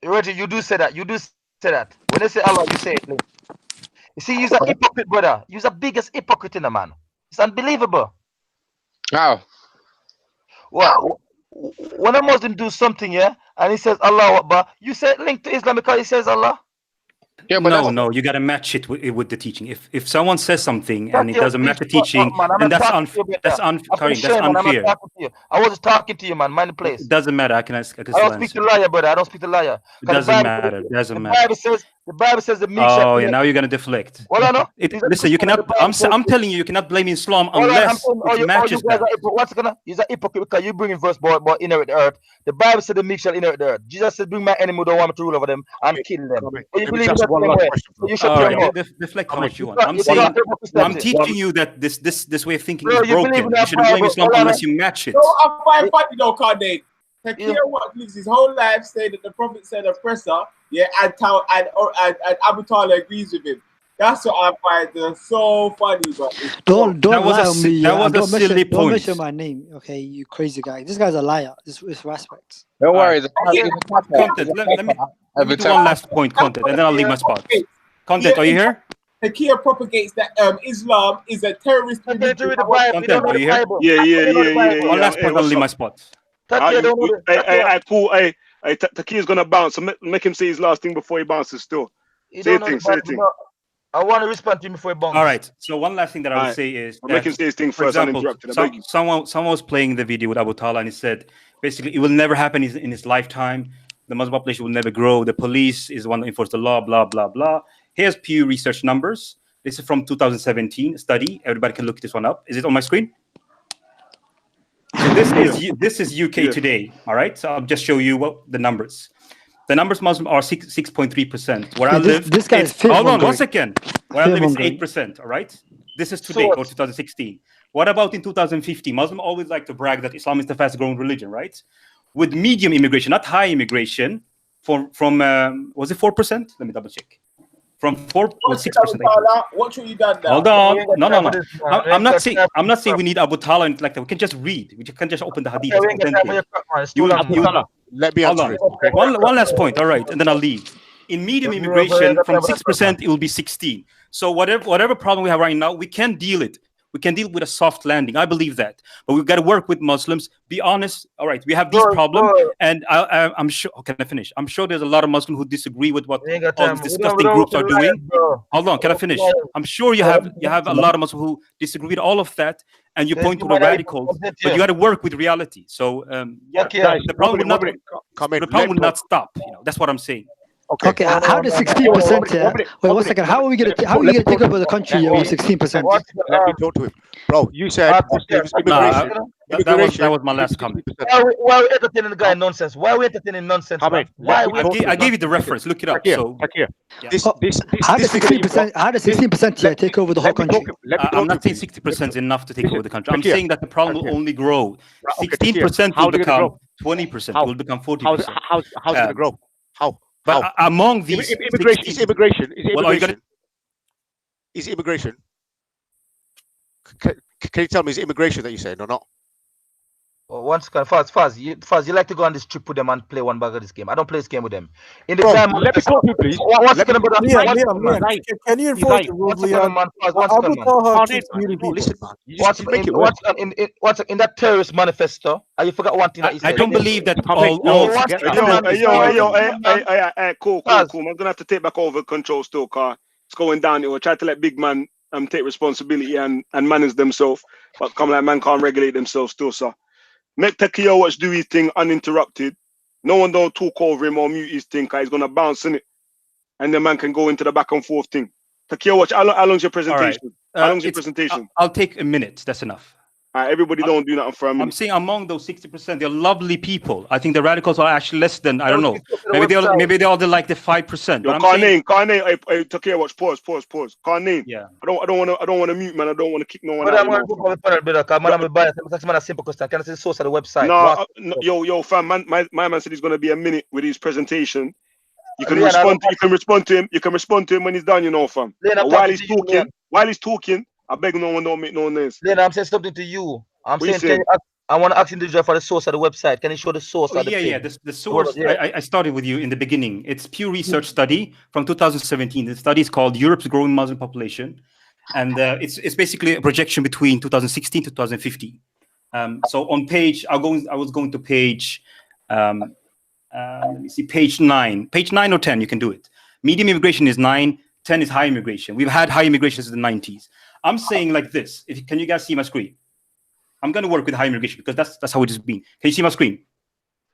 Reggie, you do say that. When they say Allah, you say it. You see, you're a hypocrite, brother. You're the biggest hypocrite in the man. It's unbelievable. How? Well, when a Muslim do something, yeah, and he says Allah Akbar, you say link to Islam because he says Allah. Yeah, but no, you gotta match it with the teaching. If someone says something and it doesn't match the teaching, then that's unfair. That's unfair. I wasn't talking to you, man. Mind the place. It doesn't matter. I don't speak to liar, brother. I don't speak to liar. It doesn't matter. It doesn't matter. The Bible says the meek. Oh yeah, now you're gonna deflect. Well, I know. Listen, you cannot. I'm telling you, you cannot blame Islam unless it matches that. What's gonna? He's a hypocrite because you bring in verse about inherit the earth. The Bible said the meek shall inherit the earth. Jesus said, "Bring my enemy who don't want me to rule over them and kill them." You believe in that way? You should deflect how much you want. I'm teaching you that this way of thinking is broken. You shouldn't blame Islam unless you match it. No, I find funny though, Kanye. Takir lives his whole life saying that the Prophet said oppressor, yeah, and Abu Talha agrees with him. That's what I find so funny. But don't lie on me. That was a silly point. Don't mention my name, okay? You crazy guy. This guy's a liar. It's Raspect. Don't worry. Content. Let me do one last point, content, and then I'll leave my spot. Content, are you here? Takir propagates that Islam is a terrorist religion. Content, are you here? Yeah. One last point, I'll leave my spot. Cool. Takir's gonna bounce. So make him say his last thing before he bounces. Still, say a thing. I want to respond to him before he bounces. All right. So one last thing that I would say is, make him say his thing first. Uninterrupted. Someone was playing the video with Abu Talha, and he said basically it will never happen in his lifetime. The Muslim population will never grow. The police is the one that enforces the law. Blah blah blah. Here's Pew Research numbers. This is from 2017 study. Everybody can look this one up. Is it on my screen? So this is UK today, all right? So I'll just show you what the numbers. The numbers Muslim are 6.3%. Where I live, this guy is hold on 1 second. Where I live is 8%, all right? This is today or 2016. What about in 2050? Muslims always like to brag that Islam is the fast growing religion, right? With medium immigration, not high immigration, from was it 4%? Let me double check. from 4 or 6%. What you done now? Hold on. We ain't got No. time for this, man. We I'm ain't not got saying time for I'm not this, saying bro. we need Abu Talha and like that. We can just read. We can just open the hadith. Okay, we It's ain't got time for your authentic. crap, man. It's too You long, you man. Let me hold answer on. it. Okay. One last point. All right, and then I'll leave. In medium We ain't immigration, got from time for that crap, man. 6%, it will be 16. So whatever problem we have right now, we can deal it. We can deal with a soft landing. I believe that, but we've got to work with Muslims. Be honest. All right, we have these problems, and I'm sure. Oh, can I finish? I'm sure there's a lot of Muslims who disagree with what We ain't got all time. these We don't disgusting groups open are the line, doing. bro. Hold on, can I finish? I'm sure you have a lot of Muslims who disagree with all of that, and you There's point to human the rights radicals, represent but you. you got to work with reality. So yeah, Okay. Guys, the problem will not come in. the problem Let will not stop. That's what I'm saying. Okay, how does 16%? Wait, 1 second. How are we gonna take over the country with 16%? Let me talk to him, bro. You said Muslims Nah, immigration. that was my last comment. Why are we entertaining the guy nonsense? Why are we entertaining nonsense, man? Why we I gave you the reference. Look it up. So How does 16% take over the whole country? I'm not saying 60% is enough to take over the country. I'm saying that the problem will only grow. 16% will become 20%. Will become 40%. How's it going to grow? How? But among these immigration, is immigration. Well, are you gonna... Is immigration? Can you tell me, is immigration that you're saying or not? Once again, Faz, you like to go on this trip with them and play one bag of this game. I don't play this game with them. In the Bro, time, let me talk to you, please. One second, brother. Liam, can you enforce the rules, Liam? Abu Talha keeps muting people. Listen, man. You just make it work. In that terrorist manifesto, you forgot one thing that he said. I don't believe that all cool. I'm gonna have to take back over control still, car. It's going down. It will try to let big man take responsibility and manage themselves, but come like man can't regulate themselves still, sir. Make Takio watch do his thing uninterrupted. No one don't talk over him or mute his thing, cause he's gonna bounce in it, and the man can go into the back and forth thing. Takio watch. How long's your presentation? How long's your presentation? I'll take a minute. That's enough. Everybody don't do nothing for a minute. I'm saying among those 60%, they're lovely people. I think the radicals are actually less than, I don't know. Maybe they're like the 5%. Yo, Carnane, Takio watch. Pause. Carnane. Yeah. I don't want to mute, man. I don't want to kick no one But out. I'm going to go a simple question. Can I see the source of the website? No, yo, fam, man, my man said he's gonna be a minute with his presentation. You can respond to him. You can respond to him when he's done, fam. While he's talking, I beg no one don't make no noise. Then I'm saying something to you. I'm saying, I want to ask individual for the source of the website. Can you show the source of the thing? The source. I started with you in the beginning. It's Pew Research study from 2017. The study is called Europe's Growing Muslim Population, and it's basically a projection between 2016 to 2050. So on page, I was going to page, let me see, page 9 or 10. You can do it. Medium immigration is 9. 10 is high immigration. We've had high immigration since the 90s. I'm saying like this. Can you guys see my screen? I'm going to work with high immigration because that's how it has been. Can you see my screen?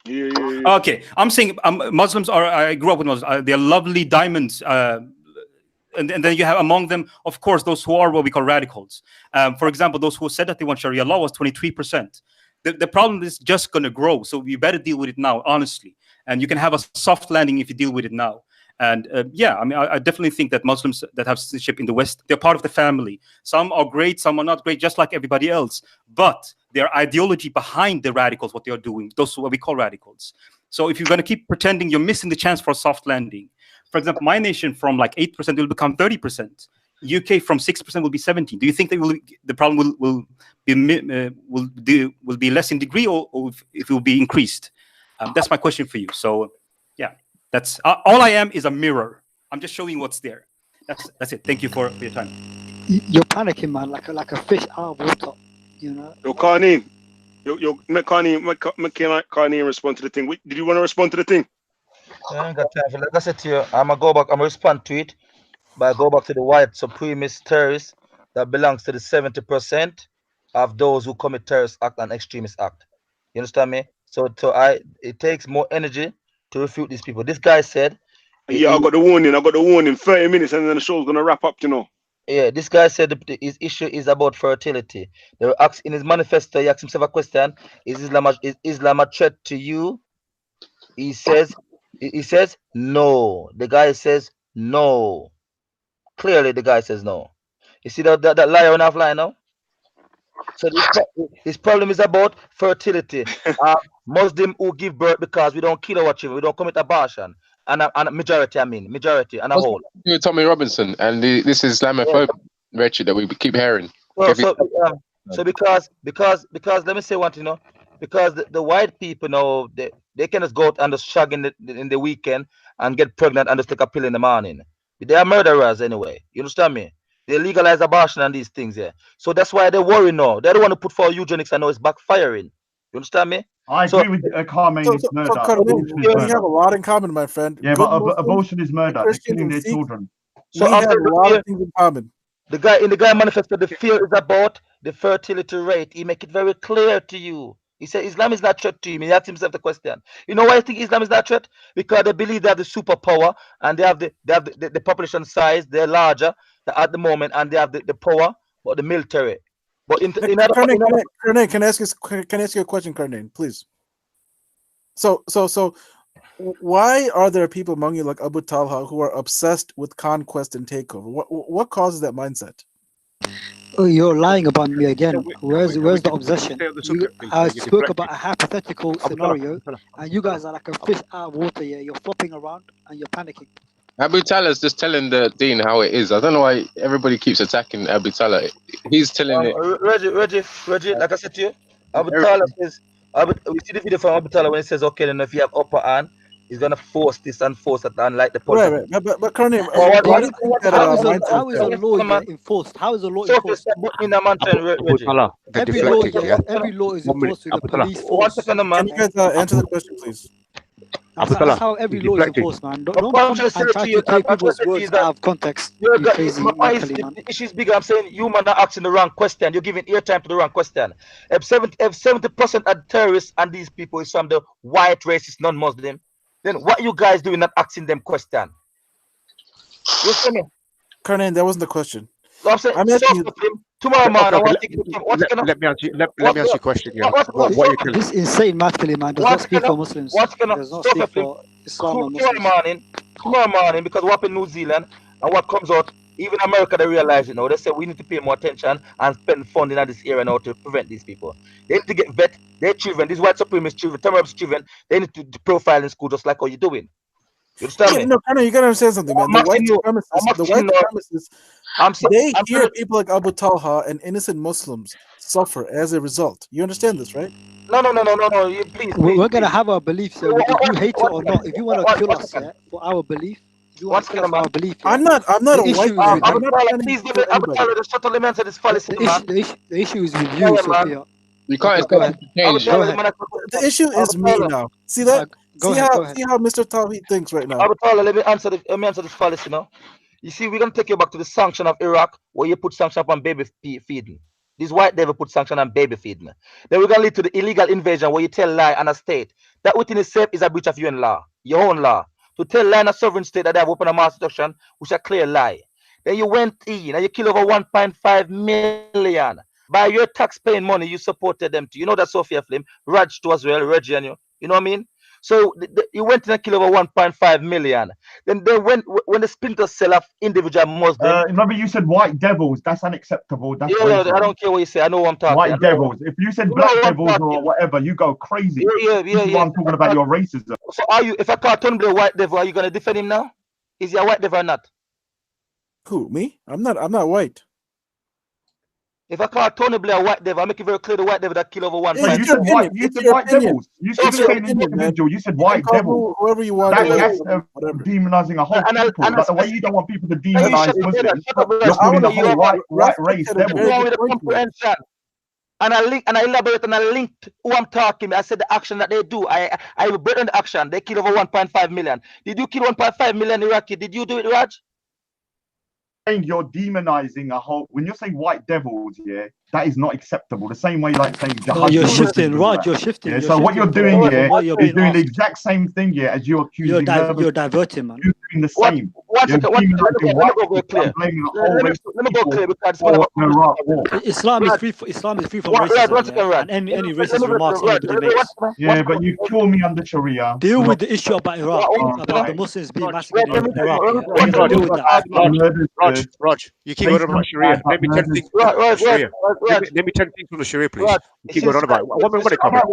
Yeah. Okay. I'm saying Muslims are. I grew up with Muslims. They're lovely diamonds. And then you have among them, of course, those who are what we call radicals. For example, those who said that they want Sharia law was 23%. The problem is just going to grow. So you better deal with it now, honestly. And you can have a soft landing if you deal with it now. And I definitely think that Muslims that have citizenship in the West, they're part of the family. Some are great, some are not great, just like everybody else. But their ideology behind the radicals, what they are doing, those are what we call radicals. So if you're going to keep pretending, you're missing the chance for a soft landing. For example, my nation from like 8% will become 30%. UK from 6% will be 17%. Do you think the problem will be less in degree, or if it will be increased? That's my question for you. So, yeah. That's all I am is a mirror. I'm just showing what's there. That's it. Thank you for your time. You're panicking, man, like a fish out of water. Yo, Carnine. Carnine respond to the thing. Did you want to respond to the thing? I ain't got time for that. Like I said to you, I'm gonna go back. I'm gonna respond to it, but I go back to the white supremacist terrorists that belongs to the 70% of those who commit terrorist act and extremist act. You understand me? So it takes more energy to refute these people. This guy said, I got the warning. 30 minutes and then the show's gonna wrap up. Yeah, this guy said his issue is about fertility. They were asked in his manifesto. He asked himself a question: Is Islam a threat to you? He says no. The guy says no. Clearly, the guy says no. You see that liar and half lie now. So his problem is about fertility. Muslim who give birth because we don't kill our children, we don't commit abortion, and a majority. I mean, majority and a What's whole. with Tommy Robinson and this Islamophobic rhetoric that we keep hearing? So because let me say one thing, because the white people know they can just go out and just shag in the weekend and get pregnant and just take a pill in the morning. They are murderers anyway. You understand me? They legalize abortion and these things, yeah. So that's why they worry now. They don't want to put forward eugenics. I know it's backfiring. You understand me? I agree with Carmaine. It's murder. Abortion is we murder. have a lot in common, my friend. Yeah, Good but Muslims abortion is murder. They're Christians killing and their Sikhs, children. So we have a lot of things in common. The guy manifesto, the fear is about the fertility rate. He make it very clear to you. He said Islam is not a threat to him. He asked himself the question. You know why I think Islam is not a threat? Because they believe they have the superpower and they have the population size. They're larger at the moment and they have the power, but the military. But Karnain, can I ask you a question, Karnain, please? So why are there people among you like Abu Talha who are obsessed with conquest and takeover? What causes that mindset? Oh, you're lying about me again. Where's the obsession? I spoke about a hypothetical scenario, and you guys are like a fish out of water here. You're flopping around and you're panicking. Abu Talha's just telling the dean how it is. I don't know why everybody keeps attacking Abu Talha. He's telling it. Reggie, like I said to you, Abu Talha says, we see the video from Abu Talha when he says, okay, then if you have upper hand, he's gonna force this and force that, unlike the police. Right. But Karnain, how is a law enforced? How is a law enforced? Every law is enforced through the police force. Can you guys answer the question, please? That's how every law is enforced, man. Don't come and try to take people's words out of context. You crazy man. The issue is bigger. I'm saying you man are asking the wrong question. You're giving airtime to the wrong question. If 70% of terrorists and these people is from the white racist non-Muslim, then what you guys doing not asking them question? You see me? Karnain, that wasn't the question. I'm saying, tomorrow, man. Let me answer your question. Yeah. This insane masculine man does not speak for Muslims. Does not speak for Islam or Muslims. Tomorrow morning, because what happened in New Zealand and what comes out, even America, they realize, they say we need to pay more attention and spend funding in this area now to prevent these people. They need to get vet their children, these white supremacist children, terrorist children, they need to profile in school just like how you're doing. You understand me? No, Karnain, you gotta understand something, man. The white supremacists, they hear people like Abu Talha and innocent Muslims suffer as a result. You understand this, right? No. Please. We're gonna have our beliefs, whether you hate it or not. If you want to kill us for our belief, you want to kill us for our belief. I'm not a white man. The issue is with you, Sophia. You can't change. The issue is me now. See that? See how Mr. Tawhid thinks right now. Abu Talha, let me answer this fallacy now. You see, we're gonna take you back to the sanction of Iraq, where you put sanction on baby feeding. This white devil put sanction on baby feeding. Then we're gonna lead to the illegal invasion, where you tell lie on a state. That within itself is a breach of UN law, your own law. To tell lie on a sovereign state that they have opened a mass destruction, which is a clear lie. Then you went in and you killed over 1.5 million. By your tax-paying money, you supported them too. You know that Sophia Flame, Raj too as well, Reggie and you. You know what I mean? So you went in and killed over 1.5 million. Then when the splinter cell of individual Muslims. Remember you said white devils. That's unacceptable. That's I don't care what you say. I know what I'm talking. White devils. If you said black devils or whatever, you go crazy. Yeah. I'm talking about your racism. So if I call Tony Blair a white devil, are you gonna defend him now? Is he a white devil or not? Who, me? I'm not white. If I call Tony Blair a white devil, I make it very clear the white devil that killed over 1. You said white devils. You said the same individual. You said white devil. Whoever you want. That's demonizing a whole people. Like the way you don't want people to demonize Muslims, you're calling the whole white race devil. And I elaborate and I linked who I'm talking. I said the action that they do. I break down the action. They kill over 1.5 million. Did you kill 1.5 million Iraqi? Did you do it, Raj? You're demonizing a whole. When you say white devils, that is not acceptable. The same way, like saying you're shifting, Raj. You're shifting. Yeah, so what you're doing is doing the exact same thing as you're accusing. You're diverting, man. You're doing the same. Let me go clear. Because Islam is free from racism, and any racist remarks anybody makes. Yeah, but you kill me under Sharia. Deal with the issue about Iraq, about the Muslims being massacred in Iraq. Deal with that. Raj, you keep on about Sharia. Let me tell you. Name me 10 things from the Sharia, please. Raj, Keep going on about it. One minute, comment.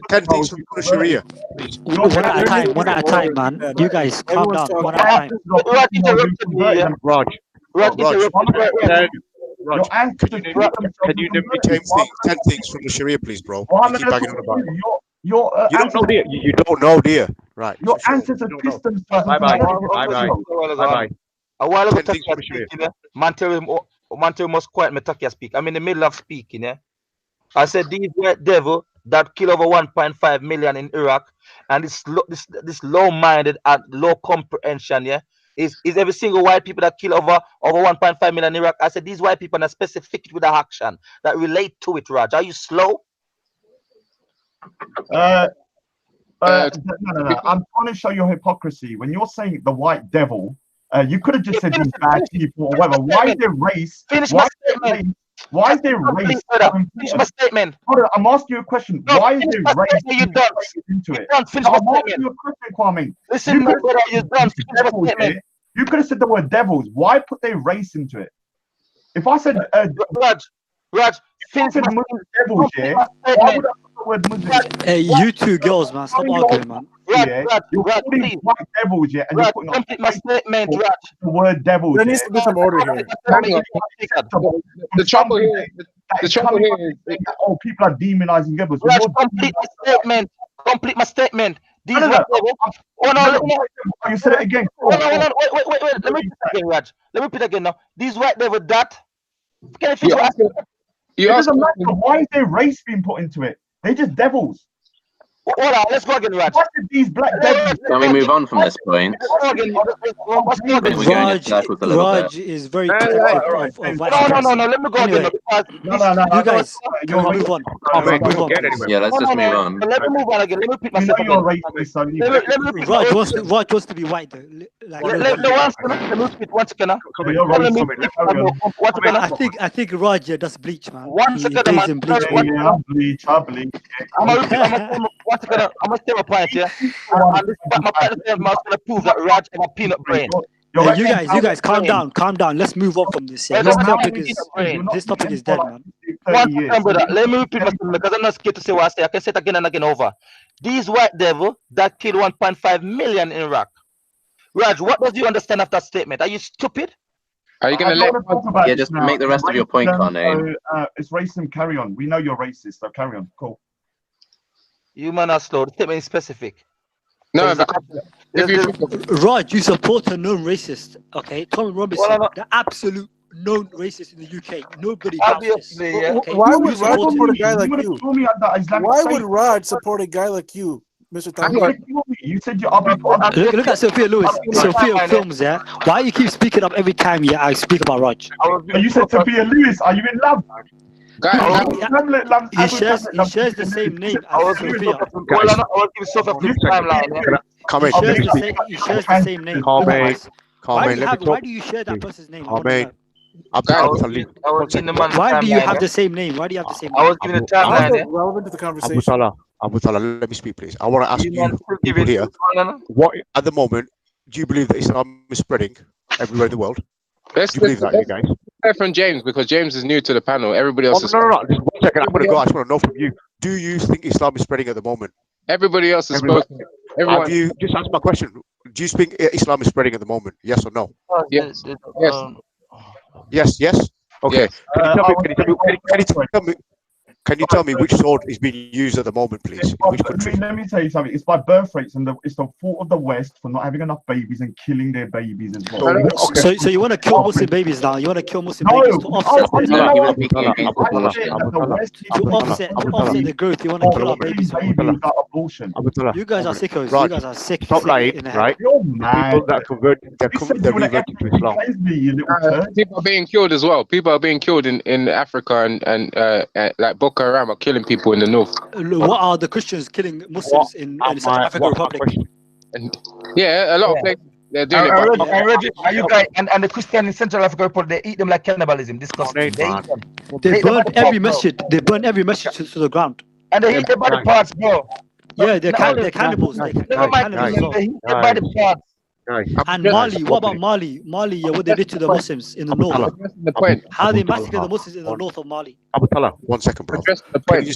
10 things from the Sharia, please. One at a time, one at a time, man. You guys calm down, one at a time. Raj interrupted me. Yeah. Raj, Raj interrupted me. Raj, can you name me 10 things from the Sharia, please, bro? You keep banging on about it. You don't know, dear. You don't know, dear. Right. Your ancestors pissed themselves. Bye-bye. Bye-bye. A while ago, 10 things from the Sharia. Mantel must quiet me. Takia speak. I'm in the middle of speaking. Yeah. I said these white devil that kill over 1.5 million in Iraq, and this low-minded and low comprehension. Yeah. Is every single white people that kill over 1.5 million in Iraq? I said these white people are specific with the action that relate to it. Raj, are you slow? No. I'm trying to show your hypocrisy. When you're saying the white devil, you could have just said these bad people or whatever. Why is there race? Why is there race? Finish my statement. Hold on, I'm asking you a question. No, why is there race you done. into it? Finish my I'm asking statement. you a question, Kwame. Listen, my brother, you're done. Finish my statement. You could have said the word devils. Why put their race into it? If I said Raj, finish my devils, yeah. Why would I put the word Muslim? Hey, you two girls, man, stop arguing, man. Raj, please. White devils, yeah, and you're putting complete my statement, Raj. The word devils. There needs to be some order here. The trouble here is oh, people are demonizing devils. Raj, complete my statement. Complete my statement. These white devils. Oh no, you said it again. Hold on. Wait. Let me repeat again, Raj. Let me repeat again now. These white devils that. Can I finish what I said? It doesn't matter. Why is there race being put into it? They're just devils. Hold on, let's go again, Raj. What did these black devils? Can we move on from this point? Raj is very protective of white. No, let me go again. You guys, can we move on? Yeah, let's just move on. Let me move on again. Let me repeat myself again. Raj wants to be white though. Let me repeat once again. I think Raj does bleach, man. One second, He plays in bleach. Yeah, bleach. I'm gonna say my point here. And this my point is going to prove that Raj has a peanut brain. Hey, you guys, calm down. Let's move on from this. Yeah. This topic is dead, man. One second, brother. Let me repeat myself because I'm not scared to say what I say. I can say it again and again over. These white devil that killed 1.5 million in Iraq. Raj, what does you understand of that statement? Are you stupid? Are you going to let? Yeah, just make the rest of your point, Kanye. It's racism. Carry on. We know you're racist, so carry on. Cool. You man are slow. The statement is specific. No, Raj, you support a known racist, okay? Tom Robinson, the absolute known racist in the UK. Nobody doubts this. Yeah. Okay? Why would Raj support a guy like you? Why would faith. Raj support a guy like you, Mr. Talha? You said you're Look at Sophia Lewis. Sophia Films, yeah? Why you keep speaking up every time I speak about Raj? You said Sophia Lewis. Are you in love? He shares the same name as Sophia. He shares the same name. Why do you share that person's name? Why do you have the same name? Why do you have the same name? I was giving a timeline. Relevant to the conversation. Abu Talha, let me speak, please. I want to ask you people here, what at the moment do you believe that Islam is spreading everywhere in the world? Do you believe that, you guys? Hear from James, because James is new to the panel. Everybody else is. No. Just 1 second. I'm going to go. I just want to know from you. Do you think Islam is spreading at the moment? Everybody else is spoken. Have you just answer my question? Do you think Islam is spreading at the moment? Yes or no? Yes. Yes. Okay. Can you tell me which sword is being used at the moment, please? In which country? Let me tell you something. It's by birth rates, and it's the fault of the West for not having enough babies and killing their babies as well. So you want to kill Muslim babies now? You want to kill Muslim babies to offset the growth? You want to kill our babies? You guys are sickos. You guys are sick. Stop lying, right? You're mad. People that converted, they're reverting to Islam. People are being killed as well. People are being killed in Africa and like Boko Haram are killing people in the north. What are the Christians killing Muslims in South African Republic? And yeah, a lot of places they're doing it. Are you guys and the Christian in Central African Republic, they eat them like cannibalism. Disgusting. They burned every masjid. They burned every masjid to the ground. And they eat their body parts, bro. Yeah, they're cannibals. They're cannibals. They eat their body parts. And Mali, what about Mali? Mali, yeah, what they did to the Muslims in the north. The point. How they massacred the Muslims in the north of Mali. Abu Talha, 1 second, bro. Can you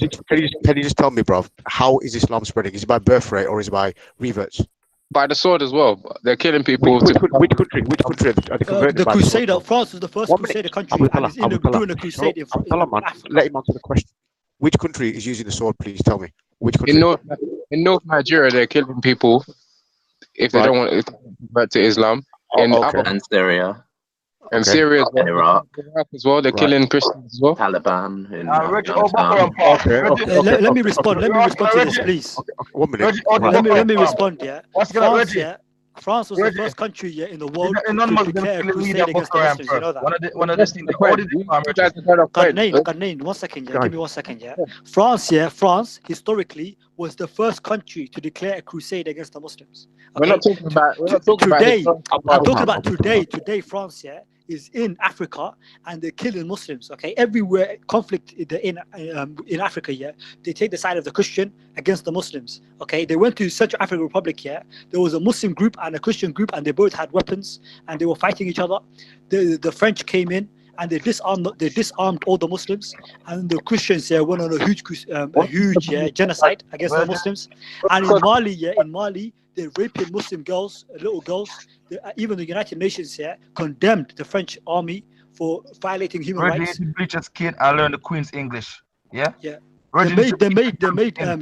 just tell me, bro, how is Islam spreading? Is it by birth rate or is it by reverts? By the sword as well. They're killing people. Which country are they converting The by Crusader. the sword? France was the first Crusader country, and it's doing a crusade in Africa. Let him answer the question. Which country is using the sword? Please tell me. Which country? In North Nigeria, they're killing people if they don't want to convert to Islam. And Syria. And Syria as well. Iraq as well. They're killing Christians as well. Taliban in Afghanistan. Let me respond. Let me respond to this, please. 1 minute. Let me respond. Yeah. France was the first country in the world to declare a crusade against the Muslims. You know that. One of these things. Qarnayn, 1 second. Yeah. Give me 1 second. Yeah. France historically was the first country to declare a crusade against the Muslims. Okay? We're not talking about today. I'm talking about today. Today, France is in Africa and they're killing Muslims. Okay, everywhere conflict in Africa. Yeah, they take the side of the Christian against the Muslims. Okay, they went to Central African Republic. Yeah, there was a Muslim group and a Christian group, and they both had weapons and they were fighting each other. The French came in and they disarmed all the Muslims, and the Christians went on a huge genocide against the Muslims. And in Mali, they're raping Muslim girls, little girls. Even the United Nations condemned the French army for violating human rights. Bleachers kid, I learned the Queen's English. Yeah. Yeah. They made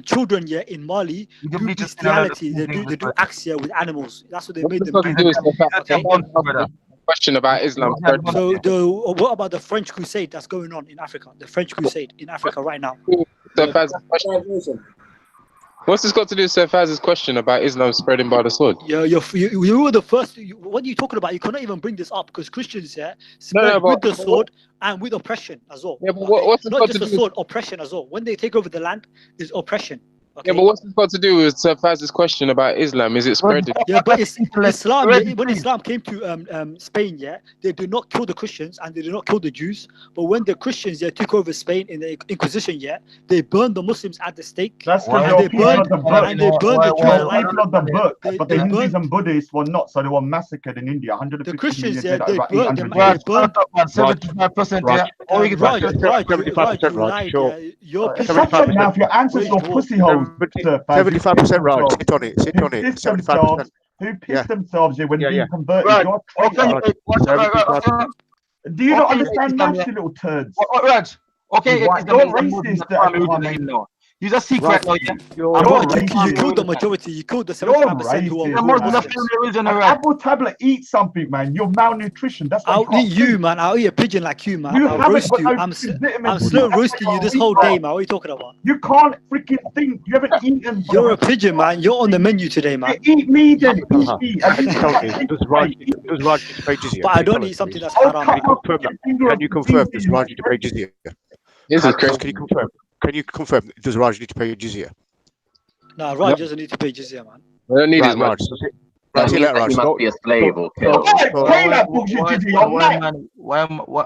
children in Mali do bestiality. They do acts with animals. That's what they made them do. Okay. Question about Islam. So what about the French Crusade that's going on in Africa? The French Crusade in Africa right now. What's this got to do with Sir Faz's question about Islam spreading by the sword? You were the first. What are you talking about? You cannot even bring this up because Christians spread with the sword and with oppression as well. Yeah, but what's this not got just to the do? sword, oppression as well. When they take over the land, is oppression. Okay. Yeah, but what's this got to do with Sir Faz's question about Islam? Is it spreading? Yeah, but it's Islam. When Islam came to Spain, they did not kill the Christians and they did not kill the Jews. But when the Christians took over Spain in the Inquisition, they burned the Muslims at the stake. That's and they burned the Jews alive. People of the book, but the Hindus and Buddhists were not, so they were massacred in India. 150 the Christians, million they about burned 800 them. 75%. Now, if your answers are pussy holes, 75%, Raj. Sit on it. 75%. Who pissed themselves when being converted? Do you not understand maths, you little turds? Raj, okay, you're racist. You just secret now, you killed the majority. You killed the 75% who are Apple tablet, eat something, man. You're malnutrition. That's I'll eat you, man. I'll eat a pigeon like you, man. I'll roast you. I'm slow roasting you this whole day, man. What are you talking about? You can't freaking think. You haven't eaten. You're a pigeon, man. You're on the menu today, man. Eat me then. Does Raj pay jizya? But I don't eat something that's haram. Can you confirm does Raj need to pay jizya? Can you confirm does Raj need to pay jizya? No, Raj doesn't need to pay jizya, man. I don't need his Raj. He must be a slave or killed. Why?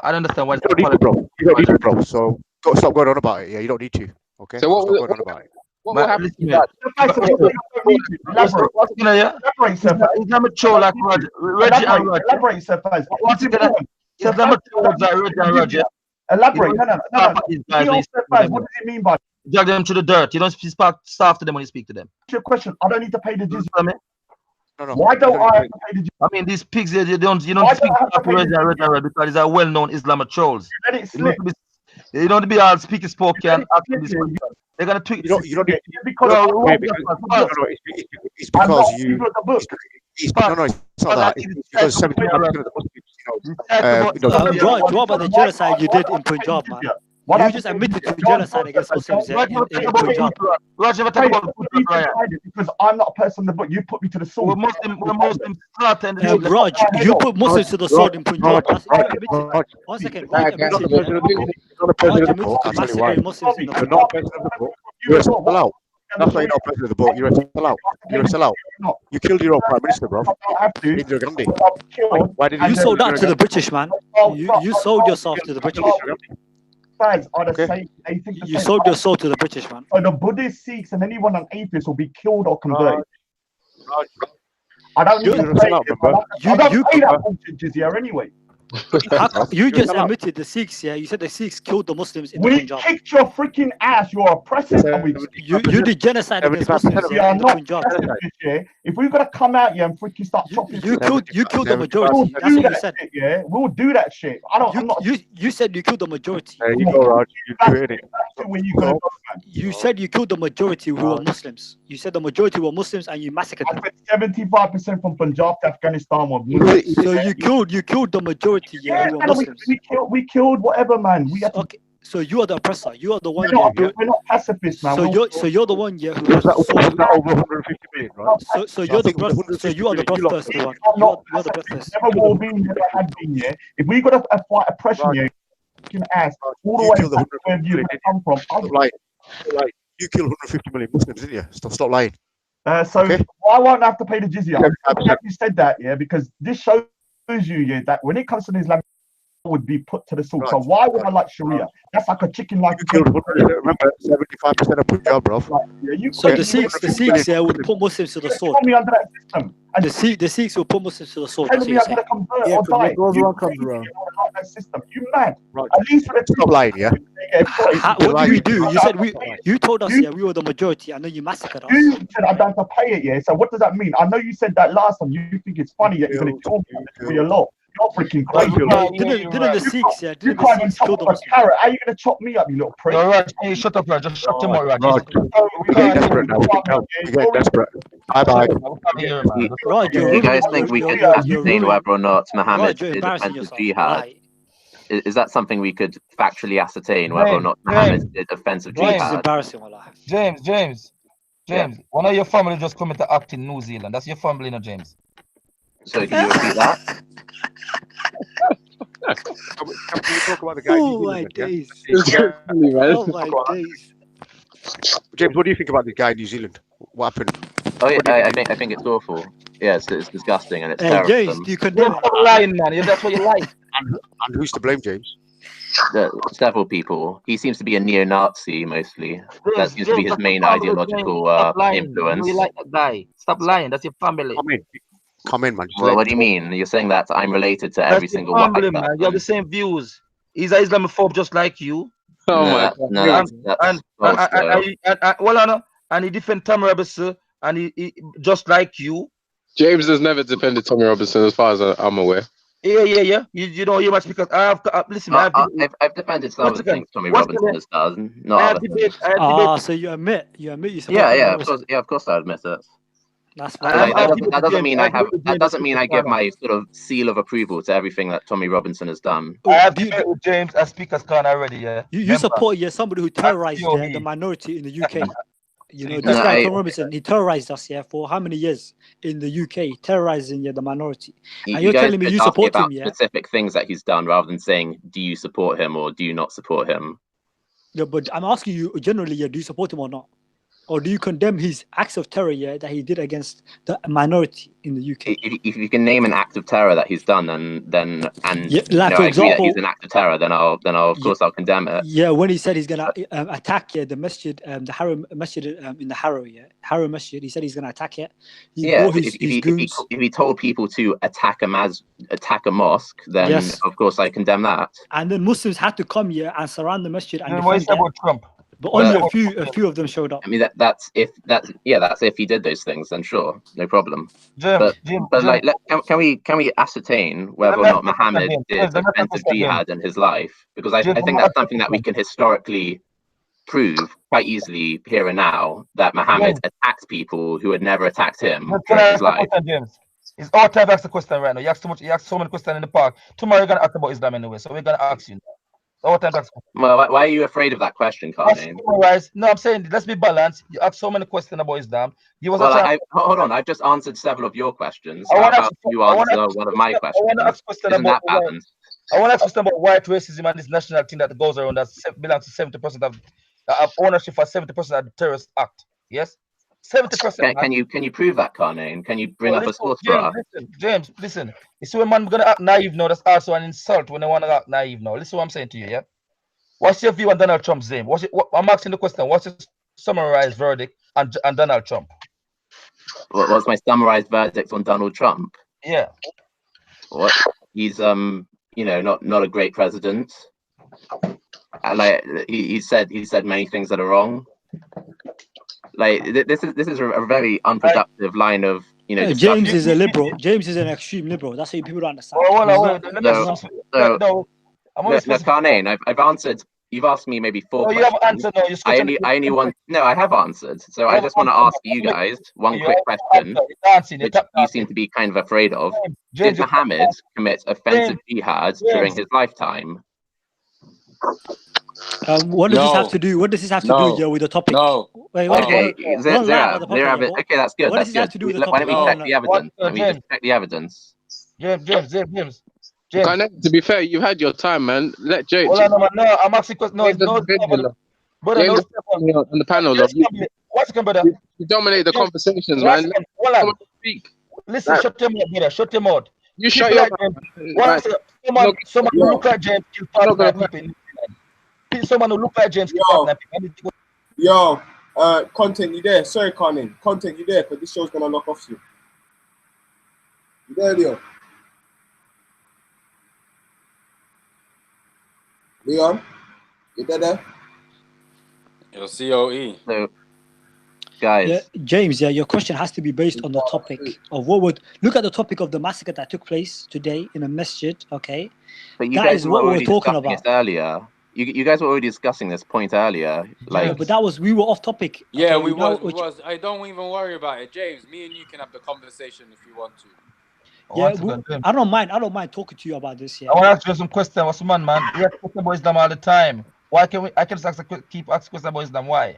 I don't understand why. You don't need to, bro. You don't need to, bro. So stop going on about it. Yeah, you don't need to. Okay. So stop going on about it. What happened to that? Islam like Reggie and Roger. Elaborate, Sir Faz. What's it gonna? Islam like Reggie and Roger. Elaborate. No. What does it mean by? Drag them to the dirt. You don't speak staff to them when you speak to them. Your question. I don't need to pay the jizya. No. Why don't I have to pay the jizya? I mean, these pigs, you don't speak to Reggie because these are well-known Islamic trolls. Let it slip. You don't be all speaking spoken. They're gonna tweet. You don't need to. It's because you. It's not that. It's because 75% of the Muslims, what about the genocide you did in Punjab, man? You just admitted to genocide against Muslims in Punjab. Raj, never talk about because I'm not a person in the book. You put me to the sword. We're Muslim. Raj, you put Muslims to the sword in Punjab. 1 second. Raj admitted to massacring Muslims in the You're not a person of the book. You're a sellout. That's why you're not a person of the book. You're a sellout. You're a sellout. You killed your own prime minister, bro. Indira Gandhi. Why did you sold out to the British, man? You sold yourself to the British. Are the same. They think you sold your soul to the British, man. So the Buddhists, Sikhs, and anyone an atheist will be killed or converted. I don't need to pay it. I don't pay that bullshit jizya anyway. You just admitted the Sikhs, yeah? You said the Sikhs killed the Muslims in the We Punjab. kicked your freaking ass. You're oppressive. You did genocide against Muslims, We yeah, are in the not Punjab. oppressive, yeah. If we're gonna come out here and freaking start chopping, You killed the majority. That's what you said. Shit, yeah, we'll do that shit. You said you killed the majority. You go, Raj. You do it. You said you killed the majority who were Muslims. You said the majority were Muslims and you massacred them. 75% from Punjab to Afghanistan were Muslims. So you killed the majority, yeah, who were Muslims. We killed whatever, man. We had to. Okay. So you are the oppressor. You are the one. We're not pacifists, man. So you're the one, yeah. Who was that over 150 million, right? So you're the so you are the bloodthirsty one. You're the bloodthirsty. Never will be, never had been, yeah. If we got to fight oppression, yeah, you can ask all the way back to where you come from. You killed 150 million Muslims, didn't you? Stop lying. So why won't I have to pay the jizya? I'm glad you said that, yeah, because this shows you, yeah, that when it comes to the Islamic would be put to the sword. So why would I like Sharia? That's like a chicken like. Remember, 75% of Punjab, bro. So the Sikhs would put Muslims to the sword. The Sikhs will put Muslims to the sword. Telling me I'm gonna convert or die. You mad? At least for the stop lying, yeah. What did we do? You said you told us, yeah, we were the majority, and then you massacred us. You said I don't have to pay it, yeah. So what does that mean? I know you said that last time. You think it's funny that you're gonna kill me for your law. You're freaking crazy. Didn't the Sikhs, yeah? Didn't the Sikhs kill them? Carrot. How are you gonna chop me up, you little prick? All right, hey, shut up, Raj. Just shut him up, Raj. We're getting desperate now. We're getting desperate. Bye. Do you guys think we could ascertain whether or not Muhammad did offensive jihad? Is that something we could factually ascertain whether or not Muhammad did offensive jihad? It's embarrassing, wallah. James. One of your family just come into act in New Zealand. That's your family, no, James. So can you repeat that? Can we talk about the guy? Oh my days! Oh my days! James, what do you think about the guy in New Zealand? What happened? Oh yeah, I think it's awful. Yeah, it's disgusting and it's terrible. James, do you condemn it? Stop lying, man. Yeah, that's what you like. And who's to blame, James? Several people. He seems to be a neo-Nazi mostly. That seems to be his main ideological influence. You like that guy? Stop lying. That's your family. Come in, man. Well, what do you mean? You're saying that I'm related to every single one. Man. You have the same views. He's an Islamophobe just like you. Oh my God. And he defend Tommy Robinson, and he just like you. James has never defended Tommy Robinson, as far as I'm aware. Yeah. You know you much because I've defended some of the things Tommy Robinson has done. So you admit you support. Yeah, of course I admit it. That's that doesn't mean I have. That doesn't mean I give my sort of seal of approval to everything that Tommy Robinson has done. I have debate with James as Speaker's Khan already. Yeah, you support somebody who terrorized the minority in the UK. You know, this guy Tom Robinson, he terrorized us for how many years in the UK, terrorizing the minority. And you're telling me you support him, specific things that he's done, rather than saying, do you support him or do you not support him? Yeah, but I'm asking you generally, do you support him or not? Or do you condemn his acts of terror that he did against the minority in the UK? If you can name an act of terror that he's done, then for example, that he's an act of terror, then I'll of course I'll condemn it. Yeah, when he said he's gonna attack the masjid, the Harrow masjid in the Harrow masjid, he said he's gonna attack it. If he told people to attack a mosque, then of course I condemn that. And then Muslims had to come here and surround the masjid and what is about Trump? But only a few of them showed up. I mean that's if he did those things, then sure, no problem. But like, can we ascertain whether or not Muhammad did offensive jihad in his life? Because I think that's something that we can historically prove quite easily here and now, that Muhammad attacked people who had never attacked him in his life. It's our time to ask the question right now. You ask so many questions in the park. Tomorrow you're gonna ask about Islam anyway, so we're gonna ask you. Well, why are you afraid of that question, Carney? No, I'm saying let's be balanced. You ask so many questions about Islam. Hold on. I've just answered several of your questions. How about you answer one of my questions? Isn't that balanced? I want to ask a question about white racism and this national thing that goes around that belongs to 70% of ownership for 70% of the terrorist act. Yes, 70%. Can you prove that, Carney? Can you bring up a source for us? James, listen. You see, when man gonna act naive now, that's also an insult when they want to act naive now. Listen to what I'm saying to you, yeah? What's your view on Donald Trump's name? I'm asking the question. What's your summarized verdict on Donald Trump? What was my summarized verdict on Donald Trump? Yeah. What? He's not a great president. Like he said many things that are wrong. Like this is a very unproductive line of James is a liberal. James is an extreme liberal. That's what people don't understand. Karnain, I've answered. You've asked me maybe 4 questions. You haven't answered. No, I have answered. So I just want to ask you guys one quick question, which you seem to be kind of afraid of. Did Muhammad commit offensive jihad during his lifetime? What does this have to do? What does this have to do here with the topic? No. Wait, okay, Zerab, okay, that's good. What does That's this have to good. do with the Why don't we topic? check the evidence? Let me just check the evidence. James. To be fair, you've had your time, man. Let James. Hold on, no, I'm asking because brother, James on the panel, love. What's going, brother? You dominate the conversations, man. Speak. Listen, shut him out, brother. Shut him out. You shut your mouth. Someone who look like James kill partner people. Someone who look like James kill partner people. Yo, content, you there? Sorry, Carnin. Content, you there? Because this show's gonna lock off soon. You there, Leon? Leon, you there? Your COE. So, guys. Yeah, James, your question has to be based on the topic of what would look at the topic of the massacre that took place today in a masjid. Okay, but you that guys is what we're talking discussing about. this earlier. You guys were already discussing this point earlier. Yeah, but we were off topic. Yeah, okay, we was. I don't even worry about it, James. Me and you can have the conversation if you want to. Yeah, I don't mind. I don't mind talking to you about this. Yeah. I want to ask you some questions. What's man? We have questions about Islam all the time. Why can we? I can just keep asking questions about Islam. Why?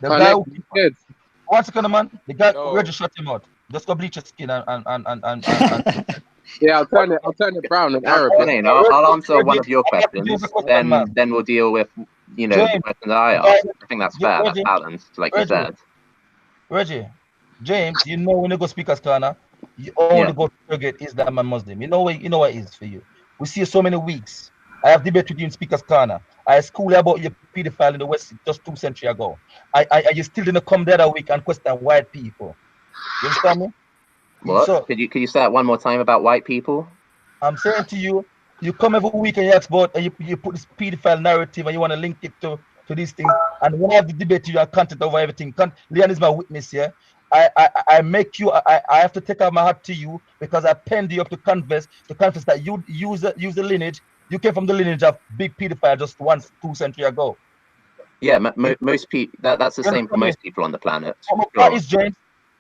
The guy who, 1 second, man. The guy already shut him out. Just go bleach your skin and Yeah, I'll turn it brown in Arabic. I'll answer one of your questions. Then we'll deal with the question that I asked. I think that's fair. That's balanced, like you said. Reggie, James, you know when you go speakers corner, you only go to target Islam and Muslim. You know what it is for you. We see you so many weeks. I have debate with you in speakers corner. I school about your pedophile in the West just 2 centuries ago. You still didn't come the other week and question white people. You understand me? What? So, could you say that one more time about white people? I'm saying to you, you come every week and you ask about and you put this pedophile narrative and you want to link it to these things. And when I have the debate, you are content over everything. Leon is my witness here. I make you. I have to take out my hat to you because I penned you up to confess that you use the lineage. You came from the lineage of big pedophile just 2 centuries ago. Yeah, most people. That's the same for most people on the planet. My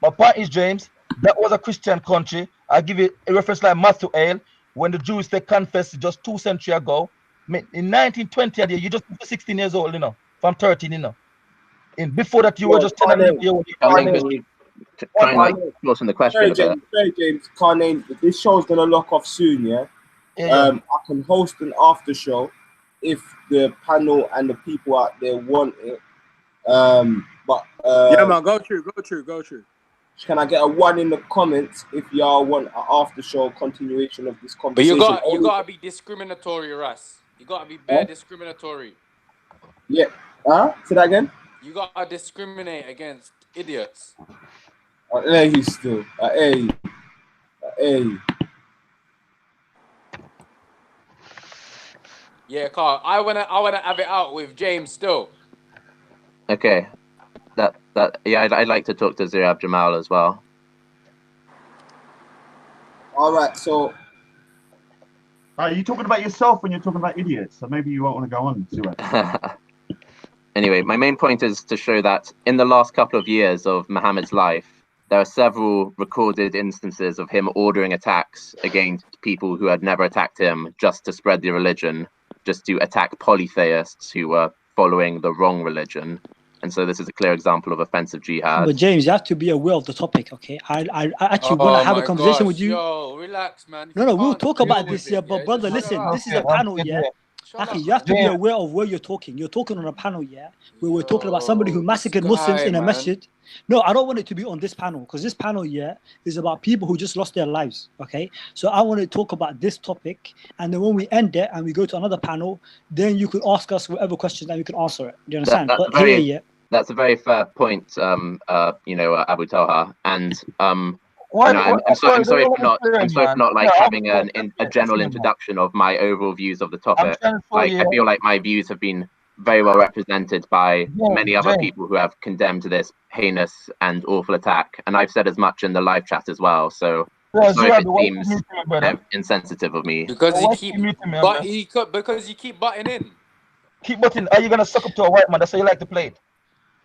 point is, James. That was a Christian country. I give you a reference like Massacre, when the Jews they confessed just 2 centuries ago. In 1920, you just 16 years old, from 13, And before that, you were just 10 years old. Try and close on the question. Sorry, James. Carnain, this show's gonna lock off soon, yeah. I can host an after show if the panel and the people out there want it. Yeah, man, go through. Can I get a 1 in the comments if y'all want an after show continuation of this But conversation? you gotta be discriminatory, Russ. You gotta be bare discriminatory. Yeah. Say that again. You gotta discriminate against idiots. Hey, he's still. Hey. Yeah, Carl. I wanna have it out with James still. Okay. I'd like to talk to Zirab Jamal as well. All right, so are you talking about yourself when you're talking about idiots? So maybe you won't want to go on, Zirab. Anyway, my main point is to show that in the last couple of years of Muhammad's life, there are several recorded instances of him ordering attacks against people who had never attacked him just to spread the religion, just to attack polytheists who were following the wrong religion. And so this is a clear example of offensive jihad. But James, you have to be aware of the topic, okay? I actually want to have a conversation with you. Yo, relax, man. No, we'll talk about this here. But brother, listen, this is a panel, yeah? Aki, you have to be aware of where you're talking. You're talking on a panel, yeah? Where we're talking about somebody who massacred Muslims in a masjid. No, I don't want it to be on this panel because this panel, yeah, is about people who just lost their lives, okay? So I want to talk about this topic, and then when we end it and we go to another panel, then you could ask us whatever questions and we can answer it. Do you understand? That's a very fair point, Abu Talha, and I'm sorry for not like having a general introduction of my overall views of the topic. Like, I feel like my views have been very well represented by many other people who have condemned this heinous and awful attack, and I've said as much in the live chat as well. So I'm sorry if it seems insensitive of me. Because you keep butting in. Keep butting. Are you gonna suck up to a white man? That's how you like to play it.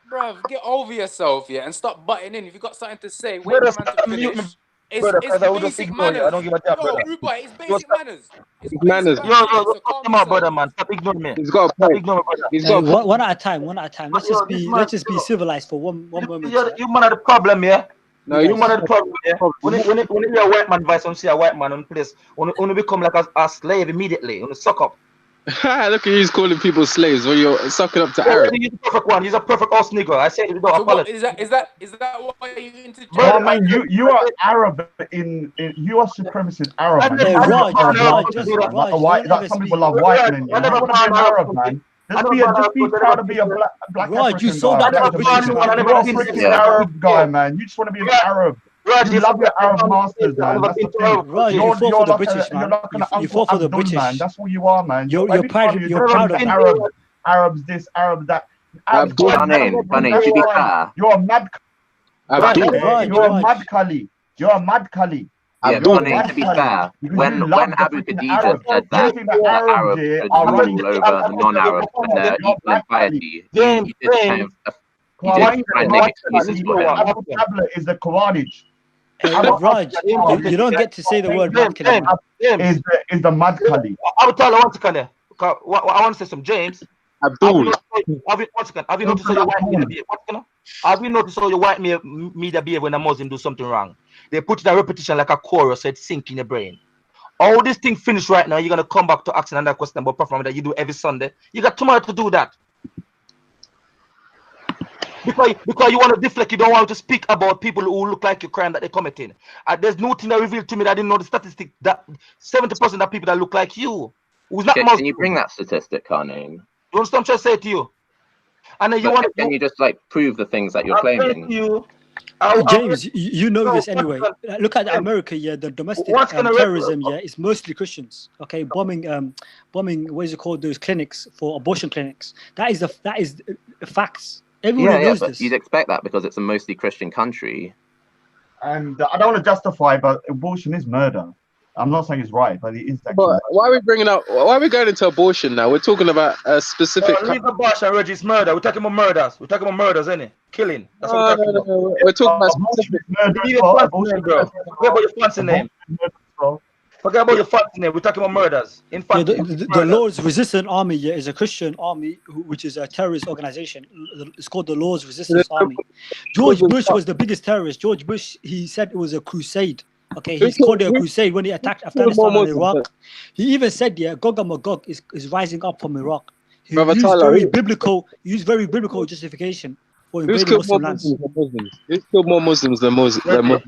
Bruv, get over yourself, yeah, and stop butting in. If you got something to say, wait Brother, for man to finish. It's I would just basic ignore you. I manners. don't give a damn, Yo, brother. rude boy, it's basic manners. It's Manners. basic Yo, manners. So cut calm him out, yourself. brother, man. Stop ignoring me. He's got a Stop point. ignoring me, brother. He's got a point. One at a time. Let's Yo, just be civilized for one moment. You man are the problem, yeah. No, you man are the problem, yeah. When you hear a white man voice and see a white man on place, when you become like a slave immediately, when you suck up. Look at you calling people slaves when you're sucking up to Arab. He's a perfect one. He's a perfect ass nigger. I say you don't apologize. Is that what you interject? Well, I mean, you are Arab you are supremacist Arab. Man. Raj, some people love white men. You don't want to be an Arab, man. Just be proud to be a black Raj, you African sold guy. out to the British, man. You're a freaking Arab guy, man. You just want to be an Arab. You love your Arab masters, man. That's the thing. Raj, you fought for the British, man. You fought for the British, man. That's what you are, man. You're proud of it. Arabs this, Arabs that. Funny, to be fair. You're a mad. You're a mad Kali. You're a mad Kali. Yeah, funny, to be fair, when Abu Khadija said that the Arabs should rule over the non-Arabs and their equal in piety, he did kind of try and make excuses for him. Abu Tablet is the Khawarij. Raj, you don't get to say the word mad Kali. Is the mad Kali. Abu Talha, one second. I want to say some. James. Abdul. Have you noticed how your white media behave? Have you noticed how your white media behave when a Muslim do something wrong? They put it in a repetition like a chorus, so it sink in your brain. All this thing finished right now. You're gonna come back to asking another question about performance that you do every Sunday. You got tomorrow to do that. Because you want to deflect, you don't want to speak about people who look like you crime that they're committing. There's nothing that revealed to me that I didn't know the statistic that 70% of people that look like you. Who's not Can you bring that statistic, Karnane? You understand what I'm trying to say to you? And then can you just like prove the things that you're claiming? James, you know this anyway. Look at America, yeah. The domestic terrorism, yeah, is mostly Christians. Okay, bombing. What is it called? Those clinics for abortion clinics. That is facts. Everyone knows but this. You'd expect that because it's a mostly Christian country. And I don't want to justify, but abortion is murder. I'm not saying it's right, but it is. But why are we bringing up? Why are we going into abortion now? We're talking about a specific. Leave abortion, Reggie. It's murder. We're talking about murders. We're talking about murders, isn't it? Killing. That's what we're talking about. We're talking about specific murder. Forget about your fancy name. Forget about your fancy name. We're talking about murders. In fact, the Lord's Resistance Army, yeah, is a Christian army which is a terrorist organization. It's called the Lord's Resistance Army. George Bush was the biggest terrorist. George Bush, he said it was a crusade. Okay, he's called it a crusade when he attacked Afghanistan and Iraq. He even said, yeah, Gog and Magog is rising up from Iraq. He used very biblical justification for invading Muslim lands. He's killed more Muslims than Muslims.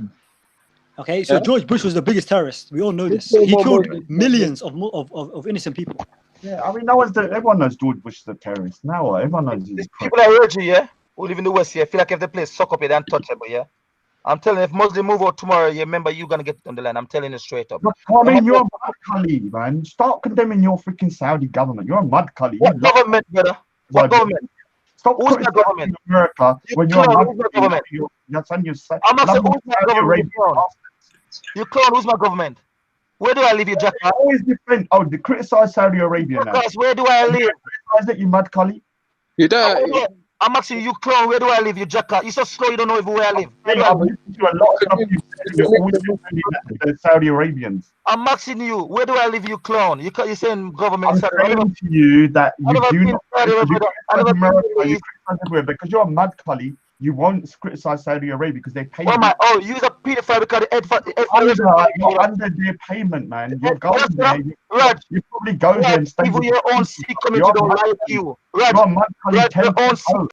Okay, so George Bush was the biggest terrorist. We all know this. He killed millions of innocent people. Yeah, I mean, everyone knows George Bush is a terrorist. Now everyone knows he's people are Reggie, yeah, who live in the West here, feel like if the place suck up, it untouchable, yeah. I'm telling you, if Muslim move out tomorrow, you remember you're gonna get on the line. I'm telling you straight up. I mean, you're a mud Kali, man. Start condemning your freaking Saudi government. You're a mud Kali. What government, brother? What government? Stop who's my government? America when you're a mud government. I'm not saying who's my government. You clown, who's my government? Where do I live, you jack? I always defend. They criticize Saudi Arabia now. Because where do I live? Criticize it, you mad Kali. You don't. I'm asking you, clown, where do I live, you jacker? You're so slow, you don't know even where I live. The Saudi Arabians. I'm asking you, where do I live, you clown? You're saying government. I'm saying to you that you do not criticize because you're a mad Kali. You won't criticize Saudi Arabia because they pay. Oh, you're a pedophile because you're under their payment, man. You're going there. You probably go there and stay. Even your own Sikh community don't like you. Your own Sikh